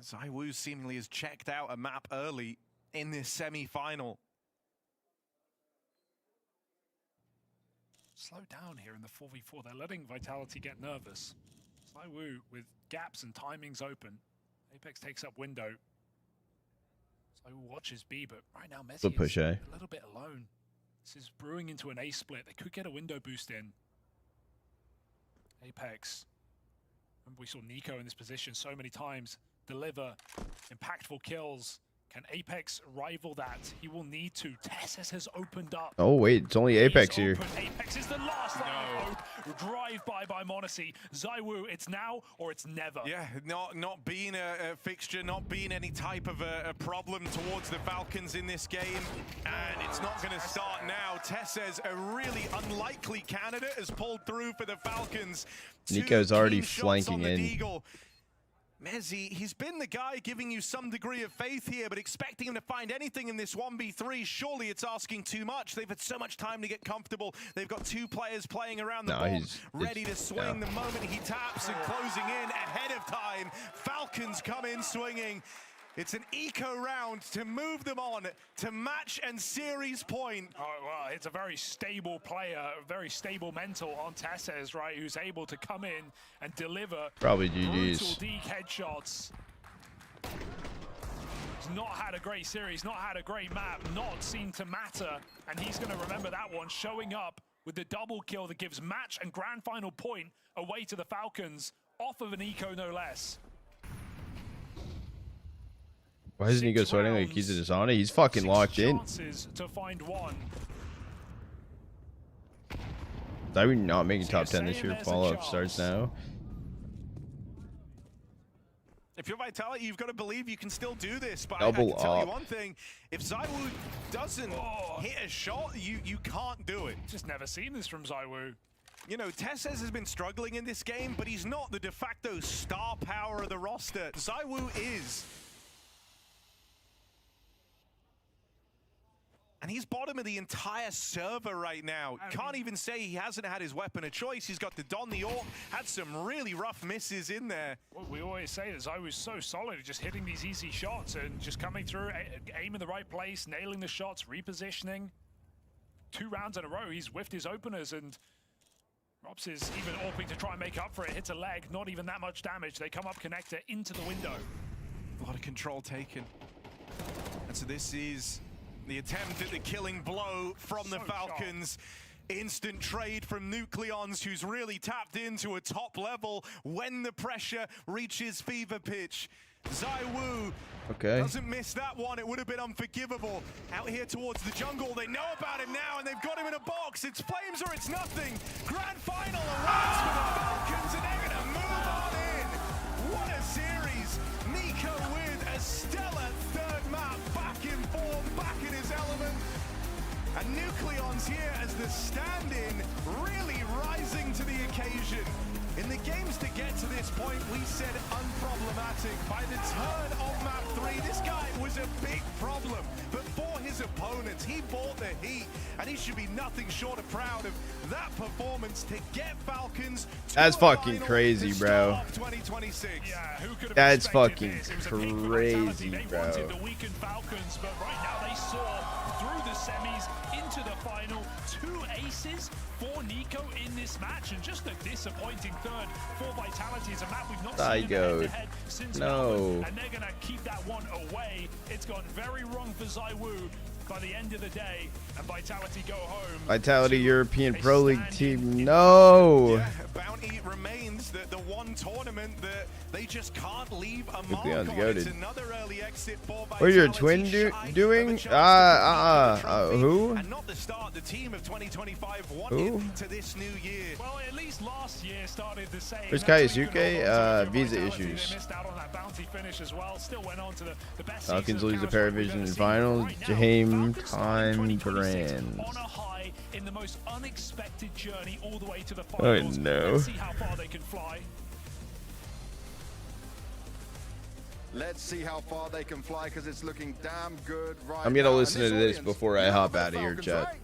ZywOo seemingly has checked out a map early in this semi-final. Slow down here in the 4v4. They're letting Vitality get nervous. ZywOo with gaps and timings open. Apex takes up window. ZywOo watches B, but right now Messi push is A. a little bit alone. This is brewing into an A split. They could get a window boost in. Apex. Remember we saw Nico in this position so many times. Deliver impactful kills. Can Apex rival that? He will need to. Tessus has opened up. Oh wait, it's only Apex here. Apex is the last line of hope. Drive by Monacy. ZywOo, it's now or it's never. Yeah, not being a fixture, not being any type of a problem towards the Falcons in this game. And it's not going to start now. Tessus, a really unlikely candidate, has pulled through for the Falcons. Nico's already flanking in. Deagle. Mezzi, he's been the guy giving you some degree of faith here, but expecting him to find anything in this 1v3, surely it's asking too much. They've had so much time to get comfortable. They've got 2 players playing around the ball, ready to swing the moment he taps and closing in ahead of time. Falcons come in swinging. It's an eco round to move them on to match and series point. Oh, well, it's a very stable player, a very stable mental on Tessus, right, who's able to come in and deliver Probably brutal GG's. deke headshots. He's not had a great series, not had a great map, not seemed to matter, and he's going to remember that one, showing up with the double kill that gives match and grand final point away to the Falcons, off of an eco no less. Why isn't he go sweating like he's in his honor? He's fucking locked in. To find one. Are we not making top 10 this year? Follow-up starts now. If you're Vitality, you've got to believe you can still do this. But Double I can tell you up. one thing: if ZywOo doesn't hit a shot, you can't do it. Just never seen this from ZywOo. You know, Tesses has been struggling in this game, but he's not the de facto star power of the roster. ZywOo is. And he's bottom of the entire server right now. Can't even say he hasn't had his weapon of choice. He's got the Don the Orc, had some really rough misses in there. Well, we always say that ZywOo's so solid, just hitting these easy shots and just coming through, aim in the right place, nailing the shots, repositioning. 2 rounds in a row, he's whiffed his openers, and Rops is even AWPing to try and make up for it. Hits a leg, not even that much damage. They come up connector into the window. A lot of control taken. And so this is the attempt at the killing blow from the Falcons. Instant trade from Nucleons, who's really tapped into a top level when the pressure reaches fever pitch. ZywOo doesn't miss that one. It would have been unforgivable. Out here towards the jungle, they know about him now, and they've got him in a box. It's flames or it's nothing. Grand final arrives for the Falcons, and they're going to move on in. What a series. Nico with a stellar third map, back in form, back in his element. And Nucleons here as the stand-in, really rising to the occasion. In the games to get to this point, we said unproblematic. By the turn of map 3, this guy was a big problem. But for his opponents, he bought the heat, and he should be nothing short of proud of that performance to get Falcons to That's fucking crazy, bro. 2026. Yeah, who could have That's expected fucking this? It was a big mentality. crazy, They bro. wanted the weakened Falcons, but right now they saw through the semis into the final. 2 aces for Nico in this match, and just a disappointing third for Vitality. Is a map we've not seen head-to-head since Melbourne, and they're gonna keep that one away. It's gone very wrong for ZywOo by the end of the day, and Vitality go home. Vitality European Pro League team. No. Yeah, Bounty remains the one tournament that they just can't leave a mark Nucleon's on. goated. It's another early exit for Vitality. What is your twin doing? Who? And not the start the team of 2025 wanted to this new year. Well, at least last year started the same. Where's Kaisuke? Visa issues. Missed out on that bounty finish as well. Still went on to the best Falcons lose the Paravision in finals. Jaheim Time Brand. On a high in the most unexpected journey all the way to the finals. Oh no. Let's see how far they can fly. Let's see how far they can fly, because it's looking damn good right I'm gonna now. listen to And this audience, before I you hop know out of here, Falcons, chat. right?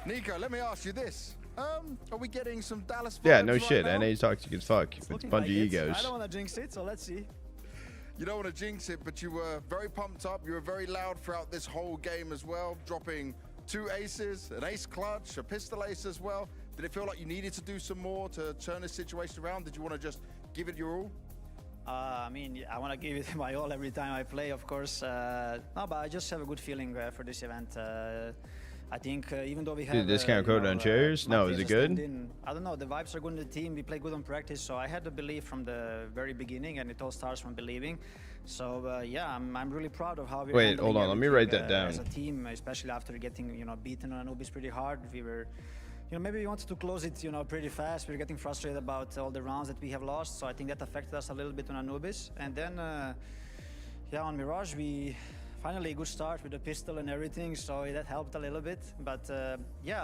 Nico, let me ask you this. Are we getting some Dallas vibes Yeah, no right shit. now? NA's toxic as fuck. It's a bunch of egos. I don't want to jinx it, so let's see. You don't want to jinx it, but you were very pumped up. You were very loud throughout this whole game as well, dropping 2 aces, an ace clutch, a pistol ace as well. Did it feel like you needed to do some more to turn this situation around? Did you want to just give it your all? I mean, I want to give it my all every time I play, of course. No, but I just have a good feeling for this event. I think even though we have discount code on chairs? No, is it good? I don't know. The vibes are good in the team. We play good on practice, so I had the belief from the very beginning, and it all starts from believing. So yeah, I'm really proud of how we. Wait, hold on. Let me write that down. As a team, especially after getting beaten on Anubis pretty hard, we were. Maybe we wanted to close it, pretty fast. We were getting frustrated about all the rounds that we have lost, so I think that affected us a little bit on Anubis. And then, yeah, on Mirage, we finally a good start with the pistol and everything, so that helped a little bit. But yeah,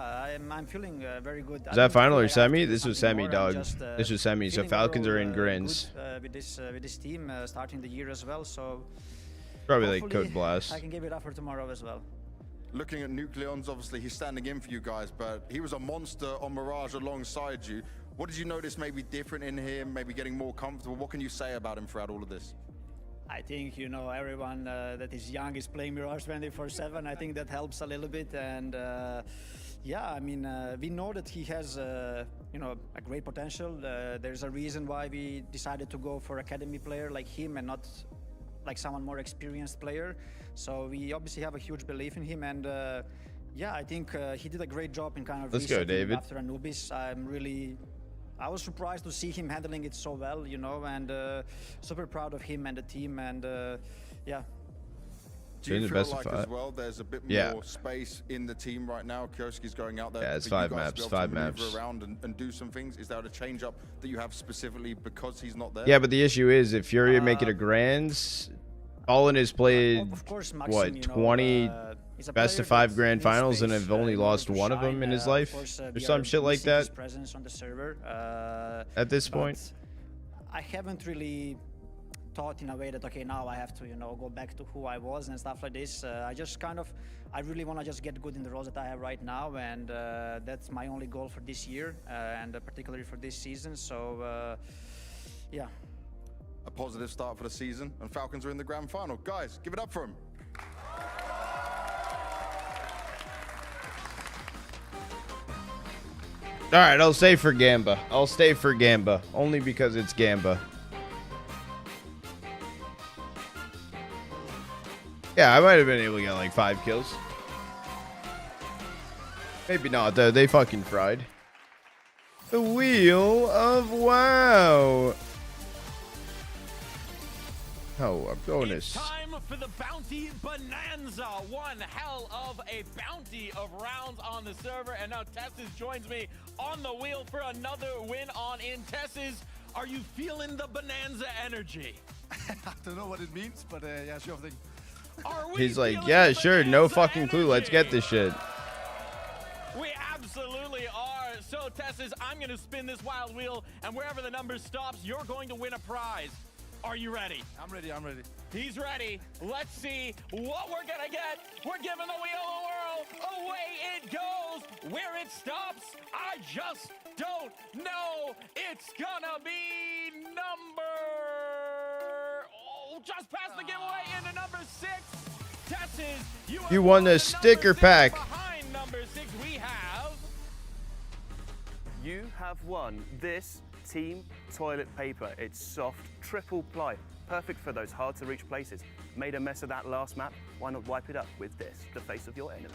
I'm feeling very good. Is that final or semi? This was semi, dog. This was semi. So Falcons are in grins. With this team starting the year as well, so Probably like Code Blast. I can give it up for tomorrow as well. Looking at Nucleons, obviously he's standing in for you guys, but he was a monster on Mirage alongside you. What did you notice maybe different in him, maybe getting more comfortable? What can you say about him throughout all of this? I think, everyone that is young is playing Mirage 24/7. I think that helps a little bit. And yeah, I mean, we know that he has, a great potential. There's a reason why we decided to go for academy player like him and not like someone more experienced player. So we obviously have a huge belief in him, and yeah, I think he did a great job in kind of Let's go, David. after Anubis. I was surprised to see him handling it so well, and super proud of him and the team, and yeah. Do you feel like as well there's a bit more space in the team right now? Kioski's going out there. Yeah, it's for you 5 guys maps. to be able 5 to maps. maneuver around and do some things. Is there a change up that you have specifically because he's not there? Yeah, but the issue is if Fury make it a grands, Fallen has played Of course, Maxim, what, you know, 20 he's a best of player 5 that grand needs finals and space, have only in order lost to one of them shine. in his Of life, course, or we some are shit like missing his that. presence on the server. At this But point, I haven't really thought in a way that okay, now I have to, you know, go back to who I was and stuff like this. I just kind of, I really want to just get good in the roles that I have right now, and that's my only goal for this year, and particularly for this season. So, yeah. A positive start for the season, and Falcons are in the grand final. Guys, give it up for him. all right, I'll stay for Gamba. I'll stay for Gamba only because it's Gamba. Yeah, I might have been able to get like 5 kills. Maybe not, though. They fucking fried. The Wheel of Wow. Oh, a bonus. It's time for the Bounty Bonanza. One hell of a bounty of rounds on the server. And now Tessis joins me on the wheel for another win on in. Tessis, are you feeling the Bonanza energy? I don't know what it means, but yeah, sure thing. He's like, yeah, sure, no fucking clue. Let's get this shit. We absolutely are. So, Tessis, I'm going to spin this wild wheel, and wherever the number stops, you're going to win a prize. Are you ready? I'm ready, I'm ready. He's ready. Let's see what we're going to get. We're giving the wheel a whirl. Away it goes. Where it stops, I just don't know. It's going to be number... just past the giveaway into number 6. Tessis, You won the sticker pack. behind number 6 we have. You have won this team toilet paper. It's soft, triple ply, perfect for those hard to reach places. Made a mess of that last map, why not wipe it up with this, the face of your enemy?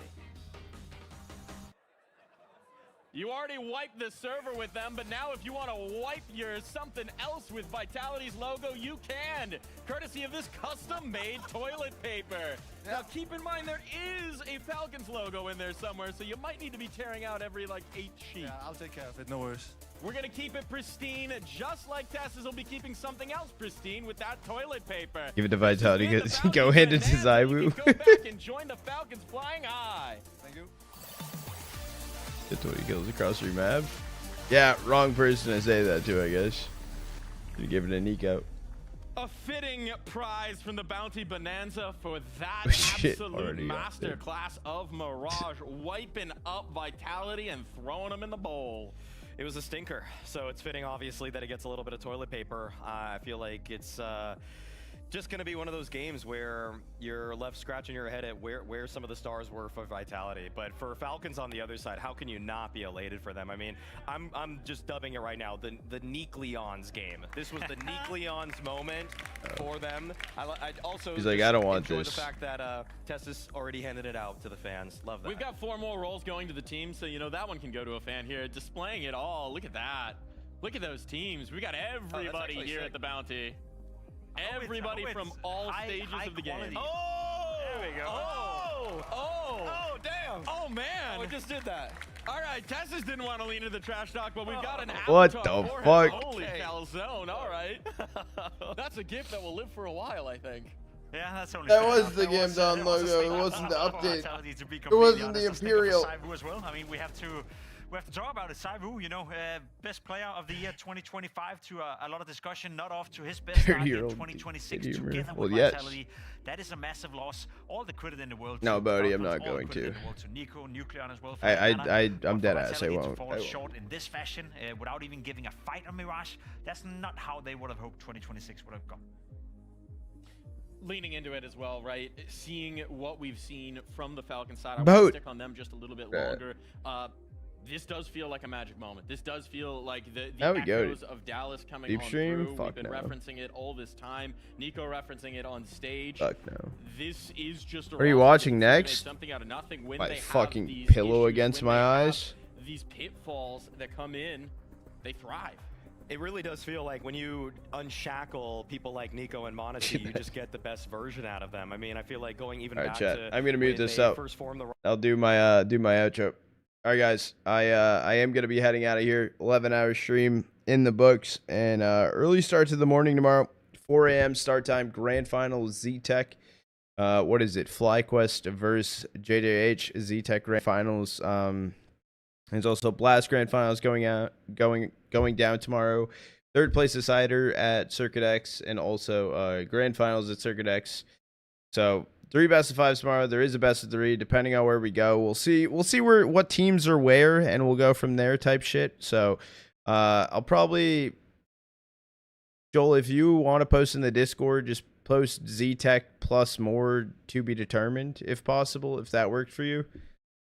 You already wiped the server with them, but now if you want to wipe your something else with Vitality's logo, you can, courtesy of this custom-made toilet paper. Now, keep in mind there is a Falcons logo in there somewhere, so you might need to be tearing out every, like, 8 sheets. Yeah, I'll take care of it, no worries. We're going to keep it pristine, just like Tessis will be keeping something else pristine with that toilet paper. Give it to Vitality. Go ahead into Zaiwu. Go back and join the Falcons flying high. Thank you. Get 20 kills across your map. Yeah, wrong person to say that to, I guess. You give it a Nico. A fitting prize from the Bounty Bonanza for that Shit, absolute already masterclass of Mirage, wiping up Vitality and throwing them in the bowl. It was a stinker, so it's fitting, obviously, that it gets a little bit of toilet paper. I feel like it's just going to be one of those games where you're left scratching your head at where some of the stars were for Vitality. But for Falcons on the other side, how can you not be elated for them? I mean, I'm just dubbing it right now, the Neek Leon's game. This was the Neek Leon's moment for them. I also He's like, I don't want enjoy this. the fact that Tessis already handed it out to the fans. Love that. We've got 4 more rolls going to the team, so, you know, that one can go to a fan here. Displaying it all. Look at that. Look at those teams. We got everybody here at the Bounty. Everybody from all stages of the game. Oh! There we go. Oh, damn. Oh, man. I just did that. All right, Tessis didn't want to lean into the trash talk, but we've got an What avatar the for him. fuck? Holy calzone. All right. That's a gift that will live for a while, I think. Yeah, that's only That fair was enough. the That Game was, Down that was a logo. It stinger wasn't the for update. Vitality, to be It completely wasn't the honest. A stinger for Imperial. Saivu as well. I mean, we have to talk about it. Saivu, you know, best player of the year 2025 to a lot of discussion, not off to his best start in 2026 together with Vitality. That is a massive loss. All the credit in the world. No, to Bodhi, I'm Falcons, not all the going credit to. in the world to Nico, Nucleon as well. I'm dead ass. I To won't. fall short in this fashion without even giving a fight on Mirage, that's not how they would have hoped 2026 would have gone. Leaning into it as well, right? Seeing what we've seen from the Falcon side, I want to stick on them just a little bit longer. This does feel like a magic moment. This does feel like the echoes of Dallas coming Deep on stream? through. Fuck We've been no. referencing it all this time. Nico referencing it on stage. Fuck no. This is just a What are you roster watching that's made next? something out of nothing when My they have fucking these pillow issues, against when my they have eyes. These pitfalls that come in, they thrive. It really does feel like when you unshackle people like Nico and Monty, you just get the best version out of them. I mean, I feel like going even All right, back chat. to I'm gonna mute this up. I'll do my outro. All right, guys. I am gonna be heading out of here. 11-hour stream in the books, and early start to the morning tomorrow. 4 a.m. start time. Grand final Z-Tech. What is it? FlyQuest versus JJH Z-Tech Grand Finals. There's also Blast Grand Finals going down tomorrow. Third place decider at Circuit X, and also Grand Finals at Circuit X. So 3 best of 5s tomorrow. There is a best of 3, depending on where we go. We'll see what teams are where, and we'll go from there type shit. So I'll probably, Joel, if you want to post in the Discord, just post Z-Tech plus more to be determined, if possible, if that worked for you.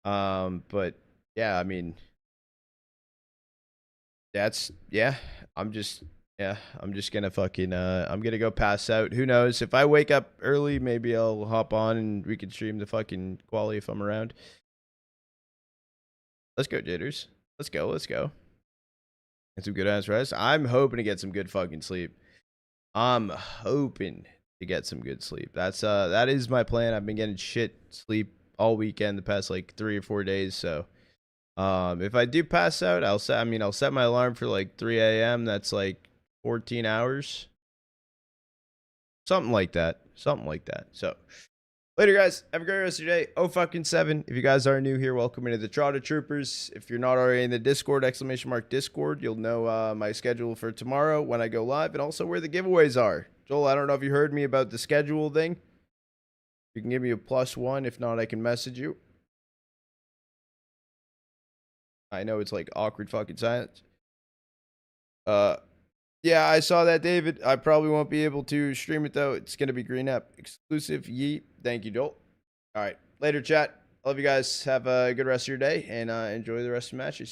But yeah, I mean, I'm just gonna fucking I'm gonna go pass out. Who knows, if I wake up early, maybe I'll hop on and we can stream the fucking quali if I'm around. Let's go, Jitters. Let's go. Get some good ass rest. I'm hoping to get some good fucking sleep. I'm hoping to get some good sleep. That is my plan. I've been getting shit sleep all weekend, the past like 3 or 4 days. So if I do pass out, I'll set my alarm for like 3 a.m. That's like 14 hours. Something like that. So later, guys. Have a great rest of your day. 0-7. If you guys are new here, welcome into the Trotter Troopers. If you're not already in the Discord, !Discord, you'll know my schedule for tomorrow when I go live, and also where the giveaways are. Joel, I don't know if you heard me about the schedule thing. You can give me a +1. If not, I can message you. I know it's like awkward fucking silence. Yeah, I saw that, David. I probably won't be able to stream it, though. It's going to be Green App exclusive. Yeet. Thank you, Joel. All right. Later, chat. Love you guys. Have a good rest of your day, and enjoy the rest of the matches.